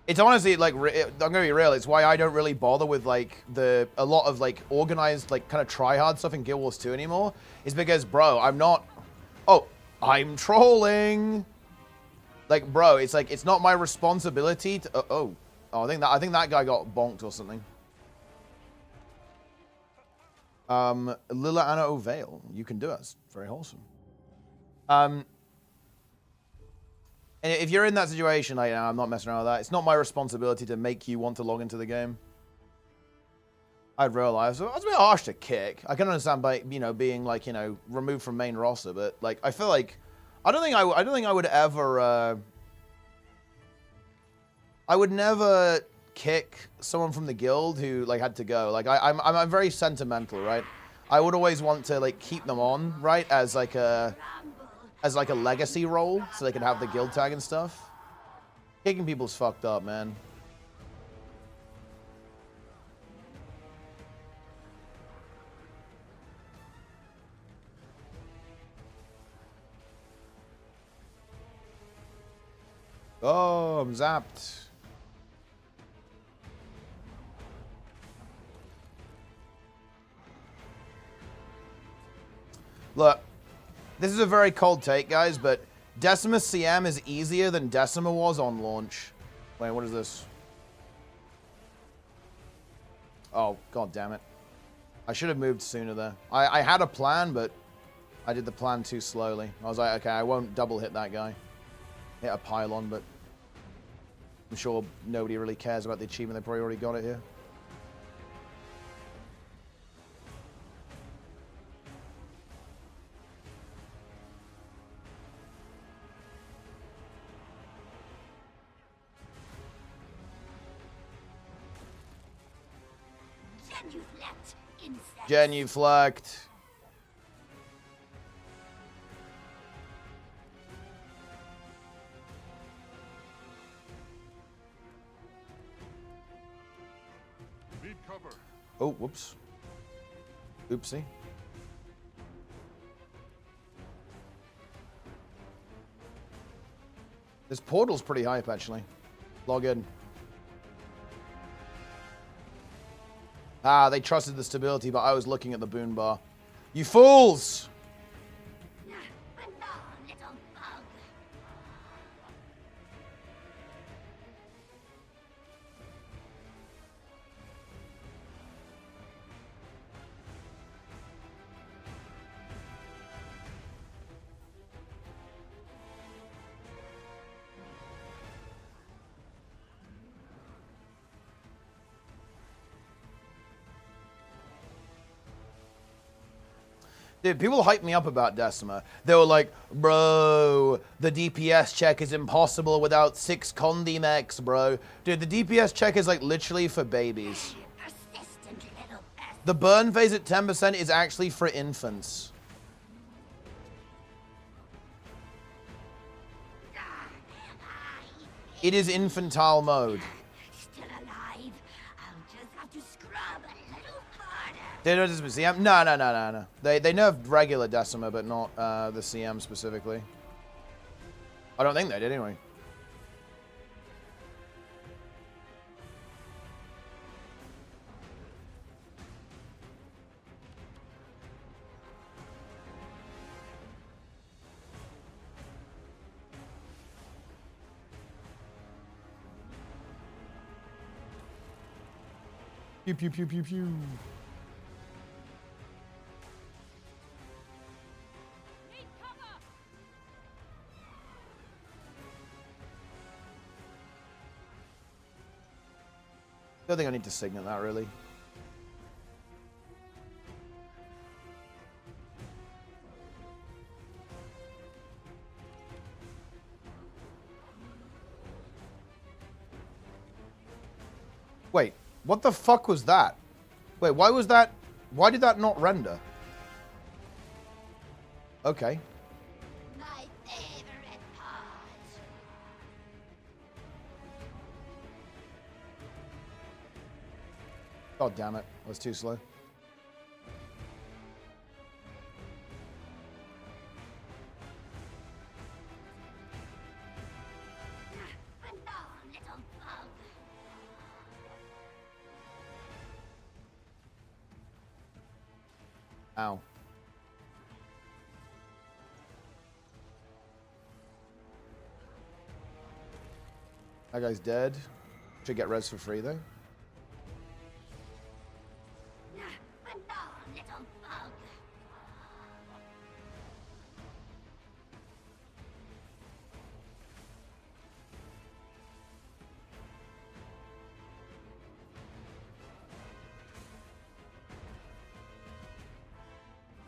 It's honestly, like, I'm gonna be real, it's why I don't really bother with, like, a lot of, like, organized, like, kind of try-hard stuff in Guild Wars 2 anymore. Is because, bro, I'm trolling. Like, bro, it's like, it's not my responsibility to, I think that guy got bonked or something. Lila Anna O'Vale, you can do it. It's very wholesome. And if you're in that situation, like, I'm not messing around with that. It's not my responsibility to make you want to log into the game. I'd realize I was a bit harsh to kick. I can understand by, you know, being like, you know, removed from main roster, but like I feel like I don't think I would ever I would never kick someone from the guild who like had to go. Like I'm very sentimental, right? I would always want to like keep them on, right, as like a legacy role, so they can have the guild tag and stuff. Kicking people's fucked up, man. Oh, I'm zapped. Look. This is a very cold take, guys, but Decima CM is easier than Decima was on launch. Wait, what is this? Oh, god damn it. I should have moved sooner there. I had a plan, but I did the plan too slowly. I was like, okay, I won't double hit that guy. Hit a pylon, but I'm sure nobody really cares about the achievement. They probably already got it here. Genuflect. Need cover. Oh, whoops. Oopsie. This portal's pretty hype, actually. Log in. Ah, they trusted the stability, but I was looking at the boon bar. You fools! Dude, people hype me up about Decima. They were like, bro, the DPS check is impossible without 6 Condi mechs, bro. Dude, the DPS check is like literally for babies. Persistent little bastard. The burn phase at 10% is actually for infants. It is infantile mode. Still alive. I'll just have to scrub a little harder. They don't just CM? No. They nerfed regular Decima, but not the CM specifically. I don't think they did anyway. Pew pew pew pew pew. Don't think I need to signal that really. Wait, what the fuck was that? Wait, why was that? Why did that not render? Okay. My favorite part. God damn it. I was too slow. Ow. That guy's dead. Should get res for free though.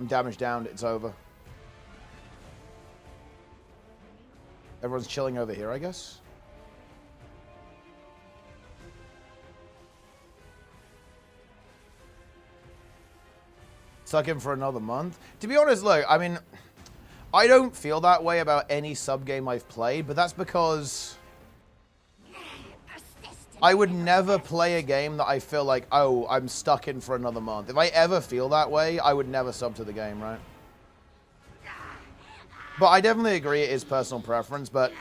I'm damage down, it's over. Everyone's chilling over here, I guess. Stuck in for another month. To be honest, look, I mean, I don't feel that way about any sub-game I've played, but that's because I would never play a game that I feel like, oh, I'm stuck in for another month. If I ever feel that way, I would never sub to the game, right? But I definitely agree it is personal preference, but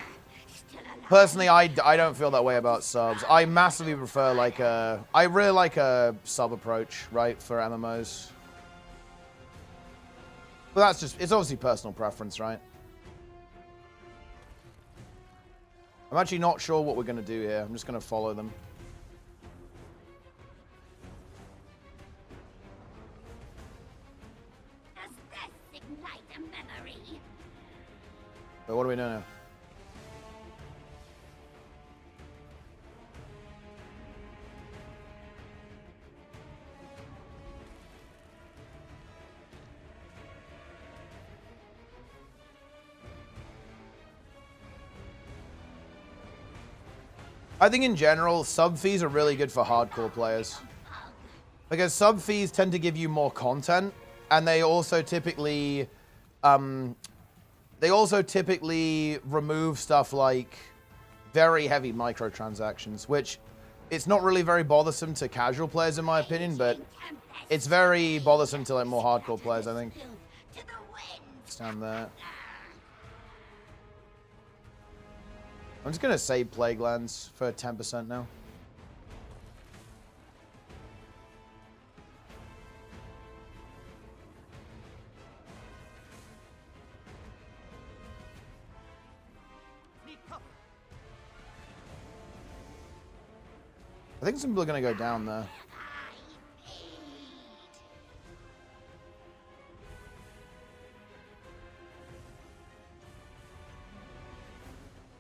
personally, I don't feel that way about subs. I massively prefer like a... I really like a sub approach, right, for MMOs. But that's just... It's obviously personal preference, right? I'm actually not sure what we're going to do here. I'm just going to follow them. Does this ignite a memory? But what do we do now? I think in general, sub fees are really good for hardcore players. Because sub fees tend to give you more content, and they also typically remove stuff like very heavy microtransactions, which it's not really very bothersome to casual players in my opinion, but it's very bothersome to like more hardcore players, I think. Stand there. I'm just going to save Plague Lands for 10% now. I think some people are going to go down there.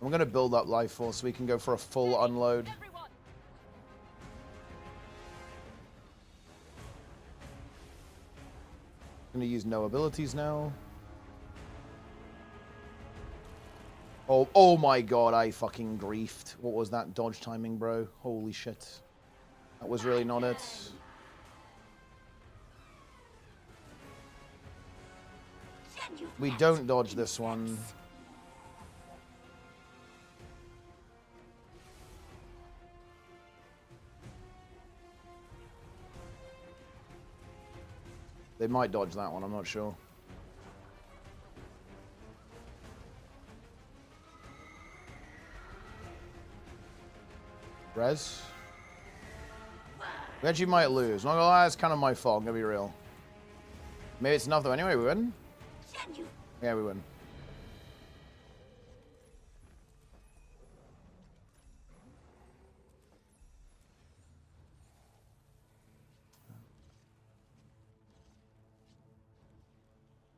I'm going to build up Life Force so we can go for a full unload. I'm going to use no abilities now. Oh my god, I fucking griefed. What was that dodge timing, bro? Holy shit. That was really not it. We don't dodge this one. They might dodge that one, I'm not sure. Res? We actually might lose. Not gonna lie, it's kind of my fault, I'm gonna be real. Maybe it's enough though. Anyway, we win? Yeah, we win.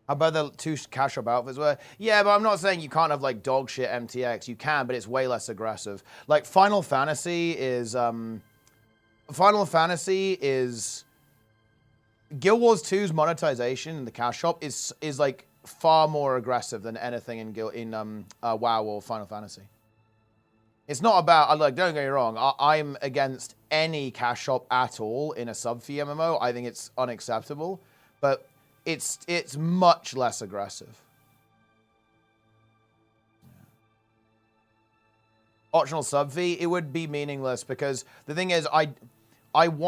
How about the 2 cash up outfits were? Yeah, but I'm not saying you can't have like dog shit MTX. You can, but it's way less aggressive. Like Final Fantasy is Guild Wars 2's monetization in the cash shop is like far more aggressive than anything in WoW or Final Fantasy. It's not about, like, don't get me wrong, I'm against any cash shop at all in a sub-fee MMO. I think it's unacceptable, but it's much less aggressive. Optional sub-fee, it would be meaningless because the thing is, I would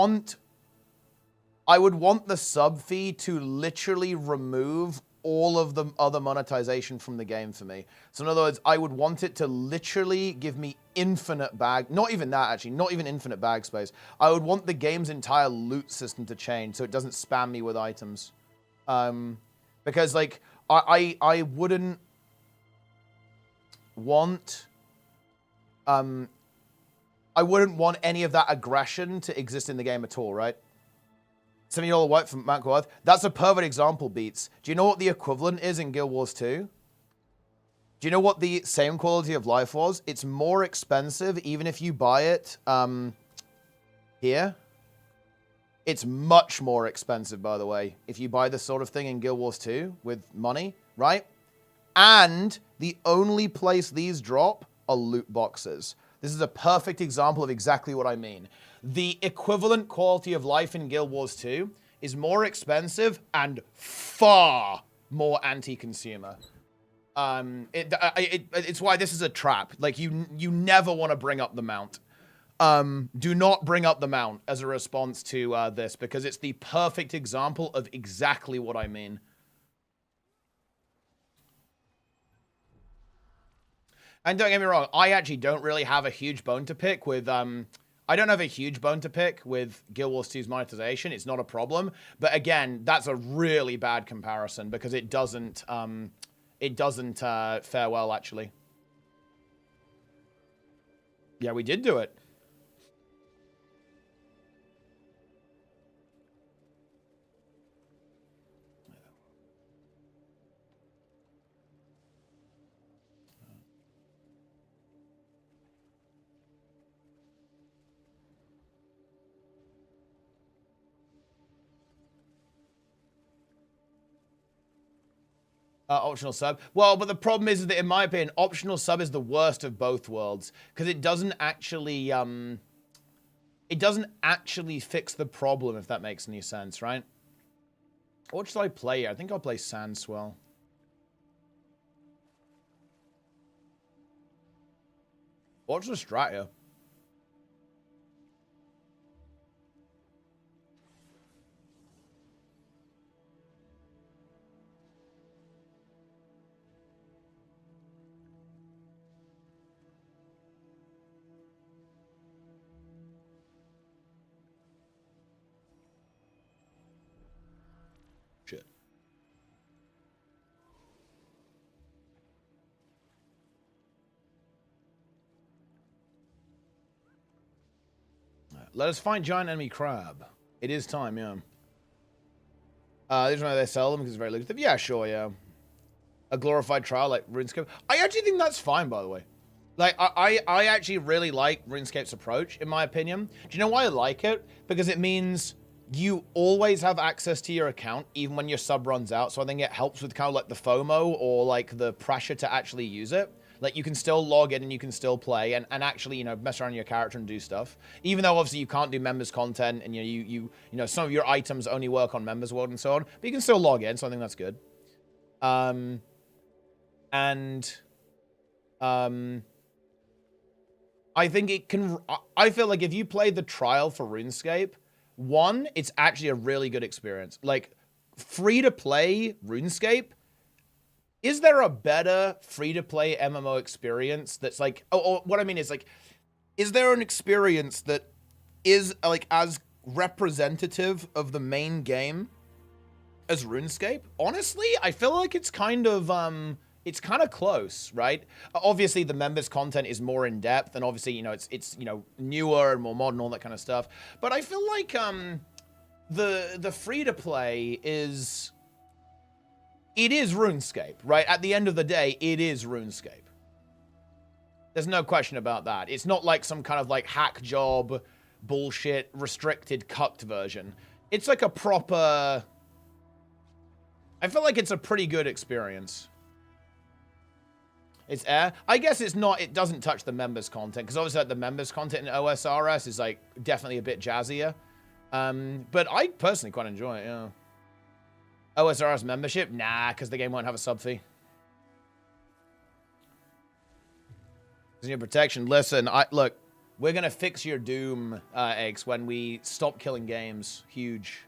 want the sub-fee to literally remove all of the other monetization from the game for me. So in other words, I would want it to literally give me infinite bag, not even that actually, not even infinite bag space. I would want the game's entire loot system to change so it doesn't spam me with items. Because like, I wouldn't want, I wouldn't want any of that aggression to exist in the game at all, right? $70 white from Mount Worth. That's a perfect example, Beats. Do you know what the equivalent is in Guild Wars 2? Do you know what the same quality of life was? It's more expensive, even if you buy it here. It's much more expensive, by the way, if you buy this sort of thing in Guild Wars 2 with money, right? And the only place these drop are loot boxes. This is a perfect example of exactly what I mean. The equivalent quality of life in Guild Wars 2 is more expensive and far more anti-consumer. It's why this is a trap. Like, you never want to bring up the mount. Do not bring up the mount as a response to this, because it's the perfect example of exactly what I mean. And don't get me wrong, I actually don't really have a huge bone to pick with, I don't have a huge bone to pick with Guild Wars 2's monetization. It's not a problem. But again, that's a really bad comparison because it doesn't fare well, actually. Yeah, we did do it. Optional sub. Well, but the problem is that, in my opinion, optional sub is the worst of both worlds because it doesn't actually fix the problem, if that makes any sense, right? What should I play here? I think I'll play Sandswell. What's the strat here? Shit. Let us find giant enemy crab. It is time, yeah. This is why they sell them because it's very lucrative. Yeah, sure, yeah. A glorified trial like RuneScape. I actually think that's fine, by the way. Like, I actually really like RuneScape's approach, in my opinion. Do you know why I like it? Because it means you always have access to your account, even when your sub runs out. So I think it helps with kind of like the FOMO or like the pressure to actually use it. Like, you can still log in and you can still play and actually, you know, mess around your character and do stuff. Even though obviously you can't do members content and you know some of your items only work on members world and so on, but you can still log in. So I think that's good. I think it can. I feel like if you play the trial for RuneScape, one, it's actually a really good experience. Like, free to play RuneScape. Is there a better free to play MMO experience that's like? Oh, what I mean is like, is there an experience that is like as representative of the main game as RuneScape? Honestly, I feel like it's kind of close, right? Obviously, the members' content is more in depth, and obviously, you know, it's you know, newer and more modern, all that kind of stuff. But I feel like the free to play is RuneScape, right? At the end of the day, it is RuneScape. There's no question about that. It's not like some kind of like hack job bullshit restricted cucked version. It's like a proper. I feel like it's a pretty good experience. It's air. I guess it's not. It doesn't touch the members' content because obviously like, the members' content in OSRS is like definitely a bit jazzier. But I personally quite enjoy it. Yeah. OSRS membership? Nah, because the game won't have a sub fee. Your protection. Listen, look. We're gonna fix your doom, eggs, when we stop killing games. Huge.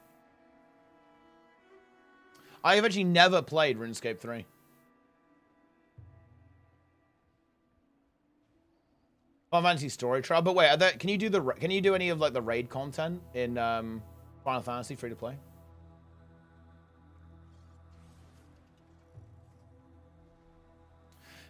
I have actually never played RuneScape 3. Final Fantasy Story Trial, but wait, can you do any of like the raid content in Final Fantasy free to play?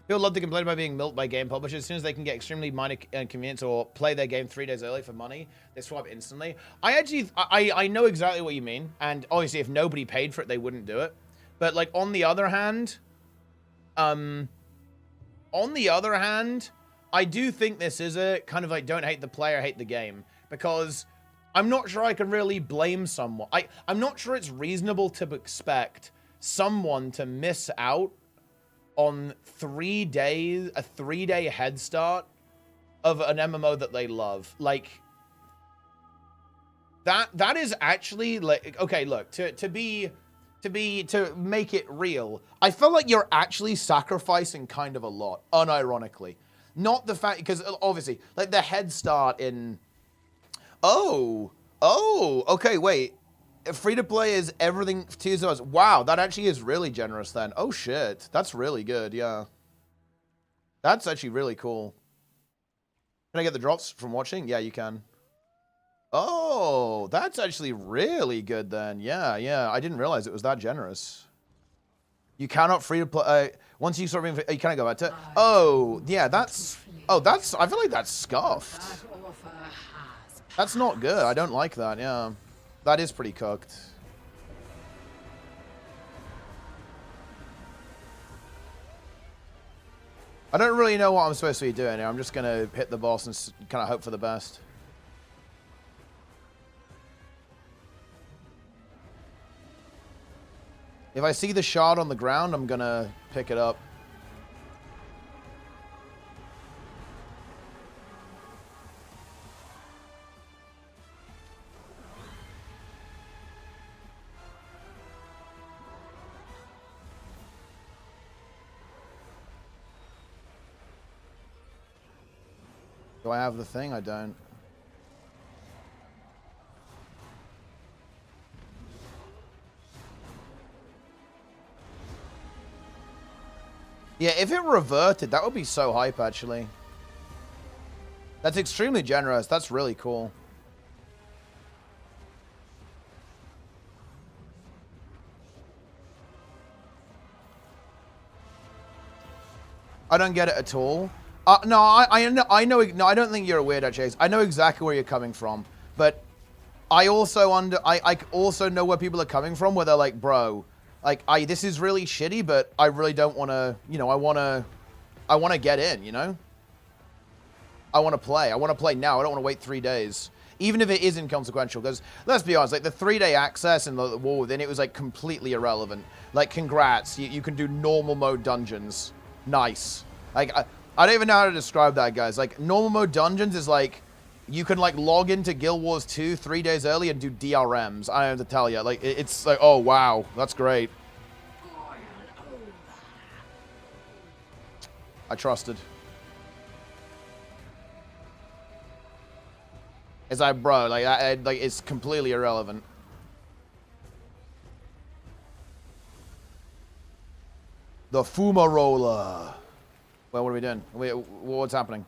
People love to complain about being milked by game publishers. As soon as they can get extremely minor inconvenience or play their game 3 days early for money, they swap instantly. I know exactly what you mean, and obviously if nobody paid for it, they wouldn't do it. But like on the other hand, I do think this is a kind of like don't hate the player, hate the game, because I'm not sure I can really blame someone. I'm not sure it's reasonable to expect someone to miss out on 3 days, a 3-day head start of an MMO that they love. Like, that is actually like, okay, look, to make it real, I feel like you're actually sacrificing kind of a lot, unironically. Not the fact, because obviously, like the head start in, okay, wait. Free to play is everything for 2 hours. Wow, that actually is really generous then. Oh shit, that's really good. Yeah, that's actually really cool. Can I get the drops from watching? Yeah, you can. Oh, that's actually really good then. Yeah, I didn't realize it was that generous. You cannot free to play once you sort of you can't go back to. Oh, yeah, that's. I feel like that's scuffed. That's not good. I don't like that. Yeah. That is pretty cooked. I don't really know what I'm supposed to be doing here. I'm just going to hit the boss and kind of hope for the best. If I see the shard on the ground, I'm going to pick it up. Do I have the thing? I don't. Yeah, if it reverted, that would be so hype, actually. That's extremely generous. That's really cool. I don't get it at all. No, I know. No, I don't think you're a weirdo, Chase. I know exactly where you're coming from, but I also also know where people are coming from, where they're like, bro, like, this is really shitty, but I really don't want to, you know, I want to get in, you know? I want to play. I want to play now. I don't want to wait 3 days. Even if it is inconsequential, because let's be honest, like the 3-day access and the war within it was like completely irrelevant. Like, congrats, you can do normal mode dungeons. Nice. Like, I don't even know how to describe that, guys. Like, normal mode dungeons is like, you can like log into Guild Wars 2 3 days early and do DRMs. I don't have to tell you. Like, it's like, oh wow, that's great. I trusted. It's like, bro, like, like it's completely irrelevant. The Fumarola. Well, what are we doing? What's happening?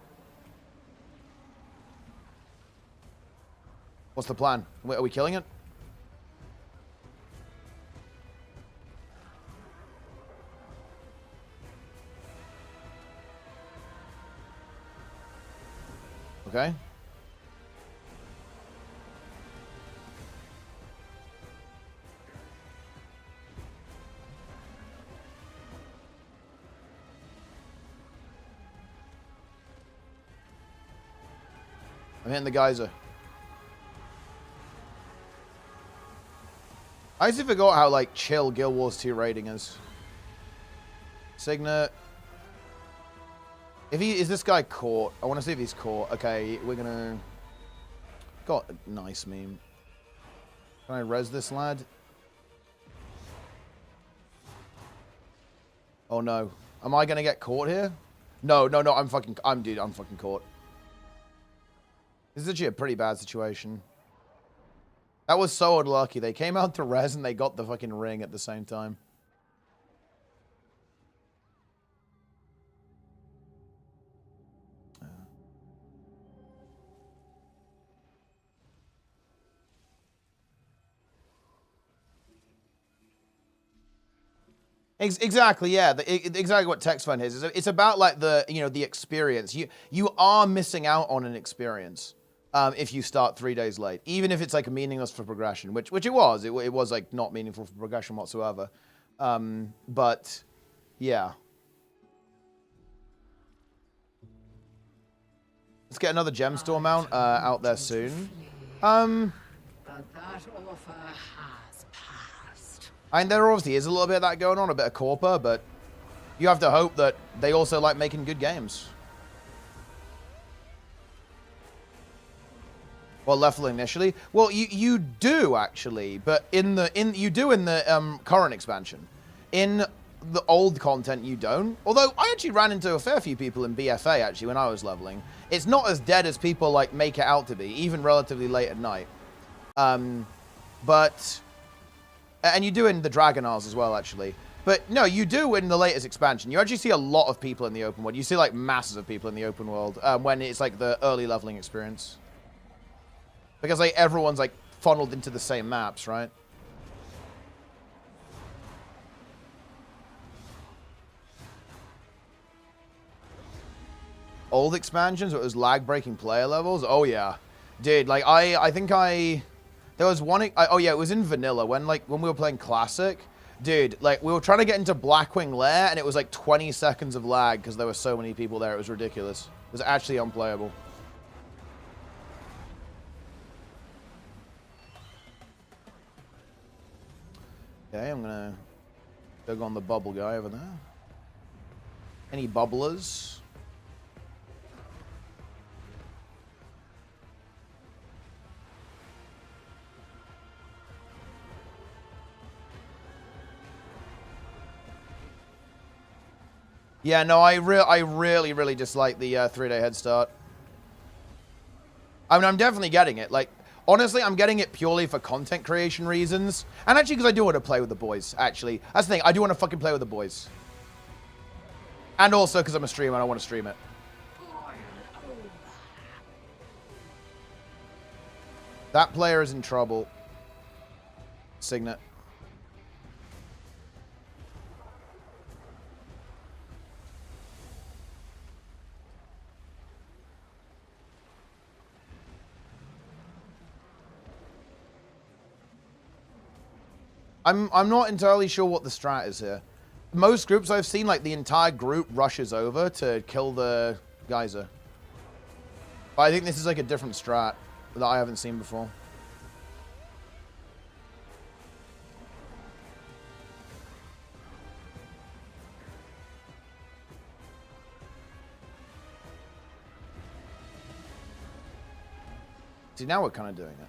What's the plan? Are we killing it? Okay. I'm hitting the geyser. I actually forgot how, like, chill Guild Wars 2 raiding is. Signet. Is this guy caught? I want to see if he's caught. Okay, we're gonna... Got a nice meme. Can I res this lad? Oh no. Am I gonna get caught here? No, I'm fucking caught. This is actually a pretty bad situation. That was so unlucky. They came out to res and they got the fucking ring at the same time. Exactly, yeah. Exactly what text fun is. It's about like the experience. You are missing out on an experience if you start 3 days late, even if it's like meaningless for progression, which it was. It was like not meaningful for progression whatsoever. But yeah, let's get another gemstone mount out there soon. But that offer has passed. And there obviously is a little bit of that going on, a bit of corpa, but you have to hope that they also like making good games. Well, level initially. Well, you do actually, but in the current expansion. In the old content, you don't. Although I actually ran into a fair few people in BFA actually when I was leveling. It's not as dead as people like make it out to be, even relatively late at night. And you do in the Dragonars as well, actually. But no, you do in the latest expansion. You actually see a lot of people in the open world. You see like masses of people in the open world when it's like the early leveling experience. Because like everyone's like funneled into the same maps, right? Old expansions, it was lag breaking player levels. Oh yeah, dude. Like I think there was one. Oh yeah, it was in vanilla when we were playing classic. Dude, like we were trying to get into Blackwing Lair and it was like 20 seconds of lag because there were so many people there. It was ridiculous. It was actually unplayable. Okay, I'm gonna go on the bubble guy over there. Any bubblers? Yeah, no, I really dislike the 3-day head start. I mean, I'm definitely getting it. Like, honestly, I'm getting it purely for content creation reasons. And actually, because I do want to play with the boys, actually. That's the thing. I do want to fucking play with the boys. And also because I'm a streamer and I want to stream it. That player is in trouble. Signet. I'm not entirely sure what the strat is here. Most groups I've seen, like, the entire group rushes over to kill the geyser. But I think this is, like, a different strat that I haven't seen before. See, now we're kind of doing it.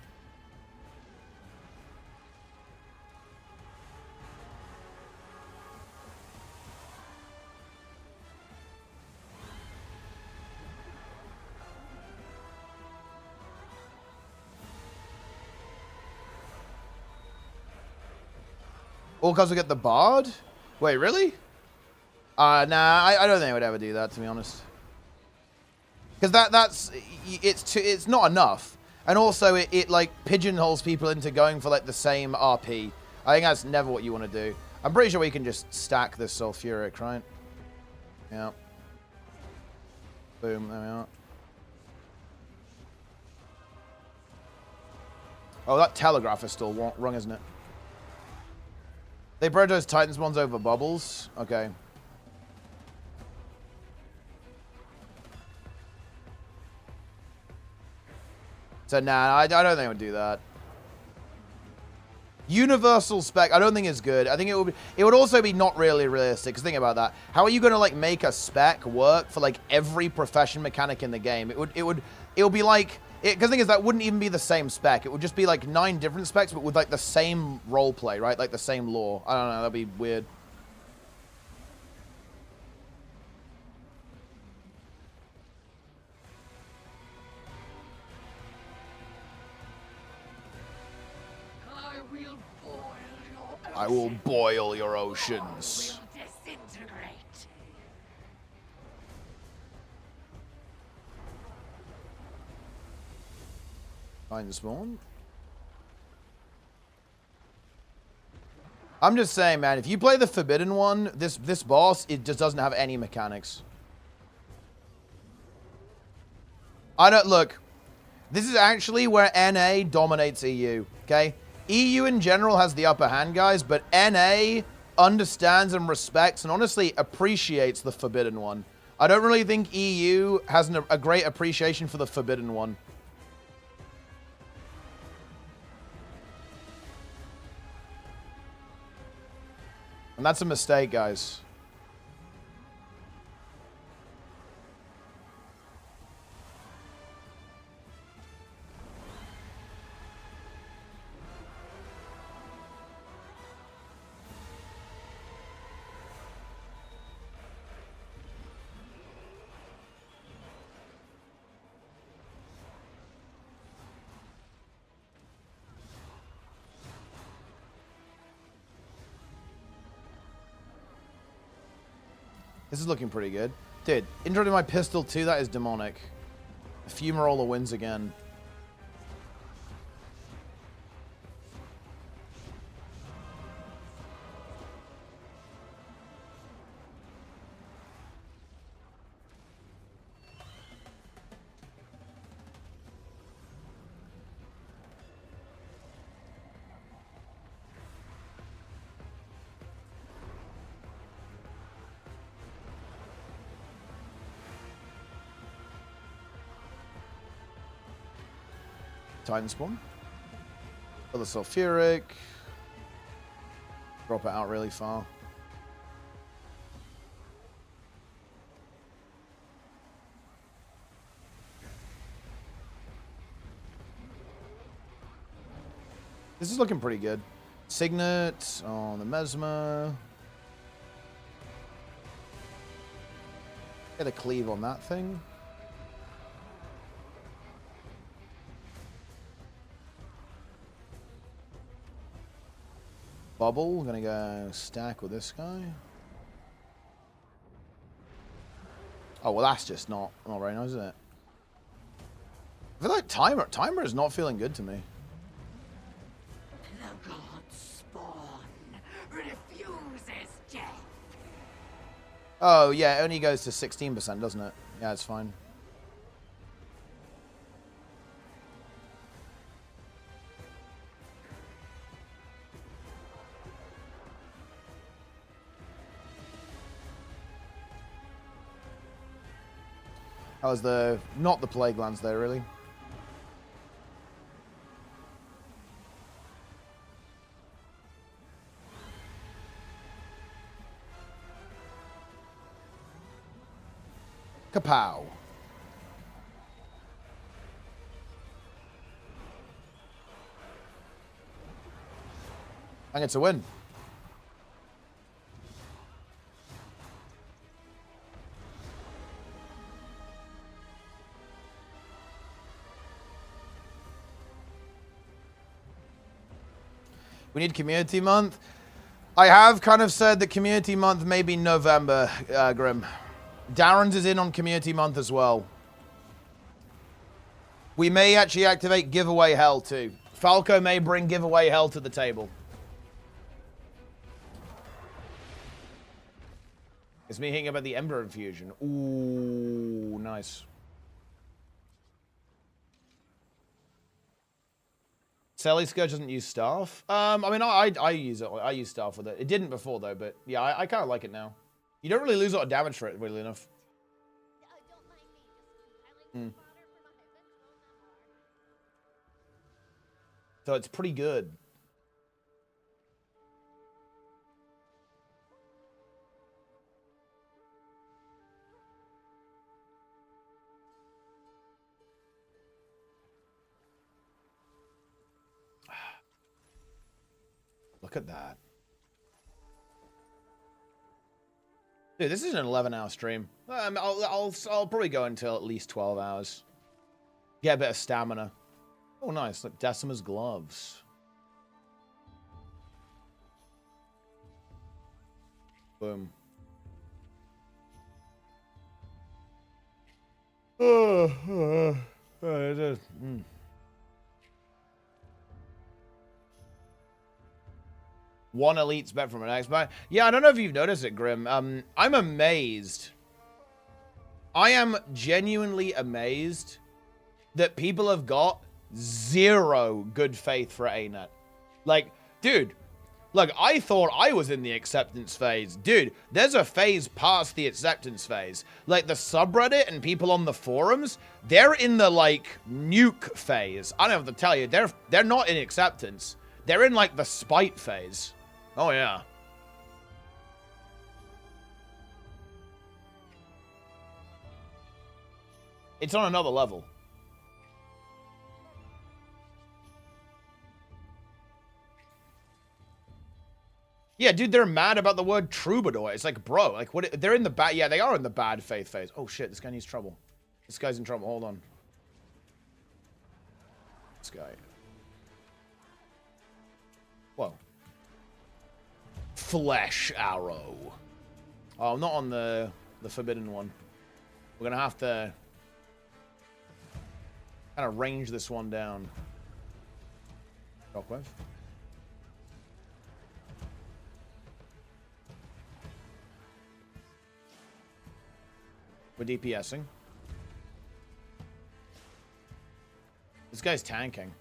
All because we get the Bard? Wait, really? Nah, I don't think I would ever do that, to be honest. Because it's not enough. And also, it like, pigeonholes people into going for, like, the same RP. I think that's never what you want to do. I'm pretty sure we can just stack this Sulfuric, right? Yeah. Boom, there we are. Oh, that Telegraph is still wrong, isn't it? They prioritize Titans ones over Bubbles? Okay. So, nah, I don't think I would do that. Universal spec, I don't think is good. I think it would also be not really realistic. Because think about that. How are you going to, like, make a spec work for, like, every profession mechanic in the game? It would be like... Because the thing is, that wouldn't even be the same spec. It would just be, like, 9 different specs, but with, like, the same roleplay, right? Like, the same lore. I don't know, that'd be weird. I will boil your oceans. Find the spawn. I'm just saying, man, if you play the Forbidden one, this boss, it just doesn't have any mechanics. Look, this is actually where NA dominates EU, okay? EU in general has the upper hand, guys, but NA understands and respects and honestly appreciates the Forbidden one. I don't really think EU has a great appreciation for the Forbidden one. And that's a mistake, guys. This is looking pretty good. Dude, intro to my pistol too, that is demonic. Fumarola wins again. Titan spawn. For the Sulfuric. Drop it out really far. This is looking pretty good. Signet on the Mesmer. Get a cleave on that thing. Bubble, we're gonna go stack with this guy. Oh well, that's just not very nice, is it? I feel like timer is not feeling good to me. The god's spawn refuses death. Oh yeah, it only goes to 16%, doesn't it? Yeah, it's fine. That was not the plague lands there, really. Kapow. I think it's a win. We need community month. I have kind of said that community month may be November, Grim. Darren's is in on community month as well. We may actually activate giveaway hell too. Falco may bring giveaway hell to the table. It's me thinking about the Ember Infusion. Ooh, nice. Sally Scourge doesn't use staff. I mean, I use it. I use staff with it. It didn't before though, but yeah, I kind of like it now. You don't really lose a lot of damage for it, weirdly enough. So it's pretty good. Look at that. Dude, this is an 11-hour stream. I'll probably go until at least 12 hours. Get a bit of stamina. Oh, nice. Look, Decima's gloves. Boom. One elite's bet from an X-Bite. Yeah, I don't know if you've noticed it, Grim. I'm amazed. I am genuinely amazed that people have got zero good faith for ANET. Like, dude, look, I thought I was in the acceptance phase. Dude, there's a phase past the acceptance phase. Like, the subreddit and people on the forums, they're in the, like, nuke phase. I don't have to tell you, they're not in acceptance. They're in, like, the spite phase. Oh, yeah. It's on another level. Yeah, dude, they're mad about the word troubadour. It's like, bro, like, what? They're in the bad. Yeah, they are in the bad faith phase. Oh shit, this guy needs trouble. This guy's in trouble. Hold on. This guy. Whoa. Flesh arrow. Oh, not on the forbidden one. We're gonna have to kind of range this one down. Shockwave. We're DPSing. This guy's tanking.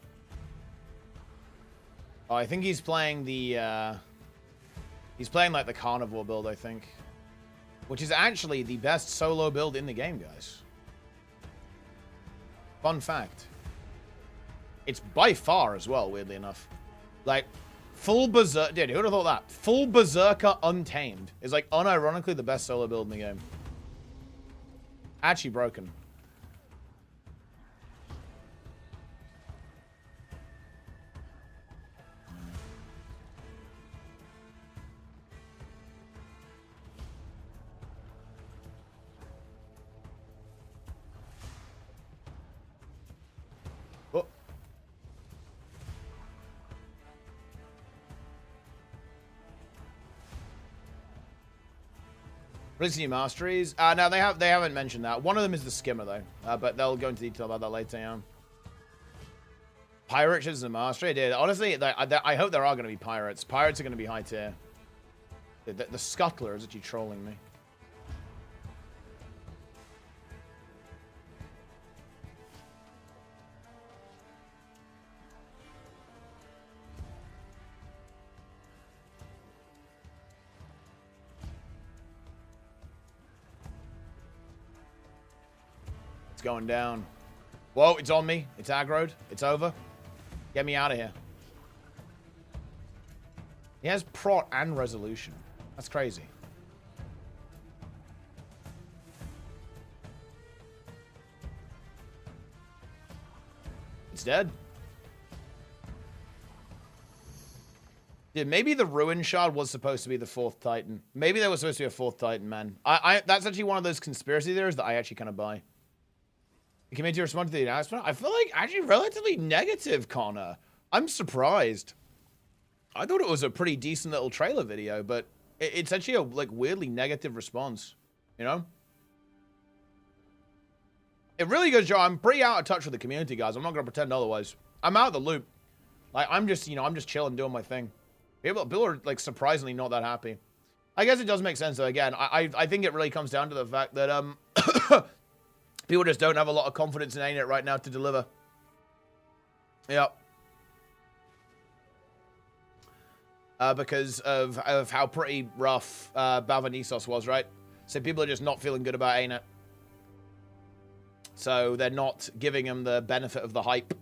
Oh, I think he's playing the, he's playing like the carnivore build, I think. Which is actually the best solo build in the game, guys. Fun fact. It's by far as well, weirdly enough. Like, full berserker, dude, who would have thought that? Full berserker untamed is like unironically the best solo build in the game. Actually broken. Oh. Releasing new masteries? No, they haven't mentioned that. One of them is the skimmer though, but they'll go into detail about that later. Yeah. Pirates is a mastery, dude. Honestly, I hope there are going to be pirates. Pirates are going to be high tier. The scuttler is actually trolling me. It's going down. Whoa, it's on me. It's aggroed. It's over. Get me out of here. He has prot and resolution. That's crazy. It's dead. Dude, maybe the Ruin Shard was supposed to be the fourth Titan. Maybe there was supposed to be a fourth Titan, man. That's actually one of those conspiracy theories that I actually kind of buy. The community responded to the announcement. I feel like actually relatively negative, Connor. I'm surprised. I thought it was a pretty decent little trailer video, but it's actually a like weirdly negative response, you know? It really goes to show I'm pretty out of touch with the community, guys. I'm not going to pretend otherwise. I'm out of the loop. Like, I'm just, you know, I'm just chilling, doing my thing. People are, like, surprisingly not that happy. I guess it does make sense, though. Again, I think it really comes down to the fact that, people just don't have a lot of confidence in ANET right now to deliver. Yep. Because of how pretty rough Bavanisos was, right? So people are just not feeling good about ANET. So they're not giving him the benefit of the hype.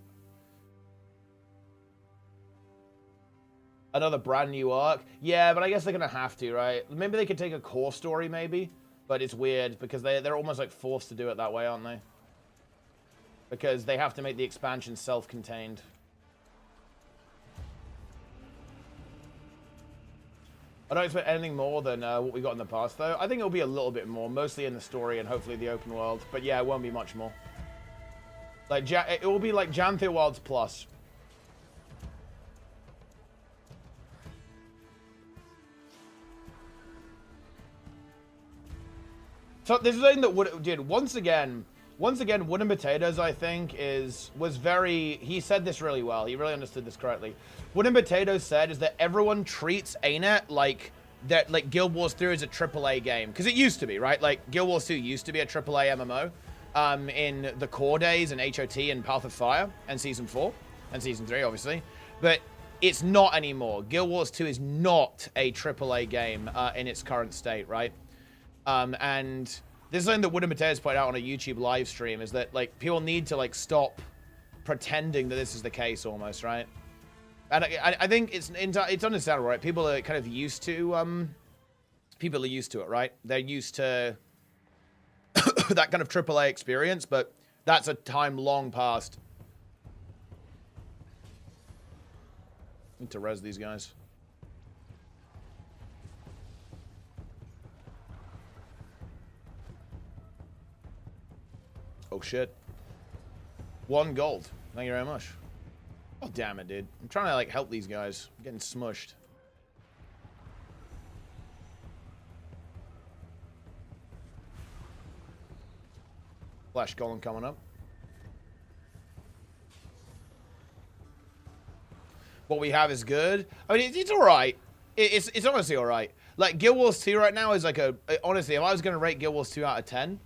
Another brand new arc? Yeah, but I guess they're going to have to, right? Maybe they could take a core story, maybe. But it's weird because they're almost like forced to do it that way, aren't they? Because they have to make the expansion self-contained. I don't expect anything more than what we got in the past, though. I think it'll be a little bit more, mostly in the story and hopefully the open world. But yeah, it won't be much more. Like, it will be like Janthir Wilds Plus. So this is something that did once again, Wooden Potatoes, I think, was very. He said this really well. He really understood this correctly. Wooden Potatoes said is that everyone treats ANET like that, like Guild Wars 3 is a AAA game because it used to be, right? Like Guild Wars 2 used to be a AAA MMO, in the core days and HOT and Path of Fire and Season 4 and Season 3, obviously, but it's not anymore. Guild Wars 2 is not a AAA game in its current state, right? And this is something that Wooden Potatoes put out on a YouTube live stream, is that, like, people need to, like, stop pretending that this is the case almost, right? And I think it's understandable, right? People are kind of used to, people are used to it, right? They're used to that kind of AAA experience, but that's a time long past. Need to res these guys. Oh, shit. 1 gold. Thank you very much. Oh, damn it, dude. I'm trying to, like, help these guys. I'm getting smushed. Flash Golem coming up. What we have is good. I mean, it's alright. It's honestly alright. Like, Guild Wars 2 right now is like a... Honestly, if I was going to rate Guild Wars 2 out of 10...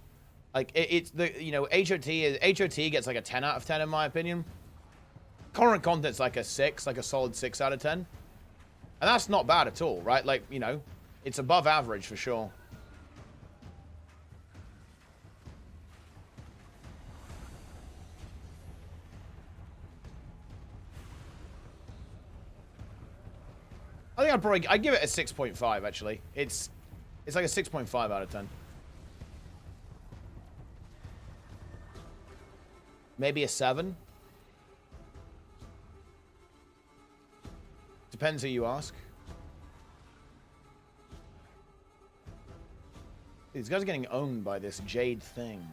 Like, it's the, you know, HOT gets like a 10 out of 10 in my opinion. Current content's like a 6, like a solid 6 out of 10. And that's not bad at all, right? Like, you know, it's above average for sure. I think I'd give it a 6.5 actually. It's like a 6.5 out of 10. Maybe a 7. Depends who you ask. These guys are getting owned by this Jade thing.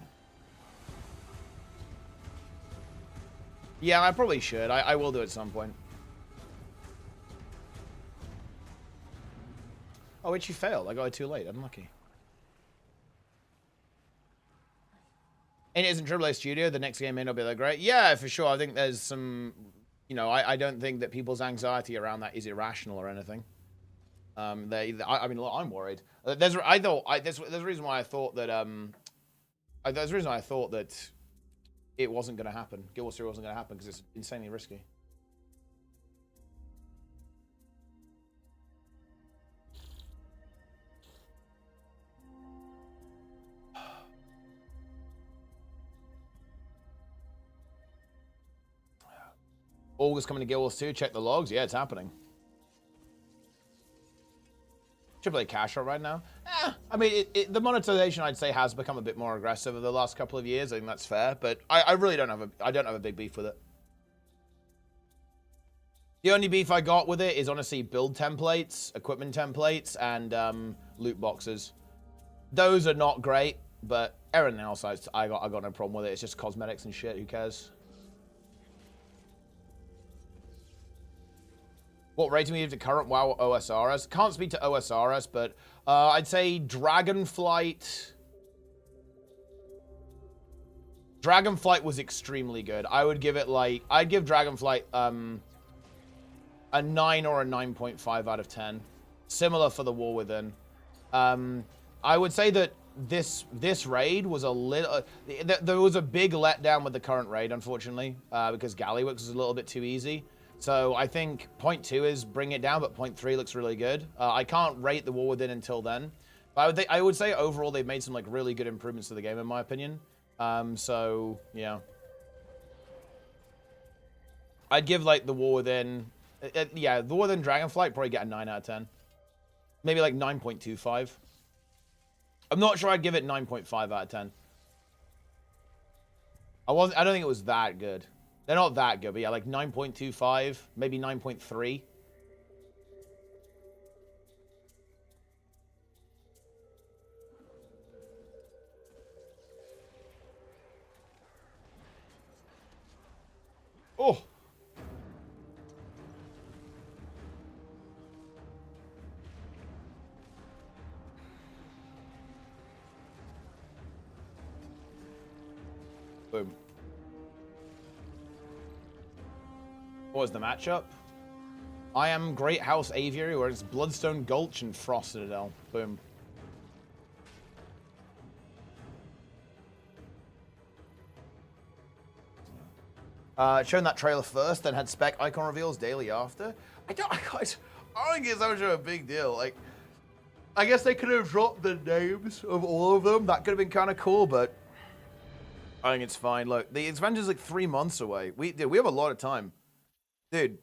Yeah, I probably should. I will do it at some point. Oh, wait, you failed. I got it too late. Unlucky. And it isn't AAA Studio. The next game may not be that great. Yeah, for sure. I think there's some... You know, I don't think that people's anxiety around that is irrational or anything. I mean, look, I'm worried. There's a reason why I thought that... there's a reason why I thought that it wasn't going to happen. Guild Wars 3 wasn't going to happen because it's insanely risky. August coming to Guild Wars 2. Check the logs. Yeah, it's happening. AAA cash out right now. I mean, the monetization I'd say has become a bit more aggressive over the last couple of years. I think that's fair, but I really don't have a big beef with it. The only beef I got with it is honestly build templates, equipment templates, and loot boxes. Those are not great, but everything else I got no problem with it. It's just cosmetics and shit. Who cares? What rating we give to current WoW OSRS? Can't speak to OSRS, but I'd say Dragonflight. Dragonflight was extremely good. I would give it like, I'd give Dragonflight a 9 or a 9.5 out of 10. Similar for the War Within. I would say that this raid was a little, there was a big letdown with the current raid, unfortunately, because Gallywix was a little bit too easy. So I think 0.2 is bring it down, but 0.3 looks really good. I can't rate the War Within until then. But I would say overall they've made some like really good improvements to the game in my opinion. So yeah. I'd give like the War Within, yeah, the War Within Dragonflight probably get a 9 out of 10. Maybe like 9.25. I'm not sure I'd give it 9.5 out of 10. I don't think it was that good. They're not that good, but yeah, like 9.25, maybe 9.3. Oh. Boom. What was the matchup? I am Great House Aviary, where it's Bloodstone Gulch and Frost Citadel. Boom. Shown that trailer first, then had spec icon reveals daily after. I don't think it's that much of a big deal. Like, I guess they could have dropped the names of all of them. That could have been kind of cool, but I think it's fine. Look, the expansion's like 3 months away. We have a lot of time. Dude.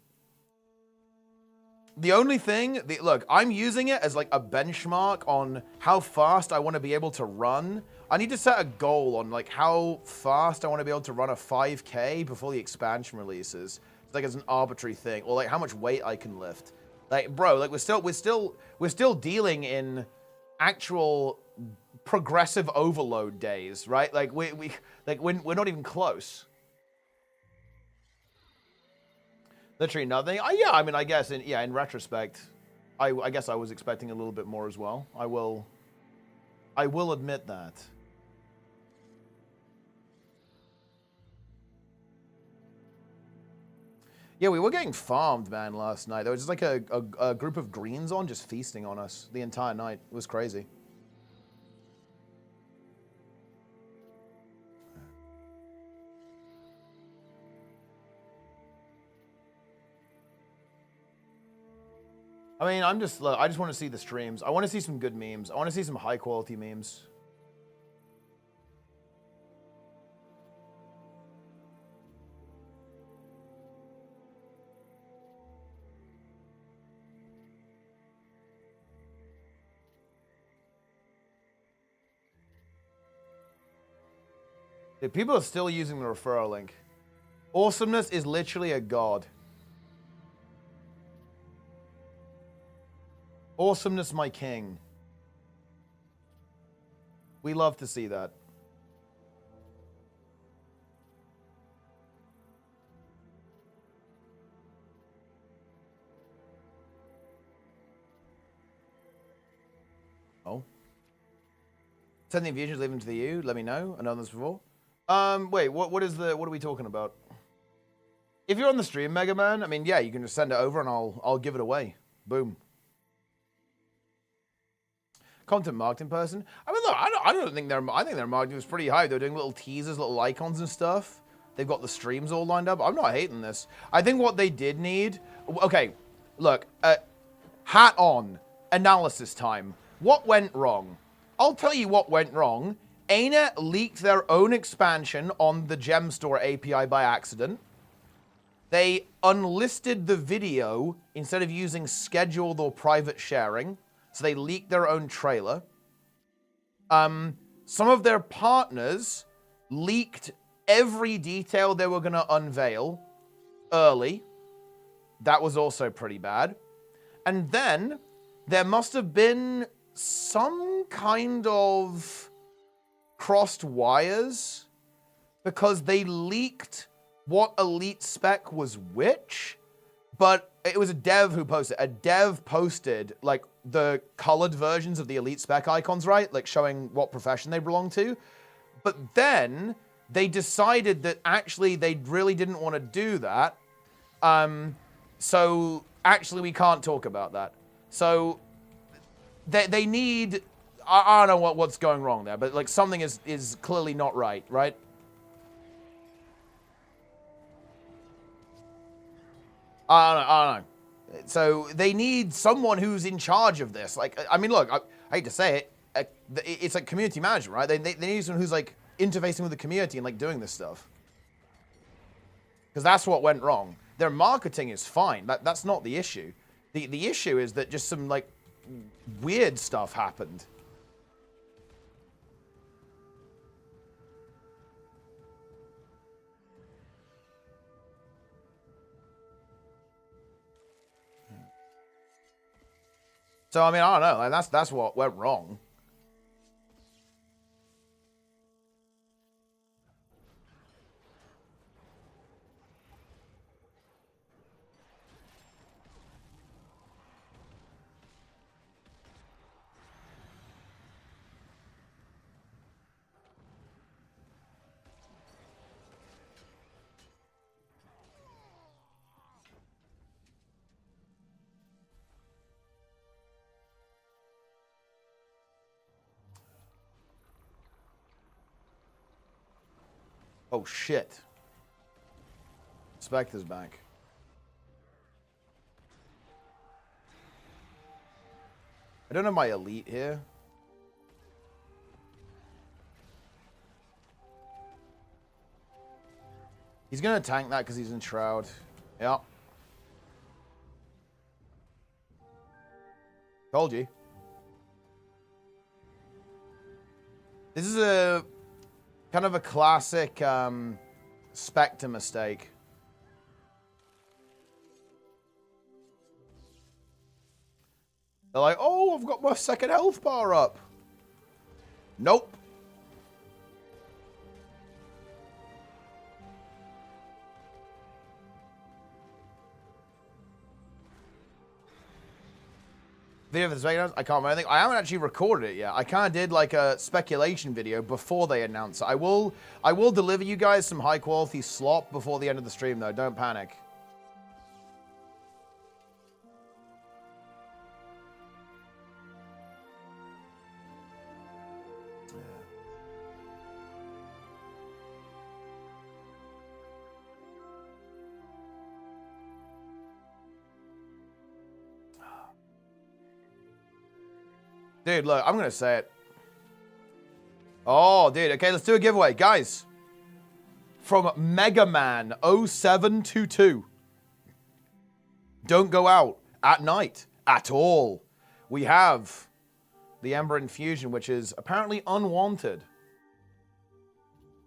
The only thing, look, I'm using it as like a benchmark on how fast I want to be able to run. I need to set a goal on like how fast I want to be able to run a 5K before the expansion releases. It's like as an arbitrary thing, or like how much weight I can lift. Like, bro, like we're still dealing in actual progressive overload days, right? Like we're not even close. Literally nothing. Yeah, I mean, I guess in retrospect, I guess I was expecting a little bit more as well. I will admit that. Yeah, we were getting farmed, man, last night. There was just like a group of greens on just feasting on us the entire night. It was crazy. I mean, I just want to see the streams. I want to see some good memes. I want to see some high quality memes. Dude, people are still using the referral link. Awesomeness is literally a god. Awesomeness, my king. We love to see that. Oh. Send the infusions, leave them to the EU. Let me know. I know this before. Wait, what are we talking about? If you're on the stream, Mega Man, I mean, yeah, you can just send it over and I'll give it away. Boom. Content marketing person. I mean, look, I don't think I think their marketing was pretty high. They're doing little teasers, little icons and stuff. They've got the streams all lined up. I'm not hating this. I think what they did need. Okay, look, hat on. Analysis time. What went wrong? I'll tell you what went wrong. ArenaNet leaked their own expansion on the Gem Store API by accident. They unlisted the video instead of using scheduled or private sharing. So they leaked their own trailer. Some of their partners leaked every detail they were going to unveil early. That was also pretty bad. And then there must have been some kind of crossed wires because they leaked what elite spec was which But it was a dev who posted. A dev posted like the colored versions of the elite spec icons, right? Like showing what profession they belong to. But then they decided that actually they really didn't want to do that. So actually we can't talk about that. So they need, I don't know what's going wrong there, but like something is clearly not right, right? I don't know. So they need someone who's in charge of this. Like, I mean, look, I hate to say it, it's like community management, right? They need someone who's like interfacing with the community and like doing this stuff. Because that's what went wrong. Their marketing is fine. That's not the issue. The issue is that just some like weird stuff happened. So I mean, I don't know. Like, that's what went wrong. Oh shit. Spectre's back. I don't have my elite here. He's gonna tank that because he's in Shroud. Yeah. Told you. This is a kind of a classic Spectre mistake. They're like, oh, I've got my second health bar up. Nope. Video for the Spectre, I can't remember anything. I haven't actually recorded it yet. I kind of did like a speculation video before they announced it. I will deliver you guys some high quality slop before the end of the stream though. Don't panic. Dude, look, I'm going to say it. Oh, dude. Okay, let's do a giveaway. Guys, from Mega Man 0722. Don't go out at night at all. We have the Ember Infusion, which is apparently unwanted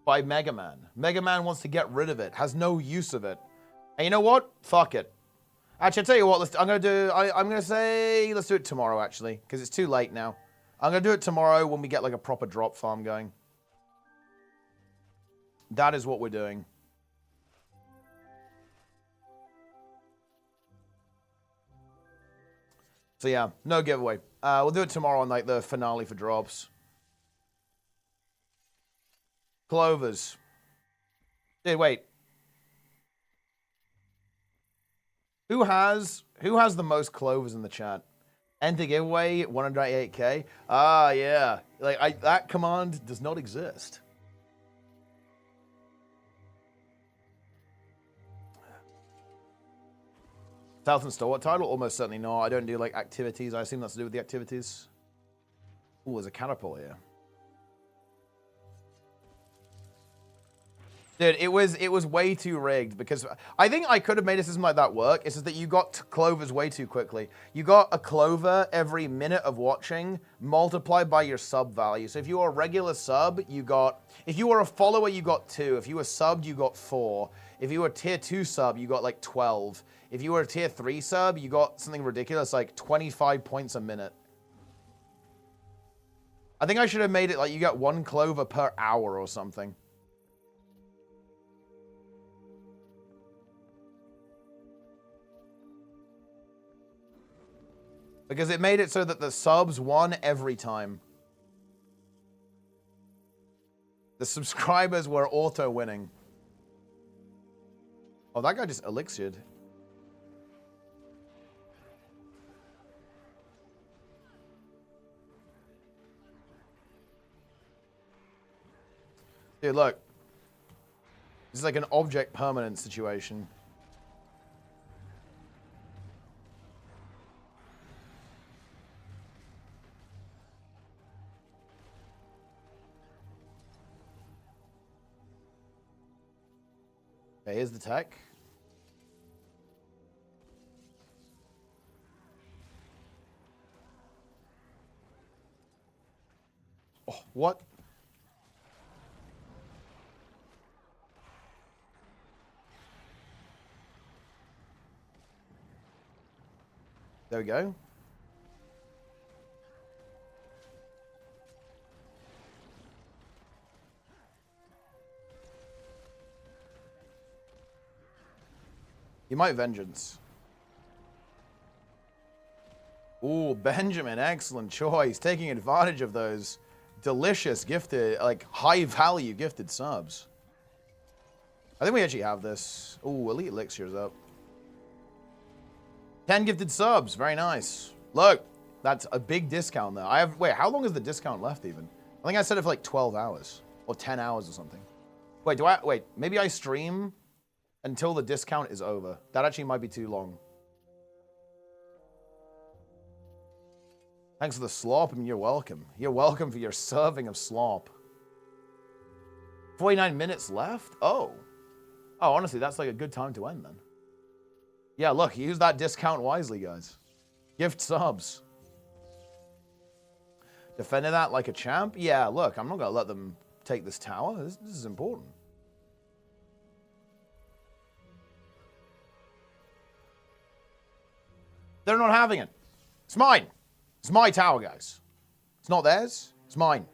by Mega Man. Mega Man wants to get rid of it, has no use of it. And you know what? Fuck it. Actually, I'll tell you what, I'm gonna say let's do it tomorrow, actually, because it's too late now. I'm gonna do it tomorrow when we get like a proper drop farm going. That is what we're doing. So yeah, no giveaway. We'll do it tomorrow on like the finale for drops. Clovers. Dude, wait. Who has the most clovers in the chat? Enter giveaway 188k. Ah, yeah. Like that command does not exist. South and Store, what title? Almost certainly not. I don't do like activities. I assume that's to do with the activities. Ooh, there's a catapult here. Dude, it was way too rigged because I think I could have made a system like that work. It's just that you got clovers way too quickly. You got a clover every minute of watching multiplied by your sub value. So if you were a regular sub, you got, if you were a follower, you got 2. If you were subbed, you got 4. If you were a tier 2 sub, you got like 12. If you were a tier 3 sub, you got something ridiculous like 25 points a minute. I think I should have made it like you get 1 clover per hour or something. Because it made it so that the subs won every time. The subscribers were auto-winning. Oh, that guy just elixired. Dude, look. This is like an object permanent situation. Okay, here's the tech. Oh, what? There we go. You might vengeance. Ooh, Benjamin, excellent choice. Taking advantage of those delicious gifted, like high value gifted subs. I think we actually have this. Ooh, Elite Elixir's up. 10 gifted subs, very nice. Look, that's a big discount there. Wait, how long is the discount left even? I think I set it for like 12 hours or 10 hours or something. Wait, maybe I stream until the discount is over. That actually might be too long. Thanks for the slop. I mean, you're welcome. You're welcome for your serving of slop. 49 minutes left? Oh. Oh, honestly, that's like a good time to end then. Yeah, look, use that discount wisely, guys. Gift subs. Defended that like a champ? Yeah, look, I'm not going to let them take this tower. This is important. They're not having it. It's mine. It's my tower, guys. It's not theirs. It's mine.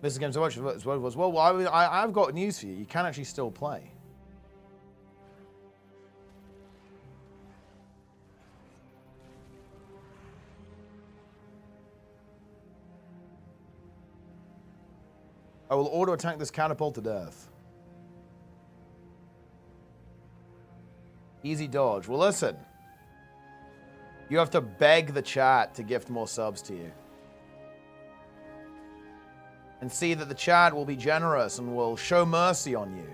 Mr. Game so much as well. I've got news for you. You can actually still play. I will auto attack this catapult to death. Easy dodge. Well, listen. You have to beg the chat to gift more subs to you. And see that the chat will be generous and will show mercy on you.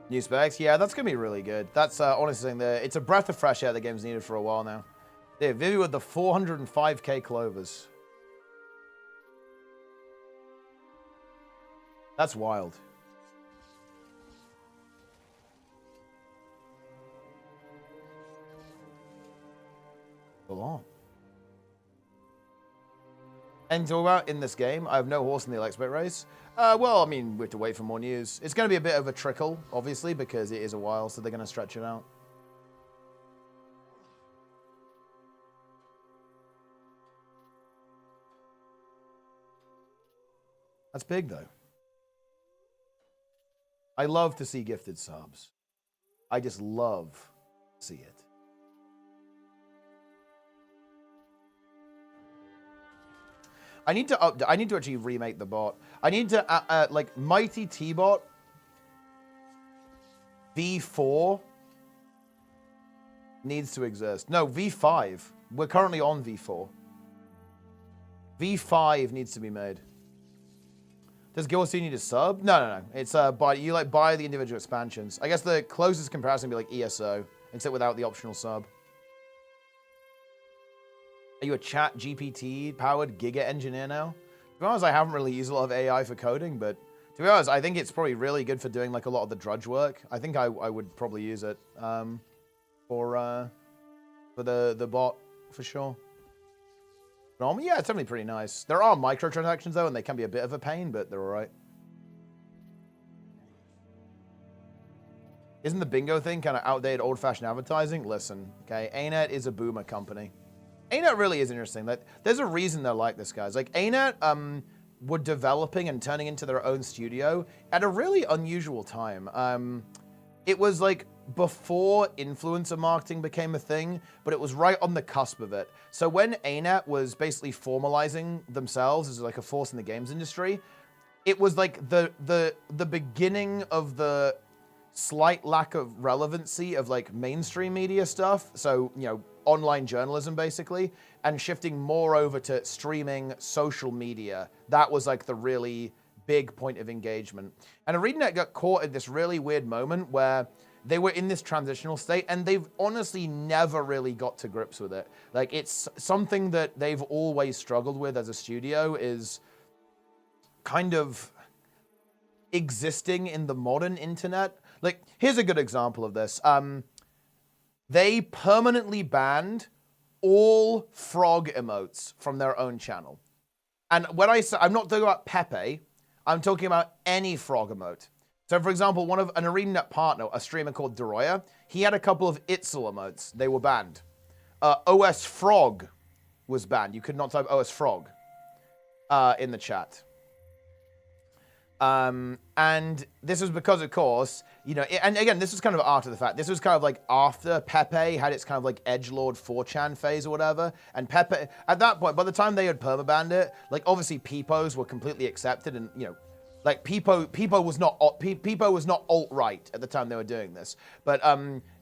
New specs? Yeah, that's going to be really good. That's honestly saying it's a breath of fresh air the game's needed for a while now. Yeah, Vivi with the 405k clovers. That's wild. Hold on. And talk about in this game, I have no horse in the expert race. Well, I mean, we have to wait for more news. It's going to be a bit of a trickle, obviously, because it is a while, so they're going to stretch it out. That's big, though. I love to see gifted subs. I just love to see it. I need to actually remake the bot. I need to like Mighty T-Bot V4 needs to exist. No, V5. We're currently on V4. V5 needs to be made. Does gw2 need a sub? No. It's you like buy the individual expansions. I guess the closest comparison would be like ESO, except without the optional sub. Are you a chat GPT powered giga engineer now? To be honest, I haven't really used a lot of AI for coding, but to be honest, I think it's probably really good for doing like a lot of the drudge work. I think I would probably use it for the bot for sure. But, yeah, it's definitely pretty nice. There are microtransactions though, and they can be a bit of a pain, but they're alright. Isn't the bingo thing kind of outdated, old-fashioned advertising? Listen, okay, ANET is a boomer company. ANET really is interesting. There's a reason they're like this, guys. Like ANET, were developing and turning into their own studio at a really unusual time. It was like before influencer marketing became a thing, but it was right on the cusp of it. So when ANET was basically formalizing themselves as like a force in the games industry, it was like the beginning of the slight lack of relevancy of like mainstream media stuff. So, you know, online journalism basically, and shifting more over to streaming, social media. That was like the really big point of engagement. And ArenaNet got caught in this really weird moment where they were in this transitional state and they've honestly never really got to grips with it. Like, it's something that they've always struggled with as a studio, is kind of existing in the modern internet. Like, here's a good example of this. They permanently banned all frog emotes from their own channel. And when I say, I'm not talking about Pepe, I'm talking about any frog emote. So, for example, one of an ArenaNet partner, a streamer called Doroya, he had a couple of Itzel emotes. They were banned. OS Frog was banned. You could not type OS Frog in the chat. And this was because, of course, you know, and again, this was kind of after the fact. This was kind of like after Pepe had its kind of like edgelord 4chan phase or whatever. And Pepe, at that point, by the time they had permabanned it, like obviously Peepos were completely accepted, and you know, like Peepo was not alt-right at the time they were doing this. But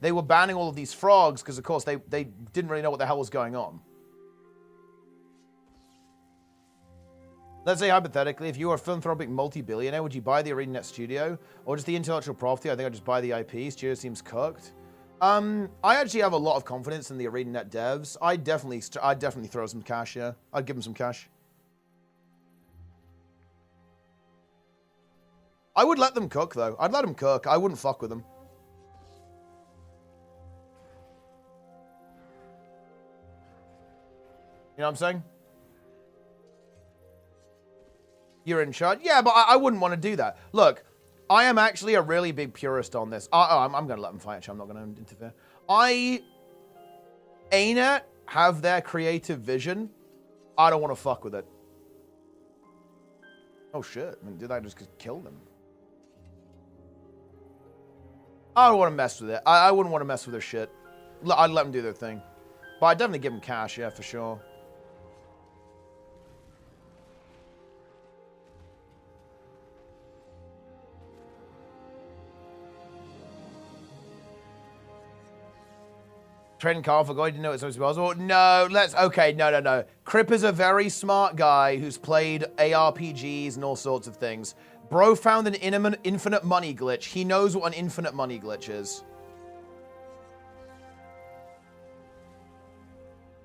they were banning all of these frogs because, of course, they didn't really know what the hell was going on. Let's say, hypothetically, if you were a philanthropic multi-billionaire, would you buy the ArenaNet studio? Or just the intellectual property? I think I'd just buy the IP. Studio seems cooked. I actually have a lot of confidence in the ArenaNet devs. I'd definitely throw some cash, yeah. I'd give them some cash. I would let them cook, though. I'd let them cook. I wouldn't fuck with them. You know what I'm saying? You're in charge? Yeah, but I wouldn't want to do that. Look, I am actually a really big purist on this. I'm going to let them fight, actually. I'm not going to interfere. ANET have their creative vision. I don't want to fuck with it. Oh, shit. I mean, did I just kill them? I don't want to mess with it. I wouldn't want to mess with their shit. I'd let them do their thing. But I'd definitely give them cash, yeah, for sure. Trading Carl for God, you didn't know it's supposed to be possible. No, no. Crip is a very smart guy who's played ARPGs and all sorts of things. Bro found an infinite money glitch. He knows what an infinite money glitch is.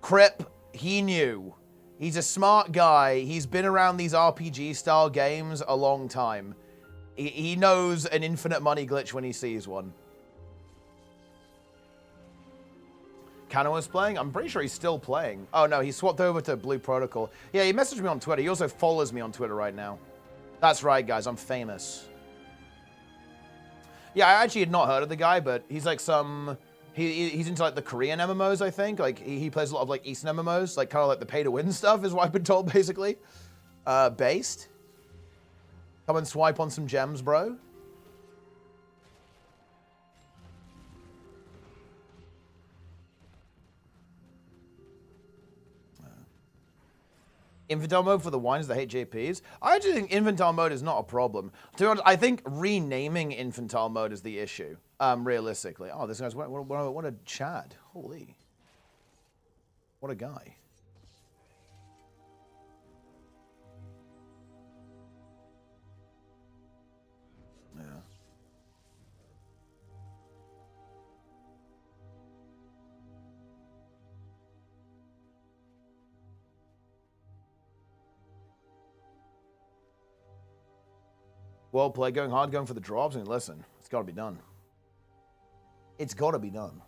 Crip, he knew. He's a smart guy. He's been around these RPG-style games a long time. He knows an infinite money glitch when he sees one. Cano was playing? I'm pretty sure he's still playing. Oh, no, he swapped over to Blue Protocol. Yeah, he messaged me on Twitter. He also follows me on Twitter right now. That's right, guys. I'm famous. Yeah, I actually had not heard of the guy, but he's like some... He's into like the Korean MMOs, I think. Like, he plays a lot of like Eastern MMOs. Like, kind of like the pay-to-win stuff is what I've been told, basically. Based. Come and swipe on some gems, bro. Infantile mode for the wines that hate JPs? I actually think infantile mode is not a problem. To be honest, I think renaming infantile mode is the issue, realistically. Oh, this guy's, what a Chad. Holy. What a guy. Yeah. Well played, going hard, going for the drops. I mean, listen, it's got to be done. It's got to be done.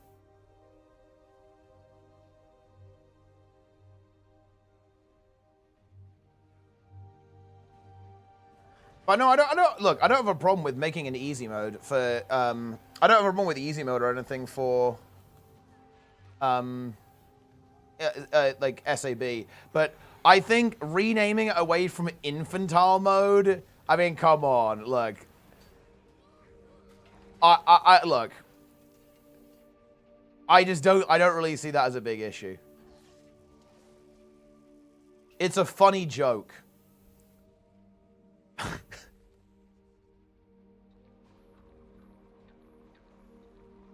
But no, I don't. Look, I don't have a problem with making an easy mode for. I don't have a problem with easy mode or anything for. like SAB, but I think renaming it away from infantile mode. I mean, come on, look. Look. I don't really see that as a big issue. It's a funny joke.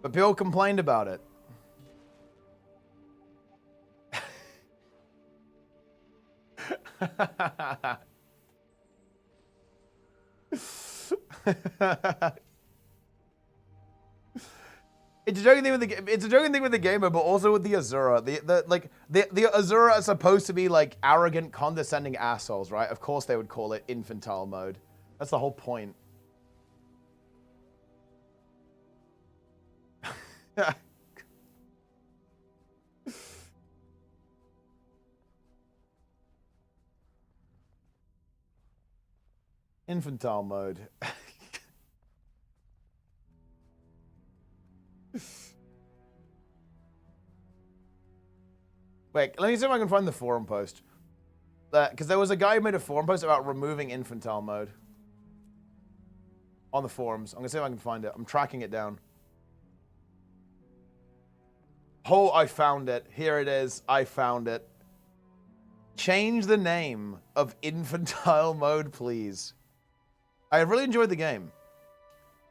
But people complained about it. It's a joking thing with the it's a joking thing with the gamer, but also with the Azura. The Azura are supposed to be like arrogant, condescending assholes, right? Of course they would call it infantile mode. That's the whole point. Infantile mode. Wait, let me see if I can find the forum post. Because there was a guy who made a forum post about removing infantile mode. On the forums. I'm going to see if I can find it. I'm tracking it down. Oh, I found it. Here it is. I found it. Change the name of infantile mode, please. I really enjoyed the game.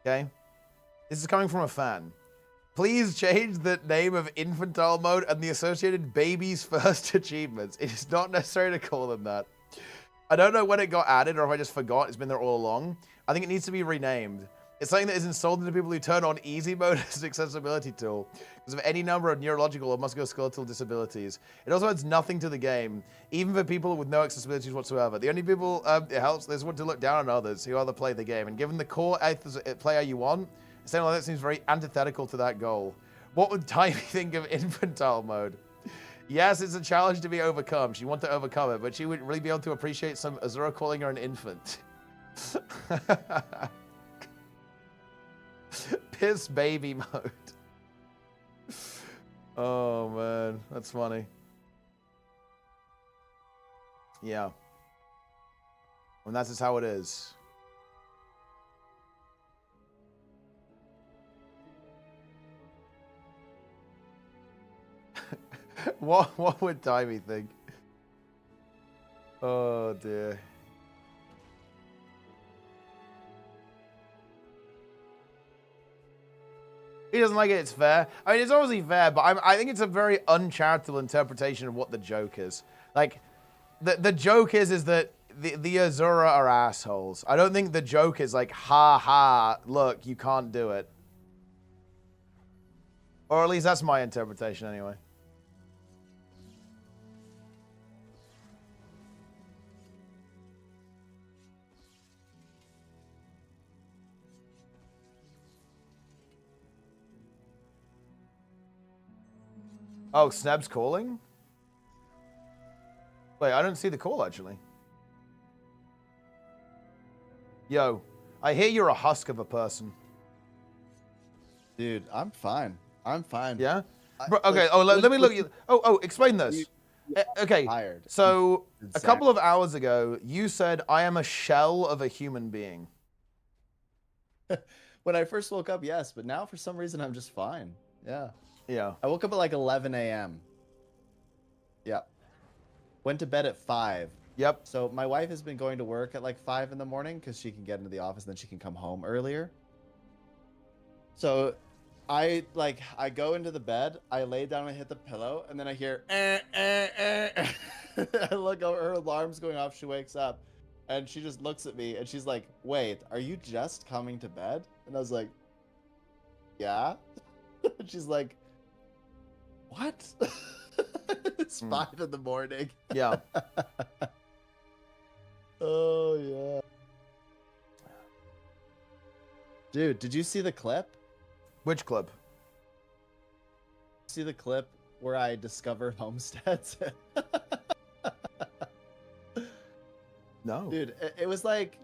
Okay? This is coming from a fan. Please change the name of infantile mode and the associated baby's first achievements. It is not necessary to call them that. I don't know when it got added or if I just forgot. It's been there all along. I think it needs to be renamed. It's something that is installed into people who turn on easy mode as an accessibility tool because of any number of neurological or musculoskeletal disabilities. It also adds nothing to the game, even for people with no accessibilities whatsoever. The only people it helps is want to look down on others who other play the game. And given the core player you want, something like that seems very antithetical to that goal. What would Tiny think of infantile mode? Yes, it's a challenge to be overcome. She wants to overcome it, but she would really be able to appreciate some Azura calling her an infant. Piss baby mode. Oh man, that's funny. Yeah. And that's just how it is. What would Timey think? Oh dear. He doesn't like it, it's fair. I mean, it's obviously fair, but I think it's a very uncharitable interpretation of what the joke is. Like, the joke is that the Azura are assholes. I don't think the joke is like, ha ha, look, you can't do it. Or at least that's my interpretation anyway. Oh, Sneb's calling? Wait, I don't see the call, actually. Yo, I hear you're a husk of a person. Dude, I'm fine. I'm fine. Yeah? Bro, okay, let me look. Explain this. Okay, so a couple of hours ago, you said, I am a shell of a human being. When I first woke up, yes, but now for some reason I'm just fine. Yeah. Yeah. I woke up at like 11 a.m. Yep. Went to bed at 5. Yep. So my wife has been going to work at like 5 in the morning because she can get into the office and then she can come home earlier. So I go into the bed, I lay down and hit the pillow, and then I hear I look over, her alarm's going off, she wakes up, and she just looks at me and she's like, wait, are you just coming to bed? And I was like, yeah. She's like, what? It's 5 in the morning. Yeah. Oh, yeah. Dude, did you see the clip? Which clip? See the clip where I discover homesteads? No. Dude, it was like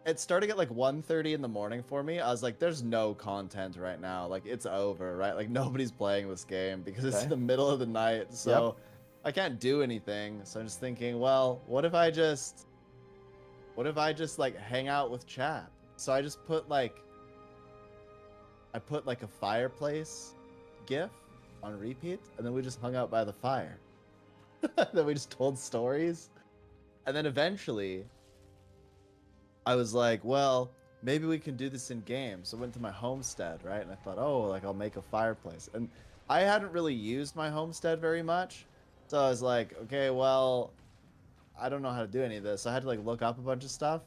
It's starting at like 1:30 in the morning for me. I was like, there's no content right now. Like, it's over, right? Like, nobody's playing this game because it's Okay. the middle of the night. So I can't do anything. So I'm just thinking, well, what if I just like hang out with chat? So I just put like a fireplace GIF on repeat, and then we just hung out by the fire. Then we just told stories. And then eventually I was like, well, maybe we can do this in game. So I went to my homestead, right? And I thought, oh, like I'll make a fireplace. And I hadn't really used my homestead very much. So I was like, okay, well, I don't know how to do any of this. So I had to like look up a bunch of stuff.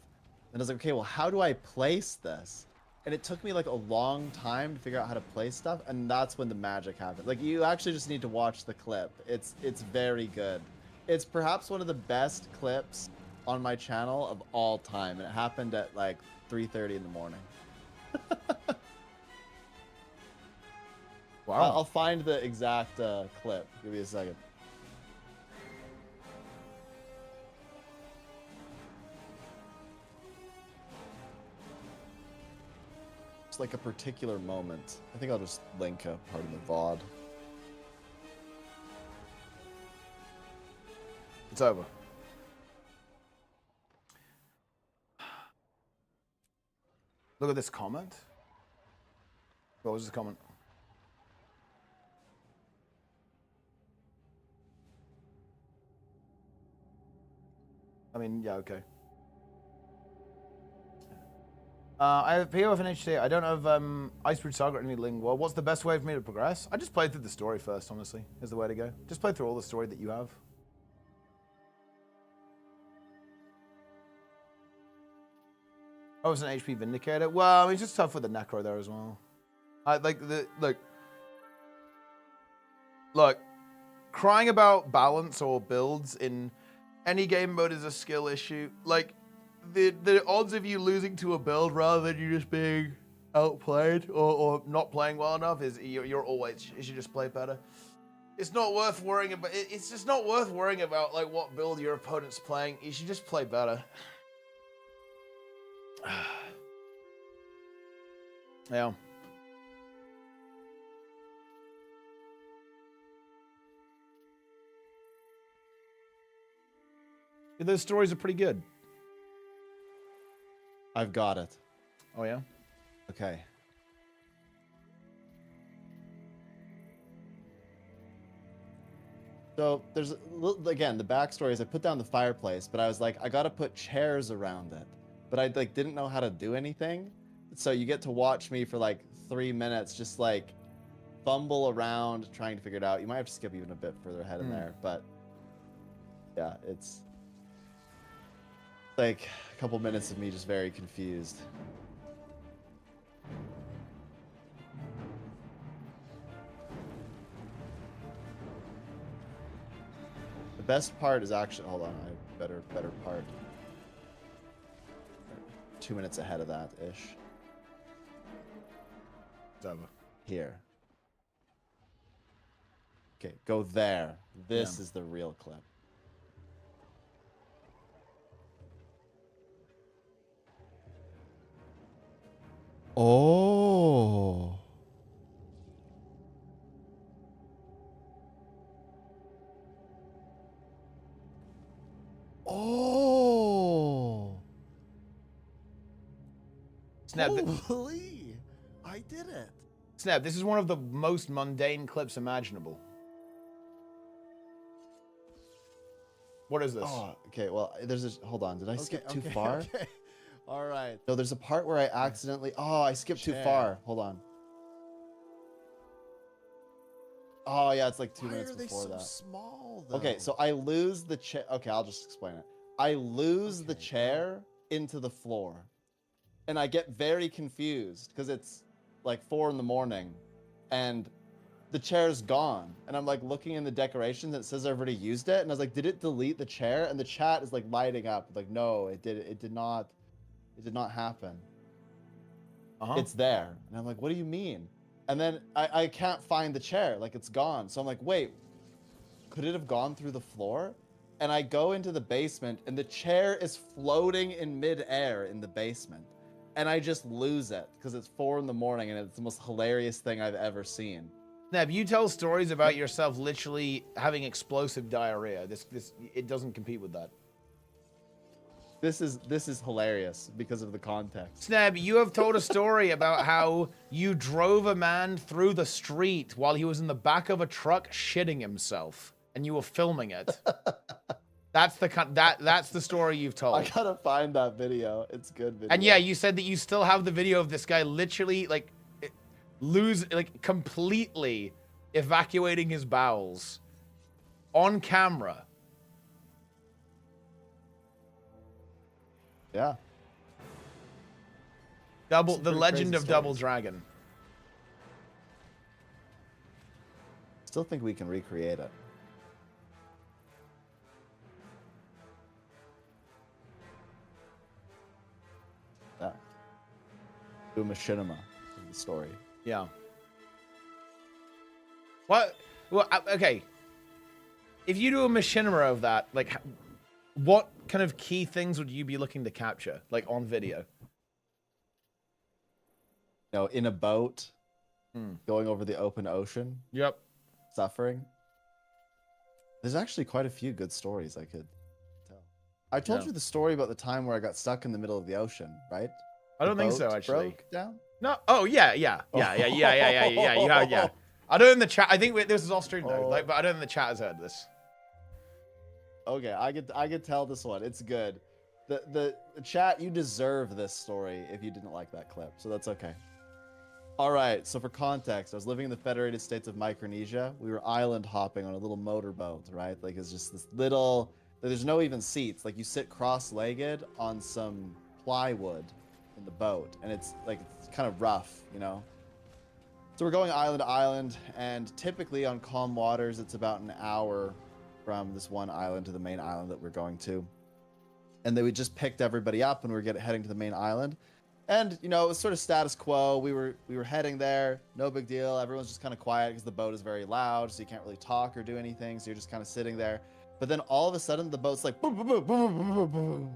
And I was like, okay, well, how do I place this? And it took me like a long time to figure out how to place stuff. And that's when the magic happened. Like, you actually just need to watch the clip. It's very good. It's perhaps one of the best clips on my channel of all time. And it happened at like 3:30 in the morning. Wow. I'll find the exact clip. Give me a second. It's like a particular moment. I think I'll just link a part of the VOD. It's over. Look at this comment. What was this comment? I mean, yeah, okay. I have PO of an HT. I don't have Icebridge Saga or any Ling. Well, what's the best way for me to progress? I just played through the story first, honestly, is the way to go. Just play through all the story that you have. Oh, it's an HP Vindicator. Well, I mean, it's just tough with the Necro there as well. Look, crying about balance or builds in any game mode is a skill issue. Like, the odds of you losing to a build rather than you just being outplayed or not playing well enough is you're always, you should just play better. It's not worth worrying about. It's just not worth worrying about like what build your opponent's playing. You should just play better. Yeah. Those stories are pretty good. I've got it. Oh, yeah? Okay. So there's, again, the backstory is I put down the fireplace, but I was like, I gotta put chairs around it. But I like didn't know how to do anything. So you get to watch me for like 3 minutes just like fumble around trying to figure it out. You might have to skip even a bit further ahead in there, but yeah, it's like a couple minutes of me just very confused. The best part is actually, hold on, I have better part. 2 minutes ahead of that ish. It's over. Here. Okay, go there. This is the real clip. Oh. Oh. Snap. Holy. I did it. Snap, this is one of the most mundane clips imaginable. What is this? Oh, okay, well, there's a, hold on, did I skip too far? Okay. All right. No, there's a part where I accidentally, I skipped too far. Hold on. Oh, yeah, it's like 2 minutes before that. Small, though? Okay, so I lose the chair. Okay, I'll just explain it. I lose the chair into the floor. And I get very confused because it's like 4 in the morning and the chair's gone. And I'm like looking in the decorations and it says I've already used it. And I was like, did it delete the chair? And the chat is like lighting up. Like, no, it did not happen. It's there. And I'm like, what do you mean? And then I can't find the chair. Like, it's gone. So I'm like, wait, could it have gone through the floor? and I go into the basement, and the chair is floating in midair in the basement. And I just lose it because it's 4 in the morning, and it's the most hilarious thing I've ever seen. Neb, you tell stories about yourself literally having explosive diarrhea. It doesn't compete with that. This is hilarious because of the context. Sneb, you have told a story about how you drove a man through the street while he was in the back of a truck shitting himself, and you were filming it. That's the story you've told. I gotta find that video. It's good video. And yeah, you said that you still have the video of this guy literally completely evacuating his bowels on camera. Yeah. The legend of Double Dragon. Still think we can recreate it. Yeah. Do a machinima of the story. Yeah. What? Well, okay. If you do a machinima of that, like, what kind of key things would you be looking to capture, like, on video? You know, in a boat, going over the open ocean. Yep. Suffering. There's actually quite a few good stories I could tell. I told you the story about the time where I got stuck in the middle of the ocean, right? I don't think so, actually. Broke down? No. Oh, yeah. Yeah. I don't in the chat. I think this is all streamed though, but I don't think the chat has heard this. Okay, I could tell this one. It's good. The chat, you deserve this story if you didn't like that clip, so that's okay. All right, so for context, I was living in the Federated States of Micronesia. We were island hopping on a little motorboat, right? Like, it's just this little, there's no even seats. Like, you sit cross-legged on some plywood in the boat, and it's kind of rough, you know? So we're going island to island, and typically on calm waters, it's about an hour from this one island to the main island that we're going to. And then we just picked everybody up, and we were heading to the main island. And, you know, it was sort of status quo. We were heading there, no big deal. Everyone's just kind of quiet because the boat is very loud, so you can't really talk or do anything. So you're just kind of sitting there. But then all of a sudden, the boat's like boom, boom, boom, boom, boom, boom, boom,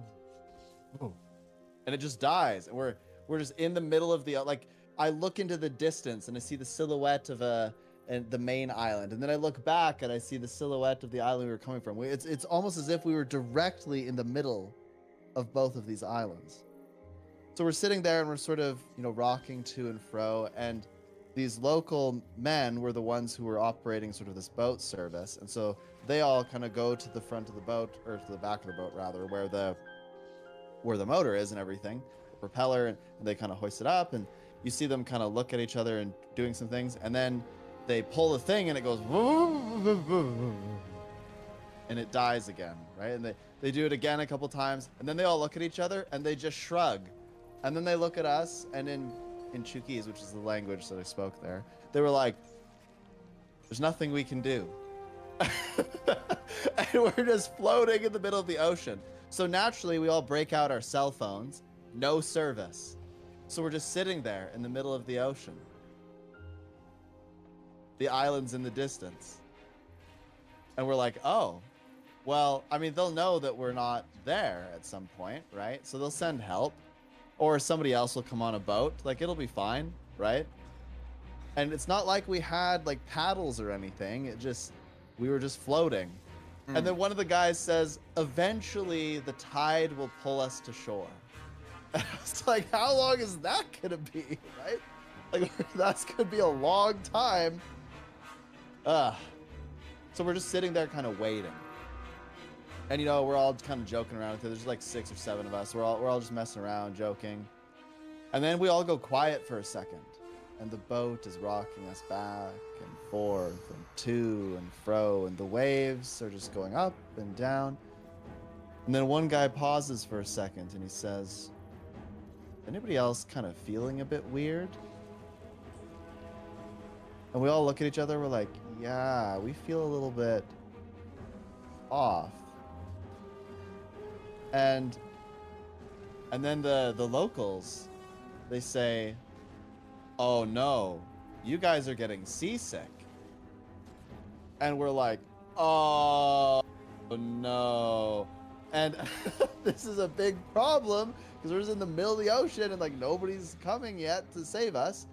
boom, and it just dies. And we're just in the middle of the I look into the distance and I see the silhouette of the main island, and then I look back and I see the silhouette of the island we were coming from. It's almost as if we were directly in the middle of both of these islands. So we're sitting there and we're sort of, you know, rocking to and fro, and these local men were the ones who were operating sort of this boat service, and so they all kind of go to the front of the boat, or to the back of the boat rather, where the motor is and everything, the propeller, and they kind of hoist it up, and you see them kind of look at each other and doing some things, and then they pull the thing and it goes and it dies again, right? And they do it again a couple times, and then they all look at each other and they just shrug. And then they look at us, and in Chukese, which is the language that I spoke there, they were like, there's nothing we can do. And we're just floating in the middle of the ocean. So naturally, we all break out our cell phones, no service. So we're just sitting there in the middle of the ocean. The island's in the distance. And we're like, oh, well, I mean, they'll know that we're not there at some point, right? So they'll send help. Or somebody else will come on a boat. Like, it'll be fine, right? And it's not like we had, like, paddles or anything. We were just floating. And then one of the guys says, eventually the tide will pull us to shore. And I was like, how long is that gonna be, right? Like, that's gonna be a long time. So we're just sitting there kind of waiting. And, you know, we're all kind of joking around with it. There's like 6 or 7 of us. We're all just messing around, joking. And then we all go quiet for a second. And the boat is rocking us back and forth and to and fro. And the waves are just going up and down. And then one guy pauses for a second and he says, anybody else kind of feeling a bit weird? And we all look at each other. We're like, yeah, we feel a little bit off. And then the locals, they say, oh no, you guys are getting seasick. And we're like, oh Oh no. And this is a big problem because we're just in the middle of the ocean and like nobody's coming yet to save us.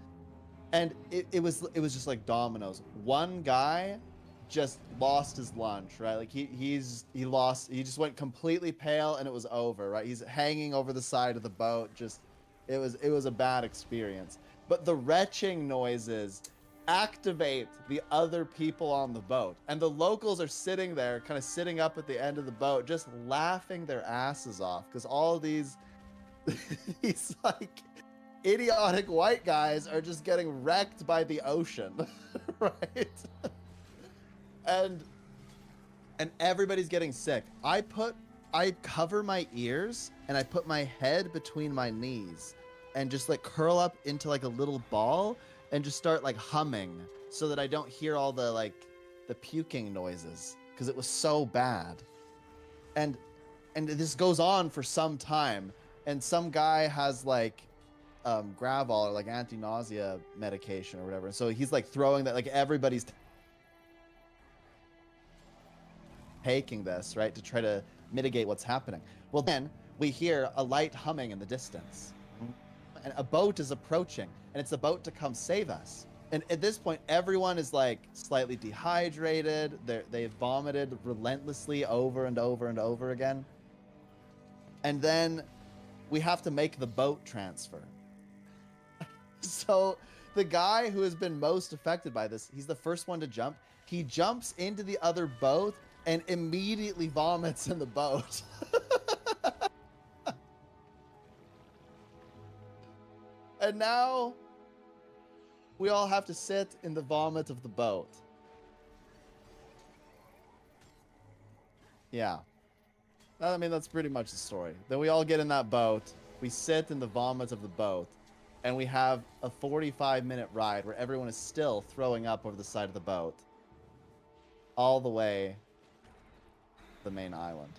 And it was just like dominoes. One guy just lost his lunch, right? Like he just went completely pale and it was over, right? He's hanging over the side of the boat. Just it was a bad experience. But the retching noises activate the other people on the boat, and the locals are sitting there kind of sitting up at the end of the boat just laughing their asses off because all of these like idiotic white guys are just getting wrecked by the ocean. Right? and everybody's getting sick. I cover my ears and I put my head between my knees and just like curl up into like a little ball and just start like humming so that I don't hear all the puking noises because it was so bad. And this goes on for some time, and some guy has like Gravol or like anti-nausea medication or whatever. And so he's like throwing that, like everybody's taking this, right, to try to mitigate what's happening. Well, then we hear a light humming in the distance. And a boat is approaching, and it's a boat to come save us. And at this point, everyone is like slightly dehydrated. They've vomited relentlessly over and over and over again. And then we have to make the boat transfer. So the guy who has been most affected by this, he's the first one to jump. He jumps into the other boat and immediately vomits in the boat. And now we all have to sit in the vomit of the boat. Yeah. I mean, that's pretty much the story. Then we all get in that boat, we sit in the vomit of the boat, and we have a 45-minute ride where everyone is still throwing up over the side of the boat. All the way to the main island.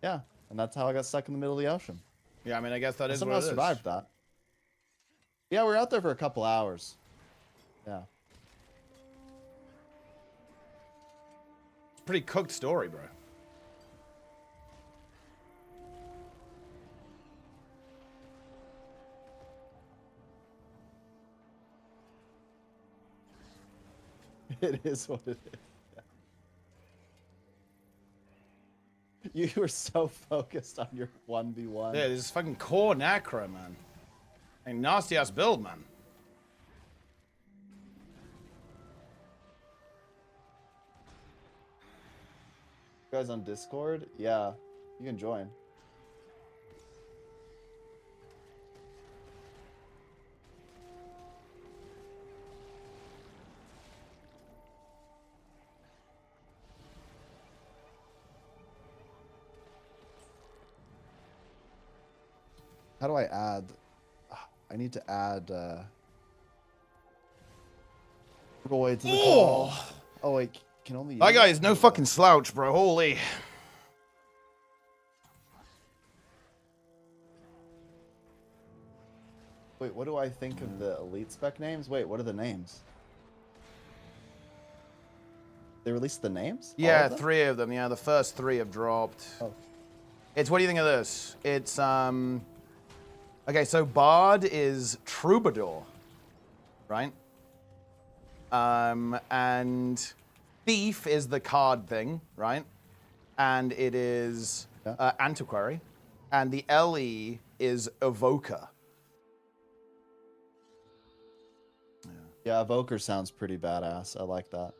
Yeah, and that's how I got stuck in the middle of the ocean. Yeah, I mean, I guess that is somehow what it is. survived that. Yeah, we were out there for a couple hours. Yeah. It's a pretty cooked story, bro. It is what it is. Yeah. You were so focused on your 1v1. Yeah, this is fucking core Necro, man. A nasty ass build, man. You guys on Discord? Yeah, you can join. How do I add? I need to add Roy to the call. Oh wait, can only. That guy is no fucking slouch, bro. Holy. Wait, what do I think of the elite spec names? Wait, what are the names? They released the names? Yeah, 3 of them. Yeah, the first 3 have dropped. Oh. What do you think of this? It's okay, so Bard is Troubadour, right? And Thief is the card thing, right? And it is Antiquary. And the LE is Evoker. Yeah, Evoker sounds pretty badass. I like that.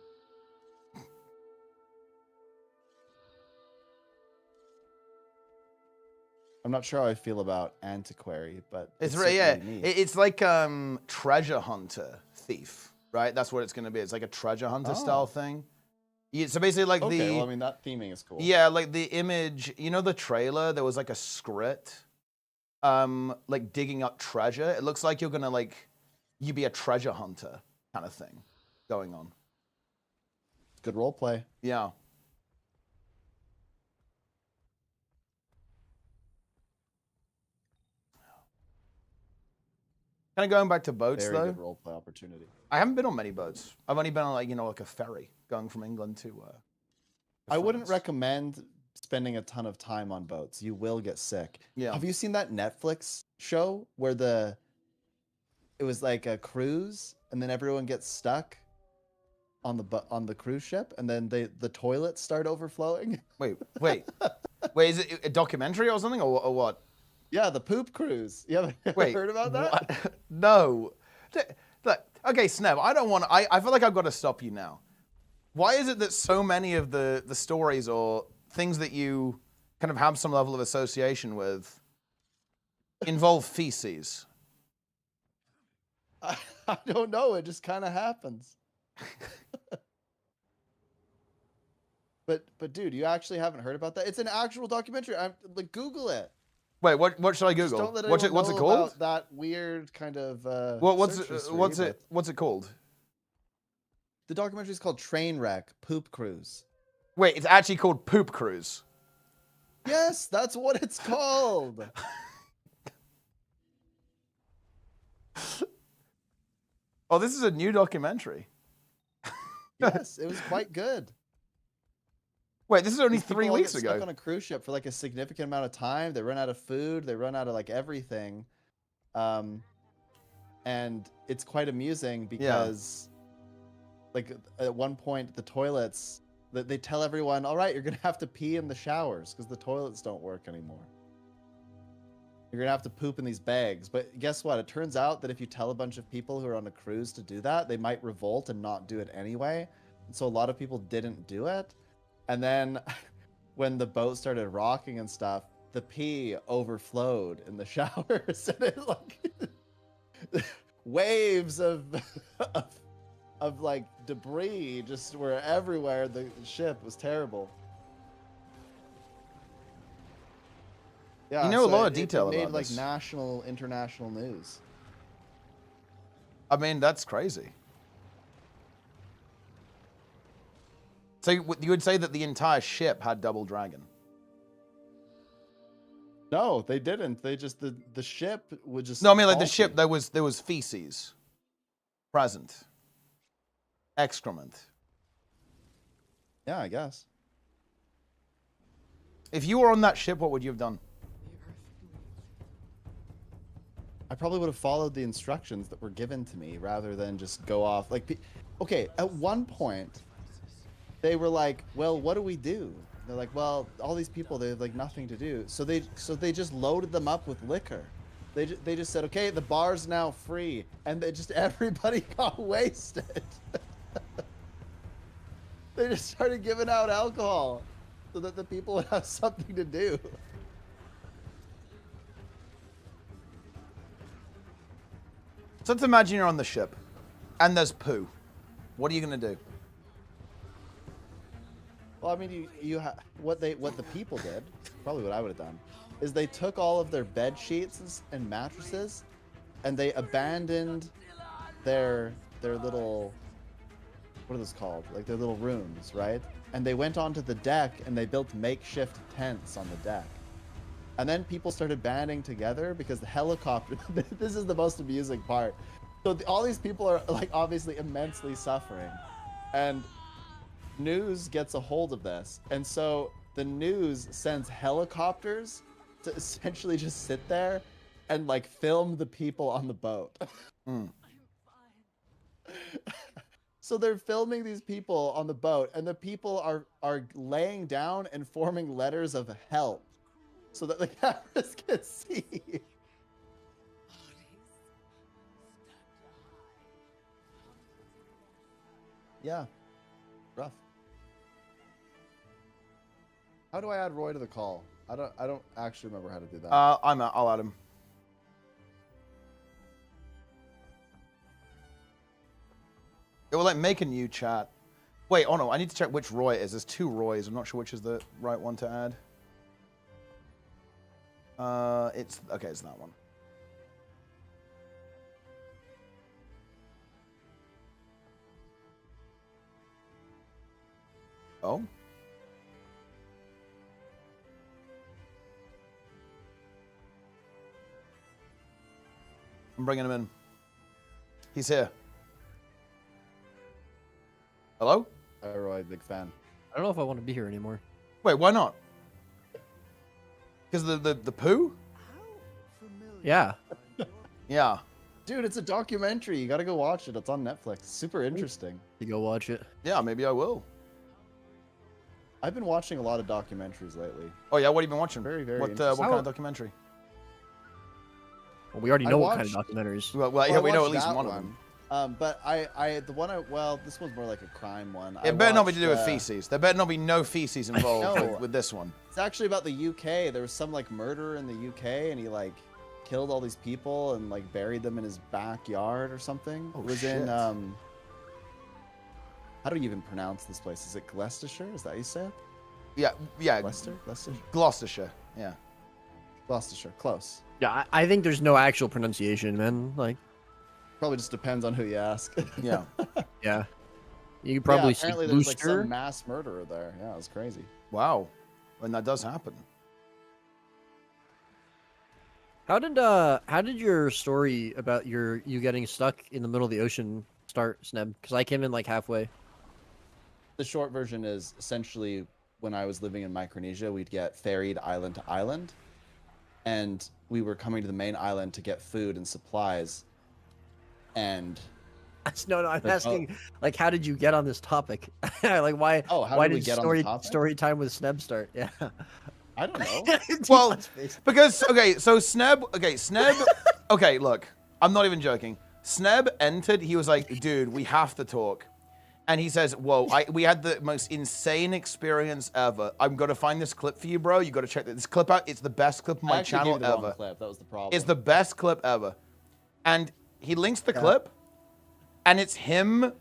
I'm not sure how I feel about Antiquary, but It's really, yeah. It's like treasure hunter thief, right? That's what it's going to be. It's like a treasure hunter style thing. Yeah, so basically, like okay, well, I mean, that theming is cool. Yeah, like the image. You know, the trailer. There was like a script, like digging up treasure. It looks like you're gonna you be a treasure hunter kind of thing going on. Good role play. Yeah. Kind of going back to boats, Very though. good role play opportunity. I haven't been on many boats. I've only been on like a ferry going from England to I wouldn't recommend spending a ton of time on boats. You will get sick. Yeah. Have you seen that Netflix show where it was like a cruise and then everyone gets stuck on the cruise ship and then the toilets start overflowing? Wait, is it a documentary or something or what? Yeah, the poop cruise. You haven't heard about that? What? No. Look, okay, Snev, I feel like I've got to stop you now. Why is it that so many of the stories or things that you kind of have some level of association with involve feces? I don't know. It just kind of happens. But dude, you actually haven't heard about that? It's an actual documentary. Like, Google it. Wait, what should I Google? Just don't let What's it anyone know called? about that weird kind of What's it called? The documentary is called Trainwreck Poop Cruise. Wait, it's actually called Poop Cruise. Yes, that's what it's called. Oh, this is a new documentary. Yes, it was quite good. Wait, this is only These people 3 all weeks get ago. Stuck on a cruise ship for like a significant amount of time. They run out of food. They run out of like everything, and it's quite amusing because, like, at one point the toilets, they tell everyone, "All right, you're gonna have to pee in the showers because the toilets don't work anymore. You're gonna have to poop in these bags." But guess what? It turns out that if you tell a bunch of people who are on a cruise to do that, they might revolt and not do it anyway. And so a lot of people didn't do it. And then when the boat started rocking and stuff, the pee overflowed in the showers. And it like waves of like debris just were everywhere. The ship was terrible. Yeah, You know a lot of it detail made about like this. national, international news. I mean, that's crazy. So you would say that the entire ship had double dragon? No, they didn't. They just the ship would just. No, I mean like the faulty. ship. There was feces present, excrement. Yeah, I guess. If you were on that ship, what would you have done? I probably would have followed the instructions that were given to me rather than just go off. Like, okay, at one point, they were like, "Well, what do we do?" They're like, "Well, all these people, they have like nothing to do." So they just loaded them up with liquor. They just said, "Okay, the bar's now free," and everybody got wasted. They just started giving out alcohol so that the people would have something to do. So let's imagine you're on the ship, and there's poo. What are you gonna do? Well, I mean, what the people did, probably what I would have done, is they took all of their bed sheets and mattresses, and they abandoned their little, what are those called? Like their little rooms, right? And they went onto the deck and they built makeshift tents on the deck. And then people started banding together because the helicopter. This is the most amusing part. So all these people are like obviously immensely suffering, and news gets a hold of this, and so the news sends helicopters to essentially just sit there and like film the people on the boat. So they're filming these people on the boat, and the people are laying down and forming letters of help so that the cameras can see. Yeah, rough. How do I add Roy to the call? I don't actually remember how to do that. I'll add him. It will like make a new chat. Wait, oh no, I need to check which Roy it is. There's 2 Roys. I'm not sure which is the right one to add. It's that one. Oh. I'm bringing him in. He's here. Hello? Hi, Roy, big fan. I don't know if I want to be here anymore. Wait, why not? Because the poo? Yeah. Yeah. Dude, it's a documentary. You gotta go watch it. It's on Netflix. Super interesting. You go watch it. Yeah, maybe I will. I've been watching a lot of documentaries lately. Oh yeah, what have you been watching? Very, very What interesting. kind of documentary? Well, we already know what kind of documentaries. Well, yeah, we know at watched least that one of them. But this one's more like a crime one. It better not be to do with feces. There better not be no feces involved No. with this one. It's actually about the UK. There was some like murderer in the UK, and he like killed all these people and like buried them in his backyard or something. Oh, it was shit. in how do you even pronounce this place? Is it Gloucestershire? Is that how you say it? Yeah. Gloucestershire. Yeah. Gloucestershire. Close. Yeah, I think there's no actual pronunciation, man. Like, probably just depends on who you ask. Yeah. Yeah. You could probably see apparently there's like Gloucester. some mass murderer there. Yeah, it was crazy. Wow. And that does happen. How did your story about you getting stuck in the middle of the ocean start, Sneb? Because I came in like halfway. The short version is essentially when I was living in Micronesia, we'd get ferried island to island, and we were coming to the main island to get food and supplies. And No, I'm asking, like, how did you get on this topic? Like, why? Oh, how why did we get on the topic? story time with Sneb start? Yeah. I don't know. Well, because Sneb. Okay, look, I'm not even joking. Sneb entered. He was like, "Dude, we have to talk," and he says, "Whoa, we had the most insane experience ever. I'm gonna find this clip for you, bro. You gotta check this clip out. It's the best clip on my channel gave you the wrong ever. clip. That was the problem. It's the best clip ever." And he links the clip, and it's him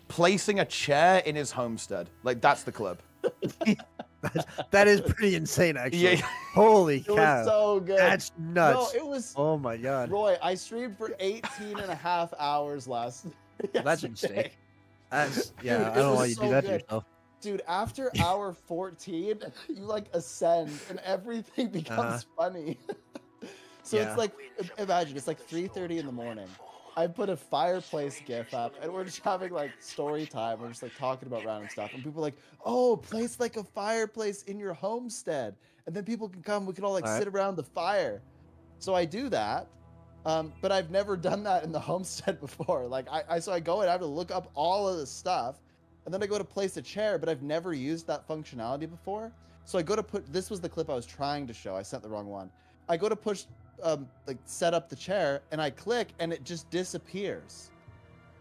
placing a chair in his homestead. Like, that's the clip. That is pretty insane, actually. Yeah. Holy It cow. was so good. That's nuts. No, it was. Oh my god. Roy, I streamed for 18 and a half hours last. That's yesterday. insane. Yeah, Dude, I it don't know why was you so do that to good. yourself. Dude, after hour 14, you like ascend and everything becomes funny. So Yeah. it's like, imagine, it's like 3:30 in the morning. I put a fireplace gif up and we're just having like story time. We're just like talking about random stuff. And people are like, oh, place like a fireplace in your homestead. And then people can come, we can all like sit around the fire. So I do that. But I've never done that in the homestead before. Like so I go and I have to look up all of this stuff. And then I go to place a chair, but I've never used that functionality before. So I go to this was the clip I was trying to show. I sent the wrong one. I go to push, like set up the chair and I click and it just disappears.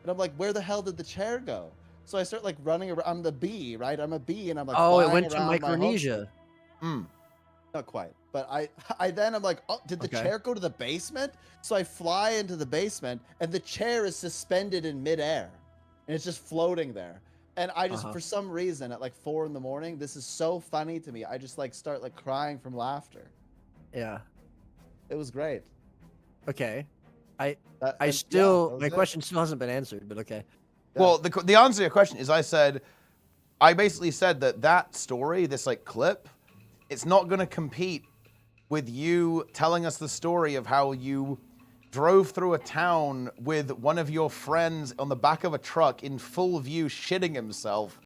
And I'm like, where the hell did the chair go? So I start like running around. I'm the bee, right? I'm a bee and I'm like, Oh, it flying went to around my Micronesia. Not quite, but I then I'm like, oh, did the chair go to the basement? So I fly into the basement and the chair is suspended in midair and it's just floating there. And I just, for some reason at like 4 in the morning, this is so funny to me. I just like start like crying from laughter. Yeah. It was great. Okay. My it. question still hasn't been answered, but okay. Well, the answer to your question is I basically said that story, this like clip, it's not going to compete with you telling us the story of how you drove through a town with one of your friends on the back of a truck in full view shitting himself